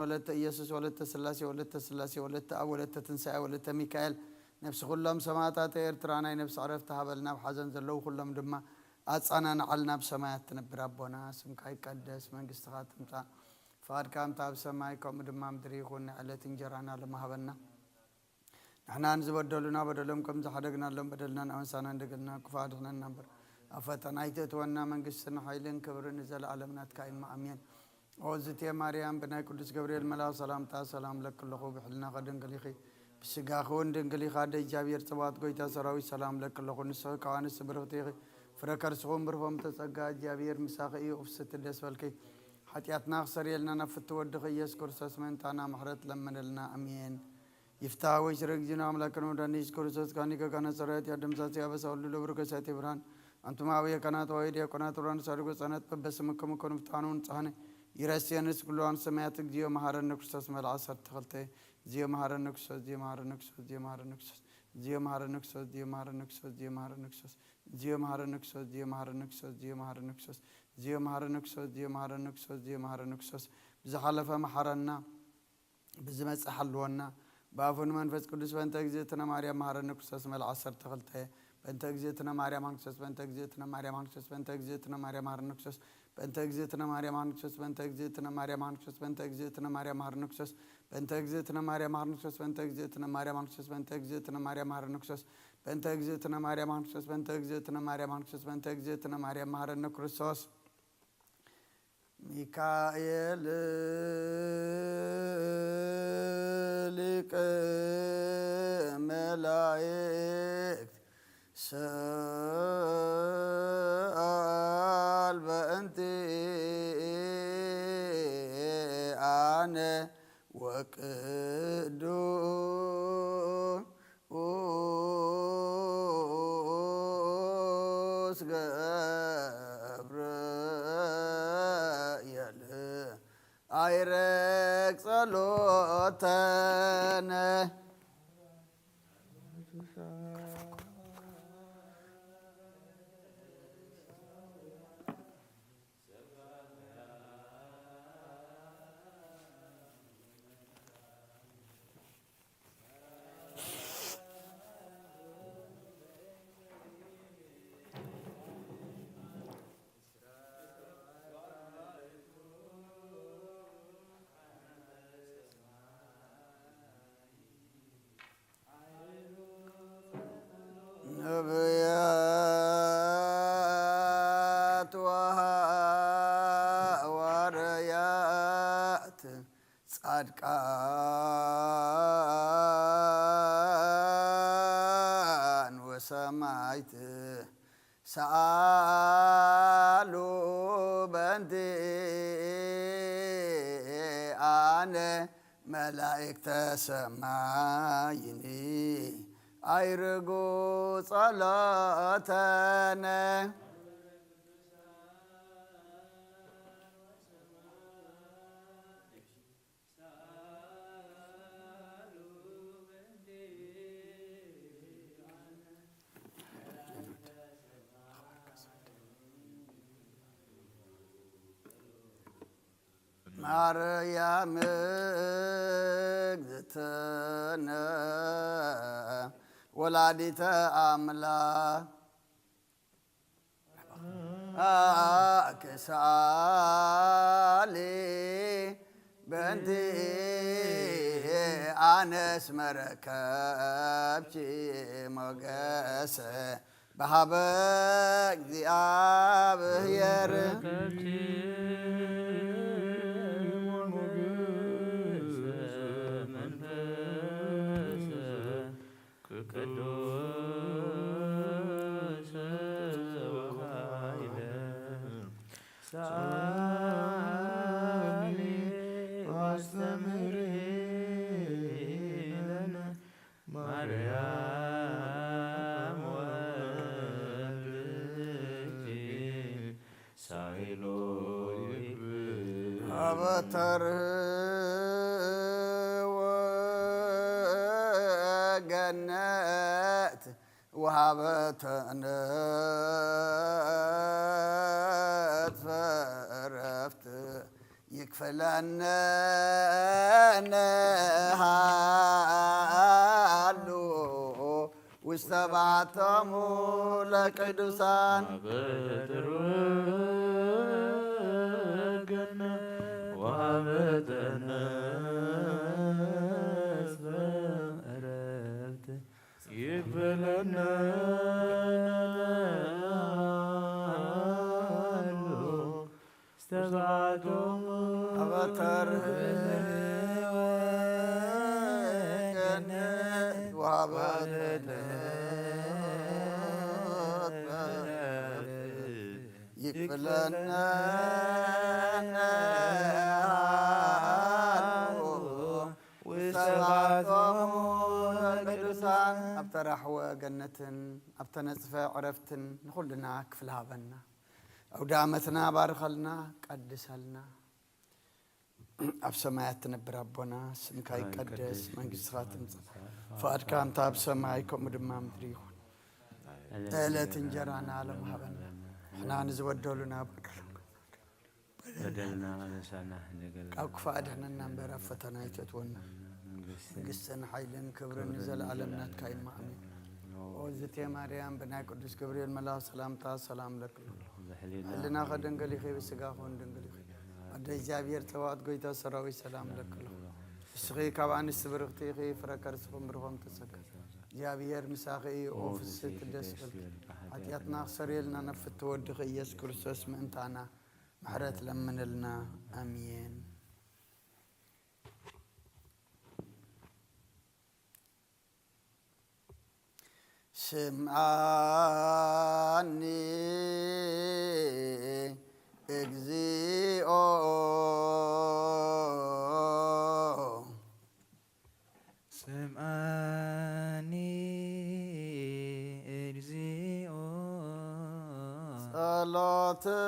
ولدت إيسوس ولدت سلاسي ولدت سلاسي ولدت أب ولدت تنساء ولدت ميكائيل نفس كلهم سماعات إرترانا نفس عرفتها بلنا بحزن زلو كلهم دما أتصانا نعلنا بسماعات تنبر ربنا اسمك يقدس من قستخات متى فاد كام تاب سماعكم دما مدريكون على تنجرانا لما هبنا نحن ننزل بدلنا بدلهم كم زحدقنا لهم بدلنا أنسانا ندقنا كفادنا النمبر أفتنا يتتوانا من قستنا حيلين كبر نزل عالمنا تكاين ما أمين أوزت يا مريم بناء قدس جبريل ملا سلام تا سلام لك الله خو بحلنا غدن قليخي بسجا خون دن قلي خاد جابير تبات قويتا سراوي سلام لك الله خو نسوي كوانس برغتيخي فركر سوم برفم تسجا جابير مساقي أفسد الدس والكي حتياتنا خسر يلنا نفت ودخي يسكر سسمن تانا محرت لمن لنا أمين يفتح ويشرق جنام لكن ودانيش كورسوس كاني كنا سرات يا دم ساتي أبى سأقول له بركة ساتي بران أنتم أبي كنا تويد يا كنا توران سارقو سنت بس مكمل كنا فتانون صحنه يرسيانس كلوان سمعتك جيو مهارن نكسس مال عصر تخلته جيو مهارن نكسس جيو مهارن نكسس جيو مهارن نكسس جيو مهارن نكسس جيو مهارن نكسس جيو مهارن نكسس جيو مهارن نكسس جيو مهارن نكسس جيو مهارن نكسس جيو مهارن نكسس جيو مهارن نكسس جيو مهارن نكسس بزحلف محرنا بزمس حلونا بافون منفس قدس بنت اجزيتنا مريم مهارن نكسس مال عصر تخلته بنت اجزيتنا مريم انكسس بنت اجزيتنا مريم انكسس بنت اجزيتنا مريم مهارن نكسس بنت اجزيتنا مريم هرنكسس بنت اجزيتنا مريم هرنكسس بنت اجزيتنا مريم هرنكسس بنت اجزيتنا مريم هرنكسس بنت اجزيتنا مريم هرنكسس بنت اجزيتنا مريم هرنكسس بنت اجزيتنا مريم هرنكسس بنت اجزيتنا مريم هرنكسس بنت اجزيتنا مريم هرنكسس ميكائيل لك ملائك سأل بأنتي أنا وقدوس جبرائيل أيرك صلوتنا نبيات وحواريات صادقان وسمعت سألوا بنتي أنا ملائكة سمايني أيرجو صلاتنا مريم اجتنا ولادت أملا كسالي بنتي أنس مركبتي مقاسة بحبك ذي أبهير أبتر وجنات وهبتنا فرفت يكفلنا نهالو واستبعتم لقدسان بدرجنا وعبدنا سبرت يكفلنا استبعتم أبتر وعبدنا يكفلنا وسبعتم قدسان أبترح وجنة أبتنصف عرفت نخلنا كفلها بنا أو دامتنا بارخلنا قدسلنا أب سمايات تنبر ربنا سمك يقدس منجس خاتم فأدك أنت أب سمايكم مدما مدريخون لا تنجرانا على مهبنا إحنا نزودولنا بدلنا نسانا أو كفادنا نمبر فتنا يتونا قسن حيلن كبر نزل علمنا كاين مأمين وزتي مريم بنا قدس جبريل ملا سلام لك لنا خدن قلي خي بسقاخون دنقلي خي أدي جابير توات قويتا سراوي سلام لك سخي كوان السبرختي خي فركر سخم برغم تسك جابير مساخي أوفس تدسل عطياتنا خسريلنا نفت ودخي يسكر سوس منتانا محرت لمن لنا أمين سمعني اجزيو سمعني اجزيو صلاتي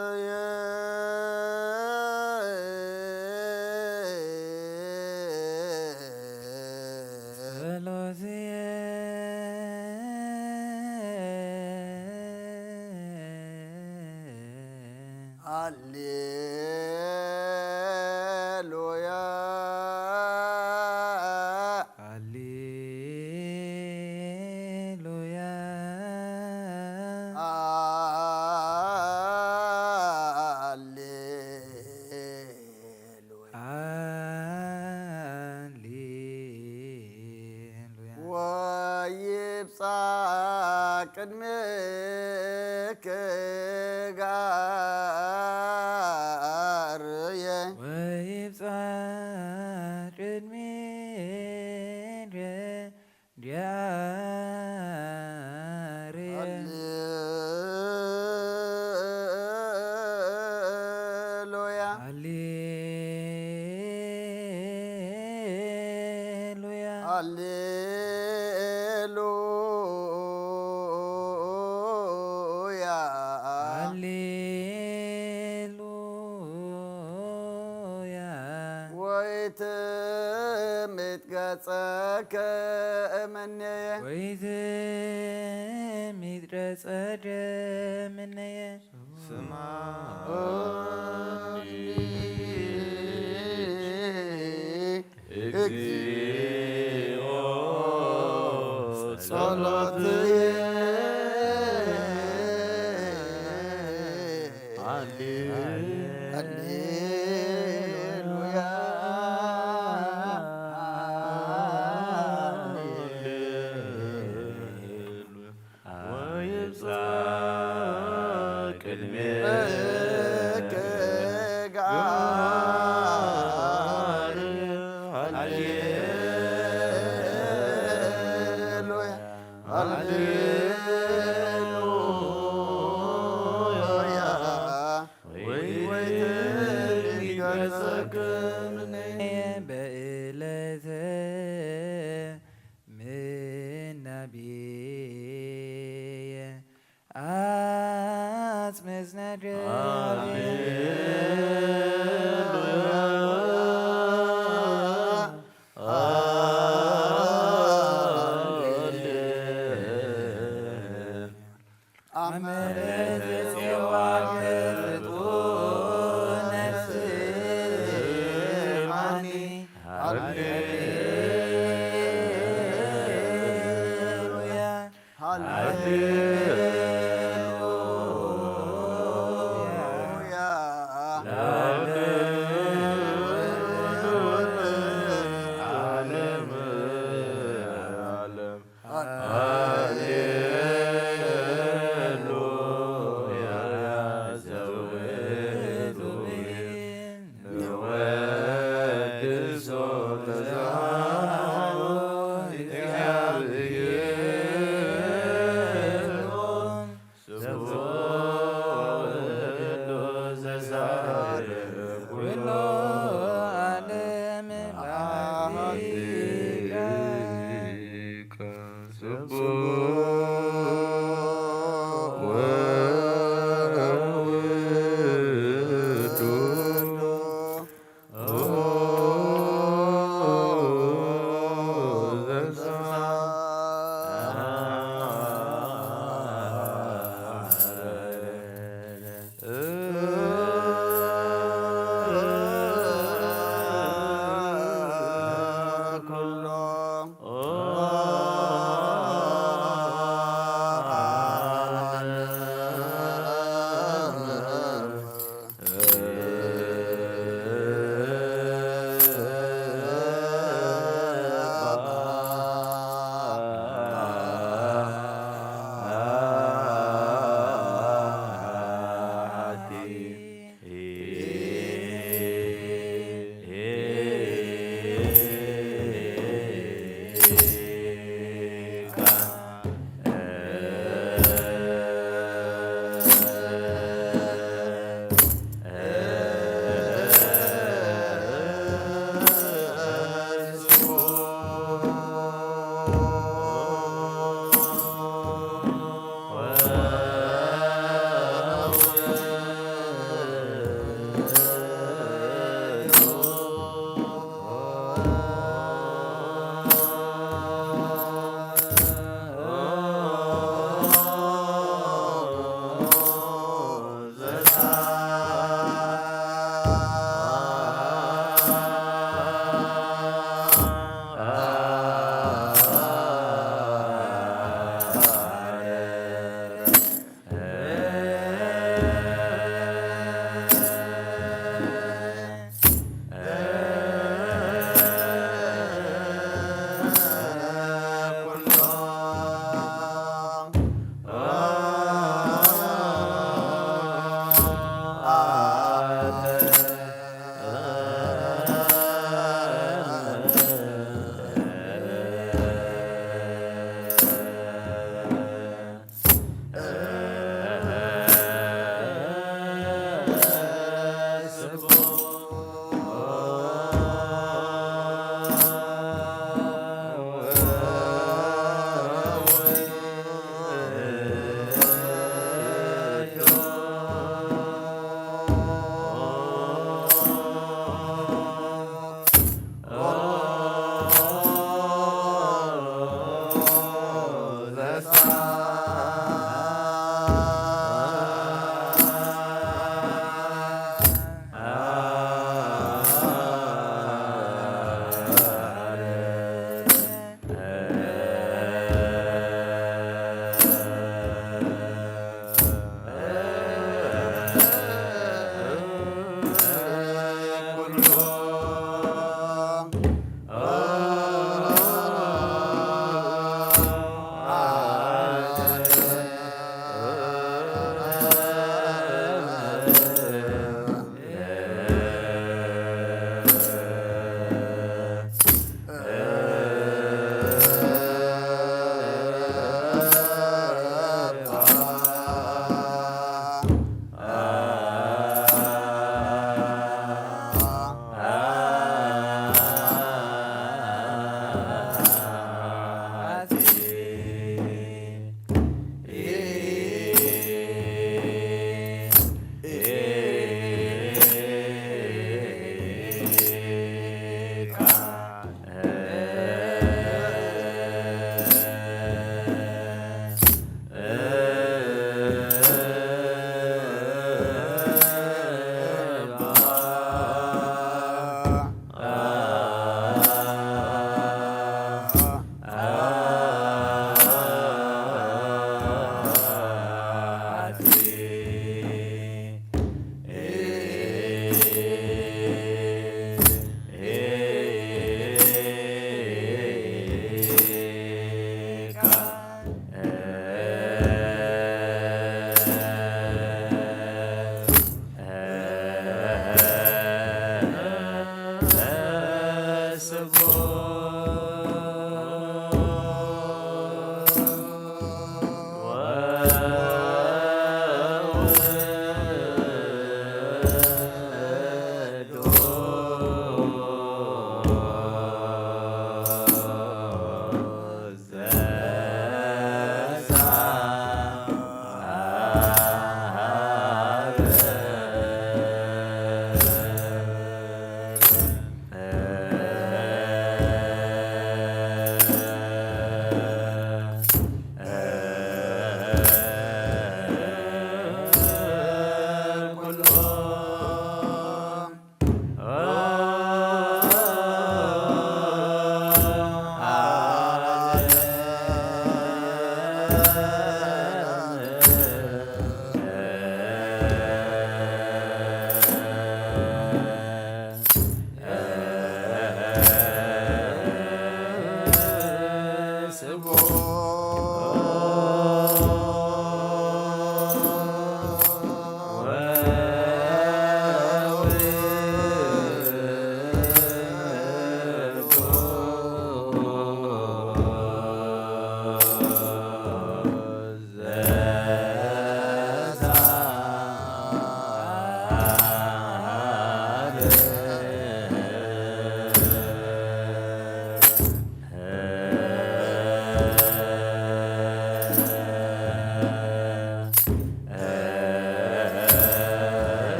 قدمك غاريه ويبصع قدمك دياريه هللويا هللويا متقصك مني ويذم يترصد مني سمعني اكزيو صلاتي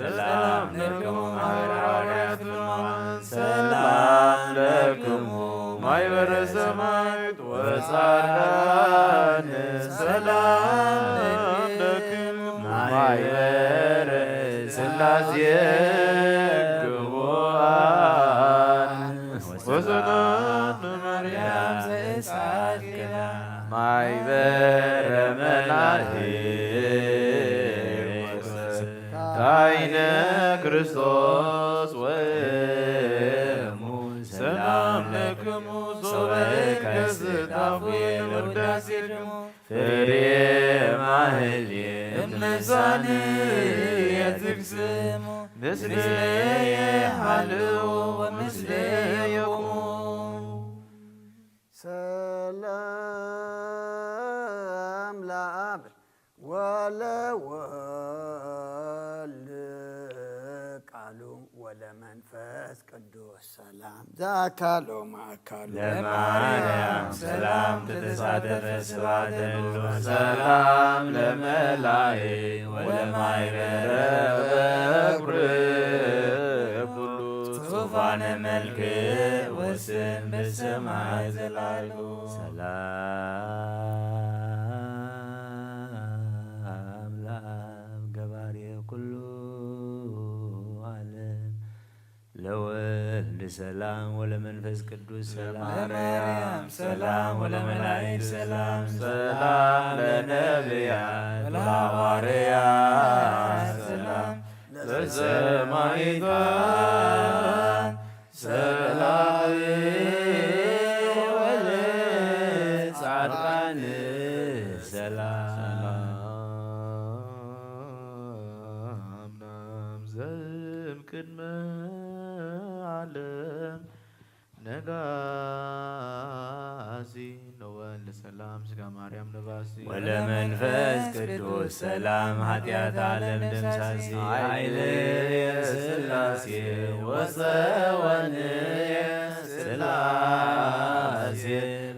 ሰላም ለክሙ ማኅበረ ሐዋርያት ፍኖት ሰላም ለክሙ ማኅበረ ሰማዕት ወጻድቃን ሰላም ለክሙ ማኅበረ ሥላሴ ግቡአን ወሰላም ለማርያም ዘእስአትከ ማኅበረ መላእክት ታይነ ክርስቶስ ወእሙ ሰላም ለክሙ ሶበከ ስታፉ ውዳሴ ደሙ ፍሬ ማህሌት እምነሳን የትክስሙ ምስሌየ ሀልው ወምስሌየ ቁሙ ሰላም ለአብ ወለወልድ ቃሉ ወለመንፈስ ቅዱስ ሰላም ዘአካሎ ማእካሉ ለማርያም ሰላም ተተሳተፈ ስብሐተ ሉ ሰላም ለመላእክት ወለማኅበረ በኵር ኩሉ ጽሑፋነ መልክዕ ወስም በሰማይ ዘላሉ ሰላም ለአብ ገባሬ ኩሉ ዓለም ለወልድ ሰላም ወለመንፈስ ቅዱስ ሰላም ለማርያም ሰላም ወለመላእክት ሰላም ሰላም ለነቢያት ወለሐዋርያት ሰላም ለሰማዕታት ሰላም ወለጻድቃን ሰላም ዘእምቅድመ ዓለም ነጋሲ ነወልድ ሰላም ሥጋ ማርያም ነባሲ ወለመንፈስ ቅዱስ ሰላም ኃጢአት ዓለም ደምሳሲ ኃይልየ ሥላሴ ወሰወንየ ሥላሴ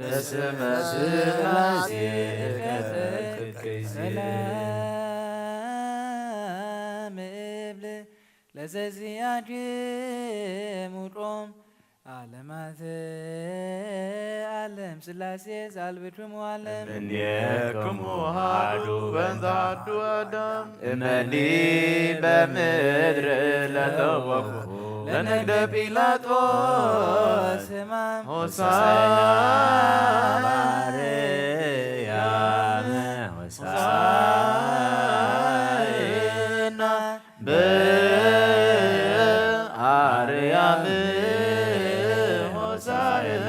በስመ ሥላሴ ሰላም እብል ለዘዚአድሙ ጦም ዓለማት ዓለም ሥላሴ ዛልብክሙ ዓለም እምኔክሙ አሐዱ በእንተ አሐዱ አዳም እመኒ በምድር ለተወክፉ ለነግደ ጲላጦስ ሕማም ሆሳዕና በአርያም ሆሳዕና በአርያም ሆሳዕና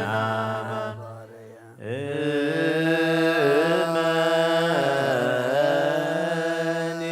እመኒ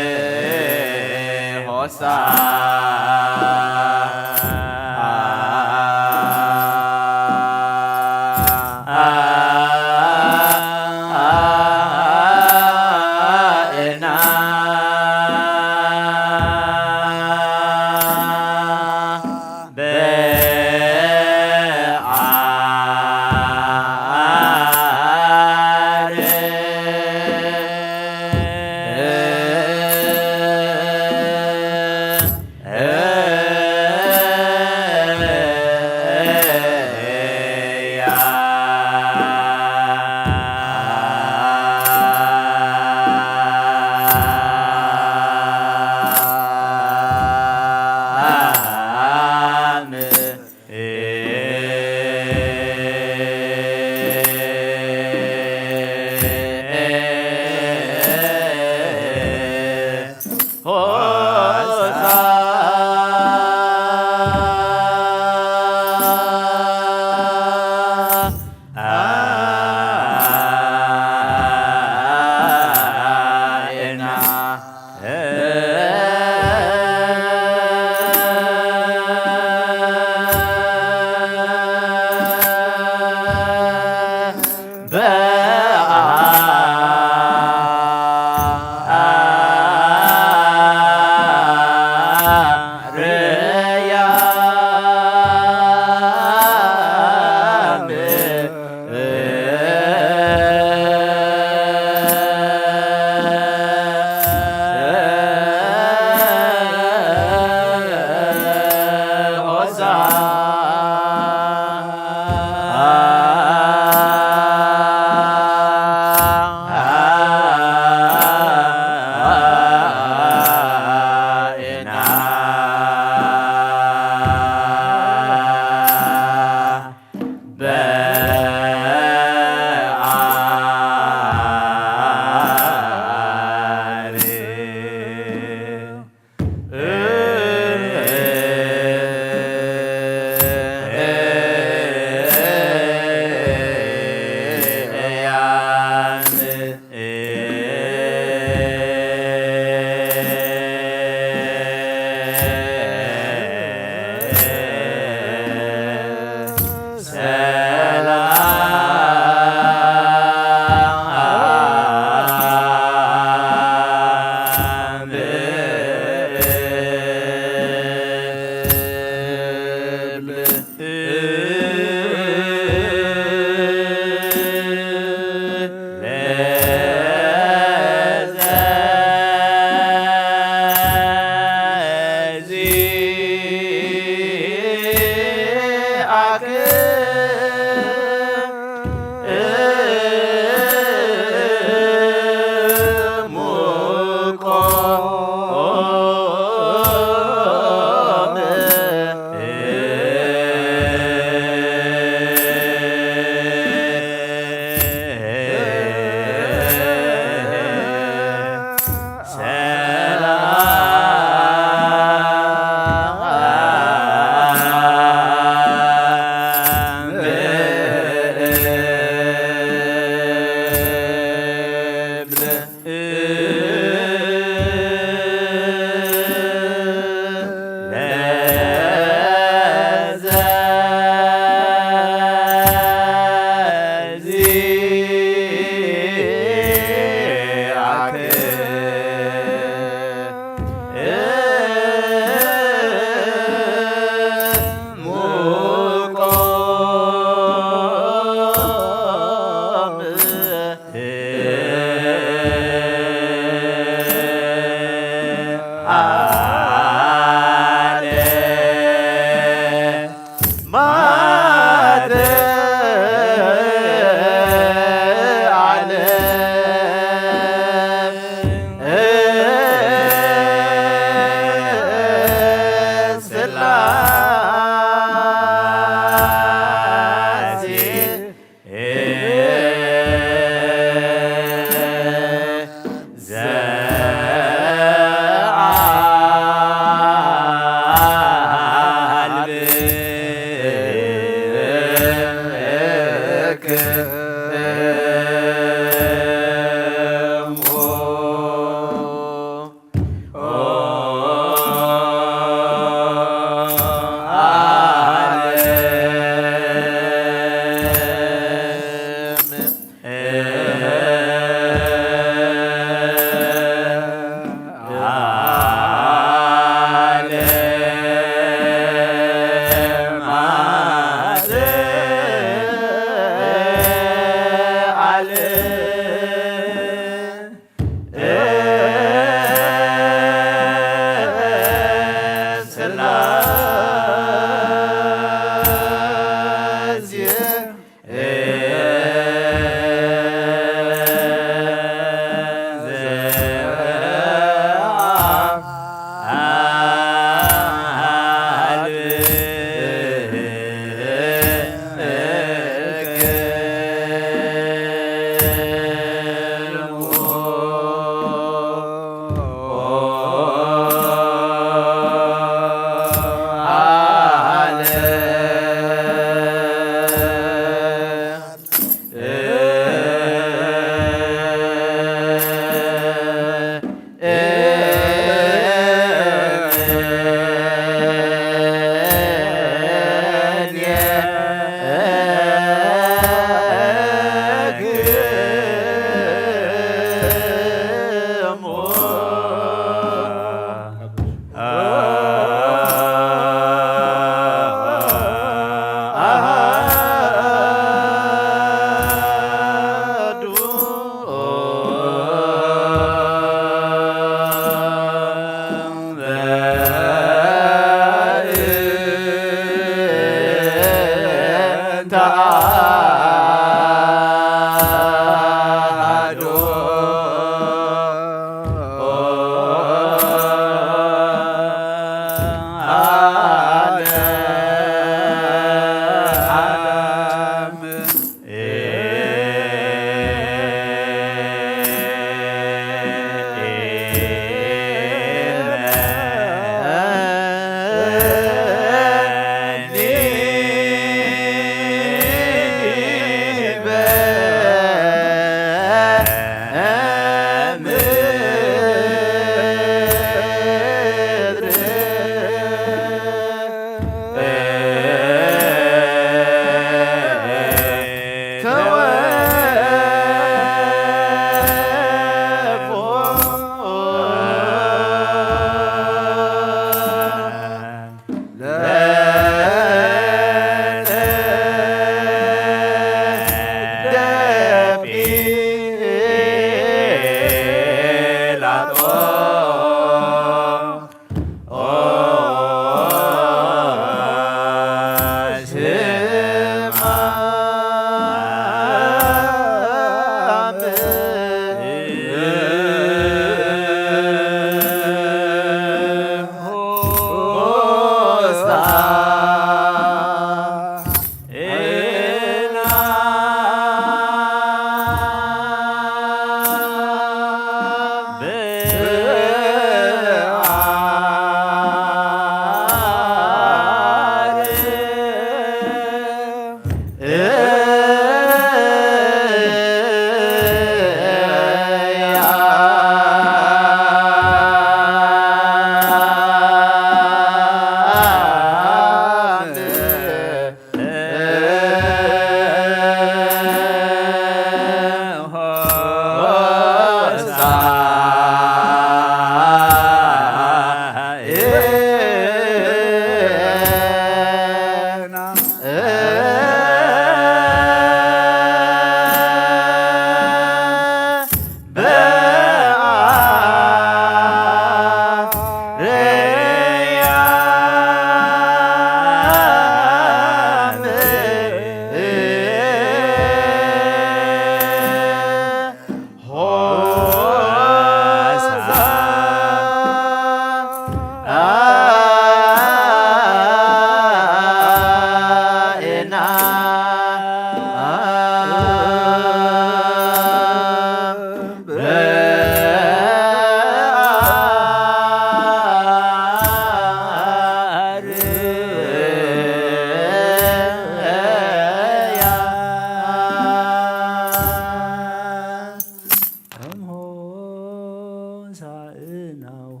ሳእናሁ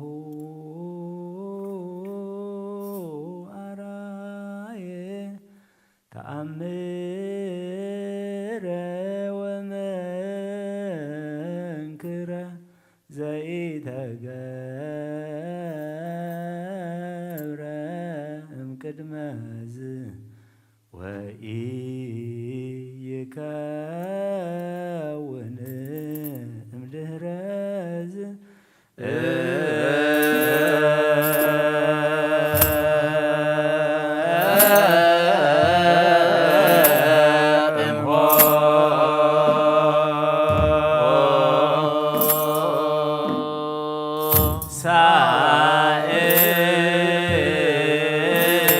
አራየ ተአምረ ወመንክረ ዘይተገብረ እምቅድመ ዝ ወኢይከውን እምድኅረ ዝ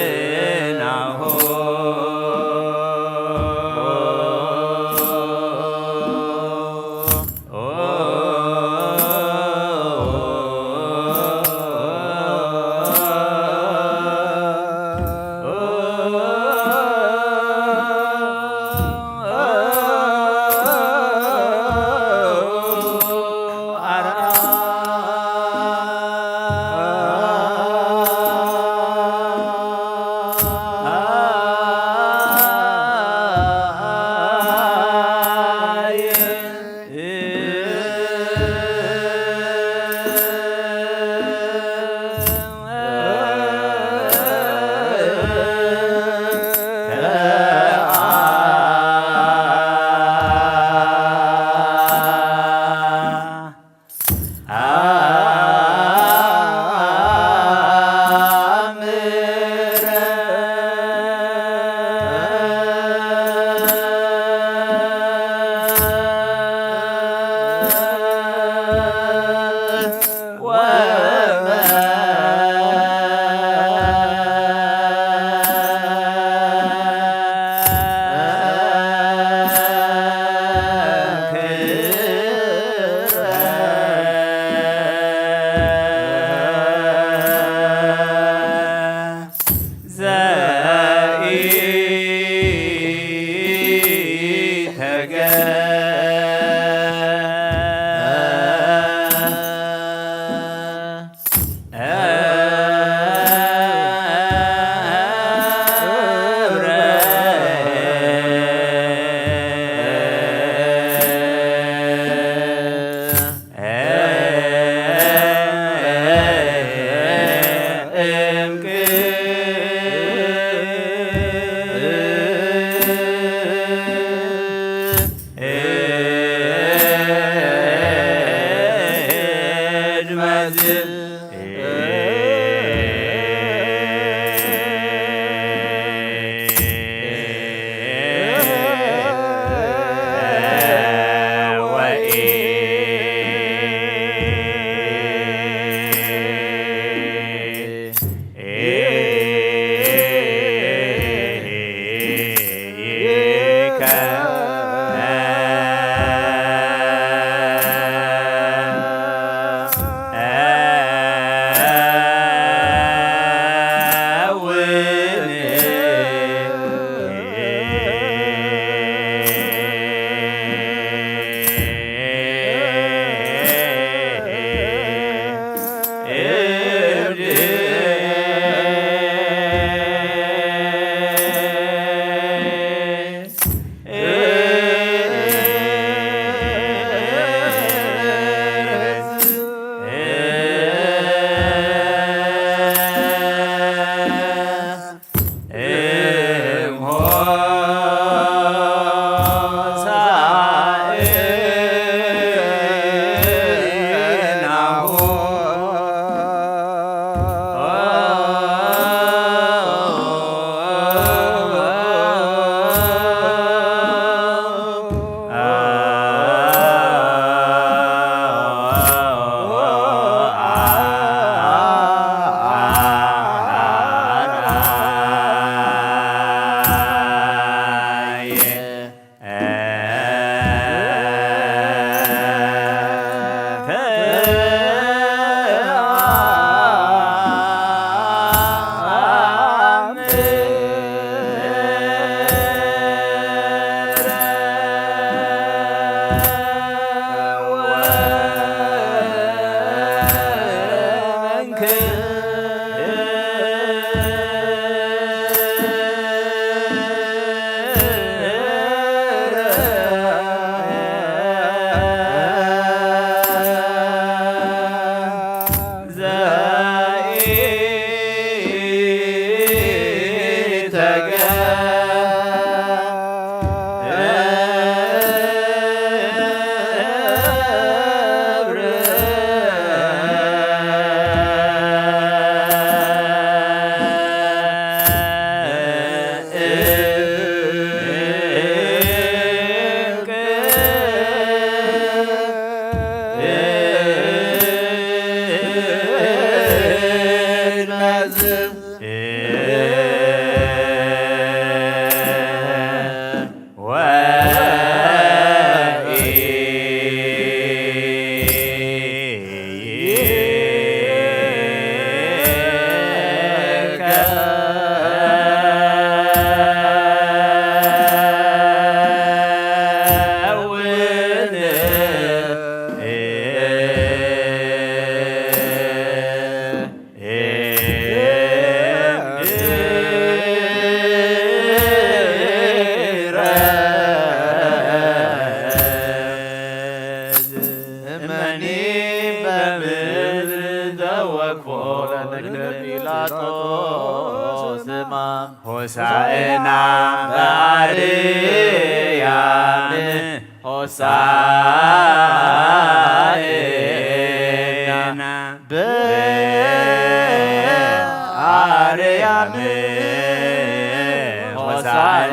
ሳእናሁ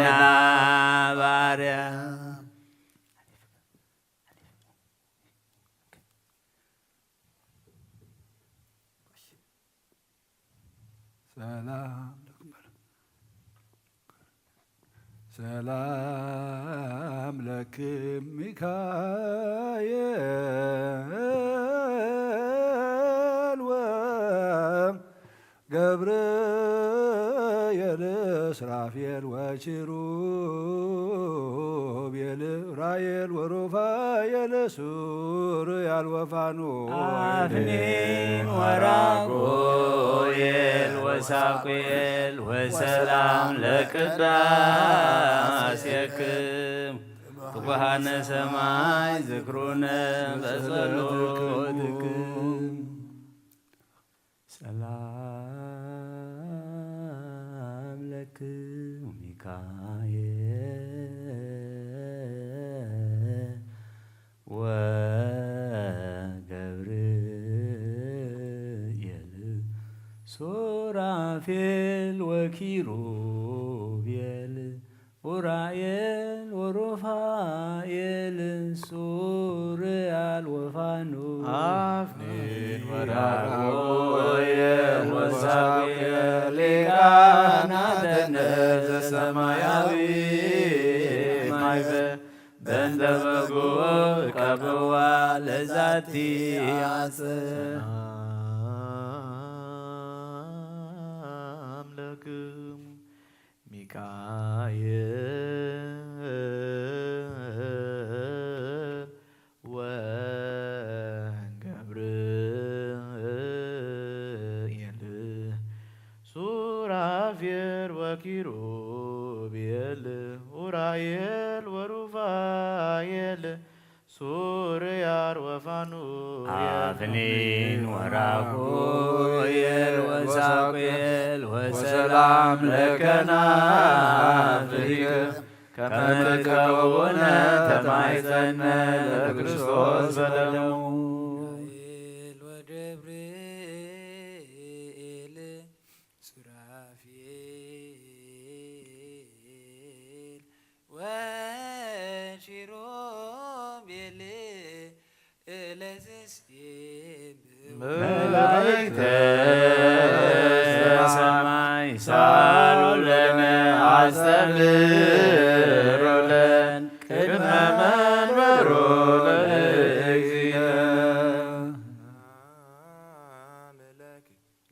ዜና ባርያ ሰላም ለክም ሚካኤል ወገብርኤል ሱራፌል ወኪሩቤል ዑራኤል ወሩፋኤል ሱርያል አፍኒን ወራጉኤል ወሳቁኤል ወሰላም ለቅዳሴክም ትጉሃነ ሰማይ ዝክሩነ በጸሎትክም ሰላም ለክሙ ሚካኤል ወገብርኤል ሱራፌል ወኪሩቤል ዑራኤል ወሩፋኤል ሱርያል ወፋኑኤል አፍኒን ወራጉኤል ወሳቁኤል ሊቃናተ ዘሰማያዊ ማይበ በእንተ በጉዕ ቀብዋ ለዛቲ ሰላም ለክሙ ሚካኤል ወገብርኤል ሱራፌል ወኪሩቤል ዑራኤል ወሩፋኤል ሱርያል ወፋኑኤል አፍኒን ወራጉኤል ወሳቁኤል ወሰላም ለከናፍሪከ ከመ ትከውነ ተማይፀነ ለክርስቶስ በደሙ ወገብርኤል ሱራፌል ወኪሩቤል መላእክተ ሰማይ ሳሉለነ አስተምሩለን ቅድመ መንበሩ ለእግዚእነ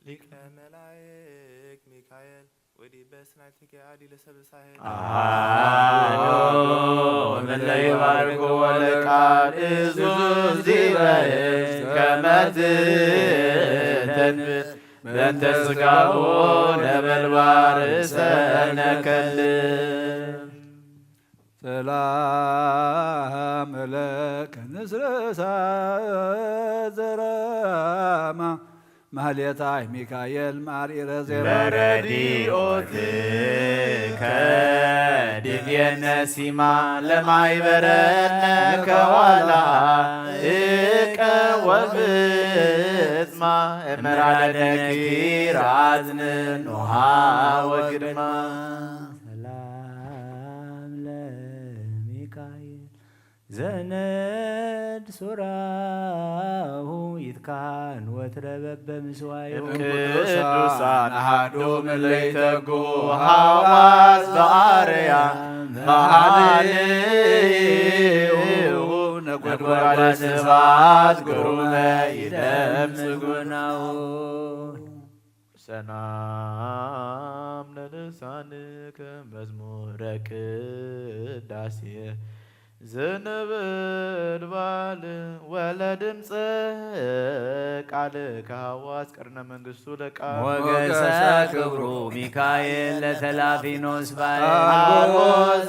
ሊቀ መላእክት ሚካኤል ወዲህ በስናይትከ አዲ ለሰብሳሄ አሐዱ እምእለ ይባርኩ ወለቃል እዙዝ ዲበ ከመ ትንብር በእንተ ሥጋሁ ነበልባል እሰነከል ሰላም ለከ ንስረሳ ዘራማ ማህሌታይ ሚካኤል ማርኢረ ዜራ በረዲኦትከ ድቤነ ሲማ ለማይበረነ ከኋላ እቀ ወፍጽማ እምራደ ነኪር አዝን ኖሃ ወግርማ ሰላም ለሚካኤል ዘነድ ሱራሁ ይትካን ወትረበበ ምስዋዩ ቅዱሳን አሐዱ እምእለይተጉ ሐዋስ በአርያ መኃልዩ ነጎድጓደ ስብሐት ግሩመ ይደምጽጉናው ሰላም ለልሳንከ መዝሙረ ቅዳሴ ዘነበልባል ወለድምፀ ቃል ከሐዋስ ቅርነ መንግሥቱ ለቃል ሞገሰ ክብሩ ሚካኤል ለተላፊኖስ ባይ አልቦ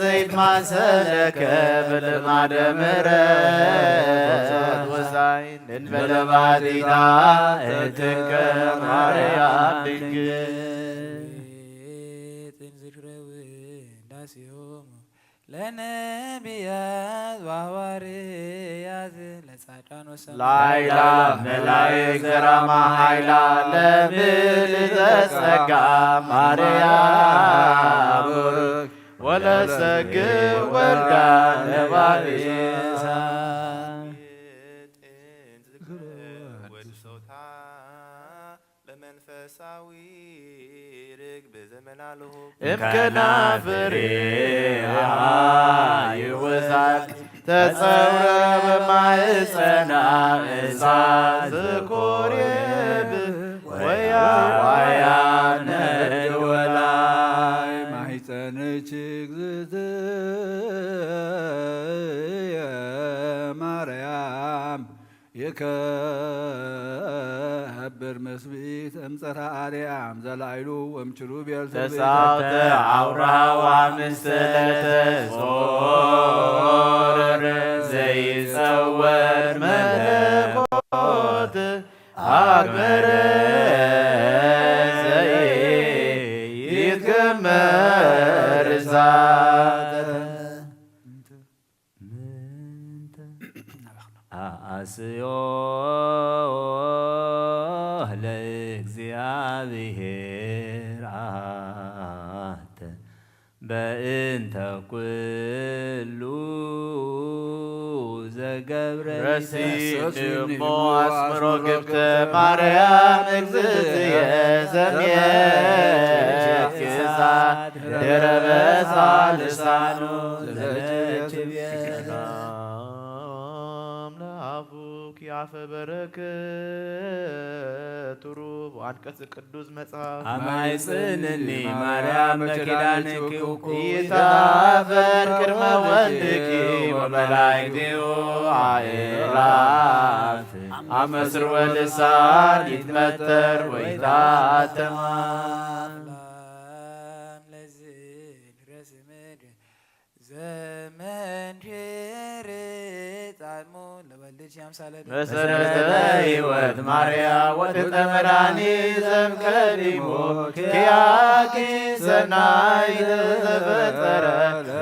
ዘይት ማሰለከ በልማደ ምሕረት ወሳይን እንበለ ባቲታ እትከ ማርያም ድንግል ለነቢያት ወሐዋርያት ለጻድቃን ላይላ መላእክት ዘራማ ኃይላ ለምልዕተ ጸጋ ማርያም ወለሰግብ ወርዳ ነባቤሳ ወድሶታ ለመንፈሳዊ ርግብ ዘመናለሁ እምከናፍሬሃ ይወዛቅ ተጸውረ በማሕፀና እሳት ኮሬብ ወያነድ ወላይ ማኅፀንች እግዝእትየ ማርያም የከብር መስቢት እምፀራ አርያም ዘላይሉ ወምችሩቤል ተሳውተ አውራዋ ምስለተ ጾር ዘይጸወር መለኮት አግመረ ዘይትገመር እሳተ አስዮ ለእግዚአብሔር አተ በእንተ ኩሉ ዘገብረ ረሲድሞ አስምሮ ግብተ ማርያም እግዝእትየ ዘምየት ግዛት ደረበሳ ልሳኑ ሰላም ለአፉክ ያፈ በረከት ሩብ አንቀጽ ቅዱስ መጽሐፍ አማይጽንኒ ማርያም በኪዳንኪ ይታፈር ቅድመ ወልድኪ ወመላእክቲሁ አእላፍ አመስር ወልሳን ይትመተር ወይታተማ መሰረተ ሕይወት ማርያም ወድቀ መድኃኒት ዘእምቀዲሙ ኪያኪ ሰናይ ዘፈጠረ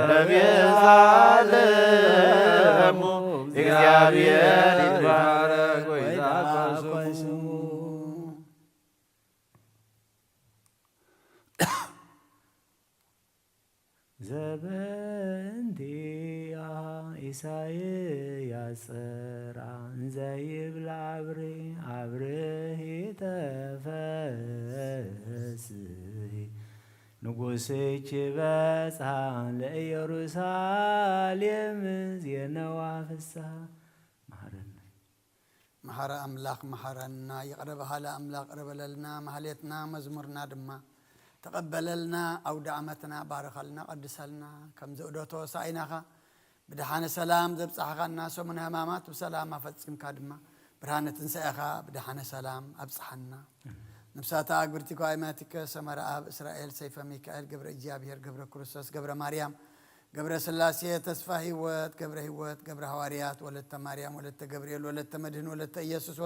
ለቤዛ ዓለሙ እግዚአብሔር ይትባረክ ወይትቀደስ ስሙ። ዘበንቲአ ኢሳይያስ ጸርዐ እንዘ ይብል አብርሂ ተፈሥሒ ንጉሥኪ በጽሐ ለኢየሩሳሌም ዜነዋ ፍስሐ። መሐረ አምላክ መሐረና የቀረበሃለ አምላክ ቀረበለልና ማህሌትና መዝሙርና ድማ ተቀበለልና አውደ ዓመትና ባረኸልና ቀድሰልና ከም ዘእዶቶ ሳኢናኻ ብድሓነ ሰላም ዘብፅሓኻና ሰሙነ ሕማማት ብሰላም ኣፈፂምካ ድማ ብርሃነ ትንሣኤኻ ብድሓነ ሰላም ኣብፅሓና ነብሳታ ኣግብርቲ ኳይማቲከ ሰመረ ኣብ እስራኤል ሰይፈ ሚካኤል ገብረ እግዚአብሔር ገብረ ክርስቶስ ገብረ ማርያም ገብረ ስላሴ ተስፋ ህይወት ገብረ ሐዋርያት ወለተ ማርያም ወለተ ገብርኤል ወለተ መድህን ወለተ ኢየሱስ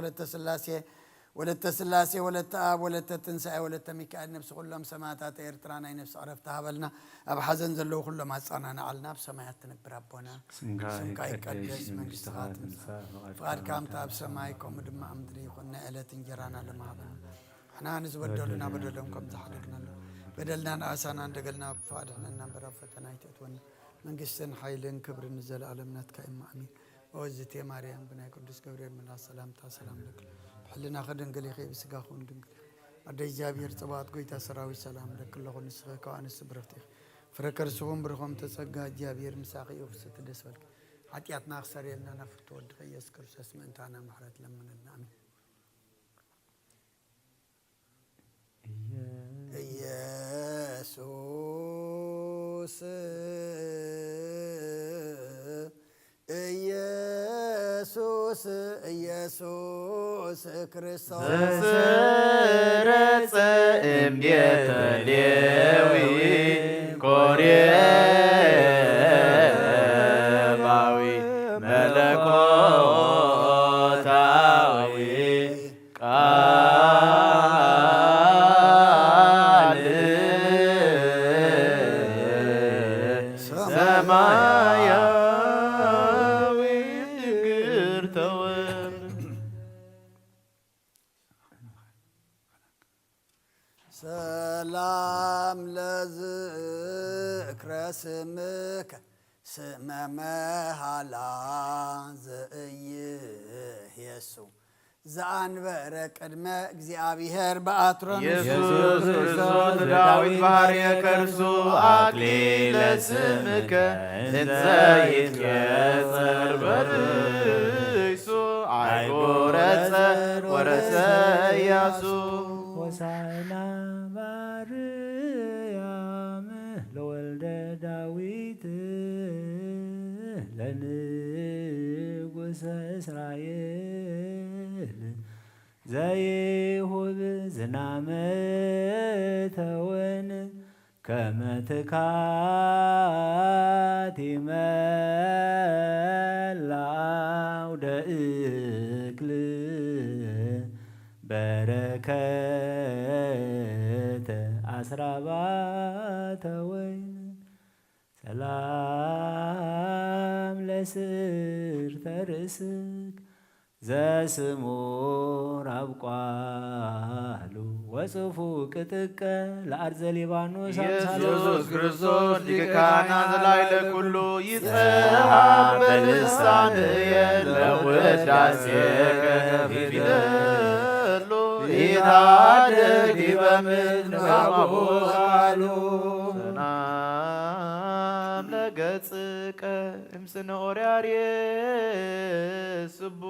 ወለተ ስላሴ ወለተ አብ ወለተ ትንሣኤ ወለተ ሚካኤል ነብሲ ኩሎም ሰማዕታት ኤርትራ ናይ ነብሲ ዕረፍቲ ሃበልና ኣብ ሓዘን ዘለዉ ኩሎም ኣፃናንዓልና ኣብ ሰማያት ትነብር ኣቦና ስምካ ይቀደስ መንግስትኻ ትምጻእ ፍቃድካ ከምቲ ኣብ ሰማይ ከምኡ ድማ ኣብ ምድሪ ይኹን ናይ ዕለት እንጀራና ለማሃበና ንሕና ንዝበደሉና በደሎም ከም ዝሓደግናሎ በደልና ንኣሳና እንደገልና ክፋድሕነና በራ ፈተና ይትእትወና መንግስትን ሓይልን ክብርን ዘለኣለም ናትካ እማ ኣሚን ወዝቴ ማርያም ብናይ ቅዱስ ገብርኤል መልኣክ ሰላምታ ሰላም ለክ ብሕልና ክድንግል ይኸ ብስጋኹን ድንግል ኣደ እግዚኣብሔር ፅባት ጎይታ ሰራዊት ሰላም ለክ ኣለኹ ንስኸ ካብ ኣንስቲ ብረኽቲ ኢኽ ፍረ ከርስኹም ብርኾም ተፀጋ እግዚኣብሔር ምሳኺ እዩ ክስቲ ደስ በልክ ሓጢኣትና ክሰረየልና ናፍርቲ ወድኸ ኢየሱስ ክርስቶስ ምእንታና ምሕረት ለምነልና ኣሚን ኢየሱስ ኢየሱስ ክርስቶስ ስረፀ እምቤተ ሌዊ ኮሬባዊ መለኮታዊ ቃል ሰማያዊ ድንግር ተወልድ ሰላም ለዝክረ ገጽከ ስመ መሃላ ዘኢየሱ ዘአንበረ ቅድመ እግዚአብሔር በአትሮን ኢየሱስ ክርስቶስ ዳዊት ባሕርየ ከርሱ አክሊለ ስምከ እንዘ ይትቀጸር በርእሱ አይጎረጸ ወረሰ ኢያሱ ሆሳዕና በአርያም ለወልደ ዳዊት ለንጉሠ እስራኤል ዘይሁብ ዝናመ ተወን ከመ ትካት ይመላው ደእክል በረከተ አስራባተ ወይን ሰላም ለስርተ ርእስክ ዘስሙ ራብቋሉ ወጽፉ ቅጥቀ ለአርዘ ሊባኖስ ኢየሱስ ክርስቶስ ሊቀ ካህናት ዘላዕለ ኩሉ ይጽሐፍ በልሳንየ ለውዳሴከ ፊደሉ ይታደግ ዲበ ምድር ቃሉ ሰላም ለገጽከ እምስነ ኦርያርየ ስቡ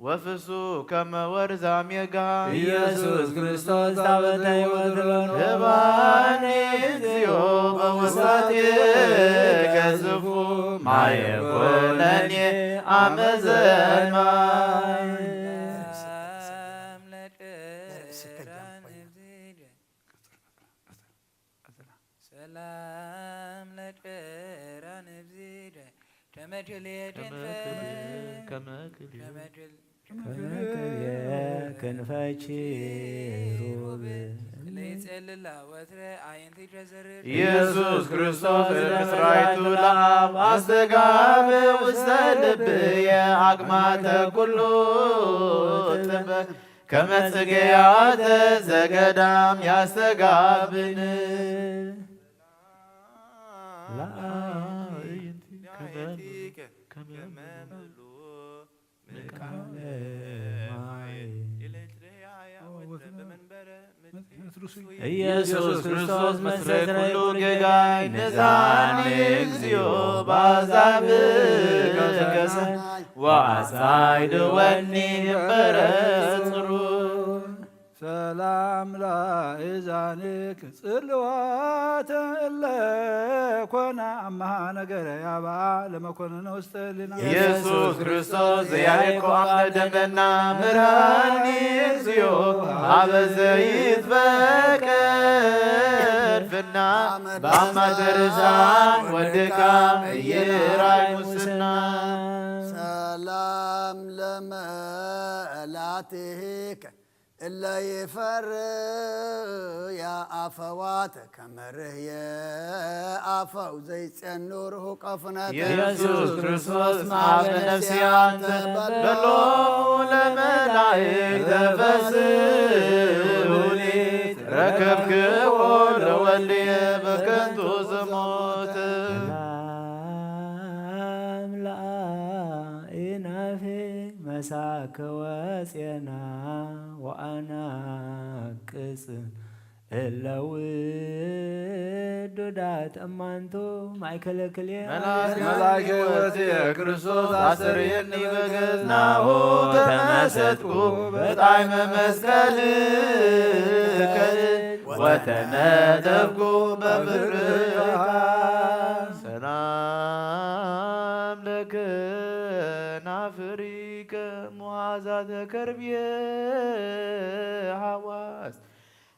ወፍሱ ከመ ወርዛ ሜጋ ኢየሱስ ክርስቶስ ታበተ ሕይወት እባኒ እግዚኦ በውስቴከ ዝፉ ማየ ኮነኔ አመዘማይ ሰላም ለቅራን ብዚደ ኢየሱስ ክርስቶስ ምስራይቱ ለአብ አስተጋብ ውስተ ልብየ አቅማተ ኩሉ ጥበብ ከመ ጽጌያተ ዘገዳም ያስተጋብን ኢየሱስ ክርስቶስ መስረት ኩሉ ጌጋይ ነዛኒ እግዚኦ ባዛብከሰ ወአሳይድወኒ እምበረ ጽሩይ ሰላም ላእዛንክ ጽልዋተ እለ ኮነ አምሃ ነገረ ያባ ለመኮንነ ውስተ ህሊና ኢየሱስ ክርስቶስ ዘያዕቆ አምደ ደመና ምርሃኒ እግዚኦ አበዘ ይትፈቀድ ፍና በአማተ ርዛን ወድካም እየራይ ሙስና ሰላም ለመላትከ እለ ይፈርያ አፈዋተ ከመርህ የአፈው ዘይጸኑር ሁቀፍነተ ኢየሱስ ክርስቶስ ማበ ነፍስያንተ በሎ ለመላእክተ ፈስሑኒ ረከብክዎ ለወልድየ በከንቱ ዘሞት መሳከወ ጼና ወአናቅጽ እለውዱዳት እማንቱ ማእከለ ክልኤ መላከ ሕይወት ክርስቶስ አሰርየኒ በገዝናሁ ተመሰጥኩ በጣዕመ መስቀልከ ወተነጠፍኩ በፍቅርከ ሰላም ለከናፍሪከ ሙዓዛተ ከርቤ ሐዋስ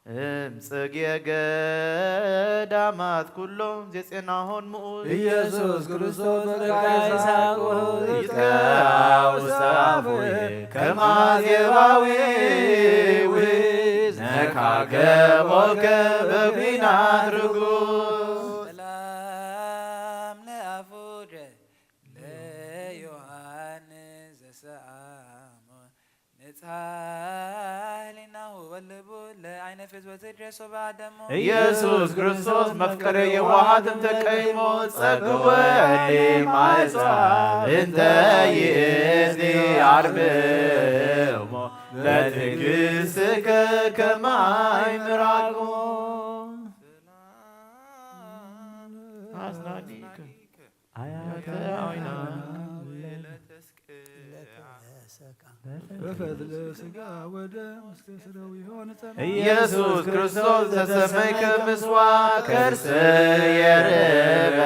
እምጽጌ ገዳማት ኩሎም ዘጼናሆን ምኡዝ ኢየሱስ ክርስቶስ በቃይሳቆ ይትከው ሳፉይ ከማዜባዊ ነካገቦከ በኩናት ርጉዝ ሰላም ለአፉደ ለዮሐንስ ዘሰአሞ ንጽሐ ህሊናሁ ወልቡ ለዓይነ نفس وتدرس بعدمو ኢየሱስ ክርስቶስ መፍቀሬ የዋሃትም ተቀይሞ ጸግወኒ ማይጻ እንተ ይእቲ አርብሞ ለትዕግሥትከ ከማይ ምራቅሞ አዝናኒከ አያተ አይና በፈትለ ሥጋ ወደ ምስለ ስረው የሆነ ኢየሱስ ክርስቶስ ተሰመይከ ምስዋዕ ከርሥ የርበ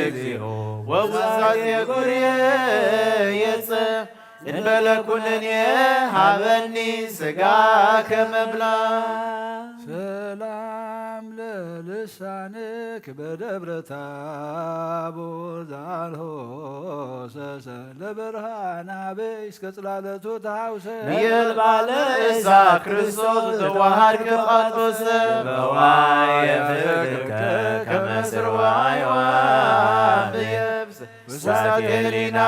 እግዚኦ ወውሳት የጉርየ የጽ እንበለ ኩነኔ ሀበኒ ሥጋ ከመብላ ሰላም ለልሳንክ በደብረ ታቦር ዛልሆሰሰ ለብርሃን አበይ እስከ ጽላለቱ ተሐውሰ የልባለ እሳት ክርስቶስ ተዋሃድከ ጳጦስ በዋየ ፍቅርከ ከመ ስርዋይ ወብየብስ ውሳት የሊና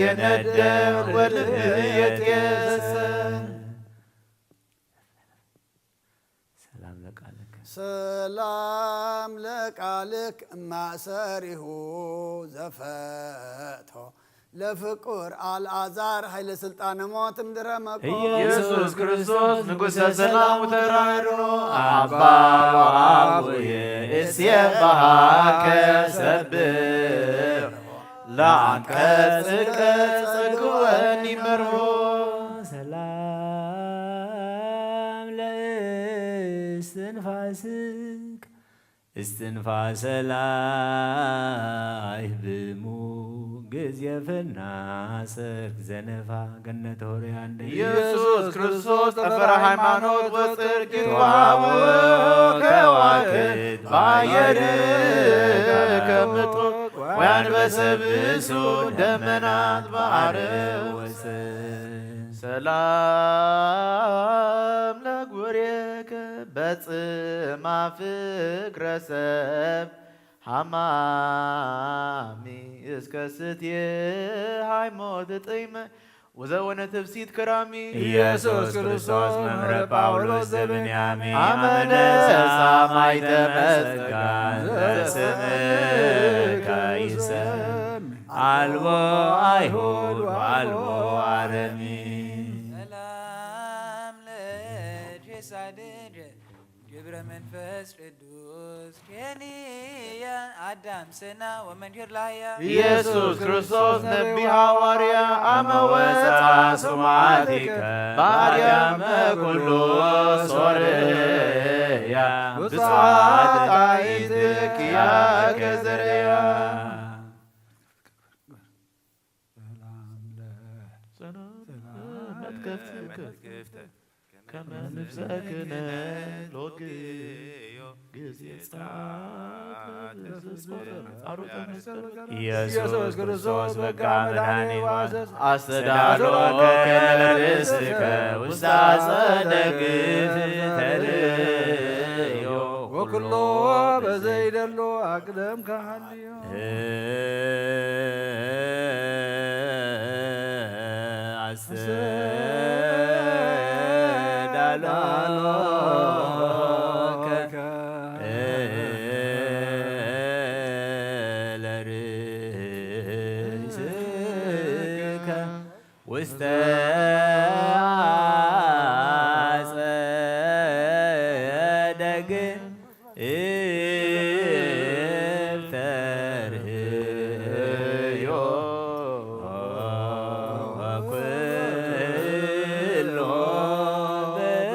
የነደም ወልብ የትየሰ ሰላም ለቃልክ ማሰሪሁ ዘፈቶ ለፍቁር አልዓዛር ኃይለ ሥልጣነ ሞት እምድረ መቆ ኢየሱስ ክርስቶስ ንጉሠ ሰላም ተራድኦ አባ ወአቡየ እስየባሃከ ሰብሕ ለአንቀጽከ ጸግወኒ መርሆ ሰላም ለእስትንፋስክ እስትንፋሰ ላይህ ብሙግዝ የፍናስክ ዘነፋ ገነተ ሆርያ እንደ ኢየሱስ ክርስቶስ ጠፈረ ሃይማኖት ወጽድቅ ይትዋሃቦ ከዋክብት ባየር ከምጡቅ ወያንበሰብሱ ደመናት በዓረብ ወሰን ሰላም ለጉርየከ በጽማ ፍቅረ ሰብ ሐማሚ እስከ ስትየ ሃይሞት ጥይመ ወዘወነ ትፍሲት ከራሚ ኢየሱስ ክርስቶስ መምህረ ጳውሎስ ዘብንያሚን አመነሳ ማይተመስጋ ዘስምከ ይሰም አልቦ አይሁድ አልቦ አረሚ ሰላም ለድሳድድ ግብረ መንፈስ ቅዱስ ኬንያ አዳም ስና ወመንሄር ላህያ ኢየሱስ ክርስቶስ ነቢ ሐዋርያ አመወፃ ሱማቲከ ባርያመ ኩሉ ሶርያ ብፅዓት ጣይትክያ ከዘርያ ከመ ንብሰክነ ሎግዮ ጊዜ ኢየሱስ ክርስቶስ በቃ መድኃኔ አስተዳሎከ ለርእስከ ውስተ አጸደ ግፍ ተርእዮ ወኩሎ በዘይደሎ አቅደም ካህልዮ ውስተ አጸደ ግፍ ተርእዮ ወኩሎ በዘይደሉ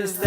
ውስተ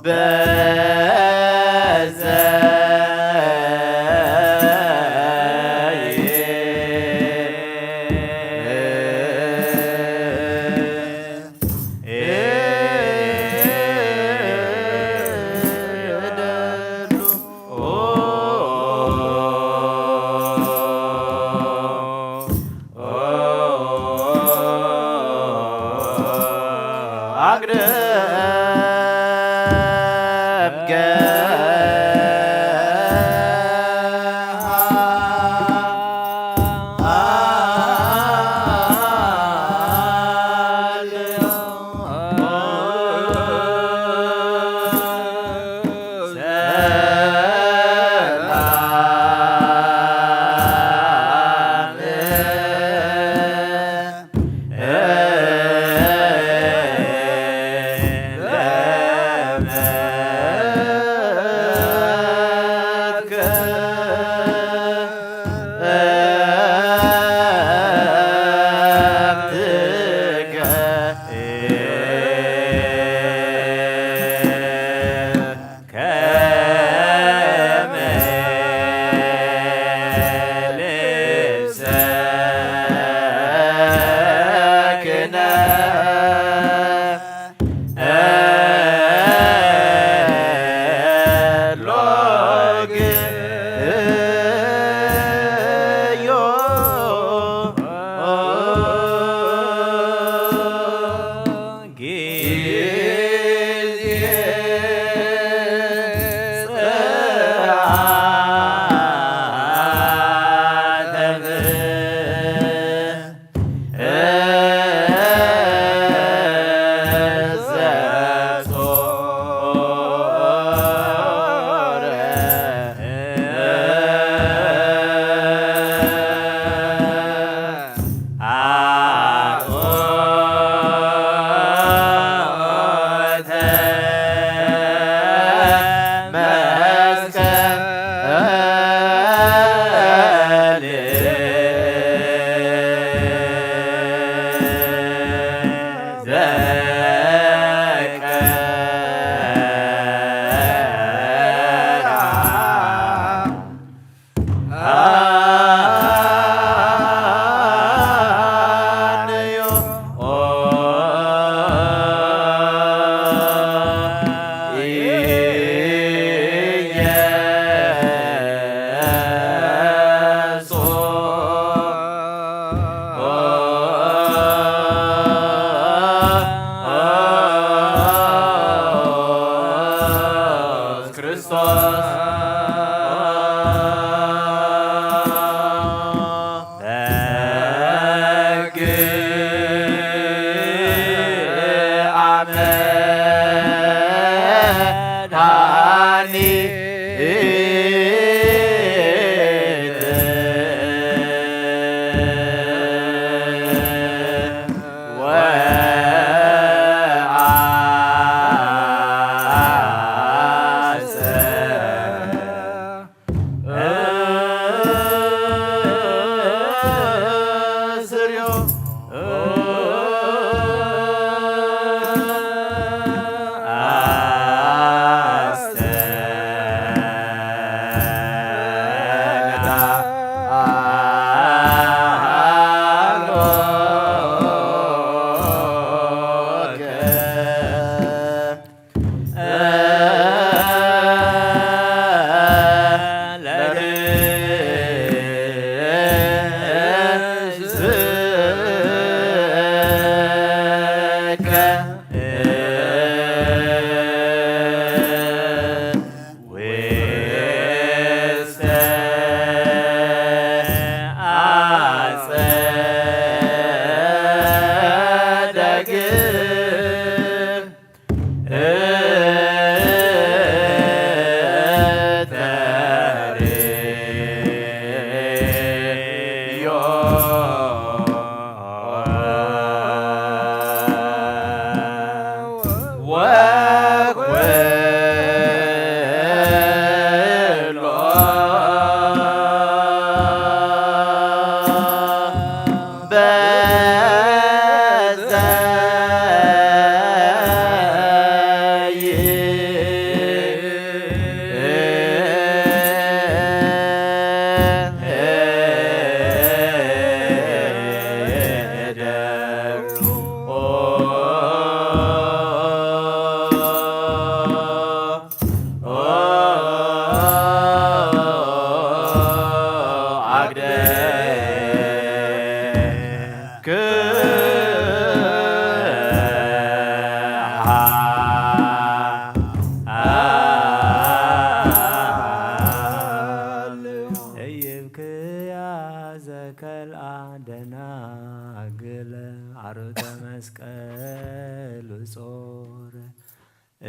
በዘይ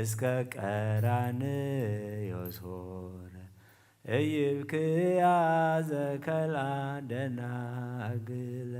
እስከ ቀራንዮ ዞረ እይብክያ ዘከላ ደናግል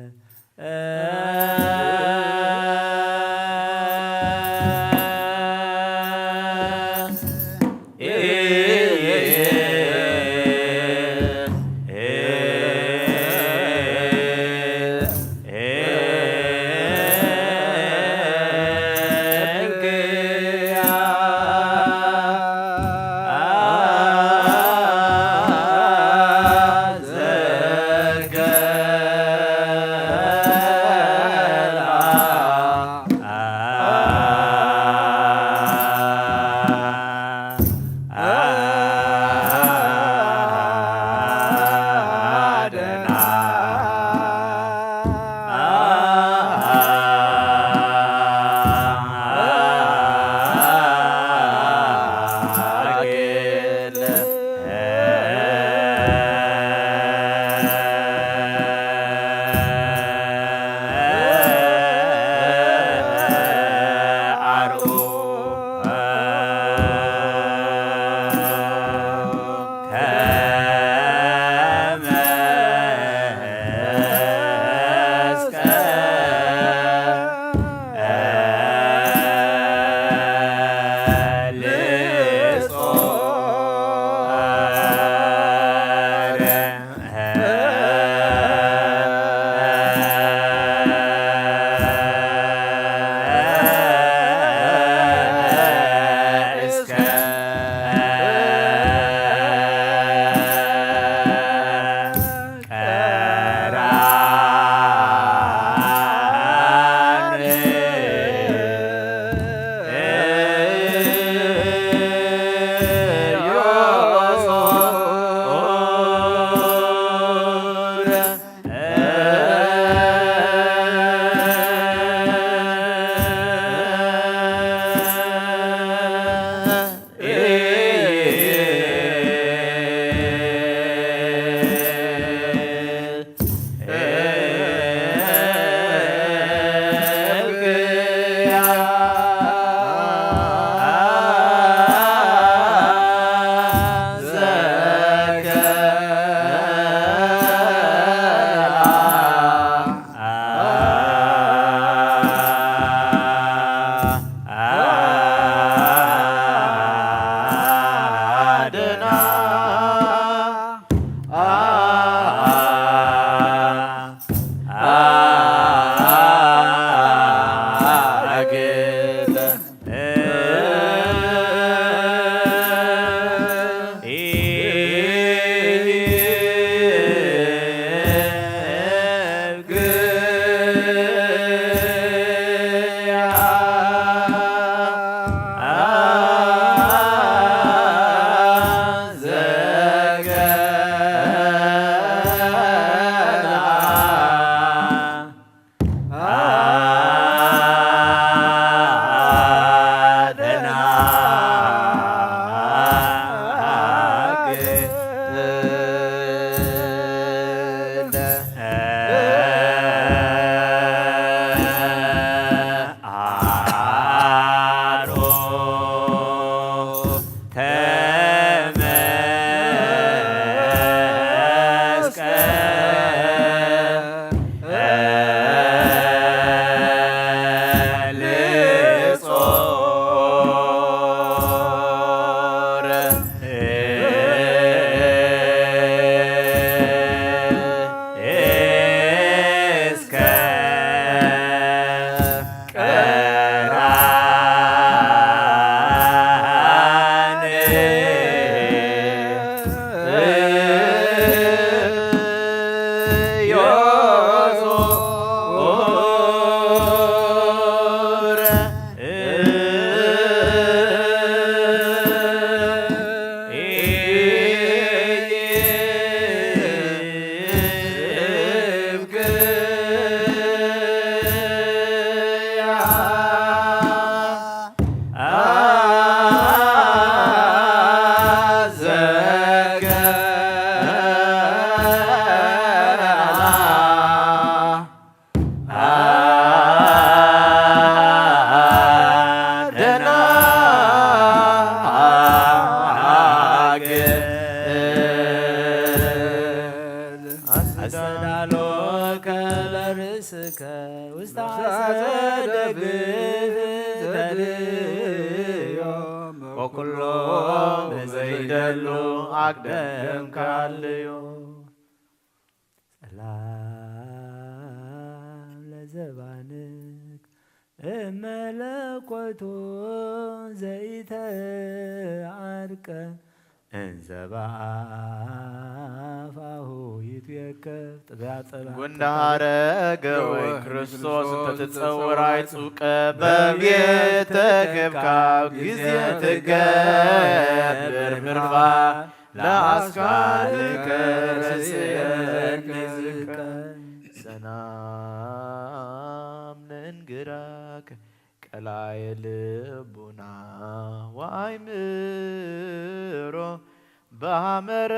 ወኩሎ በዘይደሉ አቅደም ካልዮ ሰላም ለዘባንክ እመለኮቶ ዘይተዓርቀ እንዘባፋሁ ይትየከፍ ጥጋጸባ ጉንዳረገ ወይ ክርስቶስ ተትጸውር አይጹቀ በቤተ ክብካብ ጊዜ ትገብር ምርፋ ለአስካልከ ረስየኒ ዝቀ ሰናም ንንግራከ ቀላየ ልቡና ወአይምሮ በሐመረ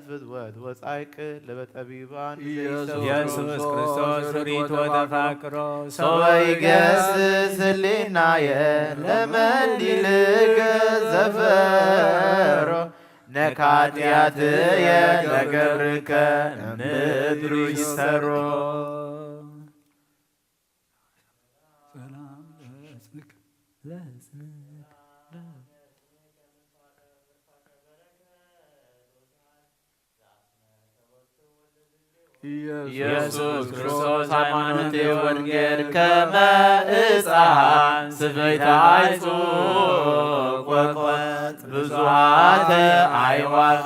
ፍትወት ወጻይቅ ለበጠቢባን ኢየሱስ ክርስቶስ ሪቶ ተፋቅሮ ሰበ ይገስጽ ህሊናየ ለመንዲልከ ዘፈሮ ነካትያትየ ለገብርከ ምድሩ ይሰሮ ኢየሱስ ክርስቶስ ሃይማኖት ወንጌል ከመ ዕፀ ስፈይተ አይጹቅ ወቆት ብዙኃተ አዕዋፍ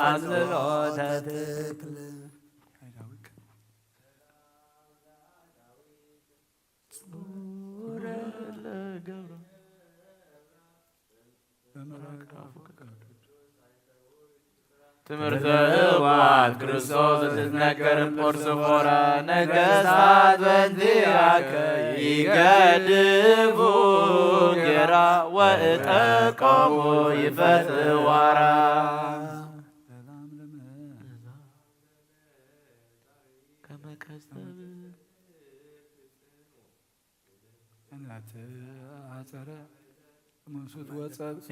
አጽብዖተ ትክል ትምህርተ እዋት ክርስቶስ ትትነገር ጶርስፎራ ነገሥታት በእንቲአከ ይገድፉ ጌራ ወእጠቆሙ ይፈትዋራ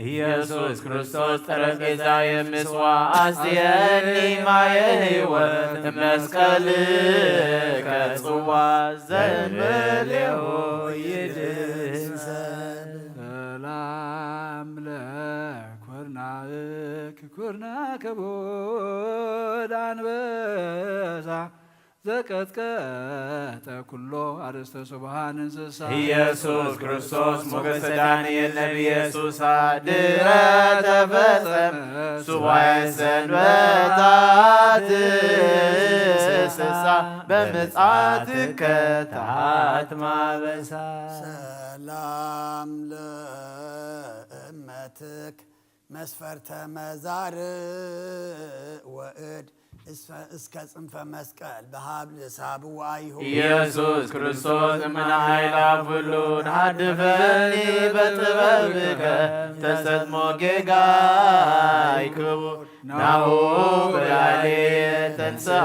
ኢየሱስ ክርስቶስ ጠረጴዛ የምስዋ አስየኒ ማየ ሕይወት መስቀልከ ጽዋ ዘእንበሌሁ ይድህሰን ሰላም ለኩርናክ ኩርናከ ቦድ አንበሳ ዘቀጥቀጠ ኩሎ አርእስተ ሱብሃን እንስሳ ኢየሱስ ክርስቶስ ሞገሰ ዳንኤል ነቢየ ኢየሱስ ድረ ተፈጸመ ሱባዔ ሰንበታት ስሳ በምጽአትከ ታትማ በሳ ሰላም ለእመትክ መስፈርተ መዛርዕ ወእድ እስከ ጽንፈ መስቀል በሀብል ሳብዋ ይሁን ኢየሱስ ክርስቶስ እምነ ኃይላት ሁሉ ንሃድፈኒ በጥበብከ ተሰጥሞ ጌጋይ ክቡር ናሁ በላዕሌየ ተንሥአ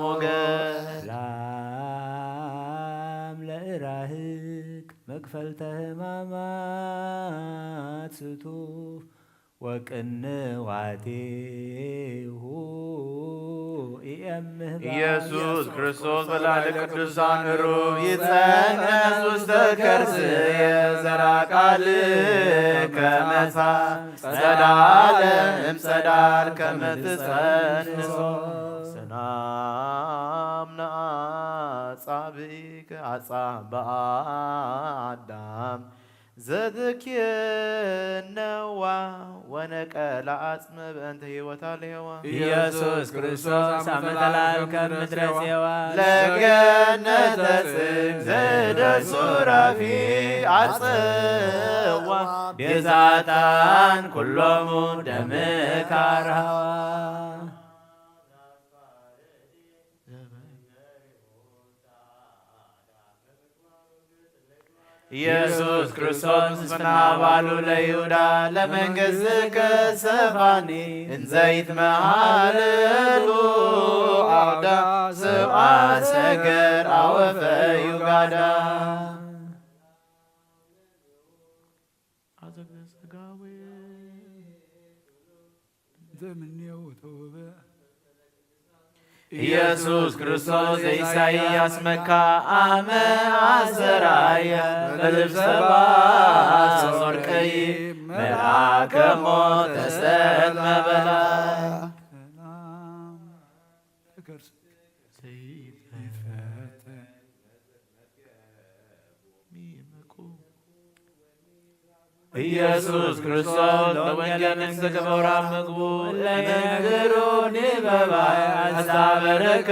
ሞገስ ሰላም ለእራህቅ መክፈልተ ሕማማት ስቱፍ ወቅንዋቴሁ ኢየምህ ኢየሱስ ክርስቶስ በላዕለ ቅዱሳን ሩብ ይጸነስ ውስተ ከርስየ ዘርአ ቃልከ መጽሐፍ ጸዳለ እምጸዳል ከመ ትጸንሶ ሰላም ለአጻብዕከ አጻብዓ አዳም ዘትኬነዋ ወነቀለ አጽመ በእንተ ሕይወታ ለሔዋን ኢየሱስ ክርስቶስ አመተላል ከምድረ ፄዋ ለገነተ ጽድቅ ዘደሱ ሱራፊ አጽዋ ቤዛጣን ኩሎሙ ደምከ አርኀዋ ኢየሱስ ክርስቶስ ምስፍና ባሉ ለይሁዳ ለመንግሥትከ ሰፋኒ እንዘ ይትመሃለሉ አውዳ ሰብአ ሰገር አወፈ ዩጋዳ ኢየሱስ ክርስቶስ ዘኢሳይያስ መካ አመ አዘራየ በልብሰ ባሶር ወርቀይ መልአከ ሞት ተሰጥመ በላይ ኢየሱስ ክርስቶስ ለወንጌል ንስክበውራ ምግቡ ለመንግሩኒ በባይ አስታበረከ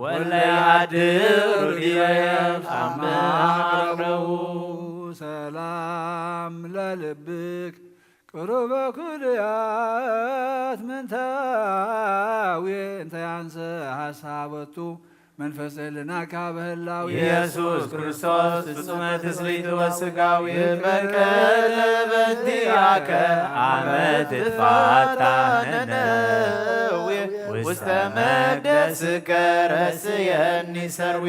ወለያድሩ ዲበየም አማቅረቡ ሰላም ለልብክ ቅሩበ ኩልያት ምንታዊ እንተ ያንሰ ሀሳበቱ መንፈስ ልናካ በህላዊ ኢየሱስ ክርስቶስ ፍጹመ ትስብእት ወሥጋዊ በቀለ በእንቲአከ አመ ትትፋታ ነነዌ ውስተ መቅደስከ ረስየኒ ሰርዌ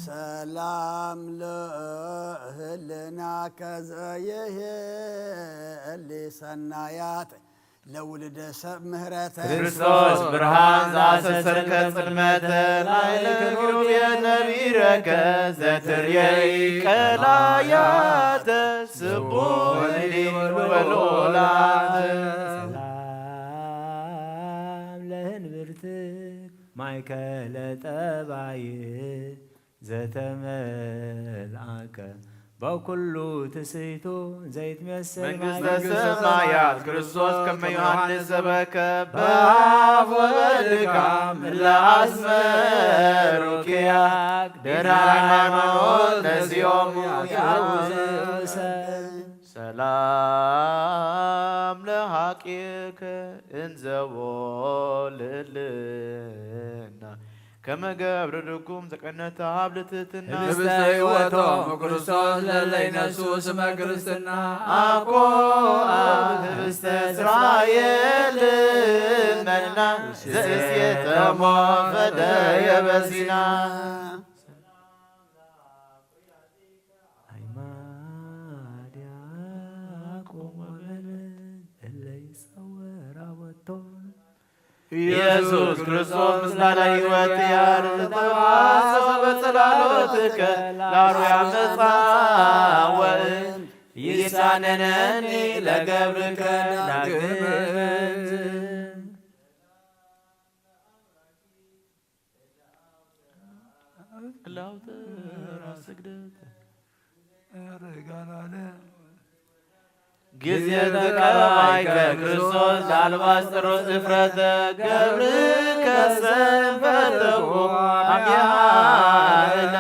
ሰላም ለህልናከ ዘየሄሊ ሰናያት ለውልደ ሰብ ምህረተ ክርስቶስ ብርሃን ዘአሰሰርከ ጽልመተ ላዕለ ኪሩቤል ነቢረከ ዘትርየኢ ቀላያተ ስቡሕ ወልዑላተ ሰላም ለህንብርትክ ማእከለ ጠባይ ዘተመልአከ በኩሉ ትስይቱ ዘይትመሰል መንግሥተ ሰማያት ክርስቶስ ከመ ዮሐንስ ሰበከ በአብ ወልድካም ለአስመሩኪያክ ደራ ሃይማኖት ለዚዮሙ ያውዘሰ ሰላም ለሐቂከ እንዘቦ ልዕልና ከመ ገብረ ድኩም ዘቀነተ ሀብልትትና ህብስተ ሕይወቶም ክርስቶስ ለለይነሱ ስመ ክርስትና አኮ አብ ህብስተ እስራኤል መና ዘእሴተሞ ፈደየ በሲና ኢየሱስ ክርስቶስ ምስላለ ሕይወት ያርል ተዋሰ በጸላሎትከ ላሩ ያመፃ ወእም ይሳነነኒ ለገብርከ ዳግመንዝ ጊዜ ተቀባይከ ክርስቶስ ለአልባስጥሮስ እፍረተ ገብርከ ሰንበተኮ አብያዕለተ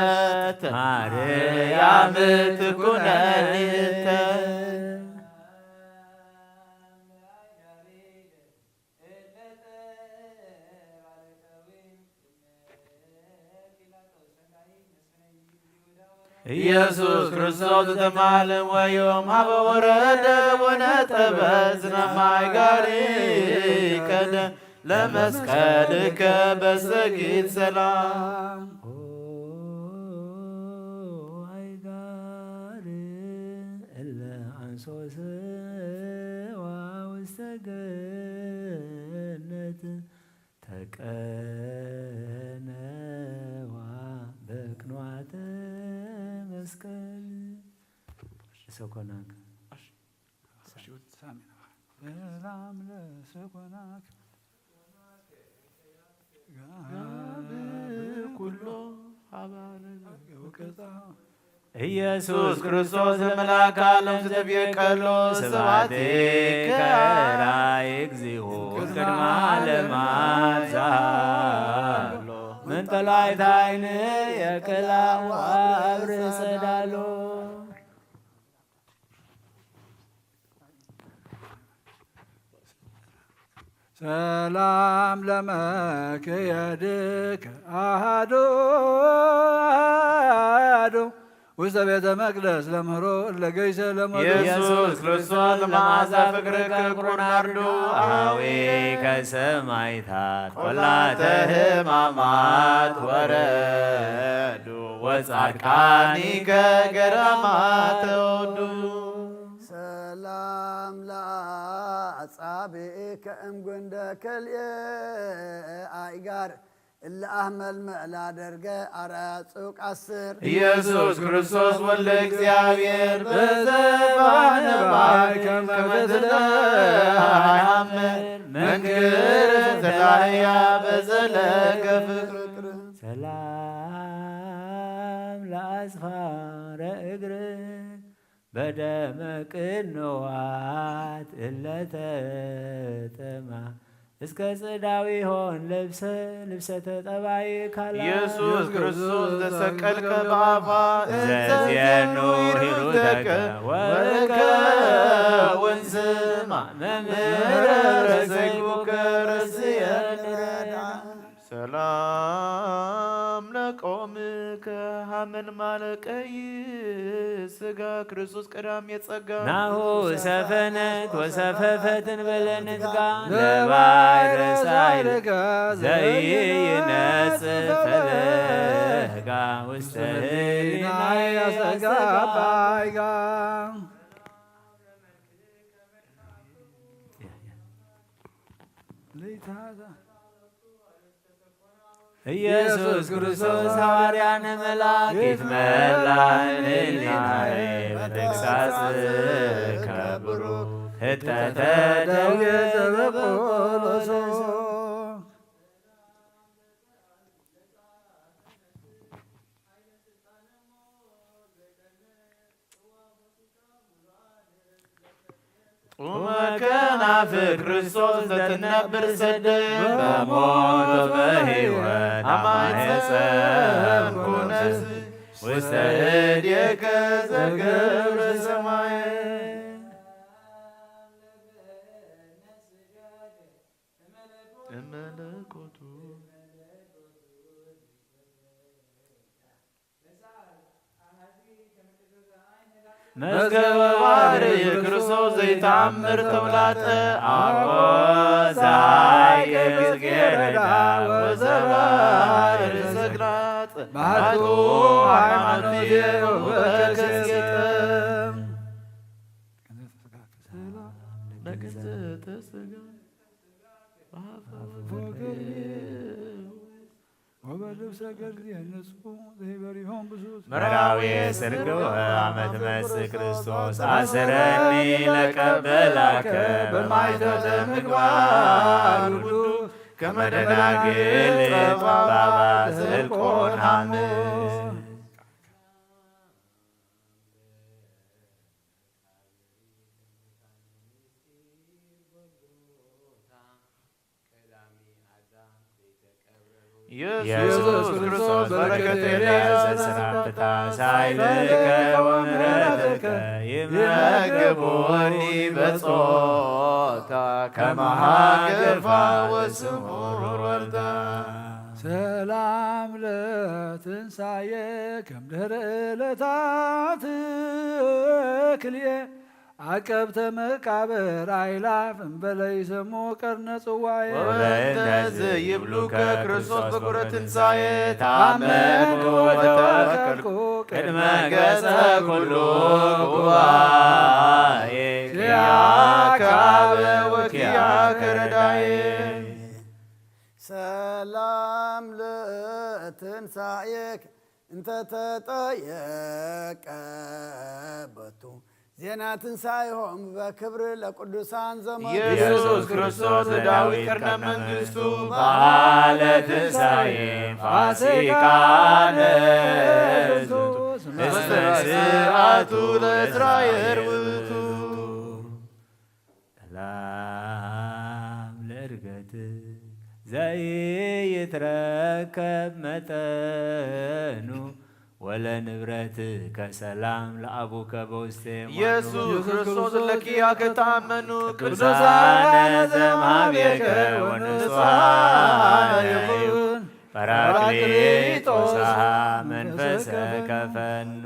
ማርያም ትኩነኒተ ኢየሱስ ክርስቶስ ዘተማልም ወዮም ሀበ ወረደ ወነጠበ ዝናማይ ጋሪ ቀደ ለመስቀልከ በሰጊድ ሰላም አይጋር እለ አንሶስዋ ውስተ ገነት ተቀነዋ በቅንዋተ መስቀል ሰኮናክ ሰላም ለሰኮናክ ኩሎ ኢየሱስ ክርስቶስ መልአከ ዓለም ዘተቤቀሎ ስብሐቲከ ራእይ እግዚኦ ቅድመ ዓለማት ዛሎ ምንጠላይት ዓይን የቅላው አብር ጸዳሎ ሰላም ለመክየድከ አሐዱ ውስተ ቤተ መቅደስ ለምህሮ ለገይሰ ኢየሱስ ክርስቶስ ለመዓዛ ፍቅርከ ቁርናርዱ አዊ ከሰማይታት ቆላተ ሕማማት ወረዱ ወጻድቃኒ ከገዳማት ተወዱ ሰላም ለአጻብዕከ ከእምጉንደ ከልየ አይጋር እለአህመል መዕላ ደርገ አርአያ ጽውቅ 10 ኢየሱስ ክርስቶስ ወልደ እግዚአብሔር በዘባነባይ ከመበትለ አያምር መንክር ተላያ በዘለቀ ፍቅር ሰላም ለአስፋረ እግር በደመ ቅንዋት እለተጠማ እስከ ጽዳዊ ሆን ልብሰተ ጠባይ ካላ ኢየሱስ ክርስቶስ ተሰቀልከ በአፋ ዘዚየኑ ሂሩተከ ወከ ወንዝማ መምህረ ረሰይኩከ ረስየንረዳ ሰላም ለቆምከ ሀመን ማለቀይ ስጋ ክርስቶስ ቀዳም የጸጋ ናሁ ሰፈነት ወሰፈፈትን በለንትጋ ለባይረ ሳይልጋ ዘይነጽፍ ፈለጋ ውስተ ህሊናየ ያስተጋባይጋ ኢየሱስ ክርስቶስ ሐዋርያነ መላክ ይትመላን ህሊናየ በተግሣጽ ከብሩ ህጠተ ደዌ ዘበቆሎሶ ጡመከናፍር ክርስቶስ ዘትነብር ሰድም በሞት በሕይወት አማይፀን ኩነስ ውስተ እዴከ ዘገብረ ሰማይ እመለኮቱ መዝገበ ባሕርይ ክርስቶስ ዘይተአምር ተውላጠ አቆዛይ ጽጌረዳ ወዘባሕር ሰግላጥ ባቱ ሃይማኖት ወበከስጌጠ በገዘተ ሥጋ መራዊ ስርግወ አመት መስህ ክርስቶስ አስረኒ ለቀበላከ በማይተተ ምግባር ሁሉ ከመደናግል ባባ ስልቆን ሐምስ ኢየሱስ ክርስቶስ በረከተ ዘሰናብታ ሳይልከ ወምሕረትከ ይመግቡኒ በጾታ ከመሃገፋ ወስሙር ወልዳ ሰላም ለትንሣኤ ከምድኅረ ዕለታት ክልኤ አቀብተ መቃብር አይላፍ እንበለይ ሰሞ ቀርነ ጽዋዬ ወበእንተዝ ይብሉከ ክርስቶስ በኩረ ትንሣኤ ታመንኩ ወተወከልኩ ቅድመ ገጸ ኩሉ ጉባኤ ኪያከ ወኪያከ ረዳዬ ሰላም ለትንሣኤክ እንተ ተጠየቀ በቱ ዜና ትንሣኤሆም በክብር ለቅዱሳን ዘመኑ ኢየሱስ ክርስቶስ ዳዊት ቀርነ መንግሥቱ በዓለ ትንሣኤ ፋሲካ ነስቱ እስመ ስርዓቱ ለእስራኤል ውእቱ ሰላም ለዕርገት ዘይትረከብ መጠኑ ወለንብረት ከሰላም ለአቡከ በውስቴ ኢየሱስ ክርስቶስ ለኪያከ ታመኑ ቅዱሳነ ዘማቤከ ወንጹሐነ ይኩን ጰራቅሊጦስ መንፈሰ ከፈኑ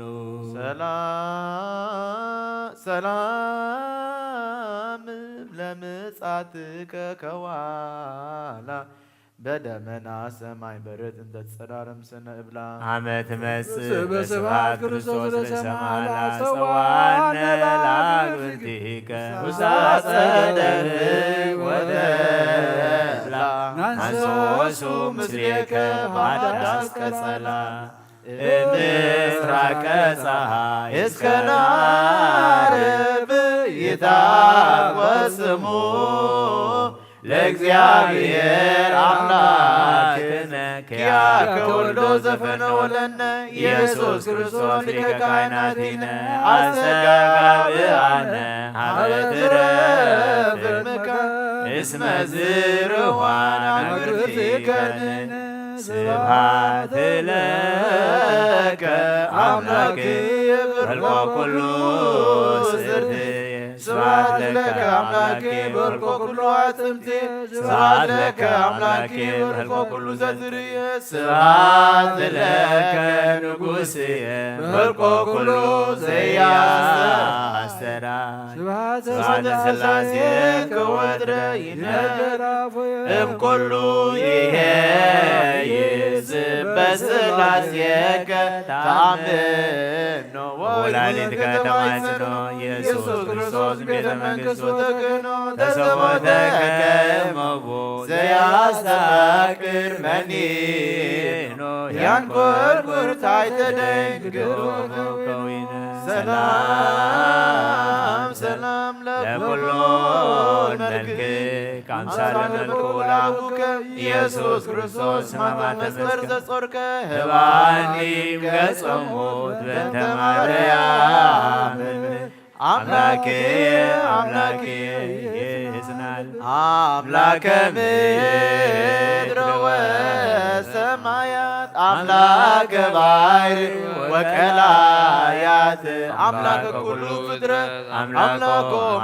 ሰላም ለምጻትከ ከዋላ በደመና ሰማይ በርት እንተ ተጸዳረም ስነ እብላ አመት መስህ በስብሐት ክርስቶስ ለሰማላ ሰዋነ ለአግብርቲከ ውሳጸ ደብር ወደ ወሱ ምስሌከ ባዳስ ቀጸላ ምስራቀ ፀሐይ እስከ ናርብ ይታወስ ስሙ ለእግዚአብሔር አምላክነ ኪያከ ወልዶ ዘፈነወለነ ኢየሱስ ክርስቶስ ሊቀ ካህናቲነ አስተጋባብአነ ሀበ ትረፍርምከ እስመ ዝርኋን አግብርቲከን ስብሐት ለከ አምላክየ በልቆ ኩሉ ስርትየ ስብሐት ለከ አምላክየ በልቆ ኩሉ አጽምትየ ስብሐት ለከ አምላክየ በልቆ ኩሉ ዘዝርየ ስብሐት ለከ ንጉሥየ በልቆ ኩሉ ዘያስተዳድር ስብሐተ ሥላሴከ ወትረ ይነገር እምኩሉ ይሄይዝ በሥላሴከ ተአምኖ ወላዲትከ ተማጽኖ ኢየሱስ ክርስቶስ ቤተ መንግሥቱ ተክህኖ ተሰቦተከ እመቦ ዘያስተክር መኒኖ ያንኰርኵር ታሕተ ደንግሎ ከዊነ ሰላም ሰላም ለኵሉ መልክዕ አምሳለ መልኩ ለአቡከ ኢየሱስ ክርስቶስ ሕማማተ መስቀል ዘጾርከ ህባኒም ገጾሙት በእንተ ማርያም አምላክየ አምላክየ ይጽናል አምላከ ምድር ወሰማያት አምላከ ባሕር ወቀላያት አምላከ ኩሉ ፍጥረት አምላኮሙ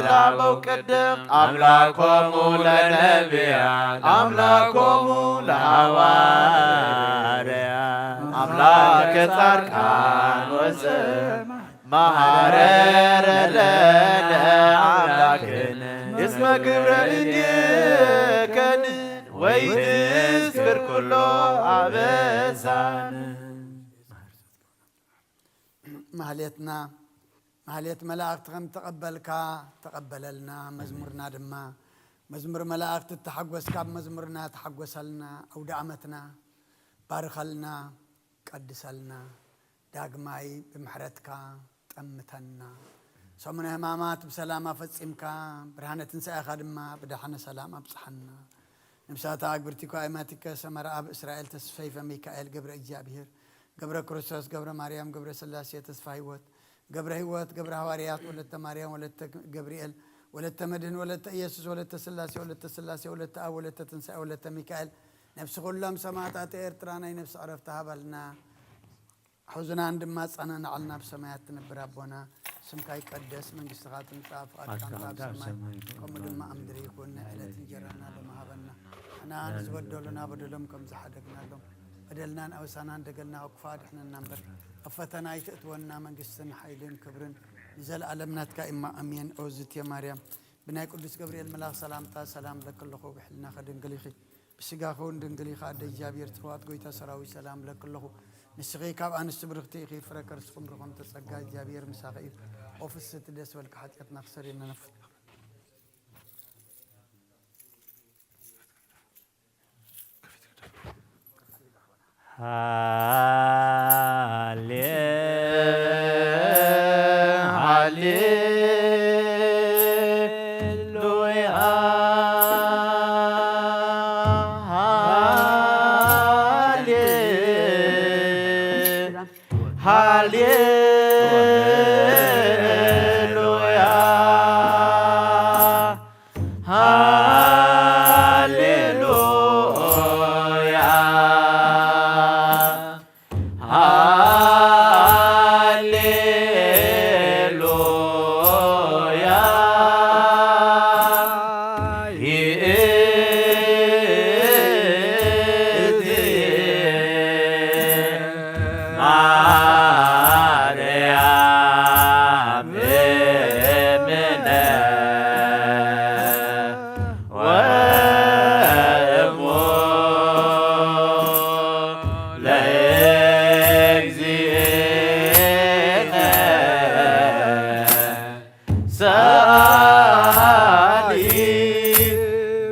ለአበው ቀደምት አምላኮሙ ለነቢያት አምላኮሙ ለሐዋርያት አምላከ ጻድቃን ወሰማዕታት መሐረረ ለነ አምላክነ እስመ ክብረ እዴከን ወይትዝክር ኩሎ አበሳነ ማህሌትና ማህሌት መላእክት ከም ተቀበልካ ተቀበለልና መዝሙርና ድማ መዝሙር መላእክት ተሓጐስካ መዝሙርና ተሓጐሰልና አውደ ዓመትና ባርኸልና ቀድሰልና ዳግማይ ብምሕረትካ ጠምተና ሰሙነ ሕማማት ብሰላም ፈጺምካ ብርሃነ ትንሣኤኻ ድማ ብድሓነ ሰላም ኣብፅሐና ነብሳታ አግብርቲኳ አይማቲከ ሰመራ አብ እስራኤል ተስፋይፈ ሚካኤል ገብረ እግዚአብሔር ገብረ ክርስቶስ ገብረ ማርያም ገብረ ስላሴ ተስፋ ህይወት ገብረ ሐዋርያት ወለተ ማርያም ወለተ ገብርኤል ወለተ መድህን ወለተ ኢየሱስ ወለተ ስላሴ ወለተ አብ ወለተ ትንሣኤ ወለተ ሚካኤል ነፍሲ ኩሎም ሰማዕታት ኤርትራ ናይ ነፍሲ ዕረፍቲ ሃበልና حزنا عندما صنعنا على بسمايات تنبر أبونا سمك يقدس من جستغات نطاف أركان بسماي كم دم أمدري يكون على تنجرنا لما هبنا أنا نزود دولنا بدلهم كم زحدقنا لهم بدلنا أوسانا دقلنا أقفاد إحنا النمبر أفتنا يتأتونا من جستن حيلين كبرن زل علمنات كإما أمين أوزت يا مريم بناي قدس جبريل ملاك سلام لك الله بحلنا خدن قليخي بسجاخون دن قليخ عد جابير تفوات قويتا سراوي سلام لك الله نسخي كاب أنا استبرختي خي فركر سكم رقم تسجع جابير مساقي أوفيس ستدرس والكحات نخسرين نف سالي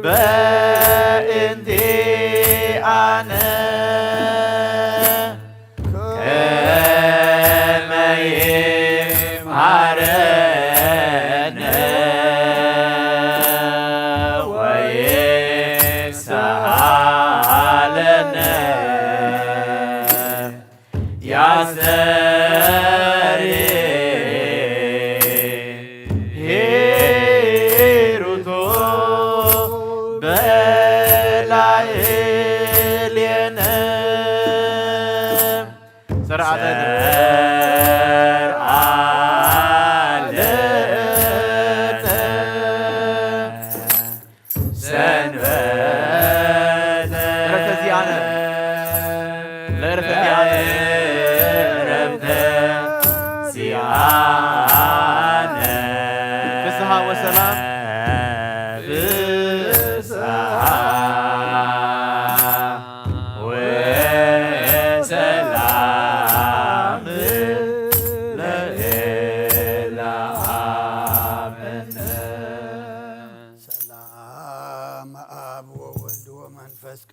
بأنتي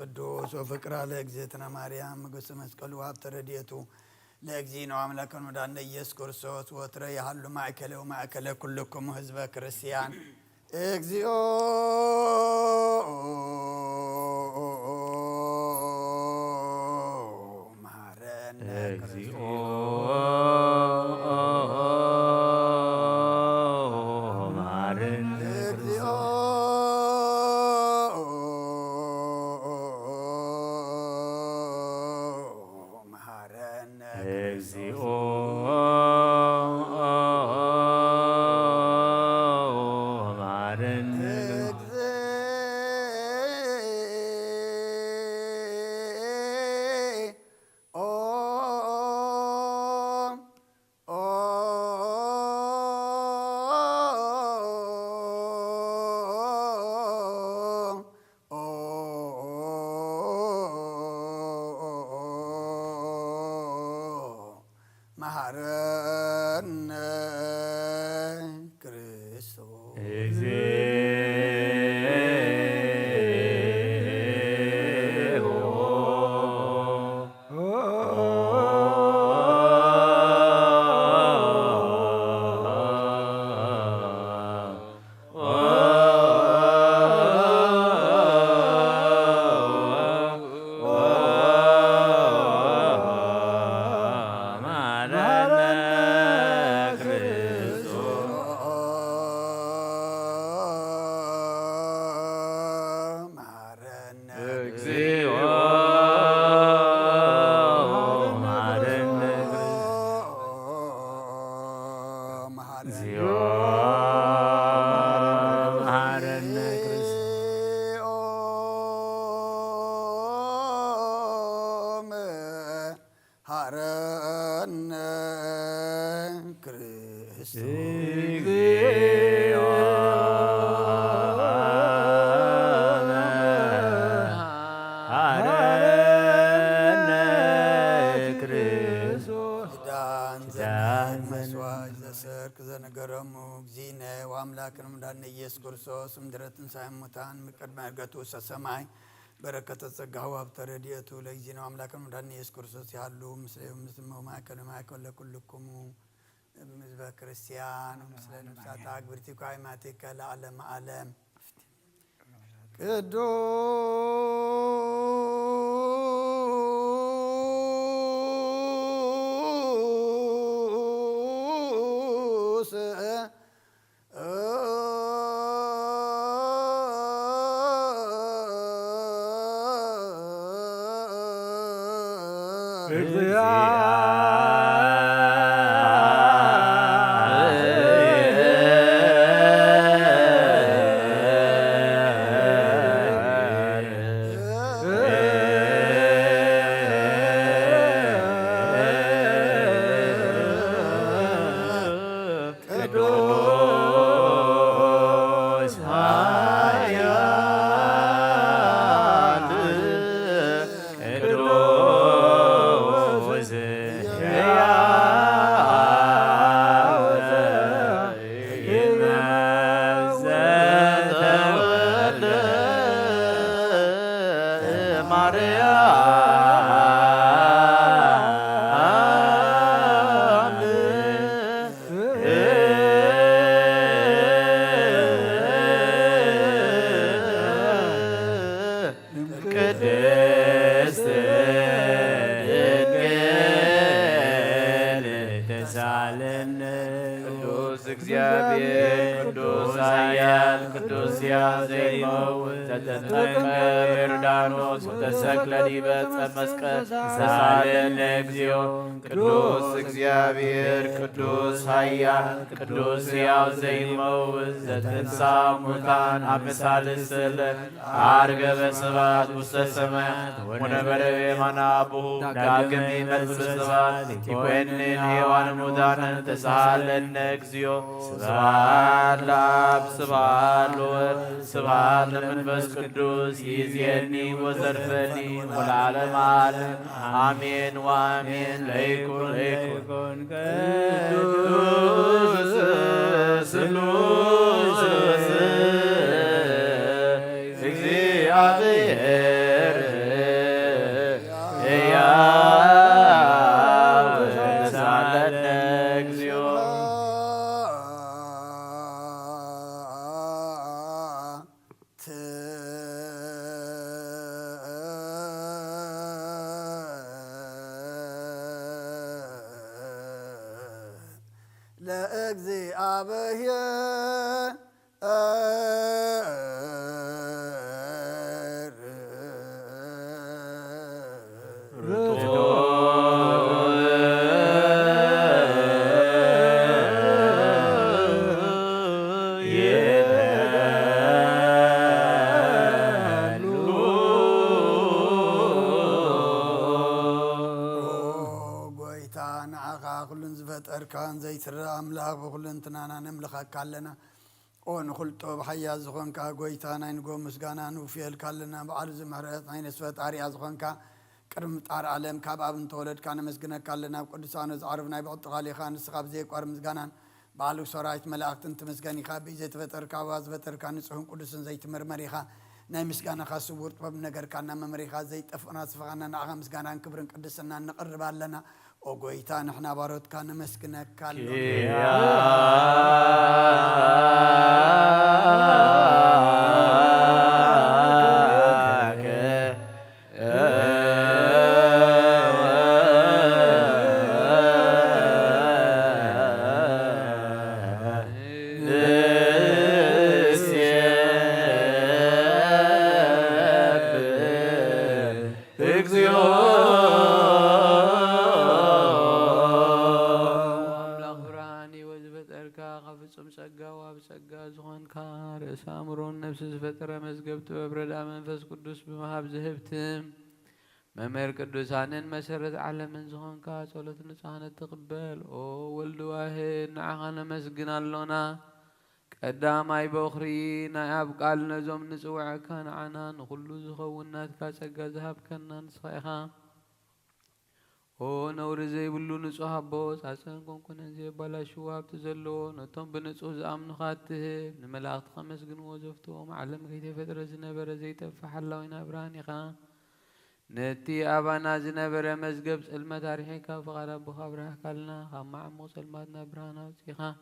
ቅዱስ ወፍቅራ ለእግዝእትነ ማርያም ንጉሥ መስቀሉ ሀብተ ረድኤቱ ለእግዚእነ አምላክነ ወዳነ ኢየሱስ ክርስቶስ ወትረ ያህሉ ማእከለ ወማእከለ ኩልክሙ ህዝበ ክርስቲያን እግዚኦ መሐረነ እግዚኦ ኢየሱስ ክርስቶስ ምድረትን ሳይሙታን ምቅድመ ዕርገቱ ሰማይ በረከተ ጸጋው ሀብተ ረድኤቱ ለእግዚእነ አምላክነ ወዳነ ኢየሱስ ክርስቶስ ያሉ ምስለ ማእከለ ማእከለ ለኩልክሙ ህዝበ ክርስቲያን ምስለ ነፍሳት አግብርቲከ ሃይማኖቲከ ለዓለመ ዓለም ቅዱስ ተሰቅለ ዲበ ዕፀ መስቀል ተሳለነ እግዚኦ ቅዱስ እግዚአብሔር ቅዱስ ኃያል ቅዱስ ሕያው ዘይመውት ዘትንሣእ እሙታን አመሳለ ስእለት ዐርገ በስብሐት ውስተ ሰማያት ወነበረ በየማነ አቡሁ ዳግም ይመጽእ በስብሐት ይኰንን ሕያዋን ሙታነ ተሳለነ እግዚኦ ስብሐት ለአብ ስብሐት ለወልድ ስብሐት ለመንፈስ ቅዱስ ይእዜኒ ወዘልፈኒ ወለዓለመ ዓለም አሜን ወአሜን ለይኩን ለይኩን ቅዱስ ስሉስ እግዚአብሔር እግዚአብሔር كان زي ترى أملاك بخلن تنانا نملخك كلنا ونخلطو بحيا زخونكا قويتانا نقوم مسقانا نوفيل كلنا بعرض مهرات عين سوات عريا زخونكا كرم تار علم كاباب تولد كان مسقنا كلنا بقدسان عرفنا بعط غالي خان السخاب زيك وار مسقانا بعلو سرايت ملاك تنت مسقاني خابي زي تفتر كاواز فتر كان سخون قدسان زي تمرمريخا ناي مسقانا خاص بورت باب نجر كان ممريخا زي تفقنا سفقنا نعغا مسقانا كبرن قدسنا نقرب لنا وقويتا نحنا باروت كان مسكنك كالو ممر قدوسانن مسرت على من زخون كا صلوت نصانه تقبل او ولد واحد نعخنا مسجنا لنا قداماي بخري ناب قال نزوم نصوع كان عنان كل زخونات كا صغا ذهب كنا نصيخا او نور زي بلو نصوح بوس حسن كون زي بلا شواب تزلو نتم بنصو زامن خاته نملاخت خمس جن وزفتو معلم كيف فتره زنبر زي تفحلوينا برانيخا نتي أبانا زنبر مزقب سلمة تاريخي كافغال أبو خبره كالنا خام معمو سلماتنا برانا وسيخا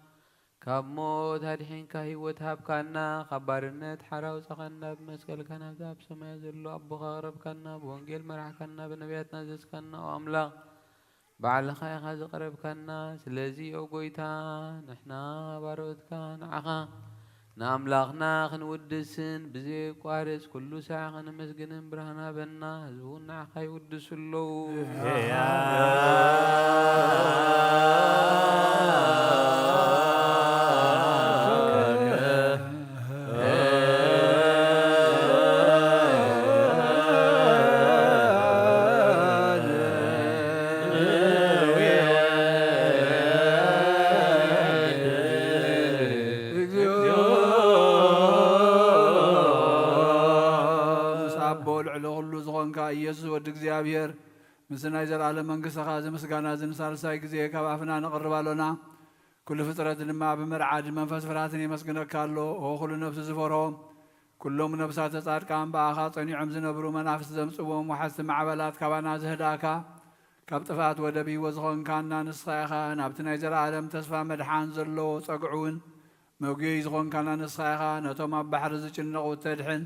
كامو تاريخين كاهي وتهاب كالنا خبارنت حراو سخنا بمسكال كان بذاب سماء زلو أبو خغرب كالنا بوانجيل مرح كالنا بنبياتنا زس كالنا وأملاغ بعل خاي خاز قرب كالنا سلازي أوقويتا نحنا باروت كان عخا ناملاخنا خنودسن بزي قارس كل ساعة خنمسجنن برهنا بنا زونا خاي ودسلو እግዚአብሔር ምስና ይዘላለ መንግስት ኻዘ ምስጋና ዝንሳልሳይ ጊዜ ከባፍና ነቀርባለና ኩሉ ፍጥረት ድማ በመርዓድ መንፈስ ፍራትን ይመስግነካሎ ኦ ኩሉ ነፍስ ዝፈሮ ኩሎም ነፍሳት ጻድቃን በአኻ ጸኒዖም ዝነብሩ መናፍስ ዘምጽዎም ወሐስ ማዕበላት ካባና ዝህዳካ ካብ ጥፋት ወደ ቢወ ዝኾንካና ንስኻኻ ናብቲ ናይ ዘላለም ተስፋ መድሓን ዘሎ ጸግዑን መጉይ ዝኾንካና ንስኻኻ ነቶም ኣብ ባሕሪ ዝጭነቑ ተድሕን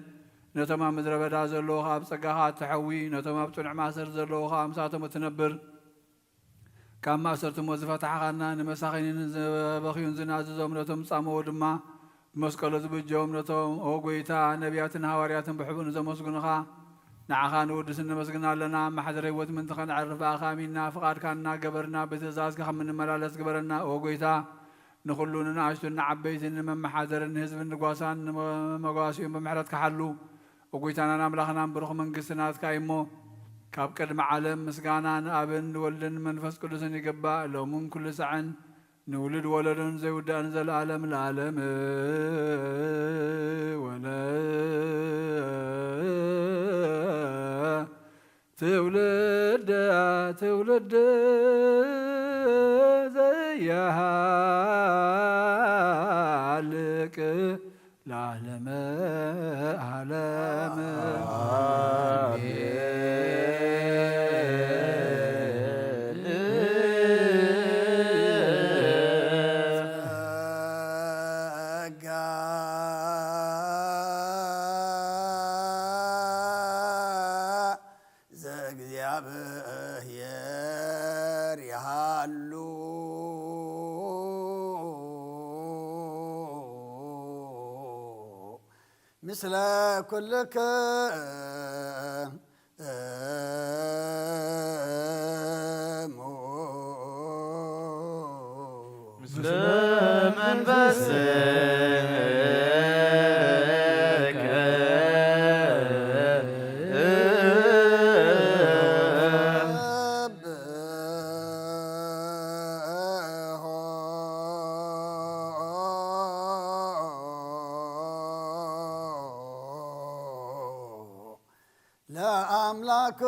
نتوما مدربة دازلوها بسقاها تحوي نتوما بتنع ماسر زلوها مساتم تنبر كم ماسرت موظفة حقنا نمساخين بخيون زنازوم نتوم صامو دما مسكولة بجوم نتوم أوقيتا نبياتنا هوارياتن بحبون زمسقنها نعخان ودسن مسقنا لنا محضر وت منتخن عرف آخامينا فقاد كاننا قبرنا بتزاز كخمن ملالس قبرنا أوقيتا نخلونا عشتنا عبيتن من محاضر هزب النقواسان مقواسيهم بمحرات كحلو وقيتنا نملخنا بروخ من قسنات كايمو كاب قدم عالم مسقانا ابن ولدن منفس قدسن يقبا لو من كل سعن نولد ولدن زي ودان زي العالم العالم ولا تولد تولد زي حالك العالم عالم مثل كلك مثل منبسك لا أملك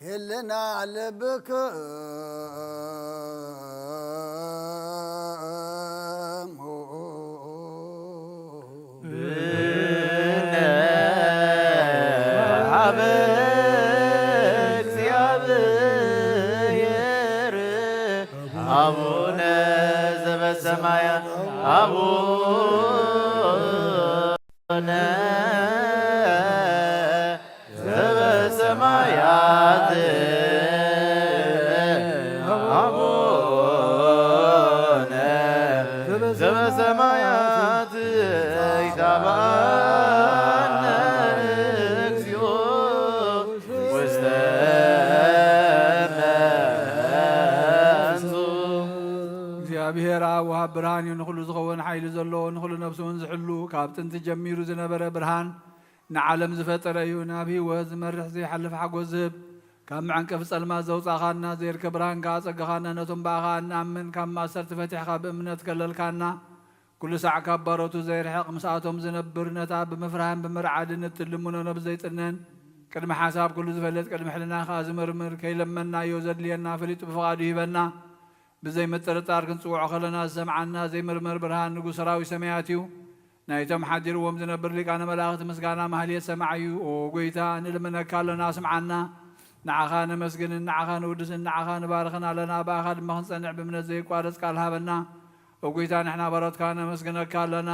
هلنا لبك عبك زيابير أبونا زب السمايا أبونا زب السمايات أبونا زب السمايات يتابعنا اكسيو እግዚአብሔር ኣብ ወሃብ ብርሃን እዩ ንኹሉ ዝኸውን ሓይሊ ዘለዎ ንኹሉ ነብሱ እውን ዝሕሉ ካብ ጥንቲ ጀሚሩ ዝነበረ ብርሃን ንዓለም ዝፈጠረ እዩ ናብ ህይወት ዝመርሕ ዘይሓልፍ ሓጎስ ዝህብ ካብ መዐንቀፍ ጸልማት ዘውፃእኻና ዘይርከብ ብርሃን ከዓ ጸጋኻና ነቶም በኣኻ እንኣምን ካብ ማእሰርቲ ፈቲሕኻ ብእምነት ከለልካና ኩሉ ሳዕ ካብ ባሮቱ ዘይርሕቕ ምስኣቶም ዝነብር ነታ ብምፍርሃን ብምርዓድን እትልሙኖ ነብስ ዘይጥነን ቅድሚ ሓሳብ ኩሉ ዝፈልጥ ቅድሚ ሕልና ከዓ ዝምርምር ከይለመናዮ ዘድልየና ፈሊጡ ብፍቓዱ ይህበና ብዘይ ምጥርጣር ክንጽውዖ ከለና ዝሰምዓና ዘይምርመር ብርሃን ንጉሥ ሰራዊት ሰማያት እዩ ናይቶም ሓዲርዎም ዝነብር ሊቃነ መላእኽቲ ምስጋና ማህልየት ሰማዕ እዩ ኦ ጎይታ ንልመነካ ኣለና ስምዓና ንዓኻ ነመስግንን ንዓኻ ንውድስን ንዓኻ ንባርኽን ኣለና ብኣኻ ድማ ክንጸንዕ ብእምነት ዘይቋረጽ ቃል ሃበና ኦ ጎይታ ንሕና ባሮትካ ነመስግነካ ኣለና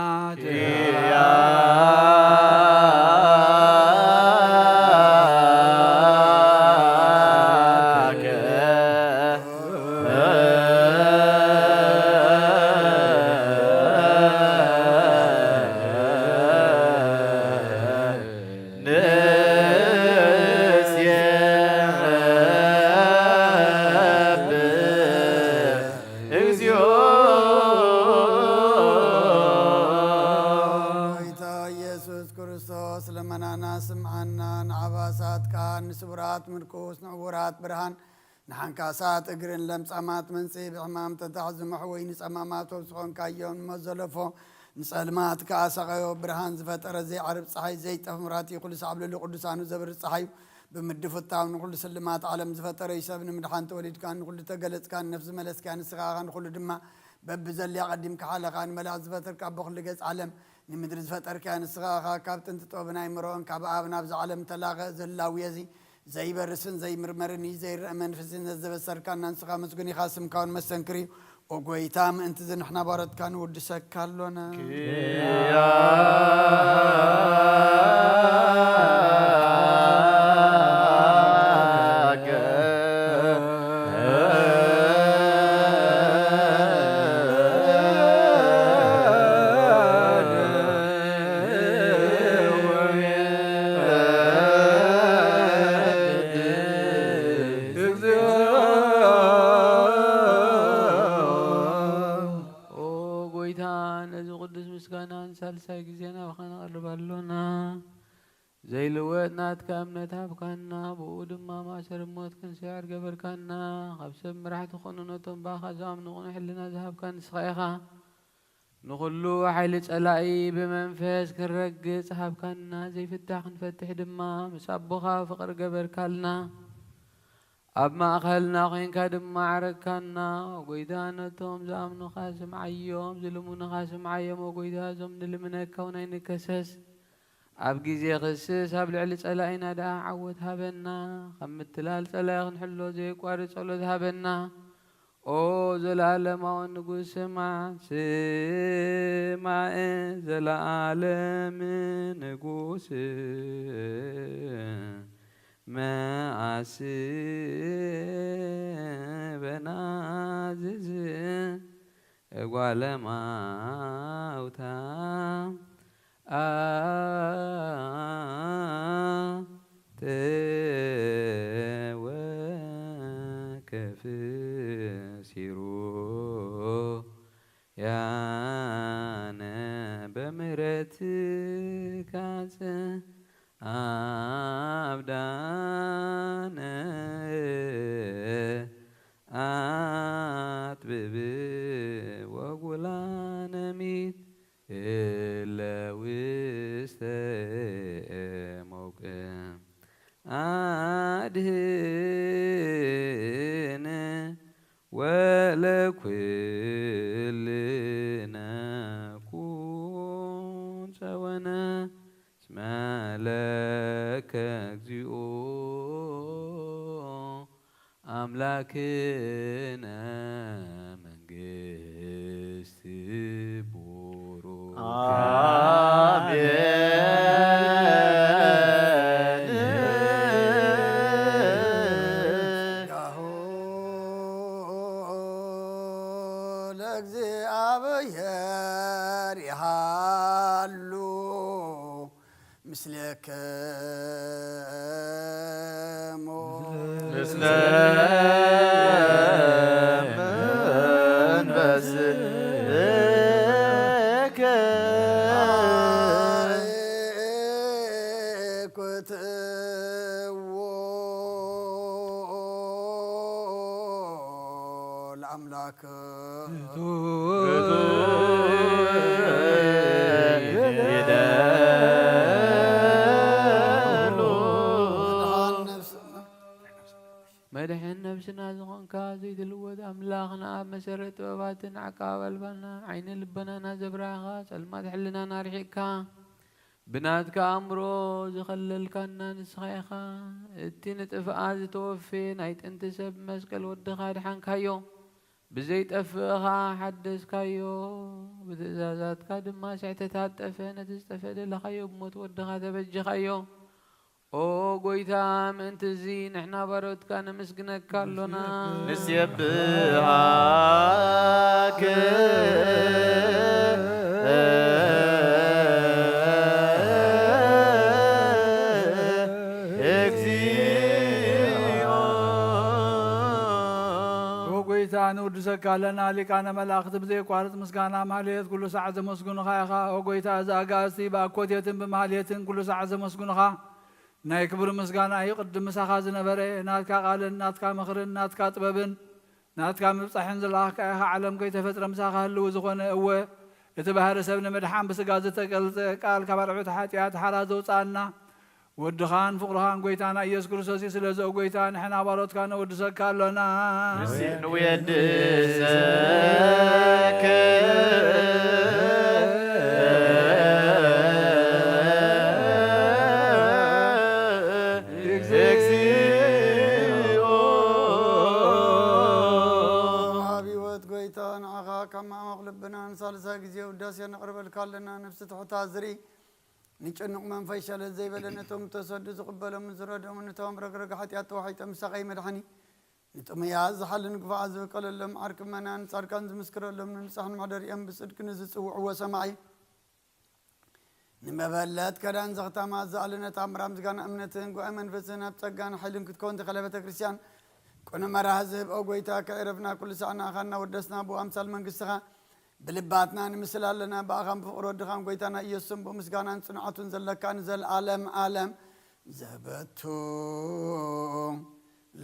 ስቡራት ምርኩስ ንዕውራት ብርሃን ንሓንካሳት እግርን ለምጻማት መንጽይ ብሕማም ተታሕዝመሕ ወይ ንጸማማት ወብስኾንካዮም ንመዘለፎ ንጸልማት ከዓ ሰቐዮ ብርሃን ዝፈጠረ ዘይዓርብ ፀሓይ ዘይጠፍ ምራት ይኹሉ ሳዕብለሉ ቅዱሳኑ ዘብር ፀሓዩ ብምድፍታው ንኹሉ ስልማት ዓለም ዝፈጠረ ይሰብ ንምድሓን ተወሊድካ ንኹሉ ተገለጽካ ነፍሲ መለስካ ንስኻኻ ንኹሉ ድማ በብዘልያ ቀዲምካ ሓለኻ ንመላእክት ዝፈጠርካ ብኹሉ ገጽ ዓለም ንምድሪ ዝፈጠርካ ንስኻኻ ካብ ጥንቲ ጥበብናይ ምሮን ካብ ኣብ ናብዚ ዓለም ተላኸ ዘላዊ የዚ ዘይበርስን ዘይምርመርን ዘይርአ መንፈስን ዘበሰርካና ንስኻ መስጉን ኢኻ ስምካውን መሰንክሪ ኦ ጎይታ ምእንቲ ዝንሕና ባሮትካ ንውድሰካ ኣሎና ሳልሳይ ጊዜና በኻና ቀርባለና ዘይልወጥ ናትካ እምነት ሃብካና ብኡ ድማ ማእሰር ሞት ክንስያር ገበርካና ካብ ሰብ መራሕቲ ዝኾኑ ነቶም ባኻ ዝኣምኑ ቕኑዕ ሕልና ዝሃብካ ንስኻ ኢኻ ንኹሉ ሓይሊ ጸላኢ ብመንፈስ ክንረግጽ ሃብካና ዘይፍታሕ ክንፈትሕ ድማ ምስ ኣቦኻ ፍቕሪ ገበርካልና أب مأخلنا خين كادم معركنا وقيدا نتوم زامنو خاسم عيوم ظلمون خاسم عيوم وقيدا زم نلمنا كونين كسس أب جيزي خسس أب العلي صلاينا دا عود هبنا خمت تلال صلاي نحلو زي قواري صلو هبنا أو زلالم ونقول سمع سمع زلالم نقول ما عسبنا زز ولا موتا توكف سيرو يا بمرتك أبدان أطبب وقلان ميت إلا وست موقع أدهن ولا كلنا كون سوانا ملك أجزئو أملاكنا منجست بورو آمين يهو لأግዚአብሔር يهالو مثلك مثل منبسك الأملاك مدحن نفسنا زغن كازي دلود أملاخنا مسرت وفاتن عقاب البنا عين لبنا نزبراغا سلمات حلنا نارحيكا بناتك أمرو زخلل كنا نسخيخا التين تفقاز توفين عيت انت سب مسكال ودخاد حنكايو بزيت أفقها حدث كايو بتزازات كادما سعتتات أفين تستفيد لخايو بموت ودخاد بجخايو أو قويتا من تزين احنا برد كان مسكنك كلنا نسيبهاك نودسك لنا لكان ملاخت بزي قارت مسكانا ماليت كل ساعة مسكون خايخا وقويتا زاقاسي باكوتيتن بماليتن كل ساعة مسكون خا ناي كبر مسكانا يقدم مساخا زنبري ناتكا قالن ناتكا مخرن ناتكا طببن ناتكا مبصحن زلاخ كايخا عالم كي تفتر مساخا هلو زخون قوة يتبهر سبن مدحان بسقازتك قال كبرعوت حاتيات حرازو صانا ودخان فقرهان قويتانا إيس كرسوسي سلزو قويتان حنا باروت كان ودسك كالونا نسين ويدسك حبيبت قويتان عغا كما مغلبنا نسالسا قزي وداسيا نقرب الكالنا نفس تحتازري نيچنق من فيشل زي بلنتهم تسد زقبل من زردهم نتهم رغرغ حتيات وحيت مسقي مدحني نتم ياز حل نقفع ز قللم عرك منان صاركان مسكر لهم نصحن مدر ام بصدق نزصوع وسمعي نمبلات كدان زغتا ما زالنا تامرام زغان امنتن قو منفسنا بصقان حلن كتكون تخلبت كريستيان كنا مراهزب او قويتا كعرفنا كل ساعنا خنا ودسنا بو امثال منقسخا بلباتنا نمثل لنا باغام فقرود خام قويتانا يسم بمسغانا صنعتون زلكان زل عالم عالم زبتو لك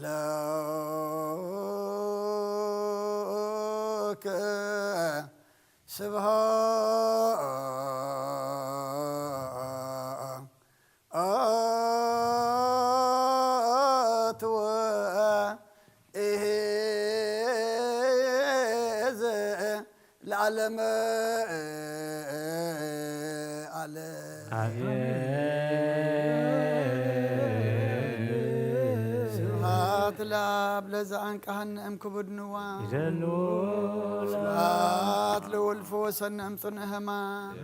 سبحات ለዓለም አለ ስብሐት ለአብ ለዘአንቃህነ እምክቡድንዋ ስብሐት ለወልድ ወሰነ እምጽንዕ ሕማም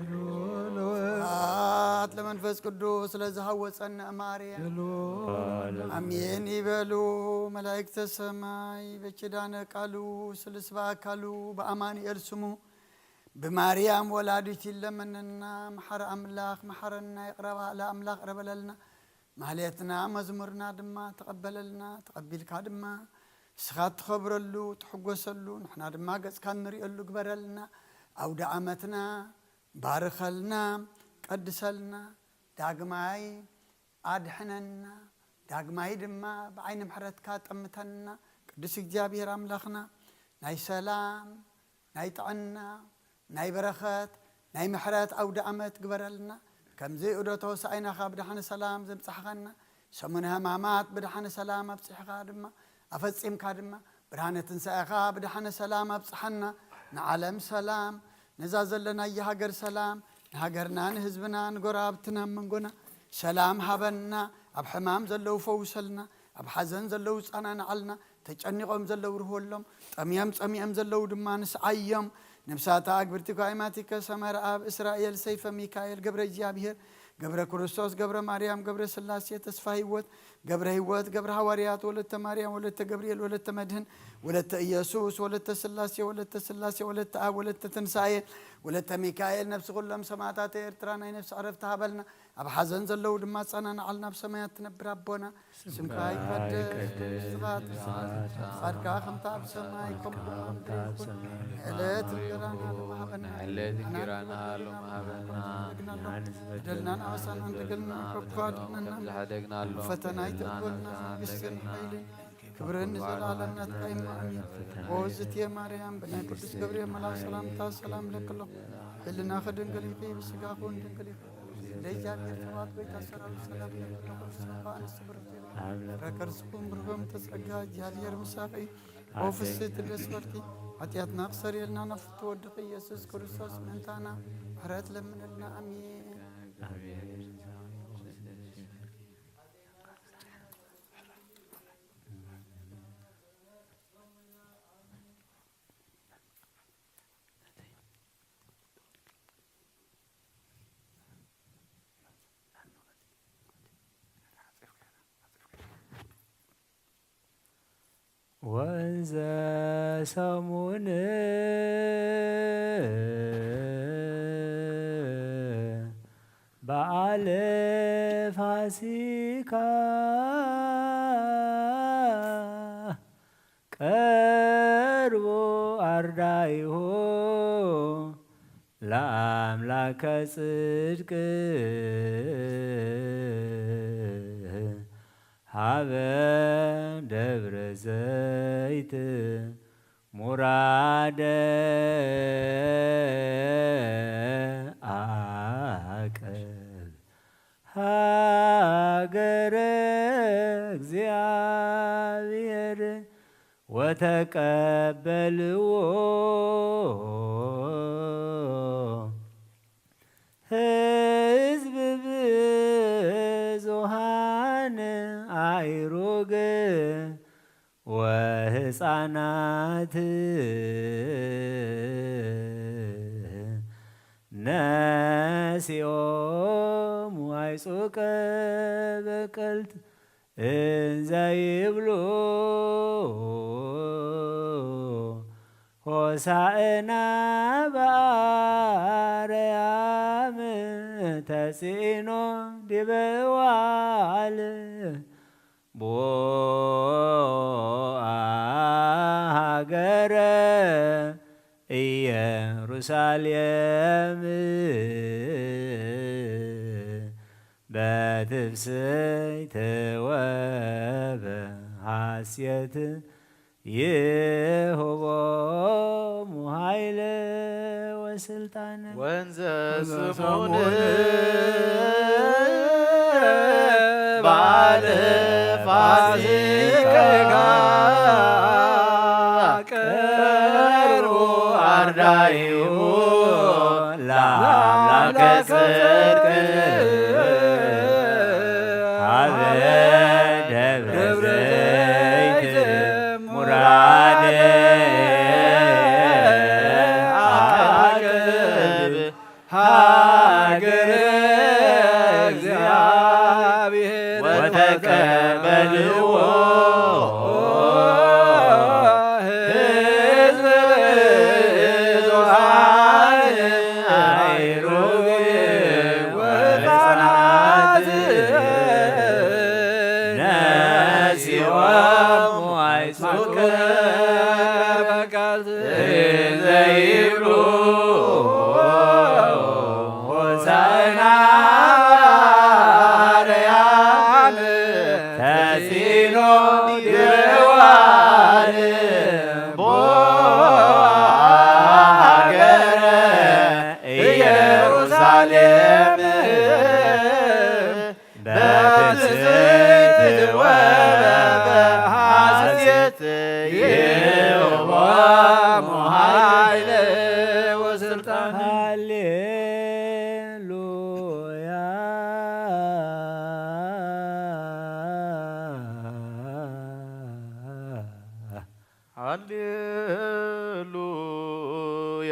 ስብሐት ለመንፈስ ቅዱስ ለዝሃወፀነ እማርያም አሜን ይበሉ መላእክተ ሰማይ በኪዳነ ቃሉ ስልስባ አካሉ በአማኑኤል ስሙ በማርያም ወላዲት ይለመንና መሐረ አምላክ መሐረና ይቅረባ ለአምላክ ረበለልና ማህሌትና መዝሙርና ድማ ተቀበለልና ተቀቢልካ ድማ እስኻ ትኸብረሉ ትሕጎሰሉ ንሕና ድማ ገጽካ ንሪእሉ ግበረልና አውደ ዓመትና ባርከልና ቀድሰልና ዳግማይ አድሕነና ዳግማይ ድማ በዓይኒ ምሕረትካ ጠምተና ቅዱስ እግዚአብሔር አምላኽና ናይ ሰላም ናይ ጥዕና ናይ በረኸት ናይ ምሕረት አውደ ዓመት ግበረልና ከምዚ ዑደቶ ሰዓይናኻ ብድሓነ ሰላም ዘምጽሕኸና ሰሙነ ሕማማት ብድሓነ ሰላም ኣብጽሕኻ ድማ ኣፈጺምካ ድማ ብርሃነ ትንሣኤኻ ብድሓነ ሰላም ኣብጽሐና ንዓለም ሰላም ነዛ ዘለናየ ሃገር ሰላም ንሃገርና ንህዝብና ንጎራብትና መንጎና ሰላም ሃበና ኣብ ሕማም ዘለው ፈውሰልና ኣብ ሓዘን ዘለው ጻናንዓልና ተጨኒቖም ዘለው ርህወሎም ጠምዮም ጸሚኦም ዘለው ድማ ንስዓዮም ነፍሳታ አግብርቲካ አይማቲከ ሰመረ አብ እስራኤል ሰይፈ ሚካኤል ገብረ እግዚአብሔር ገብረ ክርስቶስ ገብረ ማርያም ገብረ ስላሴ ተስፋ ህይወት ገብረ ህይወት ገብረ ሐዋርያት ወለተ ማርያም ወለተ ገብርኤል ወለተ መድህን ወለተ ኢየሱስ ወለተ ስላሴ ወለተ አብ ወለተ ትንሣኤ ወለተ ሚካኤል ነፍስ ኩሎም ሰማዕታት ኤርትራ ናይ ነፍሲ ዕረፍቲ ሃበልና ኣብ ሓዘን ዘለው ድማ ጸናንዓልና ኣብ ሰማያት ትነብር ኣቦና ስምካ ይቀደስ ጻድቃ ከምታ ኣብ ሰማይ ከምኡ ዕለት እንጀራና ለማሃበና ደልናን አወሳን አንተገልና ከኳድና ፈተና ይተቆልና ግስን ኃይል ክብርን ዘላለም ናትቃይማ ወዝት የማርያም በና ቅዱስ ገብርኤል መልአክ ሰላምታ ሰላም ለክሎ ህልና ከድንግል ይፈይ በስጋ ኮን ድንግል ለእግዚአብሔር ተዋት ቤታ ሰራዊት ሰላም ለክሎ አንስ ብርት ረከርስኩም ብርሆም ተጸጋ እግዚአብሔር ምሳቂ ወፍስት ደስወርቲ ኃጢአትና ክሰር የልና ነፍቶ ወድቅ ኢየሱስ ክርስቶስ ምንታና ምሕረት ለምንልና አሜን ወንዘ ሰሙን በዓለ ፋሲካ ቀርቦ አርዳይሁ ለአምላከ ጽድቅ ሀበ ደብረ ዘይት ሙራደ አቀብ ሀገረ እግዚአብሔር ወተቀበልዎ ሕዝብ ብዙሃን አይሩግ ወሕፃናት ነሲኦም አይጹቀ በቀልት እንዘ ይብሉ ሆሳዕና በአርያም ተጽዕኖ ዲበ ዋል ቦአ ሀገረ ኢየሩሳሌም በትፍስሕት ወበሐሴት ይሁቦሙ ኃይለ ወስልጣነ ወንዘ ስሙን በዓለ ፋሲካ ቀርቦ አርዳኢሁ ለአምላከ ጽድቅ ሀበ ደብረ ዘይት ሙራደ አቀብ ሀገረ እግዚአብሔር ወተቀበልዎ ሕዝበ ብዙኃን አይሩግ ወሕፃናት ነሲኦሙ አይሱከ ዘይብሉ ሆሳዕና በአርያም ተሲሎ ድዋን በሀገረ ኢየሩሳሌም በትስብእት ወበሐሴት ይሁቦሙ ኃይለ ወሥልጣን ሃሌሉያ ሃሌሉያ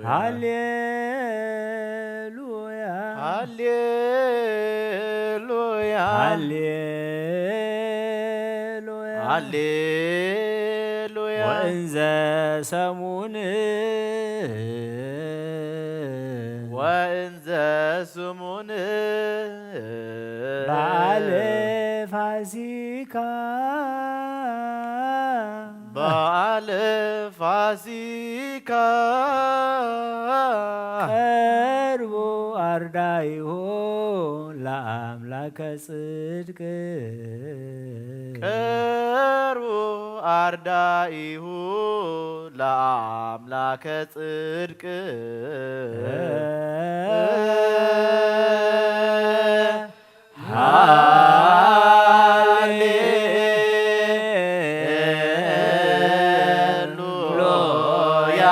ሃሌሉያ ሃሌሉያ ሃሌሉያ ሃሌሉያ ሃሌሉያ ወእንዘ ሰሙን ወእንዘ ስሙን በዓለ ፋሲካ በዓለ ፋሲካ ቀርቦ አርዳኢሁ ለአምላከ ጽድቅ ቀርቡ አርዳኢሁ ለአምላከ ጽድቅ ሃሌሉያ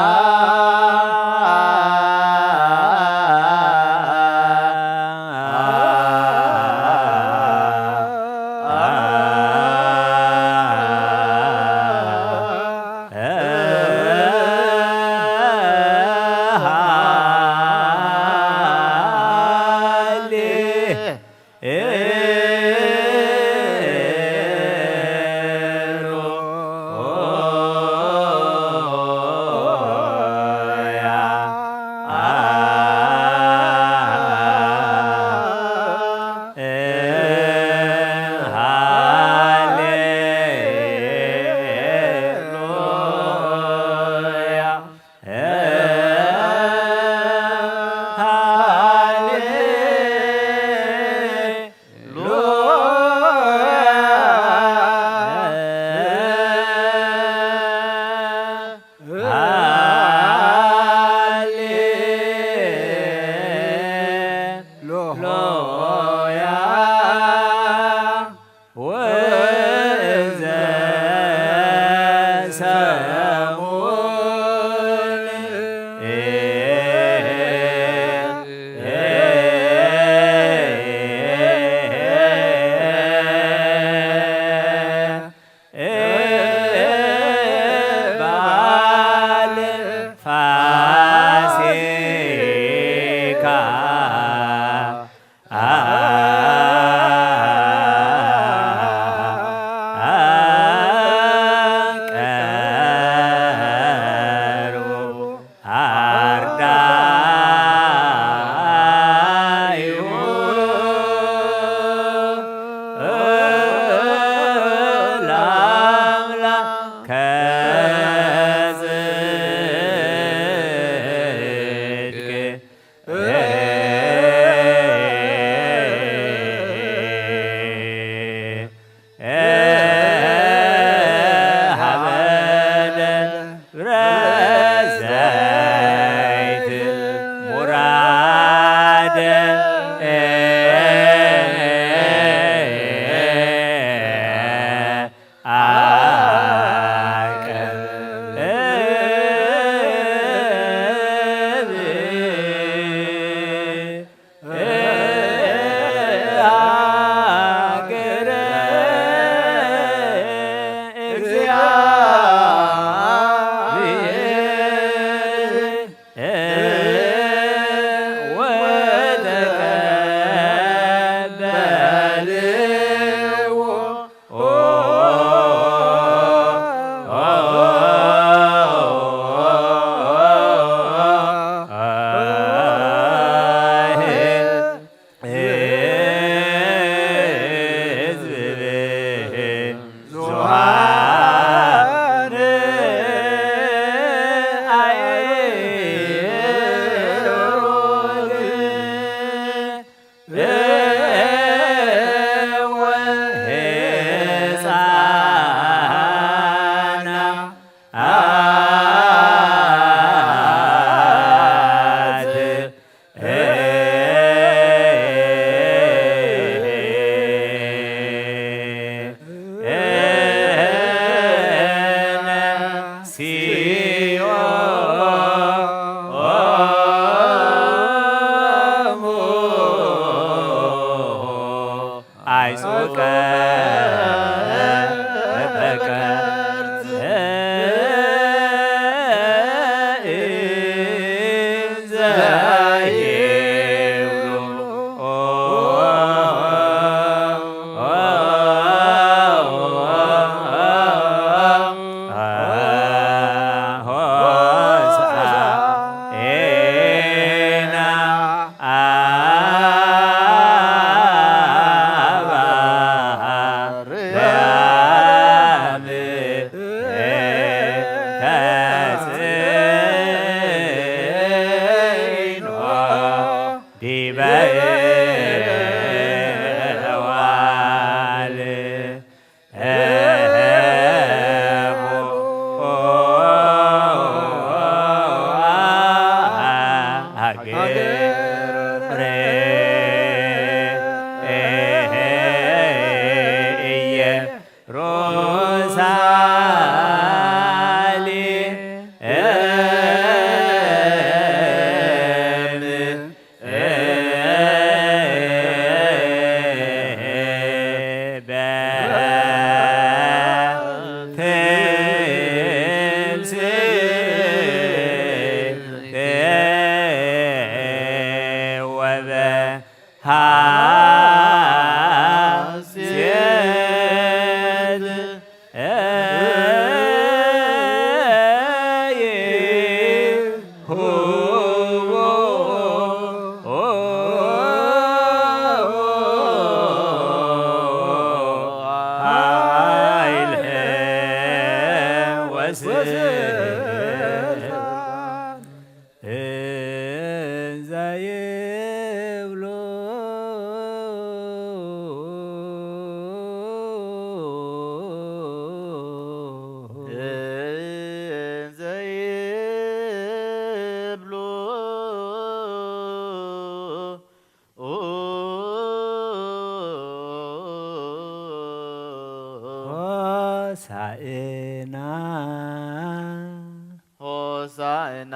ሆሳዕና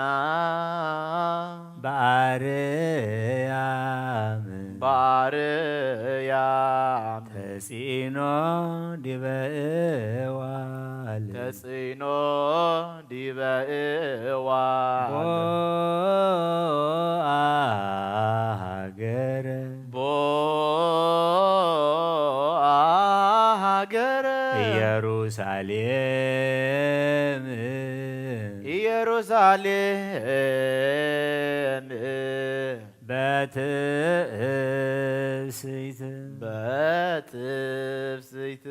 በአርያም በአርያም ተጺኖ ዲበ እዋል ተጽዕኖ ዲበ እዋል ቦአ ሀገረ ቦአ ሀገረ ኢየሩሳሌም ኢየሩሳሌም በትእስይት በትፍስሕት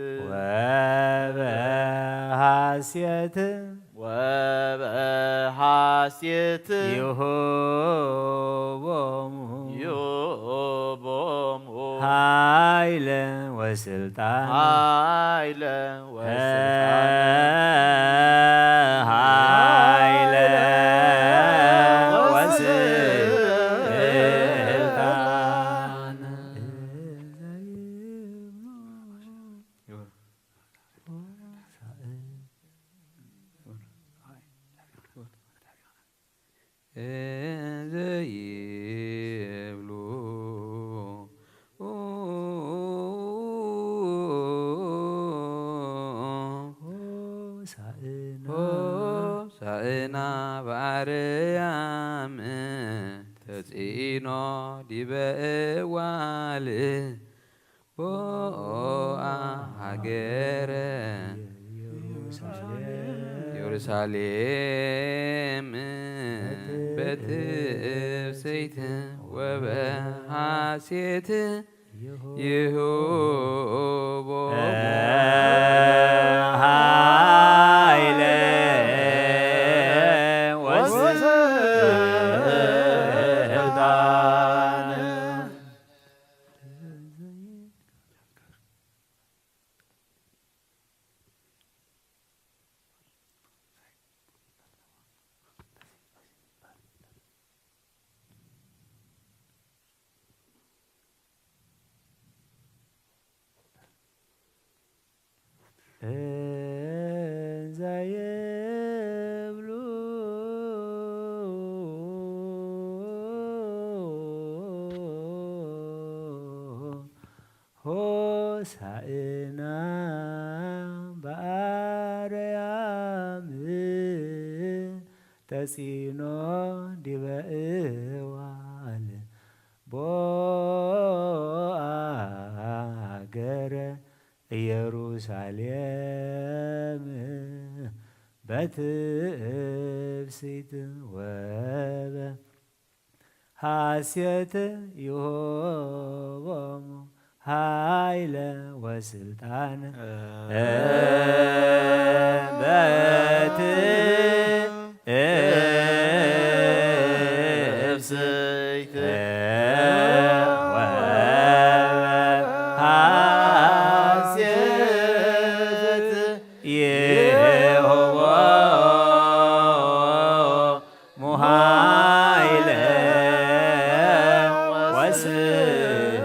ወበሐሴት ወበሐሴት ይሁቦሙ ዮቦሙ ኃይለ ወስልጣን ኃይለ ወስልጣን ኃይለ ሆሳዕና በአርያም ተጺኖ ዲበ እዋል ቦአ ሀገረ ኢየሩሳሌም በትፍስሕት ወበሐሴት ይሁቦሙ ኃይለ ወስልጣን እንዘ ይብሉ ሆሳዕና ሆሳዕና በአርያም ተጺኖ ዲበ እዋል ቦአገረ ኢየሩሳሌም በትፍሲት ወበ ሐሴት ይሆቦሙ ኃይለ ወስልጣን በትፍስሕት ወሐሴት ይሆቦሙ ኃይለ ወስልጣን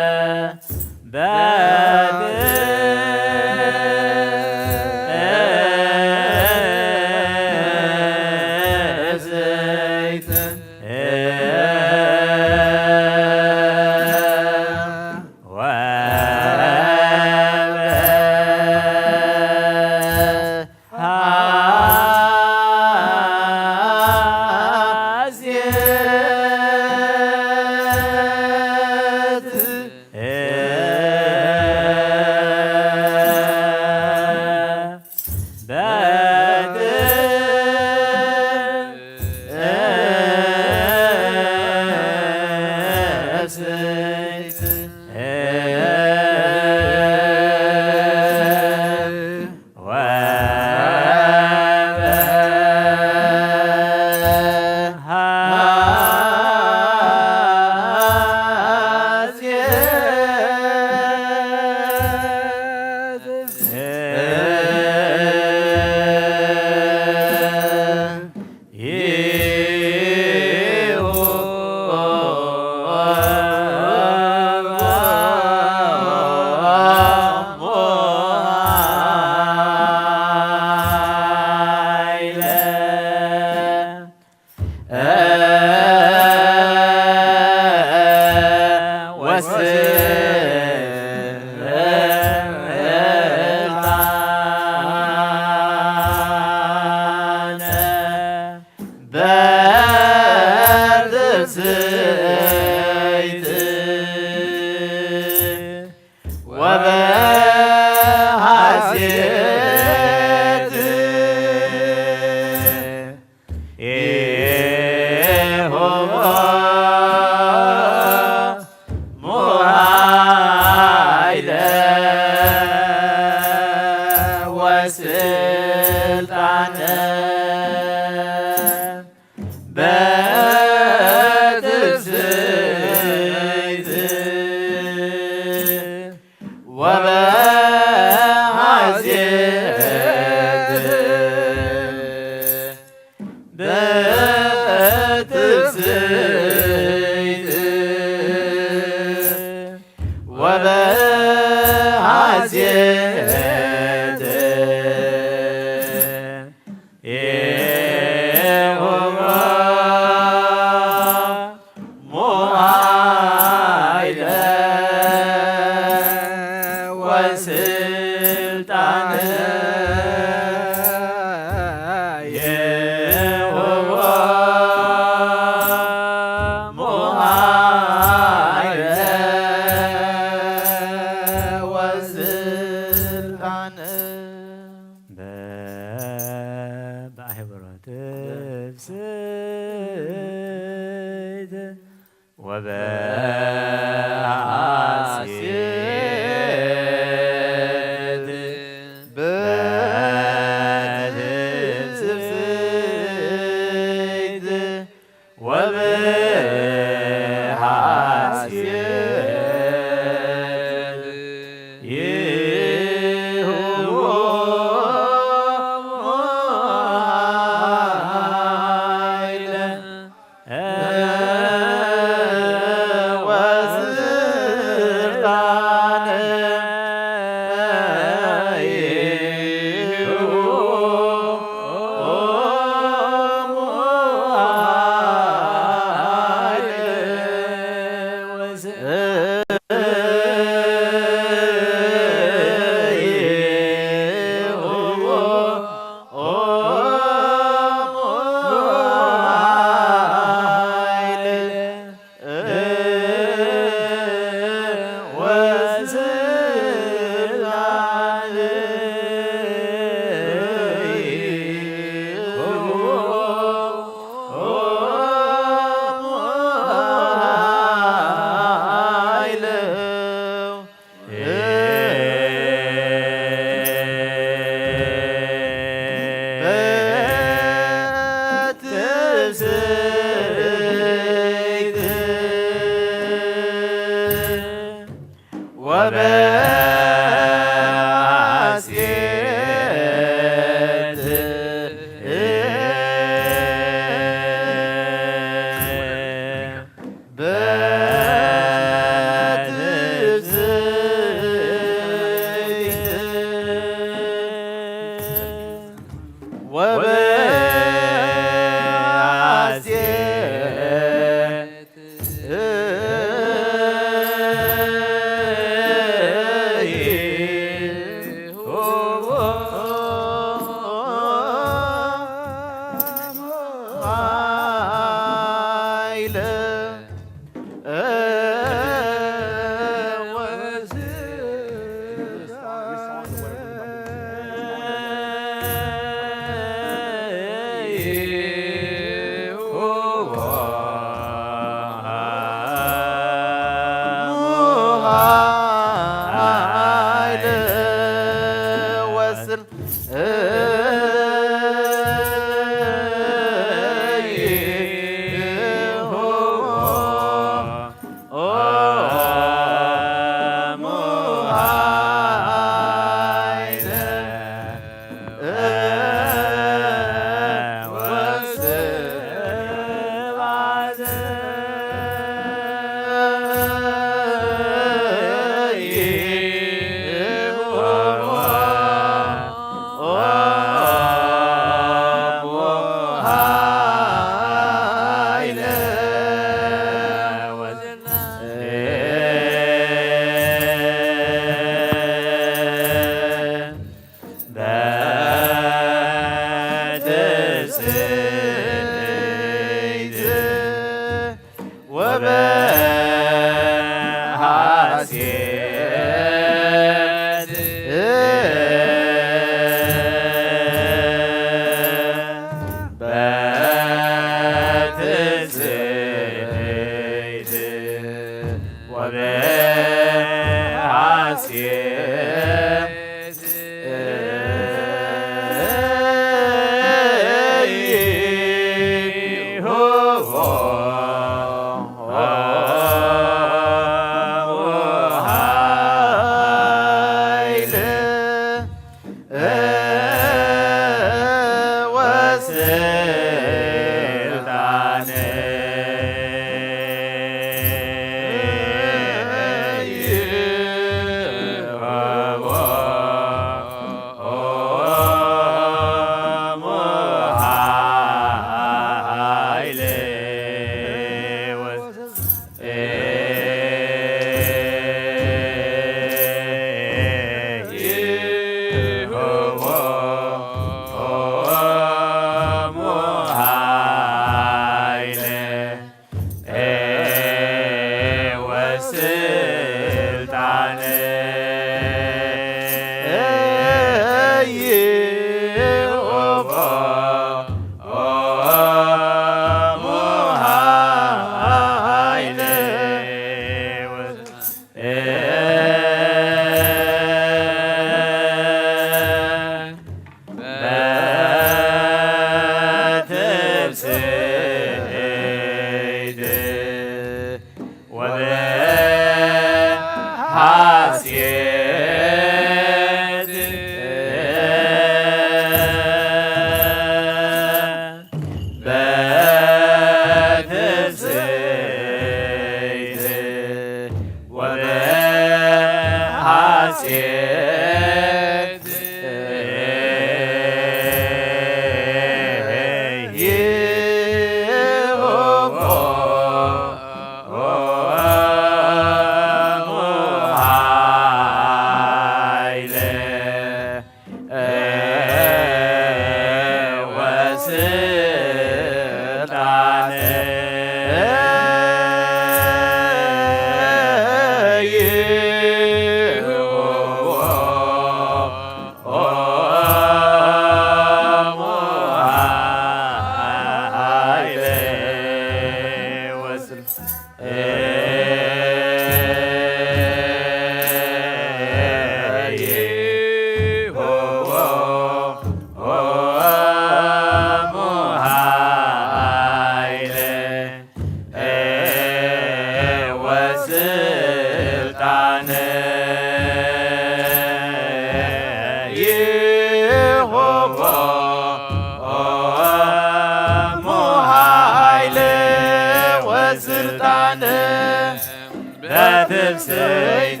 بتبسيط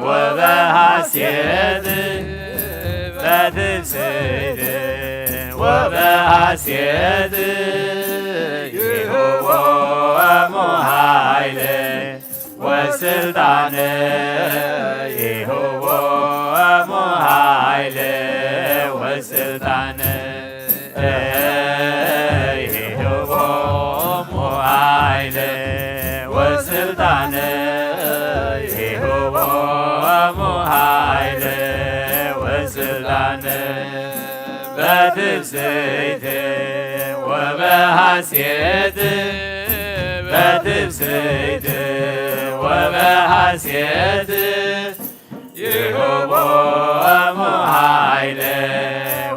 وبحسيت بتبسيط وبحسيت يهوى محايل وسلطان يهوى محايل وسلطان يهوى محايل وسلطان يهوى محايل وسلطان بتبسيط وبحسيت وبحسيت بتبسيت وبحسيت يهبهم هايل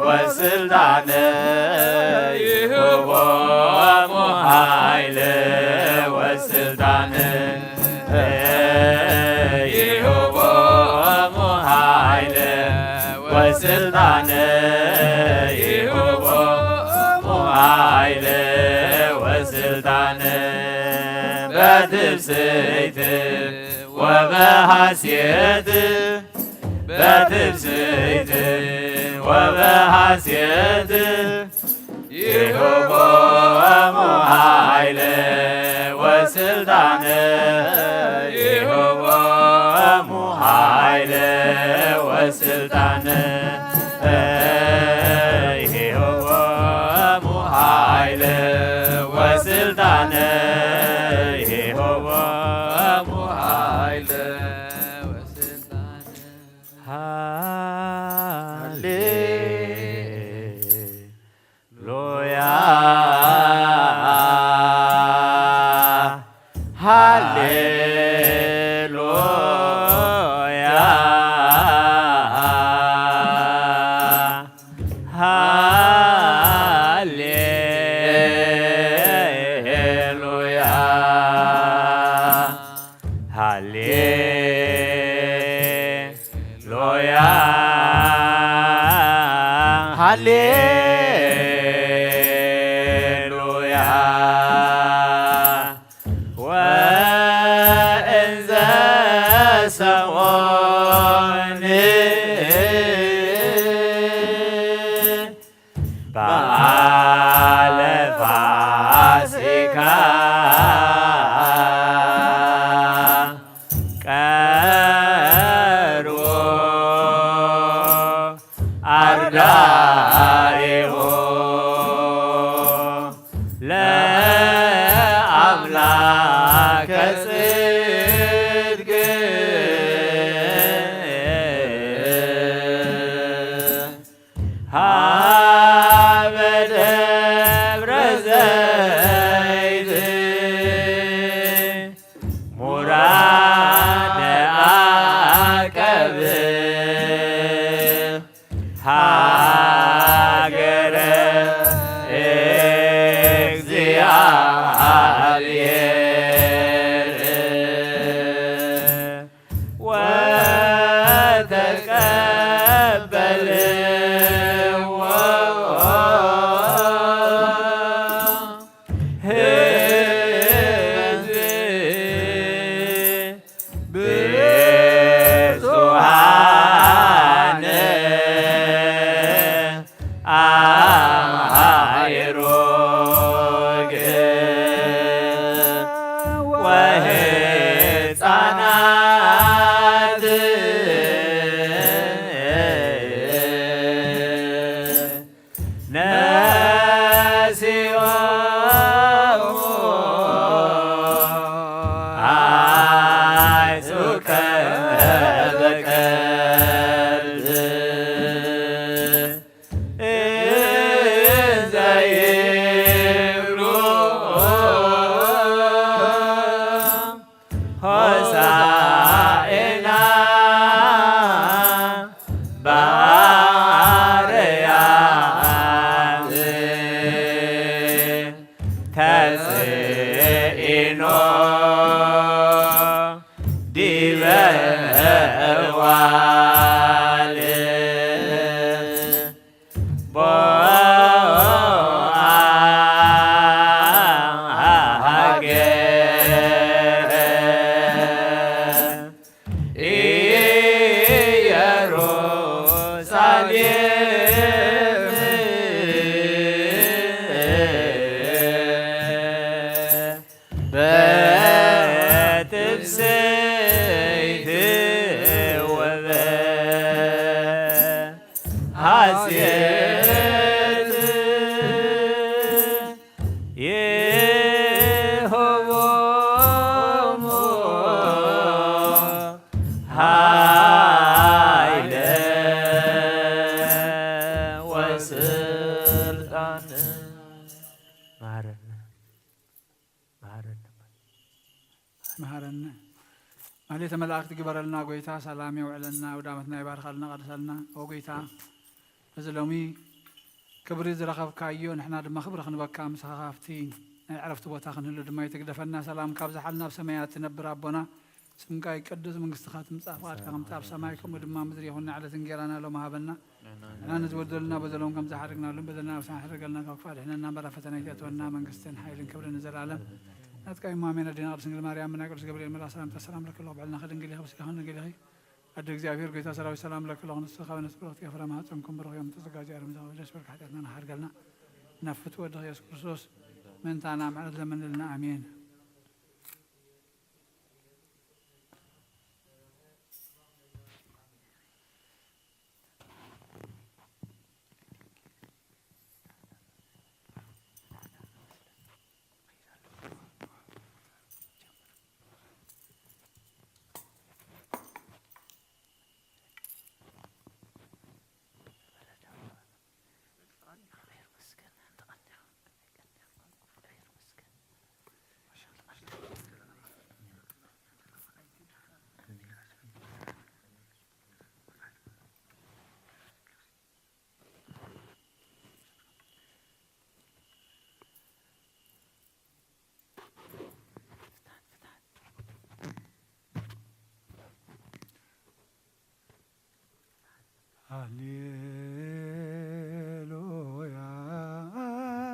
وسلطان يهبهم هايل وسلطان يهبهم هايل وسلطان يهبهم هايل وسلطان بتبسيت وبحسيت بتبسيت وبحسيت يهبهم هايل وسلطان يهبهم هايل وسلطان يهبهم هايل وسلطان يهبهم هايل وسلطان هاليلويا هاليلويا هاليلويا هاليلويا هاليلويا وإن سووني بعل فاسكا كرو أردائه لأملاك صدق بدبر زيد مراد أكبر هاجر إكزيالير وتقبل مهرنا ماليت ملاك تجبر لنا قويتا سلامي وعلنا ودامتنا يبارك لنا قدسنا وقويتا بزلومي كبري زرخف كايو نحن دم خبر خنبكا مسخافتي عرفت بوتا خنلو دم يتقدفنا سلام كابز حالنا بسمايات نبر ربنا سمكا يقدس من قستخات مصافات كم تاب سمايكم ودم مدري هون على تنجرنا لو ما هبنا احنا نزودلنا بزلون كم زحرقنا لهم بدلنا وسحرقنا كفار احنا نمر فتنا يتونا من قستن حيل كبر نزل عالم نتكاي مامينا دينار سنجل مريم من قدس جبريل ملا سلام لك الله بعلنا خدن قلي خبس كهن قلي هي أدرك እግዚአብሔር ጌታ ሰራዊት ሰላም ለክለው ንስኻ ወንስብረት ያፈራማ ጾምኩም ብሩክዮም ተዘጋጀ አርምዛው ለስበርክ ኃጢአትና ናሐርገልና ነፍቱ ወደ ኢየሱስ ክርስቶስ መንታና ማለት ለምንልና አሜን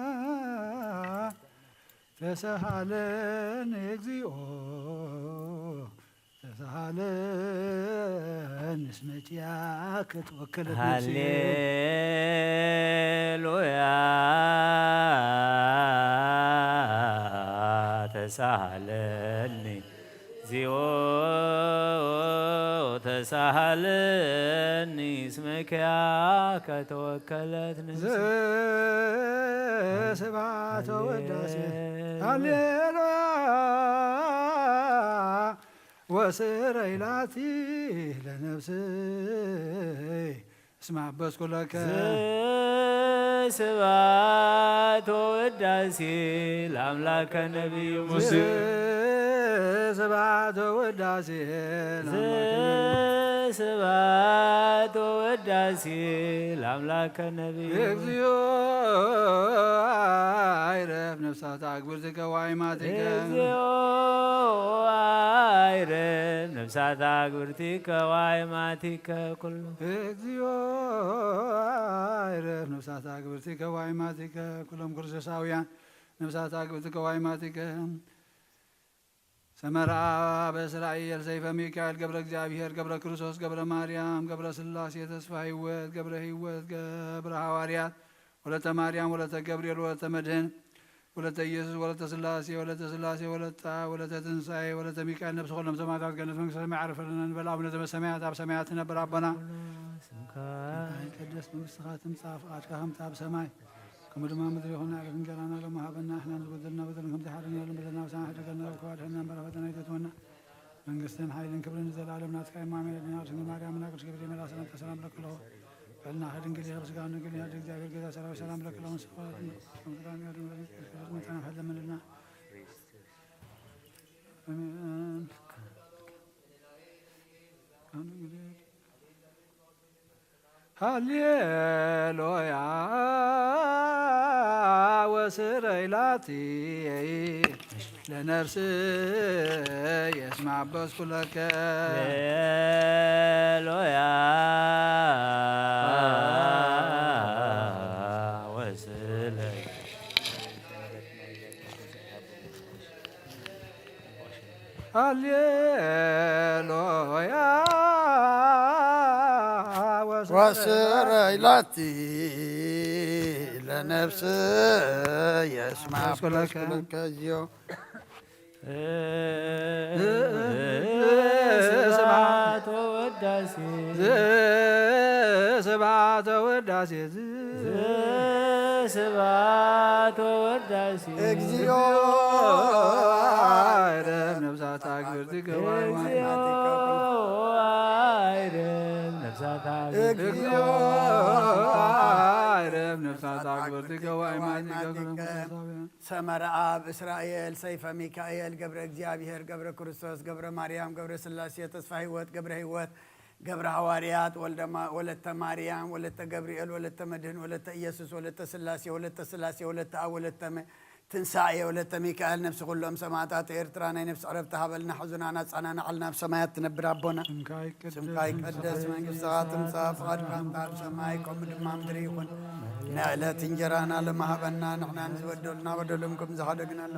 هللويا تسهلن እግዚኦ تسهلن اسمتيا كتوكلت هللويا تسهلني እግዚኦ تسهلني اسمك كتوكلت سبعة وداسي هللويا وسريلاتي لنفسي اسمع بس كلك سبعة وداسي لأملاك النبي موسى سبعة وداسي سبعة وداسي لأملاك النبي እግዚኦ አይረፍ ነፍሳት አክብርትከ ዋይማትከ እግዚኦ አይረፍ ነፍሳት አክብርትከ ዋይማትከ ኩሉ እግዚኦ አይረፍ ነፍሳት አክብርትከ ዋይማትከ ኩሎም ክርስቶሳውያን ነፍሳት አክብርትከ ዋይማትከ ሰመራ በእስራኤል ሰይፈ ሚካኤል ገብረ እግዚአብሔር ገብረ ክርስቶስ ገብረ ማርያም ገብረ ሥላሴ ተስፋ ሕይወት ገብረ ሕይወት ገብረ ሐዋርያት ወለተ ማርያም ወለተ ገብርኤል ወለተ መድህን ወለተ ኢየሱስ ወለተ ሥላሴ ወለተ ሥላሴ ወለተ ወለተ ትንሣኤ ወለተ ሚካኤል ነፍስ ሁሉም ሰማዕታት ገነት መንግሥተ ሰማይ ያዕርፍልን እንበል። አቡነ ዘበሰማያት አብ ሰማያት ነበር አበና ይትቀደስ መንግሥትከ ትምጻእ ፈቃድከ ከመ በሰማይ كم دم ما مدري هنا على فنجرنا لما هبنا إحنا نزودنا بدل كم تحرنا لما بدلنا وسنا حرقنا وكواد إحنا برفتنا يتتونا من قصتين حيلين كبر نزل على بنات كاي ما عمل الدنيا سنگ مريم من أكرش كبري ملا سلام تسلام لك له فلنا حدن قلي خبز قانون قلي هذا جابر كذا سلام لك له سفارة كلام يا رب متنا حد من لنا آمين هللويا وسريلاتي لنفسي يسمع بس كلك هللويا وسري هللويا وسريلاتي لنفسي يسمع كلك زيو سبعة وداسي سبعة وداسي سبعة وداسي እግዚኦ አይረፍ ነፍሳት አክብርትከ አይረፍ ነፍሳት እግዚኦ አይረፍ ነፍሳት አክብርትከ ዋይማትከ ሰመረ አብ እስራኤል ሰይፈ ሚካኤል ገብረ እግዚአብሔር ገብረ ክርስቶስ ገብረ ማርያም ገብረ ስላሴ ተስፋ ሕይወት ገብረ ሕይወት ገብረ ሐዋርያት ወለተ ማርያም ወለተ ገብርኤል ወለተ መድህን ወለተ ኢየሱስ ወለተ ስላሴ ወለተ አብ ወለተ ትንሣኤ ወለተ ሚካኤል ነፍስ ኩሎም ሰማዕታት ኤርትራ ናይ ነፍስ ዕረፍቲ ሃበልና ሕዙናና ጻናና ዓልና ኣብ ሰማያት ትነብር ኣቦና ስምካ ይቀደስ መንግሥትኻ ትምጻእ ፍቓድካ ኣብ ሰማይ ከምኡ ድማ ምድሪ ይኹን ንዕለት እንጀራና ለማሃበና ንሕና ንዝበደሉና በደሎም ከም ዝሓደግናሎ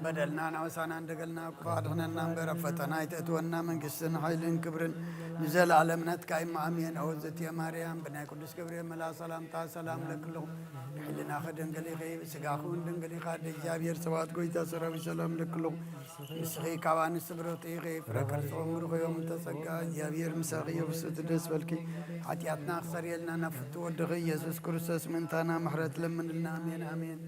በደልና ናወሳና እንደገልና ክፋድሕነና እምበር ኣብ ፈተና ይተእትወና መንግሥትን ሓይልን ክብርን ንዘለኣለምነት ካይማ ኣሜን ኣወዘት ማርያም ብናይ ቅዱስ ገብርኤል መልኣክ ሰላምታ ሰላም ለክለኹም ሕልና ኸደንገል ኢኸ ስጋኹን ደንገል ኢኻ እግዚአብሔር ሰባት ጎይታ ሰራዊ ሰላም ለክለኹም ምስኺ ካብ ኣንስቲ ብረኽቲ ኢኸ ፍረ ከርፅኦም ርኸዮም እንተጸጋ እግዚአብሔር ምሳኺ የብስቲ ደስ በልኪ ሓጢኣትና ክሰርየልና ናብ ፍቱ ወድኺ ኢየሱስ ክርስቶስ ምንታና ምሕረት ለምንልና ኣሜን ኣሜን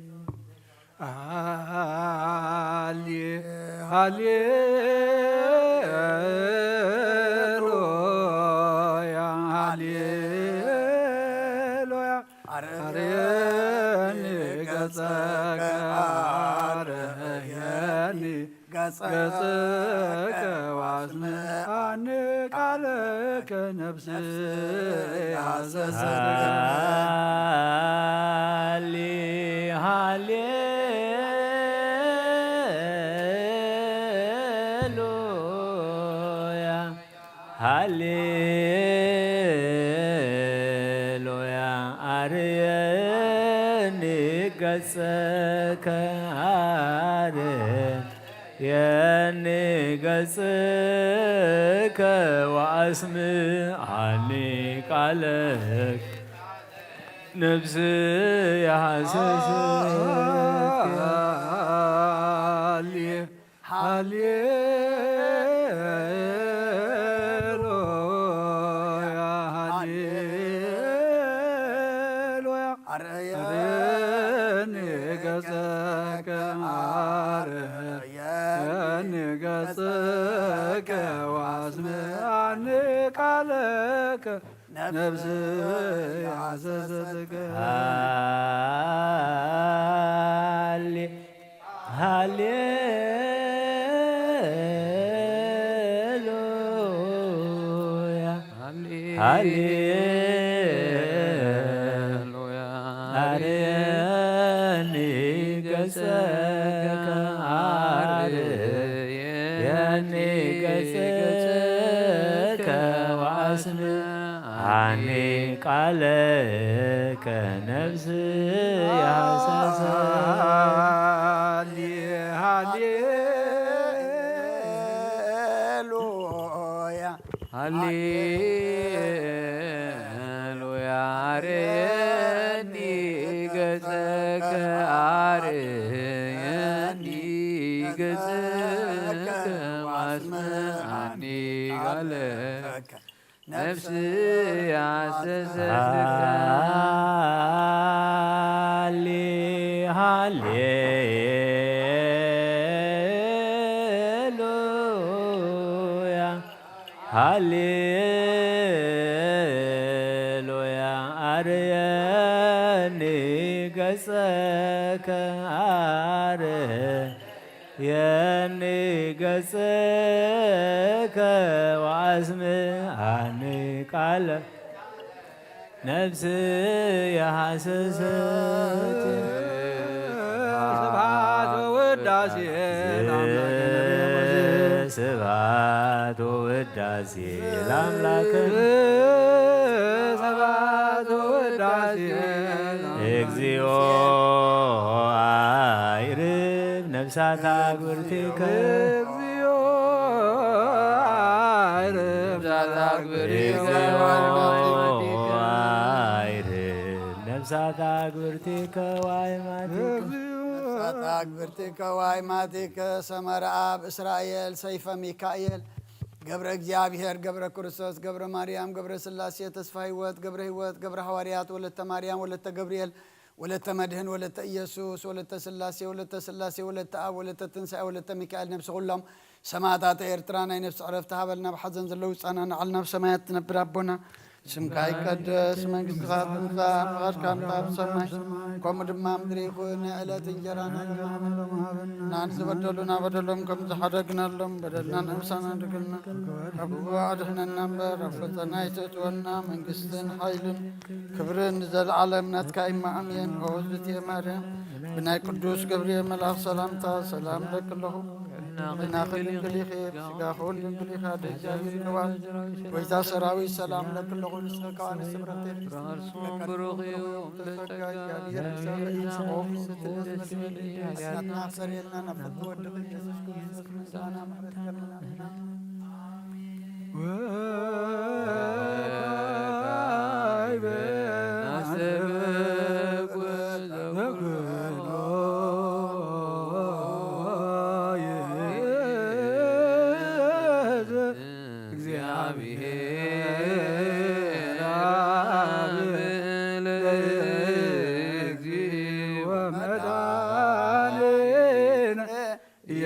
ሃሌሉያ ሃሌሉያ አርየኒ ገጸከ አርየኒ ገጸከ ዋስምዓኒ ቃለከ ነፍስ ያዘዘከ ሃሌሉያ አርየኒ ገጸከ አርየኒ ገጸከ ወአስምዓኒ ቃለከ ነፍስ ያሐሰስከ ነፍስ ያዘዘከ ሃሌሉያ ሃሌሉያ አርየኒ ገጸከ አርየኒ ገጸከ ወአስምዓኒ ቃለከ ነፍስ ሃሌሉያ አርየኒ ገጸከ አርየኒ ገጸከ ወአስምዓኒ ቃለከ ነፍስ ያሰሰስከ ሃሌሉያ ሃሌሉያ አርየኒ ገጸከ አርየኒ ገጸከ ወአስምዓኒ ቃለከ ነፍስ ያሐሰሰት ስብሐት ወውዳሴ ስብሐት ወውዳሴ ለአምላከ ስብሐት ወውዳሴ እግዚኦ አይርግ ነፍሳት አግብርቲከ እግዚኦ አይርግ ነፍሳት አግብርቲከ ነፍሳት አግብርቲከ ዋይማቲከ ሰመረ አብ እስራኤል ሰይፈ ሚካኤል ገብረ እግዚአብሔር ገብረ ክርስቶስ ገብረ ማርያም ገብረ ስላሴ ተስፋ ሕይወት ገብረ ሐዋርያት ወለተ ማርያም ወለተ ገብርኤል ወለተ መድህን ወለተ ኢየሱስ ወለተ ስላሴ ወለተ አብ ወለተ ትንሣኤ ወለተ ሚካኤል ነፍሲ ኩሎም ሰማዕታት ኤርትራ ናይ ነፍሲ ዕረፍቲ ሃበልና ብሓዘን ዘለዉ ህፃናን ዓልና ኣብ ሰማያት ትነብር ኣቦና ስምካ ይቀደስ መንግሥትካ ትምጻእ ፈቃድካ ምጽኣት በሰማይ ከምኡ ድማ ምድሪ ይኹን ዕለት እንጀራና ሃበና ዝበደሉና በደሎም ከም ዝሓደግናሎም በደልና ንእምሳና ንድግልና ካብ ኣድሕነና እምበር ኣብ ፈተና ይተእትወና መንግስትን ሓይልን ክብርን ዘለዓለም ናትካ ይማኣምየን ኦዝት እየ ማርያም ብናይ ቅዱስ ገብርኤል መልኣኽ ሰላምታ ሰላም ለክ ኣለኹ ብናኽል ድንግል ኢኺ ስጋ ኹን ድንግል ኢኻ ደእግዚኣብሔር ቅባት ወይታ ሰራዊት ሰላም ለክ ኣለኹ ንስኻ ንስብረተ እርሱም ብሩኽ እዩ ተጸጋ እግዚአብሔር ሰሪልና ሰሪልና ናብ ፍቅር ወድቕ ኢየሱስ ክርስቶስ ምስጋና ምሕረት ከለና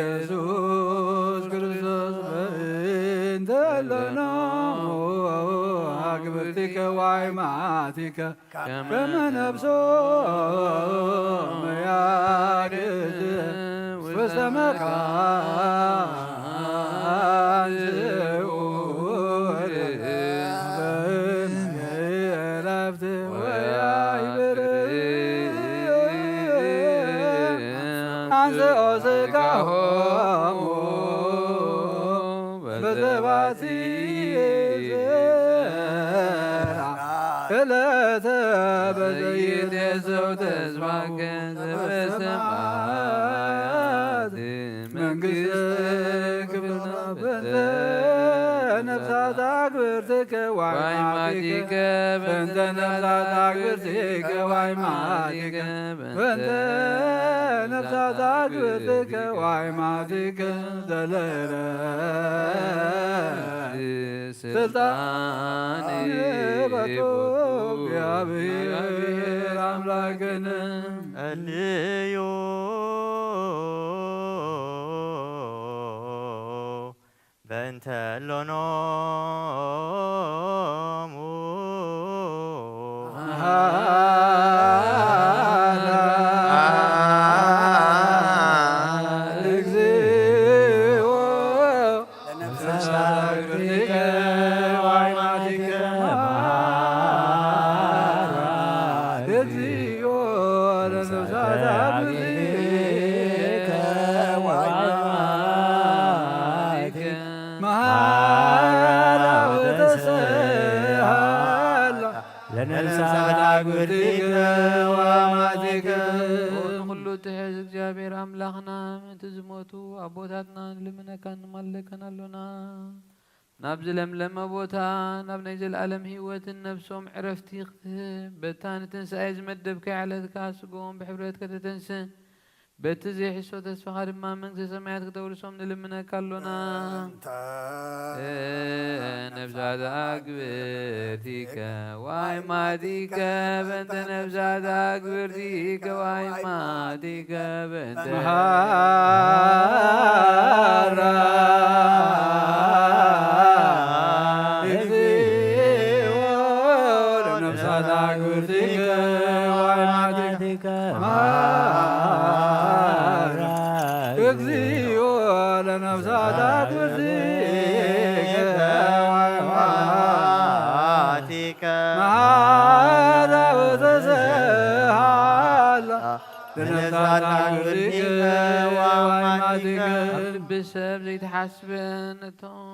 ኢየሱስ ክርስቶስ በእንተ ለነ አግብርቲከ ወአይማቲከ ከመ ነፍሶ መያግዝ ውስተ መካን ዝኡር በእረፍት ወያይብር አንሥኦ ሥጋሆሙ በዘባቲ ዕለተ በዘይትየሰው ተስፋከ ዘበሰማያት መንግሥተ ክብርና በእንተ ነፍሳት አግብርትከ ወአይማቲከ በእንተ ነፍሳት አግብርትከ ወአይማቲከ በእንተ ነፍሳት አግብርትከ ወአይማቲከ ዘለለ ስልጣን በቶ እግዚአብሔር አምላክን እልዮ በእንተ ሎኖሙ ሁሉ ትሕዝ እግዚአብሔር አምላኽና ምእንቲ ዝሞቱ ኣቦታትና ንልምነካ ንማለከናሉና ናብ ዝለምለመ ቦታ ናብ ናይ ዘለኣለም ህይወትን ነብሶም ዕረፍቲ ክትህብ በታ ንትንሳኤ ዝመደብካ ዕለትካ ስግኦም ብሕብረት ከተተንስ በቲ ዘይሕሶ ተስፋኻ ድማ መንግስቲ ሰማያት ክተውርሶም ንልምነካ ኣሎና ነብሳት አግብርቲከ ወአይማቲከ በእንተ ነብሳት አግብርቲከ ወአይማቲከ በእንተ መሃራ እግዚኦ ለነብሳት አግብርቲከ ወአይማቲከ እግዚኦ ለነብሳት አግብርቲከ ወአይማቲከ መሃራ ወተሰሃላ ለነብሳት አግብርቲከ ወአይማቲከ ልብሰብ ዘይተሓስበን እቶም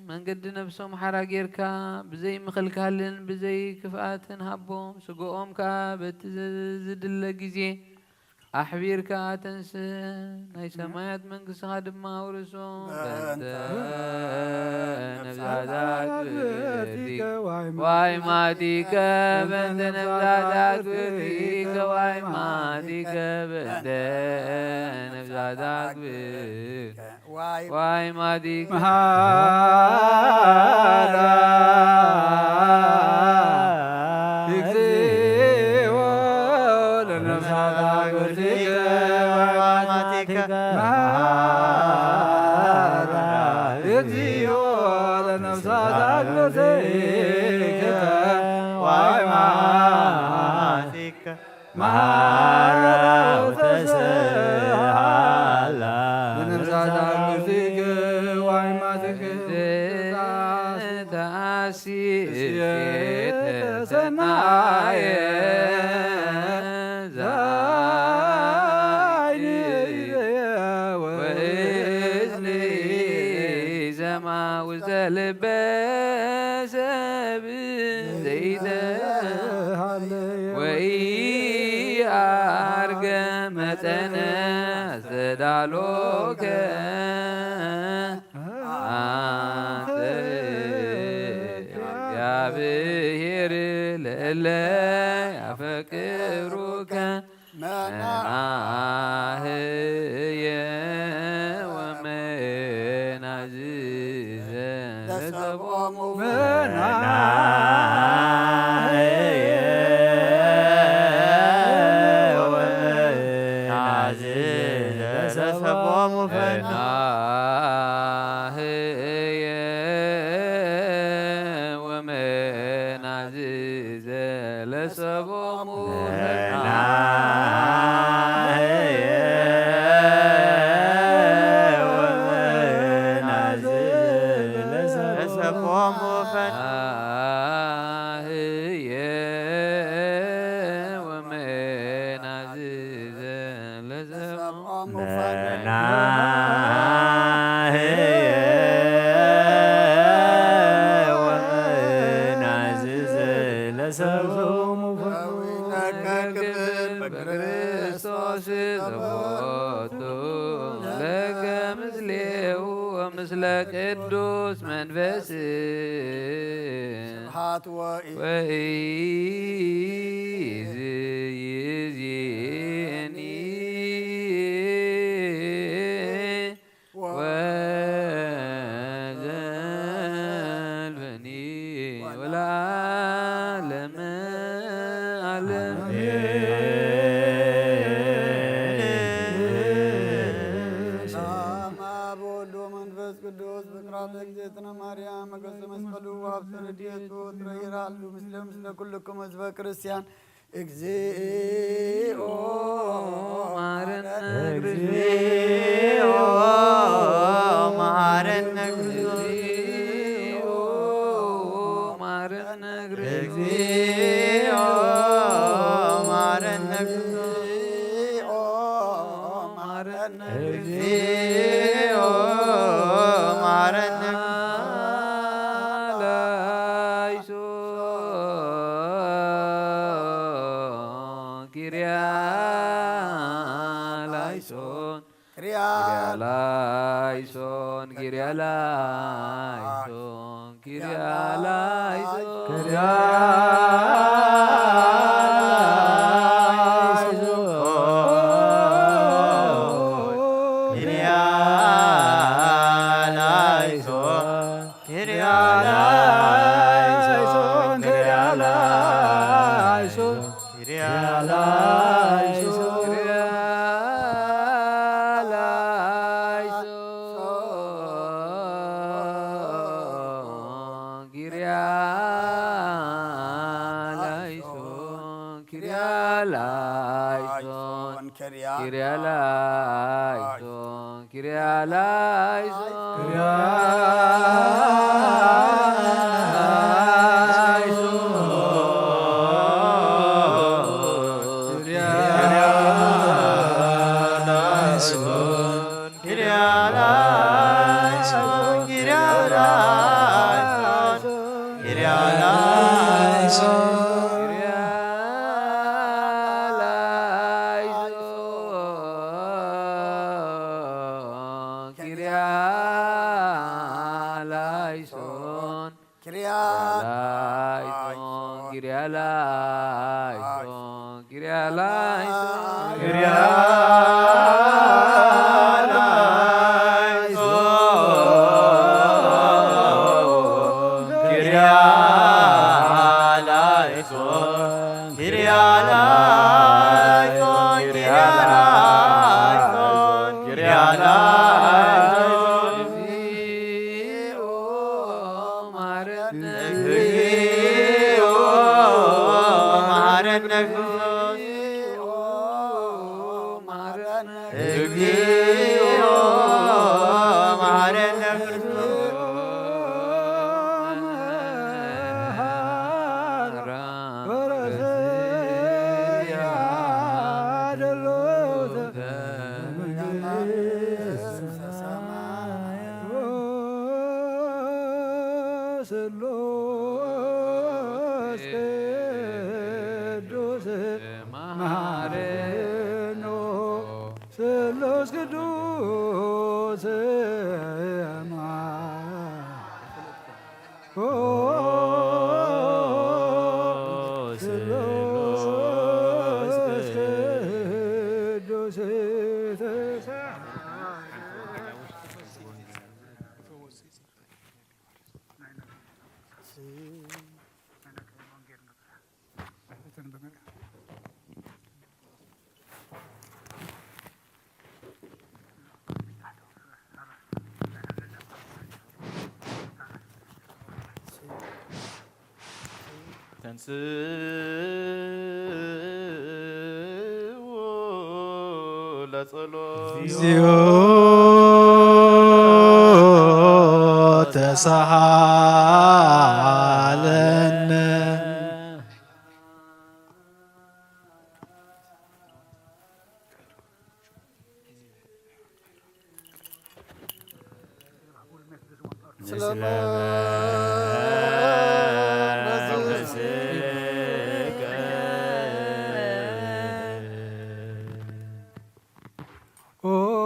መንገዲ ነብሶም ሓራ ጌርካ ብዘይ ምኽልካልን ብዘይ ክፍኣትን ሃቦም ስግኦምካ በቲ ዝድለ ጊዜ ኣሕቢርካ ተንስ ናይ ሰማያት መንግስትኻ ድማ ውርሶም በእንተ ነብሳት አግብርቲከ ወአይማቲከ በእንተ ነብሳት አግብርቲከ ወአይማቲከ በእንተ ነብሳት አግብርቲከ ወአይማቲከ መሃራ እግዚኦ ለነብሳት አግብርቲከ ወአይማቲከ መሃራ እግዚኦ ለነብሳት አግብርቲከ መሃራው ተስሃላ በነርሳዛግቲክ ዋይማትክ ተሰናየ ወእዝኒ ዘማ ውስተ ልበ ሰብ ዘይተ ወኢአርገ መጠነ ዘዳሎከ አንተ እግዚአብሔር ለእለ ያፈቅሩከ መናህየ ወመናዝዘ ለሰቦሙ በክርስቶስ ዘቦቱ ለከ ምስሌሁ ወምስለ ቅዱስ መንፈስ ወኢይእዜኒ ወዘልፈኒ ወለዓለመ ዓለም እግዝእትነ ማርያም መገጸ መስቀሉ ሀብተ ረድኤቱ ትረይራሉ ምስለ ኩልክሙ ህዝበ ክርስቲያን እግዚኦ ማረነ እግዚኦ መሐረነ እግዚኦ ማረነ እግዚኦ መሐረነ እግዚኦ ማረነ እግዚኦ መሐረነ Kyrialaison, Kyrialaison, Kyrialaison, ስሉስ ቅዱስ መሐረነ ስሉስ ቅዱስ ተንሥኡ ለጸሎት እግዚኦ ተሳሃለነ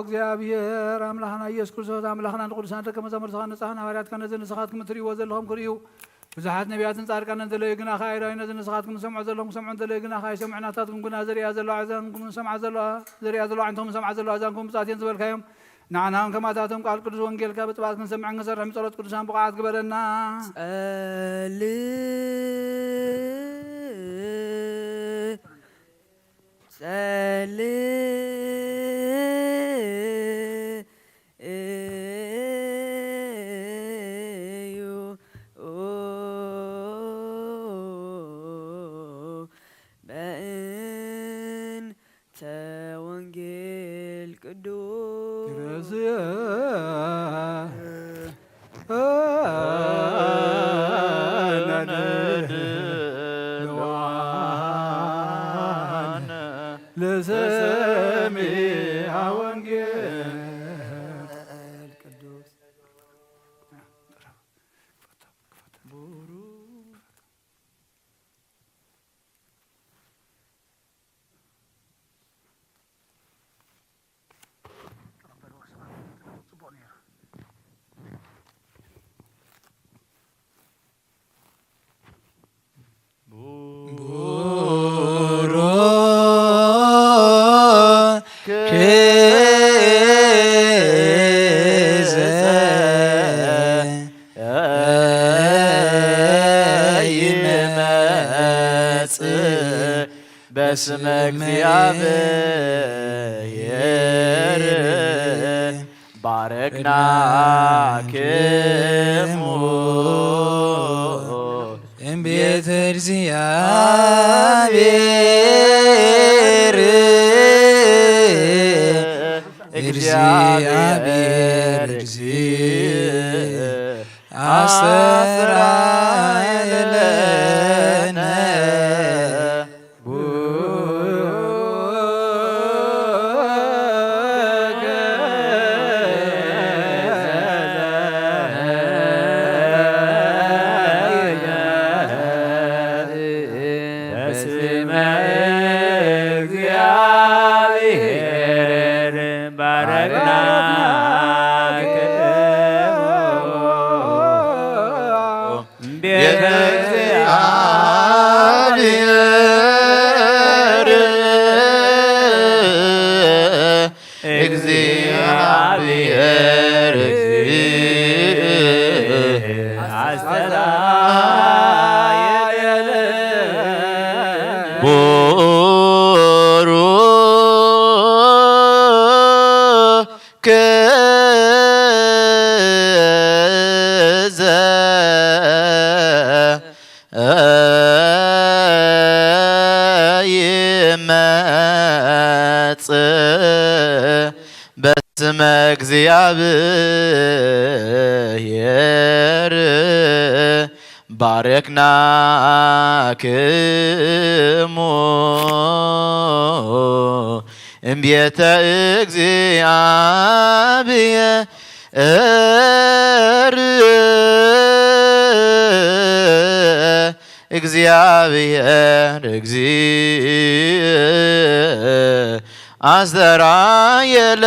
እግዚአብሔር አምላኽና ኢየሱስ ክርስቶስ አምላኽና ንቅዱሳን ደቀ መዛሙርትኻ ንጹሓን ሐዋርያት ከነዚ ንስኻትኩም እትርእይዎ ዘለኹም ክርእዩ ብዙሓት ነቢያትን ጻድቃንን ዘለዩ ግና ኸ ኣይረኣዩን ነዚ ንስኻትኩም ንሰምዖ ዘለኹም ክሰምዑን ዘለዩ ግና ኸ ኣይሰምዑን ናታትኩም ግና ዘርእያ ዘለዋ ኣእዛንኩም ንሰምዓ ዘለዋ ዘርእያ ዘለዋ ዓይንቶም ንሰምዓ ዘለዋ ኣእዛንኩም ብፅዓት እየን ዝበልካዮም ንዓናውን ከማታቶም ቃል ቅዱስ ወንጌልካ ብጥባት ክንሰምዕን ክንሰርሕን ጸሎት ቅዱሳን ብቕዓት ግበረና በእንተ ወንጌል ቅዱስ ለሰሚዐ ወንጌል በስመ እግዚአብሔር ባረክናክሙ እምቤተ እግዚአብሔር እግዚአብሔር አስተርአየለነ በስመ እግዚአብሔር ባረክናክሙ እምቤተ እግዚአብሔር እግዚአብሔር አስተርአየለነ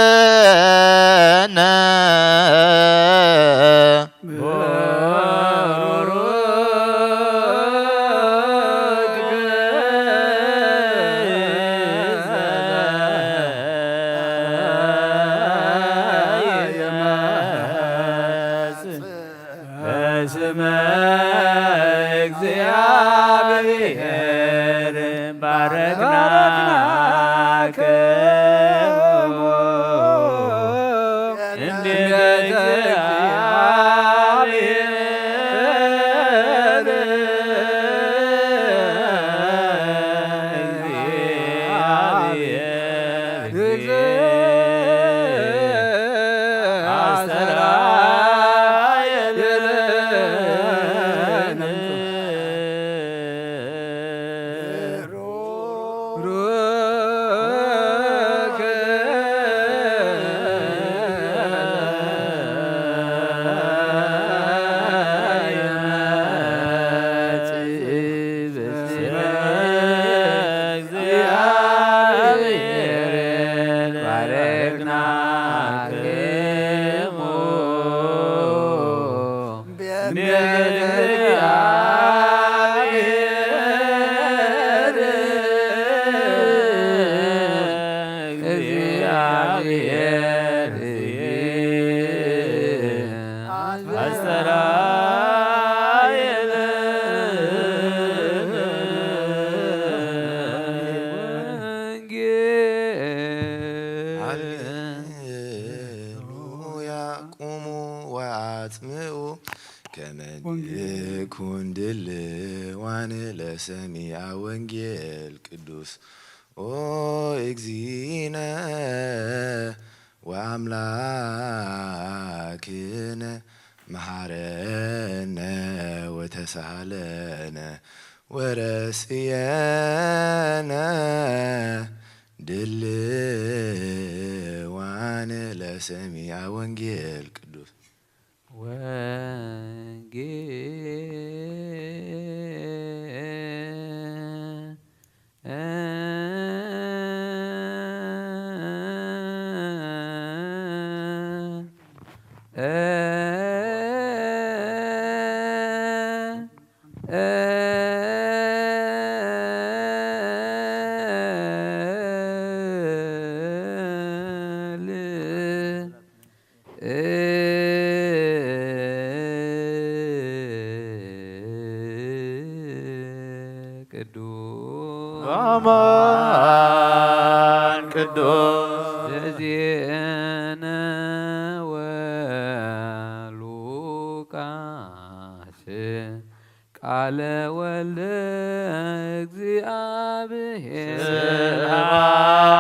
ከመድኩን ድልዋን ለሰሚዐ ወንጌል ቅዱስ ኦ እግዚእነ ወአምላክነ መሐረነ ወተሳሃለነ ወረስየነ ድልዋን ለሰሚዐ ወንጌል ቅዱስ አማን ቅዱስ ዘዜነ ወሉቃስ ቃለ ወልደ እግዚአብሔር ስብሐት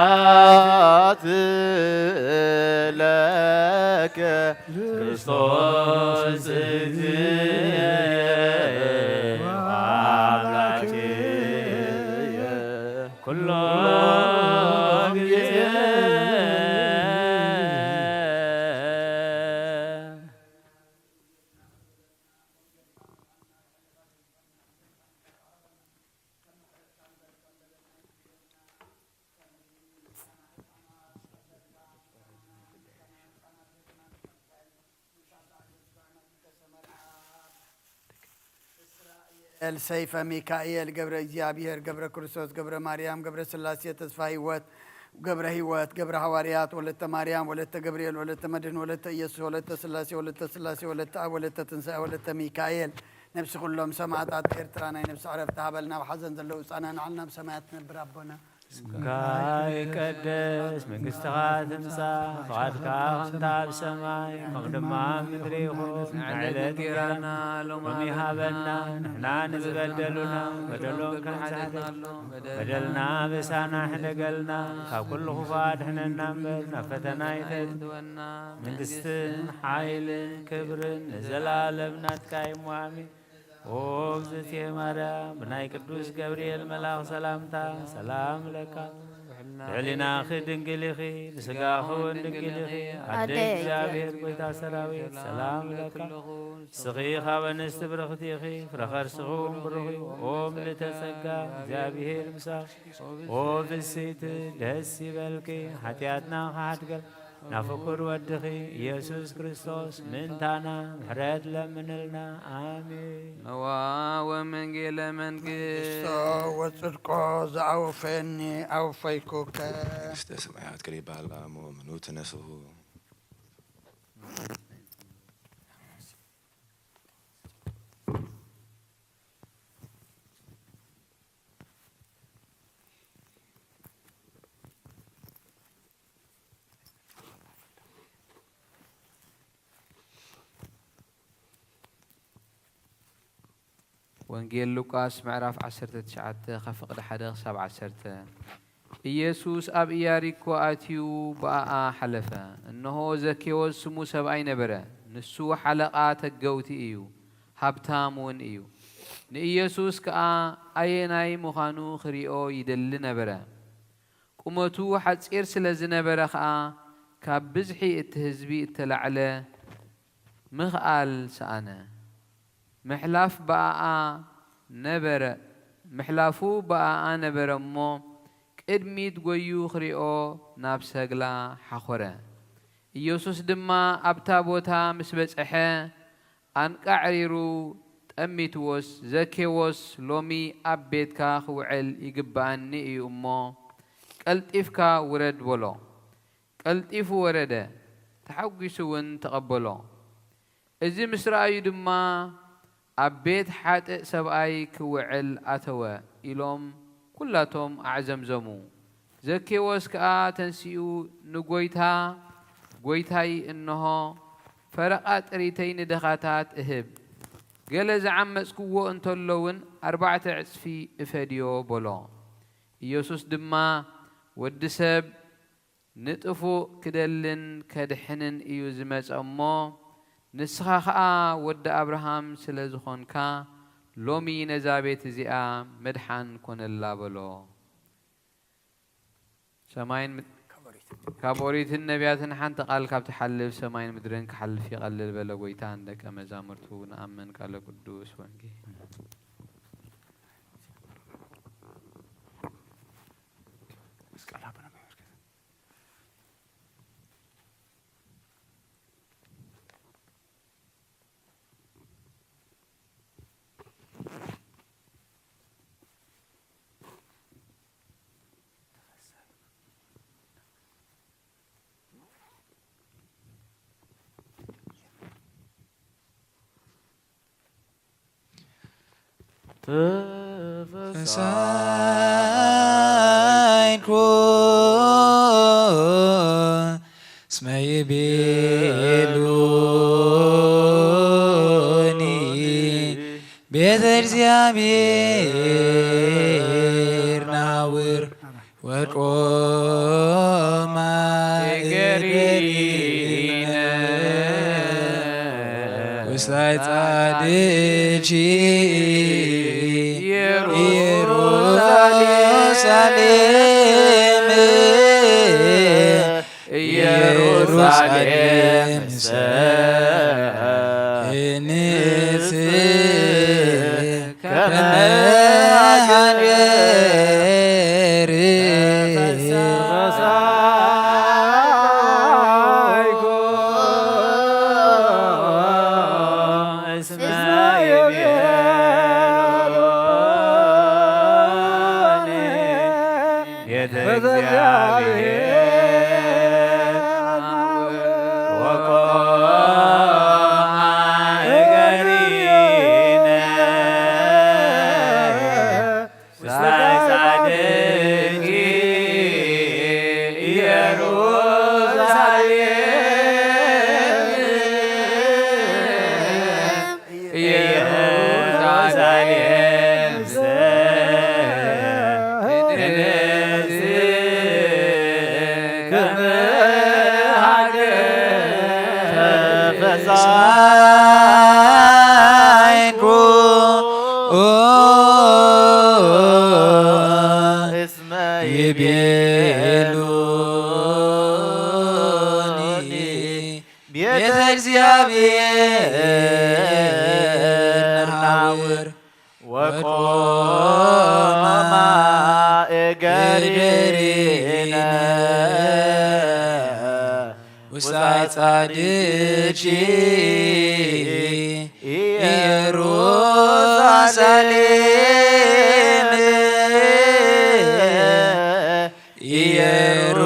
ለከ ክርስቶስ እግዚእየ ኩሎ ጊዜ ሰይፈ ሚካኤል ገብረ እግዚአብሔር ገብረ ክርስቶስ ገብረ ማርያም ገብረ ስላሴ ተስፋ ሕይወት ገብረ ሕይወት ገብረ ሐዋርያት ወለተ ማርያም ወለተ ገብርኤል ወለተ መድህን ወለተ ኢየሱስ ወለተ ስላሴ ወለተ አብ ወለተ ትንሣኤ ወለተ ሚካኤል ነፍሲ ኩሎም ሰማዕታት ኤርትራ ናይ ነፍሲ ዕረፍቲ ሃበልና ብሓዘን ዘለዉ ህፃናት ንዓልና ብሰማያት ትነብር ኣቦና ስምካ ይቀደስ መንግሥትኻ ትምጻእ ፈቃድካ ከምታ ኣብ ሰማይ ከም ድማ ኣብ ምድሪ ይኹን ንዕለት እንጀራና ሎሚ ሃበና ንሕና ንዝበደሉና በደሎም ከንሳሕልና በደልና ብሳና ሕደገልና ካብ ኩሉ ክፉ ኣድሕነና እምበር ናብ ፈተና ይተእትወና መንግሥትን ሓይልን ክብርን ንዘላለም ናትካ እዩ አሜን። ኦ እግዝእትየ ማርያም ብናይ ቅዱስ ገብርኤል መልአክ ሰላምታ ሰላም ለካ ልዕሊና ድንግልኺ ንስጋኹ ድንግልኺ ኣደይ እግዚአብሔር ጐይታ ሰራዊት ሰላም ለካ ስኺ ኻብ ኣንስቲ ብርኽቲ ኢኺ ፍረ ከርስኹ ብሩኽ እዩ ኦ ምልዕተ ጸጋ እግዚአብሔር ምሳኽ ኦ ፍስሕቲ ደስ ይበልኪ ሓጢኣትና ኸሓድገል ናብ ፍቁር ወድኺ ኢየሱስ ክርስቶስ ምንታና ምሕረት ለምንልና አሜን። ነዋ ወመንጌለ መንግሥት ወጽድቆ ዘአውፈኒ አውፈይኩከ መንግሥተ ሰማያት ቅሪባ አልአሞ ምኑ ተነስሁ ወንጌል ሉቃስ ምዕራፍ 19 ከፍቅዲ 1 ክሳብ 10 ኢየሱስ ኣብ ኢያሪኮ ኣትዩ በኣኣ ሓለፈ እነሆ ዘኬዎስ ስሙ ሰብኣይ ነበረ ንሱ ሓለቓ ተገውቲ እዩ ሃብታም እውን እዩ ንኢየሱስ ከዓ ኣየናይ ምዃኑ ክሪኦ ይደሊ ነበረ ቁመቱ ሓፂር ስለ ዝነበረ ከዓ ካብ ብዝሒ እቲ ህዝቢ እተላዕለ ምኽኣል ሰኣነ محلاف بقى نبرة مو قدميت قويو خريئو ناب سقلا حخورة يوسوس دما أبتابوتا مسبس أحا أنك عريرو تأميتوس زكيوس لومي أبيتكا خوعل يقباني أمو قلت إفكا ورد بولو قلت إفو ورده تحقي سوون تقبلو إذا مسرأي دما أبيت حتى سبأي كوعل أتوا إلهم كلاتهم أعزم زمو زكي وسكا تنسيو نقويتها قويتهاي إنه فرقات ريتين دخاتات إهب قال زعم مسكوه انتلون 4 عصفي إفاديو بولو يوسوس دما ودسب نتفو كدلن كدحنن إيو زمس أمو نسخا ود أبراهام سلزخونكا لومي نزابيت زيا مدحان كون الله بلو سماين كابوريت النبيات نحن تقال كاب تحلف سماين مدرن كحلف يقلل بلا قويتا عندك أمزامرتو نأمن كالا قدوس وانجي فسايكو اسمي بيلوني بيدر زيابير ناور وقوما إغرينا وسلاي تعديجي يروساليم إنس كما هنغير فسايكو اسماعيل اسماعيل እግዚአብሔር ናውር ወቆማ እገሪነ ውስጣይ ጻድቂ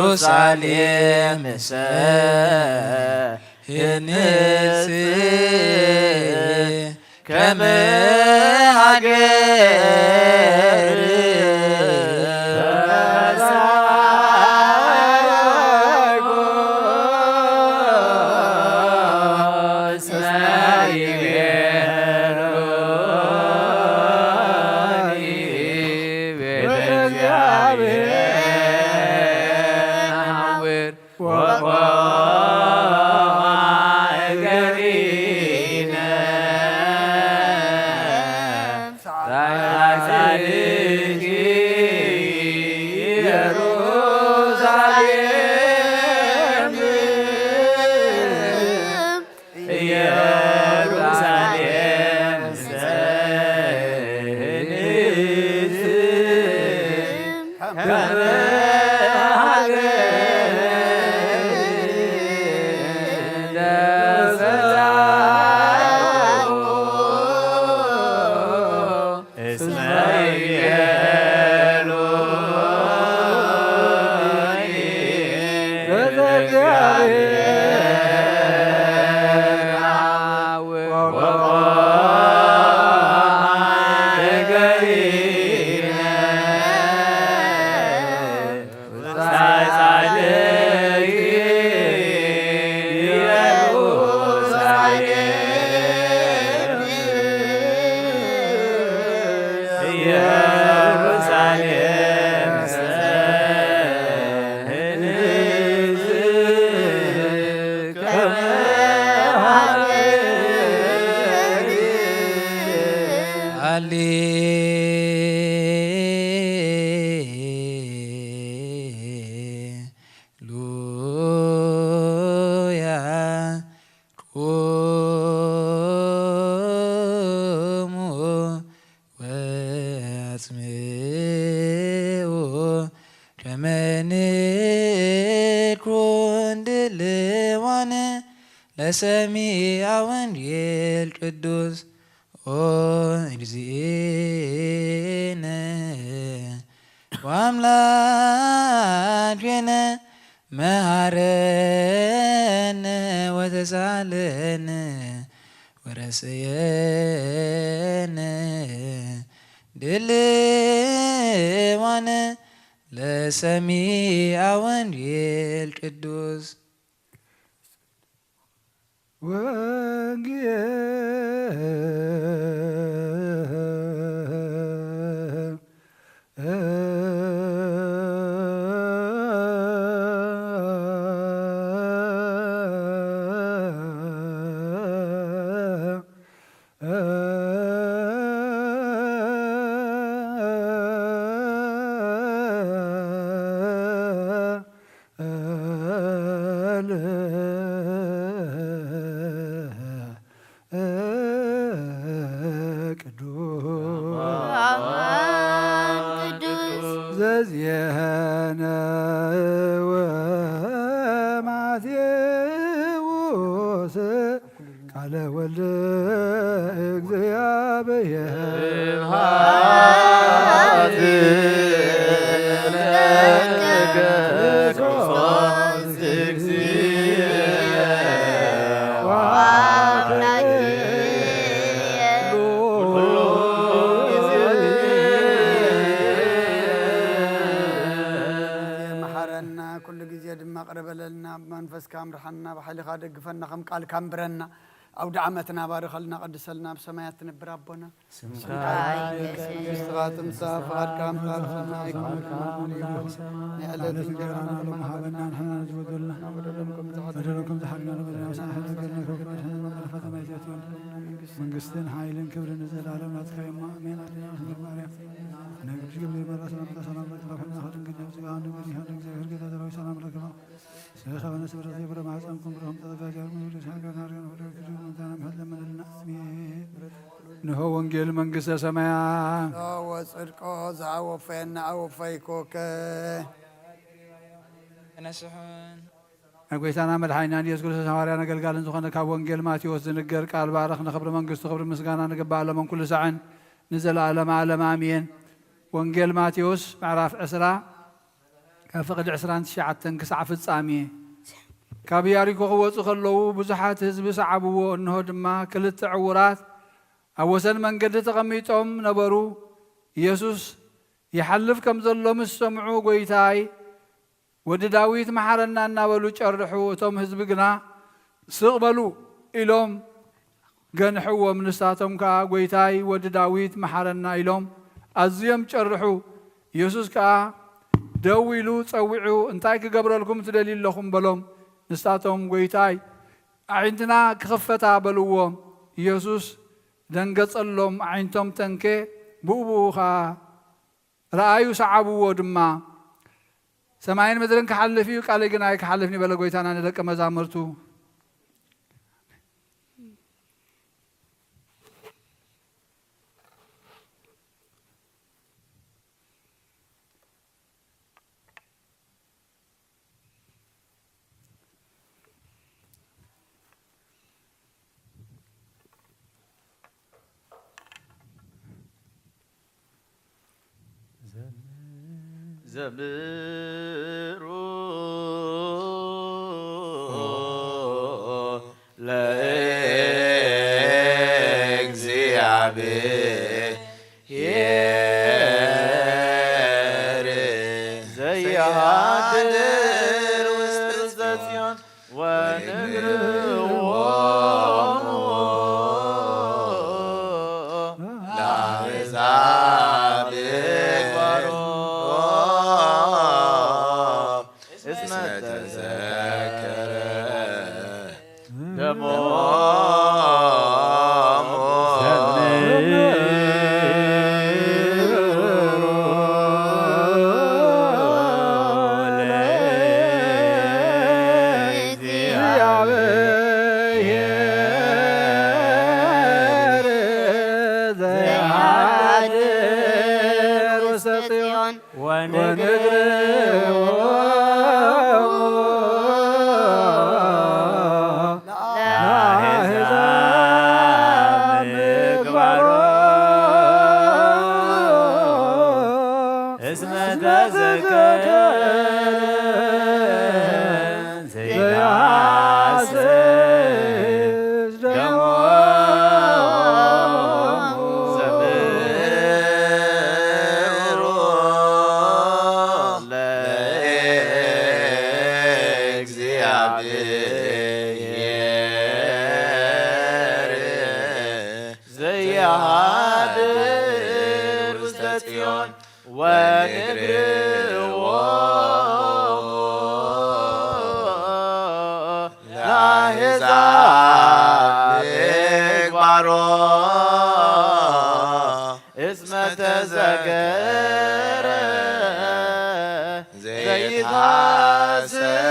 ኢየሩሳሌም ሰህንስ ከመ ሀገር ለሰሚዐ ወንጌል ቅዱስ ኦ እግዚእነ ወአምላኬነ መሐረነ ወተሳለነ ወረስየነ ድልዋነ ለሰሚዐ ወንጌል ቅዱስ ዘዝየነ ወማቴዎስ ቃለ ወልደ እግዚአብሔር قربلنا بمنفس كامرحنا بحالي دقفنا خم قال كامبرنا أو دعمتنا بارخلنا قدسلنا بسماياتنا بربنا استغاث مسافر كام قارسنا يكون نعلت جرانا لما حبنا نحن نجود الله بدلكم تحقنا بدلنا መንግስትን ኃይልን ክብርን ዘላለም ናትካይማ አሜን። አድና ስንግል ማርያም ነግድ ገብሬ መራ ሰላም ሰላም ለከፋና ኸድን ገኛው ጽጋን ነገር ይሁን እግዚአብሔር ጌታ ዘራዊ ሰላም ለከፋ ስለኸበነ ስብረት የብረ ማህፀንኩም ብረም ተዘጋጃሉ ወደ ሻገር ወደ ክብር መዳናም ለምንልና አሜን። ንሆ ወንጌል መንግስተ ሰማያት ወጽድቆ ዘአወፈየና አወፈይኮከ ተነስሑን ጎይታና መድኃኒና ኢየሱስ ክርስቶስ ሐዋርያን አገልጋልን ዝኾነ ካብ ወንጌል ማቴዎስ ዝንገር ቃል ባረኽ ንኽብሪ መንግስቱ ክብሪ ምስጋና ንግባእ ለመን ኩሉ ሰዓን ንዘለኣለመ ዓለም አሜን። ወንጌል ማቴዎስ ምዕራፍ 20 ካብ ፍቕዲ 29 ክሳዕ ፍጻሜ። ካብ ኢያሪኮ ክወፁ ከለዉ ብዙሓት ህዝቢ ሰዓብዎ፣ እንሆ ድማ ክልተ ዕውራት ኣብ ወሰን መንገዲ ተቐሚጦም ነበሩ። ኢየሱስ ይሓልፍ ከም ዘሎ ምስ ሰምዑ ጎይታይ ወዲ ዳዊት መሓረና እናበሉ ጨርሑ። እቶም ህዝቢ ግና ስቕ በሉ ኢሎም ገንሕዎም። ንሳቶም ከዓ ጎይታይ ወዲ ዳዊት መሓረና ኢሎም ኣዝዮም ጨርሑ። ኢየሱስ ከዓ ደው ኢሉ ፀዊዑ እንታይ ክገብረልኩም ትደልዩ ኣለኹም በሎም። ንሳቶም ጎይታይ ኣዒንትና ክኽፈታ በልዎም። ኢየሱስ ደንገጸሎም። ኣዒንቶም ተንኬ ብኡብኡ ከዓ ረኣዩ ሰዓብዎ ድማ ሰማይን ምድርን ክሓልፍ እዩ ቃለይ ግን ኣይክሓልፍኒ በለ ጎይታና ንደቀ መዛሙርቱ። ዘምሩ ለእግዚአብሔር ዘያድር ውስተ ጽዮን ወንግርዎሙ ለአሕዛብ ግባሮ እስመ ተዘከረ ደሞሙ ዘያድር ውስተ ጽዮን ወንግርዎሙ ለአሕዛብ ግባሮ እስመ ተዘከረ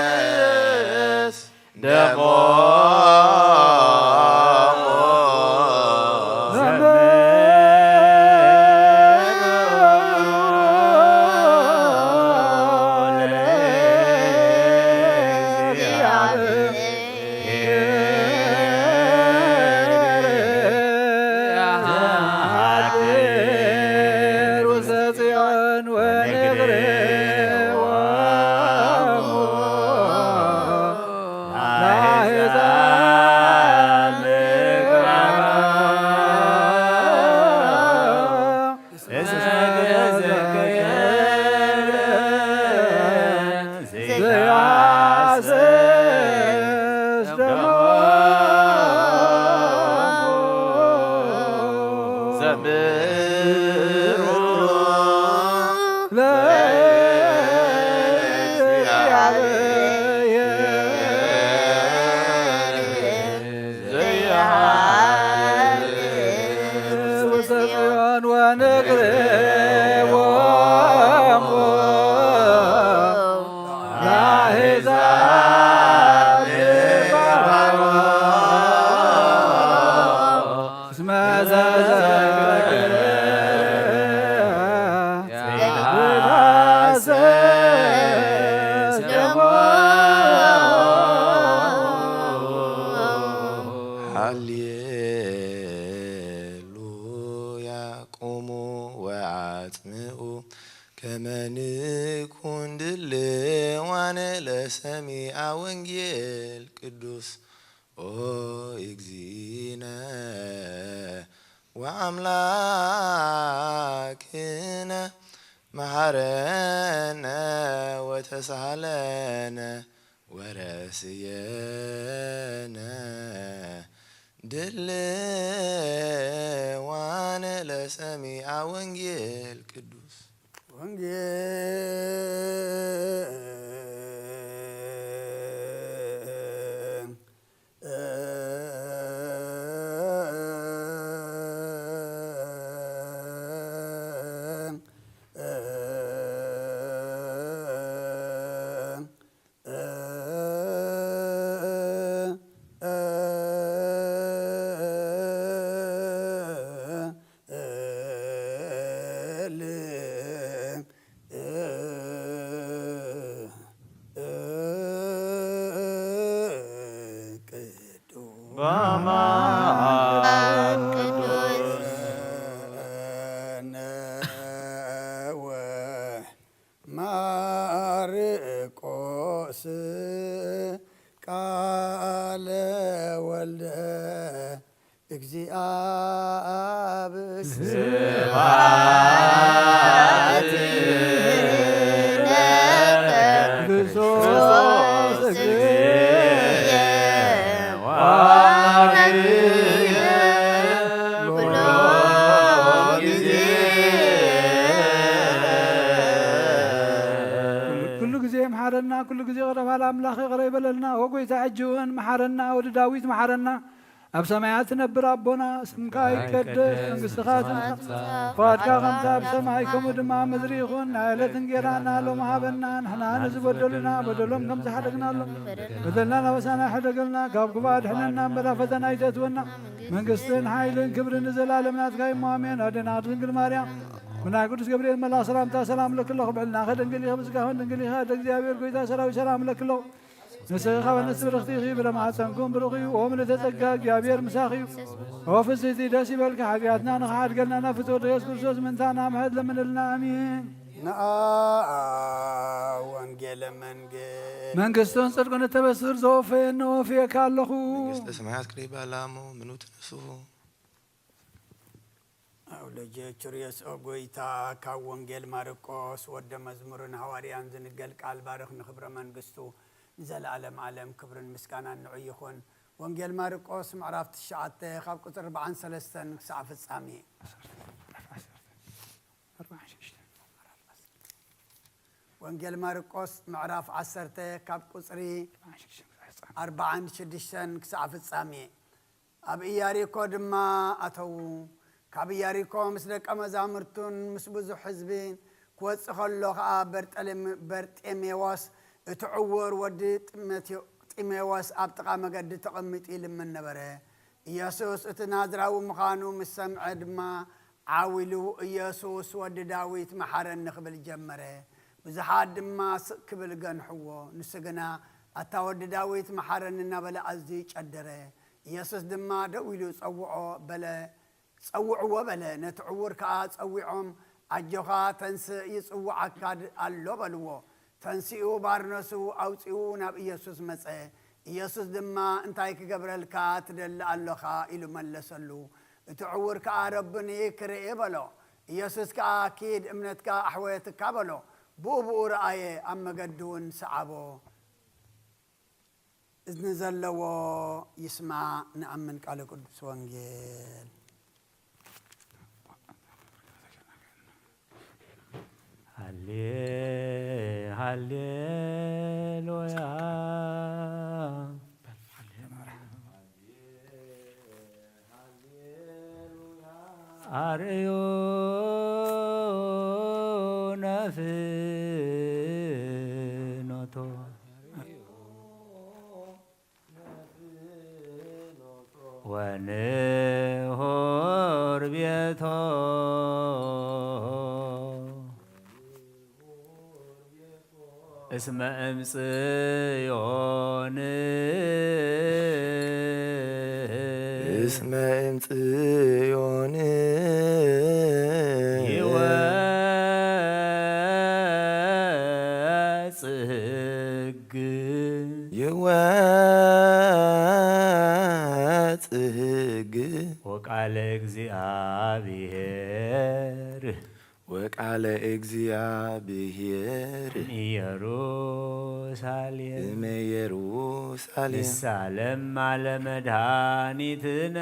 ዘይትሐሰስ ደሞሙ ሃሌሉያ ቁሙ ወአጽምዑ ከመ ንኩን ድልዋነ ለሰሚዐ ወንጌል ቅዱስ ኦ እግዚእነ ወአምላክነ መሐረነ ወተሳሃለነ ወረስየነ ድልዋነ ለሰሚዐ ወንጌል ቅዱስ ማርቆስ ቃለ ወልደ كل جزء غرب على أملاخ غريب لنا وقوي تعجون محرنا ود داويت محرنا أب سمايات نبر ربنا اسمك يقدس انقصخات فاتك غمتا بسمايكم ودما مدريخون عائلة انقرانا لو محابنا نحنا نزبدلنا بدلهم كم زحدقنا لهم بدلنا وسانا حدقلنا كاب قباد حننا بلا فتنا يتتونا من قصتين حايلين كبر نزل عالمنا تقاي مؤمن هدنا تنقل مريم من قدس جبريل ملا سلام لك الله بعلنا خد انقلي خبزك هون انقلي هذا እግዚአብሔር ቆይታ ሰራው ሰላም ለክሎ ንስኻ ወንስብር እኽቲኺ ብለማዕፀንኩም ብሩኺ ወምን ተጸጋ እግዚአብሔር ምሳኺ ወፍስቲ ደስ ይበልካ ኃጢአትና ንኸሓድገልና ናፍትወድ ኢየሱስ ክርስቶስ ምንታና ምሕረት ለምንልና አሚን ነአ ወንጌለ መንግሥቱን ጽድቁን እተበስር ዘወፈየነ ወፍየካ ኣለኹ መንግሥተ ሰማያት ቅሪባ ላሞ ምኑ ትንስሁ ለጀቹርየስ ኦጎይታ ካብ ወንጌል ማርቆስ ወደ መዝሙርን ሐዋርያን ዝንገል ቃል ባርኽ ንኽብረ መንግሥቱ ንዘለዓለም ዓለም ክብርን ምስጋናን ንዑ ይኹን ወንጌል ማርቆስ ምዕራፍ 9 ካብ ቁጥር 43 ክሳብ ፍጻሜ ወንጌል ማርቆስ ምዕራፍ 10 ካብ ቁጽሪ 46 ክሳብ ፍጻሜ ኣብ ኢያሪኮ ድማ ኣተው ካብ ኢያሪኮ ምስ ደቀ መዛሙርቱን ምስ ብዙሕ ህዝቢ ክወፅእ ከሎ ከዓ በርጤሜዎስ እቲ ዕውር ወዲ ጢሜዎስ ኣብ ጥቓ መገዲ ተቐሚጡ ይልምን ነበረ ኢየሱስ እቲ ናዝራዊ ምዃኑ ምስ ሰምዐ ድማ ዓዊሉ ኢየሱስ ወዲ ዳዊት መሓረኒ ክብል ጀመረ ብዙሓት ድማ ስቕ ክብል ገንሕዎ ንሱ ግና ኣታ ወዲ ዳዊት መሓረኒ እናበለ ኣዝዩ ጨደረ ኢየሱስ ድማ ደው ኢሉ ጸውዕዎ በለ ነቲ ዕውር ከዓ ጸዊዖም ኣጆኻ ተንስእ ይጽዋዓካ ኣሎ በልዎ ተንሲኡ ባርነሱ ኣውፂኡ ናብ ኢየሱስ መፀ ኢየሱስ ድማ እንታይ ክገብረልካ ትደሊ ኣለኻ ኢሉ መለሰሉ እቲ ዕውር ከዓ ረብኒ ክርኢ በሎ ኢየሱስ ከዓ ኪድ እምነትካ ኣሕወየትካ በሎ ብኡብኡ ረኣየ ኣብ መገዲ እውን ሰዓቦ እዝኒ ዘለዎ ይስማዕ ንኣምን ቃል ቅዱስ ወንጌል ሃሌሉያ አርዮ ነፍኖቶ ወንሆር ቤቶ እስመ እምጽዮን እስመ እምጽዮን ይወጽግ ይወጽግ ወቃለ እግዚአብሔር ወቃለ እግዚአብሔር ኢየሩሳሌም እምኢየሩሳሌም ንሳለም አለ መድኃኒትነ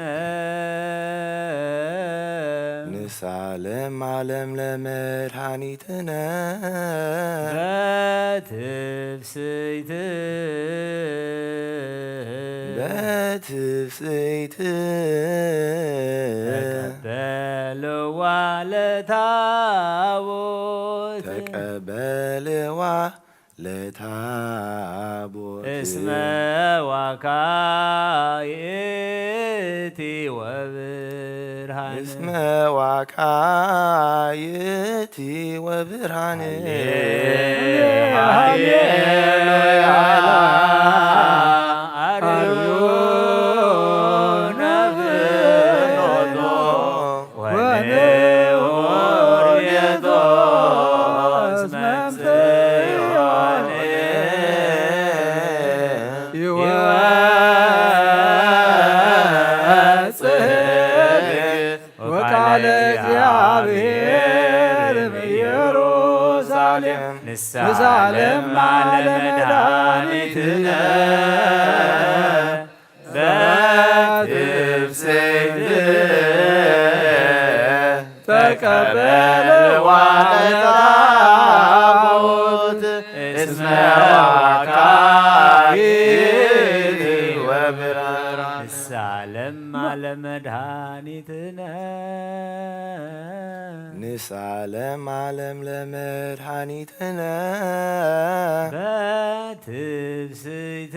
ንሳለም ዓለም ለመድኃኒትነ በትፍስይት በትፍስይት ተቀበልዋ ለታቦት ተቀበልዋ ለታቦት እስመ ዋካይቲ ወብርሃን እስመ ዋካይቲ ወብርሃን ሃሌሉያ ንሳለም አለ መድኃኒትነ በትፍስይት ተቀበልዋ ለታቦት እስመ ዋካይቲ ወብርሃን ንሳለም አለ መድኃኒትነ ንሳለም ዓለም ለመድኃኒትነ በትፍስይት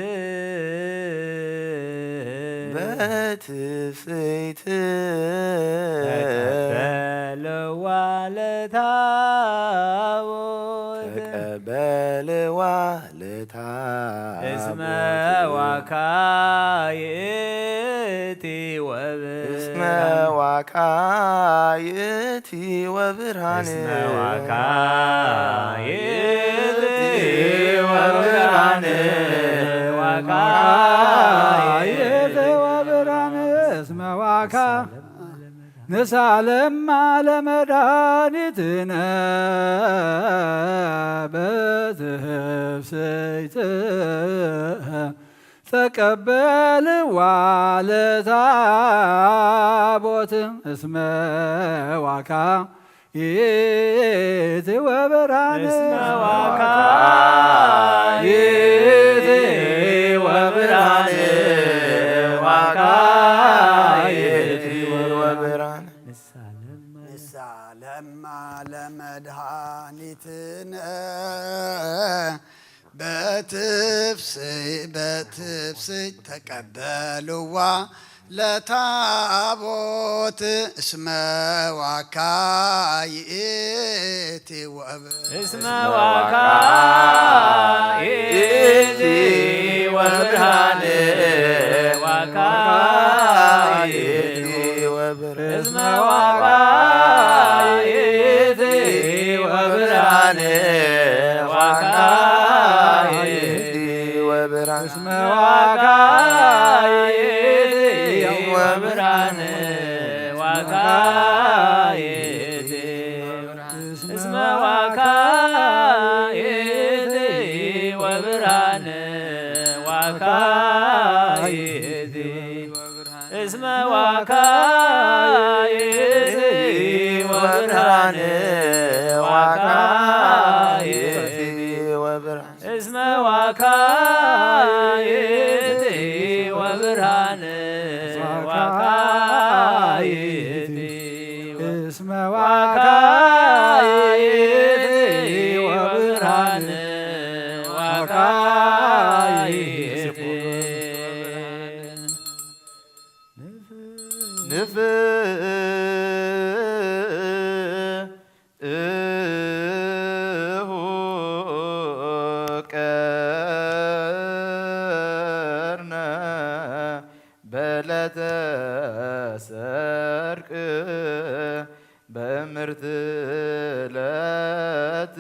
በትፍስይት ተቀበልዋ ለታቦት ተቀበልዋ ለታቦት እስመ ዋካይቲ እስመ ወብርሃን ዋካይቲ ወብርሃን እስመ ዋካይቲ ወብርሃን ዋካይቲ ወብርሃን እስመ ዋካ ንሳለም አለ መድኃኒትነ በትፍስይት ተቀበልዋ ለታቦት እስመ ዋካይቲ ወብርሃን እስመ ዋካይቲ ወብርሃን ዋካይቲ ወብርሃን ንሳለም አለ መድኃኒትነ በትፍስይ ተቀበልዋ ለታቦት እስመ ዋካይቲ እስመ ዋካይቲ ወብርሃን ዋካይቲ እስመ ዋካይቲ ወብርሃን ዋካይቲ እስመ ዋካይቲ ወብርሃን ዋካይቲ እስመ ዋካይቲ ወብርሃን ዋካይቲ እስመ ዋካይቲ ወብርሃን ዋካይቲ እስመ ዋካይቲ ወብርሃን ዋካይቲ እስመ ዋካይቲ ወብርሃን ዋካይቲ ቀርነ በለተ ሰርቅ በምርት ለት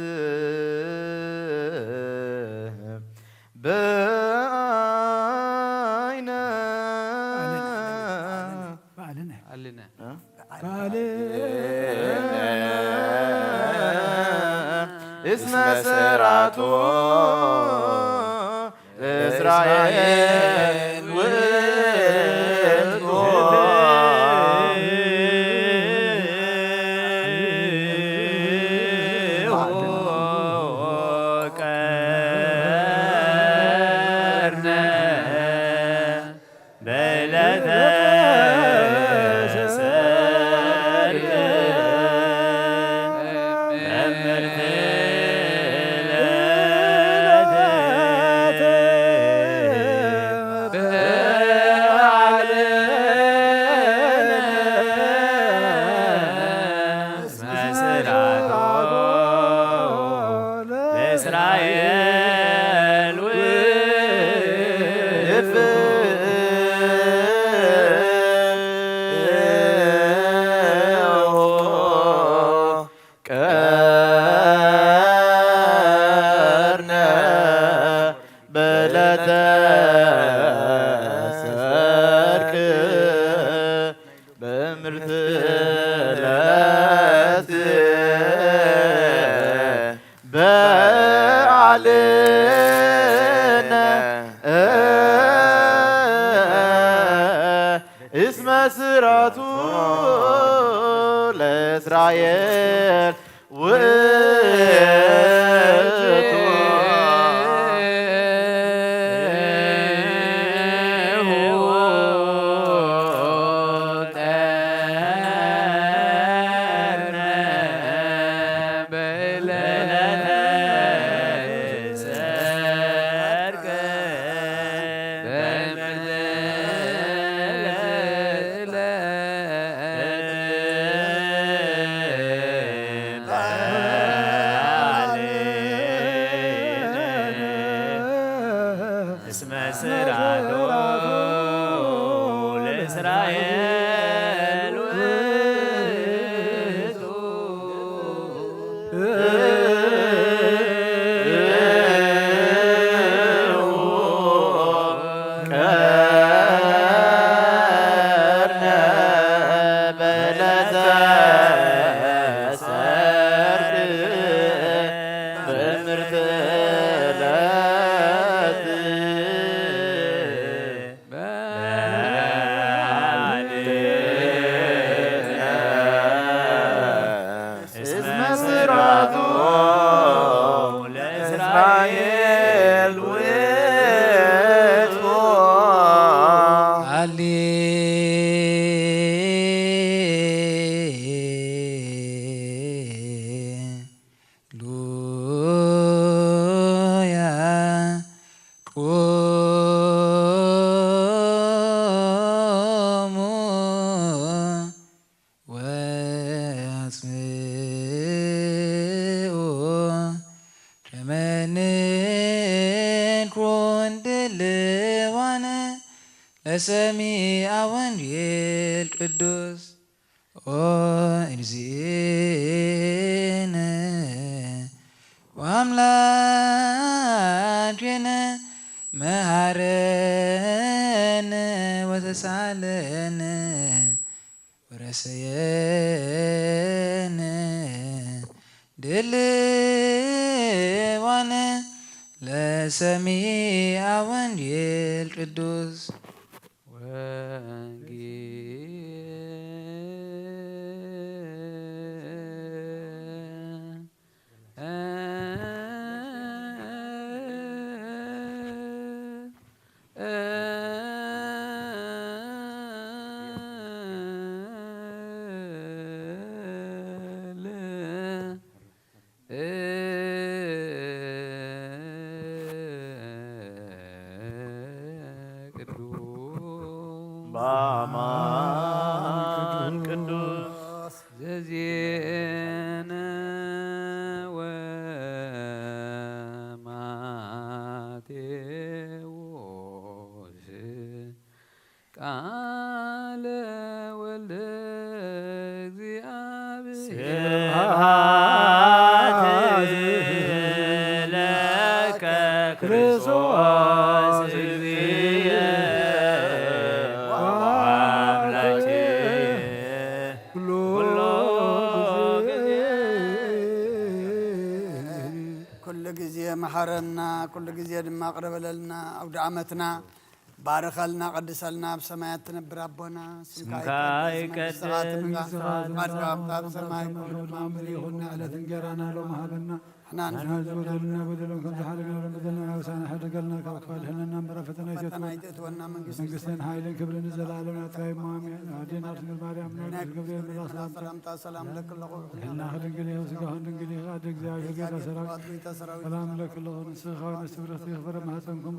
በአይነ እስመ ስራቱ እስራኤል ውእቱ ቀርነ በዕለተ ሰርክ በምርት እስራኤል ቀርነ በዕለተ ሰርክ በምርት ዕለት በዓልነ እስመ ስራቱ ለእስራኤል ውእቱ እስመ ስራቱ ለእስራኤል ውእቱ ቀርነ በዕለተ ሰርክ በምርት ዕለት እስመ ስራቱ ለእስራኤል ውእቱ ሃሌሉያ ቆሙ ወአጽምዑ ሸመንኩን ድልዋነ ለሰሚዐ ወንጌል ቅዱስ ኦ እግዚእነ ወአምላኬነ መሐረነ ወተሳለነ ወረሰየነ ድልዋነ ለሰሚዐ ወንጌል ቅዱስ ቅዱስ ስብሐት ለከ ክርስቶስ እግዚእ ወአምላኬ ኩሎ ጊዜ ኩሉ ግዜ መሐረና ኩሉ ግዜ ድማ ቅረበለልና አውደ ዓመትና ባረኸልና ቀድሰልና ብሰማያት ትነብር አቦና ስምካ ይቀደስ ቃልካ ኣብ ሰማይ ይኹን ዕለት እንጀራና ሎሚ ሃበና ንሕና በደልና በደሎም ከም ዝሓለና በደልና ያውሳና ሕደገልና ካብ ክፋልሕነና እምበረ ፈተና ፈተና ይትእትወና መንግስትን ሓይልን ክብርን ዘለዓለም ናትካይ ማምያ ኣዴና ድንግል ማርያም ንቅዱስ ገብርኤል መላክ ሰላምታ ሰላም ለክለኹ ሕልና ክድንግል ይኸው ስጋኹን ድንግል ይኸ ኣደ እግዚአብሔር ጌታ ሰራዊት ሰላም ለክለኹ ንስኻ ነስትብረት ይኽበረ ማህፀንኩም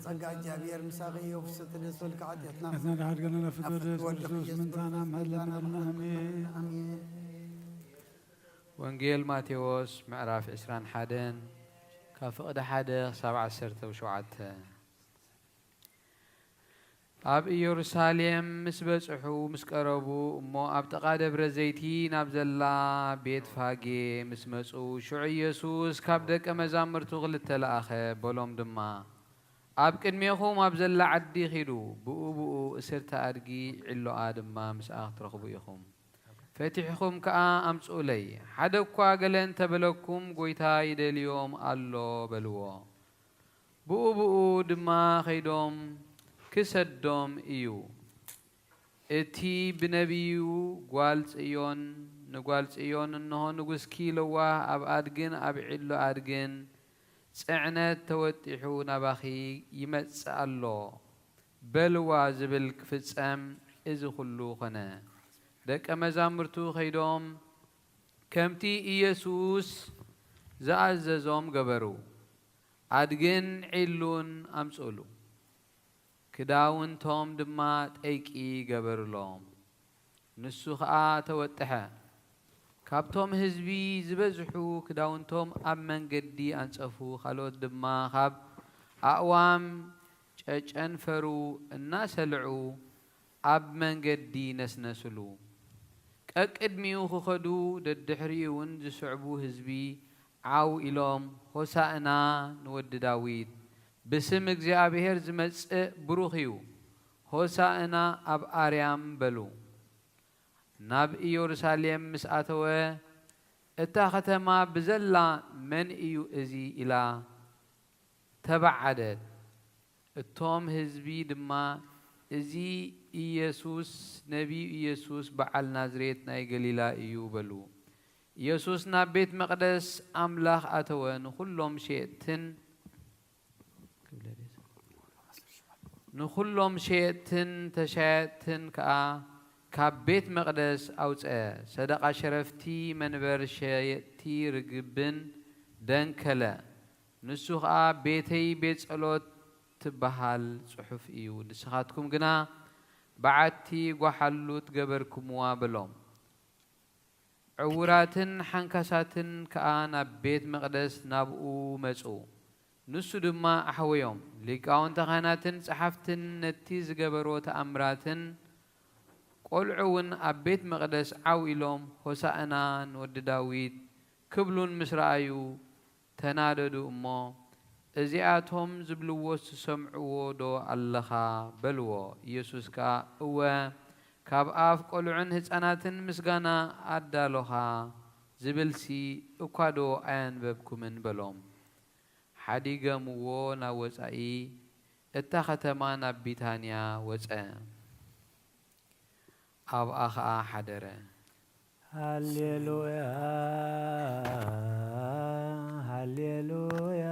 ጸጋ እግዚአብሔር ምሳኺ ፍስት ደስ በልካ ዓድያትና እትና ድሓድገለና ፍትወደ ክርስቶስ ምንታና ምሃለናልና አሜን ወንጌል ማቴዎስ ምዕራፍ 21 ካብ ፍቕዲ 1 ክሳብ 17 ኣብ ኢየሩሳሌም ምስ በጽሑ ምስ ቀረቡ እሞ ኣብ ጥቓ ደብረ ዘይቲ ናብ ዘላ ቤት ፋጌ ምስ መጹ ሽዑ ኢየሱስ ካብ ደቀ መዛሙርቱ ክልተ ለኣኸ በሎም ድማ ኣብ ቅድሜኹም ኣብ ዘላ ዓዲ ኺዱ ብኡ እስርተ ኣድጊ ዒሎኣ ድማ ምስኣ ክትረኽቡ ኢኹም ፈቲሕኹም ከኣ ኣምጽኡለይ ሓደ እኳ ገለ እንተበለኩም ጐይታ ይደልዮም ኣሎ በልዎ ብኡ ድማ ኸይዶም ክሰዶም እዩ እቲ ብነቢዩ ጓል ጽዮን እንሆ ንጉስኪ ለዋህ ኣብ ኣድግን ኣብ ዒሎ ኣድግን ጽዕነት ተወጢሑ ናባኺ ይመጽእ ኣሎ በልዋ ዝብል ክፍጸም እዚ ኩሉ ኾነ ደቀ መዛሙርቱ ኸይዶም ከምቲ ኢየሱስ ዝኣዘዞም ገበሩ ኣድግን ዒሉን ኣምጽኡሉ ክዳውንቶም ድማ ጠይቂ ገበሩሎም ንሱ ኸዓ ተወጥሐ ካብቶም ህዝቢ ዝበዝሑ ክዳውንቶም ኣብ መንገዲ አንጸፉ ካልኦት ድማ ካብ ኣእዋም ጨጨንፈሩ እናሰልዑ ኣብ መንገዲ ነስነስሉ ቀቅድሚኡ ክኸዱ ደድሕሪኡን ዝስዕቡ ህዝቢ ዓው ኢሎም ሆሳእና ንወዲ ዳዊት ብስም እግዚአብሔር ዝመጽእ ብሩኽ እዩ ሆሳእና ኣብ ኣርያም በሉ ናብ ኢየሩሳሌም ምስ ኣተወ እታ ከተማ ብዘላ መን እዩ እዚ ኢላ ተባዓደት እቶም ህዝቢ ድማ እዚ ኢየሱስ ነቢዩ ኢየሱስ በዓል ናዝሬት ናይ ገሊላ እዩ በሉ ኢየሱስ ናብ ቤት መቅደስ ኣምላኽ ኣተወ ንኹሎም ሸየጥትን ተሻየጥትን ከዓ ካብ ቤት መቅደስ ኣውፅአ ሰደቃ ሸረፍቲ መንበር ሸየጥቲ ርግብን ደንከለ ንሱ ከዓ ቤተይ ቤት ጸሎት ትበሃል ጽሑፍ እዩ ንስኻትኩም ግና በዓቲ ጓሓሉት ገበርኩምዋ በሎም ዕውራትን ሓንካሳትን ከዓ ናብ ቤት መቅደስ ናብኡ መጹ ንሱ ድማ ኣሕወዮም ሊቃውንተ ካህናትን ጸሓፍትን ነቲ ዝገበሮ ተኣምራትን ቆልዑውን ኣብ ቤት መቅደስ ዓው ኢሎም ሆሳእና ንወዲ ዳዊት ክብሉን ምስ ረኣዩ ተናደዱ እሞ እዚኣቶም ዝብልዎ ዝሰምዕዎ ዶ ኣለኻ በልዎ ኢየሱስ ከዓ እወ ካብ ኣፍ ቆልዑን ህፃናትን ምስጋና ኣዳሎኻ ዝብልሲ እኳ ዶ ኣያንበብኩምን በሎም ሓዲገምዎ ናብ ወፃኢ እታ ከተማ ናብ ቢታንያ ወፀ ኣብኣ ከዓ ሓደረ ሃሌሉያ ሃሌሉያ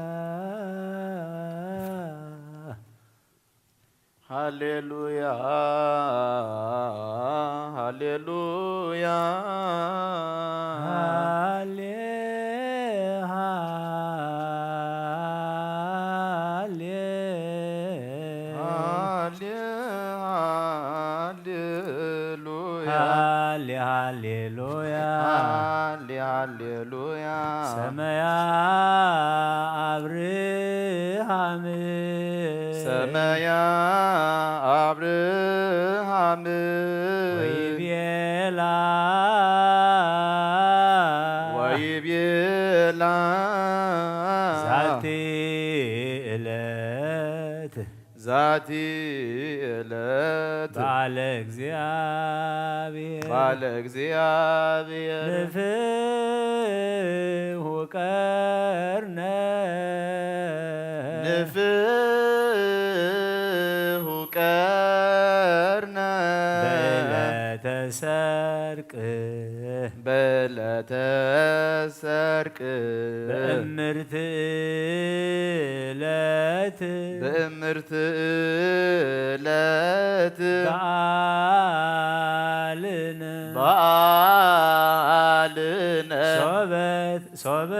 ሃሌሉያ ሃሌሉያ ሃሌሉያ ሰመያ አብርሃም ሰመያ አብርሃም ወይቤላ ዛቲ ዕለት ባለ እግዚአብሔር ባለ እግዚአብሔር ንፍሑ ቀርነ ንፍሑ ቀርነ በዕለተ ሰርቅ በዕለተ ሰርቅ በእምርት ዕለት በእምርት ዕለት በዓልነ በዓልነ ሶበ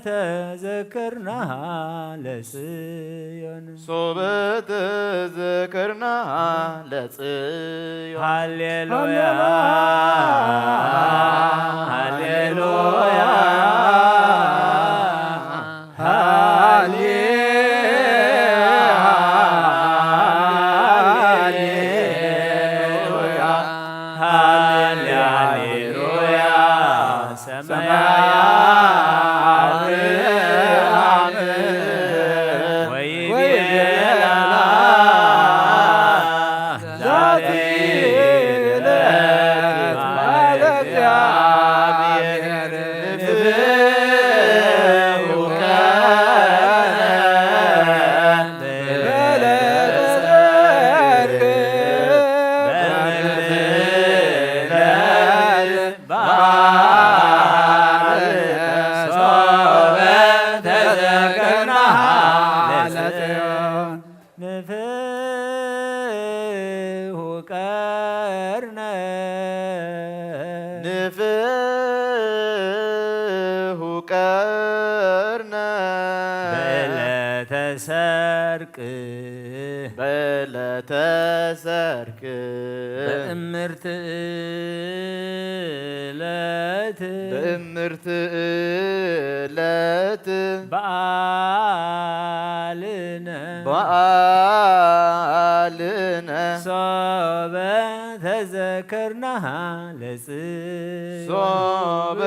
ተዘከርናሃ ለጽዮን ሶበ ተዘከርናሃ ለጽዮን ሃሌሉያ ሃሌሉያ ንፍሑ ቀርነ በዕለተ ሰርቅ በዕለተ ሰርክ በእምርት ዕለት በእምርት ዕለት በዓልነ በዓልነ ሶበ ተዘከርናሃ ለጽዮን ሶበ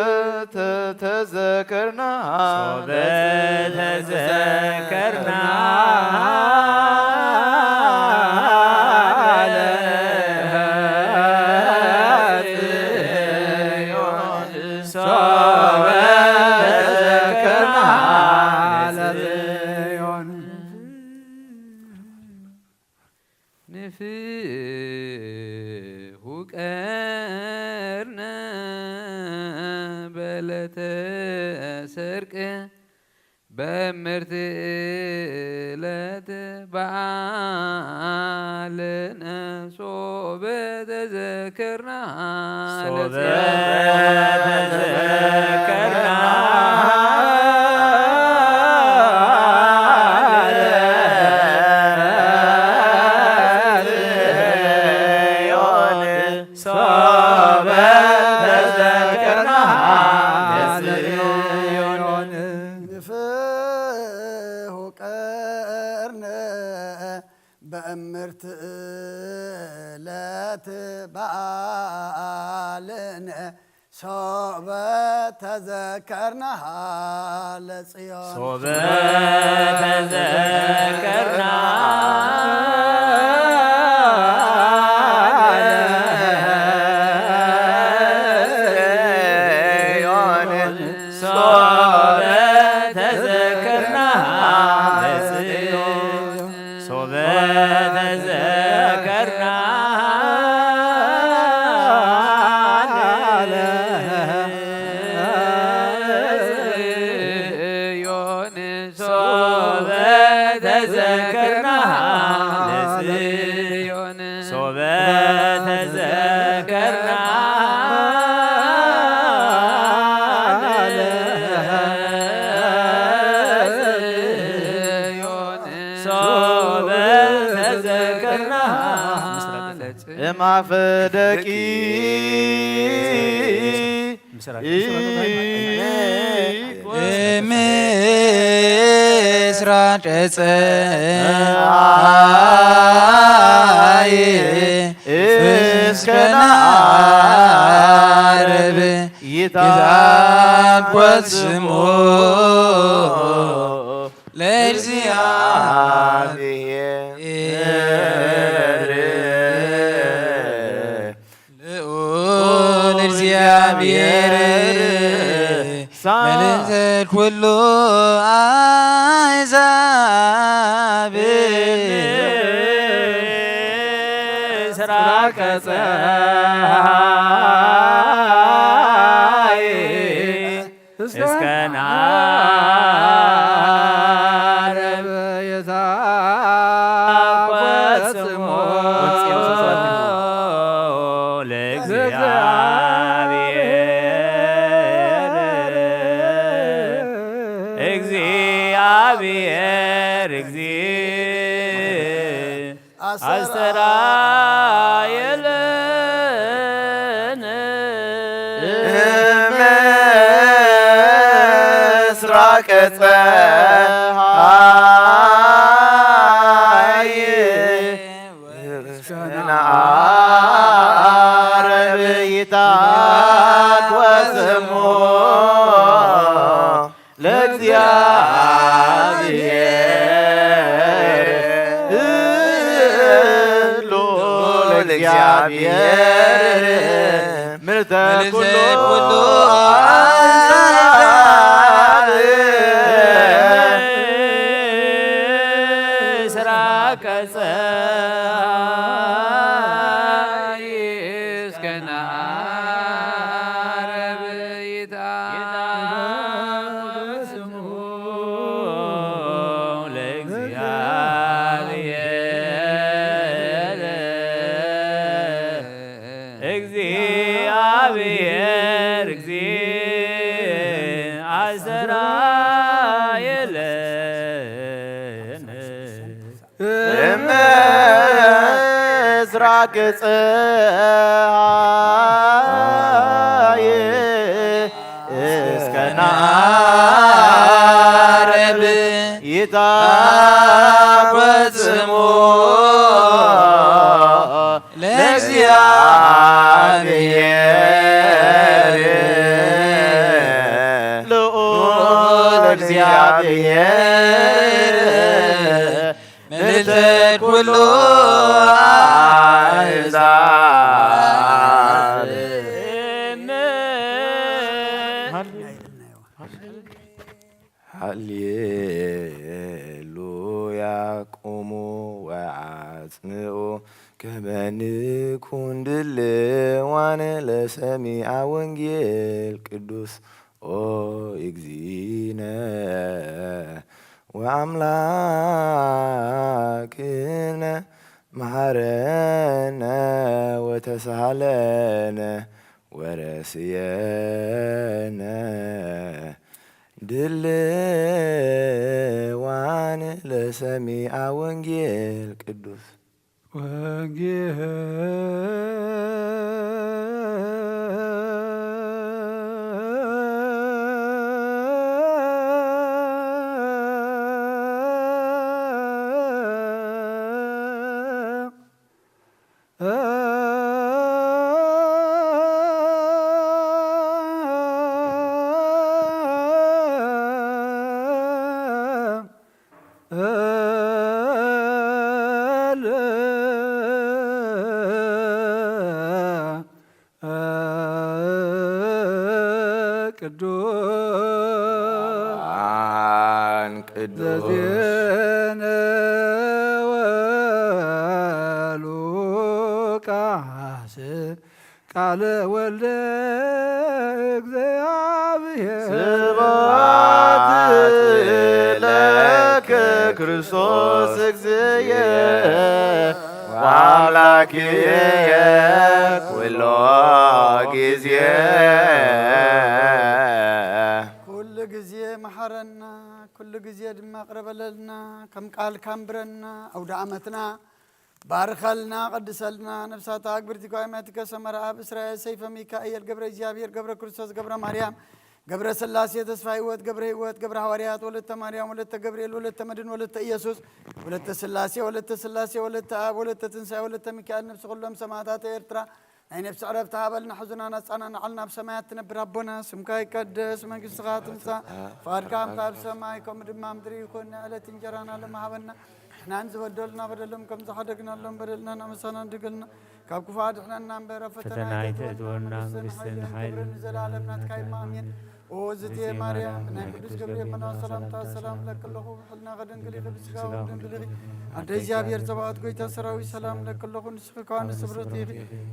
ተዘከርናሃ ሶበ ተዘከርናሃ ንፍሑ ቀርነ በዕለተ ሰርቅ በእምርት ዕለት በዓልነ ሶበ ተዘከርናሃ በእምርት ዕለት በዓልነ ሶበ ተዘከርናሃ ለጽዮን ሶበ ተዘከርናሃ ማፈደቂ ምስራቅ ፀሐይ እስከ ዓርብ ይትሐጐስ ስሙ ለእግዚአብሔር እግዚአብሔር መልእክተ ኩሉ አሕዛብ ስራቀ ፀሐይ እስከ ዓርብ የታፈጽሞ እግዚአብሔር አስተራየለን ምስራቀ ፀሐይ እስከ ዓርብ ይታወስሞ ለእግዚአብሔር ምልዕተ ኩሉ አሕዛብ ስራቀ ፀሐይ እስከ ዓርብ ይታወስሞ እግዚአብሔር አስተራየለን ምስራቀ ፀሐይ እስከ ዓርብ ይታፈጽሞ ለእግዚአብሔር ልዑል እግዚአብሔር ምልዕተ ኩሉ አሕዛብ ሃሌሉያ ቁሙ ወአጽንዑ ከመ ንኩን ድልዋን ለሰሚዐ ወንጌል ቅዱስ ኦ እግዚእነ ወአምላክነ መሐረነ ወተሳሃለነ ወረስየነ ድልዋን ለሰሚዐ ወንጌል ቅዱስ ዘዜነ ወሉቃስ ቃለ ወልደ እግዚአብሔር ስብሐት ለከ ክርስቶስ እግዚእየ ወአምላክየ ኩሎ ጊዜ ኩሉ ጊዜ መሐረና ኩሉ ጊዜ ድማ ቅረበለልና ከም ቃል ካንብረና አውደ ዓመትና ባርከልና ቀድሰልና ነፍሳታ አግብርቲ ቋይማትከ ሰመራ አብ እስራኤል ሰይፈ ሚካኤል ገብረ እግዚአብሔር ገብረ ክርስቶስ ገብረ ማርያም ገብረ ስላሴ ተስፋ ሕይወት ገብረ ሕይወት ገብረ ሐዋርያት ወለተ ማርያም ወለተ ገብርኤል ወለተ መድን ወለተ ኢየሱስ ወለተ ስላሴ ወለተ አብ ወለተ ትንሣኤ ወለተ ሚካኤል ነፍስ ኩሎም ሰማዕታት ኤርትራ ናይ ነፍሲ ዕረፍቲ ሃበልና ሕዙናና ጻናና ዓልና ብሰማያት ትነብር አቦና ስምካ ይቀደስ መንግሥትኻ ትምጻእ ፈቃድካ ኣብ ሰማይ ከምኡ ድማ ምድሪ ይኩን ዕለት እንጀራና ለመሃበና احنا نزبدلنا بدلهم كم زحدقنا لهم بدلنا نمسنا ندقلنا كاب كفاد احنا نامبر فتنا يتأتونا مستن حيل نزل عالمنا تكاي مامين وزتي مريم نقدس جبريل من السلام لك الله حلنا غدن قلي بسكا ودن قلي أنت جابير سبات قوي تسراوي سلام لك الله نسخكان سبرتي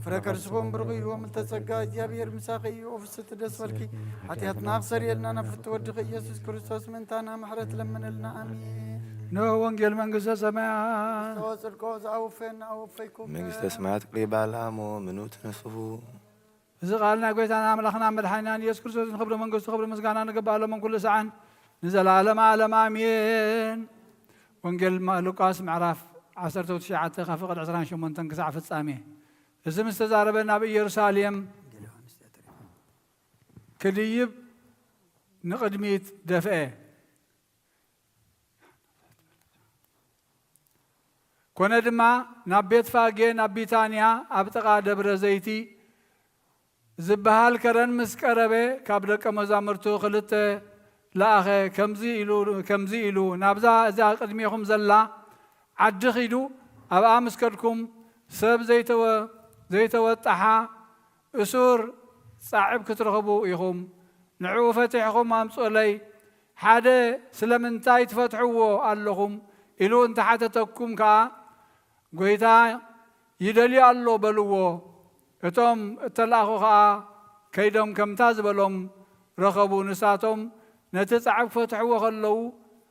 فركر سبون برغي وملتسقا جابير مساقي وفست دسفلكي حتى ناقصر يلنا نفت ودق يسوع كريستوس من تانا محرت لمن لنا امين نو وانجيل منجس سماء توصل كوز او فيكم መንግሥተ ሰማያት ቅሪባ ላሞ ምኑት ነስፉ إذا قالنا قويتنا ملخنا مدحنا يسوع كريستوس خبر منجس خبر مسجانا نقبل من كل ساعة نزل عالم امين وانجيل لوقاس معرف 10 تشعة فقد 10 شمون تنكسع في السامي إذا مستزاربنا بيرساليم كليب نقدميت دفئه كنا دما نبيت فاجي نبيتانيا أبتقى دبر زيتي زبهال كرن مسكربه كابدك مزامرتو خلت لاخه كمزي إلو نبزا إذا قدميكم زلا عدخيدو أبقى مسكركم سب زيتو الطحا أسور صعب كترغبو إيهم نعو فتحكم أمسو لي حدا سلمنتاي تفتحوه اللهم إلو انت حتى تكم كا قويتا يدلي الله بلوه اتم اتلاقو خا كيدهم كم تازبلهم رخبوا نساتهم نتسعب فتحوا خلو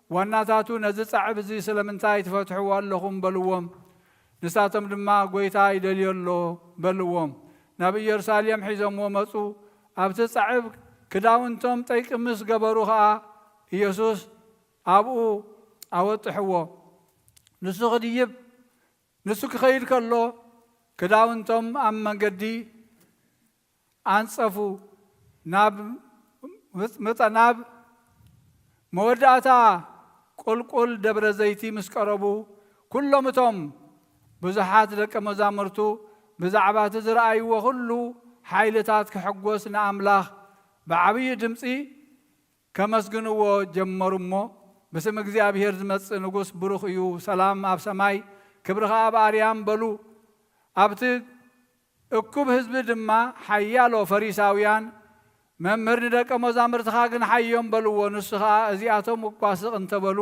واناتاتو نتسعب زي سلمنتاي تفتحوا اللهم بلوهم نساتهم لما قويتا يدلي الله بلوهم نبي يرساليم حيزم ومسو ابتسعب كداونتم تيك مس قبرو خا يسوس أبو أوضحوا نسو غديب نسو خير كله كداونتم أما قدي أنصفوا ناب متناب مودعتا قل دبر زيتي مسكربو كلهم توم بزحات لك مزامرتو بزعبات زرعي وخلو حيلتات كحقوسنا أملاخ بعبي دمسي كمسجنوا جمرمو بسم እግዚአብሔር ዝመጽ ንጉስ ብሩኽ እዩ ሰላም ኣብ ሰማይ ክብርኻ ኣብ ኣርያም በሉ ኣብቲ እኩብ ህዝቢ ድማ ሓያሎ ፈሪሳውያን መምህር ንደቀ መዛሙርትኻ ግን ሓዮም በልዎ ንስኻ እዚኣቶም እኳስቕ እንተበሉ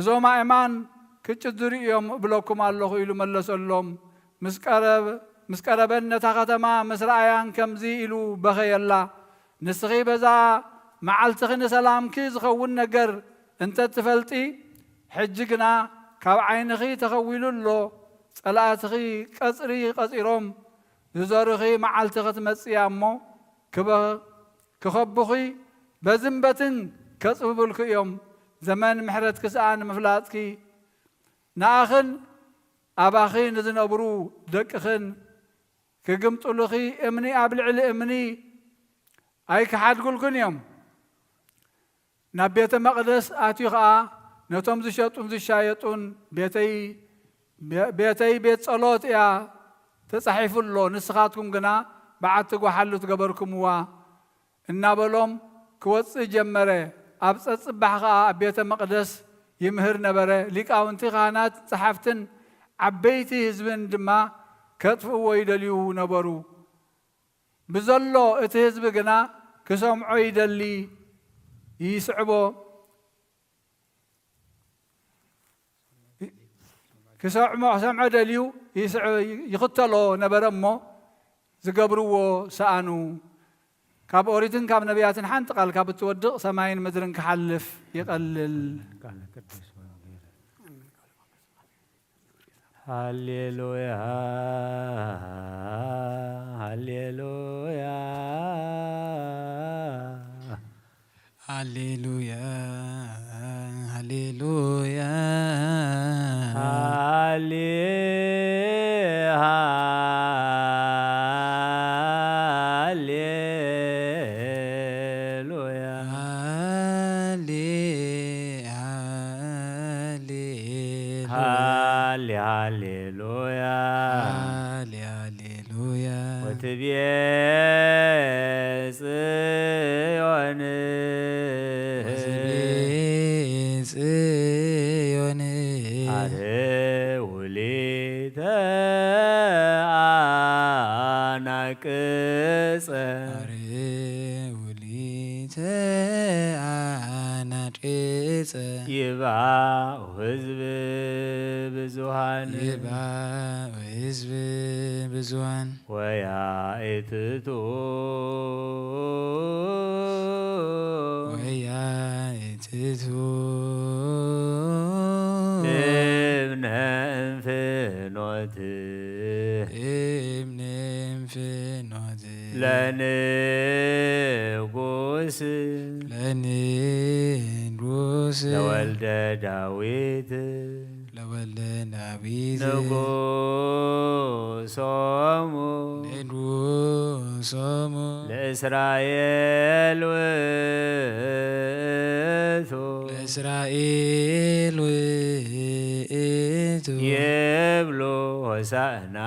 እዞም ኣእማን ክጭድሩ እዮም ብለኩም ኣለኹ ኢሉ መለሰሎም ምስ ቀረበን ነታ ከተማ ምስራእያን ከምዚ ኢሉ በኸየላ ንስኺ በዛ መዓልትኺ ንሰላምኪ ዝኸውን ነገር انت تفلتي حجقنا كاب عينخي تخويلو له صلاتخي قصيروم ززرخي معلتخت مصيامو كخبخي بزنبتن كصببلك يوم زمان محرت كسان مفلاتكي ناخن اباخي نزنبرو دقخن كقمطلخي امني ابلعل امني اي كحد قولكن يوم نبيت مقدس آتيخا نتوم زشتون زشايتون بيتي بيت صلوت يا تصحيف الله نسخاتكم جنا بعد تقوا حلو تقبركم وا النابلوم كوص جمرة أبص صباحا بيت مقدس يمهر نبرة ليك أو انتخانات صحفتن عبيتي هزبن دما كتفوا ويدليو نبرو بزلو اتهزب جنا كسمعوا يدلي يسعبو كسمع سمع دليو يقتلو نبرمو زقبرو سانو كاب اوريتن كاب نبياتن حنت قال كاب تودق سماين مدرن كحلف يقلل هاليلويا هاليلويا هاليلويا هاليلويا هاليلويا هاليلويا وتبيس አናቅጸ አርውሊተ አናቅጸ ይባኡ ህዝብ ብዙሃን ይባኡ ህዝብ ብዙሃን ወያእትቱ ወያእትቱ እብነ እንፍኖት እብነ እንፍኖት ለንጉስ ለንጉስ ለወልደ ዳዊት ለወልደ ዳዊት ንጉሶሙ ንጉሶሙ ለእስራኤል ውእቱ ለእስራኤል ውእቱ ይብሉ ሆሳዕና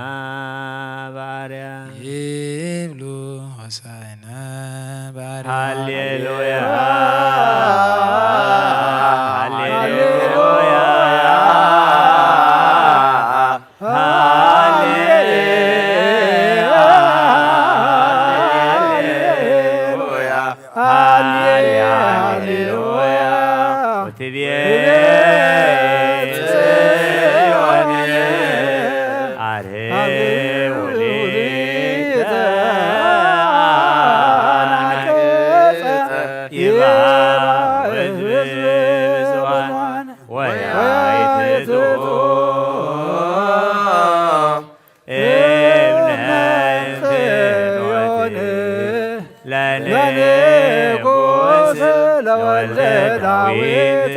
በአርያም ይብሉ ሆሳዕና በአርያም ሃሌሉያ ሃሌሉያ ለንጉስ ለወልደ ዳዊት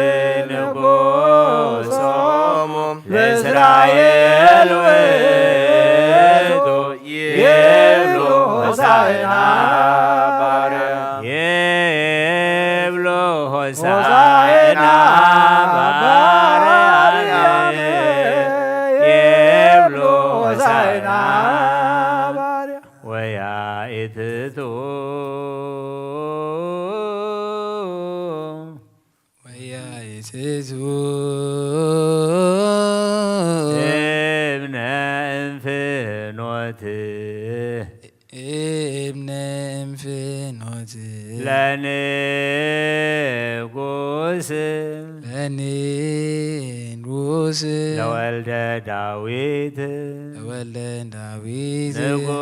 ንጉሶሙ ለእስራኤል ውእቱ ይብሉ ሆሳዕና በአርያም ይብሉ ሆሳዕና በአርያም ይብሉ ሆሳዕና በአርያም ወያእትቱ ወያእትቱ እብነ እንፍኖት እብነ እንፍኖት ለንጉስ ለንጉስ ለወልደ ዳዊት ለወልደ ዳዊት ንጉሶሙ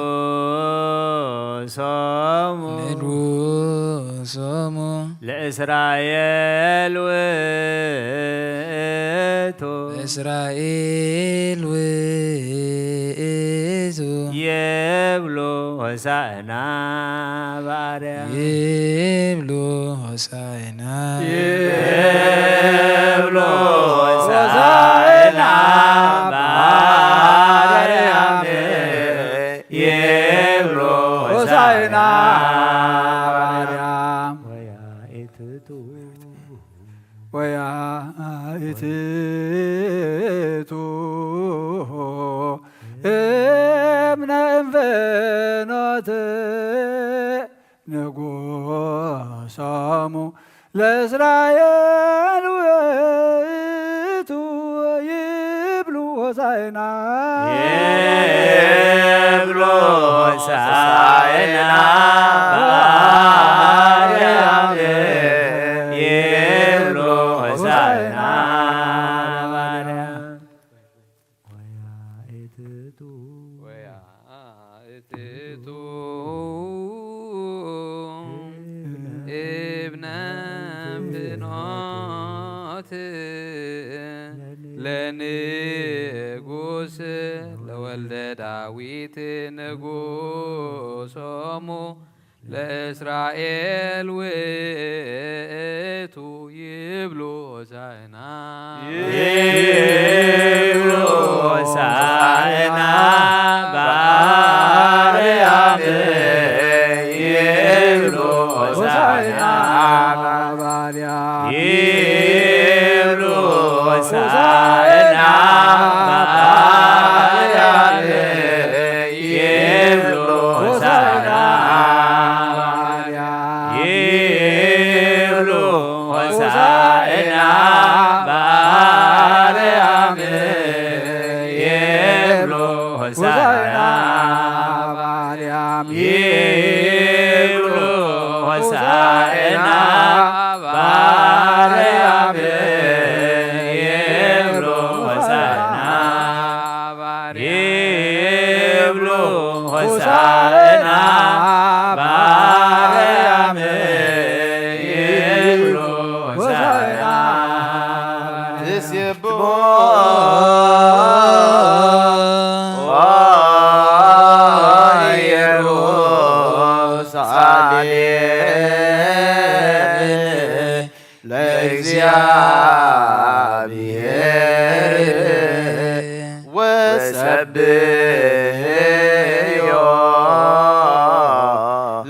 ንጉሶሙ ለእስራኤል ውእቱ ለእስራኤል ውእቱ ይብሉ ሆሳዕና በአርያም ይብሉ ሆሳዕና ይብሉ ሆሳዕና በአርያም ይብሉ ሆሳዕና በአርያም ወያእትቱ ወያእትቱ እብነ እንፍኖት ንጉሶሙ ለእስራኤል ውእቱ ይብሉ ሆሳዕና ይብሉ ሆሳዕና በአርያም ይብሉ ሆሳዕና በአርያም ወያእትቱ ወያእትቱ እብነ እንፍኖት ለንጉስ ለወልደ ዳዊት ንጉሶሙ ለእስራኤል ውእቱ ይብሉ ሆሳዕና ይብሉ ሆሳዕና በአርያም ይብሉ ሆሳዕና በአርያም ይብሉ ሆሳዕና በአርያም ይብሉ ሆሳዕና ይብሉ ሆሳዕና በአርያም ይብሉ ሆሳዕና ይብሉ ሆሳዕና በአርያም ይብሉ ሆሳዕና ይብሉ ሆሳዕና በአርያም ይብሉ ሆሳዕና ትስብሖ ለእግዚአብሔር ወሰብሖ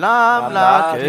ለአምላክኪ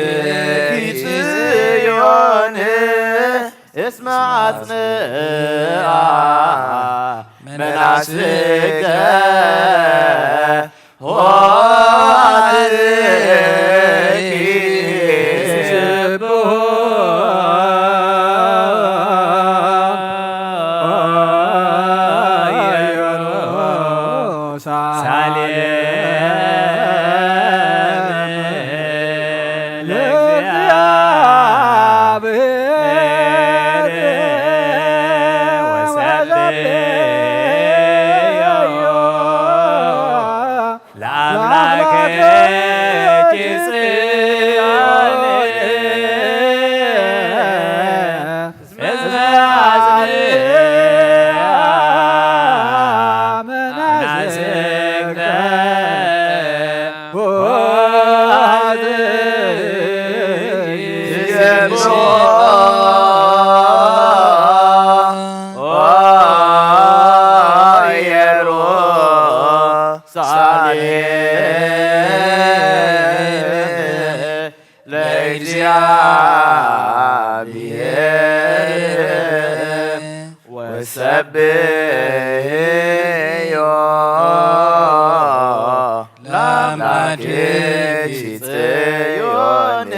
ጽዮን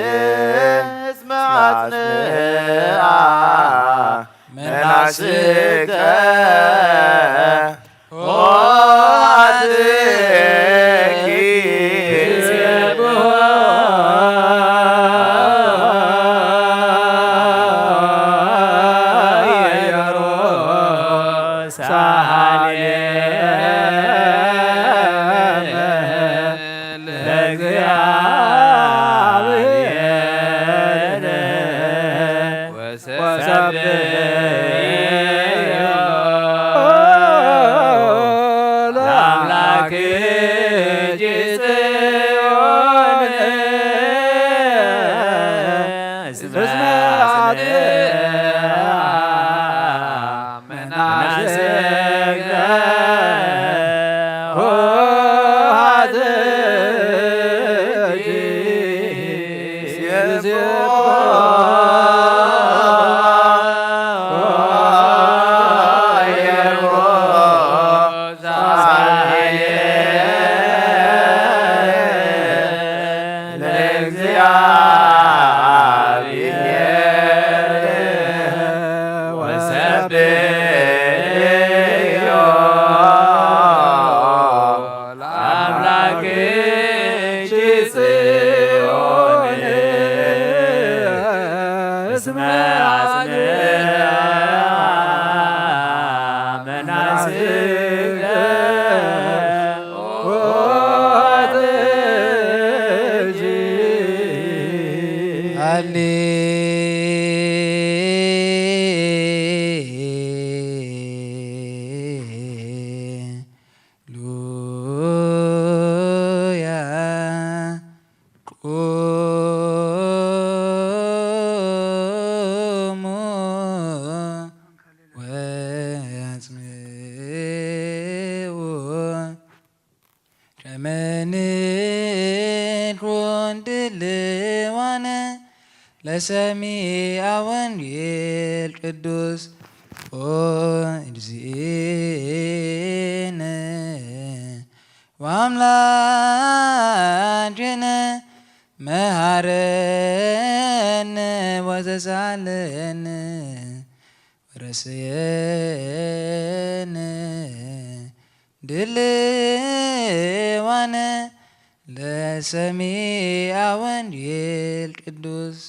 እስመ አጽንዓ መናስክተ ለሰሚዐ ወንጌል ቅዱስ እግዚእነ ወአምላክነ መሐረነ ወተሳለነ ወረስየነ ድልዋነ ለሰሚዐ ወንጌል ቅዱስ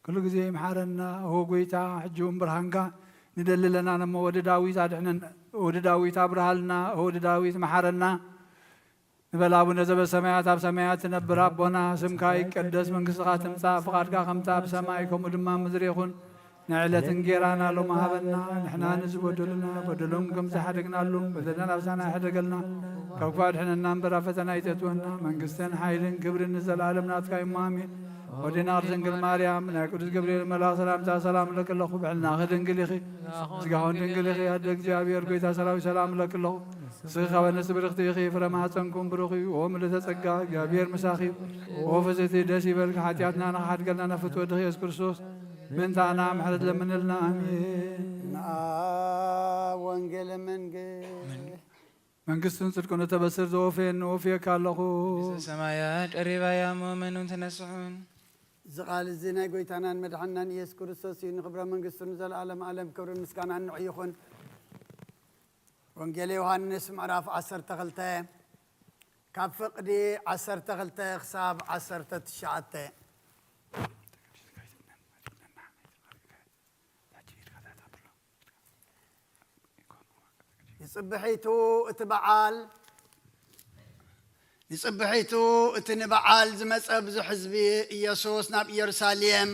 كل جزء محارنا هو قويتا حجوم برهانكا ندللنا نما ود داويت ادحنا ود داويت ابرهالنا هو ود داويت محارنا نبلا ابونا زب السماوات اب سماوات نبر ابونا سمك يقدس منكسኻ تمصا فقادك خمتا بسمايكم ودما مزر يكون نعلة انجيرانا لو مهابنا نحنا نزبدلنا بدلهم كم زحدقنا لهم بدلنا نفسنا حدقلنا كوكاد حنا ننبر فتنا يتتونا منكستن حيلن كبر نزل عالمنا تكاي مامي ودينا أرزنقل مريم ناكل جبريل ملاك سلام لك الله بعلنا خدنقل يخي زقاون دنقل يخي هدك جابير كويتا سلام لك الله سيخا ونسبر اختي يخي فرما تنكم بروخي وملة تسقى جابير مساخي وفزتي داسي بالك حاتياتنا نحاد قلنا نفت ودخي كرسوس من تانا محرد لمن لنا امين وانجل من قصن صدقون تبصر زوفين وفيك الله السمايات قريبا يا مؤمنون تنسحون زغال الزنا قويتانا مدحنا يسوع كريستوس نخبر من قصن زل عالم كبر مسكان عن يخون وانجيل يوحنس معرف 10 تغلته كفقدي 10 تغلته حساب 10 تشعته يصبحيتو اتبعال يصبحيتو اتنبعال زمصب ز حزبي يسوس ناب يرساليم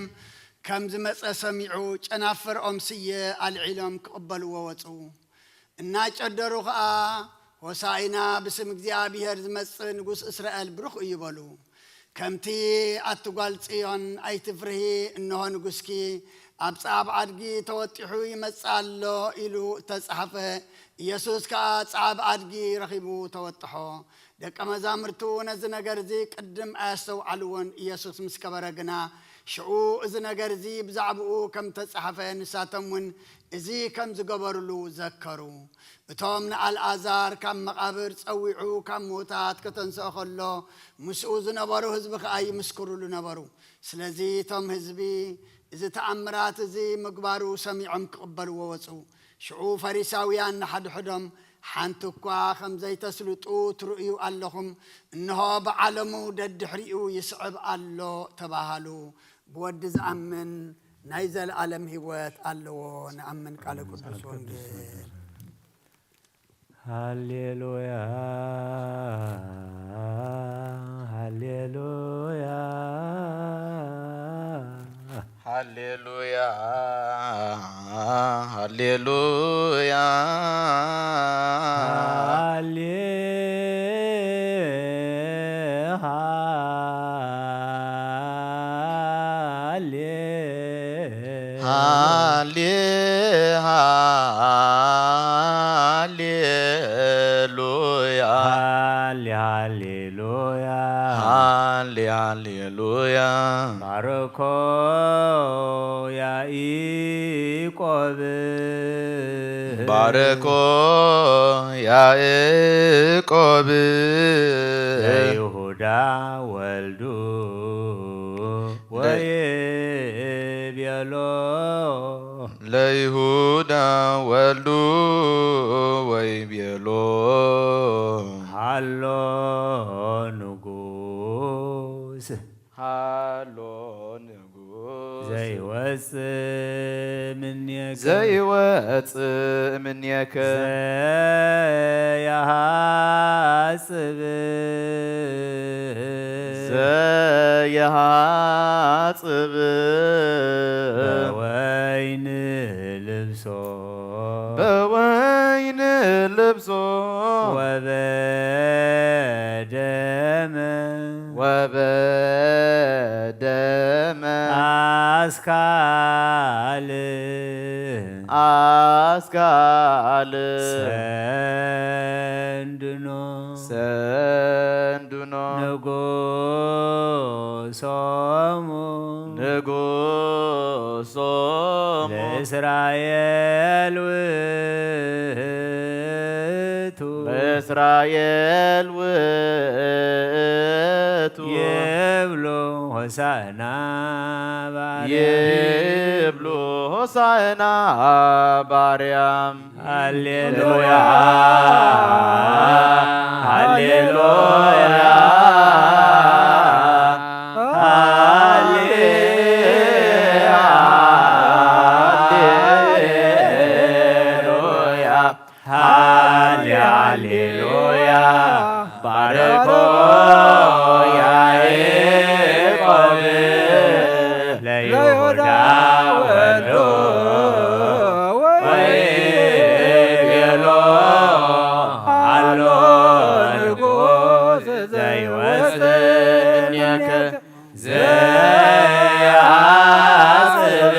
كم زمص سميعو ጨናፍር ኦምስየ አልዒሎም ከቀበልዎ ወጹ እና ጨደሩ ኸአ ሆሳይና ብስም እግዚአብሔር ዝመጽእ ንጉስ እስራኤል ብሩኽ ይበሉ ከምቲ አትጓል ጽዮን አይትፍርሂ እነሆ ንጉስኪ አብጻብ አድጊ ተወጢሑ ይመጻሎ ኢሉ ተጻፈ ኢየሱስ ከጻብ አድጊ ረኺቡ ተወጥሖ ደቀ መዛሙርቱ ነዚ ነገር እዚ ቅድም አያስተውዓልዎን ኢየሱስ ምስ ከበረ ግና ሽዑ እዚ ነገር እዚ ብዛዕብኡ ከም ተጻሕፈ ንሳቶምን እዚ ከም ዝገበሩሉ ዘከሩ እቶም ንአልዓዛር ካብ መቃብር ፀዊዑ ካብ ሞታት ከተንስኦ ከሎ ምስኡ ዝነበሩ ህዝቢ ከዓ ይምስክሩሉ ነበሩ ስለዚ እቶም ህዝቢ እዚ ተአምራት እዚ ምግባሩ ሰሚዖም ክቅበልዎ ወፁ ሽዑ ፈሪሳውያን ንሓድሕዶም ሓንቲ እኳ ከም ዘይተስልጡ ትርእዩ ኣለኹም እንሆ ብዓለሙ ደድሕሪኡ ይስዕብ ኣሎ ተባሃሉ ብወዲ ዝኣምን ናይ ዘለዓለም ህይወት ኣለዎ ንኣምን ቃል ቅዱስ ወንጌል ሃሌሉያ ሃሌሉያ ሃሌሉያ ሃሌሉያ ሃሌሉያ ባርኮ ያ ያዕቆብ ባረኮ ያዕቆብ ለይሁዳ ወልዱ ወይቤሎ ለይሁዳ ወልዱ ወይቤሎ ሃሎ ንጉስ ሃሎ ንጉስ ዘይወፅእ ምኔከ ዘይወፅእ ምኔከ ዘያሃጽብ ዘያሃጽብ በወይን ልብሶ በወይን ልብሶ ወበደመ ወበደመ አስካል አስካል ሰንድኖ ሰንዱኖ ንጉሶሙ ንጉሶሙ ለእስራኤል ውእቱ ለእስራኤል ውእቱ ይብሉ ሆሳዕና ባርያም ይብሉ ሆሳዕና ባርያም ሃሌሉያ ሃሌሉያ ሃሌሉያ ባረኮ ያዕቆብ ለይሁዳ ወልዱ ወይቤሎ ሃሎ ንጉስ ዘይወፅእ ምኔከ ዘያጽብ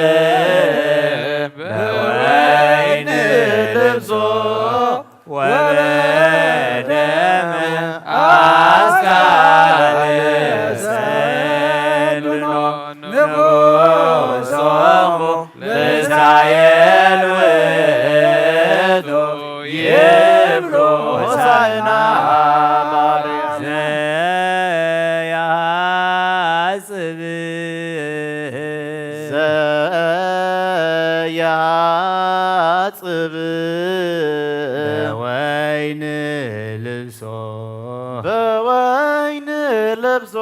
በወይን ልብሶ ወበደመ አስካለ ሰንድኖ ንጉሶሙ ለእስራኤል ውእቱ ይብሉ ሆሳዕና ባርያም ዘያጽብ ዘያጽብ በወይን ልብሶ በወይን ልብሶ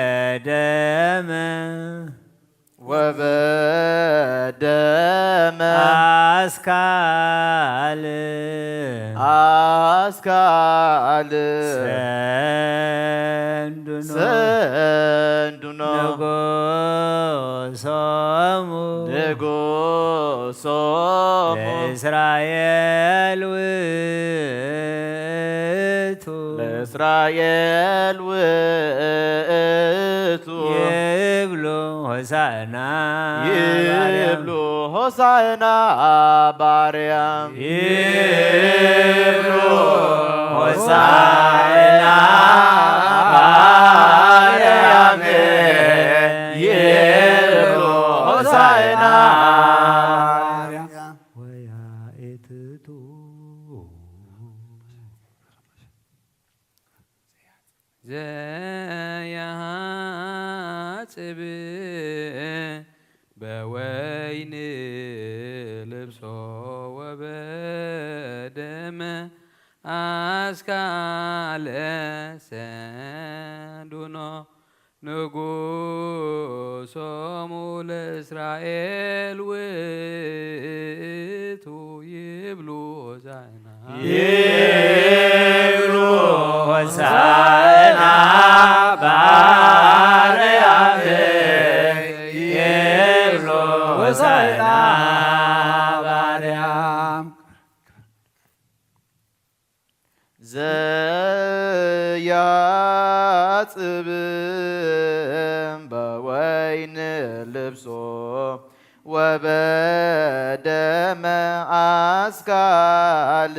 ወበደመ ወበደመ አስካል አስካል ሰንድኖ ሰንዱኖ ንጉሶሙ ንጉሶሙ ለእስራኤል ውእቱ ለእስራኤል ውእቱ ይብሉ ሆሳዕና ይብሉ ሆሳዕና ባርያም ይብሉ ሆሳዕና ባርያም ይብሉ ሆሳዕና ወያእትቱ ዘያጽብ በወይን ልብሶ ወበደመ አስካለ ሰንዱኖ ንጉሶሙ ለእስራኤል ውእቱ ይብሉ ሆሳዕና ይብሉ ሆሳዕና ባርያም ይብሉ ሆሳዕና ባርያም ዘያጽብ በወይን ልብሶ ወበደመ አስካል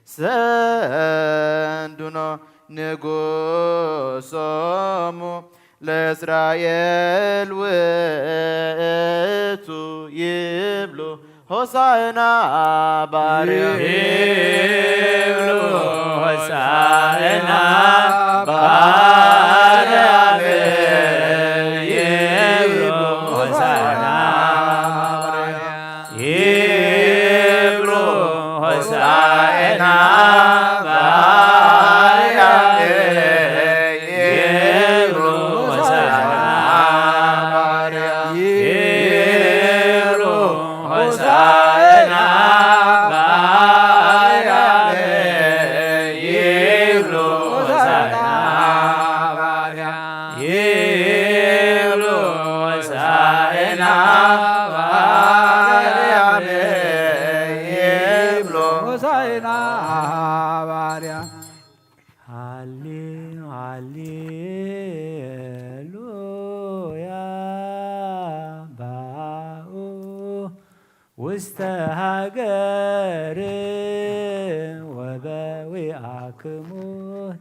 ሰንዱኖ ንጉሶሙ ለእስራኤል ውእቱ ይብሉ ሆሳዕና ባርያም ይብሉ ሆሳዕና ባርያም ይብሉ ሆሳዕና ይብሉ ሆሳዕና ባርያም ይብሉ ሆሳዕና ይብሉ ሆሳዕና ባርያም ይብሉ ሆሳዕና ይብሉ ሆሳዕና ባርያም ይብሉ ሆሳዕና ባርያም ሃሌ ሃሌሉያ ባኡ ውስተ ሃገር ወበዊአክሙ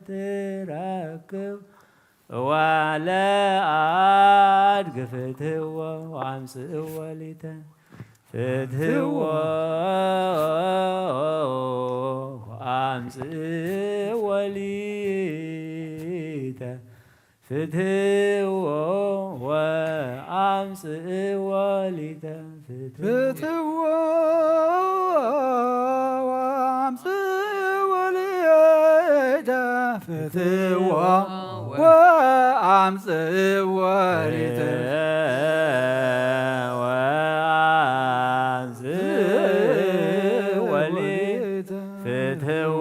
ትረክብ ዋለ አድግ ፍትህዎ ወአምጽእዎ ሊተ ፍትህዎ ወአምጽእዎ ሊተ ፍትህዎ ወአምጽእዎ ሊተ ፍትዎ ወአምጽእዎ ሊተ ፍትዎ ወአምጽእዎ ሊተ ወአምጽእዎ ሊተ ፍትህዎ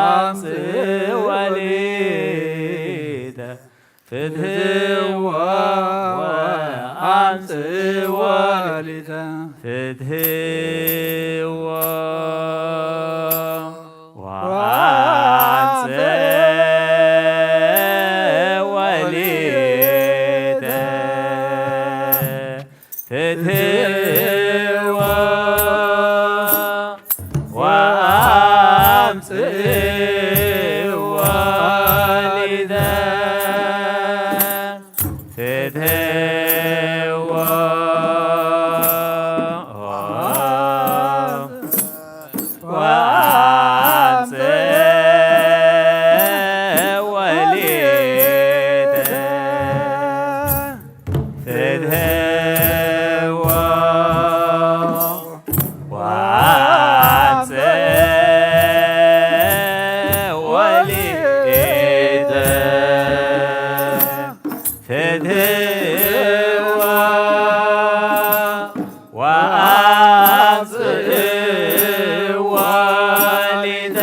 ወአምጽእዎ ሊተ ፍትህዎ ወአምጽእዎ ሊተ ፍትህዎ ወአምጽእዎ ሊተ ፍትህዎ ወአምጽእዎ ሊተ ፍትህዎ ወአምጽእዎ ሊተ ፍትህዎ ወአምጽእዎ ሊተ ፍትህዎ ወአምጽእዎ ሊተ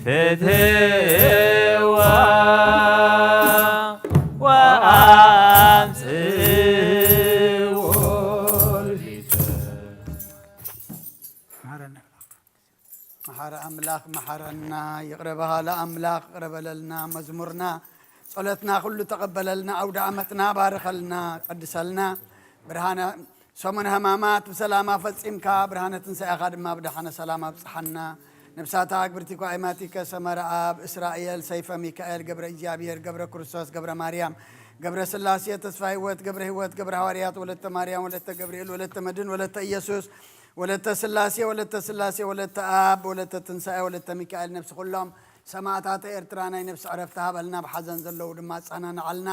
ፍትህዎ ወአምጽእዎ ሊተ መሐረ አምላክ መሐረና ይቅረበሃ ለአምላክ ቅረበለልና መዝሙርና ጸሎትና ሁሉ ተቀበለልና አውደ ዓመትና ባርከልና ቀድሰልና ብርሃነ ሰሙነ ሕማማት ብሰላማ ፈጺምካ ብርሃነ ትንሣኤኻ ድማ ብድሓነ ሰላም ኣብፅሓና ነብሳታ ግብርቲ ኳይማቲከ ሰመረ አብ እስራኤል ሰይፈ ሚካኤል ገብረ እግዚአብሔር ገብረ ክርስቶስ ገብረ ማርያም ገብረ ስላሴ ተስፋ ህይወት ገብረ ህይወት ገብረ ሐዋርያት ወለተ ማርያም ወለተ ገብርኤል ወለተ መድን ወለተ ኢየሱስ ወለተ ስላሴ ወለተ አብ ወለተ ትንሣኤ ወለተ ሚካኤል ነፍሲ ኩሎም ሰማዕታት ኤርትራ ናይ ነፍሲ ዕረፍቲ ሃበልና ብሓዘን ዘለዉ ድማ ጸናንዓልና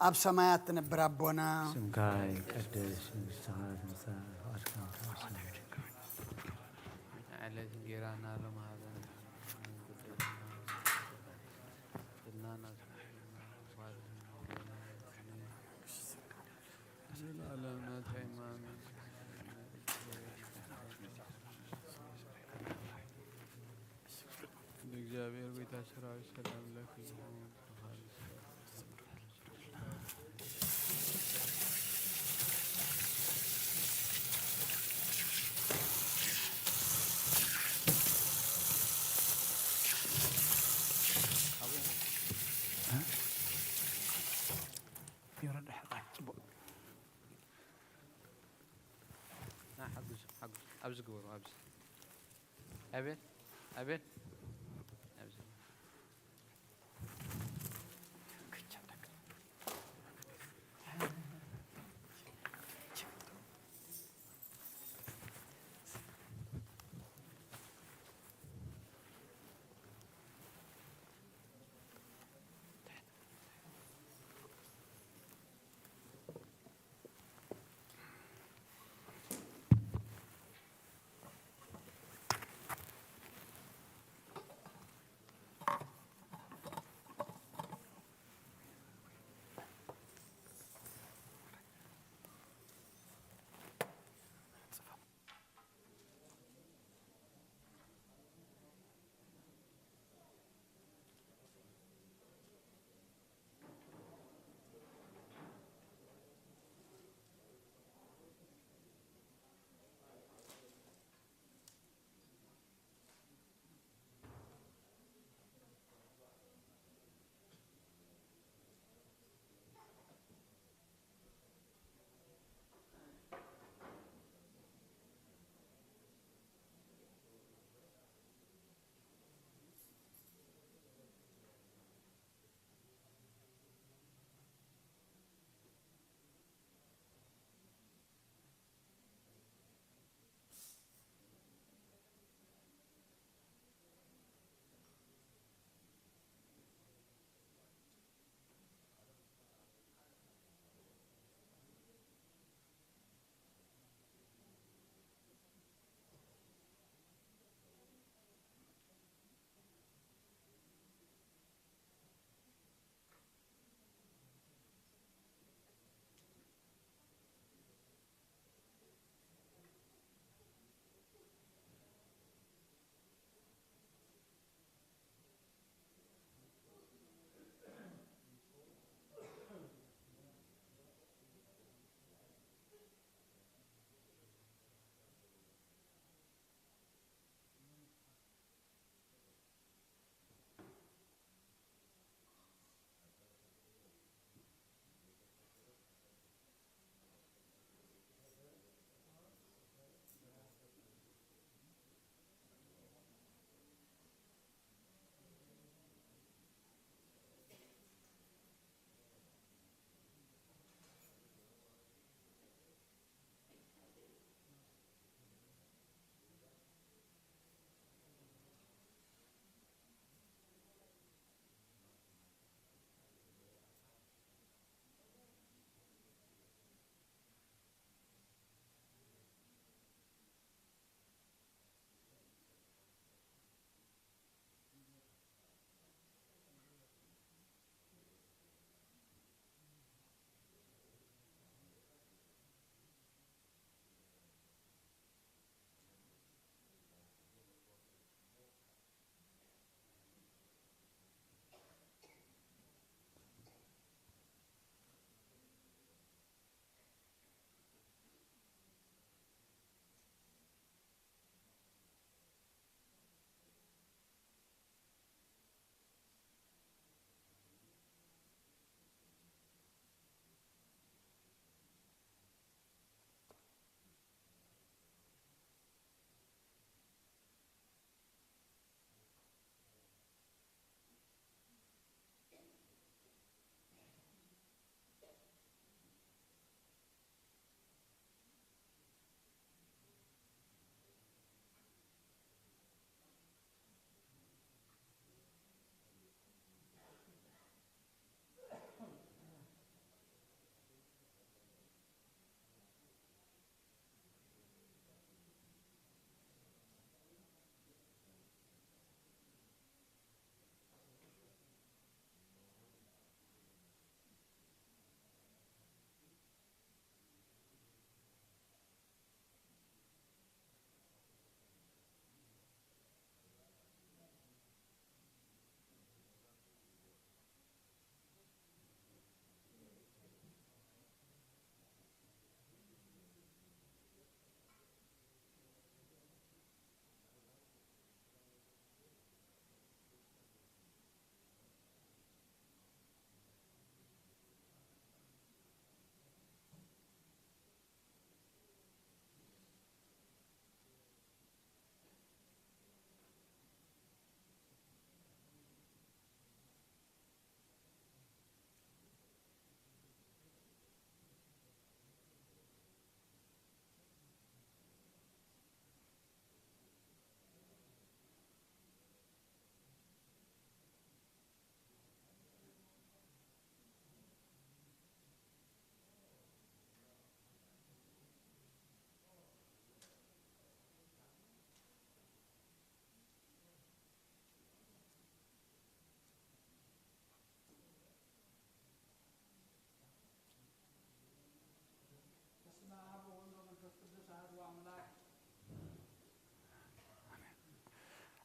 ኣብ ሰማያት ትነብር ኣቦና ስምካ ይቀደስ መንግሥትኻ ትምጻእ ፈቃድካ ዕለት እንጀራና ሎም ሃበና እግዚአብሔር ቤታ ሰራዊት ሰላም ለክ ይሁን። أبز قبر أبز أبين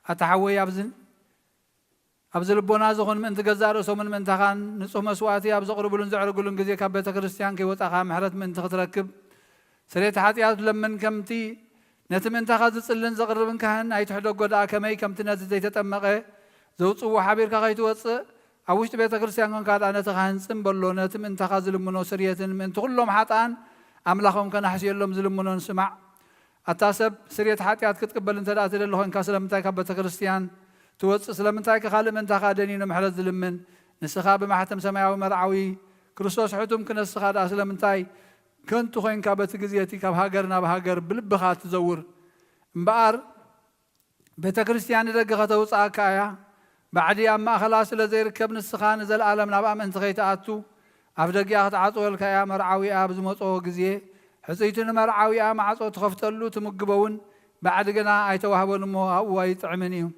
أتحوي أبزل البونا زخون من تجزار وسومن من تخان نصوم مسواتي أبز قربلون زعر قلون جزية كبيت كريستيان كي وتأخا محرت من تختركب سريت حاتيات لمن كمتي نتمن تخاز تسلن زقربن كهن أي تحدق قدا كمي كمتي ناس زي تتمقى زوج وحبير كغيت وص أوش تبيت كريستيان كان قاد أنا تخان سنبلون نتمن تخاز لمنو سرية من تقولهم حتان أملاخهم كان حسي لهم زلمنو نسمع أتاسب سريت حاتيات كتقبل انت دات الله إن كسر متى كبيت كريستيان توص سلامتاك خالي من تخادنين محرز لمن نسخاب محتم سماوي مرعوي كريستوس حتم كن السخاد سلامتاي كنت خوين كابت جزيتي كاب هاجرنا بهاجر بلبخات تزور مبار بيت كريستيان دغه توصا كايا بعدي اما خلاص لزي ركب نسخان زل عالم نبا من تخيتاتو افدغيا تعطول كايا مرعوي اب زمصو غزي حسيتن مرعوي ام عصو تخفتلو تمغبون بعد جنا ايتوهبون مو واي طعمنيهم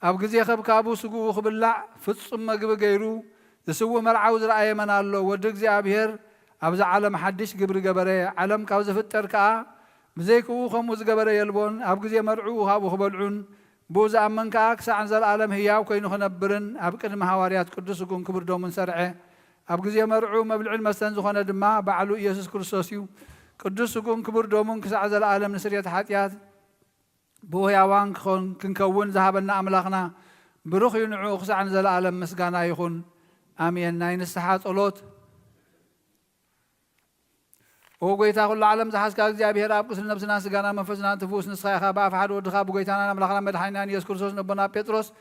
أب جزية خب كابو سجوا خبلع فتصم مجب جيرو تسوي مرعوز رأي من الله ودق زي أبير أبز عالم حدش جبر جبرة عالم كوز في التركة بزيكو خموز جبرة يلبون أب جزية مرعو هابو خبلعون بوز أمن كأكس عن زل عالم هي وكينو خنبرن أب كن محواريات قدس وكون كبر دوم من سرعة أب جزية مرعو مبلع المستنز خنا دما بعلو يسوع كريستوسيو قدس وكون كبر دوم من كسع زل عالم نسرية حيات بويا وان كنكون ذهبنا أملاخنا بروخ ينعو خسع عن زل عالم مسقانا يخون آمين ناين السحات أولوت وقويتا كل عالم زحاس كاك بهر أبقس لنفسنا سقانا منفسنا تفوس نسخا خابا فحد ودخاب وقويتانا أملاخنا مدحينان يذكر سوس نبنا بيتروس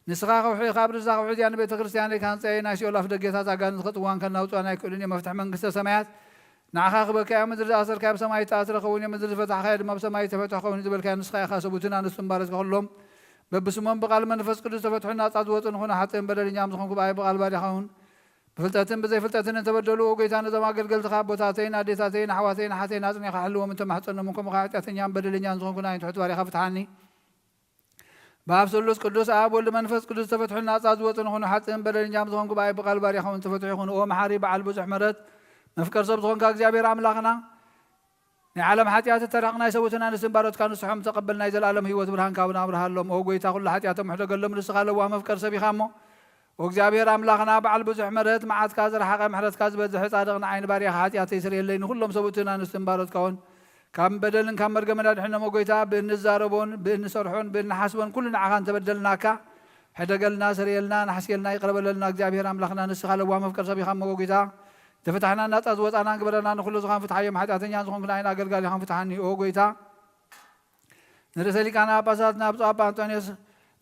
نسخا خوحي خابر الزاق وحيدي أنا بيت كريستيان كان سينا شيء الله فدقيتا زاقان خطوان كان نوتوانا يكولين مفتح من قصة سمايات نعخا خبك يا مدرسة أصل كاب سماي تأثر خووني مدرسة فتح خير ما بسماي تفتح خووني زبل كان نسخة خاسبوتنا نستمبارس كلهم ببسمون بقال من نفس كل تفتحنا تعدوت هنا حتى بدل نعم زخون كباي بقال باري خون بفلتاتين بزي فلتاتين تبدلوا وقيتان زما قلقل تخابوتاتين أديتاتين حواتين حاتين نازن يخلوا من تم حتى منكم قاعدتين نعم بدل نعم زخون كنا ينتحتوا على خفت عني باب سلوس قدوس أب ولا منفس قدوس تفتحنا تعدوت هنا حتى بدل نعم زخون كباي بقال باري خون تفتحون أو محارب على البزح مرت نفكر صوب تكون كأجابير أملاخنا نعلم حتيات الترقنا يسوتنا نسبارات كانوا سحم تقبلنا إذا العالم هي وتبرهن كابنا أبرهن لهم أو قوي تأخذ حتيات محتاج قلهم نسخاله ومفكر سبي خامو وأجابير أملاخنا بعل بزح مرت معات كازر حق محرت كاز بزح صادقنا عين باري حتيات يسري اللي نخلهم سوتنا نسبارات كون كم بدلن كم مرجمنا إحنا مو قوي تاب بالنزاربون بالنسرحون بالنحاسبون كلنا عخان تبدلنا كا حدا قلنا سريلنا نحسيلنا يقرب لنا أجابير أملاخنا نسخاله ومفكر سبي خامو قوي تاب تفتحنا نتأز وطنا قبلنا نخلص زخان فتحية محتاجين ينزخون كنا هنا قال يخان فتحني أو قويتا نرسلك أنا بسات نبص أبا أنتونيس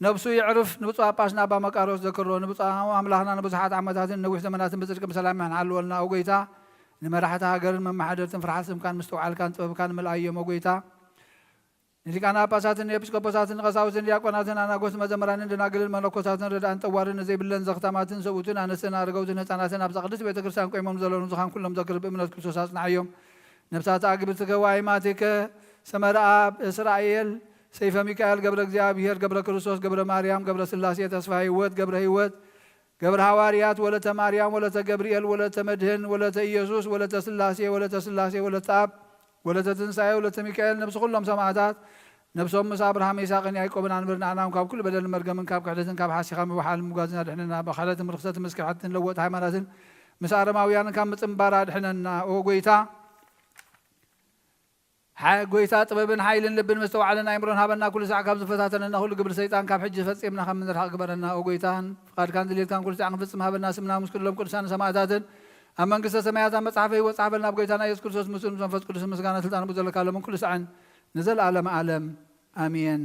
نبصو يعرف نبص أباش نبا مكاروس ذكروا نبص أملاحنا نبص حات عمتات نوش ثمانات بزركم سلام من حلو لنا أو قويتا نمرحتها قرن من محدر تنفرح كان مستوعل كان كان من الأيام أو قويتا نلك أنا بسات نبص بسات نقصاوس نياقونات أنا قوس مزمران نقل الملكوسات ردان توارن زي بلن زختمات سوتنا أنا سنا رجوتنا أنا سنا بزقدس بيتكرسان كوي ممزلون زخان كلهم ذكر بمنات كرسوسات نعيم نبسات عقب تجواي ماتك سمراء إسرائيل سيف ميكائيل قبل እግዚአብሔር قبل كرسوس قبل مريم قبل سلاسية تسفى هيوت قبل هيوت قبل حواريات ولا مريم ولا جبريل ولا مدهن ولا يسوس ولا سلاسية ولا سلاسية ولا تاب ولا تنساي ولا ميكائيل نفس كلهم سماعات نفسهم مس أبراهام إسحاق يعقوب نانبرنا أنا وكاب كل بدل المرجم من كاب كحدث كاب حاسي خام وحال مجازنا إحنا بخالات مرخصات مسك حتى نلوت هاي مراتن مس أرماويان كام متنبارد إحنا أو قويتا قويتا طبعا حيل لبن مستوى علينا يمرون هبنا كل ساعة كاب زفتاتنا نقول قبل سيطان كاب حج فتسيبنا خم من الحق برنا أو قويتان قال كان دليل كان كل ساعة فتسم هبنا سمنا مسكلهم كل سنة سماعاتن أما قصة سماعات مصحفه وصحفنا بقويتنا يذكر سوس مسلم زنفت كل سنة مسكانة تلتان بزل كلام كل ساعة نزل عالم عالم آمين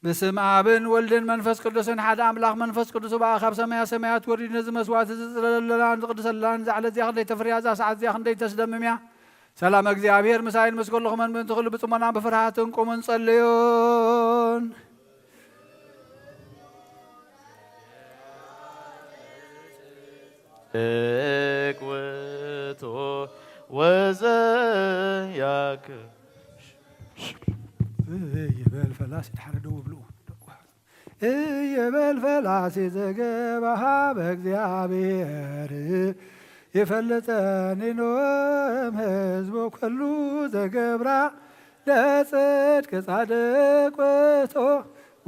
بسم آبن ولدن منفس قدسن حد أملاخ منفس قدس بآخر سمايات وريد نزم أسوات زللان قدس اللان زعل زيخن دي تفريازا ساعات زيخن دي تسدم مياه ሰላም እግዚአብሔር ምሳይን መስኮልኹም ምን ትኽሉ ብጽሞና በፍርሃትን ቁሙን ጸልዩን እቅውቶ ወዘያክ ይበል ፈላስ ድሓረ ደው ብሉ ይበል ፈላሲ ዘገባሃ በእግዚአብሔር የፈለጠኒ ኖም ህዝቡ ኩሉ ዘገብራ ለጽድቅ ጻድቅ ውእቱ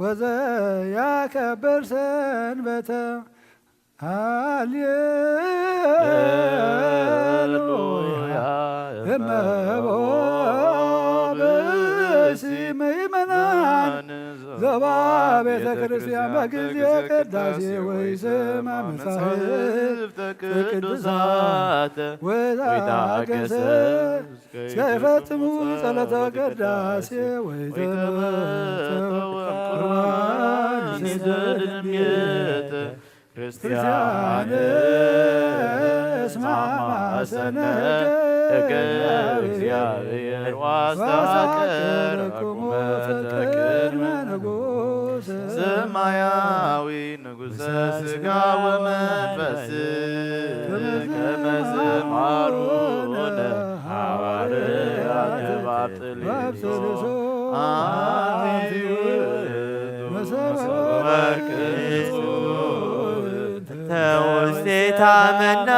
ወዘያከብር ሰንበተ ሃሌሉያ እመቦ በስመ ይመናን ዘባ ቤተ ክርስቲያን በጊዜ ቅዳሴ ወይስማ መጻሕፍተ ቅዱሳት ወታገሰ እስከይፈጽሙ ጸሎተ ቅዳሴ ወይተመተው ቁርባን ይዘድምየተ ክርስቲያን እስማማሰነገ እግዚአብሔር ዋስተዋቀረ ቁመተ ቅድመ ንጉሥ ሰማያዊ ንጉሠ ሥጋ ወመንፈስ ከመ ዘማሩነ ሐዋርያት ባብጥልሶ አንቲ ወርቅ ተውስቴታ መና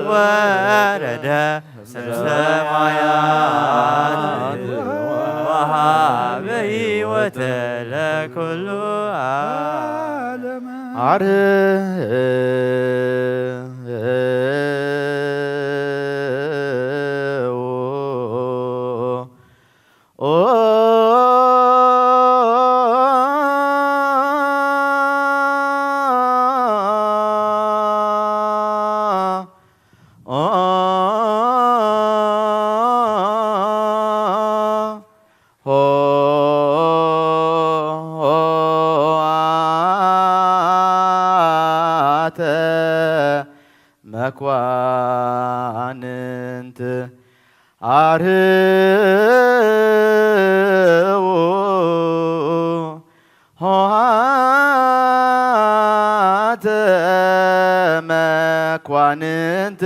ወረደ ሰማያት ወሃበ ሕይወተ ለኩሉ ዓለም መኳንንት አርኅዉ ኆኃተ መኳንንት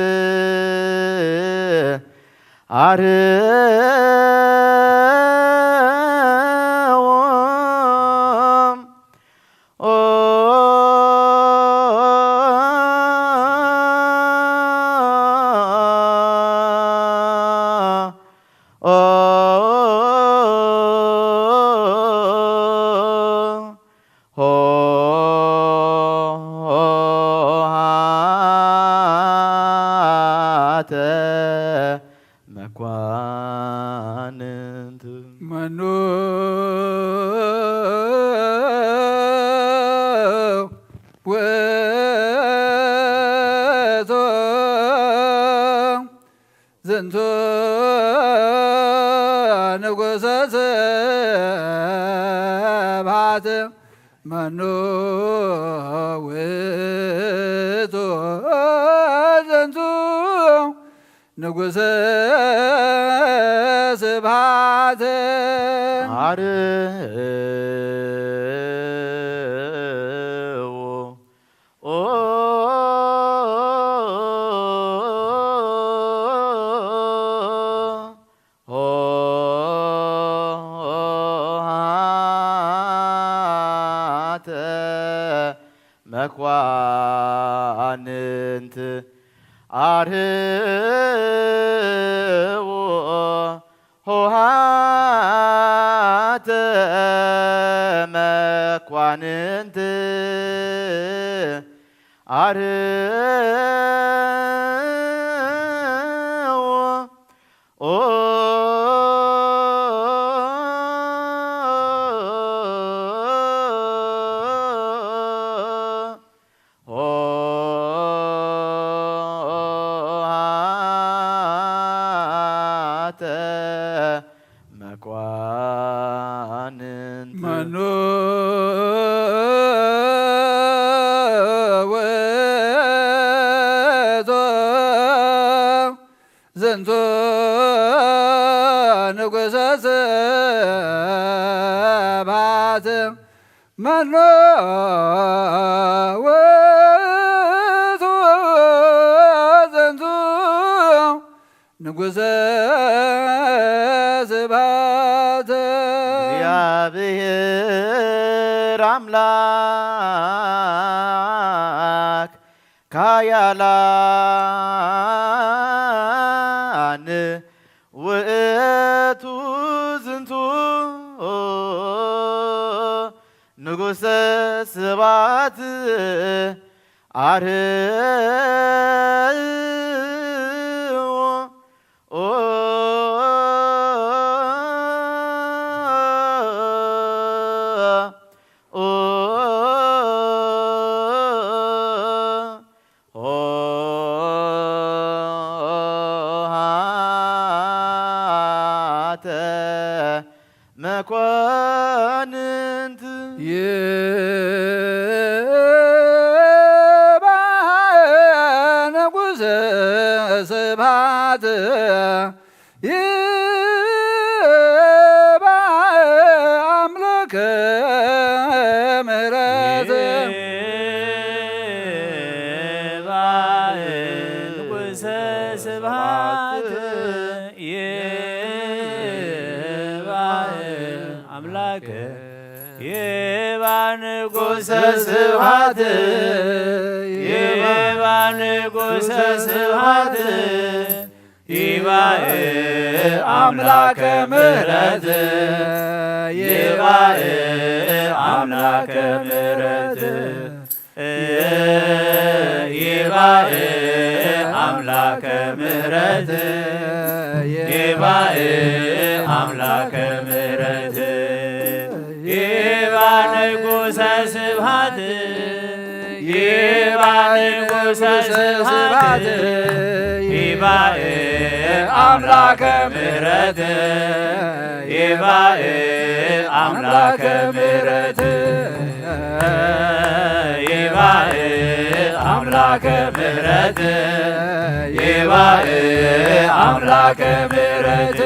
መኳንንት መኑ ውእቱ ዝንቱ ንጉሠ ስብሐት መኑ ውእቱ ዝንቱ ንጉሠ ስብሐት አርኅዉ ኆኃተ መኳንንት አርኅዉ ኆኃተ መኳንንት አርኅዉ መኳንንት መኑ ውእቱ ስብሐት መኖ ውእቱ ዘንቱ ንጉሠ ስብሐት እግዚአብሔር አምላክ ካያላን ውእቱ ዝንቱ ንጉሠ ስብሐት መኳንንት ይባእ ንጉሠ ስብሐት ይባእ አምላከ ምሕረት ይባእ ንጉሠ ስብሐት አምላከ ይባእ ንጉሠ ስብሐት ይባእ ንጉሠ ስብሐት ይባእ አምላከ ምሕረት ይባእ አምላከ ምሕረት ይባእ አምላከ ምሕረት ይባእ አምላከ ምሕረት ይባእ ንጉሠ ስብሐት ይባእ ንጉሠ ስብሐት ይባእ አምላከ ምሕረት ይባእ አምላከ ምሕረት ይባእ አምላከ ምሕረት ይባእ አምላከ ምሕረት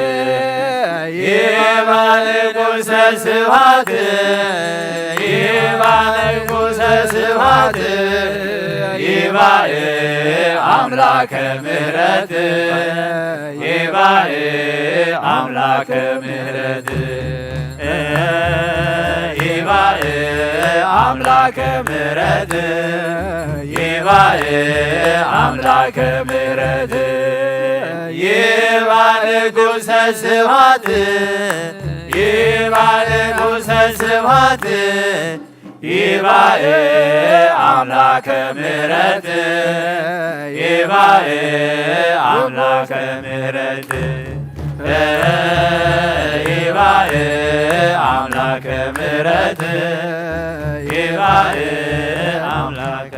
ይባእ ንጉሠ ስብሐት ይባእ ንጉሠ ስብሐት ይባእ አምላከ ምሕረት ይባእ አምላከ ምሕረት ይባእ አምላከ ምሕረት ይባእ አምላከ ምሕረት ይባእ ንጉሠ ስብሐት ይባእ ንጉሠ ስብሐት ይባእ አምላከ ምሕረት ይባእ አምላከ ምሕረት ይባእ አምላከ ምሕረት ይባእ አምላከ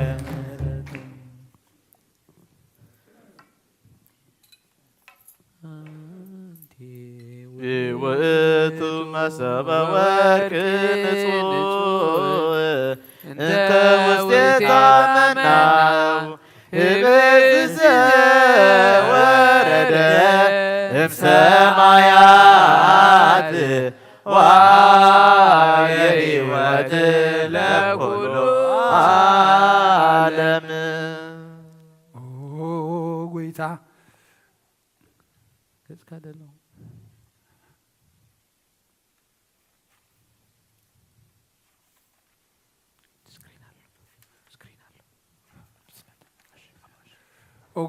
ውእቱ መሰበ ወርቅ ንጹሕ እንተ ውስቴታ መናው ህብስት ዘወረደ እምሰማያት ወሕይወት ለኩሉ ዓለም ጌታ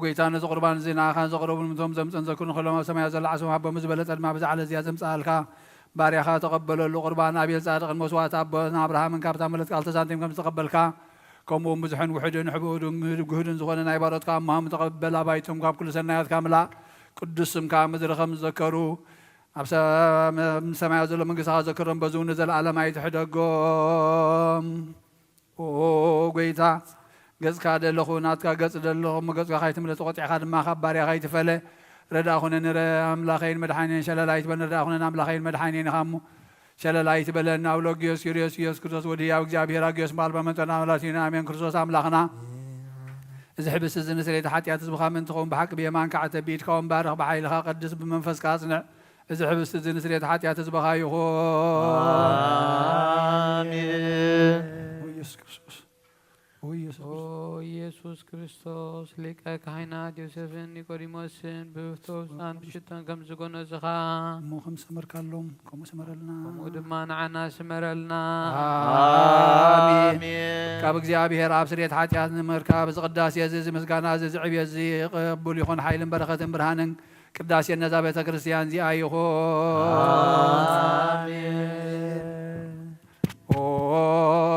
ጌታ ነዚ ቁርባን እዚ ንዓኻን ዘቕረቡን ምቶም ዘምፅን ዘክኑ ከሎም ኣብ ሰማያት ዘሎ ዓስም ሃቦም ዝበለፀ ድማ ብዛዕለ እዚኣ ዘምፅኣልካ ባርያኻ ተቐበለሉ ቁርባን ኣብየል ጻድቕን መስዋእቲ ኣቦና ኣብርሃምን ካብታ መለት ቃል ተሳንቲም ከም ዝተቐበልካ ከምኡውን ብዙሕን ውሕድን ሕቡኡን ጉህድን ዝኾነ ናይ ባሮትካ እማም ተቐበል ኣባይቶም ካብ ኩሉ ሰናያትካ ምላእ ቅዱስ ስምካ ምድሪ ከም ዝዘከሩ ኣብ ሰማያት ዘሎ መንግስትኻ ዘክሮም በዚ እውን ዘለኣለም ኣይትሕደጎም ጌታ ገጽካ ደለኹ ናትካ ገጽ ደለኹም ገጽካ ካይትምለጥ ቆጢዕኻ ድማ ካብ ባርያኻ ይትፈለ ረዳእ ኩነን ኣምላኸይን መድሓኒን ሸለላይ ትበል ረዳእ ኩነን ኣምላኸይን መድሓኒን ኢኻ እሞ ሸለላይ ትበለና ኣብ ሎጊዮስ ኪርዮስ ኢየሱስ ክርስቶስ ወዲ ሕያው እግዚኣብሔር ኣጊዮስ በዓል በመንጦና ኣምላክና ኣሜን ክርስቶስ ኣምላኽና እዚ ሕብስ እዚ ንስሬት ሓጢኣት ህዝብኻ ምእንቲ ኸውን ብሓቂ ብየማንካ ዓተብ ብኢድካ ወንባርኽ ብሓይልኻ ቅድስ ብመንፈስካ ኣጽንዕ እዚ ሕብስ እዚ ንስሬት ሓጢኣት ህዝብኻ ይኹን ጲላጦስ ሊቀ ካህናት ዮሴፍን ኒቆዲሞስን ብህቶሳን ብሽተን ከም ዝጎነዝኻ እሞ ከም ሰመርካሎም ከምኡ ሰመረልና ከምኡ ድማ ንዓና ስመረልና አሜን። ካብ እግዚአብሔር ኣብ ስርየት ኃጢአት ንምርካብ ዝቅዳሴ እዚ ምስጋና እዚ ዝዕብየ እዚ ቅቡል ይኹን ሓይልን በረኸትን ብርሃንን ቅዳሴ ነዛ ቤተ ክርስቲያን እዚኣ ይኹን። ኦ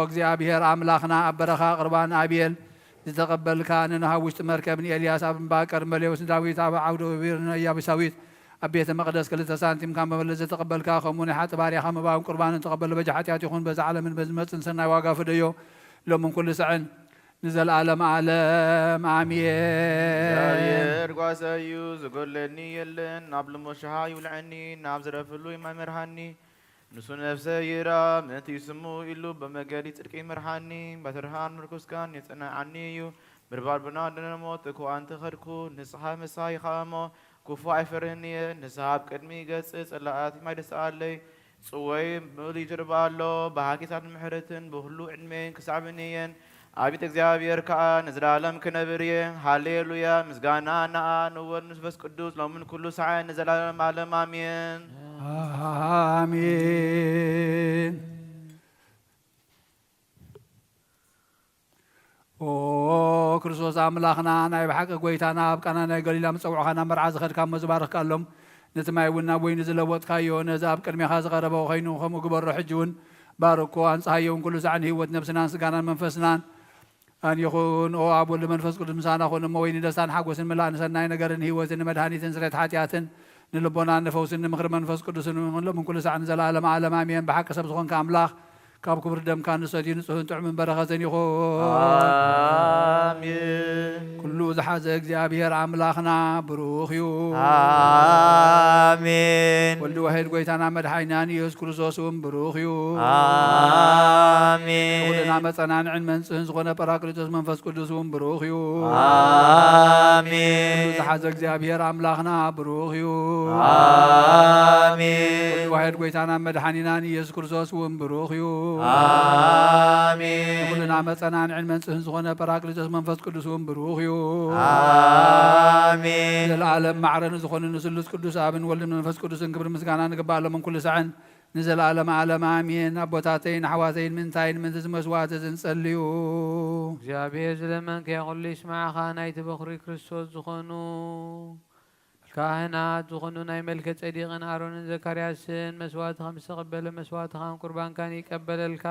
እግዚአብሔር አምላኽና ኣብ በረኻ ቁርባን ኣቤል ዝተቀበልካ ንናሃብ ውሽጢ መርከብ ንኤልያስ ኣብ እምባቀር መሌዎስ ዳዊት ኣብ ዓውደ ወቢር ንኢያቡሳዊት ኣብ ቤተ መቅደስ 2 ሳንቲም ካብ መበለት ዝተቀበልካ ከምኡ ናይ ሓጢ ባርያኻ መባውን ቁርባንን ተቀበለ በጃ ሓጢአት ይኹን በዛ ዓለምን በዝመፅን ሰናይ ዋጋ ፍደዮ ሎምን ኩሉ ስዕን ንዘለዓለም ዓለም አሜን። እግዚአብሔር ጓሰዩ ዝጎለኒ የለን ናብ ልሞሻሃ ይውልዐኒ ናብ ዝረፍሉ ይመርሃኒ ንሱ ነፍሰ ይራ ምእንቲ ይስሙ ኢሉ በመገዲ ጽድቂ ይመርሃኒ በትርሃን ምርኩስካን የጸናዓኒ እዩ ብርባር ብና ድነሞት እኮ አንተ ኸድኩ ንስሓ መሳይ ኻሞ ኩፉ ኣይፈርህንየ ንስሓ ኣብ ቅድሚ ገጽ ጸላኣት ይማይደስኣለይ ጽወይ ምእሉ ይጅርባ ኣሎ ብሃኪታት ምሕረትን ብሁሉ ዕድሜን ክሳዕብንየን አቤት እግዚአብሔር ከዓ ንዘላለም ክነብር እየ ሃሌሉያ ምስጋና ናኣ ንወልድ ንመንፈስ ቅዱስ ሎምን ኩሉ ሰዓት ንዘላለም ዓለም አሜን አሜን። ኦ ክርስቶስ አምላኽና ናይ ብሓቂ ጎይታና ኣብ ቃና ናይ ገሊላ ምፀውዖኻ ናብ መርዓ ዝኸድካ እሞ ዝባርኽካሎም ነቲ ማይ እውን ናብ ወይኒ ዝለወጥካዮ ነዚ ኣብ ቅድሜኻ ዝቐረበ ኮይኑ ከምኡ ግበሮ ሕጂ እውን ባርኮ አንጽሃዮ ኩሉ ሰዓት ህይወት ነፍስናን ስጋናን መንፈስናን أن يكون أو أبو المنفس قد مسانا خون موين دستان حقوس الملا نسنا نجارن هي مدهاني تنسرت حاتياتن نلبونا نفوس مخر منفس قد سنون من كل ساعة نزل عالم عالم آمين بحق سبزخون كاملاخ كاب كبر دم كان نسدين سهون تعمل برغزن يخون آمين كل زحاز እግዚአብሔር አምላኽና ብሩኽ እዩ آمين ወልድ ዋሕድ ጎይታና መድኃኒናን ኢየሱስ ክርስቶስ ብሩኽ እዩ آمين ኩልና መጸናንዕን መንጽህን ዝኾነ ጰራቅሊጦስ መንፈስ ቅዱስ ብሩኽ እዩ آمين ኩሉ ዝሓዘ እግዚአብሔር አምላኽና ብሩኽ እዩ آمين ወልድ ዋሕድ ጎይታና መድኃኒናን ኢየሱስ ክርስቶስ ብሩኽ እዩ آمين ኩልና መጸናንዕን መንጽህን ዝኾነ ጰራቅሊጦስ መንፈስ ቅዱስ ብሩኽ እዩ آمين ዘለዓለም ማዕረን ዝኾነ ንስሉስ ቅዱስ ኣብን ወልድን መንፈስ ቅዱስን ክብሪ ምስጋና ንግባሎም ኩሉ ሰዓን ንዘለዓለም ዓለም አሜን። አቦታተይን ኣሕዋተይን ምንታይን ምንቲ ዝመስዋዕት ዝንጸልዩ እግዚአብሔር ዝለመንከ ኩሉ ይስማዓኻ ናይቲ በኽሪ ክርስቶስ ዝኾኑ ካህናት ዝኾኑ ናይ መልከ ጸዲቕን ኣሮንን ዘካርያስን መስዋዕትኻ ምስ ተቐበለ መስዋዕትኻን ቁርባንካን ይቀበለልካ።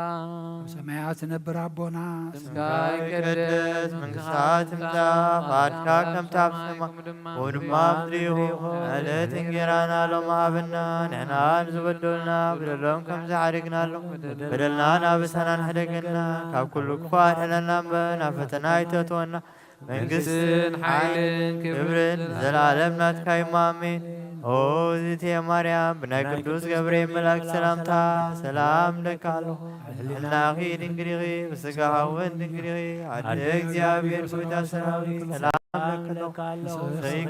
ሰማያት ዝነብር ኣቦና ስምካ ይቀደስ መንግሥትካ ትምጻእ ፈቃድካ ከም ኣብ ሰማይ ወድማ ምድሪ ይኹን ዕለት እንጀራና ሎሚ ሃበና ንሕና ንዝበደሉና በደሎም ከም ዝሓደግናሎም በደልና ናብሳና ንሕደገና ካብ ኩሉ ክፉእ ኣድሕነና እምበር ናብ ፈተና ኣይተእትወና መንግሥትን ሓይልን ክብርን ዘላለም ናትካ እዩ አሜን። ኦ እግዝእቴ ማርያም ብናይ ቅዱስ ገብርኤል መልአክ ሰላምታ ሰላም ለካ ኣለኹ ሕልናኺ ድንግል ኢኺ ብስጋኻ እውን ድንግል ኢኺ ኣደ እግዚአብሔር ጎይታ ሰራዊት ሰላም ለካ ኣለኹ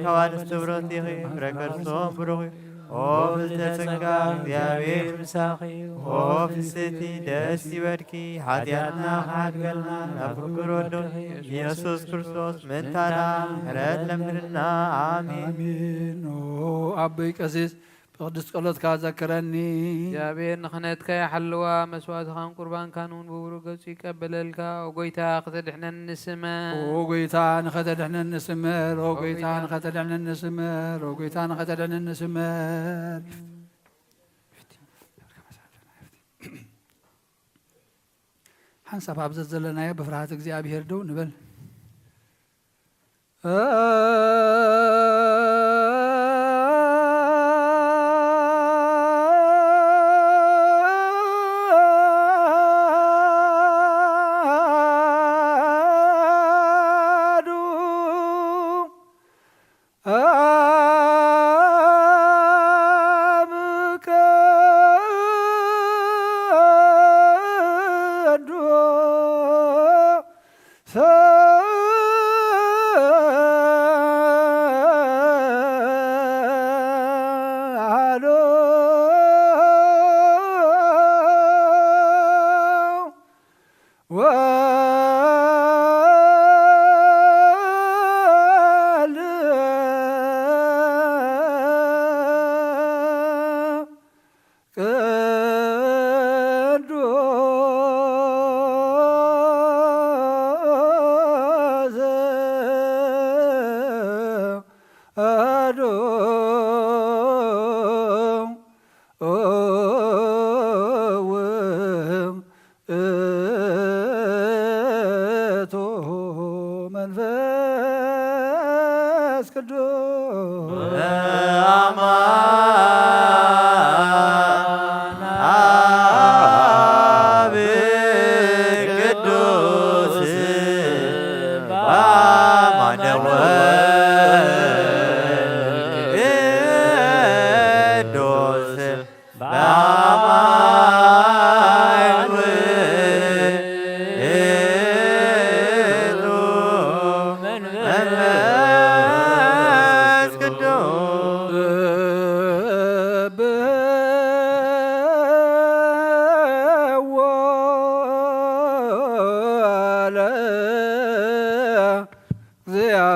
ካብ ኣንስቲ ብረት ኢኺ ፍሬ ከርሥቶም ብሩኽ እዩ ኦ ፍልተተ ጸጋ እግዚአብሔር ምሳኺ ኦ ፍልሰቲ ደስ ይበልኪ ኃጢአትና ካድገልና ናብ ፍቅር ወዶ ኢየሱስ ክርስቶስ ምንታና ምሕረት ለምንና አሜን አሜን። ኦ ኣበይ ቀሲስ ብቅዱስ ጸሎትካ ዘክረኒ እግዚአብሔር ንኽነትካ ይሓልዋ መስዋዕትኻን ቁርባንካን እውን ብብሩህ ገጹ ይቀበለልካ። ኦ ጎይታ ክተድሕነን ንስመር ኦ ጎይታ ንኸተድሕነን ንስመር ኦ ጎይታ ንኸተድሕነን ንስመር ኦ ጎይታ ንኸተድሕነን ንስመር ሓንሳብ ኣብ ዘለናዮ ብፍርሃት እግዚአብሔር ደው ንበል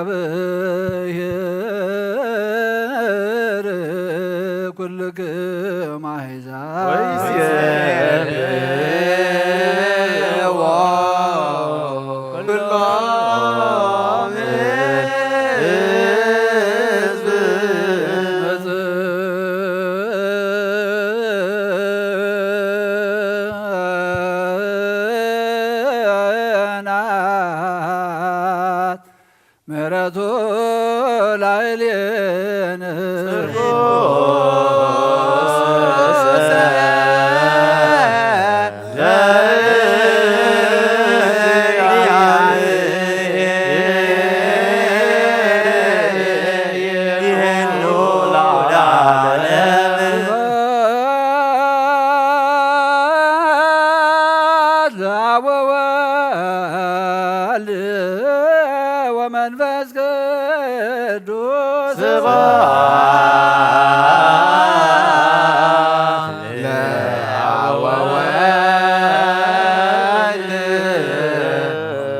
እግዚአብሔር ኩልክም አሕዛብ ወይሴብሕዎ ኩሎም ሕዝብ ናት ምሕረቱ ላዕሌነ አብ ወወልድ ወመንፈስ ቅዱስ ለአብ ወወልድ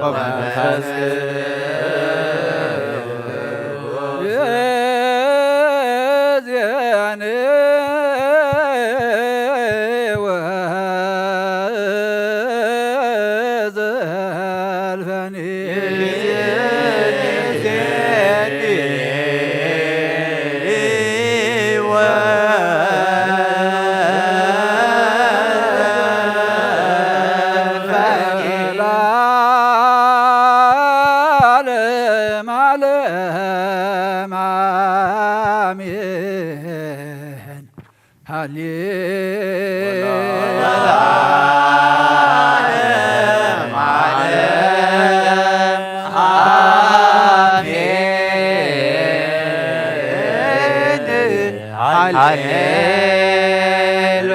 ወመንፈስ የዚያን ወዘልፈኒ ለዓለመ ዓለም አሜን።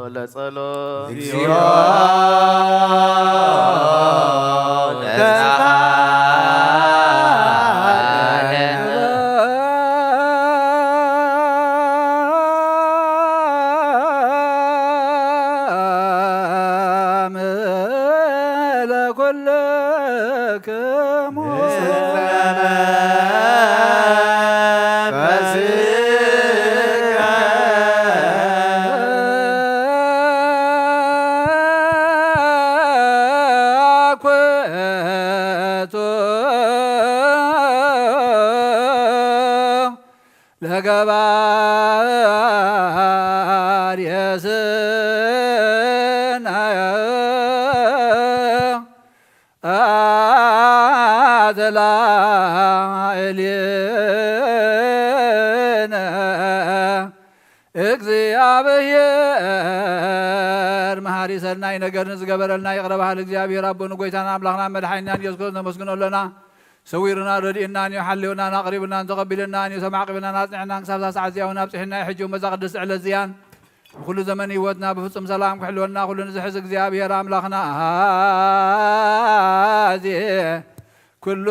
ለጸሎት እግዚኦ ለኩልክሙ አኩቶ ለገባር የስናየ አትላዕሌነ እግዚአብሔር መሐሪ ሰናይ ነገርን ዝገበረልና ይቅረባሃል እግዚአብሔር አቦኑ ጎይታና አምላኽና መድሓኒናን ኢየሱስ ክርስቶስ ነመስግኖለና ሰዊርና ረዲእናን ሓልዮናን ኣቕሪብናን ተቐቢልናን ተማዕቂብናን ኣፅኒዕናን ክሳብ ሰዓት እዚያውን ኣብፅሕና ሕጂው መዛ ቅድስ ዕለት እዚያን ብኩሉ ዘመን ህይወትና ብፍጹም ሰላም ክሕልወና ኩሉ ንዝሕዝ እግዚአብሔር ኣምላኽና ኣዜ ኩሉ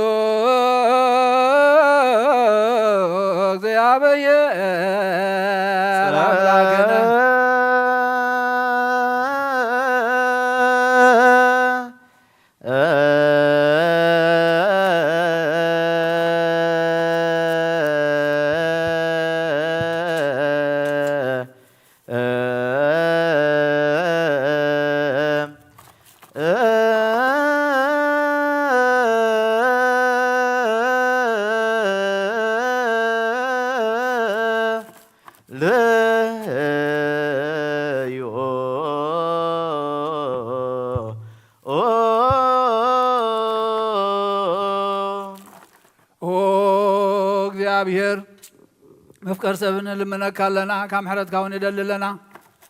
እግዚአብሔር አምላክነ እግዚአብሔር መፍቀር ሰብን ልምነካለና ካብ ምሕረትካ እውን ይደልለና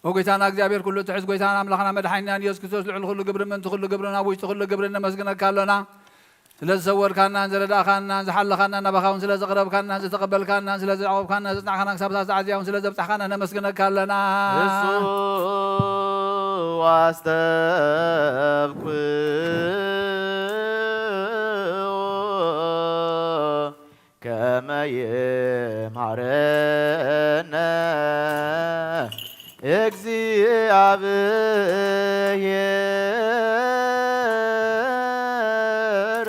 ወጎይታና እግዚአብሔር ኩሉ ትሕዝ ጎይታና ኣምላኽና መድሓኒናን ኢየሱስ ክርስቶስ ልዑል ኩሉ ግብሪ ምንቲ ኩሉ ግብሪ ናብ ውሽጢ ኩሉ ግብሪ ነመስግነካለና ስለ ዝሰወርካናን ዝረዳእካናን ዝሓለኻናን ናባኻ እውን ስለ ዘቕረብካናን ዝተቐበልካናን ስለ ዘዕቆብካናን ዘፅናዕኻናን ክሳብ ሰዓት እዚኣ እውን ስለ ዘብፅሕካና ነመስግነካለና እሱ ዋስተብኩ ወይምሃረነ እግዚአብሔር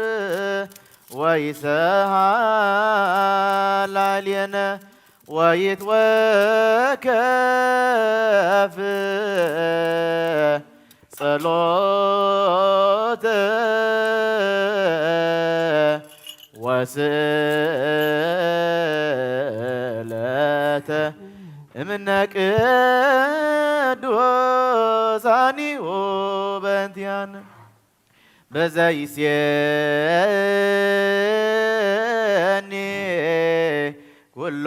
ወይሰሃላልየነ ወይትወከፍ ጸሎተ ወስእለተ እምነ ቅዱሳኒሁ በእንቲአነ በዘይሴኒ ኩሎ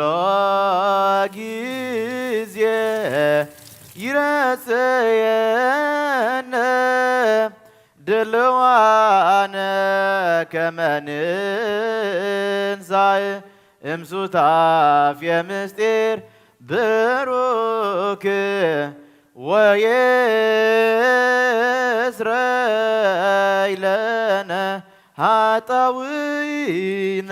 ጊዜ ይረስየነ ድልዋነ ከመ ንንሣእ እምሱታፌ ምስጢር ብሩክ ወይስረይ ለነ ኃጣውኢነ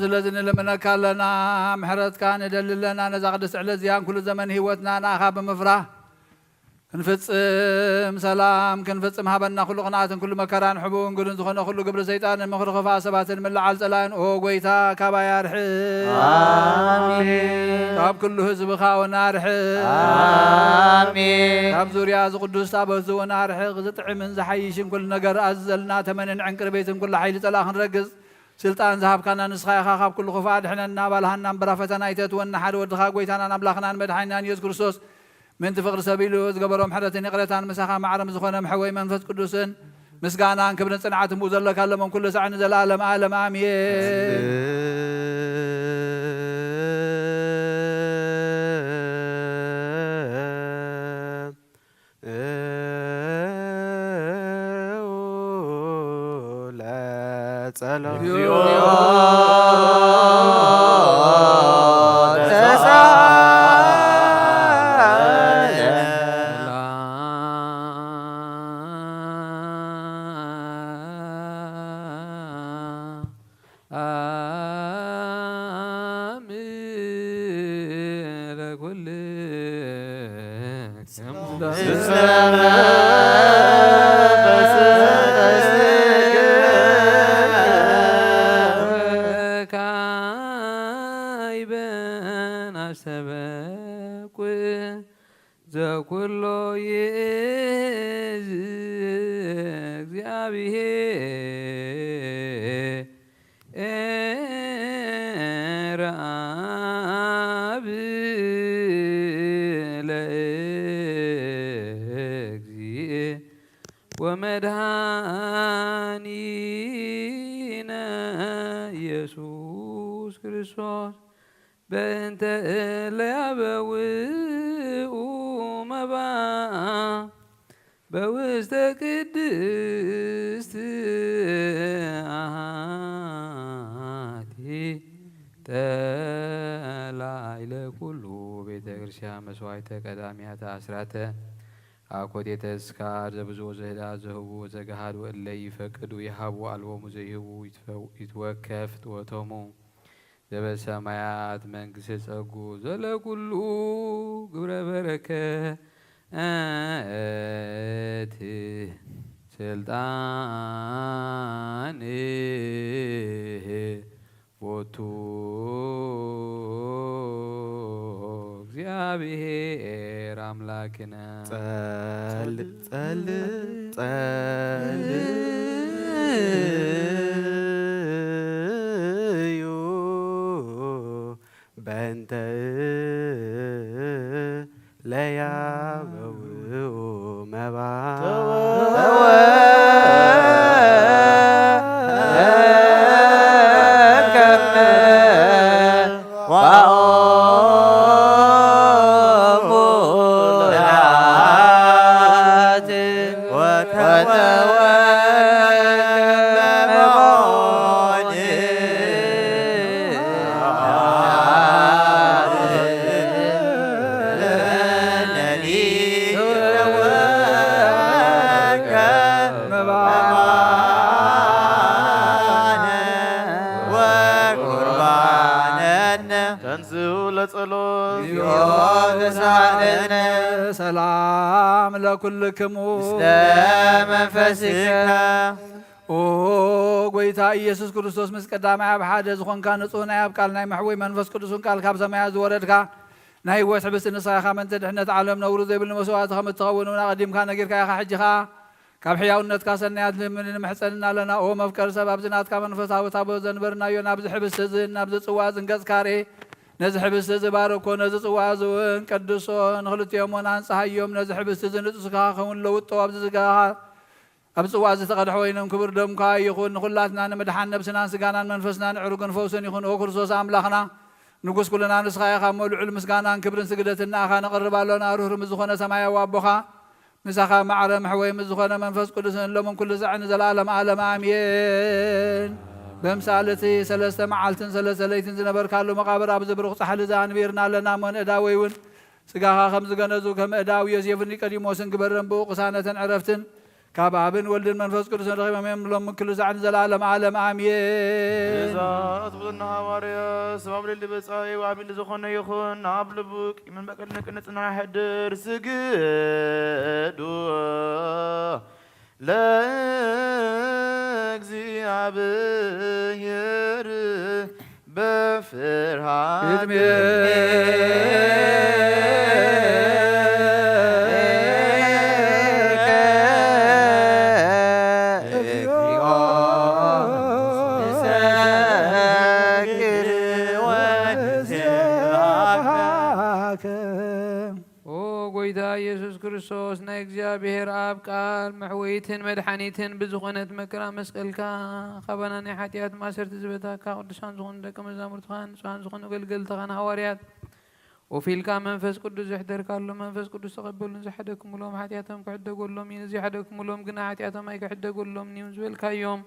ስለዚህ እንለምነካ ኣለና ምሕረትካ ንደልለና ነዛ ቅድስ ዕለት እዚያን ኩሉ ዘመን ህይወትና ንኣኻ ብምፍራህ ክንፍፅም ሰላም ክንፍፅም ሃበና ኩሉ ቅንዓትን ኩሉ መከራን ሕቡን ግድን ዝኾነ ኩሉ ግብሪ ሰይጣንን ምኽሪ ክፋእ ሰባትን ምልዓል ፀላይን ኦ ጎይታ ካባይ ኣርሕቕ ካብ ኩሉ ህዝብኻ እውን ኣርሕቕ ካብ ዙርያ ዝቅዱስ ታበዝ እውን ኣርሕቕ ዝጥዕምን ዝሓይሽን ኩሉ ነገር ኣዘልና ተመንን ዕንቅሪ ቤትን ኩሉ ሓይሊ ፀላእ ክንረግፅ ስልጣን ዝሃብካና ንስኻ ኢኻ ካብ ኩሉ ክፋእ ድሕነና ባልሃናን ብራ ፈተና ይተትወና ሓደ ወድኻ ጎይታናን ኣምላኽናን መድሓኒናን ኢየሱስ ክርስቶስ ምንቲ ፍቅሪ ሰቢሉ ዝገበሮ ምሕረትን ይቕረታን ምሳኻ ማዕረም ዝኾነ ምሕወይ መንፈስ ቅዱስን ምስጋናን ክብርን ጽንዓትን ብኡ ዘለካ ኣለሞን ኩሉ ሰዓት ንዘለኣለም ዓለም ኣሜን ዘኩሎ ይእዝ እግዚአብሔር አብ ለእግዚእ ወመድኃኒነ ኢየሱስ ክርስቶስ በእንተ ለያበውኡ መባ በውስተ ቅድስት አሐቲ ጠላዕለ ኩሉ ቤተ ክርስቲያን መስዋዕተ ቀዳሚያተ አስራተ አኮቴተ ተስካር ዘብዙ ዘህዳት ዘህቡ ዘገሃዱ እለ ይፈቅዱ ይሃቡ አልቦሙ ዘይህቡ ይትወከፍ ጥወቶሙ ዘበሰማያት መንግሥተ ጸጉ ዘለኩሉ ግብረ በረከት ስልጣን ቦቱ እግዚአብሔር አምላክነ ጸል ጸል ጸል በእንተ ለያበውኡ መባ تنزو لصلوت يوسعنا سلام لكلكم سلام منفسك ኦ ጎይታ ኢየሱስ ክርስቶስ ምስ ቀዳማይ ኣብ ሓደ ዝኾንካ ንጹህ ናይ ኣብ ቃል ናይ ማሕወይ መንፈስ ቅዱስን ቃል ካብ ሰማያት ዝወረድካ ናይ ህይወት ሕብስቲ ንስኻ መን ድሕነት ዓለም ነውሩ ዘይብሉ መስዋዕቲ ከም እትኸውን እውን ኣቐዲምካ ነጊርካ ኢኻ ሕጂኻ ካብ ሕያውነትካ ሰናያት ንምሕፀንና ኣለና ኦ መፍቀሪ ሰብ ኣብዚ ናትካ መንፈሳዊ ታቦት ዘንበርናዮ ናብዚ ሕብስቲ እዚ ናብዚ ጽዋዕ እዚ ንገጽካ ርኤ ነዚ ሕብስቲ እዚ ባርኮ ነዚ ጽዋዕ እዚ እውን ቀድሶ ንኽልቲኦም ውን አንጽሃዮም ነዚ ሕብስቲ እዚ ንጹስካ ኸውን ለውጦ ኣብዚ ዝገባኻ ኣብ ጽዋዕ ዝተቐድሐ ወይኖም ክብር ደምካ ይኹን ንኹላትና ንምድሓን ነብስናን ስጋናን መንፈስናን ዕሩግን ፈውስን ይኹን ኦ ክርስቶስ ኣምላኽና ንጉስ ኩልና ንስኻ ኢኻ እሞ ልዑል ምስጋናን ክብርን ስግደትን ንኣኻ ነቕርብ ኣሎና ርህሩም ዝኾነ ሰማያዊ ኣቦኻ ምሳኻ ማዕረ መሕወይ ዝኾነ መንፈስ ቅዱስን ሎምን ኩሉ ሰዕ ንዘለኣለም ዓለም ኣሜን በምሳለቲ ሰለስተ መዓልትን ሰለስተ ለይትን ዝነበርካሉ መቃብር ኣብዚ ብሩኽ ፃሕሊ ዘኣንቢርና ኣለና እሞን እዳወይ እውን ስጋኻ ከም ዝገነዙ ከም እዳው ዮሴፍን ኒቆዲሞስን ግበረን ብኡ ቅሳነትን ዕረፍትን ካብ ኣብን ወልድን መንፈስ ቅዱስን ረኺቦም እዮም ሎም ኩሉ ሰዕ ንዘለኣለም ዓለም ኣሜን እዛት ብዝና ሃዋርያ ሰባብ ልሊ በጻይ ወኣሚን ዝኾነ ይኹን ኣብ ልቡቅ ምን በቀል ንቅንጽና ሕድር ስግዱ ለእግዚአብሔር በፍርሃት ክርስቶስ ናይ እግዚአብሔር ኣብ ቃል መሕወይትን መድሓኒትን ብዝኾነት መከራ መስቀልካ ካባና ናይ ሓጢኣት ማሰርቲ ዝበታካ ቅዱሳን ዝኾኑ ደቀ መዛሙርትኻን ንጹሃን ዝኾኑ ገልገልትኻን ሃዋርያት ወፊልካ መንፈስ ቅዱስ ዘሕደርካሎ መንፈስ ቅዱስ ተቐበሉን ዝሓደክምሎም ሓጢኣቶም ክሕደጎሎም እዩ ዘይሓደክምሎም ግና ሓጢኣቶም ኣይክሕደጎሎም እዩ ዝበልካዮም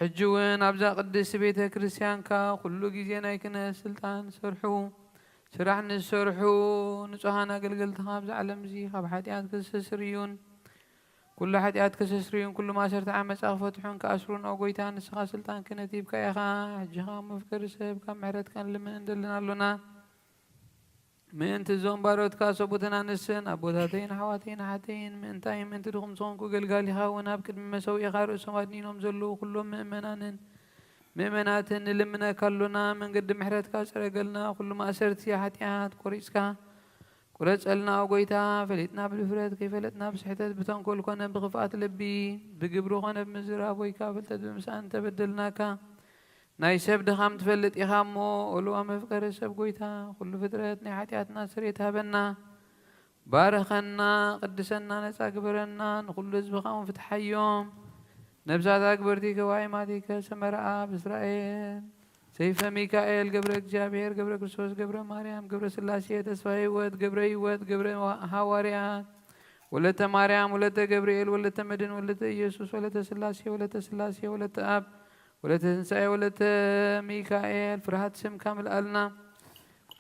ሕጂ እውን ኣብዛ ቅድስቲ ቤተ ክርስቲያንካ ኩሉ ግዜ ናይ ክህነት ስልጣን ሰርሑ ስራሕ ንሰርሑ ንጹሃን ኣገልገልትኻ ኣብዚ ዓለም እዚ ካብ ሓጢኣት ክስተስርዩን ኩሉ ሓጢኣት ክስተስርዩን ኩሉ ማሰርቲ ዓመፃ ክፈትሑን ክኣስሩን ኣብ ጎይታ ንስኻ ስልጣን ክህነት ሂብካ ኢኻ ሕጂኻ መፍቀሪ ሰብ ካብ ምሕረትካ ንልምን እንደልና ኣሎና ምእንቲ እዞም ባሮትካ ሰቡትን ኣንስትን ኣቦታተይን ኣሕዋተይን ሓተይን ምእንታይ ምእንቲ ድኹም ዝኾንኩ ገልጋሊኻ እውን ኣብ ቅድሚ መሰዊኢኻ ርእሶም ኣድኒኖም ዘለዉ ኩሎም ምእመናንን ምእመናትን ንልምነካ ኣሎና መንገዲ ምሕረትካ ፀረገልና ኩሉ ማእሰርቲ ሓጢኣት ቆሪፅካ ቁረፀልና ጎይታ ፈሊጥና ብድፍረት ከይፈለጥና ብስሕተት ብተንኮል ኮነ ብኽፍኣት ልቢ ብግብሪ ኮነ ብምዝራብ ወይካ ፍልጠት ብምስኣን ተበደልናካ ናይ ሰብ ድኻም ትፈልጥ ኢኻ እሞ ኦልዋ መፍቀሪ ሰብ ጎይታ ኩሉ ፍጥረት ናይ ሓጢኣትና ስርየት ሃበና ባረኸና ቅድሰና ነፃ ግበረና ንኩሉ ህዝብኻ እውን ፍትሓዮም ነብሳት ኣግበርቲ ከዋይማቲከ ሰመርዓ ብእስራኤል ሰይፈ ሚካኤል ገብረ እግዚአብሔር ገብረ ክርስቶስ ገብረ ማርያም ገብረ ስላሴ ተስፋ ህይወት ገብረ ሃዋርያት ወለተ ማርያም ወለተ ገብርኤል ወለተ መድን ወለተ ኢየሱስ ወለተ ስላሴ ወለተ አብ ወለተ ትንሣኤ ወለተ ሚካኤል ፍርሃት ስምካ ምልኣልና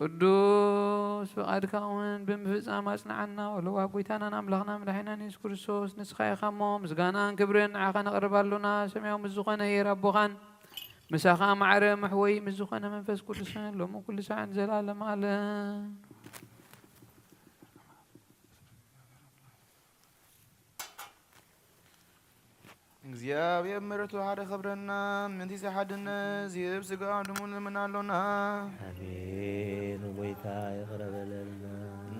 ቅዱስ ፍቃድካ እውን ብምፍፃም ኣጽናዓና ወለዋ ጎይታናን ኣምላኽና መድሓኒና ኢየሱስ ክርስቶስ ንስኻ ኢኻ እሞ ምስጋናን ክብርን ንዓኻ ነቕርብ ኣሎና ሰማያዊ ምስ ዝኾነ ሄር ኣቦኻን ምሳኻ ማዕረ መሕወይ ምስ ዝኾነ መንፈስ ቅዱስን ሎሚ ኩሉ ሰዓት ንዘለኣለም ዓለም እግዚአብሔር ምሕረቱ ሓደ ኸብረና ምንቲ ሓድነት ዝህብ ስጋ ድሙ ንልምናሎና አሜን ጎይታ ይቅረበለልና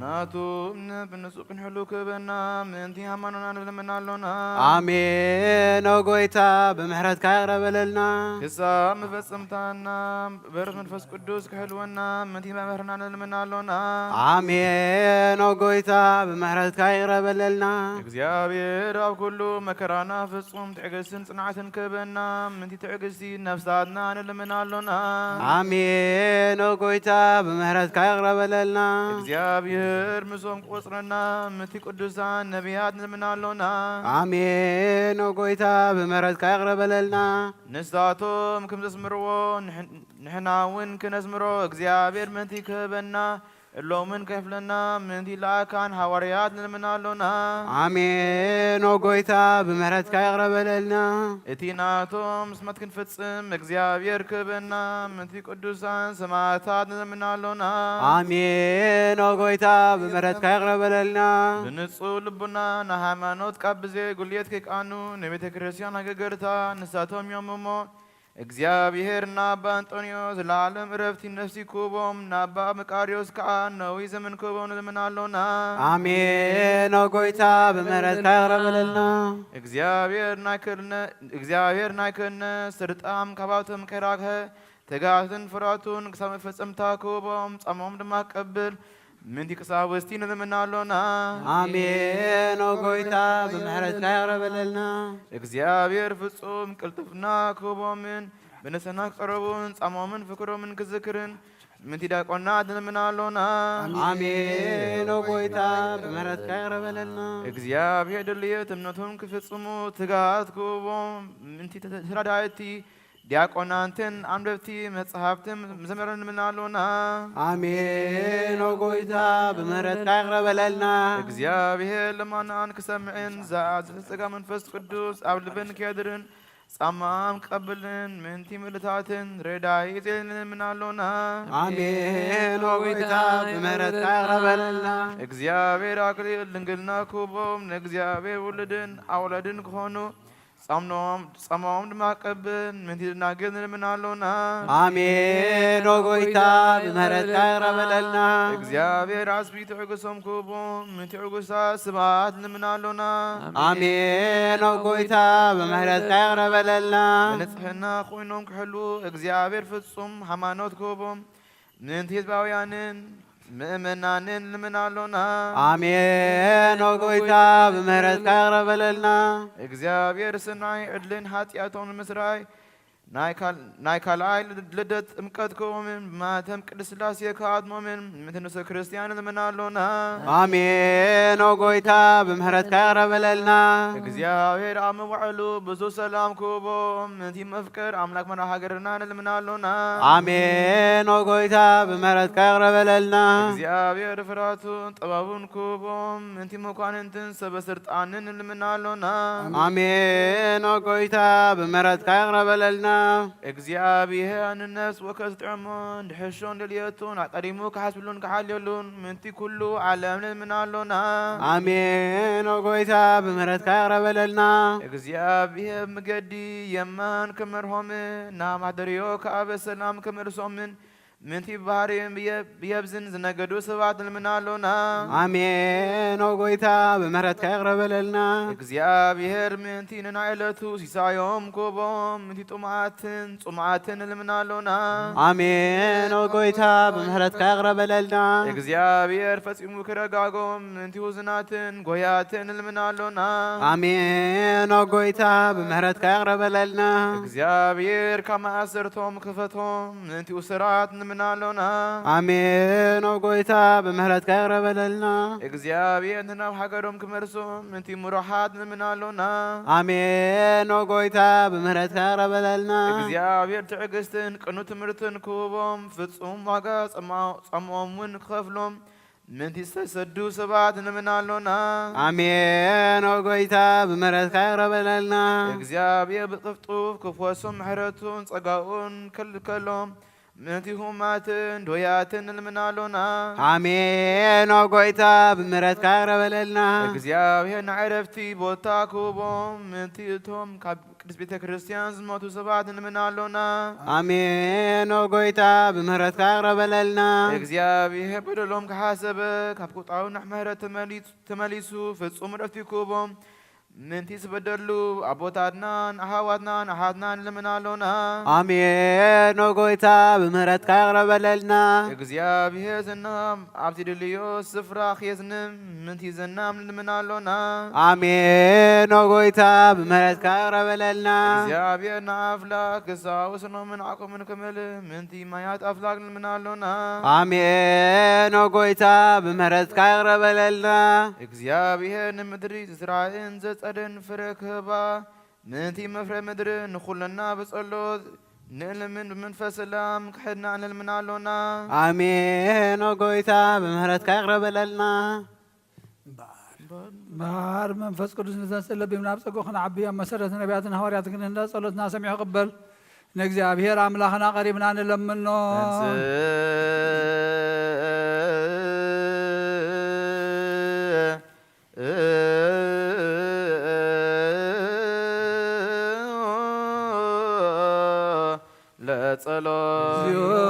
ናቱ እምነት ብንጹህ ክንሕሉ ክበና ምንቲ ሃይማኖትና ንልምናሎና አሜን ጎይታ ብምሕረትካ ይቅረበለልና ክሳብ መፈጸምታና በረኸት መንፈስ ቅዱስ ክሕልወና ምንቲ መምህርና ንልምናሎና አሜን ጎይታ ብምሕረትካ ይቅረበለልና እግዚአብሔር ኣብ ኩሉ መከራና ፍጹም ትዕግስትን ጽንዓትን ክበና ምንቲ ትዕግስቲ ነፍሳትና ንልምናሎና አሜን ጎይታ ብምሕረትካ ይቅረበለልና እግዚአብሔር ምሶም ቆጽረና ምንቲ ቅዱሳን ነቢያት ንልምናሎና አሜን ጎይታ ብምሕረትካ ይቅረበለልና ንሳቶም ከም ዘስምርዎ ንሕና እውን ክነስምሮ እግዚአብሔር ምንቲ ክህበና اللومن كيف لنا من دي لا كان حواريات نلمنا لنا آمين وقويتا بمهرتك يغرب لنا اتيناتهم سمت كنفتسم اكزيابير كبنا من دي قدوسان سماعتات نلمنا لنا آمين وقويتا بمهرتك يغرب لنا بنصو لبنا نهامانوت قبزي قليت كيك آنو نبيت كريسيان هكغرتا نساتهم يوممو እግዚአብሔር ናባ አንጦኒዮስ ለዓለም እረፍት ነፍሲ ኩቦም ናባ መቃሪዮስ ከአን ነው ይዘምን ኩቦም ለምናለውና አሜን ወጎይታ በመረት ያረበለልና እግዚአብሔር ናይከነ ስርጣም ከባቱም ከራከ ተጋትን ፍራቱን ከሰመ ፈጸምታ ኩቦም ጻሞም ደማቀብል ምን ዲቅሳውስቲ ነምናለውና አሜን ወጎይታ በመረት ያረበለልና እግዚአብሔር ፍጹም ቅልጥፍና ኩቦምን በነሰና ቀረቡን ጻሞምን ፍቅሮምን ክዝክርን ምን ዲዳቆና ነምናለውና አሜን ወጎይታ በመረት ያረበለልና እግዚአብሔር ድልየት እምነቱን ክፍጽሙ ትጋት ኩቦም ምን ተራዳይቲ ዲያቆናንትን አንበብቲ መጽሐፍትም ዘመረን ምናሉና አሜን ወጎይታ በመረት ያቅረበለልና እግዚአብሔር ለማናን ክሰምዕን ዘጸጋ መንፈስ ቅዱስ አብልብን ከድርን ጻማም ቀብልን ምንቲ ምልታትን ረዳይ ዘልን ምናሉና አሜን ወጎይታ በመረት ያቅረበለልና እግዚአብሔር አክሊል ድንግልና ኩቦም ለእግዚአብሔር ውልድን አውለድን ከሆኑ ጻማውም ድማቀብን ምንቲና ግን ምናለውና አሜን ወጎይታ በመረት ያቅረበለልና እግዚአብሔር አስቢት ዕጉሶም ኩቦም ምንቲ ዕጉሳ ስባት ምናለውና አሜን ወጎይታ በመረት ያቅረበለልና ንጽሕና ኮይኖም ክሕሉ እግዚአብሔር ፍጹም ሃይማኖት ኩቦም ምንቲ ህዝባውያንን ምእመናንን ልምናለውና አሜን ወጎይታ በመረት ያቅረበለልና እግዚአብሔር ስናይ ዕድልን ኃጢአቶም ምስራይ ናይ ካልኣይ ልደት ጥምቀት ከዎምን ማተም ቅድስት ሥላሴ ከአድሞምን ምትንሰ ክርስቲያን ልምናለውና አሜን ወጎይታ በመረት ያቅረበለልና እግዚአብሔር አመዋዕሉ ብዙ ሰላም ኩቦም ምንቲ መፍቀር አምላክ መራ ሀገርና ልምናለውና አሜን ወጎይታ በመረት ያቅረበለልና እግዚአብሔር ፍራቱን ጥበቡን ኩቦም ምንቲ መኳንንትን ሰበስልጣንን ልምናለውና አሜን ወጎይታ በመረት ያቅረበለልና እግዚአብሔር ነፍስ ወከስ ጥዕሞን ድሕሾን ደልየቱን አቀዲሙ ከሓስብሉን ከሓልየሉን ምንቲ ኩሉ ዓለም ልምናለውና አሜን ወጎይታ በመረት ያቅረበለልና እግዚአብሔር መገዲ የማን ከመርሆምን ናብ ማሕደርዮ ከአበ ሰላም ከመርሶምን ምንቲ ባህሪም ብየብዝን ዝነገዱ ሰባት ልምናለውና አሜን ወጎይታ በመረት ያቅረበለልና እግዚአብሔር ምንቲ ንናይለቱ ሲሳዮም ኩቦም ምንቲ ጡማዓትን ልምናለውና አሜን ወጎይታ በመረት ያቅረበለልና እግዚአብሔር ፈጺሙ ክረጋጎም ምንቲ ውዝናትን ጎያትን ልምናለውና አሜን ወጎይታ በመረት ያቅረበለልና እግዚአብሔር ከማእሰርቶም ክፈቶም ምንቲ ውስራት ምናለውና አሜን ወጎይታ በመረት ያቅረበለልና እግዚአብሔር ናብ ሀገሮም ክመርሶም ምንቲ ሙሩሓት ምናለውና አሜን ወጎይታ በመረት ያቅረበለልና እግዚአብሔር ትዕግስትን ቅኑ ትምህርትን ክህቦም ፍጹም ዋጋ ጸምኦምን ክኸፍሎም ምንቲ ዝተሰዱ ሰባት ንምናለውና አሜን ወጎይታ በመረት ያቅረበለልና እግዚአብሔር ብቅፍጡፍ ክፍወሶም ምሕረቱን ጸጋኡን ከልከሎም ምንቲ ሁማትን ዶያትን ልምናለውና አሜን ወጎይታ በመረት ያቅረበለልና እግዚአብሔር ንዕረፍቲ ቦታ ክህቦም ምንቲ እቶም ካብ ቅድስት ቤተ ክርስቲያን ዝሞቱ ሰባት ልምናለውና አሜን ወጎይታ በመረት ያቅረበለልና እግዚአብሔር በደሎም ከሓሰበ ካብ ቁጣው ናብ ምሕረት ተመሊሱ ፍጹም ዕረፍቲ ክህቦም ምንቲ ዝበደሉ አቦታትናን አሃዋትናን አሃትናን ልምናለውና አሜን ወጎይታ በመረት ያቅረበለልና እግዚአብሔር ዝናም ኣብቲ ድልዮ ስፍራ ኽየዝንም ምንቲ ዝናም ልምናለውና አሜን ወጎይታ በመረት ያቅረበለልና እግዚአብሔር ንኣፍላክ ክሳውስኖምን ዓቆምን ክምል ምንቲ ማያት ኣፍላክ ልምናለውና አሜን ወጎይታ በመረት ያቅረበለልና እግዚአብሔር ንምድሪ ዝራእን ጸደን ፍረ ክህባ ምንቲ መፍረ ምድሪ ንኹልና ብጸሎት نلمن بمنفس سلام كحدنا عن المنالونا آمين وقويتا بمهرتك يقرب لنا بار منفس قدس نتنسل بمنا بسقوخنا عبيا مسرة نبياتنا هوارياتك نهنا صلتنا سميع قبل نجزي أبهير أملاخنا قريبنا نلمنو لا صلاة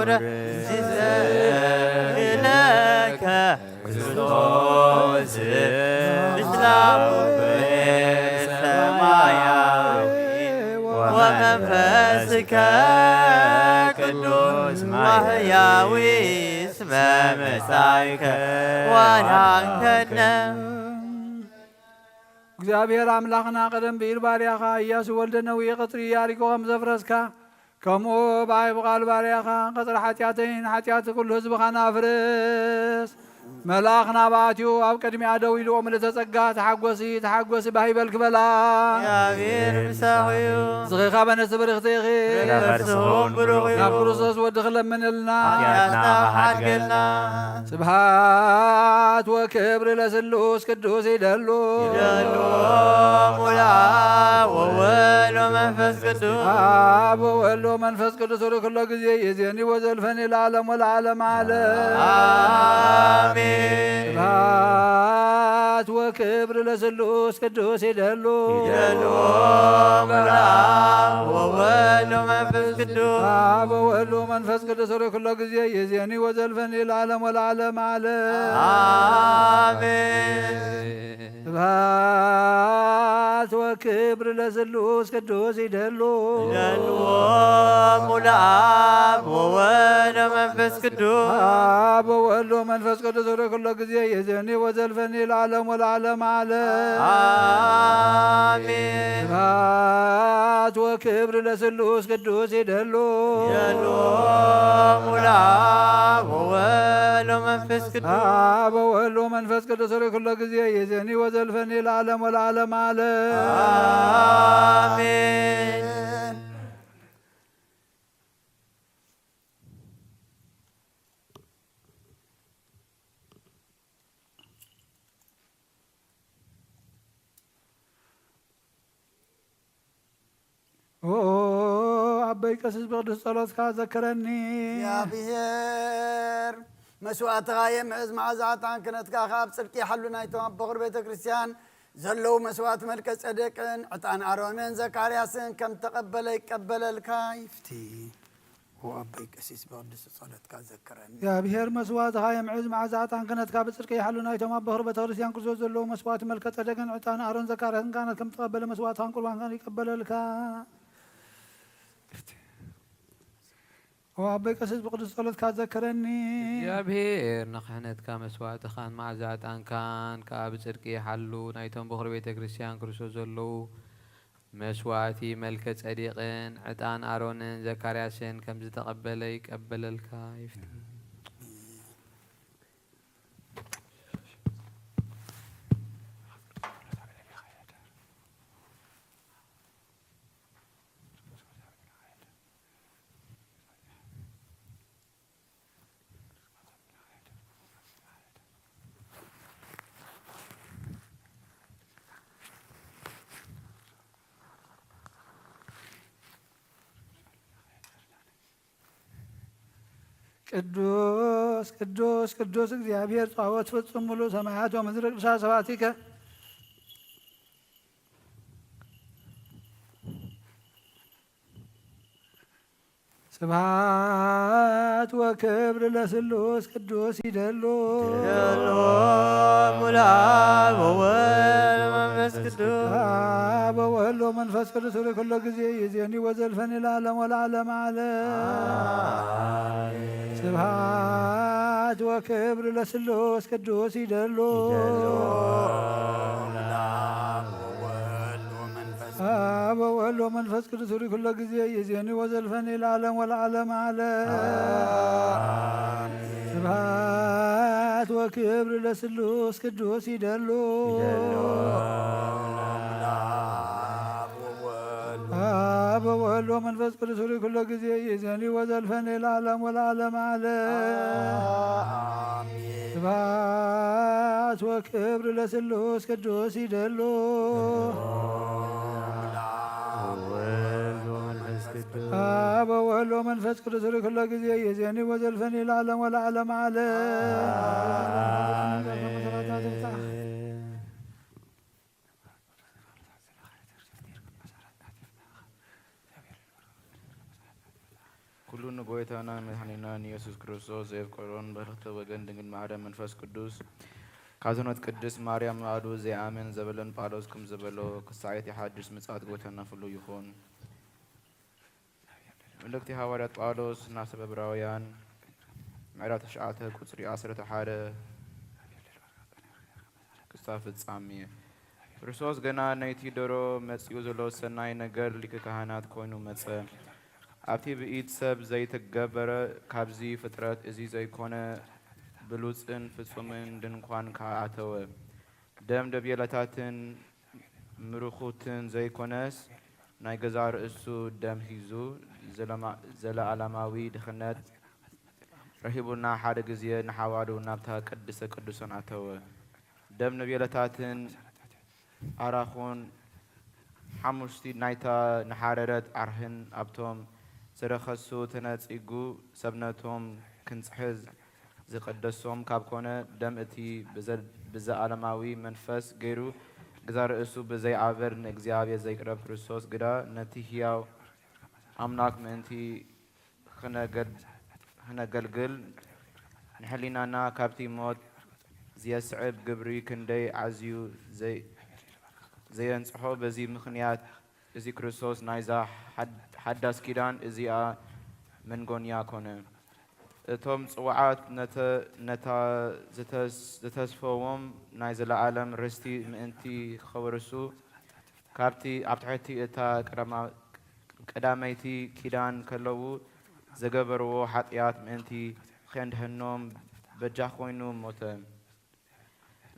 ورا لك كريستوس بسلام سماياوي ومنفسك ቅዱስ ማህያዊ እስመ መጻእከ ወናንከነ እግዚአብሔር አምላኽና ቀደም ብኢል ባርያኻ ኢያሱ ወልደ ነዊ ቅጥሪ ኢያሪኮ ከም ዘፍረስካ ከምኡ ብኣይ ብቓል ባርያኻ ቅጥሪ ሓጢኣተይን ሓጢኣት ኩሉ ህዝብኻ ናፍርስ መልኣኽ ናብኣትዩ ኣብ ቅድሚኣ ደው ኢሉ ምልዕተ ጸጋ ተሓጐሲ ተሓጐሲ ባሂበል ክበላ እግዚአብሔር ምሳኺዩ ዝኺኻ በነስቲ ብርኽቲ ኢኺ ነፍስኹም ብሩኽ እዩ ናብ ክርስቶስ ወዲ ክለምንልና ኃጢአትና ሓድገልና ስብሃት ወክብሪ ለስሉስ ቅዱስ ይደሉ ይደሉ ሙላእ ወወልድ ወመንፈስ ቅዱስ አብ ወወልድ ወመንፈስ ቅዱስ ወደ ኩሎ ጊዜ ይእዜኒ ወዘልፈኒ ለዓለም ወለዓለም ዓለም አሜን ስብሃት ወክብሪ ለስሉስ ቅዱስ ይደሉ ይደሉ ሙላእ ወወልድ ወመንፈስ ቅዱስ አብ ወወልድ ወመንፈስ ቅዱስ ወደ ኩሎ ጊዜ ይእዜኒ ወዘልፈኒ ለዓለም ወለዓለም ዓለም አሜን ስብሃት ወክብሪ ለስሉስ ቅዱስ ይደሉ ይደሉ ሙላእ ወወልድ ወመንፈስ ቅዱስ አብ ወወልድ ወመንፈስ ቅዱስ ወደ ኩሎ ጊዜ ይእዜኒ ወዘልፈኒ ለዓለም ወለዓለም ዓለም አሜን ስብሃት ወክብሪ ለስሉስ ቅዱስ ይደሉ ይደሉ ሙላእ ወወልድ ወመንፈስ ቅዱስ አብ ወወልድ ወመንፈስ ቅዱስ ወደ ኩሎ ጊዜ ይእዜኒ ወዘልፈኒ ለዓለም ወለዓለም ዓለም አሜን አበይ ቀሲስ በቅዱስ ጸሎትካ ዘክረኒ እግዚአብሔር መስዋዕትኻ የምዕዝ መዓዛዕታን ክነትካ ካብ ጽድቂ ሓሉ ናይቶም ኣብ በኹር ቤተ ክርስቲያን ዘለው መስዋዕት መልከ ጸደቅን ዕጣን አሮንን ዘካርያስን ከም ተቀበለ ይቀበለልካ ይፍቲ ወአበይ ቀሲስ በቅዱስ ጸሎትካ ዘክረኒ እግዚአብሔር መስዋዕትኻ የምዕዝ መዓዛዕታን ክነትካ በጽድቂ ሓሉ ናይቶም ኣብ በኹር ቤተ ክርስቲያን ክርስቶስ ዘለው መስዋዕት መልከ ጸደቅን ዕጣን አሮን ዘካርያስን ካህናት ከም ተቀበለ መስዋዕትኻን ቁርባንካን ይቀበለልካ وأبي قصص بقدس صلاة كذا كرني يا بهير نخنت كمسوات خان مع زعتان كان كابصر كي حلو نايتم بخر بيت كريستيان كرسوس زلو مسواتي ملكة صديقين عطان أرونن زكرياسن كم تقبل يقبل الكايف ቅዱስ ቅዱስ ቅዱስ እግዚአብሔር ጻወት ፍጹም ሙሉ ሰማያት ወምድር ቅዱሳን ሰባቲከ ስብሐት ወክብር ለስሉስ ቅዱስ ይደሉ ይደሉ ሙላእ ወወልድ ወመንፈስ ቅዱስ አብ ወወልድ ወመንፈስ ቅዱስ ለኩሉ ጊዜ ይእዜኒ ወዘልፈኒ ለዓለም ወለዓለም ዓለም ስብሐት ወክብር ለስሉስ ቅዱስ ይደሉ አብ ወወልድ ወመንፈስ ቅዱስ ለኩሉ ጊዜ ይእዜኒ ወዘልፈኒ ለዓለም ወለዓለም ዓለም ስብሐት ወክብር ለስሉስ ቅዱስ ይደሉ አብ ወወልድ ወመንፈስ ቅዱስ ለኩሉ ጊዜ ይእዜኒ ወዘልፈኒ ለዓለም ወለዓለም ዓለም ስብሐት ወክብር ለስሉስ ቅዱስ ይደሉ አብ ወወልድ ወመንፈስ ቅዱስ ለኩሉ ጊዜ ይእዜኒ ወዘልፈኒ ለዓለም ወለዓለም ዓለም ኩሉ ንጎይታና መድኃኒናን ኢየሱስ ክርስቶስ ዘየፍቀሮን በርክተ ወገን ድንግል ማርያም መንፈስ ቅዱስ ካዝኖት ቅድስት ማርያም አዱ ዘአመን ዘበለን ጳውሎስ ከም ዘበሎ ክሳየት የሐድስ ምጽአት ጎይታና ፍሉ ይኹን። መልእክቲ ሐዋርያት ጳውሎስ ናብ ሰብ ዕብራውያን ምዕራፍ 9 ቁጽሪ 11 ክሳብ ፍጻሜ ክርስቶስ ገና ናይቲ ደሮ መጺኡ ዘሎ ሰናይ ነገር ሊቀ ካህናት ኮይኑ መጸ። ኣብቲ ብኢድ ሰብ ዘይተገበረ ካብዚ ፍጥረት እዚ ዘይኮነ ብሉጽን ፍጹምን ድንኳን ከኣተወ ደም ደብየለታትን ምርኹትን ዘይኮነስ ናይ ገዛ ርእሱ ደም ሂዙ ዘለዓለማዊ ድኽነት ረሂቡና ሓደ ግዜ ንሓዋሉ ናብታ ቅድሰ ቅዱሳን ኣተወ። ደም ነብየለታትን ኣራኹን ሓሙሽቲ ናይታ ንሓረረት ኣርህን ኣብቶም ዝረኸሱ ተነጺጉ ሰብነቶም ክንጽሕዝ ዝቐደሶም ካብ ኮነ ደም እቲ ብዘዓለማዊ መንፈስ ገይሩ ገዛ ርእሱ ብዘይዓበር ንእግዚኣብሔር ዘይቅረብ ክርስቶስ ግዳ ነቲ ሕያው ኣምላክ ምእንቲ ክነገልግል ንሕሊናና ካብቲ ሞት ዝየስዕብ ግብሪ ክንደይ ዓዝዩ ዘየንጽሖ። በዚ ምኽንያት እዚ ክርስቶስ ናይዛ ሓዳስ ኪዳን እዚኣ መንጎንያ ኮነ። እቶም ጽዋዓት ነታ ዝተስፈዎም ናይ ዘለዓለም ርስቲ ምእንቲ ኸወርሱ ካብቲ ኣብ ትሕቲ እታ ቀዳመይቲ ኪዳን ከለዉ ዘገበርዎ ኃጢአት ምእንቲ ኸንድህኖም በጃ ኾይኑ ሞተ።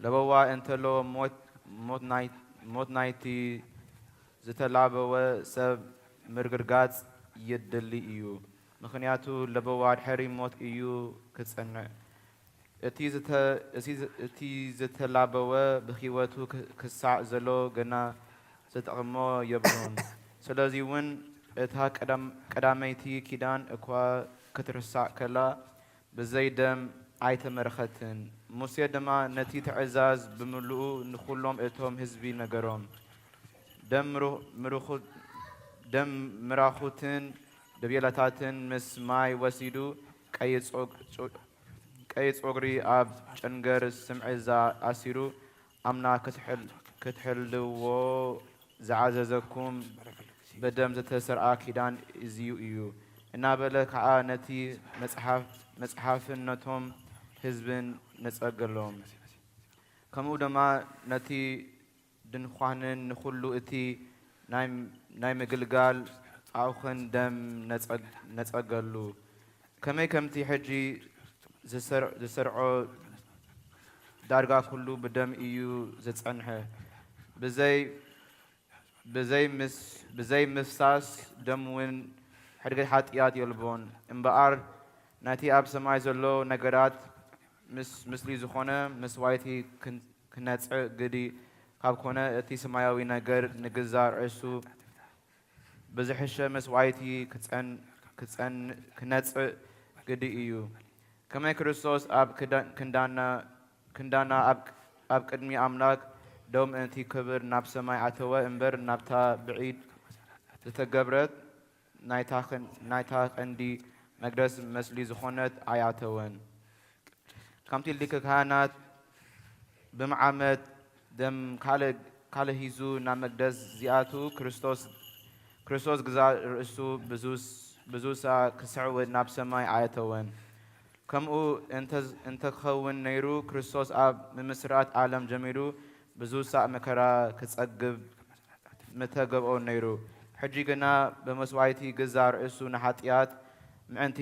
ለበዋ እንተሎ ሞት ናይቲ ዝተላበወ ሰብ ምርግርጋጽ የድሊ እዩ። ምክንያቱ ለበዋ ድሕሪ ሞት እዩ ክጸንዕ። እቲ ዝተላበወ ብሂወቱ ክሳዕ ዘሎ ገና ዝጠቕሞ የብሉን። ስለዚ እውን እታ ቀዳመይቲ ኪዳን እኳ ክትርሳዕ ከላ ብዘይ ደም ኣይተመረኸትን። ሙሴ ድማ ነቲ ትእዛዝ ብምልኡ ንኹሎም እቶም ህዝቢ ነገሮም። ደም ምራኹትን ደብየለታትን ምስ ማይ ወሲዱ ቀይ ጾጉሪ ኣብ ጨንገር ስምዒ ኣሲሩ ኣምና ክትሕልዎ ዝዓዘዘኩም በደም ዝተሰርአ ኪዳን እዝዩ እዩ እናበለ ከዓ ነቲ መጽሓፍን ነቶም ህዝብን ነጸገሎም። ከምኡ ድማ ነቲ ድንኳንን ንኹሉ እቲ ናይ ምግልጋል ኣውኽን ደም ነጸገሉ። ከመይ ከምቲ ሕጂ ዝሰርዖ ዳርጋ ኩሉ ብደም እዩ ዝጸንሐ። ብዘይ ምፍሳስ ደም እውን ሕድገት ኃጢአት የልቦን እምበኣር ናይቲ ኣብ ሰማይ ዘሎ ነገራት ምስሊ ዝኾነ መስዋዕቲ ክነጽእ ግዲ ካብ ኮነ እቲ ሰማያዊ ነገር ንግዛ ርእሱ ብዝሕሸ መስዋዕቲ ክነጽእ ግዲ እዩ። ከመይ ክርስቶስ ኣብ ክንዳና ኣብ ቅድሚ ኣምላክ ደው ምእንቲ ክብር ናብ ሰማይ ኣተወ እምበር ናብታ ብዒድ ዝተገብረት ናይታ ቀንዲ መቅደስ መስሊ ዝኾነት ኣያተወን። ከምቲ ሊቀ ካህናት ብምዓመት ደም ካልእ ሂዙ ናብ መቅደስ ዚኣቱ ክርስቶስ ግዛ ርእሱ ብዙሳ ክስዕውድ ናብ ሰማይ ኣየተወን። ከምኡ እንተክኸውን ነይሩ ክርስቶስ ኣብ ምምስራት ዓለም ጀሚሩ ብዙሳእ መከራ ክጸግብ ምተገብኦ ነይሩ። ሕጂ ግና ብመስዋዕቲ ግዛ ርእሱ ንኃጢአት ምእንቲ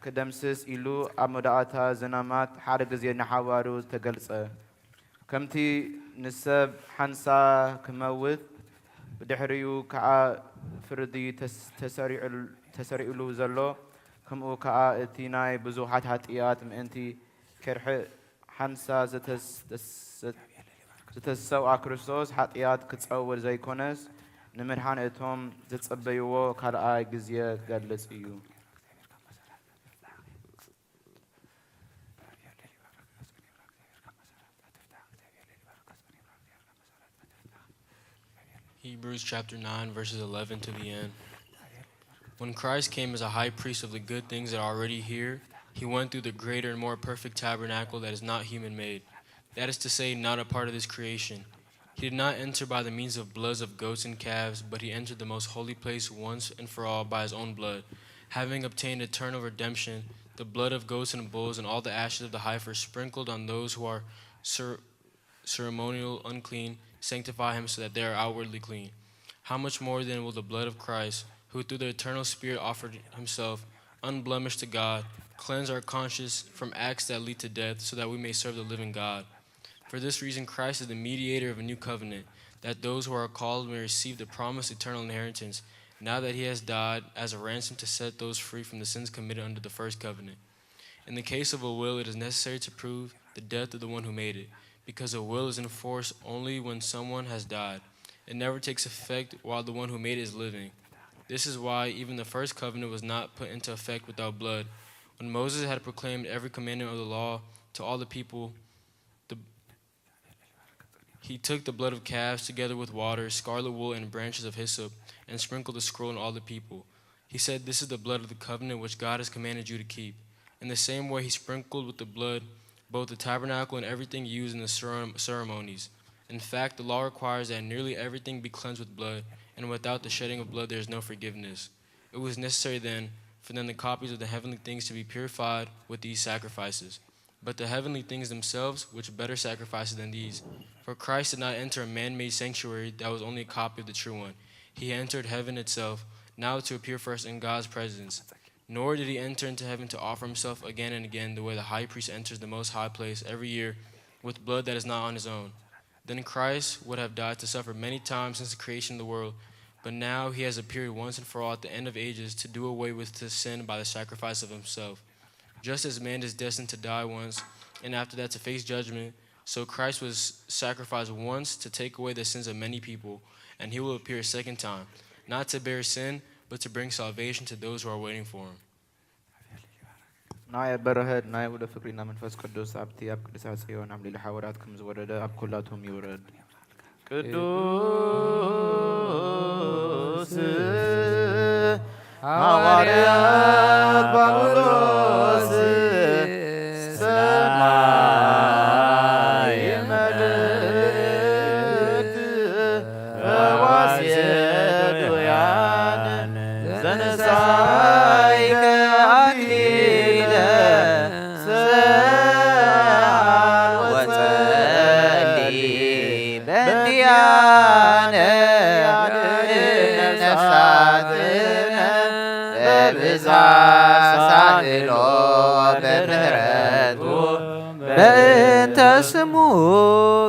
ክደምስስ ኢሉ ኣብ መዳእታ ዝናማት ሓደ ግዜ ንሓዋሩ ተገልጸ። ከምቲ ንሰብ ሓንሳ ክመውት ብድሕሪኡ ከዓ ፍርዲ ተሰሪዑሉ ዘሎ ከምኡ ከዓ እቲ ናይ ብዙሓት ኃጢአት ምእንቲ ከርሕእ ሓንሳ ዝተሰውአ ክርስቶስ ኃጢአት ክጸውር ዘይኮነስ ንምድሓን እቶም ዝጽበይዎ ካልኣይ ግዜ ገልጽ እዩ። Hebrews chapter 9 verses 11 to the end. When Christ came as a high priest of the good things that are already here, he went through the greater and more perfect tabernacle that is not human-made. That is to say, not a part of this creation. He did not enter by the means of bloods of goats and calves, but he entered the most holy place once and for all by his own blood, having obtained eternal redemption. The blood of goats and bulls and all the ashes of the heifer sprinkled on those who are ceremonial unclean sanctify him so that they are outwardly clean. How much more then will the blood of Christ, who through the eternal Spirit offered himself unblemished to God, cleanse our conscience from acts that lead to death, so that we may serve the living God? For this reason Christ is the mediator of a new covenant, that those who are called may receive the promised eternal inheritance, now that he has died as a ransom to set those free from the sins committed under the first covenant. In the case of a will, it is necessary to prove the death of the one who made it, because a will is in force only when someone has died. It never takes effect while the one who made it is living. This is why even the first covenant was not put into effect without blood. When Moses had proclaimed every commandment of the law to all the people, he took the blood of calves together with water, scarlet wool, and branches of hyssop, and sprinkled the scroll on all the people. He said, "This is the blood of the covenant which God has commanded you to keep." In the same way, he sprinkled with the blood both the tabernacle and everything used in the ceremonies. In fact, the law requires that nearly everything be cleansed with blood, and without the shedding of blood there is no forgiveness. It was necessary then for the copies of the heavenly things to be purified with these sacrifices. But the heavenly things themselves, which better sacrifices than these. For Christ did not enter a man-made sanctuary that was only a copy of the true one. He entered heaven itself, now to appear first in God's presence. Nor did he enter into heaven to offer himself again and again the way the high priest enters the most high place every year with blood that is not on his own. Then Christ would have died to suffer many times since the creation of the world, but now he has appeared once and for all at the end of ages to do away with sin by the sacrifice of himself. Just as man is destined to die once, and after that to face judgment, so Christ was sacrificed once to take away the sins of many people, and he will appear a second time, not to bear sin, but to bring salvation to those who are waiting for him. ناي برهد ناي ودا فكرنا من فس قدوس أبتي أب قدس عسيون عملي لحواراتكم زورد أب كلاتهم يورد قدوس حواريات بابلوس سماي ملك واسيد ويان زنساي كأكليل سال وتلي بنديانة نفساتنا ببزاساتلو بمهرته بأنت سمو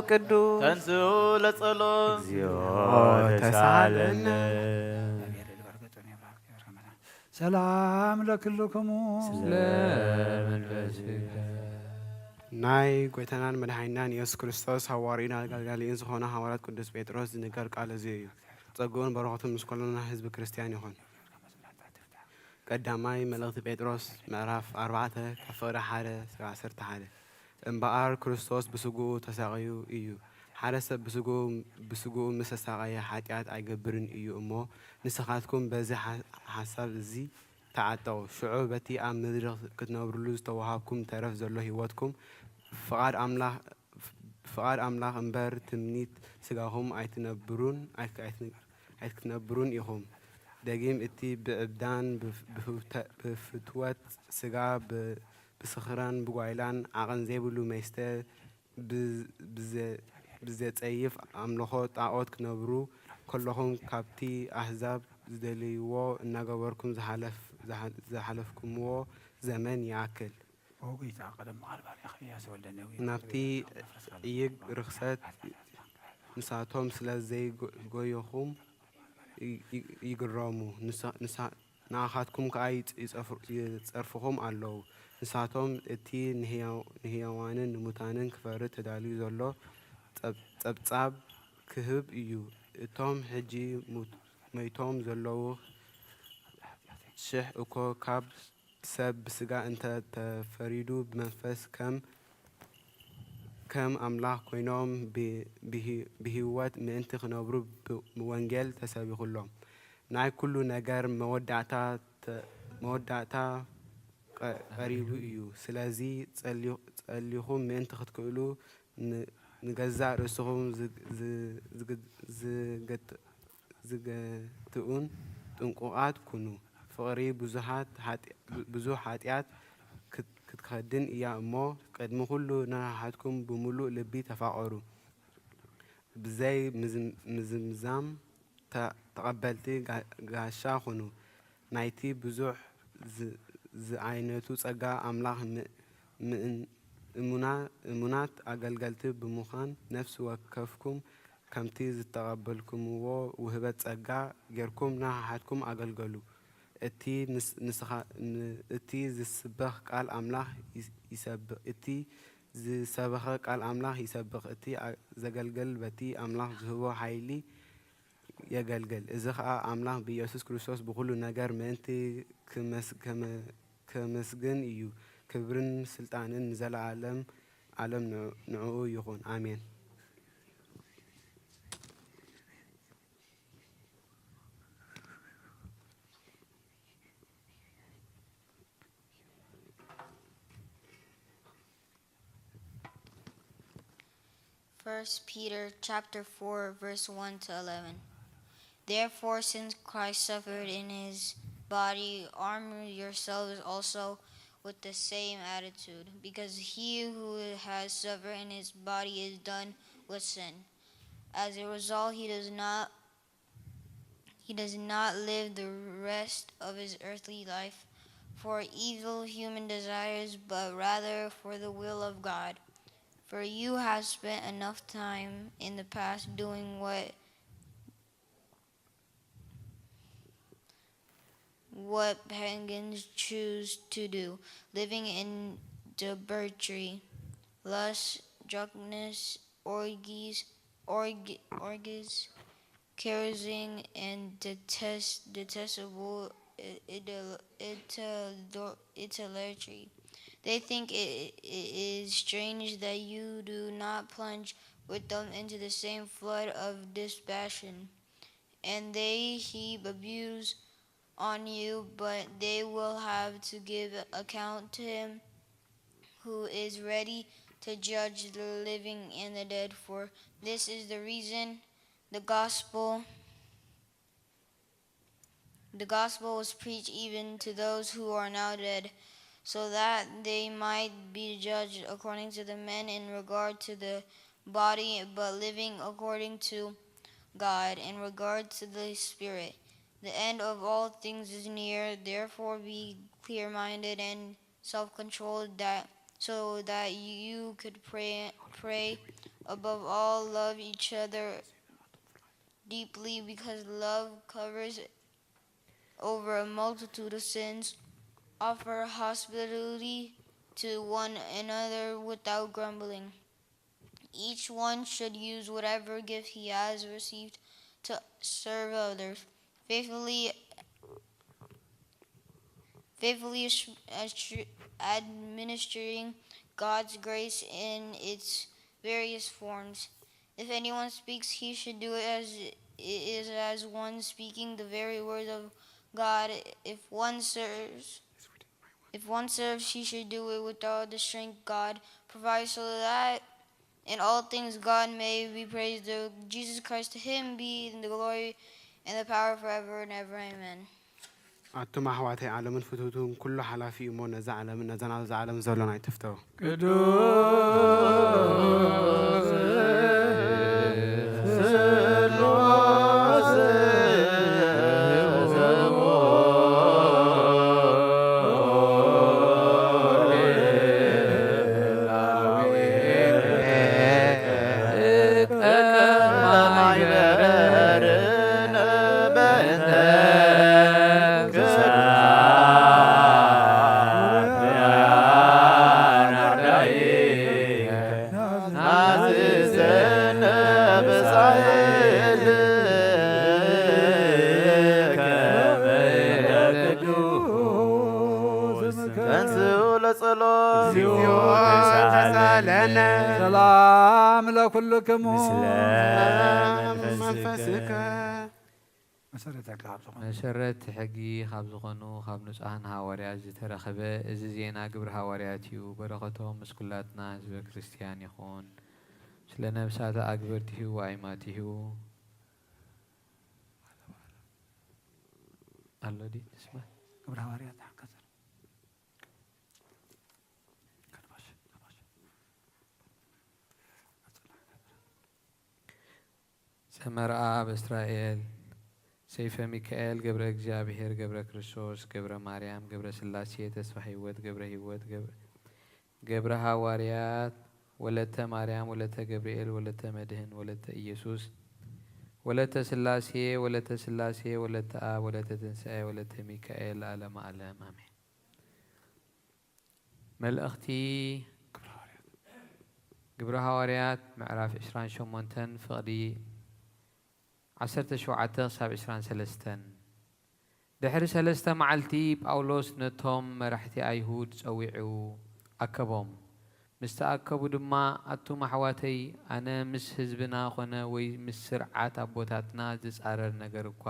قدوس تنسو لصلو تسالنا سلام لكلكم ናይ ጎይታናን መድኃኒናን ኢየሱስ ክርስቶስ ሐዋርያና አገልጋሊን ዝኾነ ሐዋርያት ቅዱስ ጴጥሮስ ዝነገር ቃል እዚ እዩ ጸጋውን በረኸቱን ምስ ኩሉና ህዝቢ ክርስቲያን ይኹን ቀዳማይ መልእኽቲ ጴጥሮስ ምዕራፍ 4 ከፍቕዲ 1-11 እምበኣር ክርስቶስ ብስጉኡ ተሳቒዩ እዩ ሓደ ሰብ ብስጉኡ ምስ ተሳቐየ ኃጢአት ኣይገብርን እዩ እሞ ንስኻትኩም በዚ ሓሳብ እዚ ተዓጠቑ ሽዑ በቲ ኣብ ምድሪ ክትነብሩሉ ዝተዋሃብኩም ተረፍ ዘሎ ህይወትኩም ፍቓድ ኣምላኽ እምበር ትምኒት ስጋኹም ኣይትነብሩን ኢኹም ደጊም እቲ ብዕብዳን ብፍትወት ስጋ ብስኽራን ብጓይላን ዓቐን ዘይብሉ መስተ ብዘጸይፍ ኣምልኾ ጣዖት ክነብሩ ከለኹም ካብቲ ኣሕዛብ ዝደልይዎ እናገበርኩም ዝሓለፍኩምዎ ዘመን ይኣክል ናብቲ ዕይግ ርክሰት ንሳቶም ስለ ዘይጎየኹም ይግረሙ ንኣኻትኩም ከዓ ይጸርፍኹም ኣለዉ ንሳቶም እቲ ንህያዋንን ንሙታንን ክፈርድ ተዳልዩ ዘሎ ጸብጻብ ክህብ እዩ እቶም ሕጂ መይቶም ዘለዉ ሽሕ እኮ ካብ ሰብ ብስጋ እንተ ተፈሪዱ ብመንፈስ ከም ኣምላኽ ኮይኖም ብህይወት ምእንቲ ክነብሩ ወንጌል ተሰቢኹሎም ናይ ኩሉ ነገር መወዳእታ ቀሪቡ እዩ ስለዚ ጸልዩኹም ምእንቲ ክትክእሉ ንገዛእ ርእስኹም ዝገትኡን ጥንቁቓት ኩኑ ፍቕሪ ብዙሕ ኃጢአት ክትከድን እያ እሞ ቅድሚ ኩሉ ንሓትኩም ብምሉእ ልቢ ተፋቐሩ ብዘይ ምዝምዛም ተቐበልቲ ጋሻ ኩኑ ናይቲ ብዙሕ ዝዓይነቱ ጸጋ ኣምላኽ እሙናት ኣገልገልቲ ብምዃን ነፍሲ ወከፍኩም ከምቲ ዝተቐበልኩምዎ ውህበት ጸጋ ጌርኩም ንሓትኩም ኣገልገሉ እቲ ዝስበኽ ቃል ኣምላኽ ይሰብኽ እቲ ዝሰበኸ ቃል ኣምላኽ ይሰብኽ እቲ ዘገልግል በቲ ኣምላኽ ዝህቦ ኃይሊ የገልግል እዚ ኸዓ ኣምላኽ ብኢየሱስ ክርስቶስ ብኩሉ ነገር ምእንቲ ከመስግን እዩ ክብርን ስልጣንን ዘለዓለም ዓለም ንዕኡ ይኹን ኣሜን First Peter chapter 4 verse 1 to 11. Therefore, since Christ suffered in his body, armor yourselves also with the same attitude, because he who has suffered in his body is done with sin. As a result, he does not live the rest of his earthly life for evil human desires, but rather for the will of God. For you have spent enough time in the past doing what pagans choose to do, living in debauchery, lust, drunkenness, orgies, carousing, and detestable idolatry. They think it is strange that you do not plunge with them into the same flood of dispassion, and they heap abuse on you, but they will have to give account to him who is ready to judge the living and the dead. For this is the reason the gospel was preached even to those who are now dead, so that they might be judged according to the men in regard to the body, but living according to God in regard to the Spirit. The end of all things is near, therefore be clear-minded and self-controlled, so that you could pray. Above all, love each other deeply, because love covers over a multitude of sins. Offer hospitality to one another without grumbling. Each one should use whatever gift he has received to serve others, faithfully administering God's grace in its various forms. If anyone speaks, he should do it as one speaking the very word of God. If one serves, he should do it with all the strength God provides, so that in all things God may be praised through Jesus Christ. To him be the glory and the power forever and ever. Amen. أتم أحواتي عالم فتوتهم كل حلافي إمون نزع عالم نزعنا نزع عالم زولنا يتفتو ሰላም ለኩልክሙ መንፈስከ መሰረት ሕጊ ካብ ዝኾኑ ካብ ንጹሃን ሃዋርያት ዝተረኸበ እዚ ዜና ግብሪ ሃዋርያት እዩ። በረኸቶም ምስ ኩላትና ህዝበ ክርስቲያን ይኹን። ስለ ነብሳተ ኣግበርት ይሁ ኣይማት ይሁ ኣሎ ዲ እስማ ግብሪ ሃዋርያት ሰመርአ በእስራኤል ሰይፈ ሚካኤል ገብረ እግዚአብሔር ገብረ ክርስቶስ ገብረ ማርያም ገብረ ስላሴ ተስፋ ህይወት ገብረ ህይወት ገብረ ሃዋርያት ወለተ ማርያም ወለተ ገብርኤል ወለተ መድህን ወለተ ኢየሱስ ወለተ ስላሴ ወለተ አብ ወለተ ትንሣኤ ወለተ ሚካኤል ዓለም ዓለም አሜን። መልእኽቲ ግብረ ሃዋርያት ምዕራፍ 28 ፍቕዲ 17 ክሳብ 23 ድሕሪ 3 መዓልቲ ጳውሎስ ነቶም መራሕቲ ኣይሁድ ፀዊዑ ኣከቦም። ምስ ተኣከቡ ድማ ኣቱም ኣሕዋተይ ኣነ ምስ ህዝብና ኾነ ወይ ምስ ስርዓት ኣቦታትና ዝፃረር ነገር እኳ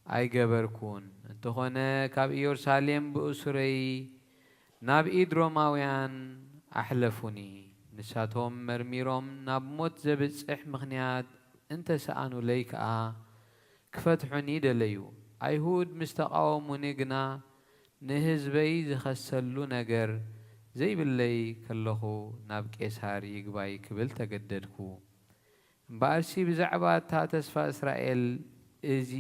ኣይገበርኩን። እንተኾነ ካብ ኢየሩሳሌም ብእሱረይ ናብ ኢድ ሮማውያን ኣሕለፉኒ። ንሳቶም መርሚሮም ናብ ሞት ዘብፅሕ ምኽንያት እንተሰኣኑለይ ከዓ ክፈትሑኒ ደለዩ። ኣይሁድ ምስ ተቃወሙኒ ግና ንህዝበይ ዝኸሰሉ ነገር ዘይብለይ ከለኹ ናብ ቄሳር ይግባይ ክብል ተገደድኩ። እምበኣርሲ ብዛዕባ እታ ተስፋ እስራኤል እዚ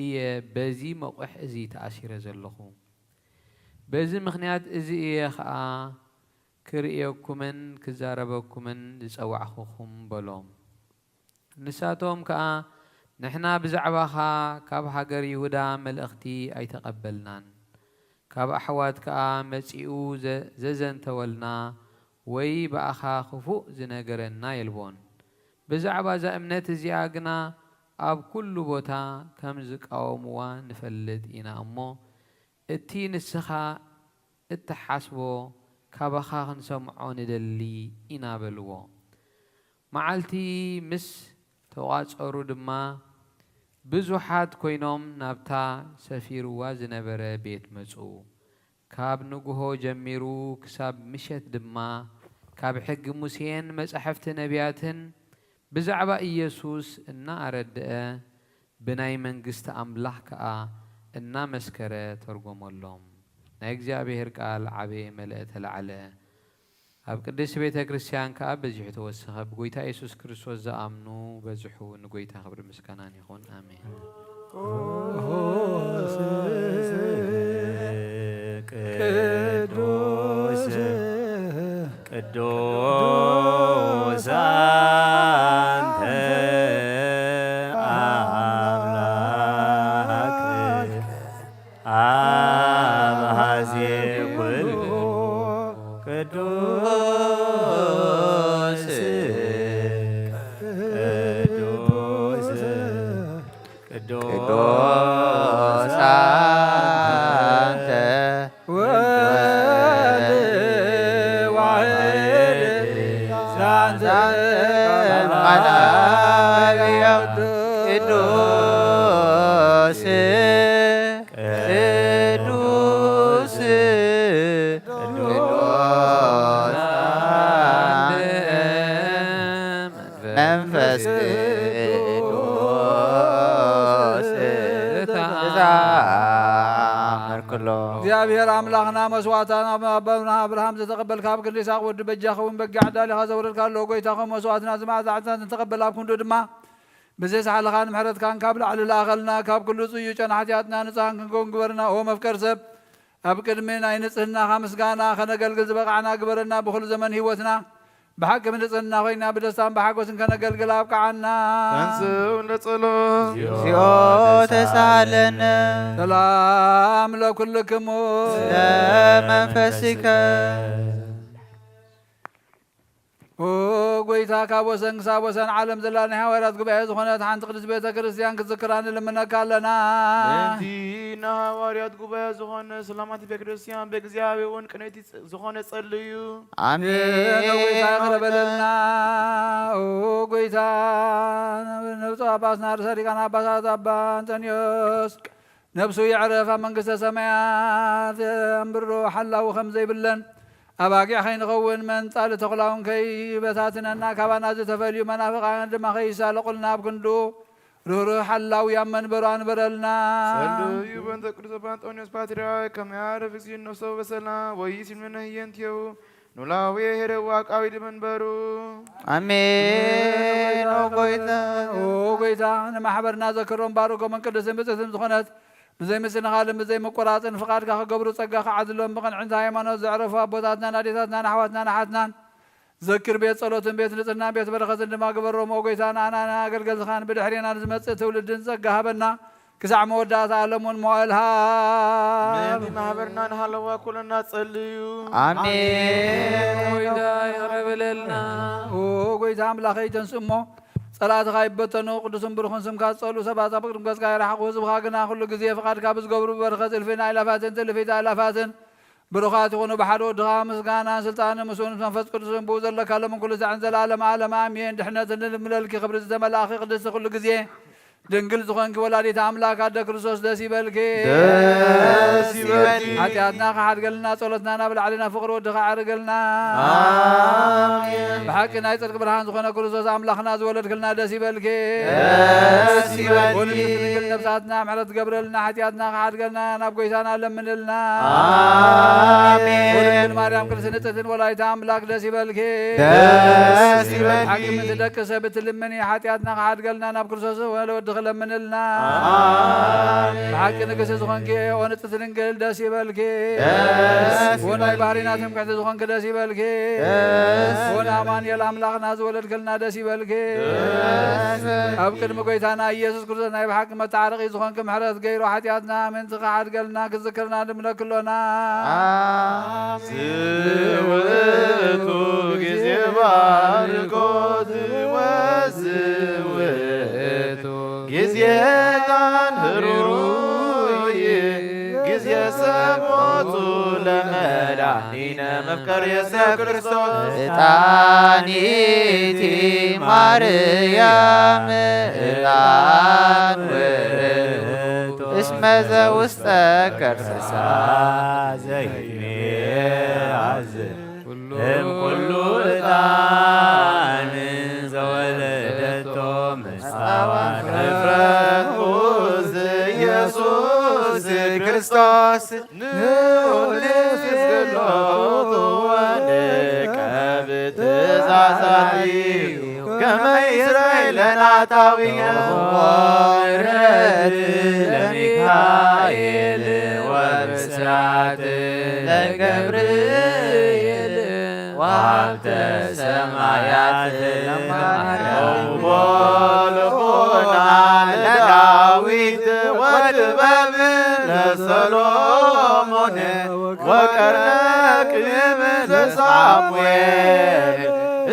እየ በዚ መቑሕ እዚ ተኣሲረ ዘለኹ። በዚ ምኽንያት እዚ እየ ከዓ ክርእየኩምን ክዛረበኩምን ዝፀዋዕኹኹም በሎም። ንሳቶም ከዓ ንሕና ብዛዕባኻ ካብ ሃገር ይሁዳ መልእኽቲ ኣይተቐበልናን፣ ካብ ኣሕዋት ከዓ መጺኡ ዘዘንተወልና ወይ በኣኻ ክፉእ ዝነገረና የልቦን። ብዛዕባ እዛ እምነት እዚኣ ግና ኣብ ኩሉ ቦታ ከም ዝቃወምዋ ንፈልጥ ኢና እሞ እቲ ንስኻ እትሓስቦ ካባኻ ክንሰምዖ ንደሊ ኢና በልዎ። መዓልቲ ምስ ተዋፀሩ ድማ ብዙሓት ኮይኖም ናብታ ሰፊርዋ ዝነበረ ቤት መፁ። ካብ ንጉሆ ጀሚሩ ክሳብ ምሸት ድማ ካብ ሕጊ ሙሴን መጻሕፍቲ ነቢያትን ብዛዕባ ኢየሱስ እናኣረድአ ብናይ መንግስቲ ኣምላኽ ከዓ እናመስከረ ተርጎመሎም። ናይ እግዚአብሔር ቃል ዓበየ መልእተ ለዓለ። ኣብ ቅድስ ቤተ ክርስቲያን ከዓ በዚሑ ተወሰኸ። ብጎይታ ኢየሱስ ክርስቶስ ዝኣምኑ በዝሑ ንጎይታ ክብሪ ምስጋናን ይኹን አሜን። ቅዱስ ቅዱስ አንተ አምላክ አብሃዜ ኩሉ ቅዱስ ቅዱስ ቅዱስ አንተ ወልድ ዋሕድ ዛንተ ቃላብያው ቅዱስ ቅዱስ መንፈስ ቅዱስ ተአምር ኩሎ እግዚአብሔር አምላክና መስዋዕትና አባና አብርሃም ዘተቀበል ካብ ግሊ ይስሐቅ ወዲ በጃኸውን በጊዕ ዓዳሊኻ ዘውረድካ ኣለዎ ጎይታኸም መስዋዕትና ዝማዕዛዕትና ዝተቀበል ኣብ ክንዱ ድማ ብዘይ ሳሕልኻን ምሕረትካን ካብ ላዕሊ ላኸልና ካብ ኩሉ ጽዩ ጨና ሓጢኣትና ንጽሃን ክንከውን ግበርና። ኦ መፍቀር ሰብ ኣብ ቅድሚ ናይ ንጽህናኻ ምስጋና ከነገልግል ዝበቃዕና ግበረና። ብኩሉ ዘመን ህይወትና بحق من رزقنا خوينا بدستان بحق وسنكنا قلقلاب كعنا تنسوا لصلوت زيوت سالنا سلام لكلكم سلام منفسك ጎይታ ካብ ወሰን ክሳብ ወሰን ዓለም ዘላ ናይ ሃዋርያት ጉባኤ ዝኾነት ሓንቲ ቅድስት ቤተ ክርስቲያን ክትዝክራን ልምነካ ኣለና በንቲ ንሃዋርያት ጉባኤ ዝኾነ ሰላማት ቤተ ክርስቲያን ብእግዚአብሔር እውን ቅንዕቲ ዝኾነ ጸልዩ አሜን። ጎይታ ይቅረበለልና ጎይታ ነብፁ አባስና ርእሰ ሊቃነ ጳጳሳት አባ አንጦንዮስ ነብሱ ይዕረፍ ኣብ መንግስተ ሰማያት ኣንብሮ ሓላዊ ከም ዘይብለን ኣባጊዕ ከይንኸውን መንፃሊ ተኩላውን ከይበታትነና ካባና ዝተፈልዩ መናፍቃን ድማ ከይሳለቁልና ኣብ ክንዱ ርህሩህ ሓላዊ ኣብ መንበሩ አንበረልና ጸልዩ በእንተ ቅዱስ አባ አንጦንዮስ ፓትርያርክ ከመ ያዕርፍ እግዚእ ነፍሶ በሰላም ወይእዜሰ ህየንቲሁ ኖላዊ ሄረዋ ቃዊ መንበሩ አሜን። ጎይታ ንማሕበርና ዘክሮም ባርኮምን ቅድስን ብፅዕትን ዝኾነት ብዘይ ምስንኻልን ብዘይ መቆራፅን ፍቃድካ ክገብሩ ፀጋ ክዓድሎም ብቕንዕንቲ ሃይማኖት ዘዕረፉ ኣቦታትናን ኣዴታትናን ኣሕዋትናን ኣሓትናን ዘክር ቤት ጸሎትን ቤት ንጽህናን ቤት በረኸትን ድማ ግበሮም ጎይታ ንኣና ኣገልገልትኻን ብድሕሪና ዝመጽእ ትውልድን ፀጋ ሃበና ክሳዕ መወዳእታ ዓለሙን መዋእልሃ ማሕበርና ንሃለዋ ኩለና ጸልዩ አሜን። ጎይታ ይቅረበለልና ጎይታ ኣምላኸይ ተንስእሞ ጸላእትኻ ይበተኑ ቅዱስን ብሩኽን ስምካ ዝጸሉ ሰባት ኣብ ቅድም ገጽካ ይረሓቑ ህዝብኻ ግና ኩሉ ግዜ ፍቓድካ ብዝገብሩ በረኸት እልፊን ኣእላፋትን ትልፊት ኣእላፋትን ብሩኻት ይኹኑ ብሓደ ወድኻ ምስጋናን ስልጣንን ምስኡን መንፈስ ቅዱስን ብኡ ዘለካ ሎምን ኩሉ ዛዕን ዘለዓለም ዓለም ኣሜን። ድሕነትን ንምለልኪ ክብሪ ዝተመላእኺ ቅድስቲ ኩሉ ግዜ ድንግል ዝኾንኪ ወላዲት ኣምላክ ኣደ ክርስቶስ ደስ ይበልኪ ሓጢኣትና ካሓድገልና ጸሎትና ናብ ላዕልና ፍቕሪ ወድኻ ዓርገልና ብሓቂ ናይ ጽድቂ ብርሃን ዝኾነ ክርስቶስ ኣምላኽና ዝወለድክልና ደስ ይበልኪ ወልድንግል ነብሳትና ምሕረት ትገብረልና ሓጢኣትና ካሓድገልና ናብ ጎይታና ለምንልና ወልድንግል ማርያም ቅድስቲ ንጽሕትን ወላዲት ኣምላክ ደስ ይበልኪ ሓቂ ምንቲ ደቂ ሰብ እትልምኒ ሓጢኣትና ካሓድገልና ናብ ክርስቶስ ወለወድ ለምንልና ብሓቂ ንግስቲ ዝኾንኪ ወንጽሕቲ ድንግል ደስ ይበልኪ ወናይ ባህሪና ትምክሕቲ ዝኾንኪ ደስ ይበልኪ ወንኣማኑኤል ኣምላኽና ዝወለድክልና ደስ ይበልኪ ኣብ ቅድሚ ጎይታና ኢየሱስ ክርስቶስ ናይ ብሓቂ መታዓረቂ ዝኾንኪ ምሕረት ገይሮ ሓጢኣትና ምንቲ ካሓድገልና ክዝክርና ድምለክሎና ዝውእቱ ጊዜ ባርኮት ወዝውእቱ ጊዜ ጣንሩይ ጊዜ ሰቦቱ ለመድኃኒነ መፍቀር ኢየሱስ ክርስቶስ ዕጣኒቲ ማርያም ዕጣን ውእቱ እስመ ዘውስተ ከርሰሳ ዘይሜአዝን እምኩሉ ዕጣን ዘወለደቶ ምስዋዕ ፍረኩስ ኢየሱስ ክርስቶስ ንስግሎቱ ወንቀብ ትእዛዛቲሁ ከመ ይስረይ ለናታዊነ ወረድ ለሚካኤል ወብስራት ለገብርኤል ወሀብተ ሰማያት ለማርያም ወልቦና ለዳዊት ወጥበብ ለሰሎሞን ወቀርነ ቅድም ለሳሙኤል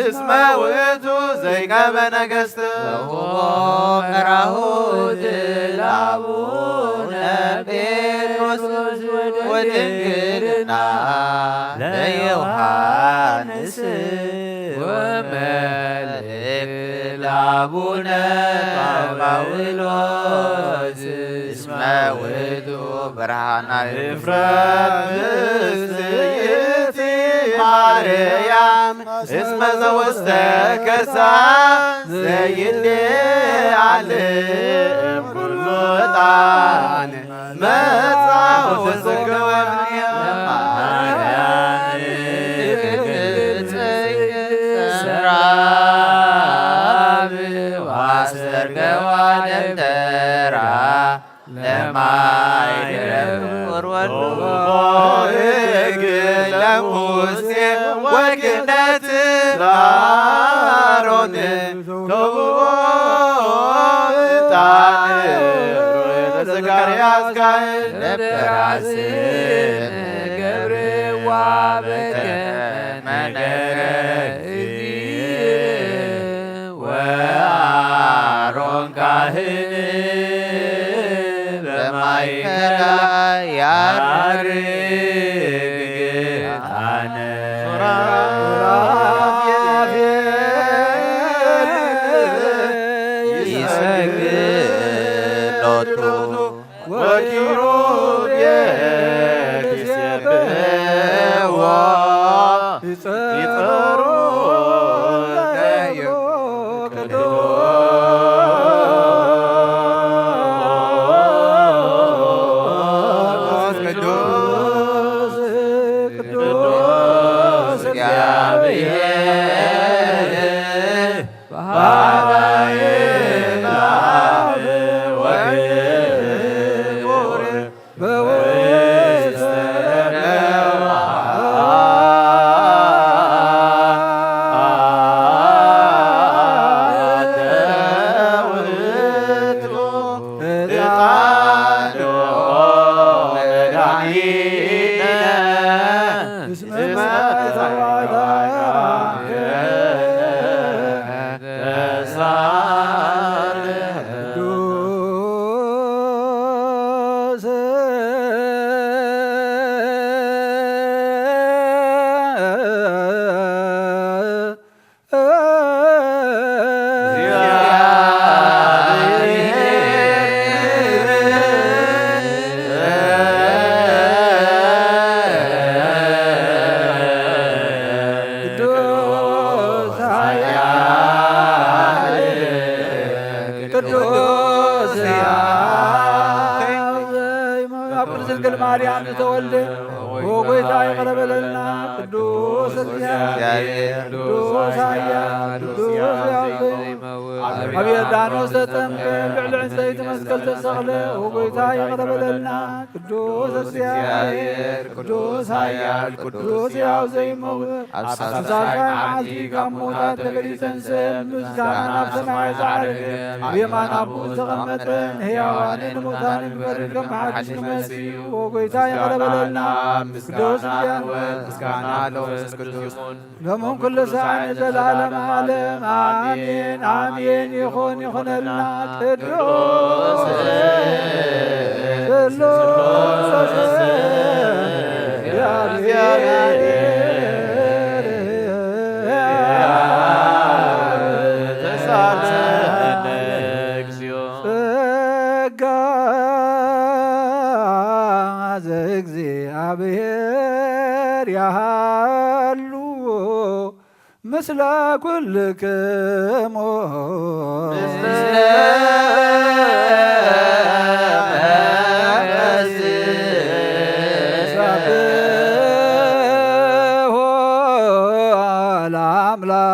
እስመ ውእቱ ዘይቀበ ነገሥት መራሁት ለአቡነ ጴጥሮስ ወድንግልና ለዮሐንስ ወመልእክት ለአቡነ ጳውሎስ እስመ ውእቱ ብርሃነ እፍረት ምስይእቲ ማርያም እስመ ዘውስተ ከርሳ ዘይሌዓልም ኩሉ ዕጣን መጻው ተዘገወኒ ሰራብ ዋሰርገዋ ደብተራ ለማይረብ ወርወርዶ ሕግ ለሙሴ ወክህነት ለአሮን ተውቦ ዕጣን ለዘካርያስ ካህን ለበራስን ገብርዋ በከመ ነገረ እግዚእ ካህን በማይከላ ያርግ ጌታነ ይሰግዶቱ ወኪሩቤል ይሴብሕዎ ድንግል ማርያም ተወልደ ወጎይታ ይቀረበለና ቅዱስ እግዚአብሔር ቅዱስ ኃያል ቅዱስ አብየ ዳኖስ ተጠምቀ ልዕሊ ዕንፀይቲ መስቀል ተሰቕለ ወጎይታ ይቀረበለና ቅዱስ እግዚአብሔር ቅዱስ ኃያል ቅዱስ ሕያው ዘይመውት ኣብ ሳልሳይ መዓልቲ ካብ ሞታት ተገሊፀን ሰብ ምስጋና ናብ ሰማይ ዝዓረገ ኣብ የማን ኣቦኡ ዝተቐመጠ ንሕያዋንን ንሙታንን ይፈርድ ከም ሓድሽ ንመሲሕ ወጎይታ ይቀረበለና ቅዱስ እግዚአብሔር ምስጋና ለመንፈስ ቅዱስ ለሞን ኩሉ ሰዓት ዘላለም ዓለም አሜን አሜን ይኹን ይኹነልና ቅዱስ ስሉስ እግዚአብሔር ተሳልሰነ እግዚኦ ጸጋ ዘእግዚአብሔር ያሃሉ ምስለ ኩልክሙ ምስለ ሰብሖ ለአምላክ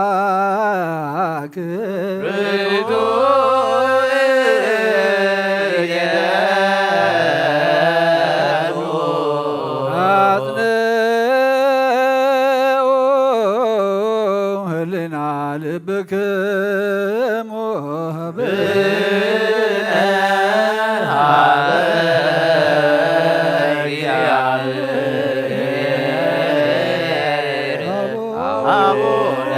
ልብክሙ ብነ አቡነ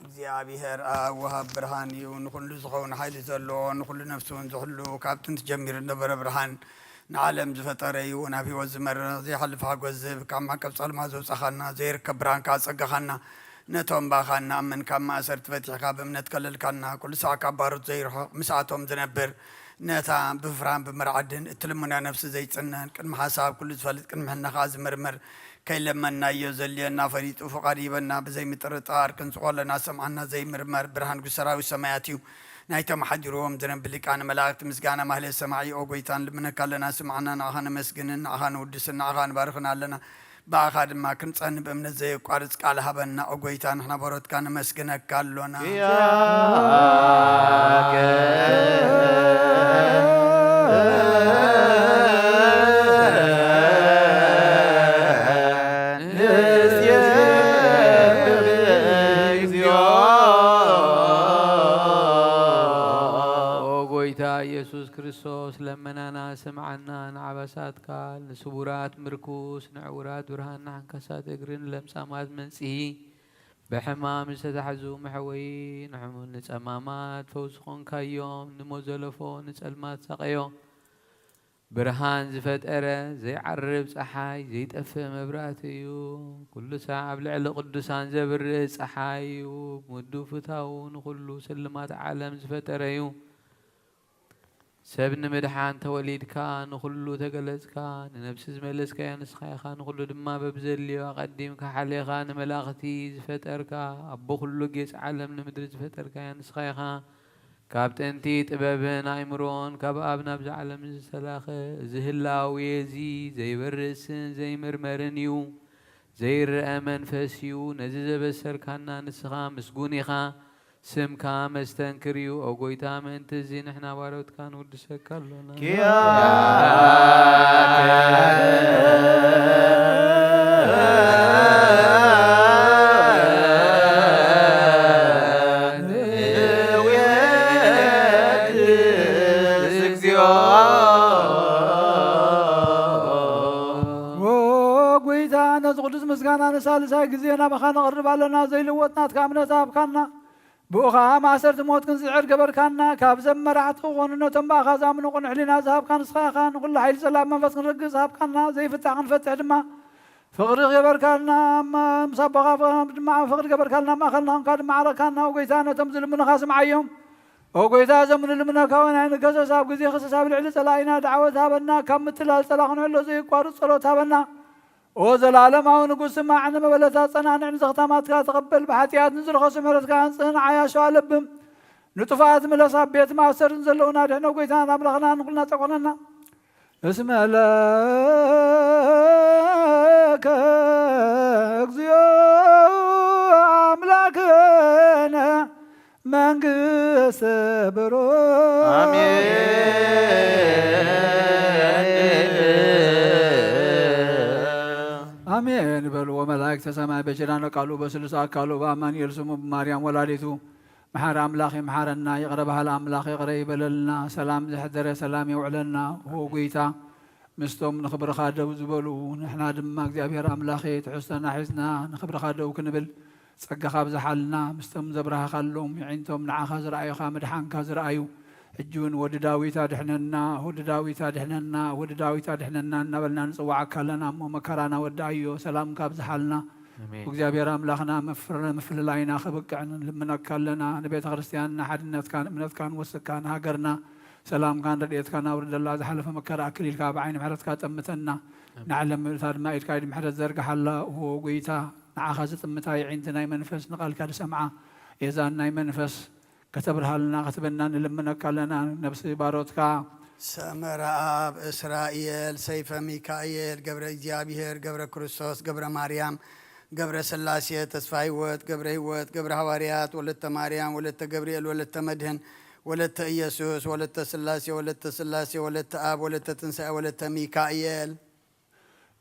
እግዚአብሔር ኣብ ወሃብ ብርሃን እዩ ንኩሉ ዝኸውን ሓይሊ ዘለዎ ንኩሉ ነፍሱን ዝሕሉ ካብ ጥንቲ ጀሚሩ ነበረ ብርሃን ንዓለም ዝፈጠረ እዩ ናብ ሂወት ዝመርሕ ዘይሓልፍ ሓጎስ ዝህብ ካብ ማዕቀብ ጸልማ ዘውፃኻና ዘይርከብ ብርሃንካ ፀጋኻና ነቶም ባኻና እመን ካብ ማእሰርቲ ፈቲሕካ ብእምነት ከለልካና ኩሉ ሰዓ ካብ ባሮት ዘይርሕቕ ምስኣቶም ዝነብር ነታ ብፍርሃን ብምርዓድን እትልሙና ነፍሲ ዘይፅነን ቅድሚ ሓሳብ ኩሉ ዝፈልጥ ቅድሚ ሕናኻ ዝምርምር ከይለመናዮ ዘልየና ፈሪጡ ፍቓድ ይበና ብዘይምጥርጣር ክንፅቆለና ሰምዓና ዘይምርመር ብርሃን ጉሰራዊ ሰማያት እዩ ናይቶም ሓዲሮዎም ዝነብል ሊቃነ መላእክቲ ምስጋና ማህሌት ሰማዒ ኦ ጎይታ ንልምነካ ኣለና ስምዓና ንኣኻ ነመስግንን ንኣኻ ንውድስን ንኣኻ ንባርኽና ኣለና بأخذ ما كنت أنا بمن زي قارس قال هبنا أقويتا نحن برد كان مسكنك كلنا ኢየሱስ ክርስቶስ ለመናና ስምዓና ንዓበሳት ቃል ንስቡራት ምርኩስ ንዕውራት ብርሃን ንሓንካሳት እግርን ለምጻማት መንጽሂ ብሕማም ዝተታሕዙ መሕወይ ንሕሙን ንጸማማት ፈውሲ ኾንካዮም ንሞዘለፎ ንጸልማት ሰቐዮ ብርሃን ዝፈጠረ ዘይዓርብ ፀሓይ ዘይጠፍእ መብራእቲ እዩ ኩሉ ሰዓብ ኣብ ልዕሊ ቅዱሳን ዘብርህ ፀሓይ እዩ ምውዱእ ፍታው ንኹሉ ስልማት ዓለም ዝፈጠረ እዩ ሰብ ንምድሓን ተወሊድካ ንኹሉ ተገለጽካ ንነብሲ ዝመለስካዮ ንስኻ ኢኻ ንኹሉ ድማ በብዘልዮ ኣቐዲምካ ሓሌኻ ንመላእኽቲ ዝፈጠርካ ኣቦ ኩሉ ጌጽ ዓለም ንምድሪ ዝፈጠርካዮ ንስኻ ኢኻ ካብ ጥንቲ ጥበብን ኣእምሮን ካብ ኣብ ናብዚ ዓለም ዝተላኸ እዚ ህላዌ እዚ ዘይበርስን ዘይምርመርን እዩ ዘይርአ መንፈስ እዩ ነዚ ዘበሰርካና ንስኻ ምስጉን ኢኻ ስምካ መስተንክር እዩ ኦጎይታ ምእንቲ እዚ ንሕና ባሮትካ ንውድሰካ ኣሎና ኦጎይታ ነዚ ቅዱስ ምስጋና ንሳልሳይ ግዜ ናባኻ ነቕርብ ኣለና ዘይልወጥናትካ እምነት ኣብካና ብኡኻ ማእሰርቲ ሞት ክንስዕር ገበርካና ካብ ዘመራሕቲ ክኾኑ ነቶም ባእኻ ዝኣምኑ ቁኑዕ ሕሊና ዝሃብካ ንስኻ ኢኻ ንኩሉ ሓይሊ ፀላም መንፈስ ክንርግዝ ዝሃብካና ዘይፍታሕ ክንፈትሕ ድማ ፍቕሪ ገበርካልና ምስ ኣቦኻ ድማ ፍቕሪ ገበርካልና ማእኸልና ኮንካ ድማ ዓረካና ኦጎይታ ነቶም ዝልምኑኻ ስምዓዮም ኦጎይታ እዞም ንልምነካ ወናይ ንገሰስ ኣብ ግዜ ክስስ ኣብ ልዕሊ ፀላኢና ዳዕወት ሃበና ካብ ምትላል ፀላ ክንሕሎ ዘይቋርፅ ጸሎት ሃበና وزلالماو نقول سماعنا مبلتا صنانع نزختاماتك تقبل بحتيات نزرخص محرتك انصهن عياشو ألبم نطفات ملصاب بيت ما سر نزلونا دحنا وقيتانا أملغنا نقولنا تقولنا اسم لك اغزيو أملاكنا من قسبرو آمين بل وملائكة السماء بشران قالوا بسلسا قالوا بأمان يرسموا بمريم ولادته محار أملاخي محارنا يقربها الأملاخ يقرب لنا سلام زحدر سلام يوعلنا هو قيتا مستوم نخبر خادو زبلو نحنا دماغ زابير أملاخي تحسنا حسنا نخبر خادو كنبل سقا خابز حالنا مستوم زبرها خلوم يعينتم نعاخا زرعيو خامد حانكا زرعيو حجون ود داويتا دحننا ود داويتا دحننا ود داويتا دحننا نبلنا نصوعك لنا مكرانا ودايو سلام كابز حالنا وእግዚአብሔር አምላክና መፍለላይና ከበቃን ልምናካ ለና ንቤተ ክርስቲያንና ሓድነት ካን እምነት ካን ወስካን ሃገርና ሰላም ካን ረድኤት ካን አውርደላ ዝሓለፈ መከራ አክሊልካ ብዓይኒ ምሕረትካ ጠምተና ንዓለም ምእታድ ማኢድካ ኢድ ምሕረት ዘርግሓላ ጎይታ ንዓኻ ዝጥምታ ይዒንቲ ናይ መንፈስ ንቓልካ ድሰምዓ የዛን ናይ መንፈስ ከተብርሃልና ከተበና ንልምነካ ለና ነብሲ ባሮትካ ሰመረ አብ እስራኤል ሰይፈ ሚካኤል ገብረ እግዚአብሔር ገብረ ክርስቶስ ገብረ ማርያም ገብረ ስላሴ ተስፋ ሕይወት ገብረ ሕይወት ገብረ ሐዋርያት ወለተ ማርያም ወለተ ገብርኤል ወለተ መድህን ወለተ ኢየሱስ ወለተ ስላሴ ወለተ አብ ወለተ ትንሣኤ ወለተ ሚካኤል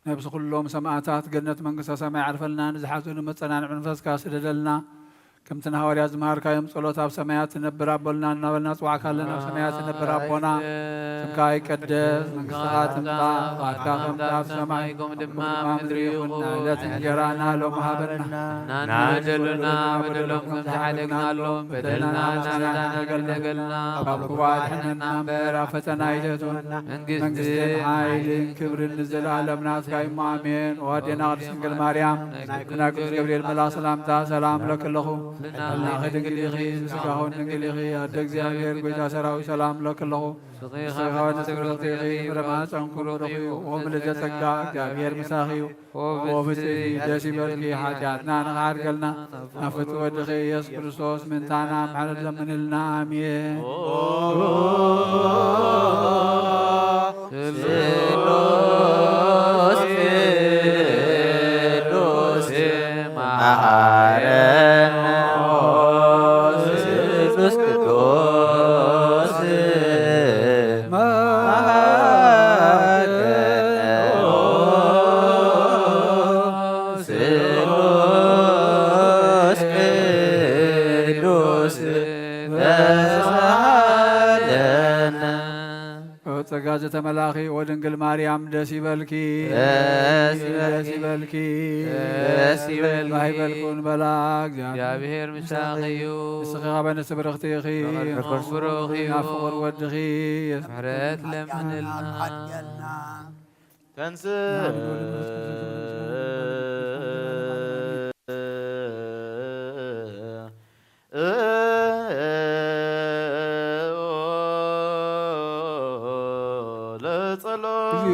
ነብሲ ኩሎም ሰማዕታት ገነት መንግስተ ሰማይ ዓርፈልና ንዝሓዘኑ መፀናንዕ መንፈስካ ስደደልና كم تنهار يا زمار كايم صلوات أب سمايات نبرة بولنا نبلنا سواك لنا سمايات نبرة بونا سمكاي كدس نقصات مطا واتكاهم تاب سمايكم دما مدريون لا تنجرانا لو مهابرنا نادلنا بدلهم تعلقنا لهم بدلنا نادلنا قلنا أبقوا حننا برافتنا يجتون منقص حايل كبر النزل عالم ناس كايم آمين وادينا غرسن قل مريم ناقص قبريل ملا سلام تا سلام لك اللهم الله خدك اللي خي سكاهون اللي خي أدك زاهر بيتا سراوي سلام لك الله سكاهون سكرتي خي رمات أنكر رخي وملجا سكا جابير مساخي وفتي جاسي بركي حاجاتنا نغار قلنا نفت ودخي يس كريستوس من تانا محل زمن لنا آمين سلوس ስሉስ ቅዱስ ጸጋ ዘተመላኺ ወድንግል ማርያም ደስ ይበልኪ ደስ ይበልኪ ደስ ይበልኪ ማይበልኩን በላክ እግዚአብሔር ምሳኺ እዩ ንስኺ በነፍሲ ብርኽቲ ኢኺ ብሩኽ እዩ ናብ ፍቑር ወድኺ ምሕረት ለምንልና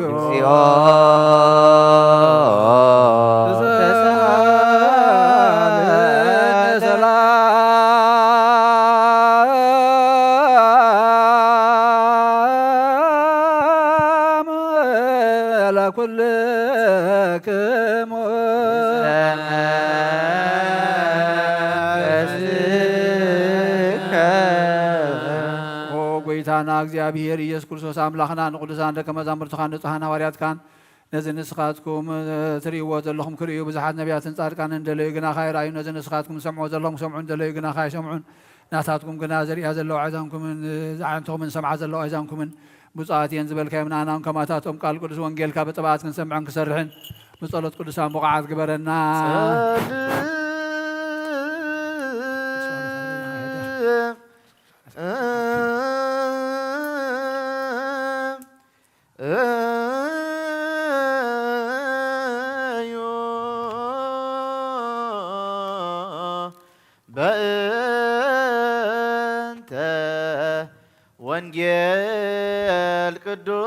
እግዚኦ ጎይታና እግዚአብሔር ኢየሱስ ክርስቶስ አምላኽና ንቅዱሳን ደቀ መዛሙርትኻን ንጹሓን ሃዋርያትካን ነዚ ንስኻትኩም ትርእይዎ ዘለኹም ክርእዩ ብዙሓት ነቢያትን ጻድቃንን እንደለዩ ግና ካይረኣዩ ነዚ ንስኻትኩም ሰምዑ ዘለኹም ሰምዑ እንደለዩ ግና ካይሰምዑን ናታትኩም ግና ዘሪእያ ዘለዉ ኣእዛንኩምን ዝዓንተኹምን ሰምዓ ዘለዉ ኣእዛንኩምን ብፁዓት እየን ዝበልካዮም ንኣናውን ከማታቶም ቃል ቅዱስ ወንጌልካ ብጥብዓት ክንሰምዐን ክሰርሕን ብጸሎት ቅዱሳን ብቕዓት ግበረና በእንተ ወንጌል ቅዱስ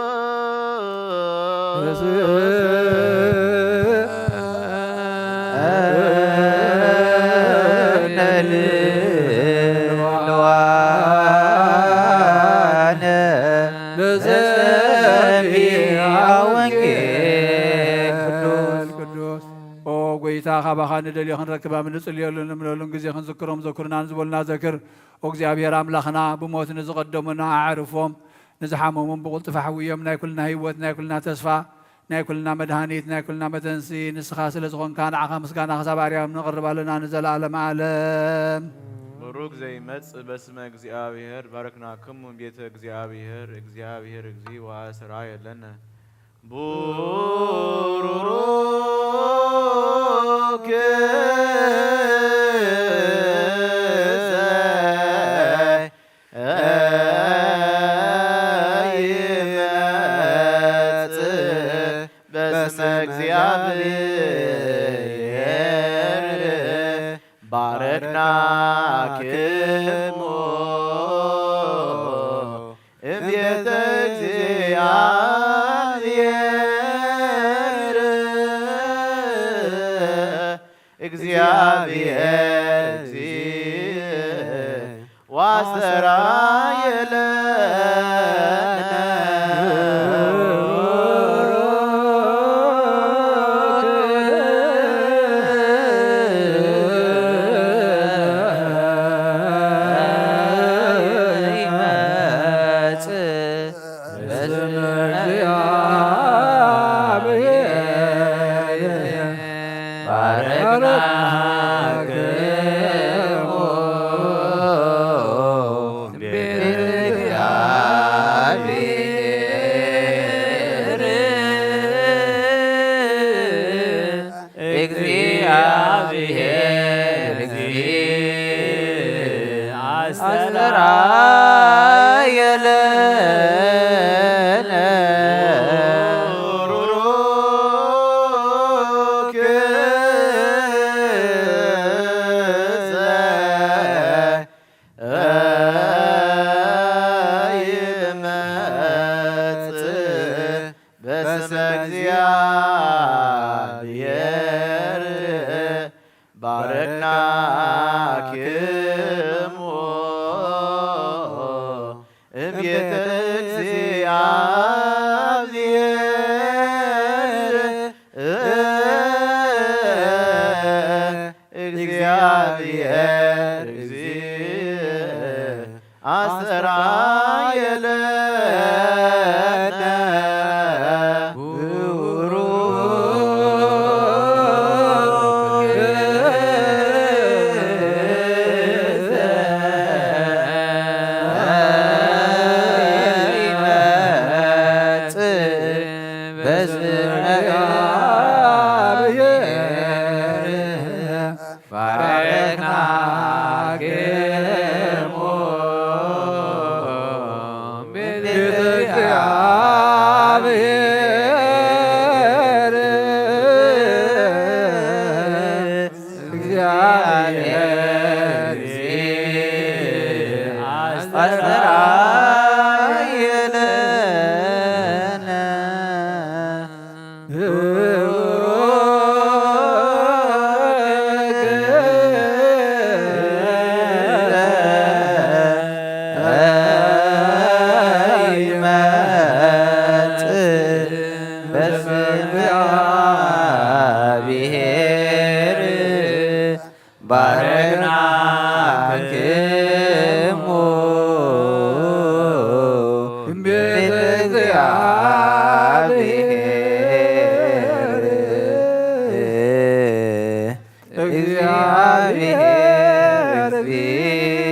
ጎይታ ካባኻ ንደልዮ ክንረክባ ምንጽልየሉ ንምለሉን ግዜ ክንዝክሮም ዘኩርናን ዝበሉና ዘክር እግዚአብሔር ኣምላኽና ብሞት ንዝቐደሙና ኣዕርፎም ንዝሓመሙን ብቁልጥፍ ሓውዮም ናይ ኩልና ህይወት ናይ ኩልና ተስፋ ናይ ኩልና መድሃኒት ናይ ኩልና መተንሲ ንስኻ ስለ ዝኾንካ ንዓኻ ምስጋና ክሳብ ኣርያም ነቕርብ ኣለና ንዘለዓለም ዓለም ቡሩክ ዘይመጽእ በስመ እግዚአብሔር ባረክናክሙ ቤተ እግዚአብሔር እግዚአብሔር እግዚ ወአስራ የለነ ቡሩክ በስመ እግዚአብሔር ባረክናክሙ እምቤተ እግዚአብሔር እግዚአብሔር ዋሰራ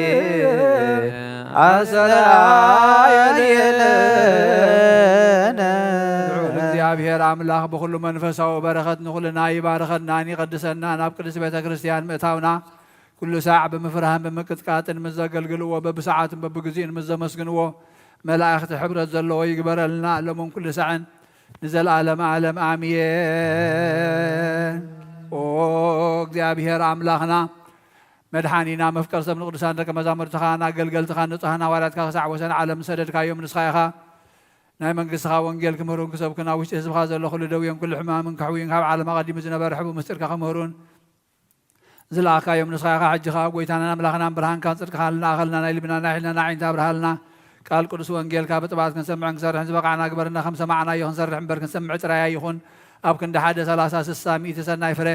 እግዚአብሔር አስተራየለነ እግዚአብሔር አምላክ በሁሉ መንፈሳዊ በረከት ንኹልና ይባርከናን ይቀድሰና ናብ ቅድስት ቤተ ክርስቲያን ምእታውና ኩሉ ሰዓዕ ብምፍራህን ብምቅጥቃጥን ምስ ዘገልግልዎ በብሰዓትን በብግዚእን ምስ ዘመስግንዎ መላእኽቲ ሕብረት ዘለዎ ይግበረልና ሎሞን ኩሉ ሰዓን ንዘለዓለም ዓለም አሜን። ኦ እግዚአብሔር አምላኽና መድሓኒና መፍቀር ሰብ ንቅዱሳን ደቀ መዛሙርትኻ ናገልገልትኻ ንጹሓን ሃዋርያትካ ክሳዕ ወሰን ዓለም ሰደድካዮም ንስኻ ኢኻ ናይ መንግስትኻ ወንጌል ክምህሩን ክሰብኩን ኣብ ውሽጢ ህዝብኻ ዘሎ ኩሉ ደውዮም ኩሉ ሕማምን ካሕዊን ካብ ዓለም ኣቐዲሙ ዝነበረ ሕቡእ ምስጢርካ ክምህሩን ዝለኣካዮም ንስኻ ኢኻ ሕጂ ኸ ጎይታናን ኣምላኽናን ብርሃንካን ፅድቅኻ ልናኣኸልና ናይ ልብና ናይ ሕልና ናይ ዓይንታ ብርሃልና ቃል ቅዱስ ወንጌልካ ብጥባት ክንሰምዕን ክሰርሕን ዝበቃዕና ግበርና ከም ሰማዕናዮ ክንሰርሕ እምበር ክንሰምዕ ጥራያ ይኹን ኣብ ክንዲ 1 30 60 ሚእቲ ሰናይ ፍረ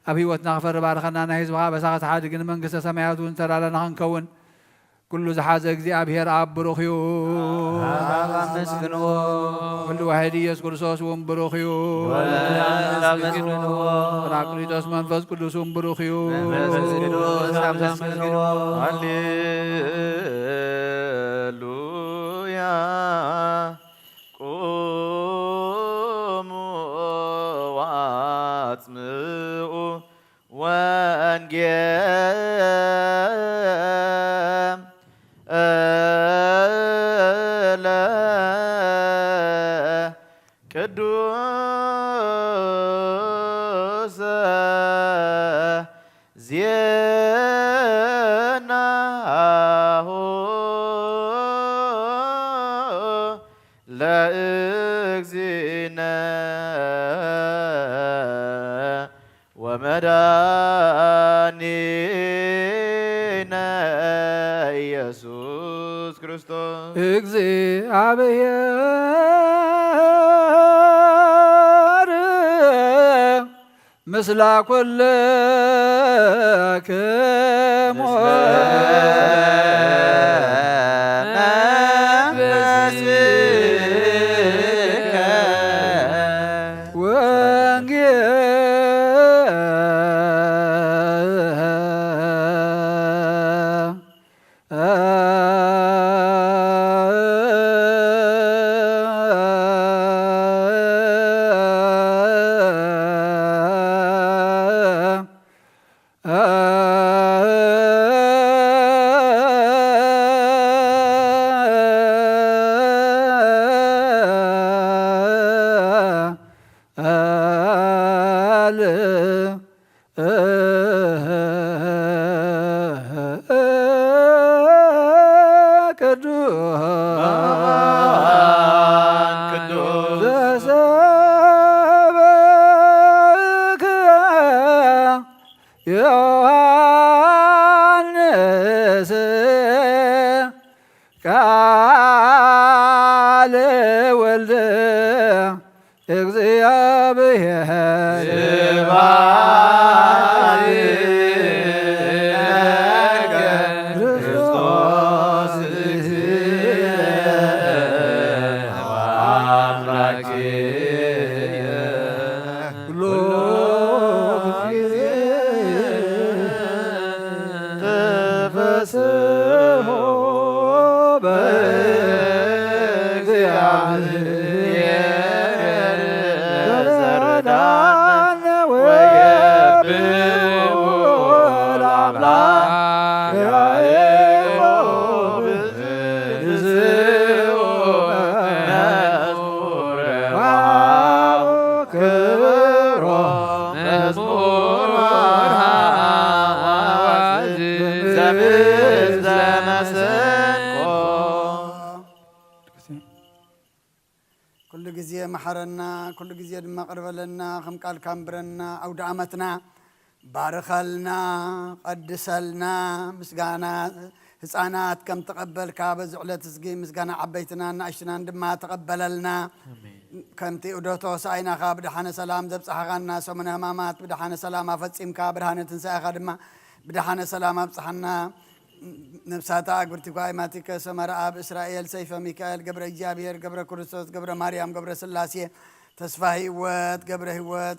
ኣብ ህይወትና ክፈሪ ባርኸና ናይ ህዝብኻ በሳኻ ተሓድግን መንግስተ ሰማያት እውን ተዳለና ክንከውን ኩሉ ዝሓዘ እግዚአብሔር ኣብ ብሩኽ እዩ አመስግንዎ ኩሉ ዋሕድ ኢየሱስ ክርስቶስ እውን ብሩኽ እዩ ጰራቅሊጦስ መንፈስ ቅዱስ እውን ብሩኽ እዩ ሃሌሉያ ቁሙ ወአጽምዑ ወንጌለ ቅዱስ ዜናሁ ለእግዚእነ ወመድኃኒነ ኢየሱስ ክርስቶስ እግዚአብሔር ምስለ ኩልክሙ ዮሐንስ ቃል ወልደ እግዚአብሔር ተፈስሑ በእግዚአብሔር ዘረዳነ ወየብኡ ለአምላክ ያዕቆብ ዝኡ መዝሙረ ዋው ክብሮ መዝሙር አዋዝ ዘምስለ መሰንቆ كل جزية محرنا كل جزية دم قربلنا خم قال كامبرنا أو دعمتنا بارخلنا قدسلنا مسجانا هسانات كم تقبل كابز على تسقي مسجانا عبيتنا ناشنا دم تقبل لنا كم تيودوتو ساينا خابد حنا سلام دبس حغنا سمنا مامات بدحنا سلام أفتسم كابر حنا تنسى خدمة بدحنا سلام أبصحنا نفساتا أكبرتي قائماتك سمر آب إسرائيل سيف ميكائيل قبر جابير قبر كرسوس قبر مريم قبر سلاسية تسفى هوات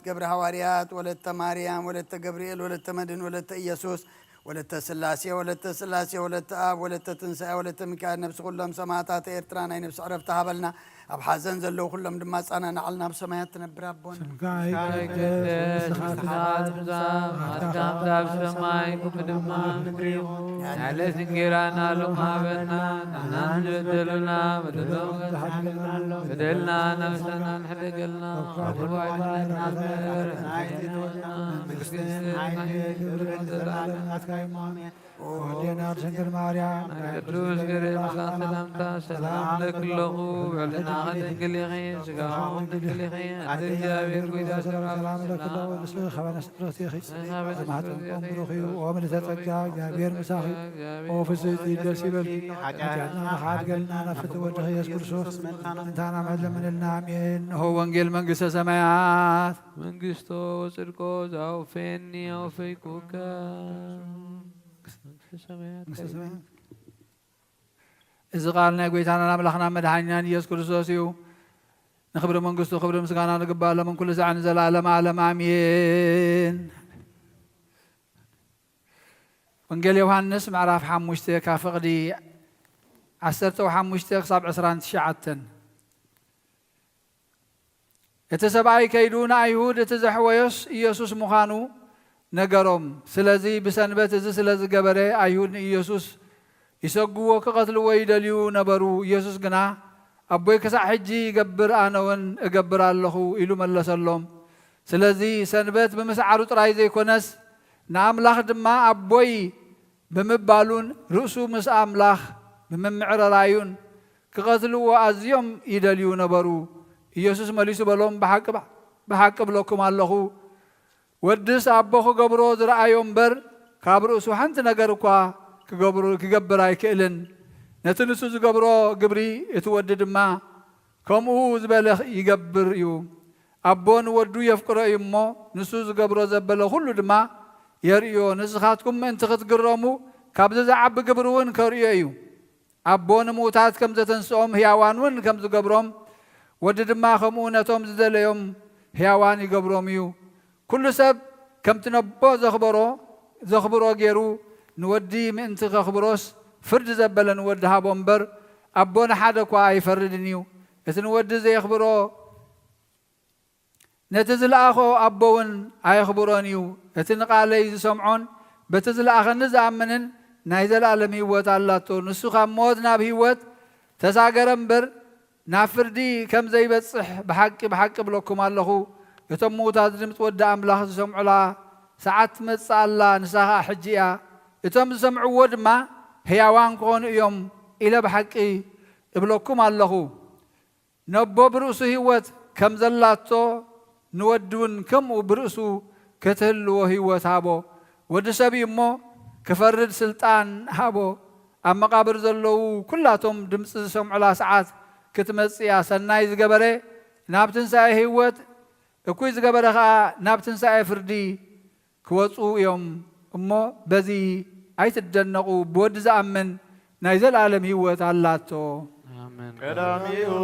قبر حواريات ولدت مريم ولدت جبريل ولدت مدن ولدت إيسوس ولدت سلاسية ولدت آب ولدت تنسى ولدت ميكائيل نفس كلهم سماتات إرترانا نفس عرفتها بلنا أب حزن زلو كلهم دماس أنا نعلنا بسمايات نبرا بون على ذكرنا لما بنا نبدلنا بدلنا نفسنا نحرقلنا ودينا رسول مريم قدوس قريب سلامتا سلام لك له وعلنا غدك لغين سقاهم لك لغين الجابر وإذا سلام لك له ونسبه خوانا سبرتي أخي سمعت أم روحي ومن تتجع جابير مساخي وفي الزيتي الجسيبل حاجاتنا حاد قلنا نفت وجهي يذكر سوس انتانا معلم من النامين هو انجيل منقصة سمايات منقصتو وصدقو زاو فيني أو فيكوكا إذا قالنا قويتانا نملخنا مدحانيا يسوع كريستوس نخبر من قصته خبر مسكانا نقبل من كل ساعة نزل على معلم آمين وانجيل يوحنس معرف حموشتك فقدي عسرته وحموشتك 7 شعتن يتسبعي كيدون أيهود يتزحويس يسوس مخانو نجارم سلازي بسنبت إذا سلاز جبرة أيهود يسوس يسقوا كقتل ويدليو نبرو يسوس جنا أبوي كسا حجي جبر أنا ون جبر الله إلو ملا سلام سلازي سنبت بمسعرو ترايزي كونس نعم لاخد ما أبوي بمبالون رؤسو مس أملاخ بممعر رايون كقتل وأزيم يدليو نبرو يسوس مليسو بلوم بحق بلوكم الله ودس أبوه قبرو زرع يومبر كابرو سوحنت نجاركوا كجبر أيكلن نتنسوز قبرو قبري يتودد ما كم هو زبالة يجبر يوم أبون ودو يفكر يمو نسوز قبرو زبالة كله دما يريو نسخاتكم من تقرمو كابز زعب قبرون كريو أبون موتات كم زتنسوم هيوانون كم زقبرهم ودد ما خمونة توم زدل يوم هيوان يقبرهم يو كل سب كم تنبأ زخبرو غيرو نودي من تخبروس فرد زبلا نودها بومبر أبونا حدا كوا يفردنيو يتنود زي يخبرو نتزل أخو أبون يخبرونيو يتنقالي سمعون بتزل أخو نزامنن نايزل عالمي وات الله تو نسخ موتنا بهوت تساقرن نافردي كم زي بتصح بحق بلوكم الله يتموت هذا المتودع أملاخ سمع لا ساعات متصالة نساها حجية يتم سمع ود ما هيوان كون يوم إلى بحقي بلوكم الله نبو برؤسه هوت كم زلاتو نودون كم وبرؤسو كتل وهوت هابو ود سبي مو كفرد سلطان هابو أما قابر زلو كلاتهم دمس سمع لا ساعات كتمسيا سنايز قبره نابتنسا هوت كويس قبرها نابتن ساعة فردي كوصو يوم أمه بذي أي تدنقو بود زأمن نايزل عالم هو تعالاتو آمين قداميو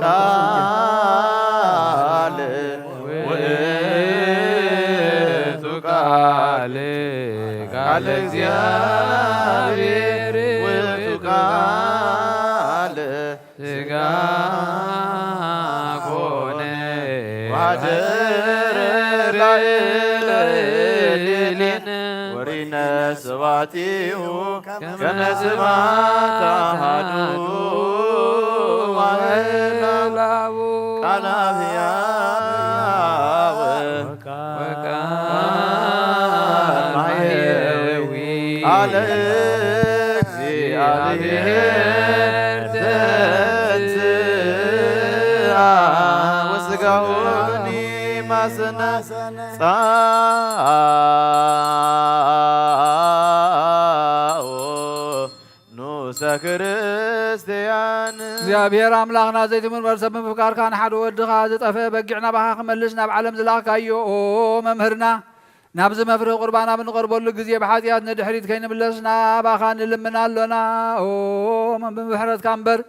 قال وإيتو قال ቃል እግዚአብሔር ውእቱ ቃል ሥጋ ኮነ ወኀደረ ላዕሌነ ወሪነ ስብሐቲሁ ከመ ስብሐተ አሐዱ ወአሐዱ ቃለ ሕያው ወማሕየዊ ቃለ እግዚአብሔር ተንሥአ ወሥጋሁኒ ማሰነ ጻኦ ንዑሰ ክርስቲያን እግዚአብሔር አምላኽና ዘይትምርመር ሰብ ምፍቃርካ ንሓደ ወድኻ ዝጠፍአ በጊዕ ናባኻ ክመልስ ናብ ዓለም ዝላኽካዮ ኦ መምህርና ናብዚ መፍርህ ቁርባና ብንቐርበሉ ግዜ ብሓጢኣት ንድሕሪት ከይንምለስ ናባኻ ንልምና ኣሎና ኦ ብምሕረትካ እምበር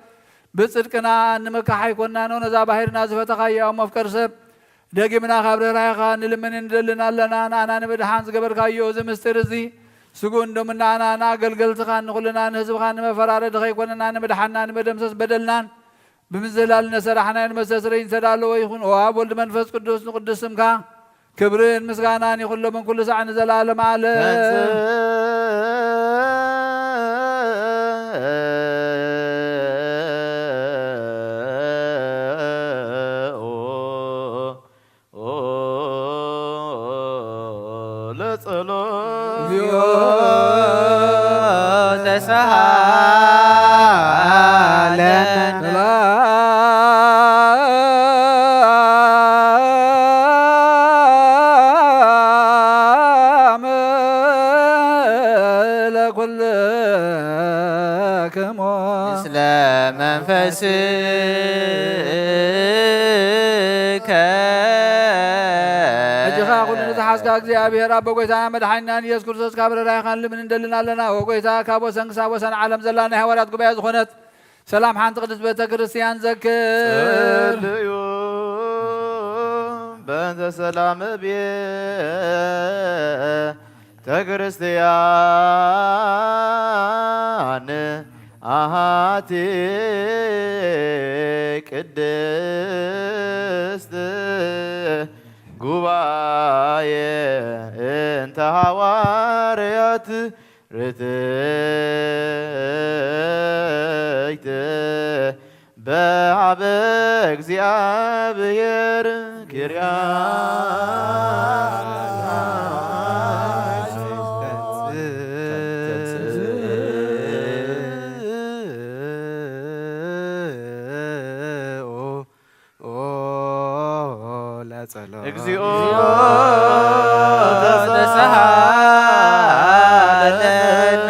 ብፅድቅና ንምካሕ ኣይኮንናኖ ነዛ ባሂርና ዝፈተኻዮ መፍቀር ሰብ ደጊምና ካብ ርህራይኻ ንልምን ንደልን ኣለና ንኣና ንምድሓን ዝገበርካዮ እዚ ምስጢር እዚ ስጉእ እንዶምና ኣና ንኣገልገልትኻ ንኹልና ንህዝብኻ ንመፈራረዲ ከይኮነና ንምድሓና ንመደምሰስ በደልናን ብምዝህላል ነሰራሕናይ ንመስተስረይ ዝተዳለወ ይኹን ኦ ኣብ ወልዲ መንፈስ ቅዱስ ንቅዱስ ስምካ ክብርን ምስጋናን ይኹሎምን ኩሉ ሳዕ ንዘላለም ዓለም ምስለ መንፈስከ እጅኻ ኩሉ ንዝሓዝካ እግዚአብሔር ኣቦ ጎይታና መድሓኒናን ኢየሱስ ክርስቶስ ካብ ርህራይኻን ልምን እንደልና ኣለና ኦ ጎይታ ካብ ወሰን ክሳብ ወሰን ዓለም ዘላ ናይ ሃዋርያት ጉባኤ ዝኾነት ሰላም ሓንቲ ቅድስት ቤተ ክርስቲያን ዘክር ጸልዩ በእንተ ሰላም ቤተ ክርስቲያን አሃቲ ቅድስት ጉባኤ እንተ ሐዋርያት ርትዕት በኀበ እግዚአብሔር ኪርያ እግዚኦ ተሳሃለነ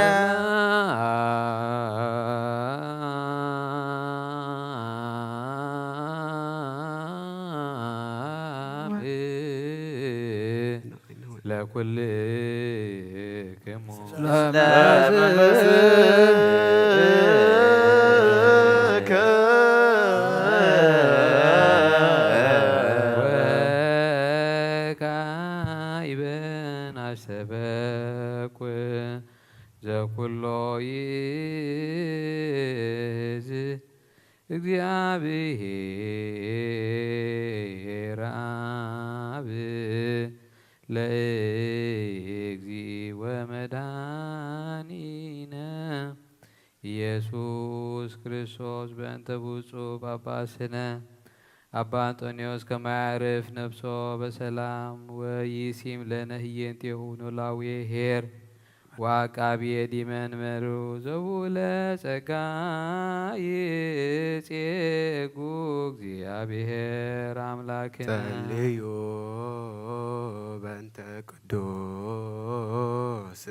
ለኩልክሙ ሰበኩ ዘኩሎ ይዝ እግዚአብሔር አብ ለእግዚ ወመድኃኒነ ኢየሱስ ክርስቶስ በእንተ ብፁዕ ጳጳስነ አባ አንጦኒዎስ ከማያርፍ ነፍሶ በሰላም ወይሲም ለነ ህየንቴሁ ኖላዊ ሄር ወአቃብየ ዲመንበሩ ዘውለ ጸጋ ይጼጉ እግዚአብሔር አምላክነ ጸልዩ በእንተ ቅዱስ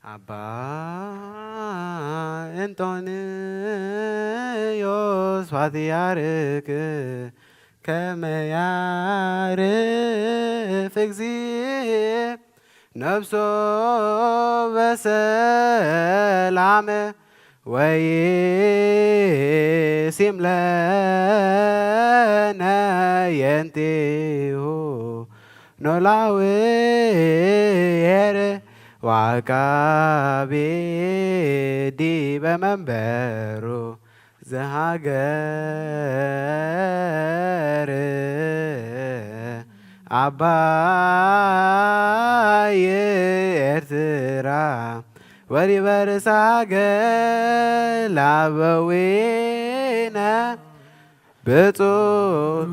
አባ አንጦንዮስ ፓትርያርክ ከመ ያርፍ እግዚእ ነፍሶ በሰላም ወይሲም ለነ የንቲሁ ኖላዊ ወዐቃቤ ዲበ መንበሩ ዘሃገር አባይ ኤርትራ ወሪበርሳ ገላበዊነ ብፁዕ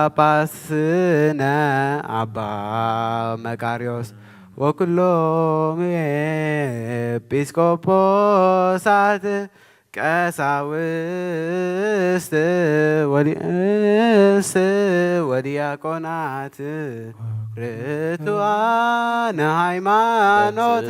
ጳጳስነ አባ መቃርዮስ ወኩሎም ኤጲስቆጶሳት ቀሳውስት ወዲያቆናት ርቱዓነ ሃይማኖት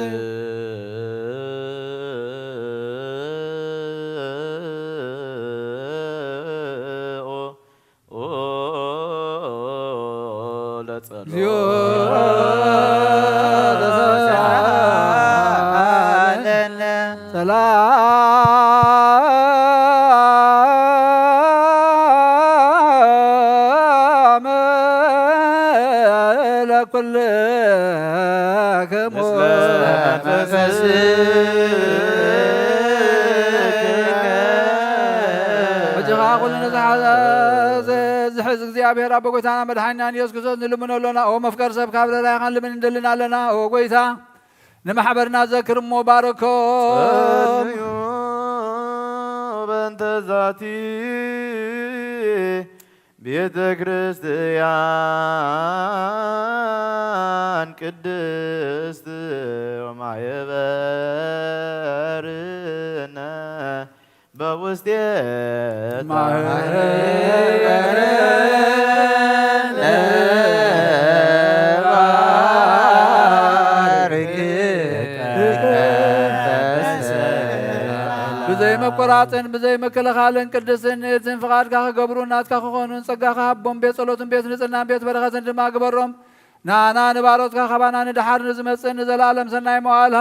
ሰላም ለኩልክሙ ወጅኻ ኩሉ ዝሕዝ እግዚአብሔር አቦ ጎይታና መድሓኒና ኢየሱስ ክርስቶስ ንልምኖ ኣለና ኦ መፍቀር ሰብ ካብ ለላይኻ ንልምን እንደልና ኣለና ኦ ጎይታ ንማሕበርና ዘክር እሞ ባረኮም በእንተ ዛቲ ቤተ ክርስቲያን ቅድስት ወማህበርነ በውስቴታ ብዘይ መቆራፅን ብዘይ መከለኻልን ቅድስን እትን ፍቓድካ ክገብሩ ናትካ ክኾኑን ጸጋኻ ሃቦም ቤት ጸሎትን ቤት ንጽናን ቤት በረኸትን ድማ ግበሮም ናና ንባሮትካ ኸባና ንድሓር ንዝመጽእ ንዘላለም ሰናይ መዋዕል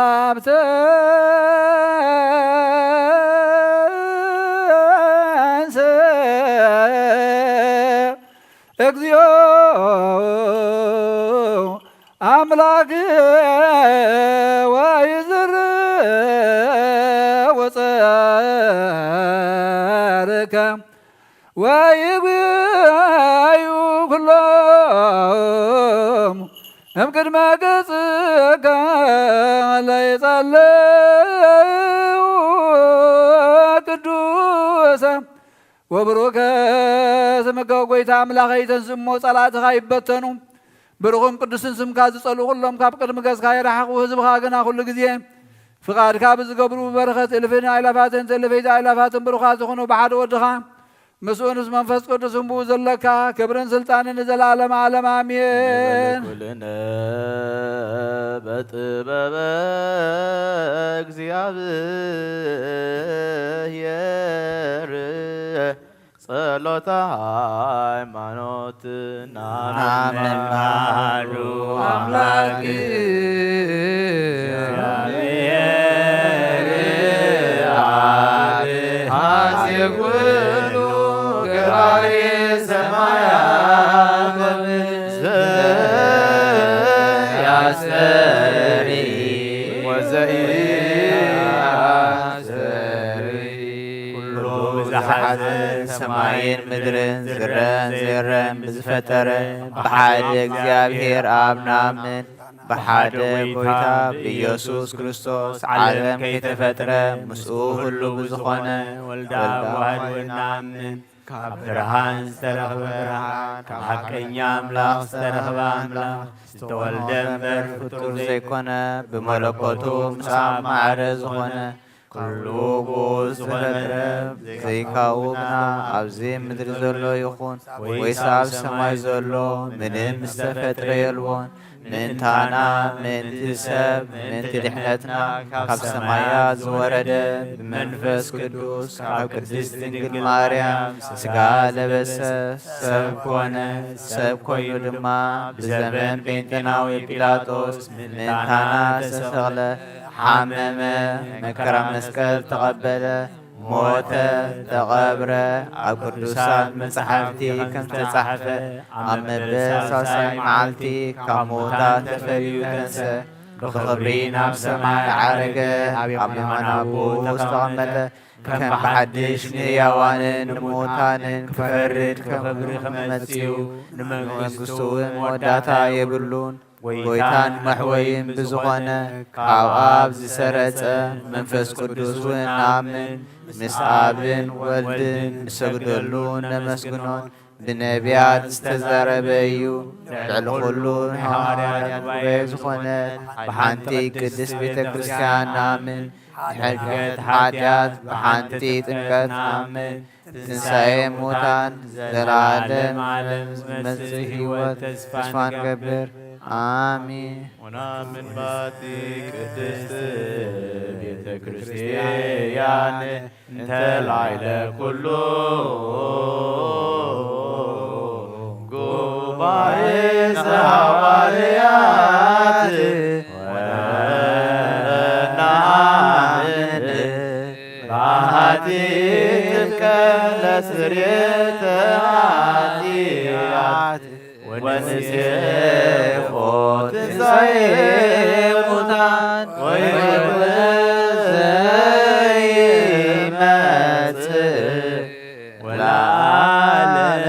ሃብተንስ እግዚኦ አምላክ ወይዝር ወጸርከ ወይጉዩ ኩሎም እምቅድመ ገጽከ ለይጸልዩ ቅዱሰ ወብሩከ ስምከ ጎይታ አምላኸ ይተንስሞ ጸላእትኻ ይበተኑ ብሩኽን ቅዱስን ስምካ ዝጸልኡ ኩሎም ካብ ቅድሚ ገጽካ ይረሓቑ ህዝብኻ ግና ኩሉ ግዜ ፍቓድካ ብዝገብሩ በረኸት እልፍን ኣእላፋትን እልፈይቲ ኣእላፋትን ብሩኻት ዝኾኑ ብሓደ ወድኻ ምስኡ ምስ መንፈስ ቅዱስ እምብኡ ዘለካ ክብርን ስልጣንን ንዘላለም ዓለም ኣሜን ኩልነ በጥበበ እግዚአብሔር ጸሎተ ሃይማኖት ናመናሉ አምላክ አሴኩሉ ገባሬ ሰማያት ዘያስተሪ ወዘኢያስተሪ ኩሉ ብዝሓዘ ሰማይን ምድርን ዝረን ዘይረን ብዝፈጠረ ብሓደ እግዚአብሔር ኣብ ናምን ብሓደ ጎይታ ብኢየሱስ ክርስቶስ ዓለም ከይተፈጥረ ምስኡ ሁሉ ብዝኾነ ወልዳ ዋህድ ናምን ካብ ብርሃን ዝተረኽበ ብርሃን ካብ ሓቀኛ ኣምላኽ ዝተረኽበ ኣምላኽ ዝተወልደ እምበር ፍጡር ዘይኮነ ብመለኮቱ ምሳብ ማዕረ ዝኾነ ኩሉ ብኡ ዝተፈጥረ ዘይካኡ ግና ኣብዚ ምድሪ ዘሎ ይኹን ወይስ ኣብ ሰማይ ዘሎ ምንም ዝተፈጥረ የልዎን ምንታና ምንቲ ሰብ ምንቲ ድሕነትና ካብ ሰማያት ዝወረደ ብመንፈስ ቅዱስ ካብ ቅድስት ድንግል ማርያም ስጋ ለበሰ ሰብ ኮነ ሰብ ኮይኑ ድማ ብዘመን ጴንጤናዊ ጲላጦስ ምንታና ተሰቕለ ሓመመ መከራ መስቀል ተቐበለ ሞተ ተቐብረ ኣብ ቅዱሳን መጻሕፍቲ ከም ዝተጻሕፈ ኣብ መበል ሳልሳይ መዓልቲ ካብ ሙታን ተፈልዩ ተንሥአ ብኽብሪ ናብ ሰማይ ዓረገ ኣብ የማነ ኣቦ ዝተቐመጠ ከም ብሓድሽ ንሕያዋንን ንሙታንን ክፈርድ ክብሪ ከመጽኡ ንመንግሥቱ እውን መወዳእታ የብሉን ጎይታን መሕወይን ብዝኾነ ካብ ኣብ ዝሰረጸ መንፈስ ቅዱስ እውን ንኣምን ምስ ኣብን ወልድን ንሰግደሉ ነመስግኖን ብነቢያት ዝተዛረበ እዩ ልዕሊ ኩሉ ሐዋርያት ጉባኤ ዝኾነት ብሓንቲ ቅድስት ቤተ ክርስቲያን ንኣምን ንሕርገት ሓጢአት ብሓንቲ ጥምቀት ንኣምን ትንሣኤ ሙታን ዘለዓለም ዓለም ዝመጽእ ሕይወት ተስፋ ንገብር አሜን። ونؤمن باتي ቅድስት ቤተ ክርስቲያን እንተ ላዕለ ኩሉ ጉባኤ ዘሐዋርያት ወነአምን በአሐቲ ጥምቀት ለስርየተ ኃጢአት ወንሴፎ ትንሣኤ ሙታን ወሕይወት ዘይመጽእ ወለዓለመ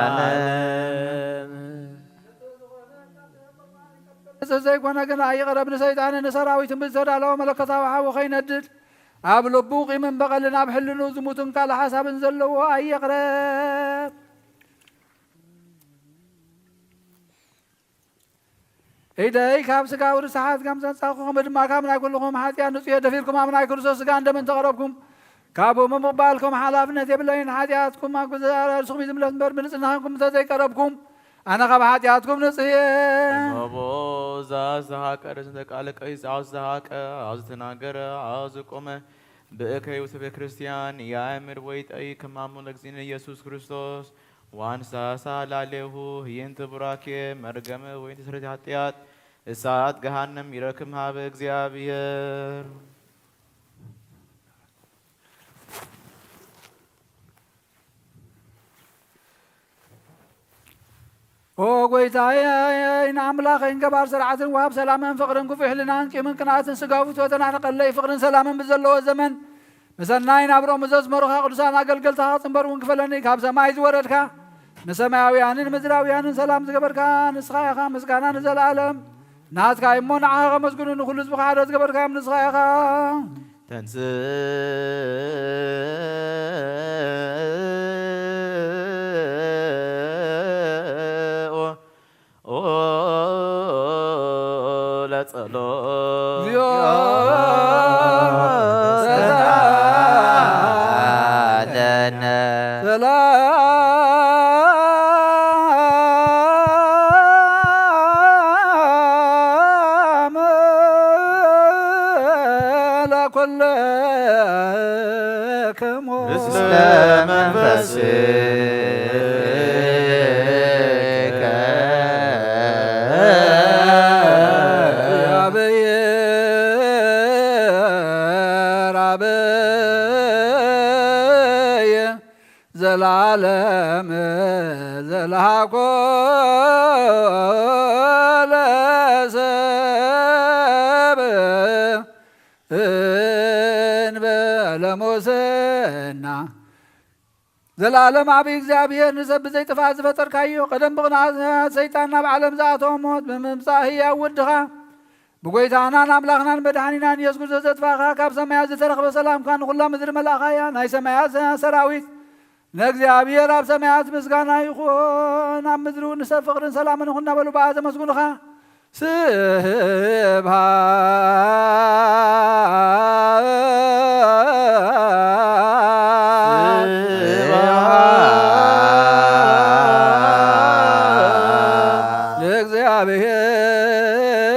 ዓለም። ዘይኮነ ግን ኣይቕረብ ንሰይጣንን ንሰራዊትን ብዝተዳለወ መለኮታዊ ሓዊ ኸይነድድ ኣብ ልቡ ቂምን በቐልን ኣብ ሕልኑ ዝሙትን ካልእ ሓሳብን ዘለዎ ኣይቕረብ። ኢደይ ካብ ስጋዊ ርስሓት ከም ዘንጻኹም ድማ ካብ ናይ ኩልኹም ሓጢኣት ንጹየ ደፊርኩም ኣብ ናይ ክርስቶስ ስጋ እንደምን ተቐረብኩም ካብኡ ምምቕባልኩም ሓላፍነት የብለይን ሓጢኣትኩም ኣብ ዝኣርስኹም ዝምለት እምበር ብንጽናኹም እንተዘይቀረብኩም ኣነ ካብ ሓጢኣትኩም ንጽየ እሞ ዝሃቀ ርእስንተ ቃለ ቀይስ ዓው ዝሃቀ ዓው ዝተናገረ ዓው ዝቆመ ብእከይ ውስተ ቤተ ክርስቲያን ያእምር ወይ ጠይቅ ከማሙ ለእግዚእነ ኢየሱስ ክርስቶስ ዋንሳሳ ላለሁ ይንት ቡራኬ መርገመ ወይ ተስረት ኃጢአት እሳት ገሃነም ይረክም ሀበ እግዚአብሔር። ኦ ጎይታዬ ንኣምላኸይ ገባር ስርዓትን ወሃብ ሰላምን ፍቅርን ክፉሕ ሕልናን ቂምን ቅንኣትን ስጋዊ ፍትወትን ኣነቀለይ ፍቅርን ሰላምን ብዘለዎ ዘመን መሰናይ ናብሮም ዘዝመሩኻ ቅዱሳን ኣገልገልትኻ ጽንበር እውን ክፈለኒ ካብ ሰማይ ዝወረድካ ንሰማያውያንን ምድራውያንን ሰላም ዝገበርካ ንስኻ ኢኻ ምስጋና ንዘለዓለም ናትካ እሞ ንዓኻ ከመስግኑ ንኩሉ ህዝብኻ ሓደ ዝገበርካዮም ንስኻ ኢኻ ዘላለም ዘላኮ ለሰብ እንበለሞሰና ዘላለም ዓብይ እግዚአብሔር ንሰብ ዘይጥፋእ ዝፈጠርካዮ ቀደም ብቕንዓት ሰይጣን ናብ ዓለም ዝኣተወ ሞት ብምምጻእ ህያው ወድኻ ብጎይታናን ኣምላኽናን መድሓኒናን ኢየሱስ ክርስቶስ ዘጥፋእኻ ካብ ሰማያት ዝተረኽበ ሰላምካ ንኹላ ምድሪ መላእኻያ ናይ ሰማያት ሰራዊት ንእግዚአብሔር ኣብ ሰማያት ምስጋና ይኹን ኣብ ምድሪ ንሰብ ፍቕርን ሰላምን ይኹን እናበሉ በኣ ዘመስግኑኻ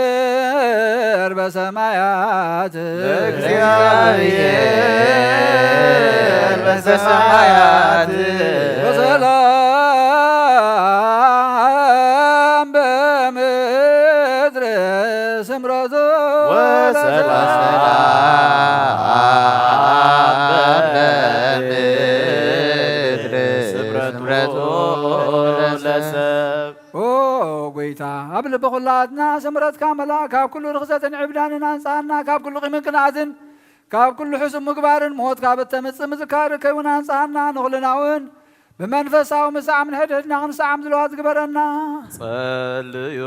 ለእግዚአብሔር በሰማያት በሰማያት ወሰላም በምድር ስምረቱ ወሰላም ጎይታ ኣብ ልቢ ኩላትና ስምረትካ መላእ ካብ ኩሉ ርክሰትን ዕብዳንን አንጻና ካብ ኩሉ ቂምን ቅንዓትን ካብ ኩሉ ሕሱብ ምግባርን ሞት ካብ እተምፅእ ምዝካር ከይውን አንጻና ንኹልናውን ብመንፈሳዊ ምሳዕ ምንሕድሕድና ክንሰዓም ዝለዋት ዝግበረና ጸልዩ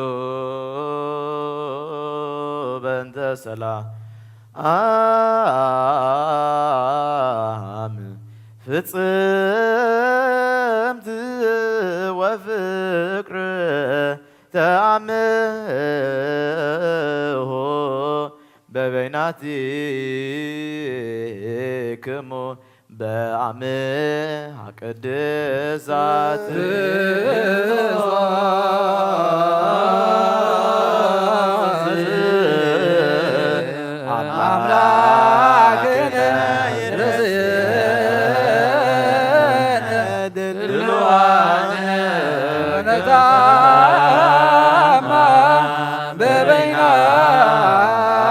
በእንተ ሰላም ፍጽምት ወፍቅር ተአምሆ በበይናቲክሙ በአምሃ ቅድሳት አምላክነ ይርስየነ ድልዋነ ነታማ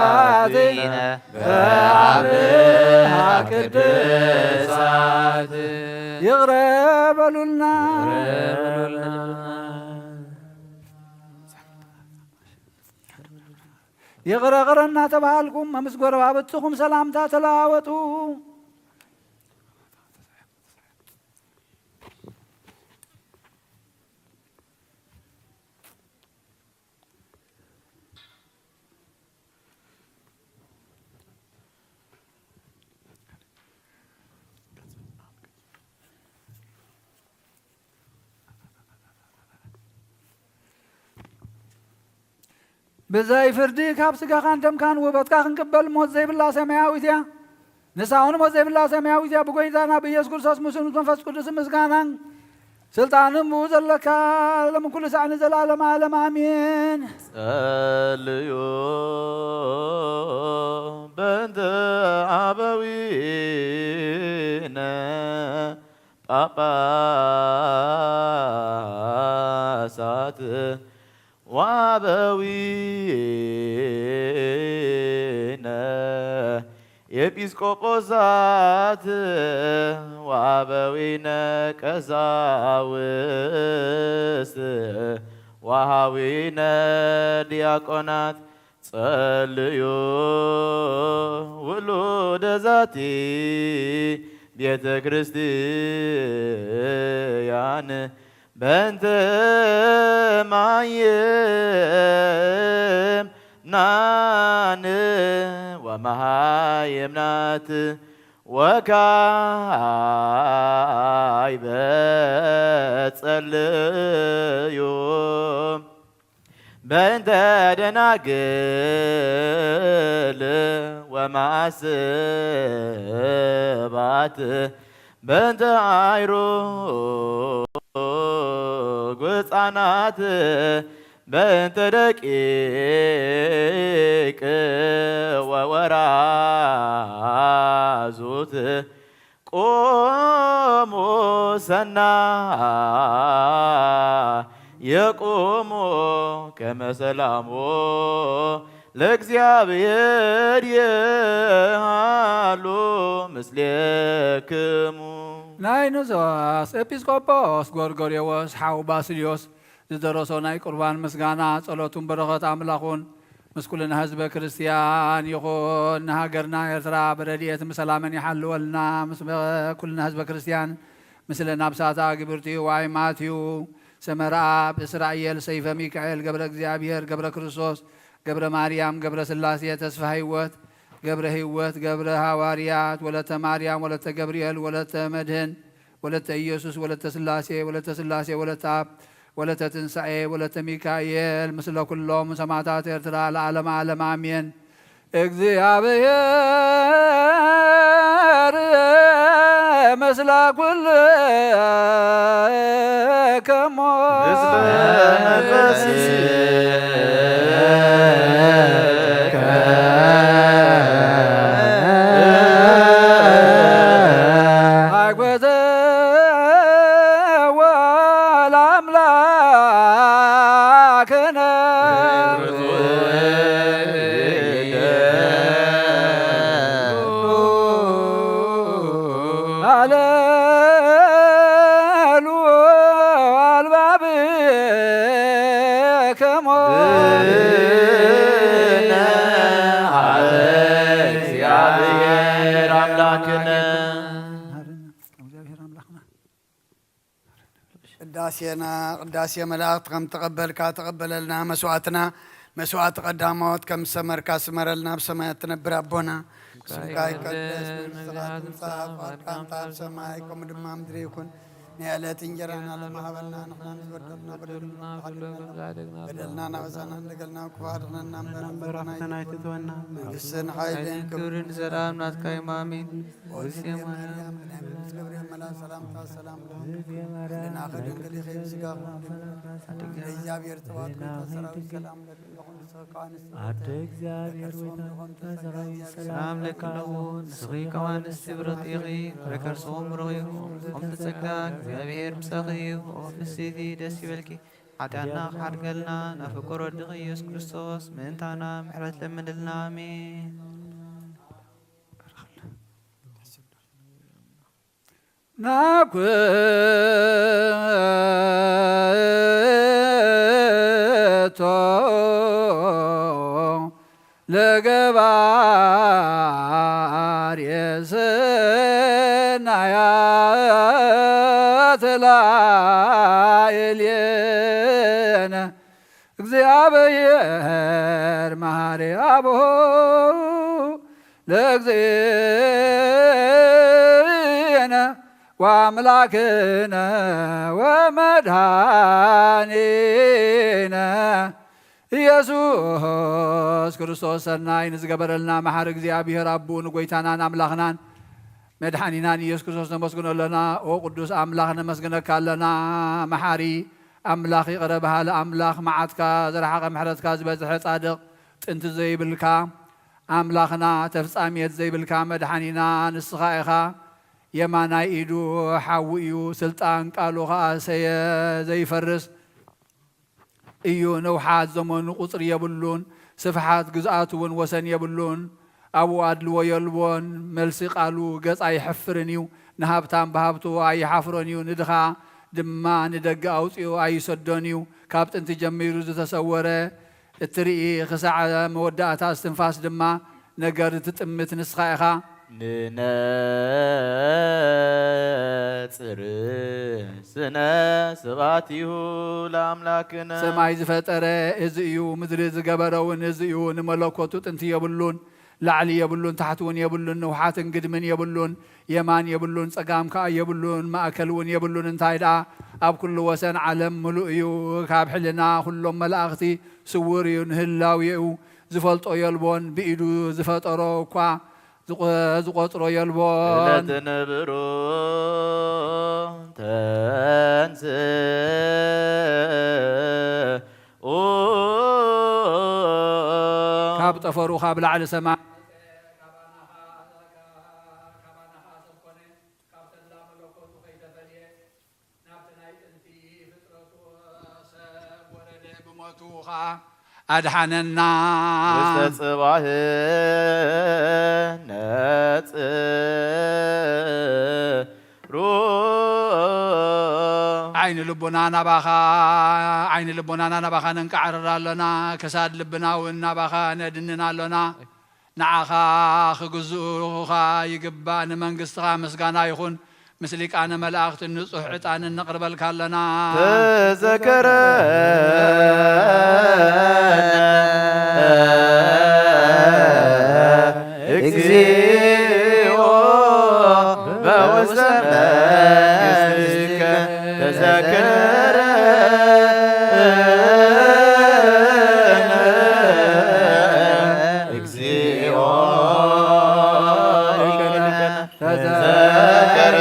በበይናቲነ በአምሃ ቅድሳት ይቅረበሉልና ይቅረቅረና ተባሃልኩም አምስጎረ ባበትኹም ሰላምታ ተለዋወጡ። ብዘይ ፍርዲ ካብ ስጋኻን ደምካን ውበትካ ክንቅበል ሞት ዘይብላ ሰማያዊት እያ። ንሳውን ሞት ዘይብላ ሰማያዊት እያ። ብጎይታና ብኢየሱስ ክርስቶስ ምስሉ መንፈስ ቅዱስ ምስጋናን ስልጣንም ዘለካ ለምኩሉ ሰዓኒ ዘላለም ዓለም አሜን። ጸልዩ በእንተ አበዊነ ጳጳሳት ወአበዊነ ኤጲስቆጶሳት ወአበዊነ ቀሳውስት ወአኀዊነ ዲያቆናት ጸልዩ ውሉደ ዛቲ ቤተ ክርስቲያን በእንተ ማየም ናን ወመሃየምናት ወካዕበ ጸልዩ በእንተ ደናግል ወማዕስባት በእንተ አይሩግ ሕፃናት በእንተ ደቂቅ ወወራዙት ቆሙ ሰናይ የቆሙ ከመሰላሞ ለእግዚአብሔር የሃሉ ምስሌክሙ ናይ ንዞስ ኤጲስቆጶስ ጎርጎርዮስ ሓው ባስልዮስ ዝደረሶ ናይ ቁርባን ምስጋና ጸሎቱን በረኸት አምላኹን ምስ ኩልና ህዝበ ክርስቲያን ይኹን ንሃገርና ኤርትራ በረድኤት ሰላምን ይሓልወልና ምስ ኩልና ህዝበ ክርስቲያን ምስለ ናብሳታ ግብርቲ ዋይ ማትዩ ሰመርአብ እስራኤል ሰይፈ ሚካኤል ገብረ እግዚአብሔር ገብረ ክርስቶስ ገብረ ማርያም ገብረ ስላሴ ተስፋ ህይወት ገብረ ህይወት ገብረ ሐዋርያት ወለተ ማርያም ወለተ ገብርኤል ወለተ መድህን ወለተ ኢየሱስ ወለተ ስላሴ ወለተ ስላሴ ወለተ አብ ወለተ ትንሣኤ ወለተ ሚካኤል ምስለ ኩሎም ሰማዕታት ኤርትራ ለዓለመ ዓለም አሜን። እግዚአብሔር ምስለ ኩልክሙ ምስለ ደከሞ እግዚአብሔር አምላክነ ቅዳሴ መላእክት ከም ተቀበልካ ተቀበለልና መስዋዕትና መስዋዕት ቀዳሞት ከም ሰመርካ ስመረልና ብሰማያት ትነብር አቦና ስምካ ይቀደስ መንግሥትካ ትምጻእ ፈቃድካ ኣብ ሰማይ ከምኡ ድማ ምድሪ ይኩን ንዕለት እንጀራና ለማሃበልና ንሕና ንዝበደልና በደልና ናበዛና እንደገልና ክባርነና በረኸተና ይትትወና መንግሥትን ሓይልን ክብርን ሰላም ናትካ እዩ አሜን። ወእግዚእ ማርያም ቅዱስ ገብርኤል መልአክ ሰላምታ ሰላም ለና ከድንግል ይኸይ ስጋ እግዚአብሔር ተዋት ሰራዊት ሰላም ለኩን ሰቃንስ አደ እግዚአብሔር ወይታ ሰላም ለክለውን ስኺ ከዋንስ ብረት ኢኺ ረከርሶም ረኺቡ ከምቲ ጸጋ እግዚአብሔር ምሳኺ ፍስቲ ደስ ይበልኪ ኃጢአትና ክሓድገልና ናፍቆሮ ወድኺ ኢየሱስ ክርስቶስ ምእንታና ምሕረት ለምንልና አሜን። ናኩቶ ለገባር የሰናያት ላዕሌነ እግዚአብሔር መሐሪ አቦ ለእግዚእነ ወአምላክነ ወመድኃኒነ ኢየሱስ ክርስቶስ ሰናይ ንዝገበረልና መሓሪ እግዚአብሔር አቡን ጎይታናን አምላኽናን መድኃኒናን ኢየሱስ ክርስቶስ ነመስግኖ ኣለና። ኦ ቅዱስ አምላኽ ነመስግነካ ኣለና። መሓሪ አምላኽ ይቕረ በሃሊ አምላኽ መዓትካ ዘረሓቐ ምሕረትካ ዝበዝሐ ጻድቕ ጥንቲ ዘይብልካ አምላኽና ተፍጻሜት ዘይብልካ መድኃኒና ንስኻ ኢኻ። የማናይ ኢዱ ሓዊ እዩ ስልጣን ቃሉ ኸዓ ሰየ ዘይፈርስ እዩ። ነውሓት ዘመኑ ቁፅሪ የብሉን ስፍሓት ግዝኣቱ እውን ወሰን የብሉን። ኣብኡ ኣድልዎ የልቦን መልሲ ቃሉ ገጽ ኣይሕፍርን እዩ። ንሃብታም ብሃብቱ ኣይሓፍሮን እዩ። ንድኻ ድማ ንደገ ኣውፅኡ ኣይሰዶን እዩ። ካብ ጥንቲ ጀሚሩ ዝተሰወረ እትርኢ ክሳዕ መወዳእታ እስትንፋስ ድማ ነገር ትጥምት ንስኻ ኢኻ። ንነጽር ስነ ስብሐቲሁ ለአምላክነ ሰማይ ዝፈጠረ እዚ እዩ። ምድሪ ዝገበረውን እዚ እዩ። ንመለኮቱ ጥንቲ የብሉን ላዕሊ የብሉን ታሕቲ እውን የብሉን ንውሓትን ግድምን የብሉን የማን የብሉን ጸጋም ከዓ የብሉን ማእከል እውን የብሉን። እንታይ ደኣ ኣብ ኩሉ ወሰን ዓለም ምሉእ እዩ። ካብ ሕልና ኩሎም መላእኽቲ ስውር እዩ። ንህላው እዩ ዝፈልጦ የልቦን ብኢዱ ዝፈጠሮ እኳ ዝቆጥሮ የልቦን። ለትንብሩ ተንሥኡ ካብ ጠፈሩ ካብ ላዕሊ ሰማይ أدحننا واستصبح نصرو عين لبنا نبخا ننكعرر لنا كساد لبنا ونبخا ندننا لنا نعخا خجزوخا يقبان منقصها مسقانا يخون مثلك أنا ملاخت النصح عطان النقرب الكالنا تذكر اكزيو بوسمك تذكر اكزيو تذكر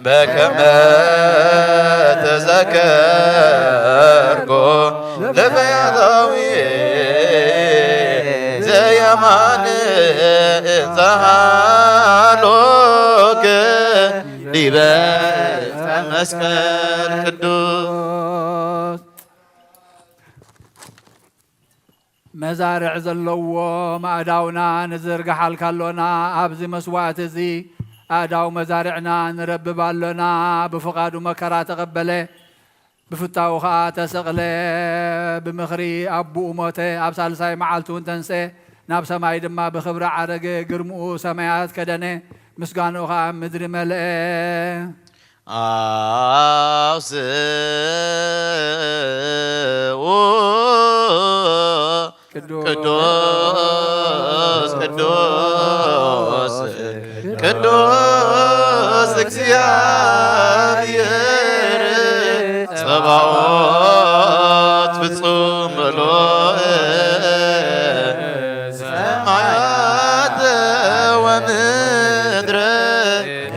بكما تذكركو لبيضاوي زي مان زهالوك لبيت مسكر قدوس مزارع زلو ما داونا نزرق حالك اللونا أبزي مسوات زي ኣእዳው መዛርዕና ንረብብ ኣሎና ብፍቓዱ መከራ ተቐበለ ብፍታው ከዓ ተሰቕለ ብምኽሪ ኣቦኡ ሞተ ኣብ ሳልሳይ መዓልቱ እውን ተንስአ ናብ ሰማይ ድማ ብኽብሪ ዓረገ ግርምኡ ሰማያት ከደነ ምስጋንኡ ከዓ ምድሪ መልአ አውስኡ ቅዱስ ቅዱስ ቅዱስ እግዚአብሔር ጸባኦት ፍጹም ምሉእ ሰማያት ወምድር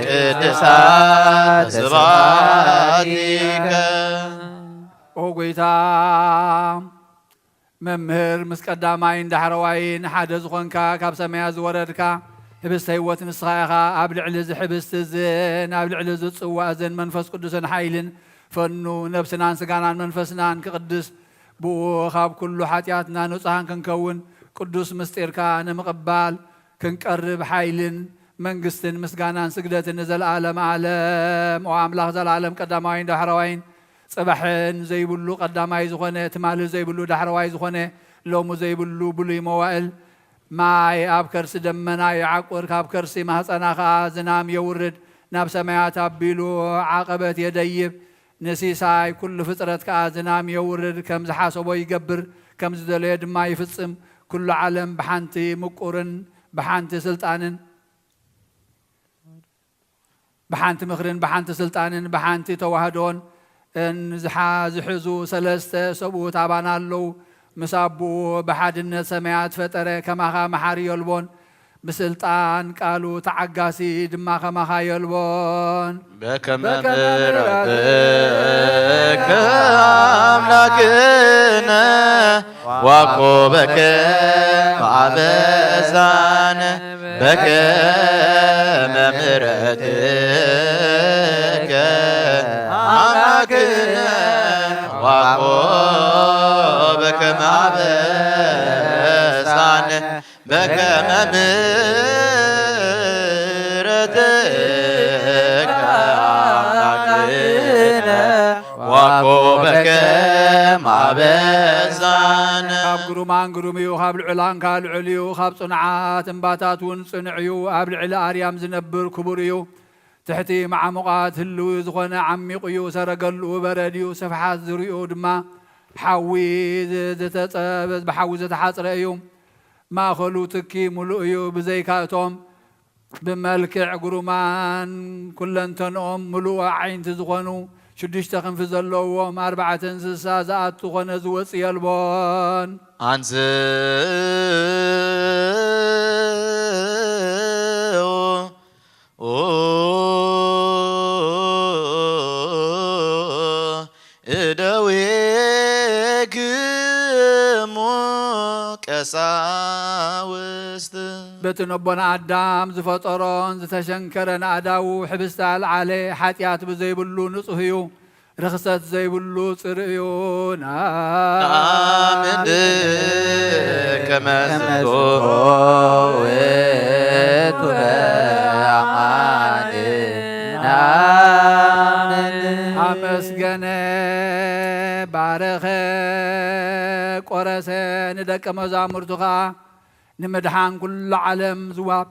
ቅድሳት ስብሐቲከ ኦ ጐይታ መምህር ምስ ቀዳማይ እንዳሕረዋይ ንሓደ ዝኾንካ ካብ ሰማያ ዝወረድካ ህብስተ ህይወት ንስኻ ኢኻ ኣብ ልዕሊ ዝሕብስቲ እዝን ኣብ ልዕሊ ዝፅዋዕ እዝን መንፈስ ቅዱስን ሓይልን ፈኑ ነብስናን ስጋናን መንፈስናን ክቅድስ ብኡ ካብ ኩሉ ሓጢኣትና ንጹሃን ክንከውን ቅዱስ ምስጢርካ ንምቕባል ክንቀርብ ሓይልን መንግስትን ምስጋናን ስግደትን ንዘለኣለም ዓለም ኦ ኣምላኽ ዘለዓለም ቀዳማይ እንዳሕረዋይን ጽባሕን ዘይብሉ ቀዳማይ ዝኾነ ትማል ዘይብሉ ዳሕረዋይ ዝኾነ ሎሙ ዘይብሉ ብሉይ መዋእል ማይ ኣብ ከርሲ ደመና ይዓቁር ካብ ከርሲ ማህፀና ከዓ ዝናም የውርድ ናብ ሰማያት ኣቢሉ ዓቐበት የደይብ ንሲሳይ ኩሉ ፍጥረት ከዓ ዝናም የውርድ ከም ዝሓሰቦ ይገብር ከም ዝደለየ ድማ ይፍጽም ኩሉ ዓለም ብሓንቲ ምቁርን ብሓንቲ ስልጣንን ብሓንቲ ምኽርን ብሓንቲ ስልጣንን ብሓንቲ ተዋህዶን ዝሕዙ ሰለስተ ሰብኡት ኣባና ኣለዉ ምስ ኣቦኡ ብሓድነት ሰማያት ፈጠረ ከማኻ መሓሪ የልቦን ብስልጣን ቃሉ ተዓጋሲ ድማ ከማኻ የልቦን በከመ ምሕረትከ አምላክነ ዋቆበከ አበዛነ በከመ ምሕረትከ አምላክነ ዋቆበከ አበዛነ በከመ ምሕረትከ አምላክነ ዋቆበከ አበዛነ ካብ ግሩማን ግሩም እዩ ካብ ልዑላን ካብ ልዑል እዩ ካብ ጽኑዓት እምባታት እውን ጽኑዕ እዩ ኣብ ልዕሊ ኣርያም ዝነብር ክቡር እዩ ትሕቲ ማዓሙቓት ህልው ዝኾነ ዓሚቕ እዩ ሰረገልኡ በረድ እዩ ስፍሓት ዝርኡ ድማ ሓዊ ብሓዊ ዝተሓፅረ እዩ ማእኸሉ ትኪ ሙሉእ እዩ ብዘይካ እቶም ብመልክዕ ግሩማን ኩለንተንኦም ሙሉእ ዓይንቲ ዝኾኑ 6 ክንፊ ዘለዎም 4 እንስሳ ዝኣቱ ኾነ ዝወፅ የልቦን አንዝኡ እደዊክሙ ቀሳውስት በቲ ነቦና ኣዳም ዝፈጠሮን ዝተሸንከረን ኣዳው ሕብስተ ኣልዓለ ሓጢኣት ብዘይብሉ ንጹህ እዩ ርክሰት ዘይብሉ ጽር እዩ ናምድ ከመስቶ ወቱበአማን ኣመስገነ ባረኸ ቆረሰ ንደቀ መዛሙርቱኻ ንምድሓን ኩሉ ዓለም ዝዋብ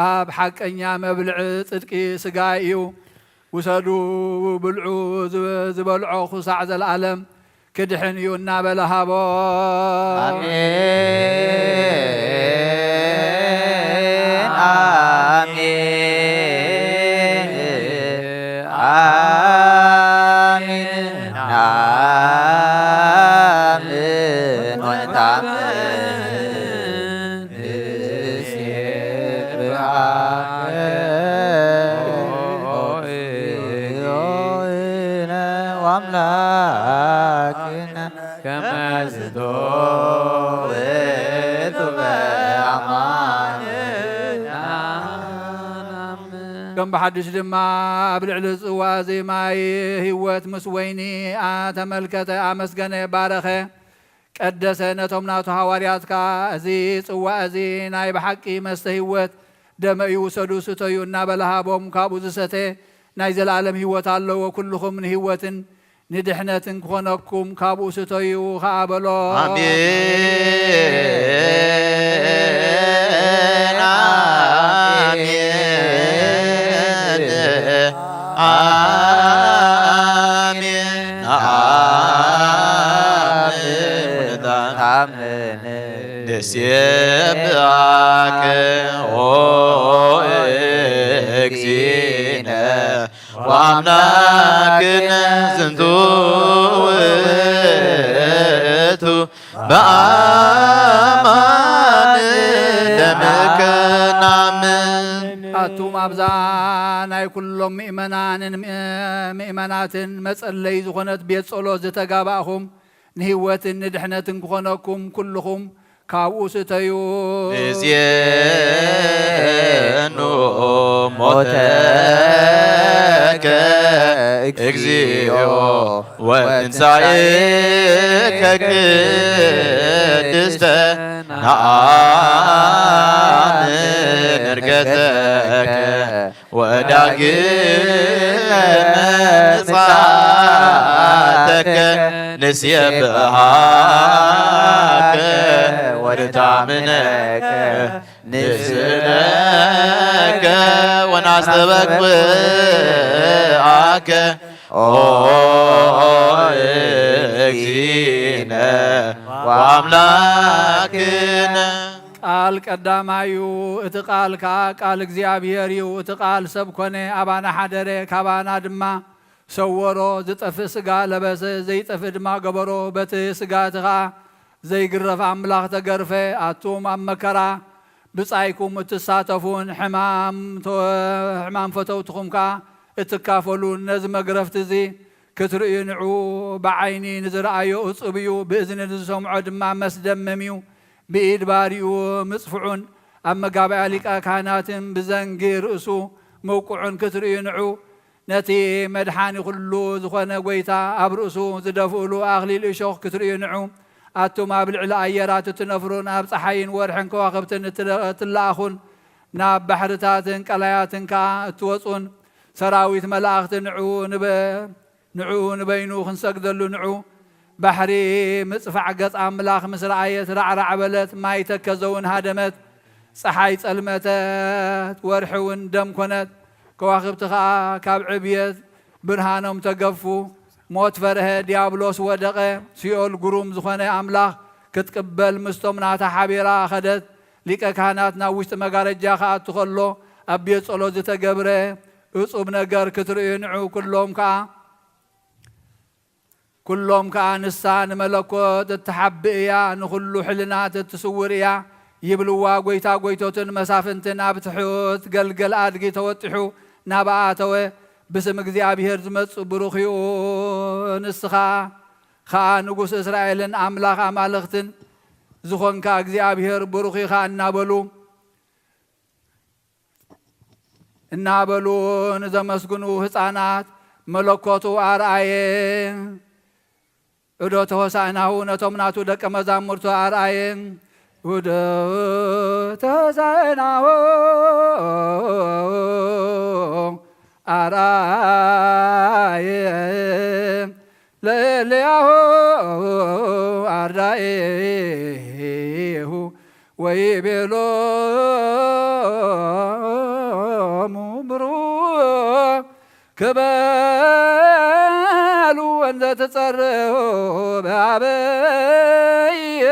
ኣብ ሓቀኛ መብልዒ ጽድቂ ስጋ እዩ ውሰዱ ብልዑ ዝበልዖ ኩሳዕ ዘለዓለም ክድሕን እዩ እናበለሃቦ አሜን አሜን አሜን ናምን ወንታምን አምላክነ ከመዝቶ ከም ብሓድሽ ድማ ኣብ ልዕሊ ጽዋ ዘይማይ ህይወት ምስ ወይኒ ተመልከተ ኣመስገነ ባረኸ ቀደሰ ነቶም ናቱ ሃዋርያትካ እዚ ጽዋ እዚ ናይ ብሓቂ መስተ ህይወት ደመዩ ውሰዱ ስተዩ እናበላሃቦም ካብኡ ዝሰተ ናይ ዘላለም ህይወት ኣለዎ ኩልኹም ንህይወትን ንድሕነትን ክኾነኩም ካብኡ ስተዩ ከዓ በሎ ደስየብአከ ኦ እግዚእነ ወአምላክነ ዝንቱ ውእቱ በአማን ደምከ ናምን ኣቱም ኣብዛ ናይ ኩሎም ምእመናትን መጸለይ ዝኾነት ቤት ጸሎት ዝተጋባእኹም ንህይወትን ንድሕነትን ክኾነኩም ኩልኹም ካብኡ ስተዩ እዝየኑ ሞተከ እግዚኦ ወትንሣኤከ ቅድስተ ነአምን ዕርገተከ ወዳግመ ምጽአተከ ንስየብሃከ ወንታምነከ ንስእለከ ወናስተበቅብአከ ኦ እግዚእነ ወአምላክነ ቃል ቀዳማዩ እቲ ቃል ከዓ ቃል እግዚኣብሔር እዩ እቲ ቃል ሰብ ኮነ ኣባና ሓደረ ካባና ድማ ሰወሮ ዝጠፍእ ስጋ ለበሰ ዘይጠፍእ ድማ ገበሮ በቲ ስጋ እቲ ከዓ ዘይግረፍ ኣምላኽ ተገርፈ ኣቱም ኣብ መከራ ብጻይኩም እትሳተፉን ሕማም ፈተውትኹም ከዓ እትካፈሉን ነዚ መግረፍቲ እዚ ክትርእዩ ንዑ ብዓይኒ ንዝረኣዮ እጹብ እዩ ብእዝኒ ንዝሰምዖ ድማ መስደመም እዩ ብኢድ ባሪኡ ምጽፍዑን ኣብ መጋብያ ሊቀ ካህናትን ብዘንጊ ርእሱ መውቁዑን ክትርእዩ ንዑ ነቲ መድሓኒ ኩሉ ዝኾነ ጎይታ ኣብ ርእሱ ዝደፍእሉ ኣኽሊል እሾኽ ክትርእዩ ንዑ ኣቱም ኣብ ልዕሊ ኣየራት እትነፍሩን ኣብ ፀሓይን ወርሕን ከዋኽብትን እትለኣኹን ናብ ባሕርታትን ቀላያትን ከዓ እትወፁን ሰራዊት መላእኽቲ ንዑ ንበይኑ ክንሰግደሉ ንዑ ባሕሪ ምጽፋዕ ገጽ ኣምላኽ ምስ ረኣየት ራዕራዕ በለት ማይ ተከዘውን ሃደመት ፀሓይ ጸልመተት ወርሒ እውን ደም ኮነት ከዋኽብቲ ከዓ ካብ ዕብየት ብርሃኖም ተገፉ ሞት ፈርሀ ዲያብሎስ ወደቐ ሲኦል ጉሩም ዝኾነ ኣምላኽ ክትቅበል ምስቶም ናታ ሓቢራ ኸደት ሊቀ ካህናት ናብ ውሽጢ መጋረጃ ከኣቱ ከሎ ኣብ ቤት ጸሎት ዝተገብረ እጹብ ነገር ክትርእዩ ንዑ ኩሎም ከዓ ንሳ ንመለኮት እትሓብእ እያ ንኹሉ ሕልናት እትስውር እያ ይብልዋ ጎይታ ጎይቶትን መሳፍንትን ኣብ ትሑት ገልገል ኣድጊ ተወጢሑ ናብኣ ኣተወ بسم እግዚአብሔር ዝመጽእ ብሩኽ እዩ ንስኻ ኸኣ ንጉስ እስራኤልን ኣምላኽ ኣማልኽትን ዝኾንካ እግዚአብሔር ብሩኽ ኢኻ እናበሉ ንዘመስግኑ ህፃናት መለኮቱ ኣርአየ እዶ ተወሳእናሁ ነቶም ናቱ ደቀ መዛሙርቱ ኣርአየ እዶ ተወሳእናሁ አራየ ለኤልያሁ አርዳኤሁ ወይቤሎሙ ብሩክ ክበሉ እንዘ ትጸርሑ በአበየ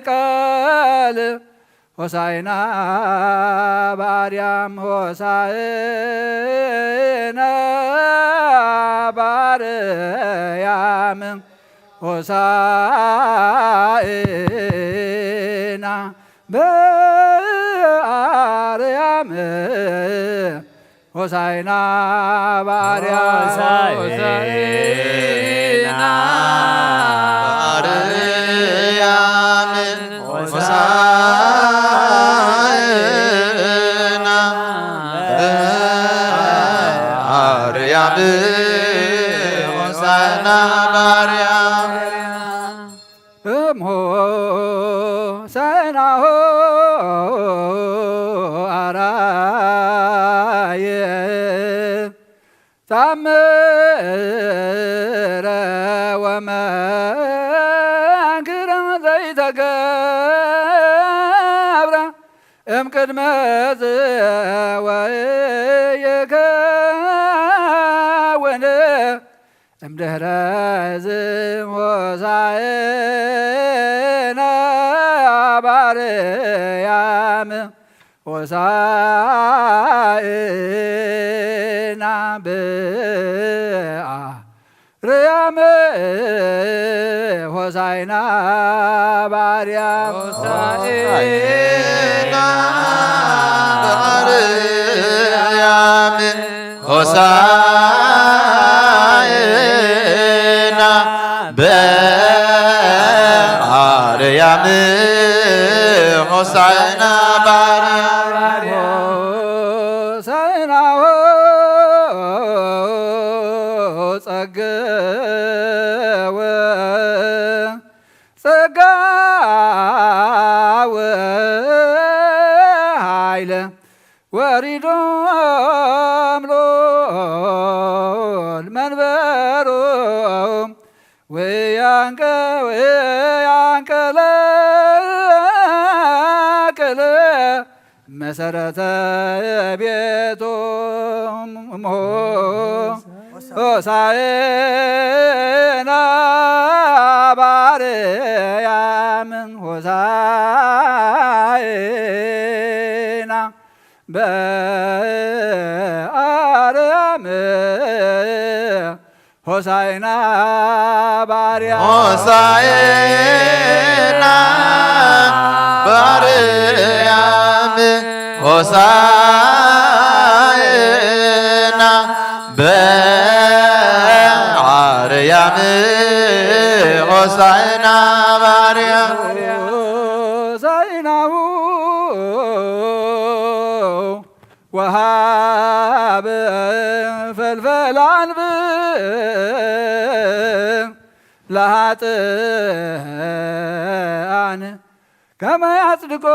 ቃል ሆሳዕና በአርያም ሆሳዕና በአርያም ሆሳዕና በአርያም ሆሳዕና በአርያም ሆሳዕና በአርያም ሆሳዕና በአርያም ሆሳዕና تأمر ومنكر زيتقبر قدم ويكون امدهر وزعينا باريام وزعينا ريام وزعينا باريام وزعينا باريام وزعينا باريام وزعينا ወሪዶም ሎል መንበሮም ወያንቀለቅል መሰረተ ቤቶም ሆሳዕና ባርያም ሆሳዕና በአርያም ሆሳዕና ባርያም ሆሳዕና ባርያም ሆሳዕና በአርያም ሆሳዕና ባርያም ሆሳዕናሁ ወሃብ ፈልፈላንብ ለኃጥኣን ከመ ያጽድቆም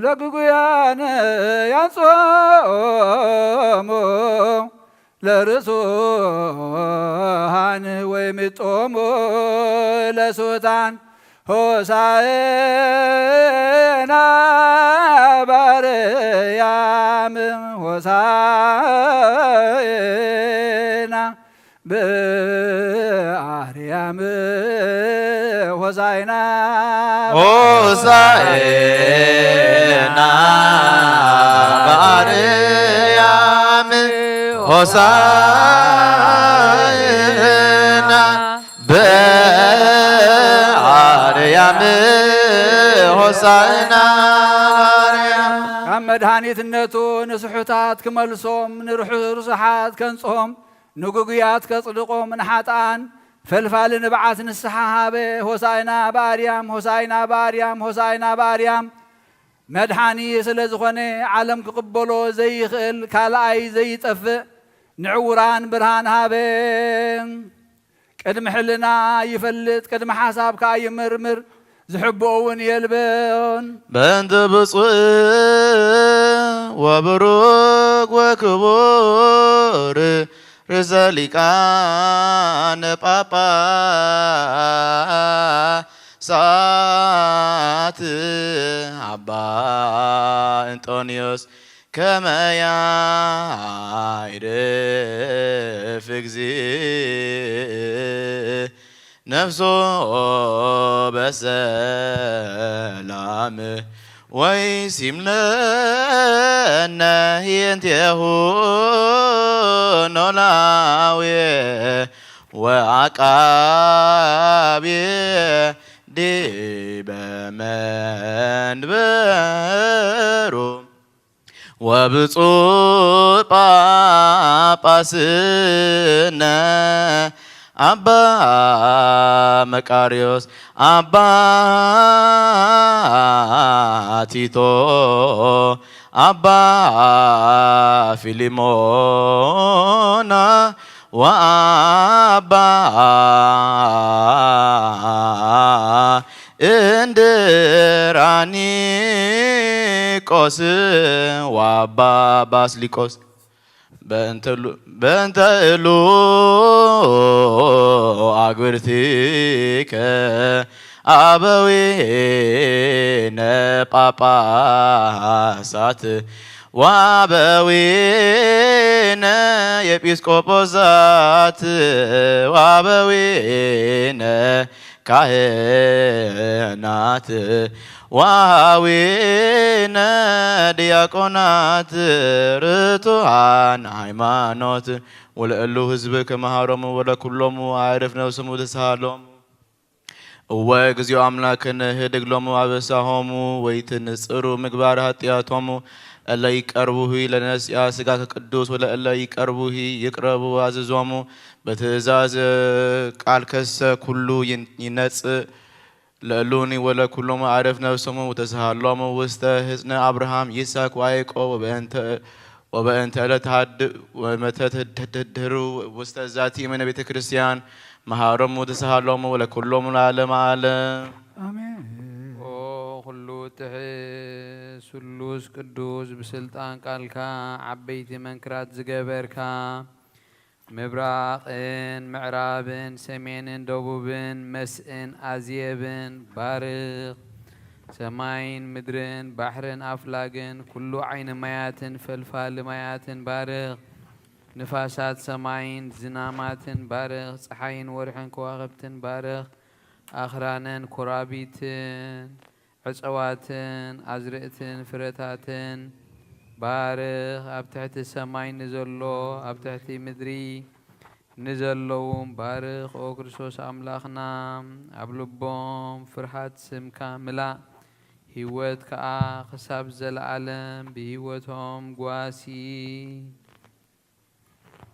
ለጉጉያን ያንጾሙ ለርሱሃን ወይምጦሙ ለሱታን ሆሳዕና ባርያም ሆሳዕና በአርያም ሆሳዕና ሆሳዕና በአርያም ሆሳዕና በአርያም ሆሳዕና ባርያም ካብ መድኃኒትነቱ ንስሑታት ክመልሶም ንርሑርሱሓት ከንጽሆም ንጉጉያት ከጽድቆም ንሓጣን ፈልፋል ንብዓት ንስሓ ሃበ ሆሳዕና ባርያም ሆሳዕና ባርያም ሆሳዕና ባርያም መድኃኒ ስለ ዝኾነ ዓለም ክቕበሎ ዘይኽእል ካልኣይ ዘይጠፍእ ንዕውራን ብርሃን ሃበ ቅድሚ ሕልና ይፈልጥ ቅድሚ ሓሳብካ ይምርምር ዝሕብኦ እውን የልበን በእንተ ብፁዕ ወብሩክ ወክቡር ርእሰ ሊቃነ ጳጳሳት አባ እንጦንዮስ ከመ ያዕርፍ እግዚእ ነፍሶ በሰላም ወይሲምለነ ሂንቴሁ ኖላዊ ወአቃቤ ዲበ መንበሩ ወብፁዕ ጳጳስነ አባ መቃርዮስ አባ ቲቶ አባ ፊሊሞና ወአባ እንድራኒቆስ ወአባ ባስሊቆስ በእንተ እሉ አግብርቲከ አበዊነ ጳጳሳት ወአበዊነ ኤጲስቆጶሳት ወአበዊነ ካህናት ወአኀዊነ ዲያቆናት ርቱዓን ሃይማኖት ወለእሉ ህዝብ ከመሃሮሙ ወለኩሎሙ አዕርፍ ነፍስሙ ተሳሃሎሙ ወእግዚኦ አምላክነ ህድግሎሙ አበሳሆሙ ወይትንጽሩ ምግባር ኃጢአቶሙ እለ ይቀርቡሂ ለነስያ ሥጋ ከቅዱስ ወለእለ ይቀርቡሂ ይቅረቡ አዝዞሙ በትእዛዝ ቃል ከሰ ኩሉ ይነጽእ ለእሉኒ ወለኩሎሙ አዕርፍ ነፍሶሙ ወተሳሃሎሙ ውስተ ህፅነ አብርሃም ይስሐቅ ወያዕቆብ ወበእንተ ዕለት ወመተትድህሩ ውስተ ዛቲ እምነ ቤተ ክርስቲያን መሃሮሙ ተሳሃሎሙ ወለኩሎሙ ለዓለመ ዓለም አሜን። ኦ ኩሉ ትሕት ስሉስ ቅዱስ ብስልጣን ቃልካ ዓበይቲ መንክራት ዝገበርካ ምብራቅን ምዕራብን ሰሜንን ደቡብን መስእን ኣዝየብን ባርኽ ሰማይን ምድርን ባሕርን ኣፍላግን ኩሉ ዓይኒ ማያትን ፈልፋሊ ማያትን ባርኽ ንፋሳት ሰማይን ዝናማትን ባርኽ ፀሓይን ወርሕን ከዋኽብትን ባርኽ ኣኽራንን ኮራቢትን ዕፀዋትን ኣዝርእትን ፍረታትን ባርኽ ኣብ ትሕቲ ሰማይ ንዘሎ ኣብ ትሕቲ ምድሪ ንዘለውን ባርኽ ኦ ክርስቶስ ኣምላኽና ኣብ ልቦም ፍርሃት ስምካ ምላእ ህይወት ከዓ ክሳብ ዘለዓለም ብህይወቶም ጓሲ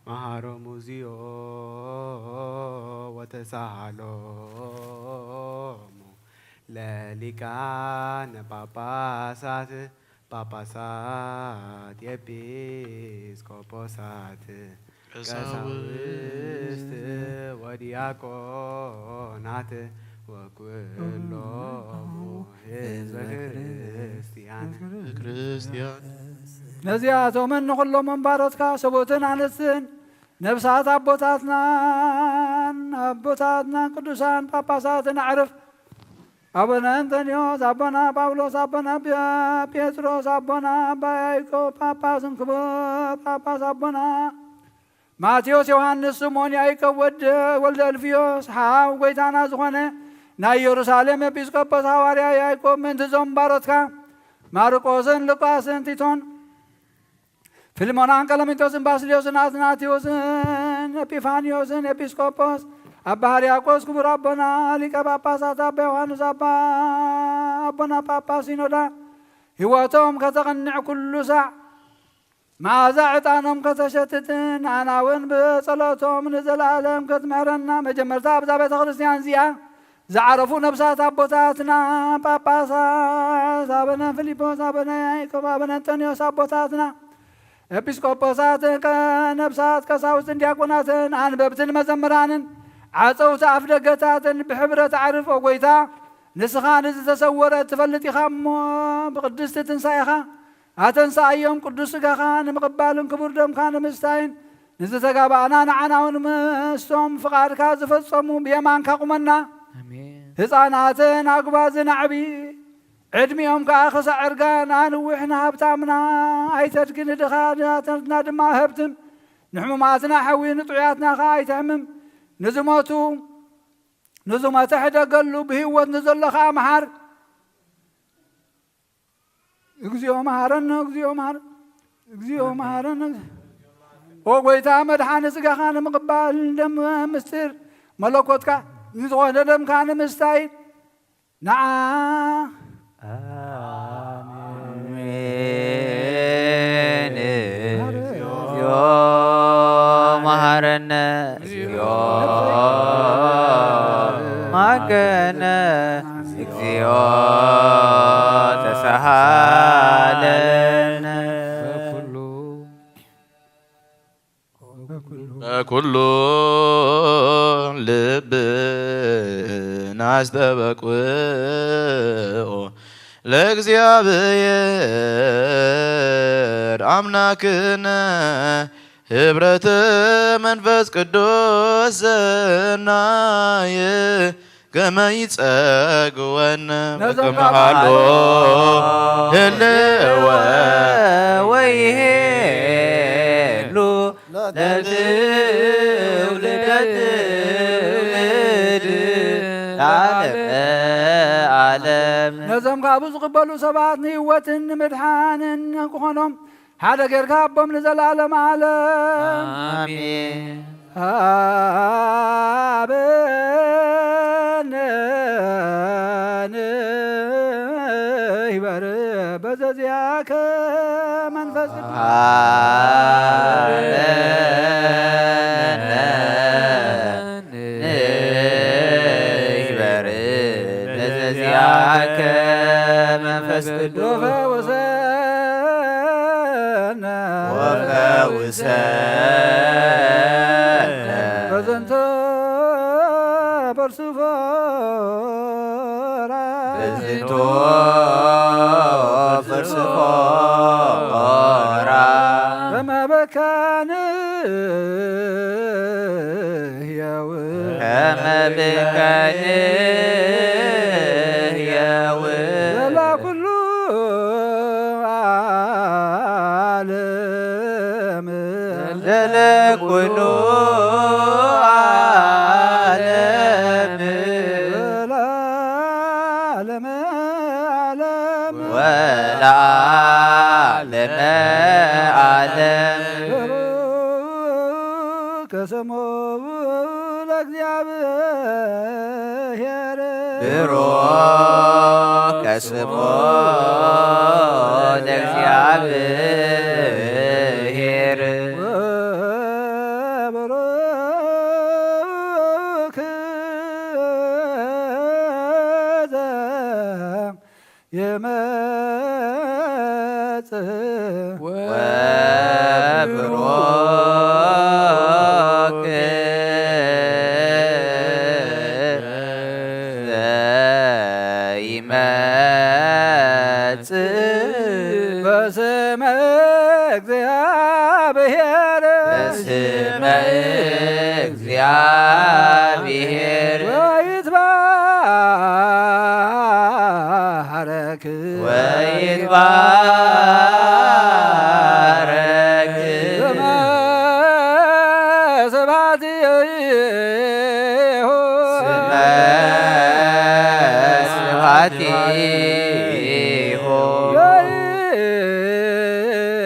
መሃሮሙ እግዚኦ ወተሳሃሎሙ ለሊቃነ ጳጳሳት ጳጳሳት ኤጲስቆጶሳት ቀሳውስት ወዲያቆናት ወኩሎሙ ህዝበ ክርስቲያን ነዚያቶምን ንኹሎም እምባሮትካ ሰቦትን ኣንስትን ነብሳት አቦታትናን ቅዱሳን ጳጳሳትን አዕርፍ አቡነ አንቶኒዮስ፣ አቡነ ጳውሎስ፣ አቡነ ጴጥሮስ፣ አቡነ አባ ያዕቆብ ጳጳስን ክቡር ጳጳስ አቡነ ማቴዎስ፣ ዮሐንስ፣ ስምዖን፣ ያዕቆብ ወልደ እልፍዮስ ሓው ጎይታና ዝኾነ ናይ ኢየሩሳሌም ኤጲስቆጶስ ሐዋርያ ያዕቆብ ምንትዞም እምባሮትካ ማርቆስን፣ ሉቃስን፣ ቲቶን፣ ፊልሞናን፣ ቀለሚንጦስን፣ ባስልዮስን፣ አትናቴዎስን፣ ኤጲፋንዮስን ኤጲስቆጶስ አባ ሕርያቆስ ክቡር አቦና ሊቀ ጳጳሳት አባ ዮሐንስ አቦና ጳጳስ ሲኖዳ ህይወቶም ከተቐንዕ ኩሉ ሳዕ መዓዛ ዕጣኖም ከተሸትትን ኣናውን ብጸሎቶም ንዘለዓለም ክትምሕረና መጀመርታ ኣብዛ ቤተ ክርስቲያን እዚኣ ዝዓረፉ ነብሳት ኣቦታትና ጳጳሳት ኣቡነ ፊልጶስ፣ ኣቡነ ያዕቆብ፣ ኣቡነ አንጦኒዮስ ኣቦታትና ኤጲስቆጶሳት፣ ነብሳት ቀሳውስትን ዲያቆናትን ኣንበብትን መዘምራንን ዓፀውቲ ኣፍ ደገታትን ብሕብረት ዓርፎ ጎይታ ንስኻ ንዝተሰወረ ትፈልጥ ኢኻ እሞ ብቅድስቲ ትንሳኤኻ ኣተንሳእዮም ቅዱስ ስጋኻ ንምቕባልን ክቡር ደምካ ንምስታይን ንዝተጋባእና ንዓናውን ምስቶም ፍቓድካ ዝፈጸሙ ብየማንካ ቁመና ህፃናትን ኣግባዝን ኣዕቢ ዕድሚኦም ከዓ ክሳዕ ዕርጋን ኣንውሕ ንሃብታምና ኣይተድግ ንድኻ ንኣተና ድማ ህብትም ንሕሙማትና ሓዊ ንጥዑያትና ከዓ ኣይተሕምም ንዝሞቱ ሕደገሉ ብህይወት ንዘሎኻ መሓር እግዚኦ መሃረነ እግዚኦ መሃረነ ኦ ጎይታ መድሓኒ ስጋኻ ንምቕባል ደም ምስጢር መለኮትካ ዝኾነ ደምካ ንምስታይ ንዓ አሜን። እግዚኦ መሃረነ እግዚኦ ማገነ እግዚኦ ተሳሃለነ በኩሉ ልብን አስተበቁኦ ለእግዚአብሔር አምላክነ ህብረተ መንፈስ ቅዱስ ሰናይ ከመ ይጸግወነ በከመሃሎ ህልወ ወይሄሉ ለትውልደ ትውልድ ለዓለመ ዓለም ነዞም ካብኡ ዝቕበሉ ሰባት ንህይወትን ንምድሓንን ክኾኖም ሓደ ጌርካ ኣቦም ንዘለዓለም ዓለም አሜን። አበነ ንይበር በዘዚአከ መንፈስ ቅዱስ ንይበር በዘዚአከ መንፈስ ቅዱስ ወፈውሰነ በዘንተ በርሱፎራ በዝንቶ ፈርስፎራ በመበካን ሕያው ከመብከን ሕያው ለኩሉ ዓለም ለኩሉ ዓለም ለዓለመ ዓለም ወለዓለመ ዓለም ከሰሞ ለእግዚአብሔር ብሩክ ስሙ ለእግዚአብሔር ወብሩክ ዘየመጽእ ወብሩክ ዘይመጽእ በስመ እግዚአብሔር በስመ እግዚአብሔር ወይትባረክ ወይትባረክ ስመ ስብሐቲሁ ስመ ስብሐቲሁ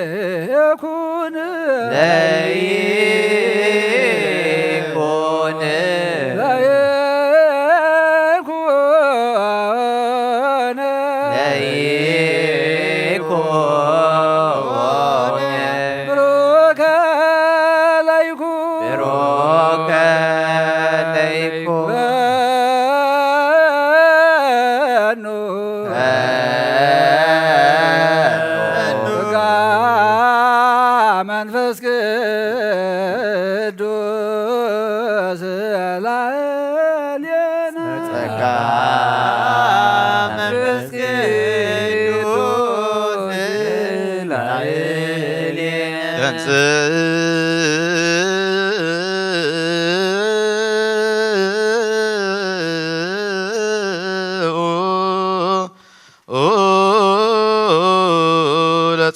ለይኩን ለይኩን ለይኩን ብሩከ ለይኩን ብሩከ ለይኩን በኑ ሥጋ መንፈስ ቅዱስ ላዕሌነ ጸጋ መንፈስ ቅዱስ ላዕሌነ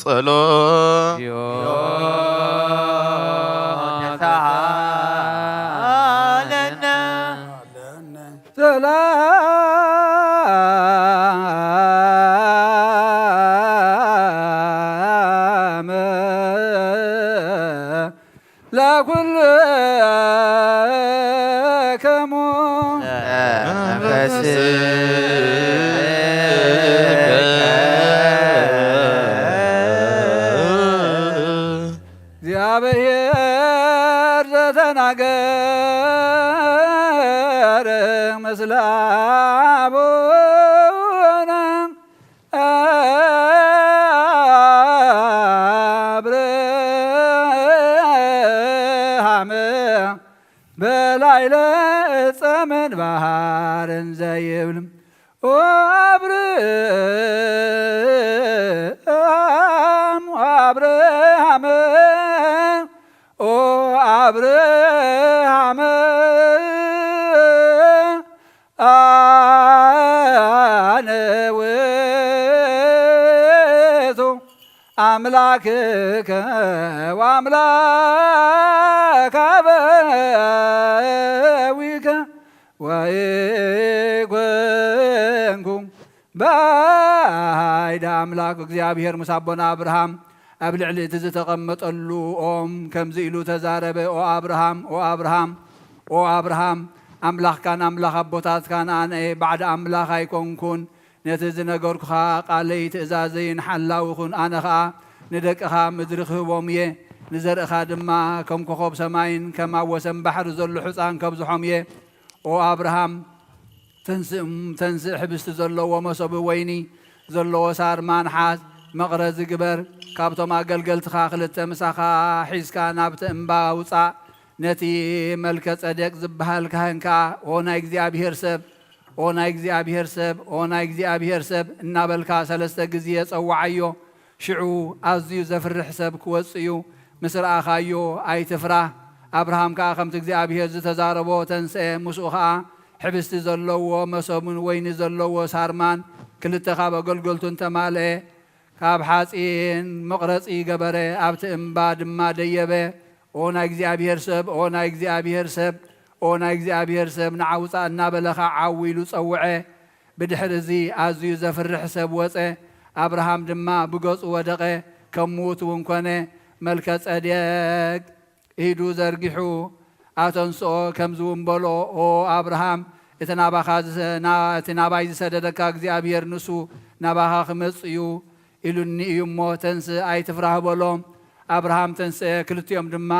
ለጸሎት ሰላም ለኩልክሙ እግዚአብሔር ዘተናገር ምስለ አቡነ አብርሃም በላዕለ ዕፀ ምንባር እንዘይብልም አብርሃም ኦ አብርሃም አነ ውእቱ አምላክከ ወአምላከ አበዊከ ወኢኮንኩ ባይዳ አምላክ እግዚአብሔር ምስ ኣቦና አብርሃም ኣብ ልዕሊ እቲ ዝተቐመጠሉ ኦም ከምዚ ኢሉ ተዛረበ። ኦ አብርሃም ኦ አብርሃም ኦ አብርሃም ኣምላኽካን ኣምላኽ ኣቦታትካን ኣነ ባዕዳ ኣምላኽ ኣይኮንኩን። ነቲ ዝነገርኩኻ ቃለይ ትእዛዘይን ሓላው ይኹን። ኣነ ኸዓ ንደቅኻ ምድሪ ክህቦም እየ፣ ንዘርእኻ ድማ ከም ኮኸብ ሰማይን ከም ኣብ ወሰን ባሕሪ ዘሎ ሕፃን ከብዝሖም እየ። ኦ አብርሃም ተንስእ ሕብስቲ ዘለዎ መሶብ ወይኒ ዘለዎ ሳርማን ሓዝ መቕረዚ ግበር። ካብቶም ኣገልገልትኻ ክልተ ምሳኻ ሒዝካ ናብቲ እምባ ውፃእ። ነቲ መልከ ጸደቅ ዝበሃል ካህን ከዓ ኦ ናይ እግዚኣብሔር ሰብ ኦ ናይ እግዚኣብሔር ሰብ ኦ ናይ እግዚኣብሔር ሰብ እናበልካ 3 ግዜ ጸዋዓዮ። ሽዑ ኣዝዩ ዘፍርሕ ሰብ ክወፅእ እዩ። ምስ ረኣኻዮ ኣይትፍራህ። አብርሃም ከዓ ከምቲ እግዚኣብሔር ዝተዛረቦ ተንስአ። ምስኡ ከዓ ሕብስቲ ዘለዎ መሶብን ወይኒ ዘለዎ ሳርማን ክልተ ካብ ኣገልገልቱን ተማልአ። ካብ ሓፂን መቕረፂ ገበረ። ኣብቲ እምባ ድማ ደየበ። ኦ ናይ እግዚኣብሔር ሰብ ኦ ናይ እግዚኣብሔር ሰብ ኦ ናይ እግዚኣብሔር ሰብ ንዓውፃእ እናበለኻ ዓዊ ኢሉ ፀውዐ። ብድሕሪ እዚ ኣዝዩ ዘፍርሕ ሰብ ወፀ። አብርሃም ድማ ብገፁ ወደቐ፣ ከም ምዉት እውን ኮነ። መልከ ጸደቅ ኢዱ ዘርጊሑ ኣተንስኦ ከምዚ እውን በሎ ኦ አብርሃም እቲ ናባይ ዝሰደደካ እግዚኣብሔር ንሱ ናባኻ ክመፅ እዩ ኢሉኒ እዩ እሞ ተንስእ ኣይትፍራህ በሎም። አብርሃም ተንስአ። ክልቲኦም ድማ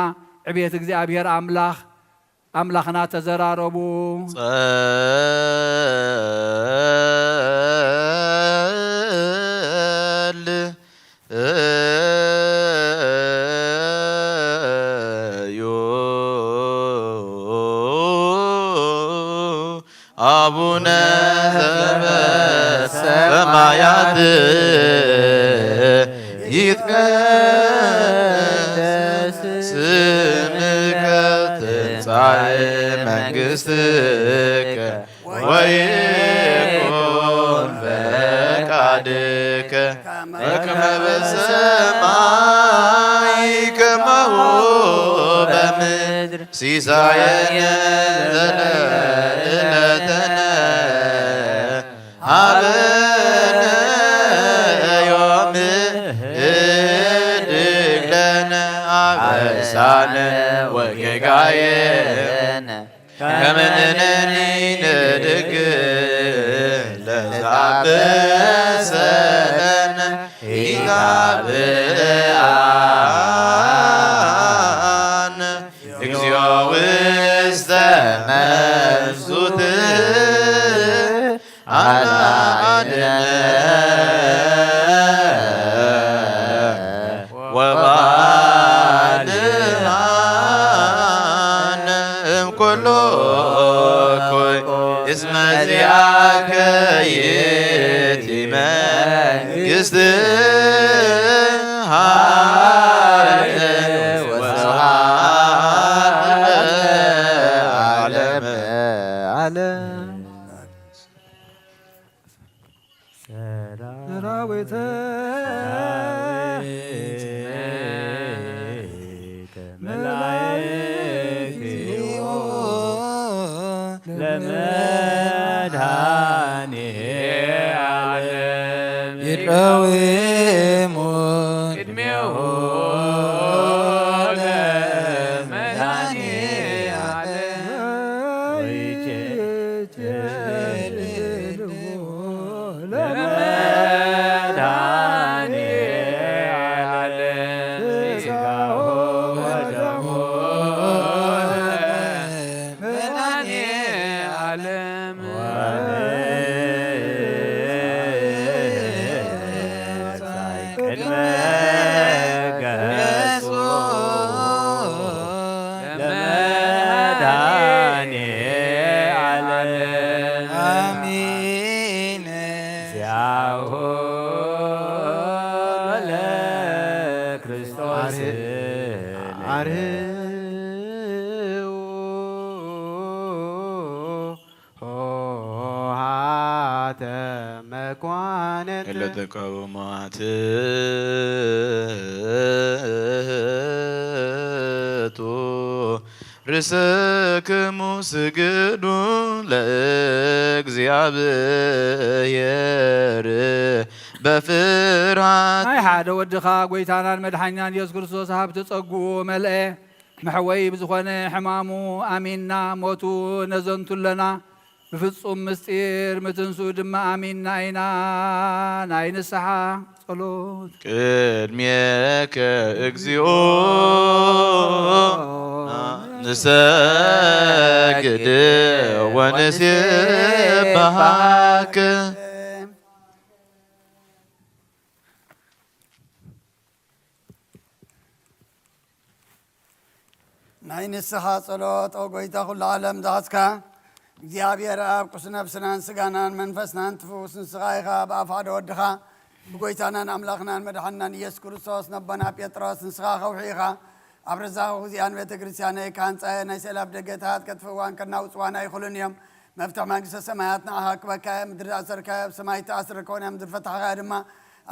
ዕብየት እግዚኣብሔር ኣምላኽና ተዘራረቡ። አቡነ ዘበሰማያት ይትቀደስ ስምከ ትምጻእ መንግሥትከ ወይኩን ፈቃድከ በከመ በሰማይ ከማሁ በምድር ሲሳየነ ዘለለዕለትነ ሀበነ ዮም ህድግ ለነ አበሳነ ወጌጋየነ ከመ ንሕነኒ ንህድግ ለዘአበሰለነ ኢታብአነ እግዚኦ ውስተ መንሱት ወባልሃነ እምኩሉ እኩይ እስመ ዚአከ ይእቲ መንግሥትህ ኃይል ወስብሐት ለዓለመ ዓለም። ሰራዊተ መላእክት ለመድኃኔዓለም ይቀዊሙ ቅድሜሁ إلا تقومات ርስክሙ ስግዱ ለእግዚአብሔር በፍርሃት ናይ ሓደ ወድኻ ጎይታናን መድሓኛን ኢየሱስ ክርስቶስ ሃብቲ ጸጉኡ መልአ መሕወይ ብዝኾነ ሕማሙ ኣሚንና ሞቱ ነዘንቱለና ብፍጹም ምስጢር ምትንሱ ድማ ኣሚንና ኢና ናይ ንስሓ ጸሎት ቅድሜከ እግዚኦ ንሰግድ ወንሴብሐከ ናይ ንስሓ ጸሎት ኦ ጎይታ ኩሉ ዓለም ዝሃስካ እግዚአብሔር ኣብ ቁስ ነፍስናን ስጋናን መንፈስናን ትፍውስ ንስኻ ኢኻ ብኣፍ ሓደ ወድኻ ብጎይታናን ኣምላኽናን መድሓናን ኢየሱስ ክርስቶስ ነቦና ጴጥሮስ ንስኻ ኸውሒ ኢኻ ኣብ ረዛኸ ግዚኣን ቤተ ክርስቲያነይ ካንፃየ ናይ ስእላብ ደገታት ከጥፍዋን ከናውፅዋን ኣይኽእሉን እዮም መፍትሕ መንግስተ ሰማያት ንዓኻ ክበካየ ምድሪ ኣሰርካየ ኣብ ሰማይ ተኣስረ ክኾን እያ ምድሪ ፈትሐኻዮ ድማ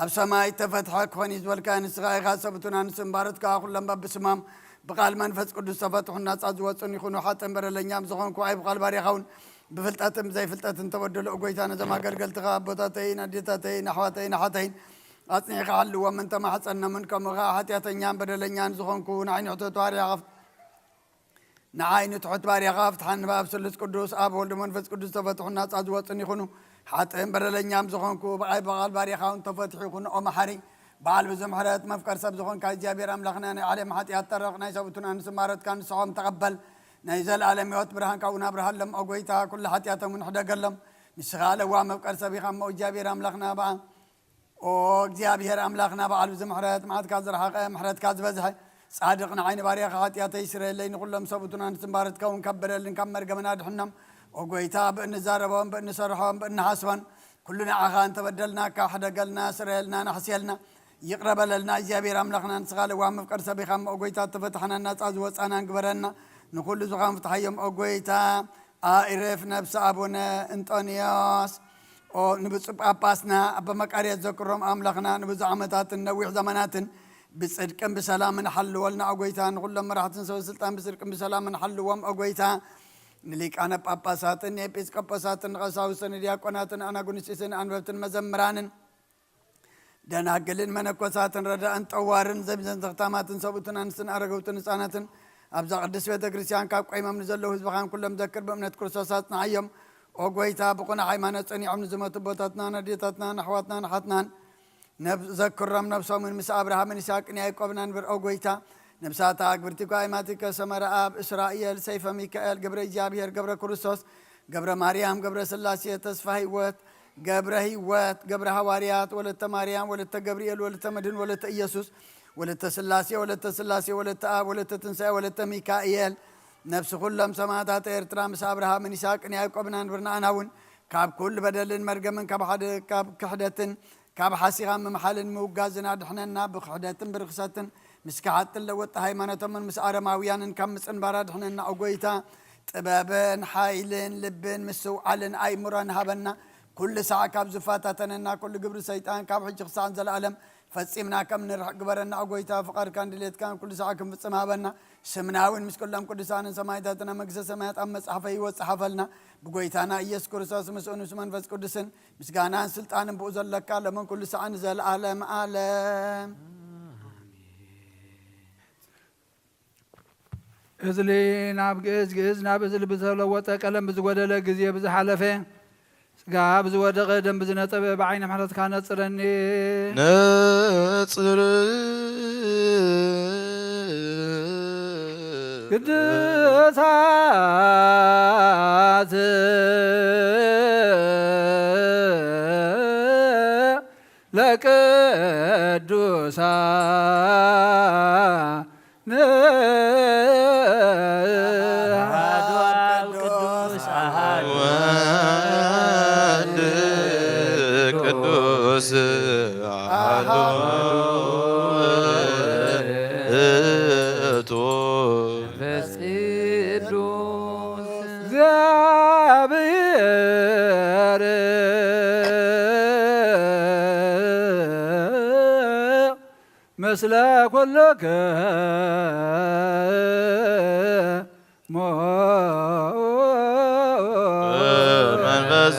ኣብ ሰማይ ተፈትሐ ክኾን እዩ ዝበልካየ ንስኻ ኢኻ ሰብቱና ንስም ባረትካ ኩሎም በብስሞም ብቃል መንፈስ ቅዱስ ተፈትሑ ናፃ ዝወፁን ይኹኑ ሓጥን በረለኛም ዝኾንኩ ኣይ ብቃል ባሪኻውን ብፍልጠትን ብዘይፍልጠትን ተበደሉ ጎይታ ነዞም ኣገልገልትኻ ኣቦታተይን ኣዴታተይን ኣሕዋተይን ኣሓተይን ኣፅኒዕኻ ሃልዎም እንተማሕፀኖምን ከምኡኻ ሓጢኣተኛን በደለኛን ዝኾንኩ ንዓይኒ ትሑት ባሪያኻ ፍትሓን ንባብ ስሉስ ቅዱስ ኣብ ወልዲ መንፈስ ቅዱስ ተፈትሑ ናፃ ዝወፅን ይኹኑ ሓጥን በደለኛም ዝኾንኩ ብቃል ባሪኻውን ተፈትሑ ይኹኑ ኦ መሓሪ በዓል ብዙ ምሕረት መፍቀር ሰብ ዝኾንካ እግዚኣብሔር ኣምላኽና ናይ ዓለም ሓጢኣት ተረቕ ናይ ሰብቱና ንስማረትካ ንስሖም ተቐበል ናይ ዘለኣለም ሕይወት ብርሃንካ እውን ኣብርሃሎም ኦ ጎይታ ኩሉ ሓጢኣቶም ንሕደገሎም ንስኻ ኣለዋ መፍቀር ሰብ ኢኻ እሞ እግዚኣብሔር ኣምላኽና በዓ ኦ እግዚኣብሔር ኣምላኽና በዓል ብዙ ምሕረት መዓትካ ዝረሓቐ ምሕረትካ ዝበዝሐ ጻድቕ ንዓይኒ ባርያኻ ሓጢኣተይ ይስረየለይ ንኩሎም ሰብቱና ንስማረትካ እውን ከበደልን ካብ መርገምና ድሕኖም ኦ ጎይታ ብእንዛረቦም ብእንሰርሖም ብእንሓስቦን ኩሉ ንዓኻ እንተበደልናካ ሕደገልና ስረየልና ናሕስየልና ይቅረበለልና እግዚአብሔር ኣምላኽና ንስኻ ኣለዋ መፍቀር ሰብ ኢኻ እሞ ኦ ጎይታ ተፈትሐና ናፃ ዝወፃና ንግበረና ንኩሉ ዝኾን ፍትሐዮም ኦ ጎይታ ኣዕርፍ ነብሲ ኣቡነ እንጦንዮስ ንብፁዕ ጳጳስና ኣባ መቃርየት ዘክሮም ኣምላኽና ንብዙሕ ዓመታትን ነዊሕ ዘመናትን ብፅድቅን ብሰላምን ሓልወልና ኦ ጎይታ ንኩሎም መራሕትን ሰብ ስልጣን ብፅድቅን ብሰላምን ሓልዎም ኦ ጎይታ ንሊቃነ ጳጳሳትን ንኤጲስቆጶሳትን ንቐሳውስትን ንዲያቆናትን ኣናጉንስጢስን ኣንበብትን መዘምራንን ደናግልን መነኮሳትን ረዳእን ጠዋርን ዘቢዘን ተኽታማትን ሰብኡትን ኣንስትን ኣረገውትን ህፃናትን ኣብዛ ቅዱስ ቤተ ክርስቲያን ካብ ቆይሞም ንዘለዉ ህዝብኻን ኩሎም ዘክር በእምነት ክርስቶስ ኣጽንዓዮም ኦ ጎይታ ብቁና ሃይማኖት ጸኒዖም ንዝመቱ ቦታትናን ኣዴታትናን ኣሕዋትናን ሓትናን ዘክሮም ነብሶምን ምስ ኣብርሃምን ይስሐቅን ያዕቆብን ንብር ኦ ጎይታ ነብሳታ ግብርቲኳ ኣይማቲከ ሰመረ ኣብ እስራኤል ሰይፈ ሚካኤል ገብረ እግዚአብሔር ገብረ ክርስቶስ ገብረ ማርያም ገብረ ስላሴ ተስፋ ህይወት ገብረ ህይወት ገብረ ሐዋርያት ወለተ ማርያም ወለተ ገብርኤል ወለተ መድህን ወለተ ኢየሱስ ወለተ ስላሴ ወለተ አብ ወለተ ትንሣኤ ወለተ ሚካኤል ነፍሲ ኩሎም ሰማዕታት ኤርትራ ምስ ኣብርሃምን ይስሐቅን ያዕቆብን ንብርና ኣናውን ካብ ኩል በደልን መርገምን ካብ ክሕደትን ካብ ሓሲኻ ምምሓልን ምውጋዝን ኣድሕነና ብክሕደትን ብርክሰትን ምስ ክሓጥን ለወጣ ሃይማኖቶምን ምስ ኣረማውያንን ካብ ምፅንባር ኣድሕነና ኦ ጎይታ ጥበብን ሓይልን ልብን ምስውዓልን ኣይምሮን ሃበና ኩሉ ሰዓ ካብ ዝፋታተነና ኩሉ ግብሪ ሰይጣን ካብ ሕጂ ክሳዕን ዘለኣለም ፈፂምና ከም ንርሕቅ ግበረና ኦ ጎይታ ፍቓድካን ድሌትካን ኩሉ ሰዓ ክንፍፅም ሃበና ስምናውን ምስ ኩሎም ቅዱሳንን ሰማዕታትን ኣብ መንግስተ ሰማያት ኣብ መፅሓፈ ህይወት ፀሓፈልና ብጎይታና ኢየሱስ ክርስቶስ ምስኡ ምስ መንፈስ ቅዱስን ምስጋናን ስልጣንን ብኡ ዘለካ ለመን ኩሉ ሰዓ ንዘለኣለም ዓለም እዝሊ ናብ ግእዝ ናብ እዝሊ ብዝተለወጠ ቀለም ብዝጎደለ ግዜ ብዝሓለፈ ስጋ ብዝወደቐ ደም ብዝነጠበ ብዓይነ ምሕረትካ ነፅረኒ ነፅር ቅዱሳት ለቅዱሳን ቅዱስ አሐዱ ውእቱ እግዚአብሔር ምስለ ኩልከ መንፈስ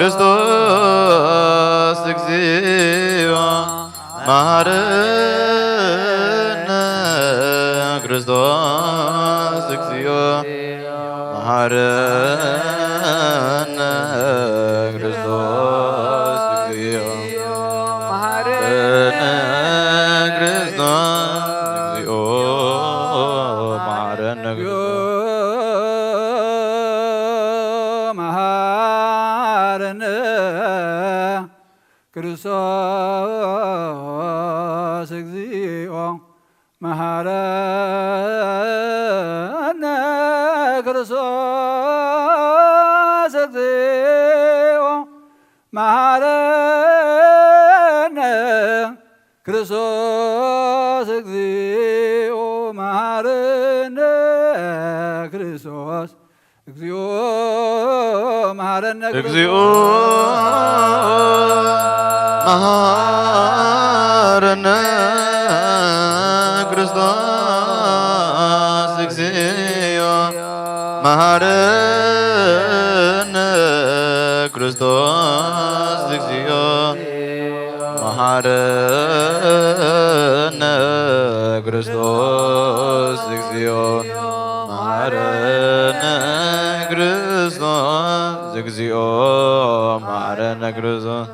Christos, ክርስቶስ እግዚኦ መሐረነ ክርስቶስ እግዚኦ መሐረነ ክርስቶስ እግዚኦ መሐረነ ክርስቶስ እግዚኦ መሐረነ እግዚኦ መሐረነ ክርስቶስ እግዚኦ መሐረነ ክርስቶስ እግዚኦ መሐረነ ክርስቶስ እግዚኦ መሐረነ ክርስቶስ እግዚኦ መሐረነ ክርስቶስ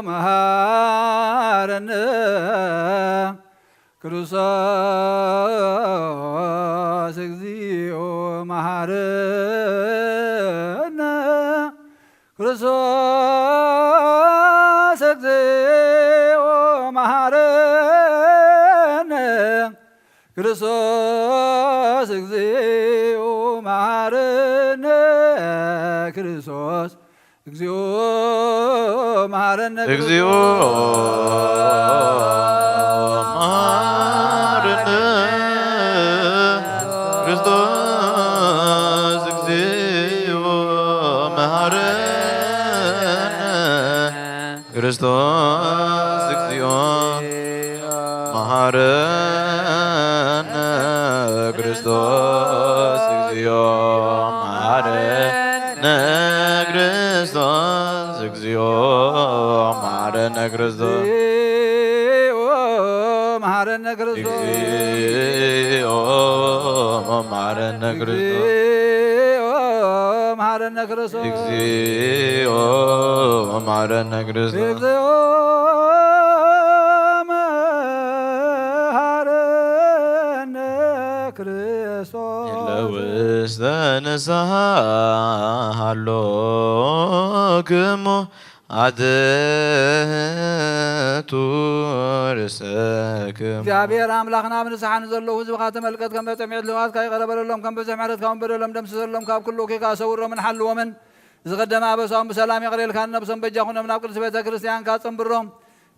መሐረነ ክርስቶስ እግዚኦ መሐረነ ክርስቶስ እግዚኦ መሐረነ ክርስቶስ እግዚኦ መሐረነ ክርስቶስ እግዚኦ መሐረነ እግዚኦ መሐረነ ክርስቶስ እግዚኦ መሐረነ ክርስቶስ እግዚኦ መሐረነ ክርስቶስ እግዚኦ መሐረነ ክርስቶስ እግዚኦ መሐረነ ክርስቶስ መሐረነ ክርስቶስ እግዚኦ መሐረነ ክርስቶስ መሐረነ ክርስቶስ እግዚኦ መሐረነ ክርስቶስ እግዚኦ መሐረነ ክርስቶስ ለውስተ ንስሐ ሃሎክሙ አትቱ ርእሰክሙ እግዚአብሔር አምላኽና ብንስሓ ንዘለዉ ህዝብኻ ተመልከት ከም በጥምዒት ልምዓትካ ይቐረበለሎም ከም ብዙሕ ምሕረትካውን በደሎም ደምስሰሎም ካብ ኩሉ ኬካ ሰውሮምን ሓልዎምን ዝቐደመ ኣበሳዎም ብሰላም የቕሬልካ ነብሶም በጃኹኖም ናብ ቅዱስ ቤተ ክርስቲያንካ ጽንብሮም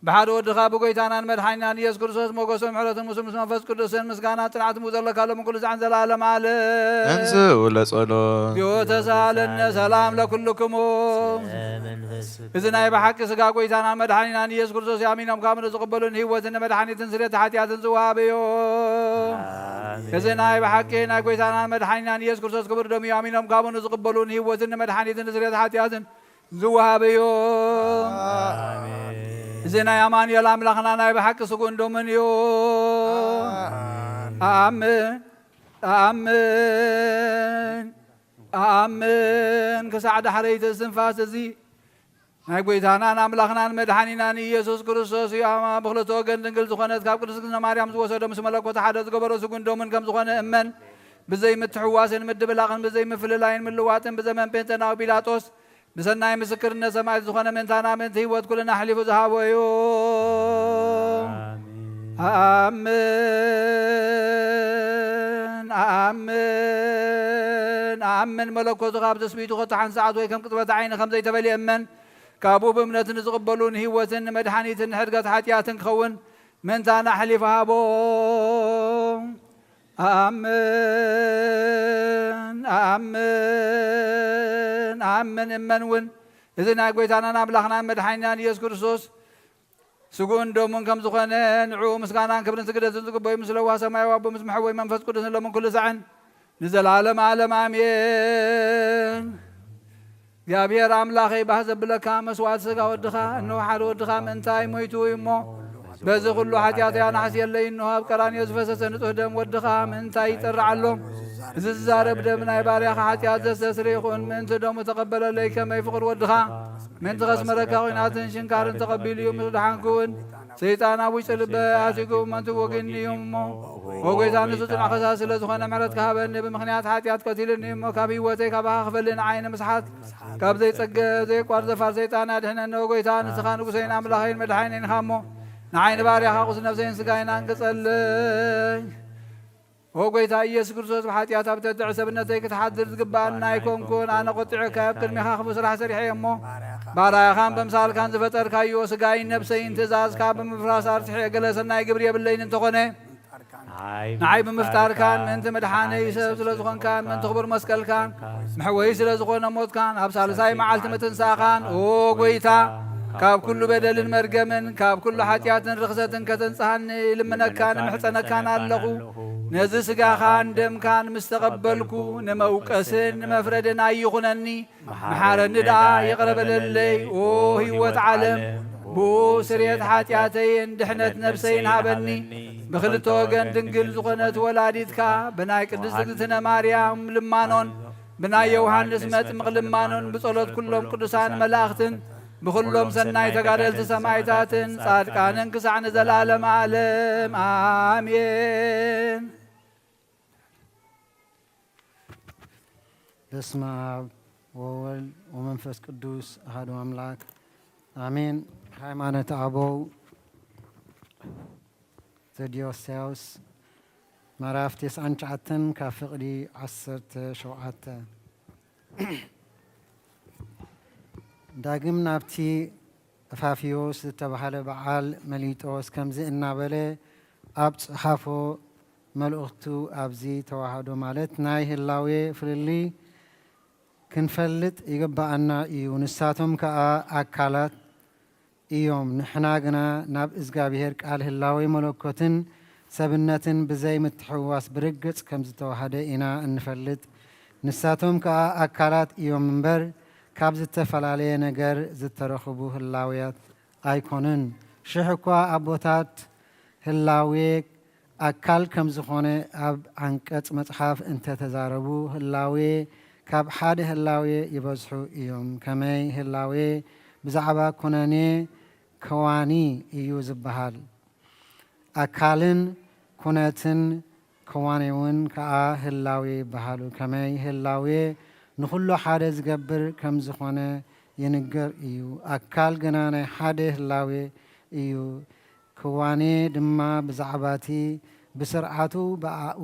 ብሓደ ወድኻ ብጎይታናን መድሓኒናን ኢየሱስ ክርስቶስ ሞገሶም ምሕረትን ምስ መንፈስ ቅዱስን ምስጋና ጽንዓትን ምዘለካሎም ኩሉ ዛዕን ዘለዓለም ዓለም እንስኡ ለጸሎት እግዚኦ ተሳሃለነ ሰላም ለኩልክሙ እዚ ናይ ብሓቂ ስጋ ጎይታናን መድሓኒናን ኢየሱስ ክርስቶስ ያሚኖም ካብ ንዝቕበሉን ህይወትን መድሓኒትን ስርየት ሓጢኣትን ዝወሃበዮ እዚ ናይ ብሓቂ ናይ ጎይታናን መድሓኒናን ኢየሱስ ክርስቶስ ክብር ደም እዩ ያሚኖም ካብ ንዝቕበሉን ህይወትን መድሓኒትን ስርየት ሓጢኣትን ዝወሃበዮ እዚ ናይ ኣማኑኤል ኣምላኽና ናይ ብሓቂ ስጉን ዶምን እዩ ኣምን ኣምን ኣምን ክሳዕ ዳሕረይቲ እስትንፋስ እዚ ናይ ጎይታናን ኣምላኽናን መድሓኒናን ኢየሱስ ክርስቶስ እዩ ብክልተ ወገን ድንግል ዝኾነት ካብ ቅድስት ማርያም ዝወሰዶ ምስ መለኮት ሓደ ዝገበሮ ስጉን ዶምን ከም ዝኾነ እመን ብዘይ ምትሕዋስን ምድብላቕን ብዘይ ምፍልላይን ምልዋጥን ብዘመን ጴንጤናዊ ጲላጦስ ብሰናይ ምስክርነት ሰማዕት ዝኾነ ምንታና ምንቲ ህይወት ኩልና ሓሊፉ ዝሃቦ እዩ ኣምን ኣምን ኣምን መለኮቱ ካብ ተስቢቱ ክተሓን ሰዓት ወይ ከም ቅጥበት ዓይኒ ከም ዘይተበልየ እመን ካብኡ ብእምነትን ዝቕበሉን ህይወትን መድሓኒትን ሕድገት ሓጢኣትን ክኸውን ምንታና ሓሊፉ ሃቦ ኣምን ኣምን ኣምን እመን እውን እዚ ናይ ጎይታናን ኣምላኽናን መድሓኒናን ኢየሱስ ክርስቶስ ስጉእን ደሙን ከም ዝኾነ ንዕኡ ምስጋናን ክብርን ስግደትን ዝግበዩ ምስ ለዋ ሰማያዊ ኣቦ ምስ መሕወይ መንፈስ ቅዱስ ንሎምን ኩሉ ሰዕን ንዘለዓለም ዓለም ኣሜን እግዚአብሔር አምላኸይ ባህ ዘብለካ መስዋዕት ስጋ ወድኻ እነሆ ሓደ ወድኻ ምንታይ ሞይቱ እሞ በዚ ኩሉ ኃጢአትያ ናሕስየለይ እነሆ ኣብ ቀራንዮ ዝፈሰሰ ንጹህ ደም ወድኻ ምንታይ ይጠርዓሎ እዚ ዝዛረብ ደም ናይ ባርያኻ ኃጢአት ዘስተስርይ ይኹን ምእንቲ ደሙ ተቐበለለይ ከመይ ፍቕር ወድኻ ምእንቲ ኸስመረካ ኹናትን ሽንካርን ተቐቢሉ እዩ ምስ ድሓንኩውን ሰይጣን ኣብ ውሽጢ ልበ ኣትዩ መንቱ ወግኒ እሞ ወጎይታ ንሱ ጽኑዕ ከሳሲ ስለ ዝኾነ ምሕረት ክሃበኒ ብምኽንያት ሓጢኣት ቀቲልኒ እሞ ካብ ህይወተይ ካባኻ ክፈልኒ ዓይነ ምስሓት ካብ ዘይጸገብ ዘይቋር ዘፋር ሰይጣን ኣድሕነኒ ወጎይታ ንስኻ ንጉሰይን ኣምላኸይን መድሓኒን ኢኻ እሞ ንዓይኒ ባርያኻ ቁስ ነፍሰይን ስጋይን አንቅጸለኝ ወጎይታ ኢየሱስ ክርስቶስ ብሓጢኣት ኣብ ተድዕ ሰብነተይ ክትሓድር ዝግባአና ኣይኮንኩን ኣነ ቆጢዕካ ኣብ ቅድሚኻ ክፉ ስራሕ ሰሪሐ እሞ ባርያኻን በምሳልካን ዝፈጠርካዮ ስጋይን ነብሰይን ትእዛዝካ ብምፍራስ ኣርትሐ ገለ ሰናይ ግብሪ የብለይን እንተኾነ ንዓይ ብምፍጣርካን ምእንቲ መድሓነይ ሰብ ስለ ዝኾንካን ምእንቲ ክቡር መስቀልካን ምሕወይ ስለ ዝኾነ ሞትካን ኣብ ሳልሳይ መዓልቲ ምትንሳኻን ኦ ጎይታ ካብ ኩሉ በደልን መርገምን ካብ ኩሉ ሓጢኣትን ርክሰትን ከተንጽሓኒ ልምነካን ንምሕፀነካን ኣለኹ ነዚ ስጋኻን ደምካን ምስ ተቐበልኩ ንመውቀስን ንመፍረድን ኣይኹነኒ መሓረኒ ደኣ ይቕረበለለይ ኦ ህይወት ዓለም ብኡ ስርየት ሓጢኣተይን ድሕነት ነብሰይን ሃበኒ ብክልተ ወገን ድንግል ዝኾነት ወላዲትካ ብናይ ቅድስት እግዝእትነ ማርያም ልማኖን ብናይ ዮሃንስ መጥምቕ ልማኖን ብጸሎት ኩሎም ቅዱሳን መላእኽትን ብኩሎም ሰናይ ተጋደልቲ ሰማዕታትን ጻድቃንን ክሳዕ ንዘላለም ዓለም አሜን። በስመ አብ ወወልድ ወመንፈስ ቅዱስ አሐዱ አምላክ አሜን። ሃይማኖተ አበው ዘዲዮስያስ ምዕራፍ 99 ካብ ፍቕዲ 17 ዳግም ናብቲ እፋፊዮስ ዝተባሃለ በዓል መሊጦስ ከምዚ እናበለ ኣብ ጽሓፎ መልእኽቱ ኣብዚ ተዋህዶ ማለት ናይ ህላዌ ፍልሊ ክንፈልጥ ይግባአና እዩ። ንሳቶም ከዓ ኣካላት እዮም። ንሕና ግና ናብ እግዚኣብሔር ቃል ህላዌ መለኮትን ሰብነትን ብዘይ ምትሕዋስ ብርግጽ ከም ዝተዋሃደ ኢና እንፈልጥ። ንሳቶም ከዓ ኣካላት እዮም እምበር ካብ ዝተፈላለየ ነገር ዝተረኽቡ ህላውያት ኣይኮኑን። ሽሕ እኳ ኣቦታት ህላዌ ኣካል ከም ዝኾነ ኣብ ዓንቀጽ መጽሓፍ እንተተዛረቡ ህላዌ ካብ ሓደ ህላዌ ይበዝሑ እዮም። ከመይ ህላዌ ብዛዕባ ኩነኔ ከዋኒ እዩ ዝበሃል። ኣካልን ኩነትን ከዋኒ እውን ከዓ ህላዌ ይበሃሉ። ከመይ ህላዌ ንኩሉ ሓደ ዝገብር ከም ዝኾነ ይንገር እዩ። ኣካል ግና ናይ ሓደ ህላዌ እዩ። ክዋኔ ድማ ብዛዕባቲ ብስርዓቱ ብኣኡ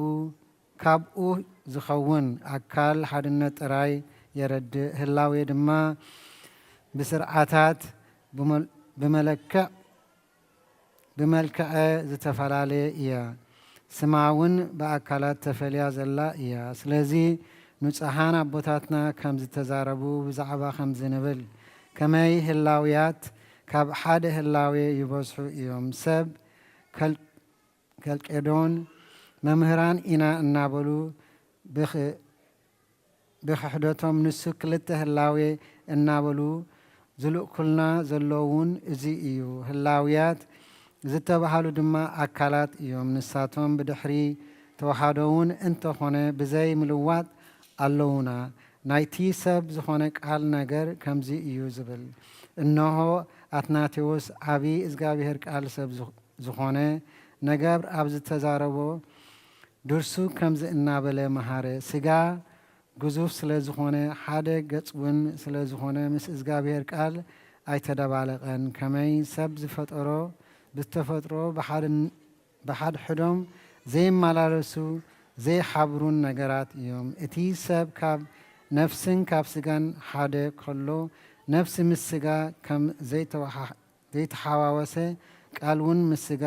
ካብኡ ዝኸውን ኣካል ሓድነት ጥራይ የረድእ። ህላዌ ድማ ብስርዓታት ብመልክዐ ዝተፈላለየ እያ። ስማ እውን ብኣካላት ተፈልያ ዘላ እያ። ስለዚ ንጹሓን ኣቦታትና ከም ዝተዛረቡ ብዛዕባ ከምዚ ንብል ከመይ ህላውያት ካብ ሓደ ህላዌ ይበዝሑ እዮም። ሰብ ከልቄዶን መምህራን ኢና እናበሉ ብክሕደቶም ንሱ ክልተ ህላዌ እናበሉ ዝልእኩልና ዘለውን እዚ እዩ። ህላውያት ዝተባሃሉ ድማ ኣካላት እዮም። ንሳቶም ብድሕሪ ተዋሃዶውን እንተኾነ ብዘይ ምልዋጥ ኣለውና። ናይቲ ሰብ ዝኾነ ቃል ነገር ከምዚ እዩ ዝብል እነሆ ኣትናቴዎስ ዓብዪ እግዚኣብሔር ቃል ሰብ ዝኾነ ነገብር ኣብ ዝተዛረቦ ድርሱ ከምዚ እናበለ መሃረ። ስጋ ግዙፍ ስለ ዝኾነ ሓደ ገጽ እውን ስለ ዝኾነ ምስ እግዚኣብሔር ቃል ኣይተደባለቐን። ከመይ ሰብ ዝፈጠሮ ብተፈጥሮ ብሓድሕዶም ዘይመላለሱ ዘይሓብሩን ነገራት እዮም። እቲ ሰብ ካብ ነፍስን ካብ ስጋን ሓደ ከሎ ነፍሲ ምስ ስጋ ከም ዘይተሓዋወሰ ቃል እውን ምስ ስጋ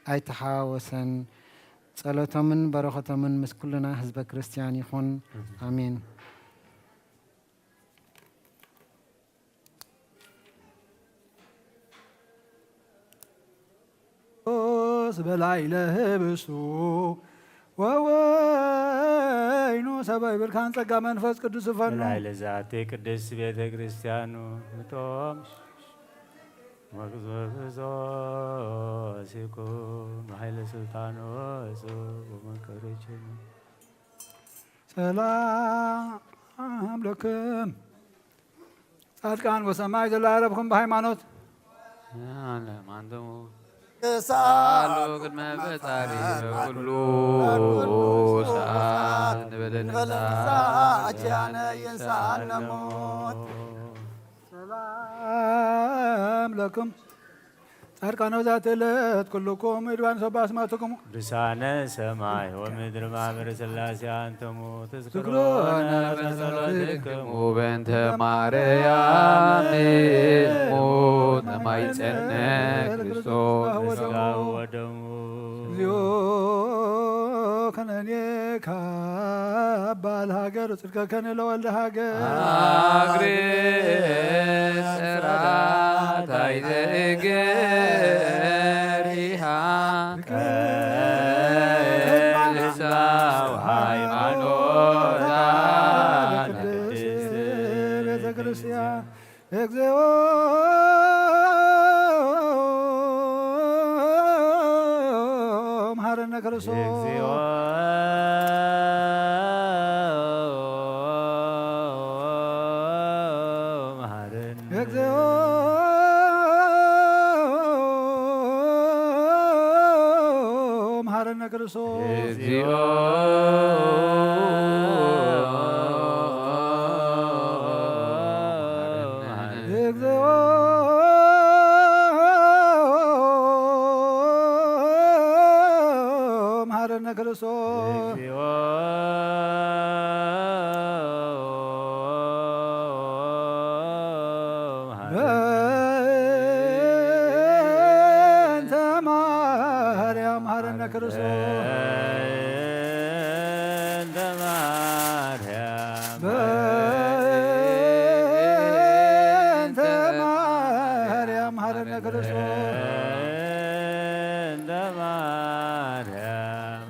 ኣይተሓዋወሰን። ጸሎቶምን በረኸቶምን ምስ ኩልና ህዝበ ክርስቲያን ይኹን አሜን። በላይ ለህብሱ ወወይኑ ሰበይ ብርካን ጸጋ መንፈስ ቅዱስ ፈኑ በላይ ለዛቴ ቅድስት ቤተ ክርስቲያኑ ምቶም መቅዞብዞሲኩ በኃይለ ስልጣኖ እጹ በመንከሮች ሰላም ለክም ጻድቃን ወሰማይ ዘላረብኩም በሃይማኖት አንተሙ ቃሉ ቅድመ ፈጣሪ በኩሉ ሰዓት ንበለንሳ አጃነ የንሳነ ሞት ሰላም ለኩም ጻድቃነ ዛት ዕለት ኩልኩም ዕድዋን ሰባስማትኩም ቅዱሳነ ሰማይ ወምድር ማኅበረ ሥላሴ አንትሙ ትዝክሮነ በጸሎትክሙ በእንተ ማርያም ሞት ለማይጸነ ክርስቶስ ሥጋው ወደሙ እግዚኦ ከነኔ ካባል ሀገር ጽድቀ ከነ ለወልደ ሀገር አግሬ ጽራት አይዘገሪሃ ቅድሳው ሃይማኖት ቅድስት ቤተ ክርስቲያን እግዚኦ መሐረነ ክርስቶስ እግዚኦ መሐረነ ክርስቶስ እግዚኦ እግዚኦ መሐረነ ክርስቶስ በእንተ ማርያም መሐረነ ክርስቶስ በእንተ ማርያም መሐረነ ክርስቶስ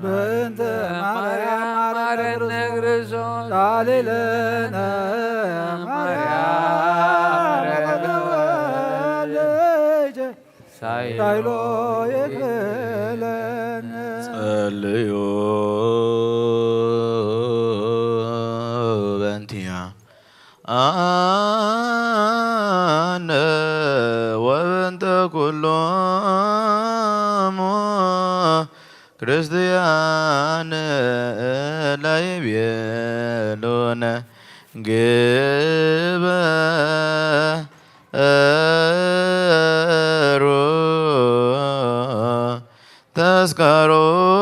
በእንተ ማርያም መሐረነ ክርስቶስ ቃልለነ ሳይሎ ይክለነ ጸልዩ በእንቲያ አነ ወበእንተ ኩሎሙ ክርስቲያን ላይቤሉነ ግበሩ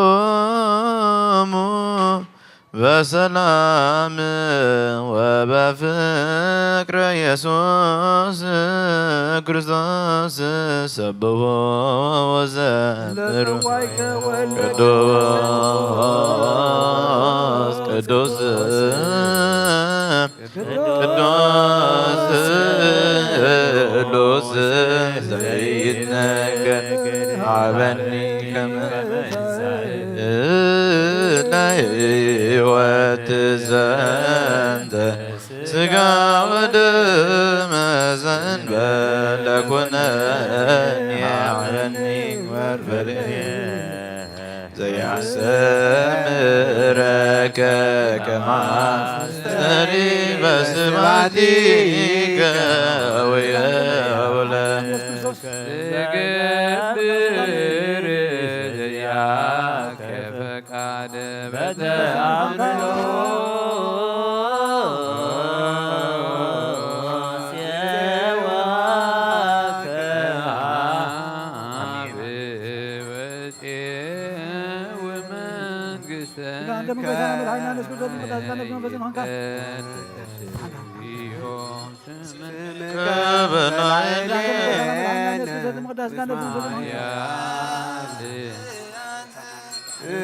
ተስካሮሙ በሰላም ወበፍቅረ ኢየሱስ ክርስቶስ ሰብሖ ወዘምሩ ቅዱስ ቅዱስ ዘይትነገር አበኒ ከመ ለሕይወት ዘንተ ሥጋ ወደመ ዘእንበለ ኩነኔ አለኒ ወርበልየ ዘያስተምረከ ከማስተሪ በስብሐቲከ ወየውለ ትገብር ያከ ፈቃደ በተአምኖ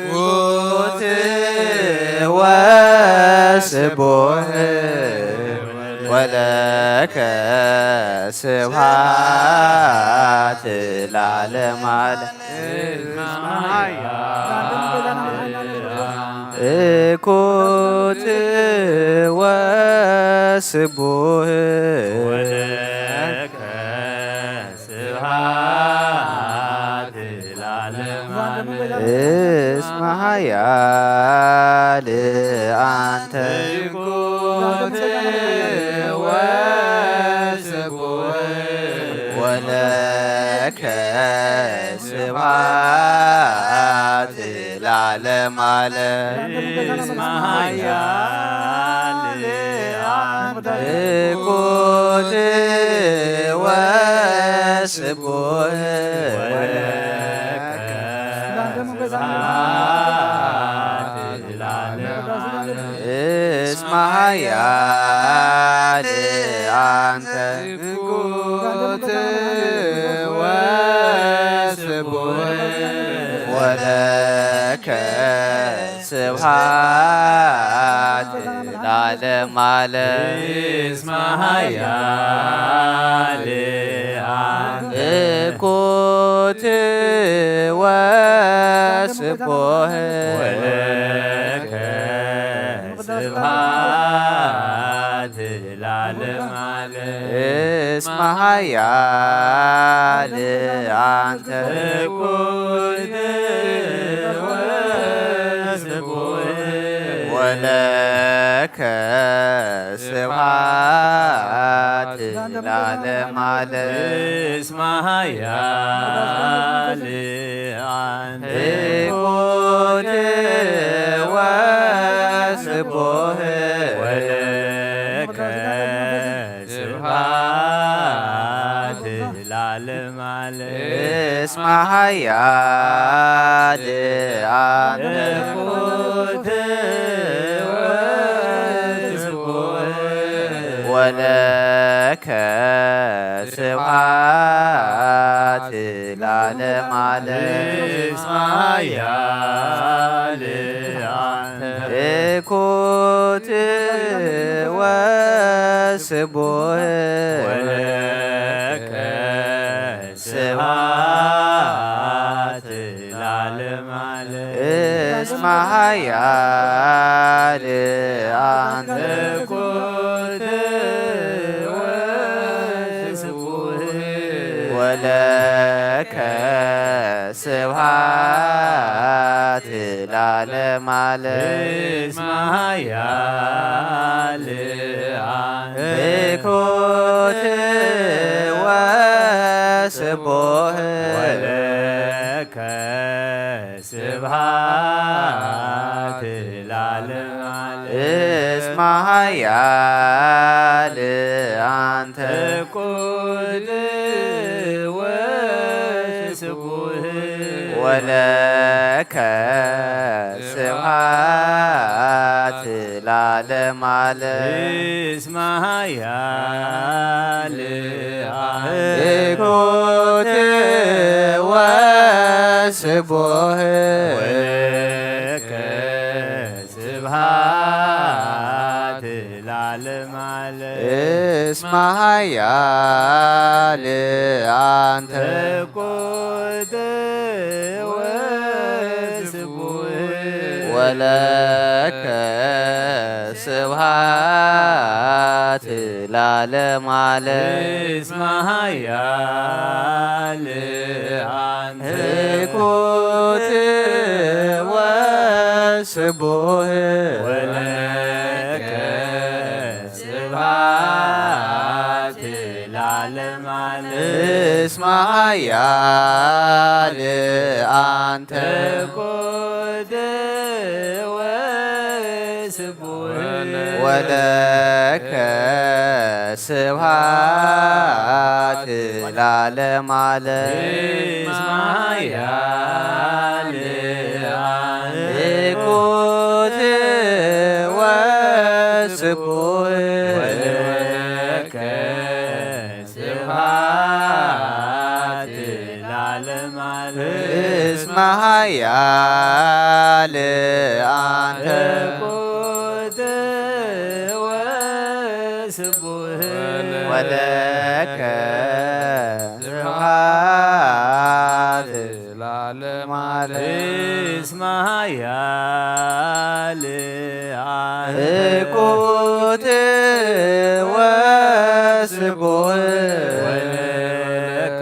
ቁት ወስቡሕ ወለከ ስብሐት ለዓለመ እኩት ወስቡሕ ወለከ ስብሐት ለዓለመ እስመ ኃያል አንተ እኩት ወስቡሕ ወለከ ስብሐት ለዓለም ዓለም እስመ ኃያል አንተ እኩት ወስቡሕ እስመ ኃያል አንተ እኩት ወስቡሕ ወለከ ስብሐት ለዓለም ዓለም እስመ ኃያል አንተ እኩት ወስቡሕ ወለከ ስብሐት ለዓለም ዓለም እስመ ኃያል አንተ እኩት ወስቡሕ ወለከ ስብሐት ለዓለም ዓለም እስመ ኃያል አንተ እኩት ወስቡሕ ወለከ ስብሐት ለዓለም ዓለም እስመ ኃያል አንተ እኩት ወስቡሕ ወለከ ስብሐት ለዓለም ዓለም እስመ ኃያል አንተ እኩት ወስቡሕ ወለከ ስብሐት ለዓለም ዓለም እስመ ኃያል አንተ እኩት ወስቡሕ ወለከ ስብሐት ለዓለም ዓለም እስመ ኃያል አንተ እኩት ወስቡሕ ወለከ ስብሐት ለዓለም ዓለም እስመ ኃያል አንተ እኩት ወስቡሕ ወለከ ስብሐት ለዓለም ዓለም እስመ ኃያል አንተ እኩት ወስቡሕ ወለከ ስብሐት ለዓለም ዓለም እስመ ኃያል አንተ እኩት ወስቡሕ ወለከ ስብሐት ለዓለም ዓለም እስመ ኃያል አንተ እኩት ወስቡሕ ወለከ ስብሐት ለዓለም ዓለም እስመ ኃያል አንተ እኩት ወስቡሕ ወለከ ስብሐት ለዓለም ዓለም እስመ ኃያል አንተ እኩት ወስቡሕ ወለከ ስብሐት ለዓለም ዓለም እስመ ኃያል አንተ እኩት ወስቡሕ ወለከ ስብሐት ለዓለም ዓለም እስመ ኃያል አንተ እኩት ወስቡሕ ወለከ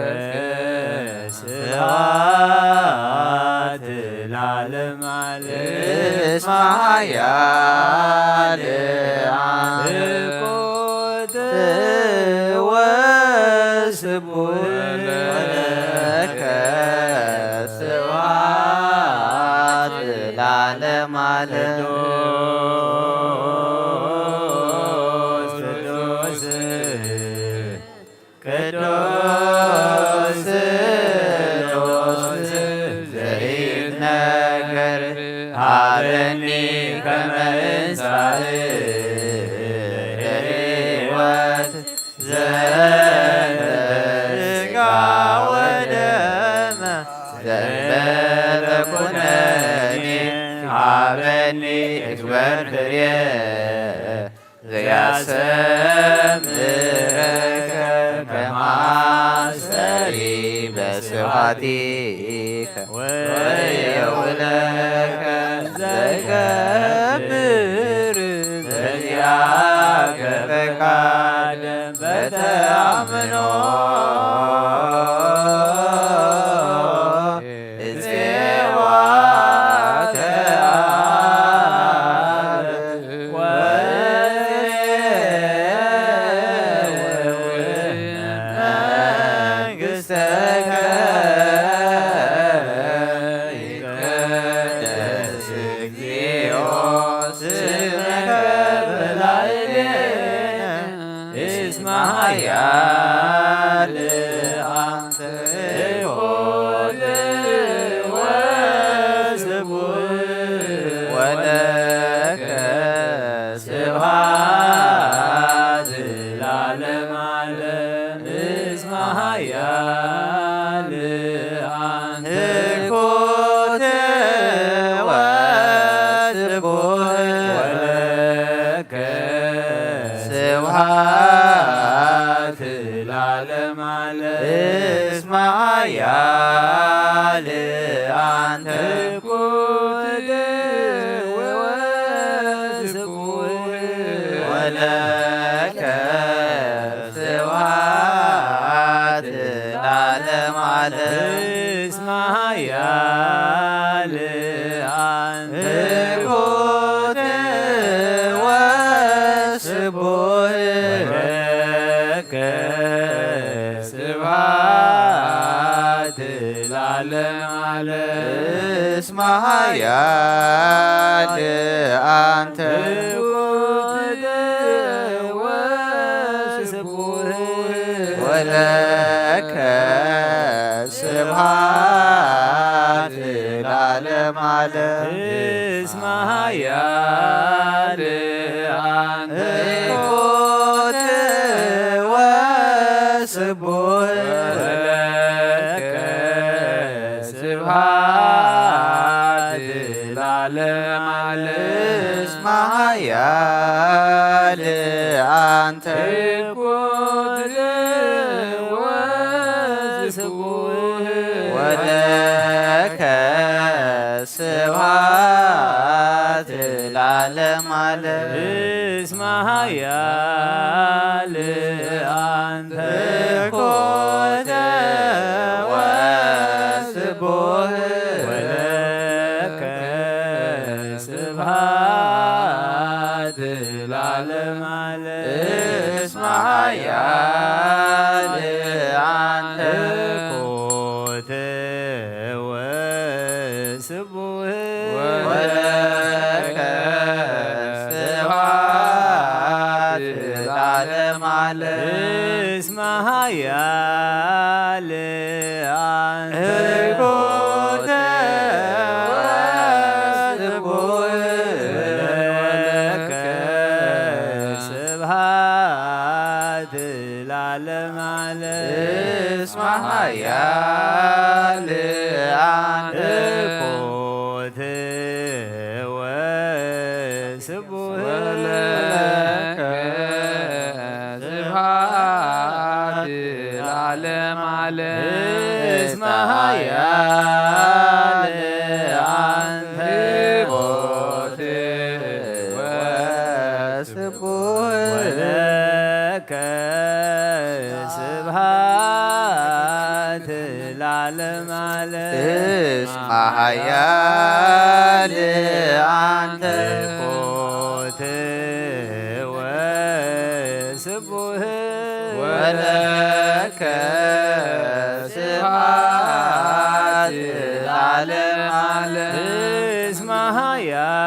ስብሐት ለዓለም ዓለም እስመ ኃያል አንተ እኩት ወስቡሕ ወለከ ለዓለም ዓለም ቅዱስ ቅዱስ ዘይትነገር ሀበኒ ከመ እንሣእ ሕይወት ዘሥጋ ወደም ዘእንበለ ኩነኔ ሀበኒ እግበር ፍሬ ዘያሰምረከ ከማሰሪ በስብሐቲከ ወየውለከ ዘይገብር ዘዚአከ ፈቃደ በተአምኖ Ismahaya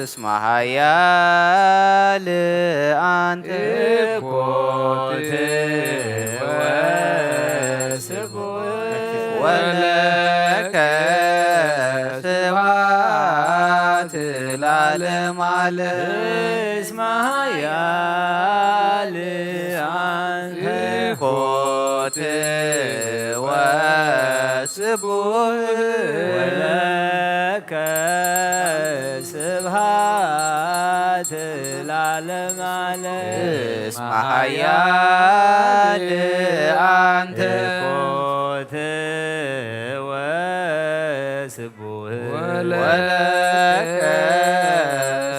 እስመ ኃያል አንተ ኮት ወስቡህ ወለከ ስብሐት ለዓለመ ዓለም እስመ ኃያል አንተ ኮት ወስቡህ ወለከ ስብሐት ለዓለመ ዓለም እስመ ኃያል አንተ ኮት ወስቡህ ወለከ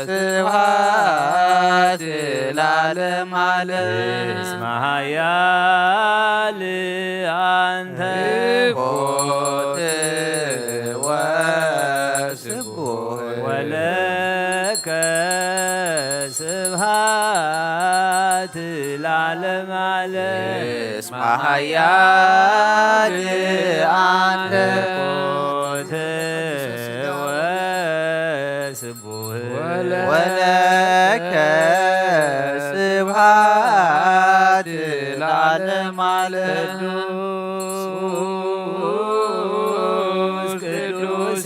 ስብሐት ለዓለመ ዓለም እስመ ኃያል አንተ ኮት ወስቡህ ወለከ ስብሐት ለዓለመ ዓለም እስመ ኃያል አንተ ኮት ወስቡህ ወለከ ስብሐት ለዓለመ ዓለም ቅዱስ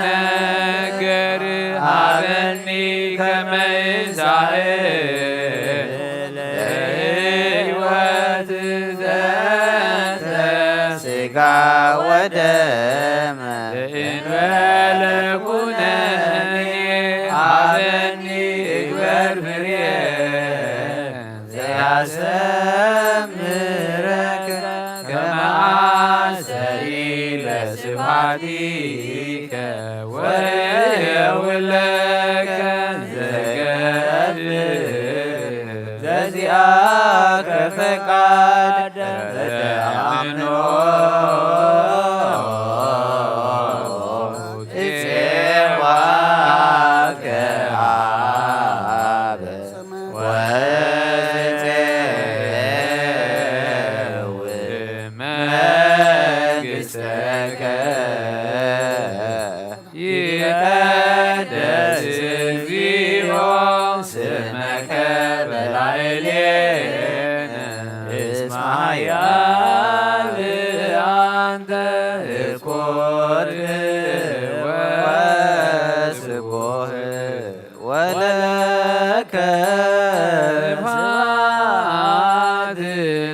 ዘይትነገር ሀበኒ ከመ ይንሣእ ለሕይወት ዘንተ ሥጋ ወደመ እንበለ ኩነኔ ሀበኒ እግበር ፍርየ ዘያሰምረከ ከመ አስተሪ ለስብሐቲከ ወየውለከ ዘገድል ዘዚአከ ፈቃደ በተአምኖ እፄዋከ ኀበ ወፄው መንግሥተከ ይቀደስ እግዚኦ ስመከ በላዕሌነ እስመ ኃያል አንተ ኮት ወስቡህ ወለከ ስብሐት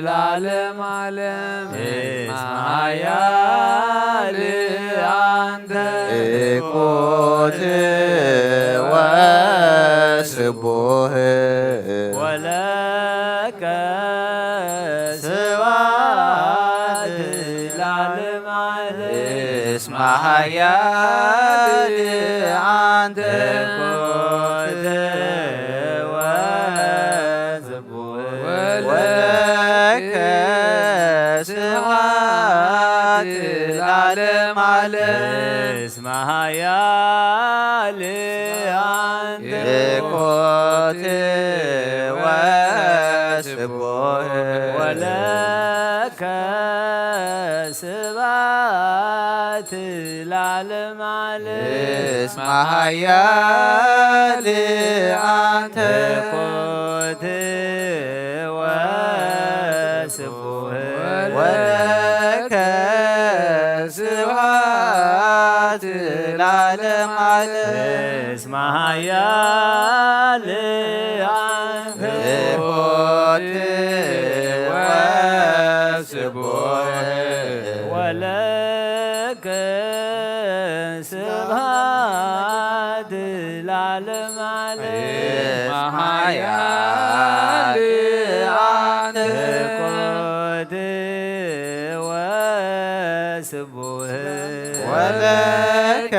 ለዓለመ ዓለም እስመ ኃያል አንተ ኮት ወስቡህ ወለከ ስብሐት ለዓለመ ዓለም እስመ ኃያል አንተ ኮት ወስቡህ ወለከ ስብሐት ለዓለመ ዓለም እስመ ኃያል አንተ ኮት ወስቡህ ወለከ ስብሐት ለዓለመ ዓለም እስመ ኃያል አንተ ኮት ወስቡህ ወለከ ስብሐት ለዓለመ ዓለም እስመ ኃያል አንተ ኮት ወስቡህ ወለከ ስብሐት ለዓለመ ዓለም እስመ ኃያል አንተ ኮት ወስቡህ ወለከ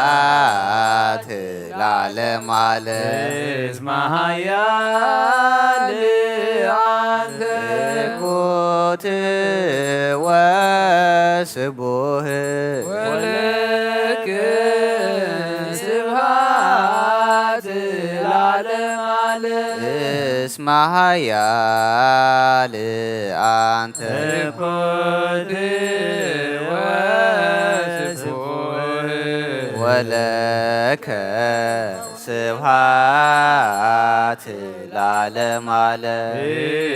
ስብሐት ለዓለመ ዓለም እስመ ኃያል አንተ ኮት ወስቡህ ወለከ ስብሐት ለዓለመ ዓለም እስመ ኃያል አንተ ወለከ ስብሐት ለዓለመ ዓለም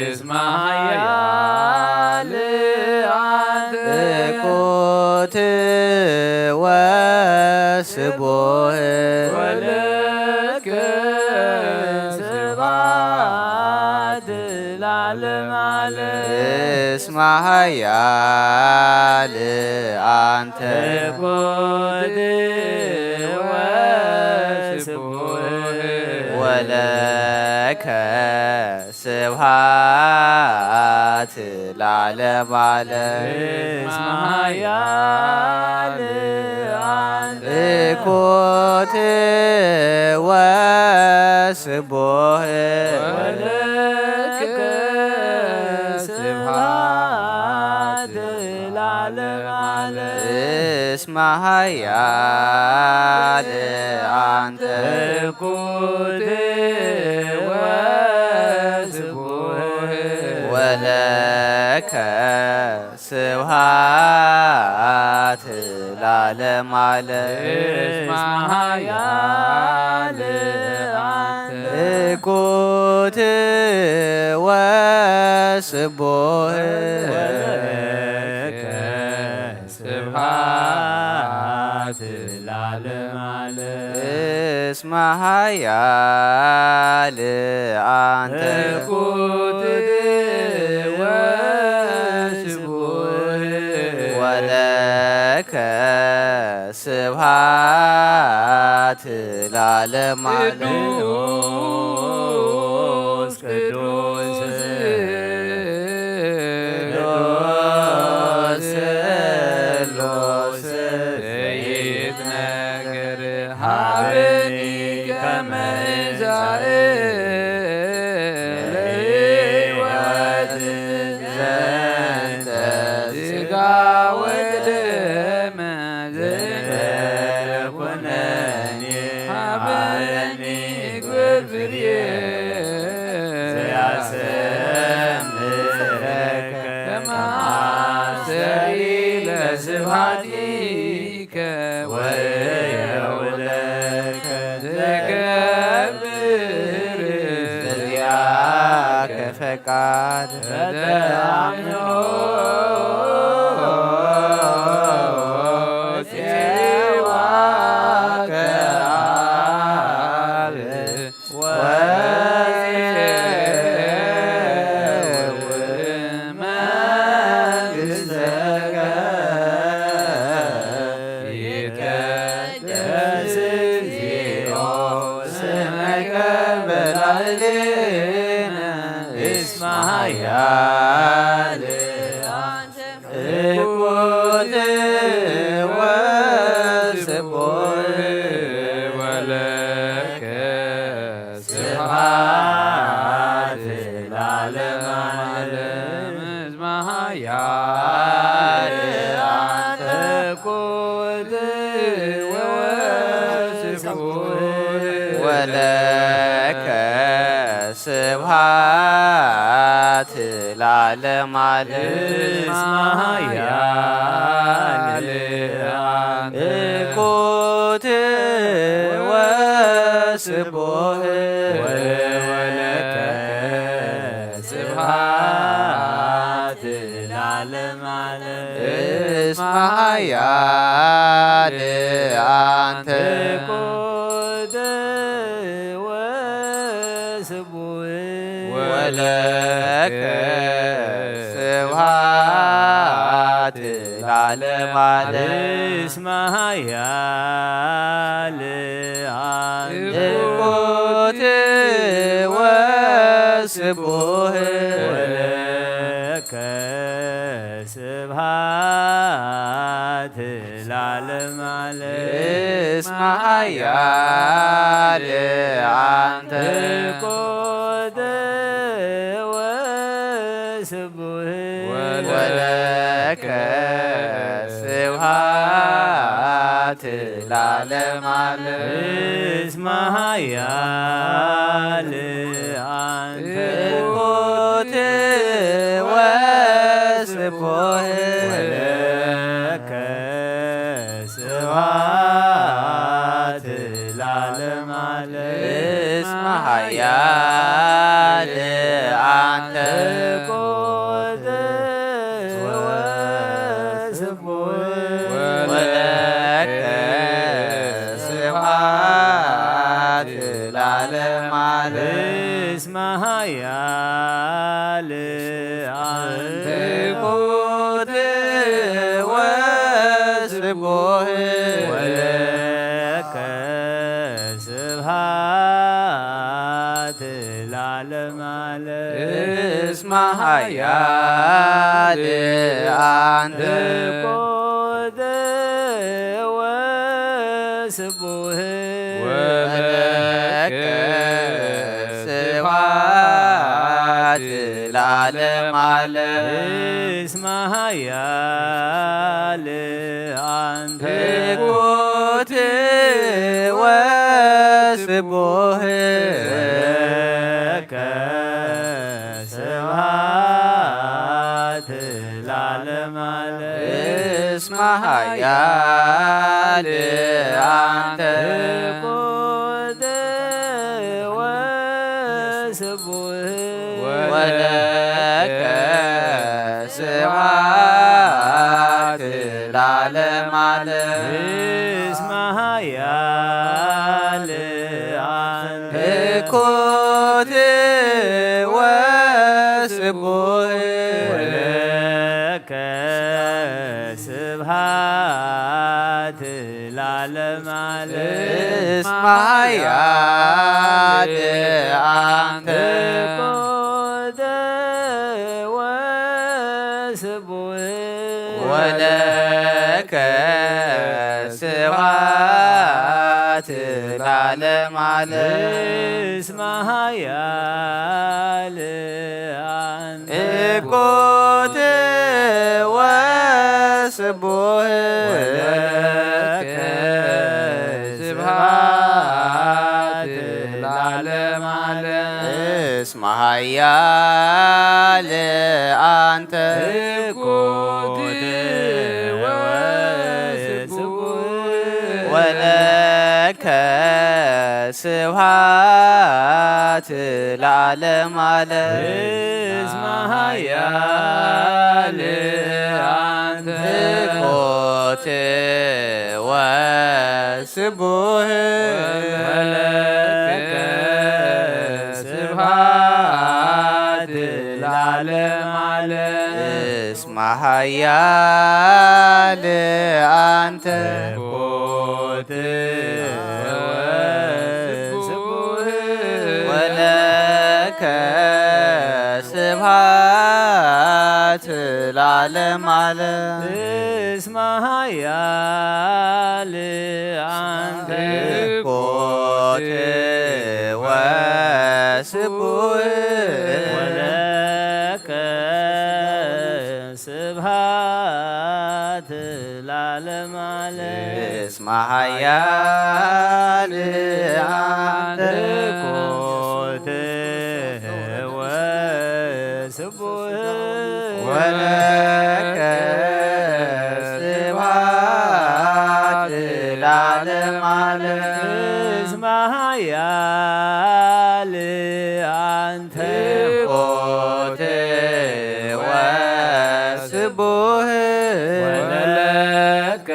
እስመ ኃያል አንተ እኩት ወስቡህ ወለከ ስብሐት ለዓለመ ዓለም እስመ ኃያል አንተ እኩት ወለከ ስብሐት ለዓለመ ዓለም እስመ ኃያል አንተ እኩት ወስቡህ ወለከ ስብሐት ለዓለመ ዓለም እስመ ኃያል አንተ እኩት ወስቡህ ወለከ ስብሐት ለዓለመ ዓለም እስመ ኃያል አንተ እኩት ወስቡህ ወለከ ስብሐት ለዓለመ ዓለም እስመ ኃያል አንተ እኩት ወስቡህ ወለከ ስብሐት ለዓለመ ዓለም ቅዱስ ቅዱስ ይትነገር ሀበኒ ከመ ይዛኤል ለሕይወት ዘንተ ሥጋ ወደም ዘኮነኒ ሀበኒ ግብር ፍርዬ ዘያሰምረከ ከማሰይ ለስብሐቲከ ወየውለከ ዘገብር በዚያከ ፈቃድ በተአምኖ ጽዋከ አብ ወመንግሥተከ ይትቀደስ እግዚኦ ስመከ በላዕሌነ እስመ ኃያል አንተ እኩት ወስቡህ ወለከ ስብሐት ለዓለመ ዓለም እስመ ኃያል አንተ እኩት ወስቡህ ወለከ ስብሐት ለዓለመ ዓለም እስመ ኃያል አንተ እኩት ወስቡህ ወለከ ስብሐት ለዓለመ ዓለም እስመ ኃያል አንተ እኩት ወስቡህ ወለከ ስብሐት ለዓለመ ዓለም እስመ ኃያል አንተ እኩት ወስቡህ ወለከ ስብሐት ለዓለመ ዓለም እስመ ኃያል አንተ እኩት ወስቡህ ወለከ ስብሐት ለዓለመ ዓለም እስመ ኃያል አንተ ወስቡህ ወለከ ስብሐት ለዓለመ ዓለም እስመ ኃያል አንተ ኮት ወስቡህ ወለከ ስብሐት ለዓለመ ዓለም እስመ ኃያል አንተ ኮት ወስቡህ ወለከ ስብሐት ለዓለመ ዓለም እስመ ኃያል አንተ ኮት ወስቡህ ወለከ ስብሐት ለዓለመ ዓለም እስመ ኃያል አንተ ኮት ወስቡህ ወለከ ስብሐት ለዓለመ ዓለም እስመ ኃያል አንተ ኮት ወስቡህ ወለከ ስብሐት ለዓለመ ዓለም እስመ ኃያል አንተ ኮት ወስቡህ ወለከ ስብሐት ለዓለመ ዓለም እስመ ኃያል አንተ ኮት ወስቡህ ወለከ ስብሐት ለዓለመ ዓለም እስመ ኃያል አንተ ኮት ወስቡህ ወለከ ስብሐት ለዓለመ ዓለም እስመ ኃያል አንተ ኮት ወስቡህ ወለከ ስብሐት ለዓለመ ዓለም እስመ ኃያል አንተ ኮት ወስቡህ ወለከ ስብሐት ለዓለመ ዓለም እስመ ኃያል አንተ ኮት ወስቡህ ወለከ ስብሐት ለዓለመ ዓለም እስመ ኃያል አንተ ኮት ወስቡህ ወለከ ስብሐት ለዓለመ ዓለም እስመ ኃያል አንተ ኮት ወስቡህ ወለከ ስብሐት ለዓለመ ዓለም እስመ ኃያል አንተ ኮት ወስቡህ ወለከ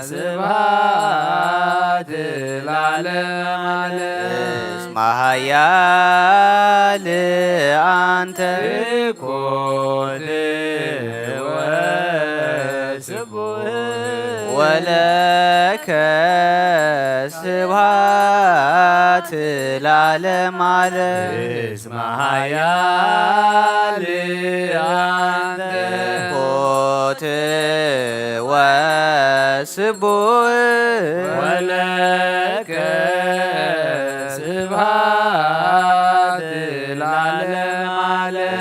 ስብሐት ለዓለመ ዓለም እስመ ኃያል አንተ ኮት ወስቡህ ወለከ ስብሐት ለዓለመ ዓለም እስመ ኃያል አንተ ኮት ወስቡህ ወለከ ስብሐት ለዓለመ ዓለም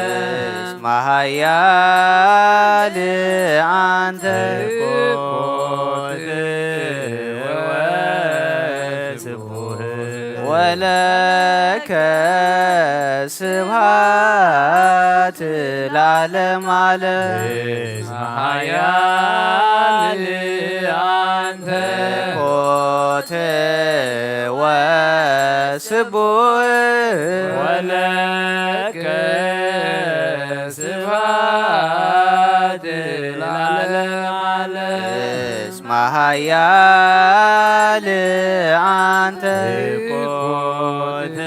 እስመ ኃያል አንተ ኮት ወስቡህ ወለከ ስብሐት ለዓለም ዓለም እስመ ኃያል አንተ ኮት ወስቡሕ ወለከ ስብሐት ለዓለም ዓለም እስመ ኃያል አንተ ኮት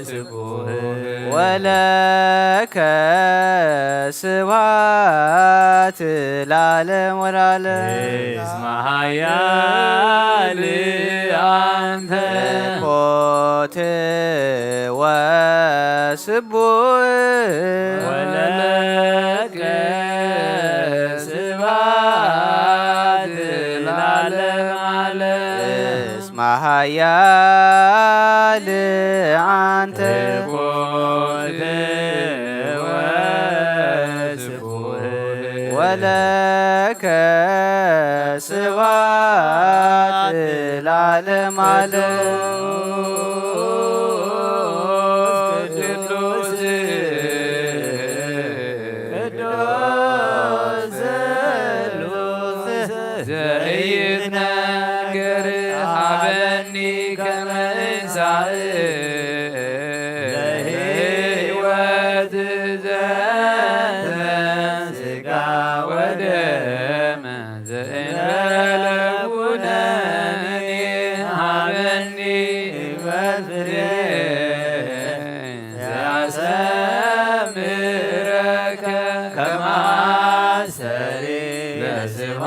ወስቡሕ ወለከ ስብሐት ለዓለም ወለዓለም እስመ ኃያል አንተ ኮት ወስቡሕ ወለከ ስብሐት ለዓለም ዓለም እስመ ኃያል አንተ ኮት ወስቡሕ ወለከ ስብሐት ለዓለም ዓለም ዘይትነገር ሀበኒ ከመ እንሣእ ለሕይወት ዘንተ ሥጋ ወደም ዘእንበለ ኩነኔ ሀበኒ በፍሬ ዘያሰምረከ ከመ አሰሪ ለስብሐቲከ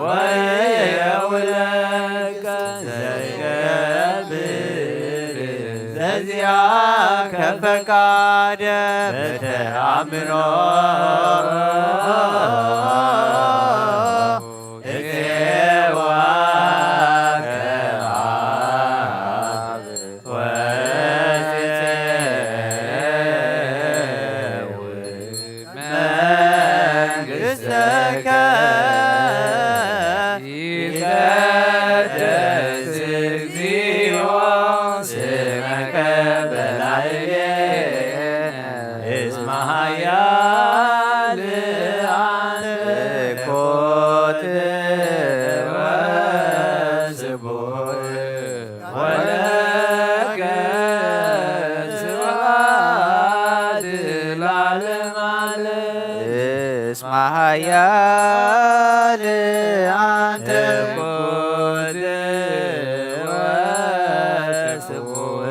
ወየውለከ ዘይገብር ዘዚአከ ፈቃደ በተአምኖ እስመ ኃያል አንተ ኮት ወስቡሕ ወለከ ስብሐት ለዓለም ዓለም እስመ ኃያል አንተ ኮት ወስቡሕ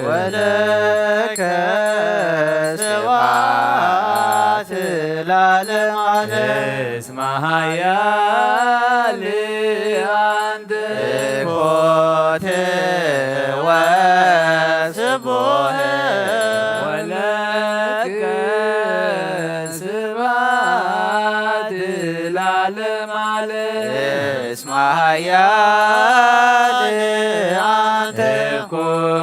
ወለከ ስብሐት ለዓለም ዓለም እስመ ኃያል አንተ ኮት ወስቡሕ ወለከ ስብሐት ለዓለም ዓለም እስመ ኃያል አንተ ኮት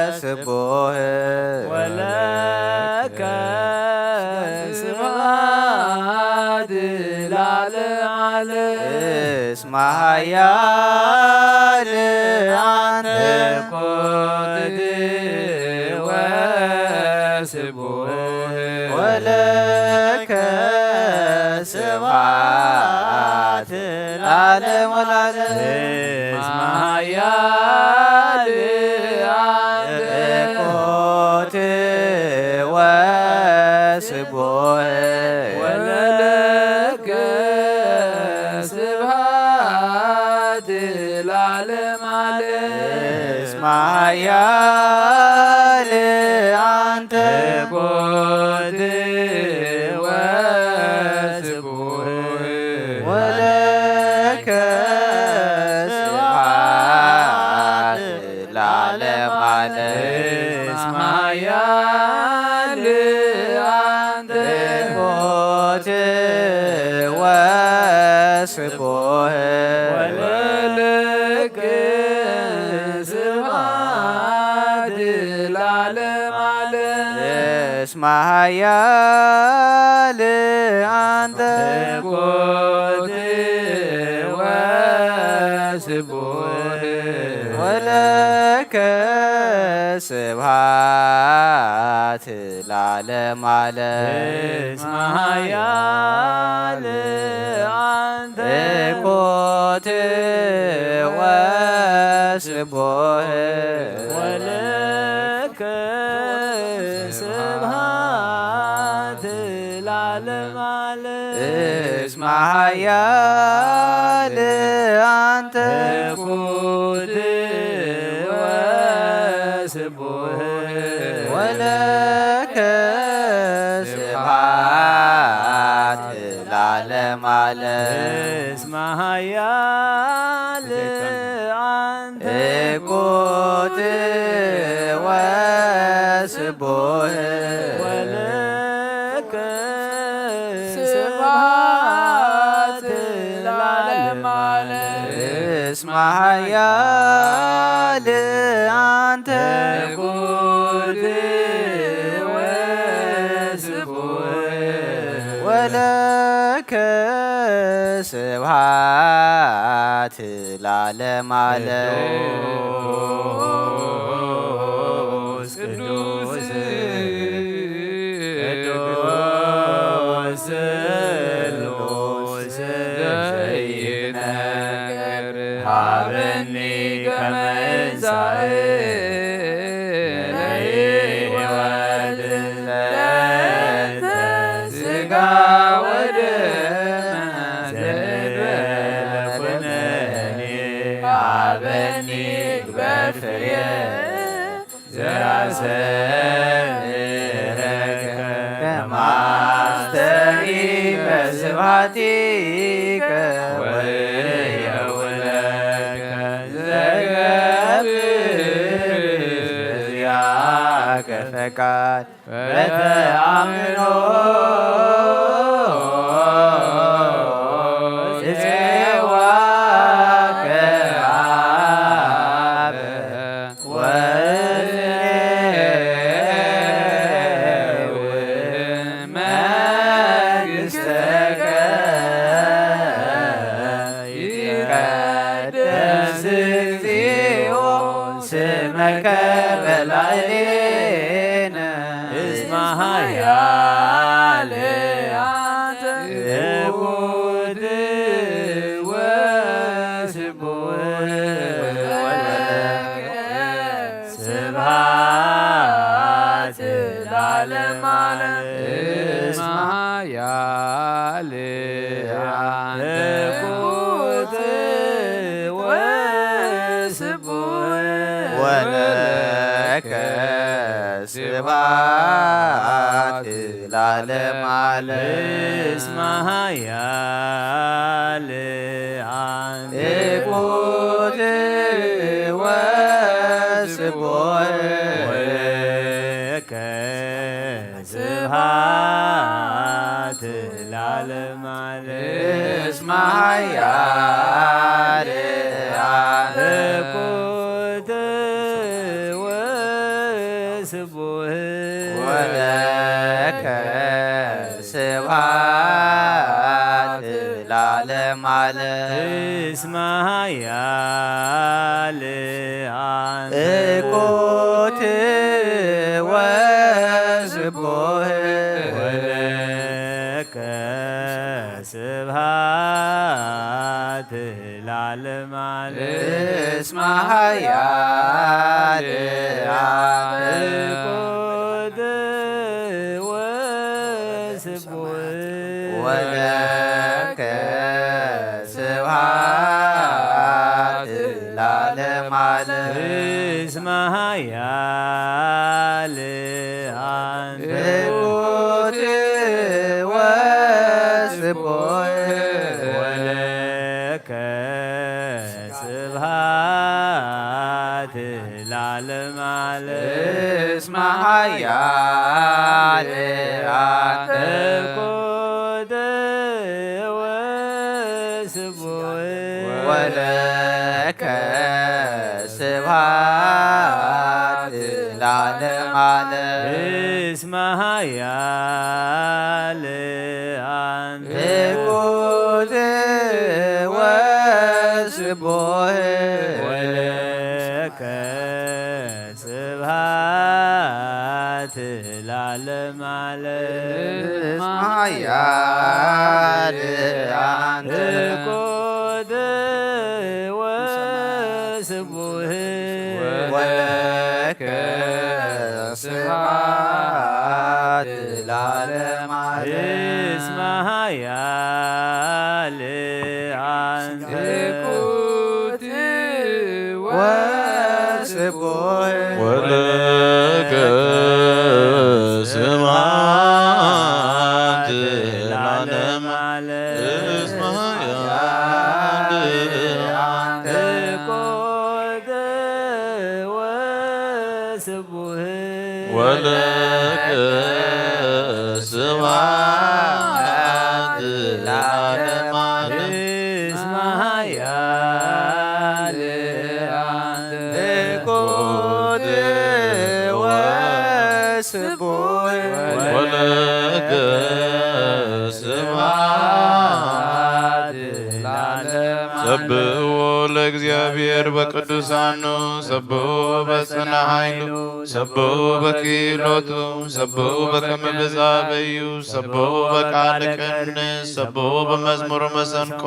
ወስቡሕ ወለከ ስብሐት ለዓለም ዓለም እስመ ኃያል አንተ ኮት ወስቡሕ ወለከ ስብሐት ለዓለም ወለዓለም እስመ ኃያል አንተ ኮት ወስቡሕ ወለከ ስብሐት ለዓለም ዓለም እስመ ኃያል አንተ ኮት ወስቡሕ ወለከ ስብሐት ለዓለም ዓለም እስመ ኃያል አንተ ኮት ወስቡሕ ወለከ እስመ ኃያል አንተ ኮት ወስቡህ ወለከ ስብሐት ለዓለመ ዓለም እስመ ኃያል አንተ ኮት ወስቡህ ወለከ ስብሐት ለዓለመ ዓለም እስመ ኃያል አንተ ኩት ወስቡህ ወለከ ስብሐት ለዓለመ ዓለም እስመ ኃያል አንተ ኮት ወስቡህ ወለከ ስብሐት ለዓለመ ዓለም እስመ ኃያል አንተ ኩት ወስቡህ ወለከ ስብሐት ለዓለመ ዓለም ቅዱስ ቅዱስ ስሉስ ዘይነግር ሀበኒ ከመ እንሣእ ለሕይወት ለእንተ ሥጋ ወደም ዘእንበለ ኩነኔ ሀበኒ በፍሬ ዘራሰንረከ ከማስተሪ በስብሐቲከ ወየውለከ ዘገብር በዚአከ ፈቃድ በተአምኖ ጽዋከ አበ መንግሥተከ ይትቀደስ እግዚኦ ስመከ በላዕሌነ እስመ ኃያል አንተ ኩት ወስቡህ ስብሐት ለዓለመ ዓለም እስመ ኃያል አንተ ኩት ወስቡህ ወለከ ስብሐት ለዓለመ ዓለም እስመ ኃያል አንተ ኩት ወስቡህ ወለከ ስብሐት ለዓለመ ዓለም እስመ ኃያል አንተ ኩት ወስቡህ ወለከ ስብሐት ለዓለመ ዓለም እስመ ኃያል አንተ ኮት ወስቡህ ወለከ ስብሐት ለዓለመ ዓለም እስመ ኃያል አንተ ኩት ወስቡህ ወለከ ስብሐት ለዓለመ ዓለም እስመ ኃያል አንተ ኩት ወስቡህ ወለከ ስብሐት ለዓለመ ዓለም እስመ ኃያል አንተ ኩት ወስቡህ ወለከ ስብሐት ለዓለመ ዓለም እስመ ኃያል አንተ ትኩት ወስቡህ ወለከ ስብሐት ለዓለመ ዓለም ኃያል አንተ ትኩት ወስቡህ ወለከ ስብሐት ለዓለመ ዓለም እስመ ኃያል አንተ ትኩት ወስቡህ ወለከ ስብሐት ለዓለመ ዓለም እስመ ኃያል አንተ ትኩት ወስቡህ ወለከ ስብሐት ለዓለመ ዓለም እስመ ኃያል አንተ ትኩት ወስቡህ ወለከ ስብሐት ለዓለመ ሰብሖ ለእግዚአብሔር በቅዱሳኑ ሰብሖ በጽና ኃይሉ ሰብሖ በክህሎቱ ሰብሖ በከመ ብዛበዩ ሰብሖ በቃለ ቅንስ ሰብሖ በመዝሙር መሰንቆ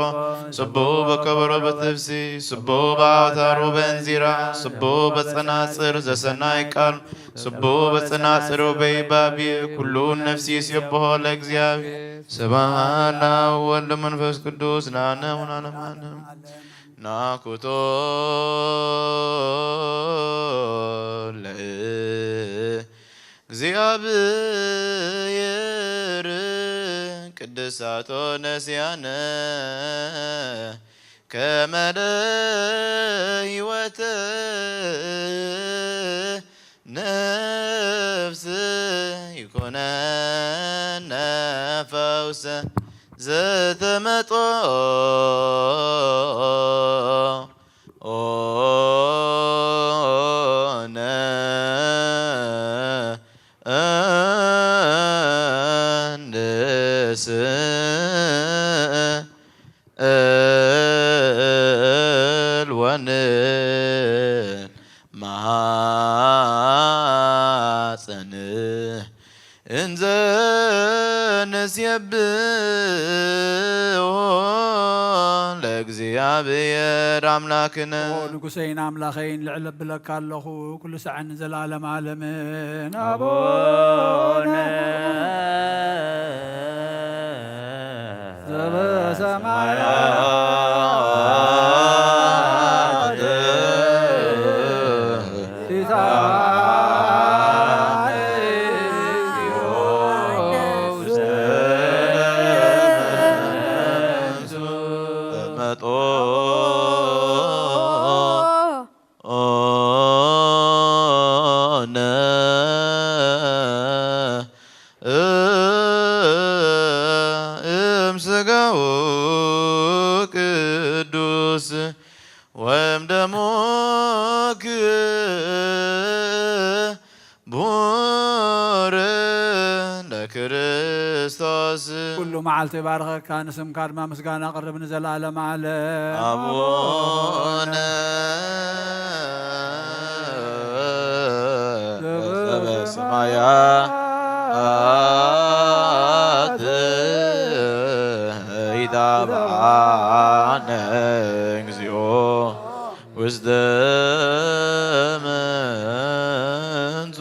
ሰብሖ በከበሮ በትፍሲ ሰብሖ በአውታሩ በእንዚራ ሰብሖ በጸናጽር ዘሰናይ ቃል ሰብሖ በጸናጽር በይባቤ ኩሉ ነፍሲ ይሴብሖ ለእግዚአብሔር ስብሐት ለአብ ወወልድ ወመንፈስ ቅዱስ ለዓለሙ ለዓለመ ዓለም ናኩቶ ለእግዚአብሔር ቅድሳቶ ነስያነ ከመ ለሕይወተ ነፍስ ይኩነነ ፈውሰ ዘተመጦ ማኅፀንህ እንዘ ነስየብሖ ለእግዚአብሔር አምላክነ ንጉሰይን አምላኸይን ልዕል ብለካ ኣለኹ ኩሉ ሰዓን ዘላለም ዓለምን አቡነ ዘበሰማያት እምሥጋሁ ቅዱስ ወእምደሙ ክቡር ለክርስቶስ ኩሉ መዓልቲ ባርከካ ንስምካ ድማ ምስጋና ቅርብ ንዘላለም ዓለም አቡነ ዘበሰማያት ይትባረክ እግዚኦ ውስተ መንሱ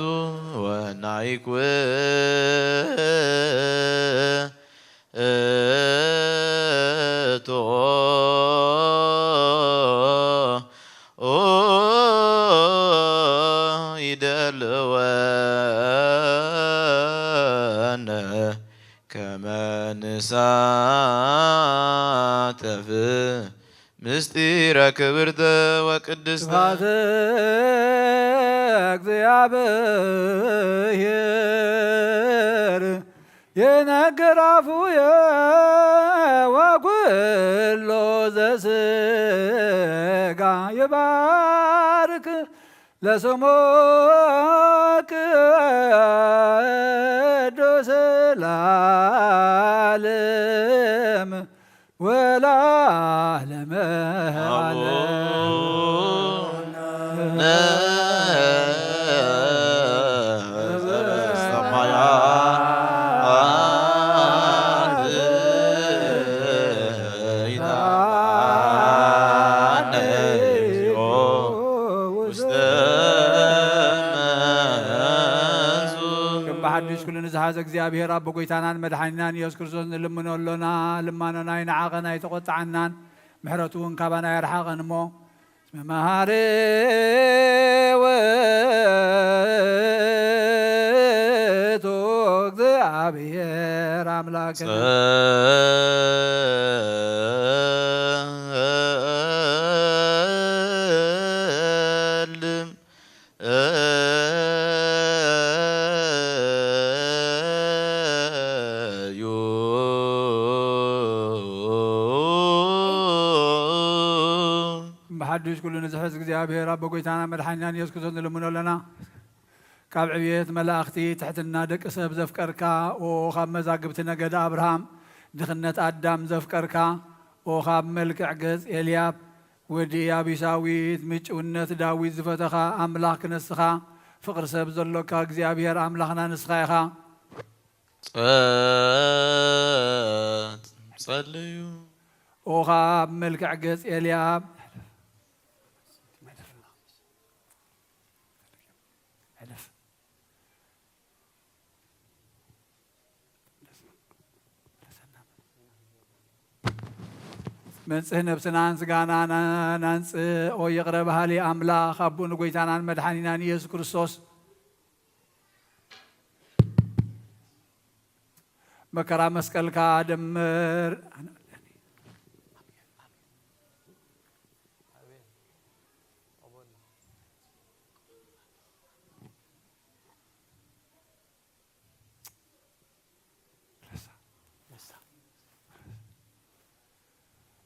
ወናይኩቶ ይደልወነ ከመ ንሳተፍ ምስጢረ ክብርተ ወቅድስተ እግዚአብሔር የነገር አፉየ ወኩሎ ዘሥጋ ይባርክ ለስሙክ ቅዱስ ለዓለም ወለዓለመ ሓድሽ ኩሉ ንዝሓዘ እግዚኣብሔር ኣቦ ጎይታናን መድሓኒናን ኢየሱስ ክርስቶስ ንልምነሎና ልማኖና ይንዓቐና ይተቆጣዓናን ምሕረቱ እውን ካባና ይርሓቐን እሞ መሃሪ ውእቱ እግዚአብሔር አምላክነ ሓድሽ ኩሉ ንዝሕዝ እግዚኣብሔር ኣቦ ጎይታና መድሓኒናን ኢየሱስ ክርስቶስ ንልምነሎና ካብ ዕብየት መላእኽቲ ትሕትና ደቂ ሰብ ዘፍቀርካ ካብ መዛግብቲ ነገደ ኣብርሃም ድኽነት ኣዳም ዘፍቀርካ ካብ መልክዕ ገጽ ኤልያብ ወዲ ያቢሳዊት ምጭውነት ዳዊት ዝፈተኻ ኣምላኽ ክነስኻ ፍቕሪ ሰብ ዘሎካ እግዚኣብሔር ኣምላኽና ንስኻ ኢኻ ጸልዩ ካብ መልክዕ ገጽ ኤልያብ መንጽህ ነብስናን ስጋናን ናንጽእ ኦ ይቕረ ባህሊ ኣምላኽ ኣቦን ጎይታናን መድሓኒናን ኢየሱስ ክርስቶስ መከራ መስቀልካ ደምር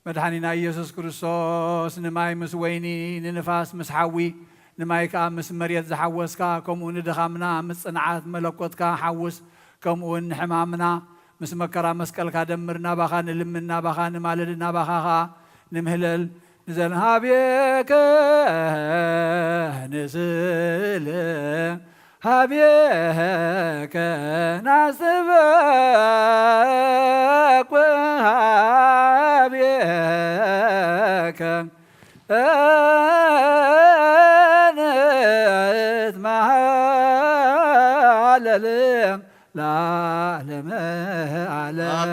መድሓኒና ኢየሱስ ክርስቶስ ንማይ ምስ ወይኒ ንንፋስ ምስ ሓዊ ንማይ ከዓ ምስ መሬት ዝሓወስካ ከምኡ ንድኻምና ምስ ጽንዓት መለኮትካ ሓውስ ከምኡውን ንሕማምና ምስ መከራ መስቀልካ ደምር ናባኻ ንልምን ናባኻ ንማልድ ናባኻ ኸ ንምህለል ንዘንሃብየከ ንስእለ ሃብየከ ናስበክ ሃብየከ نتمهلل لعالم عالم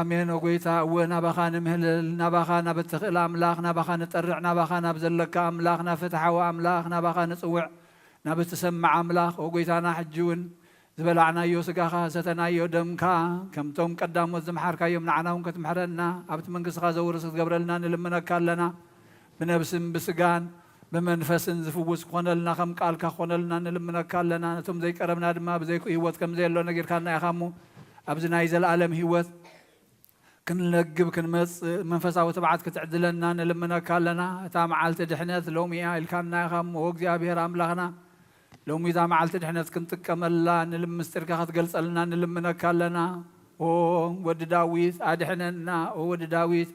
آمين وقيتا ونبخا نمهلل نبخا نبتخل أملاخ نبخا نترع نبخا نبزلك أملاخ نفتح وأملاخ نبخا نصوع نبتسمع أملاخ وقيتا نحجون زبلعنا يوسقاخا ستنا يودمكا كم توم قدام وزمحركا يمنعنا ونكتمحرنا أبت منقصخا زورس قبرلنا نلمنك لنا بنفسن بسقان بمنفسن زفوس خونلنا خم قالكا خونلنا نلمنك لنا نتم زي قربنا دما بزيكو هيوت كم زي لو نغير كان يخامو أبزنا يزل العالم هيوت كنلقب كنمص منفساو تبعات كتعدلنا نلمنك لنا تا معالت دحنات لومي الكان يخامو وغزابير املاخنا لومي إذا معلت دحنات كنت كملا نلمستر كخت قلص لنا نلمنك لنا ود داويت ادحننا ود داويت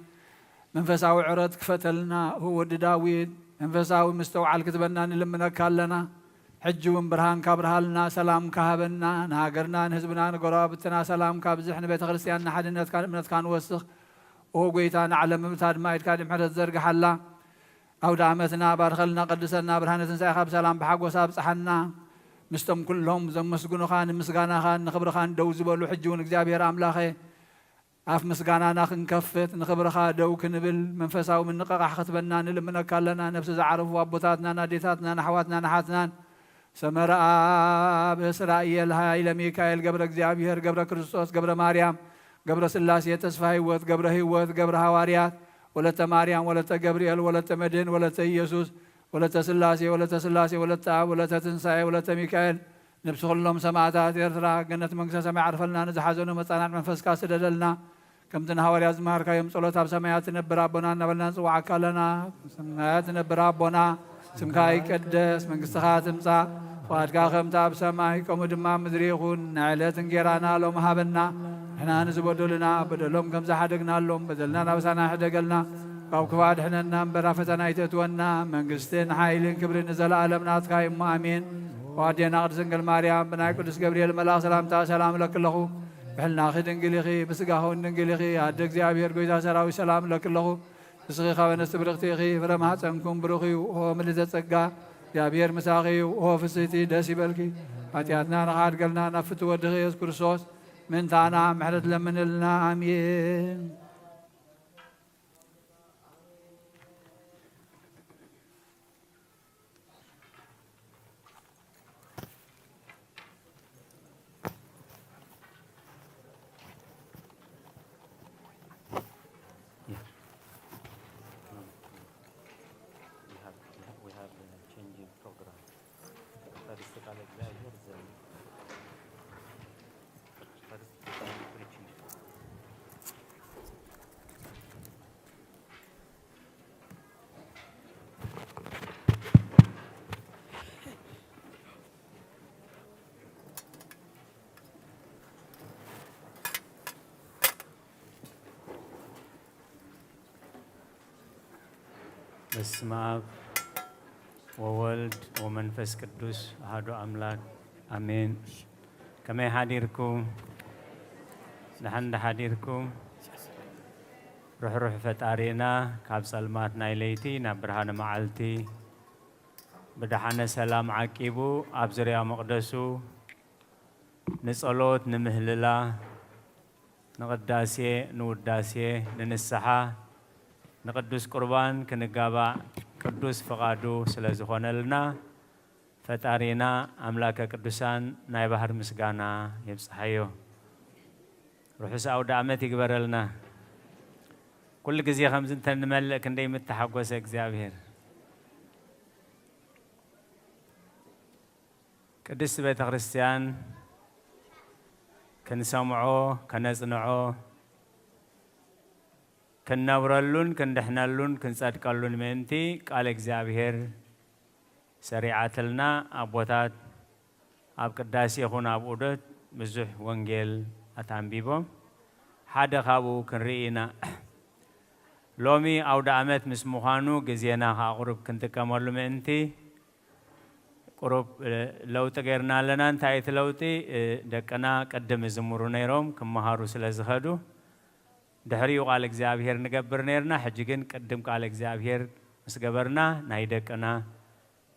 منفساو عرض كفتلنا ود داويت منفساو مستوعل كتبنا نلمنك لنا حجون برهان كابرهالنا سلام كهبنا نهاجرنا نهزبنا نقرابتنا سلام كابزحنا بيت غرسيان حدنات كان منت كان وسخ وقيتان على ممتاد ما يتكاد محرز زرق حلا أو دعمتنا بارخلنا قدسنا برهانة سايخا بسلام بحق وساب صحنا مستم كلهم زم مسقون خان مسقانا خان نخبر خان دوز بولو حجون اكزابير أملاخي عف مسقانا ناخن كفت نخبر خان دو كنبل منفساو من نقاق ختبنا نلمنا كالنا نفس زعرف وابوتاتنا ناديتاتنا نحواتنا نحاتنا سمراء بإسرائيل هاي لميكايل قبر اكزابير قبر كريستوس قبر مريم قبر سلاسية تسفايوت قبر هيوت قبر هواريات ولت مريم ولت جبريل ولت مدين ولت يسوس ولت سلاسي ولت سلاسي ولت آب ولت تنساي ولت ميكائيل نبس كلهم سماعات يرترى جنة منكسة سمع عرفلنا نزحزون مصانع منفس كاسد دلنا كم تنهاوريا زمهركا يوم صلوت أب سمايات نبرا بنا نبلنا نصوعك لنا سمايات نبرا بنا سمكاي قدس من قصخات امصا فادكا خمتا بسماي كم دما مدريخون نعلت انجرانا لهم هابنا احنا نزبدلنا بدلهم كم زحدقنا لهم بدلنا نبسنا حدقلنا قاو كفاد حنا نمبرا فتنا يتتونا من قستين حايلين كبرين نزل عالمنا تكاي امين وادينا قدس انقل مريم بناي قدس جبريل ملاك سلامتا سلام لك لخو بحلنا خي دنقليخي بسقاهو دنقليخي عدك زيابير قويتا سراوي سلام لك لخو بسخي خاونا استبرختيخي فرما حسنكم بروخي وهو ملزة سقا زيابير مساخي وهو فسيتي داسي بلكي فاتياتنا نخاد قلنا نفتو ودخي يذكر صوص من تانا محلت لمن لنا امين በስመ አብ ወወልድ ወመንፈስ ቅዱስ አሐዱ አምላክ አሜን። ከመይ ሓዲርኩም ንሓንዳ ሓዲርኩም ሩሕሩሕ ፈጣሪና ካብ ጸልማት ናይ ለይቲ ናብ ብርሃነ መዓልቲ ብድሓነ ሰላም ዓቂቡ ኣብ ዙርያ መቕደሱ ንጸሎት ንምህልላ ንቅዳሴ ንውዳሴ ንንስሓ ንቅዱስ ቁርባን ክንጋባእ ቅዱስ ፍቓዱ ስለ ዝኾነልና ፈጣሪና ኣምላከ ቅዱሳን ናይ ባህር ምስጋና የብፅሓዮ። ርሑስ ኣውደ ዓመት ይግበረልና። ኩሉ ግዜ ከምዚ እንተንመልእ ክንደይ ምተሓጐሰ እግዚአብሔር። ቅድስት ቤተ ክርስቲያን ክንሰምዖ ከነጽንዖ كنورلون كندحنلون كنصدقلون منتي قال እግዚአብሔር سريعتلنا أبوتات أب قداسي يخون أب أودت بزح وانجيل أتانبيبهم حدا خابو كنرينا لومي أو دعمت مسموخانو جزينا خاقرب كنت كمرلو منتي قرب لو تغيرنا لنا انتايت لوتي دكنا قدم زمرو نيروم كمهارو سلازخدو دحريو قال እግዚአብሔር نقبر نيرنا حجيكن قدم قال እግዚአብሔር مسقبرنا نايدكنا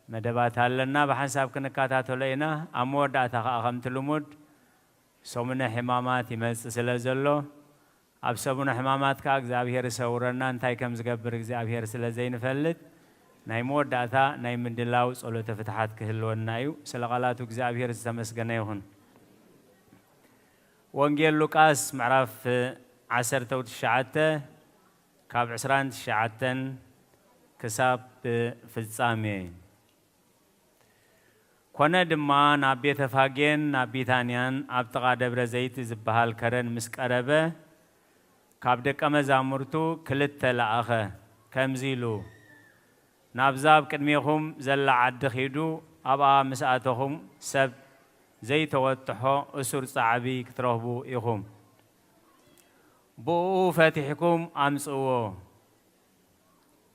مدبات هلنا بحساب كنكاتاتو لينا أموداتا خاخمت لمود سومنا حمامات يمس سلازلو أبسبنا حمامات كا እግዚአብሔር سورنا انتاي كم زقبر እግዚአብሔር سلازين فلت ناي موداتا ناي مندلاو صلوة فتحات كهلونايو سلغالاتو እግዚአብሔር تمسغنا يهون وانجيل لوقاس معرف 19 كاب 29 كساب فلسامي كنا دما نبي تفاجين نبي ثانيان أبتقى دبر زيت زبهال كرن مسكربة كابدك أما زامرتو كلت لأخه كمزيلو نابزاب كدميهم زل عد خيدو أبا مسأتهم سب زيت وتحو أسر صعبي كترهبو يهم بو فاتحكم أمسوا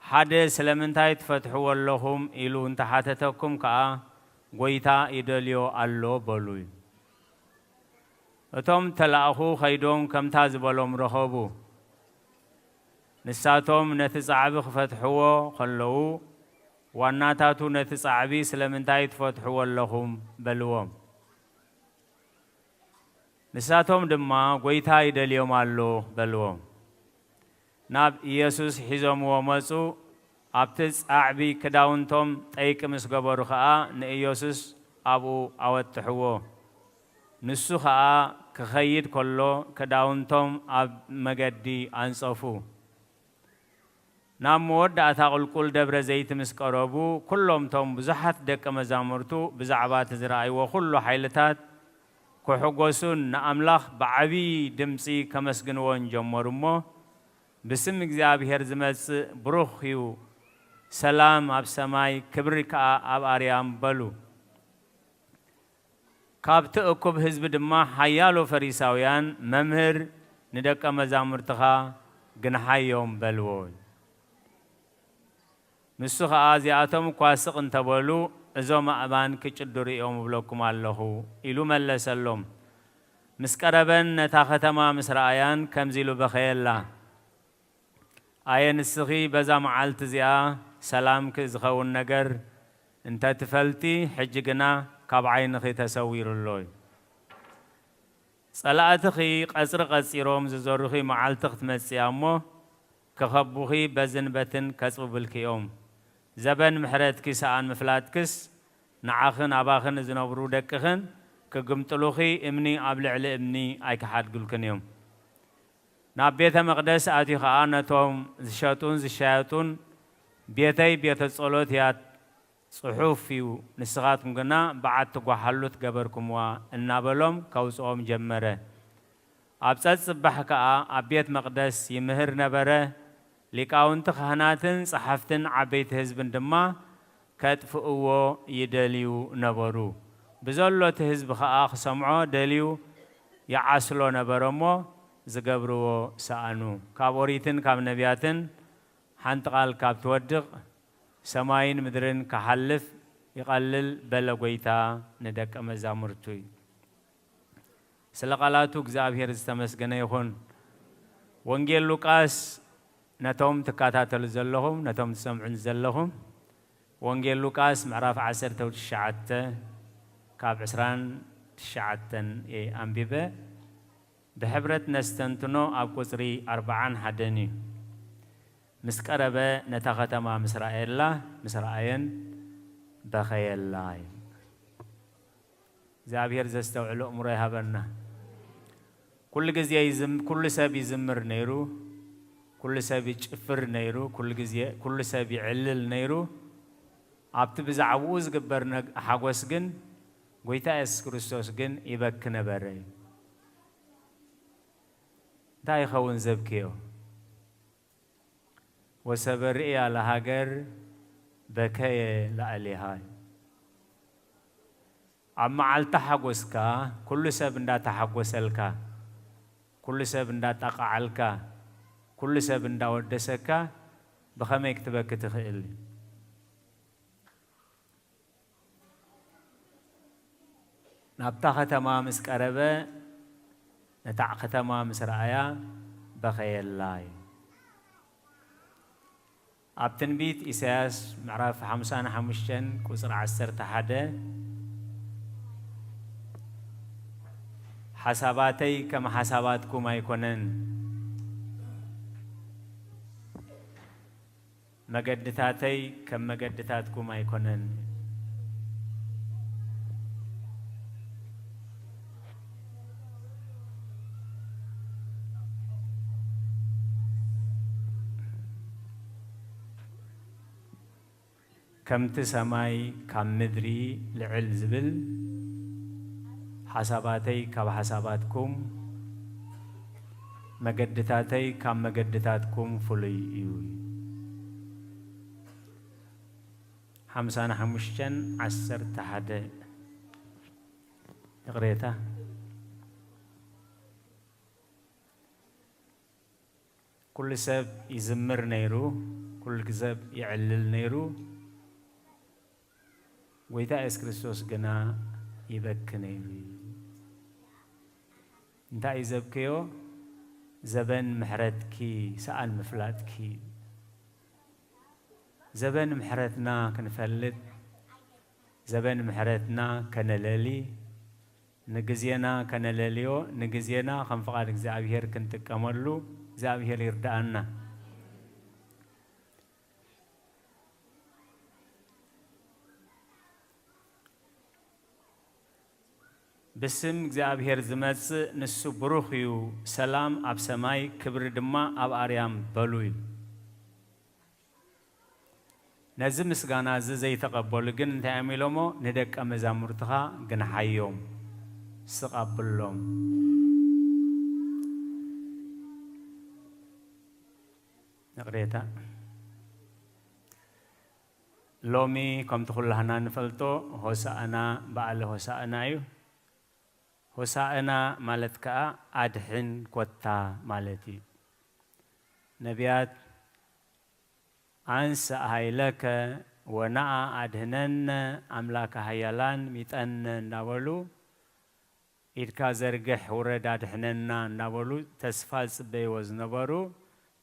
حدث لمنتاي تفتحوا اللهم إلو انتحاتتكم كا قويتا إدليو اللو بلوي أتم تلاخو خيدوم كم تازبلوم رخبو نساتهم نتزعب فتحوا خلو واناتاتو نتزعبي سلمنتاي تفتحوا اللهم بلوم نساتهم دما قويتا يدليوم اللو بلوم ناب يسوس حزم ومسو أبتز أعبي كداونتم تأيك مسقبر خاء نيسوس أبو أوتحوه نسو خاء كخيد كله كداونتم أب مجدي أنصفو نام مود أتاقل كل دبر زيت مسقربو كلهم توم بزحت دك مزامرتو بزعبات زراعي وكل حيلتات كحجوسون نأملاخ بعبي دمسي كمسجنون جمرمو بسم እግዚአብሔር ዝመጽ ብሩኽዩ ሰላም ኣብ ሰማይ ክብሪ ከዓ ኣብ ኣርያም በሉ ካብቲ እኩብ ህዝቢ ድማ ሓያሎ ፈሪሳውያን መምህር ንደቀ መዛሙርትኻ ግንሓዮም በልዎ ንሱ ከዓ እዚኣቶም እኳ ስቕ እንተበሉ እዞም ኣእባን ክጭድሩ እዮም ብለኩም ኣለኹ ኢሉ መለሰሎም ምስ ቀረበን ነታ ከተማ ምስ ረኣያን ከምዚ ኢሉ በኸየላ ኣየ ንስኺ በዛ መዓልቲ እዚኣ ሰላም ክዝኸውን ነገር እንተ ትፈልቲ ሕጂ ግና ካብ ዓይንኺ ተሰዊሩሎ ጸላእትኺ ቀጽሪ ቀጺሮም ዝዘሩኺ መዓልቲ ክትመጽያ እሞ ክኸቡኺ በዝንበትን ከጽብብልኪ እዮም ዘበን ምሕረትኪ ሰኣን ምፍላትክስ ንዓኽን ኣባኽን ዝነብሩ ደቅኽን ክግምጥሉኺ እምኒ ኣብ ልዕሊ እምኒ ኣይክሓድግልክን እዮም ናብ ቤተ መቅደስ ኣትዩ ከዓ ነቶም ዝሸጡን ዝሻየጡን ቤተይ ቤተ ጸሎት እያ ጽሑፍ እዩ ንስኻትኩም ግና በዓት ትጓሓሉ ትገበርኩምዋ እናበሎም ከውፅኦም ጀመረ ኣብ ጸጽባሕ ከዓ ኣብ ቤት መቅደስ ይምህር ነበረ ሊቃውንቲ ካህናትን ጸሓፍትን ዓበይቲ ህዝብን ድማ ከጥፍእዎ ይደልዩ ነበሩ ብዘሎ እቲ ህዝቢ ከዓ ክሰምዖ ደልዩ ይዓስሎ ነበረ እሞ ዝገብርዎ ሰኣኑ ካብ ኦሪትን ካብ ነቢያትን ሓንቲ ቃል ካብ ትወድቕ ሰማይን ምድርን ክሓልፍ ይቐልል በለ ጎይታ ንደቀ መዛሙርቱ እዩ ስለ ቃላቱ እግዚአብሔር ዝተመስገነ ይኹን ወንጌል ሉቃስ ነቶም ትከታተሉ ዘለኹም ነቶም ትሰምዑን ዘለኹም ወንጌል ሉቃስ ምዕራፍ 19 ካብ 29 ኣንቢበ بحبرت نستنتنو أب قصري 41 مسكربة نتختم مسرائيل بخيل لاي زابير زستوعلو أمره هبنا كل جزية كل سبي زمر نيرو كل سبي جفر نيرو كل سبي علل نيرو عبت بزعوز جبرنا حقوس جن قويتا كريستوس جن يبكنا بري داي خون زبكيو وسبرئي على هاجر بكي لأليهاي أما على تحقوسكا كل سب ندا تحقوسلكا كل سب ندا تقعلكا كل سب ندا ودسكا بخمي يكتبك تخيل نبتها تمام اسكربه نتاع ختما مسرعيا بخيل لاي أبتنبيت إساس معرف 55 كسر 11 حساباتي كما حساباتكم ما يكونن مقدتاتي كم مقدتاتكم ما يكونن كم تسماي كم مدري لعل زبل حساباتي كم حساباتكم مقدتاتي كم مقدتاتكم فلي يوي 55 11 قريتها كل سب يزمر نيرو كل سب يعلل نيرو ويتا اس كريستوس جنا يبكني انت يزبكيو زبن محرتكي سأل مفلاتكي زبن محرتنا كنفلت زبن محرتنا كنلالي نجزينا كنلاليو نجزينا خنفقاد እግዚአብሔር كنتقملو እግዚአብሔር ይርዳአና بسم እግዚአብሔር ዝመጽ ንሱ ብሩኽ እዩ ሰላም ኣብ ሰማይ ክብሪ ድማ ኣብ ኣርያም በሉይ ነዚ ምስጋና ዘይተቀበሉ ግን እንታይ ኣሚሎሞ ንደቀ መዛሙርትኻ ግን ሓዮም سقابلهم نقريتا لومي كم تقول لهنا نفلتو هوسانا بعل هوسانا أيو هوسانا مالتك أدحن كوتا مالتي نبيات أنس هايلك ونع أدهنن أملاك هايلان ميتأن ناولو إذكا زرقح ورد أدهنن ناولو تسفاز بيوز نبرو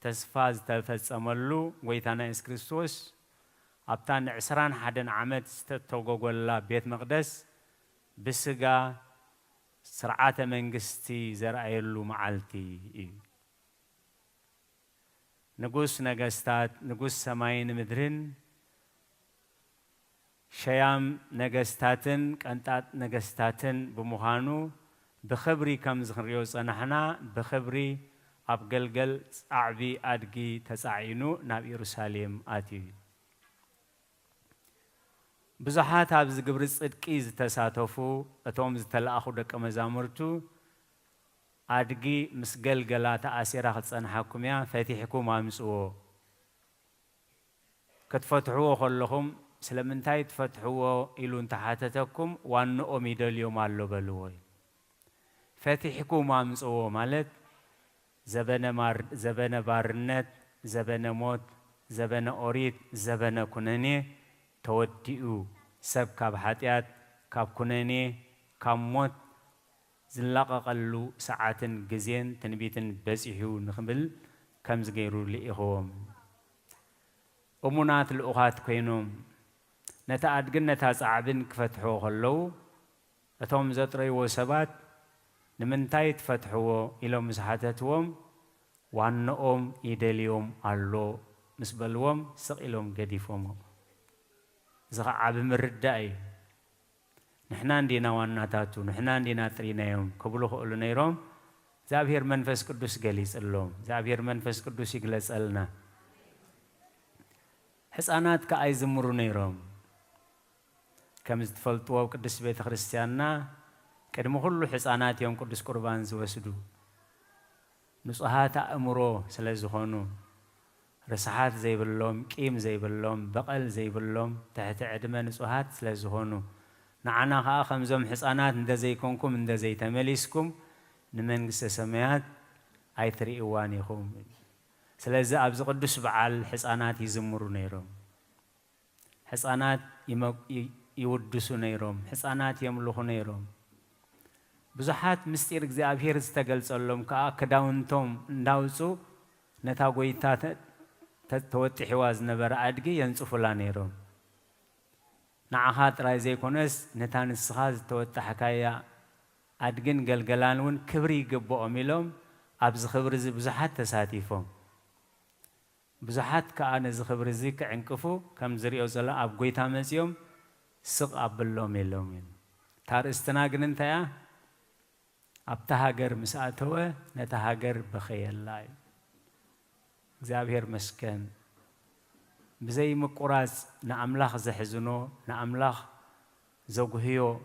تسفاز تلفز أملو ويتانا إس كريستوس أبتان عسران حدن عمد ستتوقو الله بيت مقدس بسقا سرعات منقستي زرعيلو معالتي نقوس نقستات نقوس سماين مدرن شيام نقستاتن كانتات نقستاتن بمهانو بخبري كم زخريوس أنحنا بخبري أبقلقل أعبي أدقي تسعينو ناب يروساليم آتي بزحات هابز قبرس إدكيز تساتوفو أتوم زتلأخو دك مزامرتو أدقي مسقل قلاتا أسيرا خلصان حاكميا فاتحكو ما مسؤو كتفتحوه خلهم سلمنتاي تفتحوه إلو انتحاتتكم وانو أميدو اليوم اللو بلوي فاتحكو ما مسؤو مالت زبنة بارنت زبنة موت زبنة أوريد زبنة كناني توديو سب كاب حاتيات كاب كناني كاب موت زلاقة قلو ساعات جزين تنبيتن بزيحو نخبل كم زغيرو لإخوهم أمونات الأخوات كينوم نتعدقن نتاسعبن كفتحو خلو أتوم زطري وسبات نمنتاي تفتحو إلو مسحاتتهم وانهم يدليهم اللو مسبلهم سقيلهم قديفهم زغا عاب مردائي نحنا عندنا واناتاتو نحنا عندنا ترينا يوم قبلو خلو نيروم زابير منفس قدوس جليس اللوم زابير منفس قدوس يجلس لنا حسانات كأي زمرو نيروم كم تفلتوا وقدس بيت خريستياننا كدمو كله حسانات يوم قدس قربان زوسدو نصحات أمرو سلازخونو رسحات زي باللوم كيم زي باللوم بقل زي باللوم تحت عدمة نصحات سلازخونو نعنا خمزم حسانات ند زيكونكم ند زي تمليسكم نمنقس سميات أي تري إوانيكم سلازا أبز قدس بعال حسانات يزمرو نيروم حسانات يودسو نيروم حسانات يملخو نيروم بزحات مستير እግዚአብሔር ዝተገልጸሎም ከዳውንቶም እንዳውጹ ነታ ጎይታ ተወጥሕዋ ዝነበረ አድጊ የንጽፉላ ነይሮም ንዓኻ ጥራይ ዘይኮነስ ነታ ንስኻ ዝተወጥሕካያ አድግን ገልገላንውን ክብሪ ይግብኦም ኢሎም ኣብዚ ክብሪ እዚ ብዙሓት ተሳቲፎም ብዙሓት ከዓ ነዚ ክብሪ እዚ ክዕንቅፉ ከም ዝሪኦ ዘሎ ኣብ ጎይታ መፅኦም ስቕ ኣበሎም የሎም ታርእስትና ግን እንታያ أبتا هاجر مساعتوه نتا هاجر بخيال እግዚአብሔር መስከን بزي مقراز نأملاخ زحزنو نأملاخ زوجهيو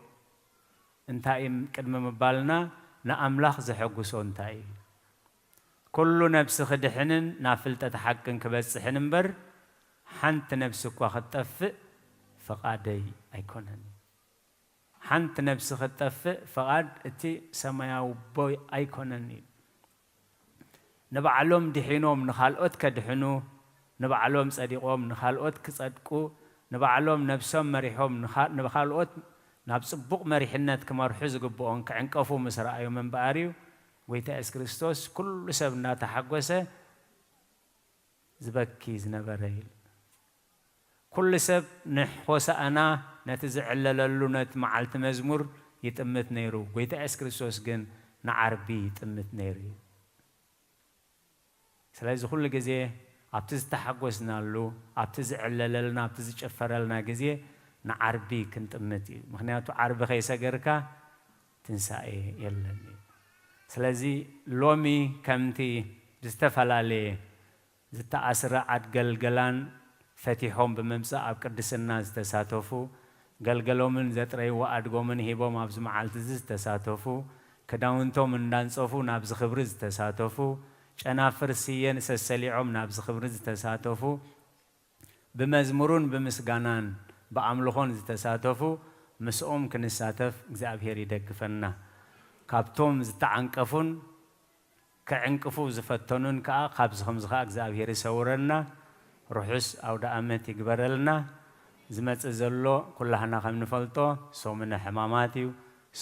انتايم قدم مبالنا نأملاخ زحقوسو انتاي كل نفس خدحنن نافلت تحقن كبصحن بر حنت نفسك وخطف فقادي ايكونن حنت نفس خطف فقاد اتي سماياو بوي ايكونني نبعلوم دحينوم نخالوت كدحنو نبعلوم صديقوم نخالوت كصدقو نبعلوم نفسهم مريحوم نبخالوت نابصبق مريحنت كمرحو زغبون كعنقفو مسرايو من باريو ويتا اس كريستوس كل سبنا تحقوسه زبكي زنبريل كل سب نحوس انا نتزعلللو نت معلت مزمور يتمت نيرو ويتا اس كريستوس جن نعربي يتمت نيري سلاذ كل جزيه ابتز تحقوسنا له ابتز علللنا ابتز ጨፈረልና ጊዜ ንዓርቢ ክንጥምት ምክንያቱ ዓርቢ ከይሰገርካ ትንሳኤ የለን ስለዚ ሎሚ ከምቲ ዝተፈላለ ዝተኣስረ ኣድገልገላን ፈቲሖም በመምጻእ ኣብ ቅድስና ዝተሳተፉ قلقلومن زتريوا أدقومن هيبو مابز معالتزز تساتفو كداونتوم ندانصفو نابز خبرز تساتفو شنافر سيين سسليعوم نابز خبرز تساتفو بمزمرون بمسغانان بأملخون تساتفو مسؤوم كنساتف እግዚአብሔር ይደግፈና ካብቶም ዝተዓንቀፉን ከዕንቅፉ ዝፈተኑን ከዓ ካብዚ ከምዝኻ እግዚአብሔር ይሰውረና ሩሑስ አውደ ዓመት ይግበረልና ዝመጽእ ዘሎ ኩላህና ከም ንፈልጦ ሶሙነ ሕማማት እዩ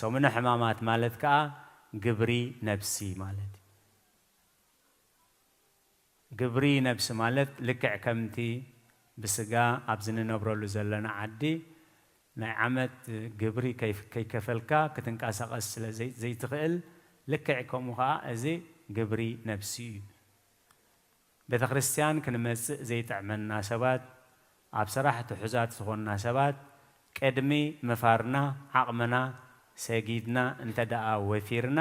ሶሙነ ሕማማት ማለት ከዓ ግብሪ ነፍሲ ማለት ግብሪ ነፍሲ ማለት ልክዕ ከምቲ ብስጋ ኣብዝን ነብረሉ ዘለና ዓዲ ናይ ዓመት ግብሪ ከይከፈልካ ክትንቃሳቀስ ስለ ዘይትኽእል ልክዕ ከምኡ ከዓ እዚ ግብሪ ነፍሲ እዩ ቤተ ክርስቲያን ክንመጽእ ዘይጥዕመና ሰባት ኣብ ስራሕ ትሑዛት ዝኾንና ሰባት ቅድሚ መፋርና ዓቕምና ሰጊድና እንተደኣ ወፊርና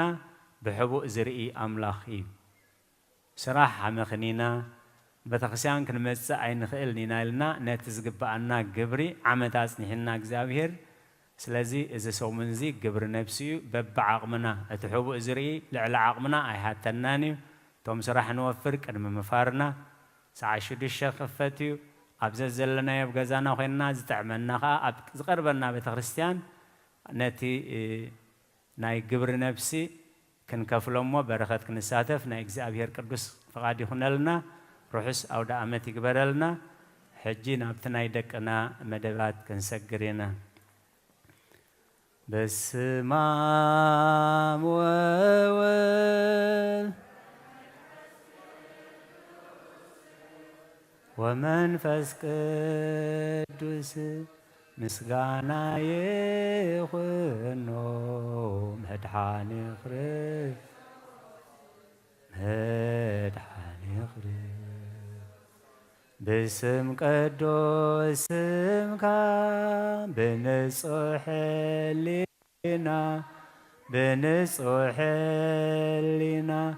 ብሕቡእ ዝርኢ ኣምላኽ እዩ ስራሕ ኣመኽኒና ቤተ ክርስቲያን ክንመጽእ ኣይንኽእል ኢና ኢልና ነቲ ዝግባአና ግብሪ ዓመት ኣጽኒሕና እግዚአብሔር ስለዚ እዚ ሰሙን እዚ ግብሪ ነፍሲ እዩ በብዓቕምና እቲ ሕቡእ ዝርኢ ልዕሊ ዓቕምና ኣይሃተናን እዩ ቶም ስራሕ ንወፍር ቅድሚ ምፋርና ሰዓት 6 ክፈት እዩ ኣብዚ ዘለናዮ ኣብ ገዛና ኮይንና ዝጥዕመና ከዓ ኣብ ዝቐርበና ቤተ ክርስቲያን ነቲ ናይ ግብሪ ነፍሲ ክንከፍሎሞ በረኸት ክንሳተፍ ናይ እግዚአብሔር ቅዱስ ፍቓድ ይኹነልና ሩሑስ አውደ ዓመት ይግበረልና ሕጂ ናብቲ ናይ ደቅና መደባት ክንሰግር ኢና በስመ አብ ወወልድ ወመንፈስ ቅዱስ ምስጋና ይኹኖ መድኃኔ ክርስቶስ باسم قدوس اسمك بنصح لنا بنصح لنا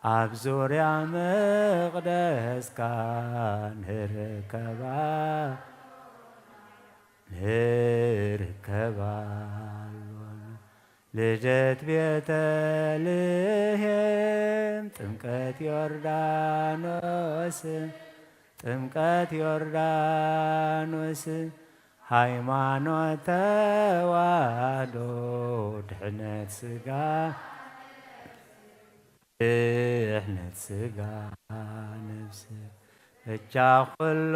أبزور يا مقدس كان نركبا لجت بيتلهم ጥምቀት ዮርዳኖስ ጥምቀት ዮርዳኖስ ሃይማኖት ተዋህዶ ድሕነት ስጋ ነፍስ ብቻ ኩሉ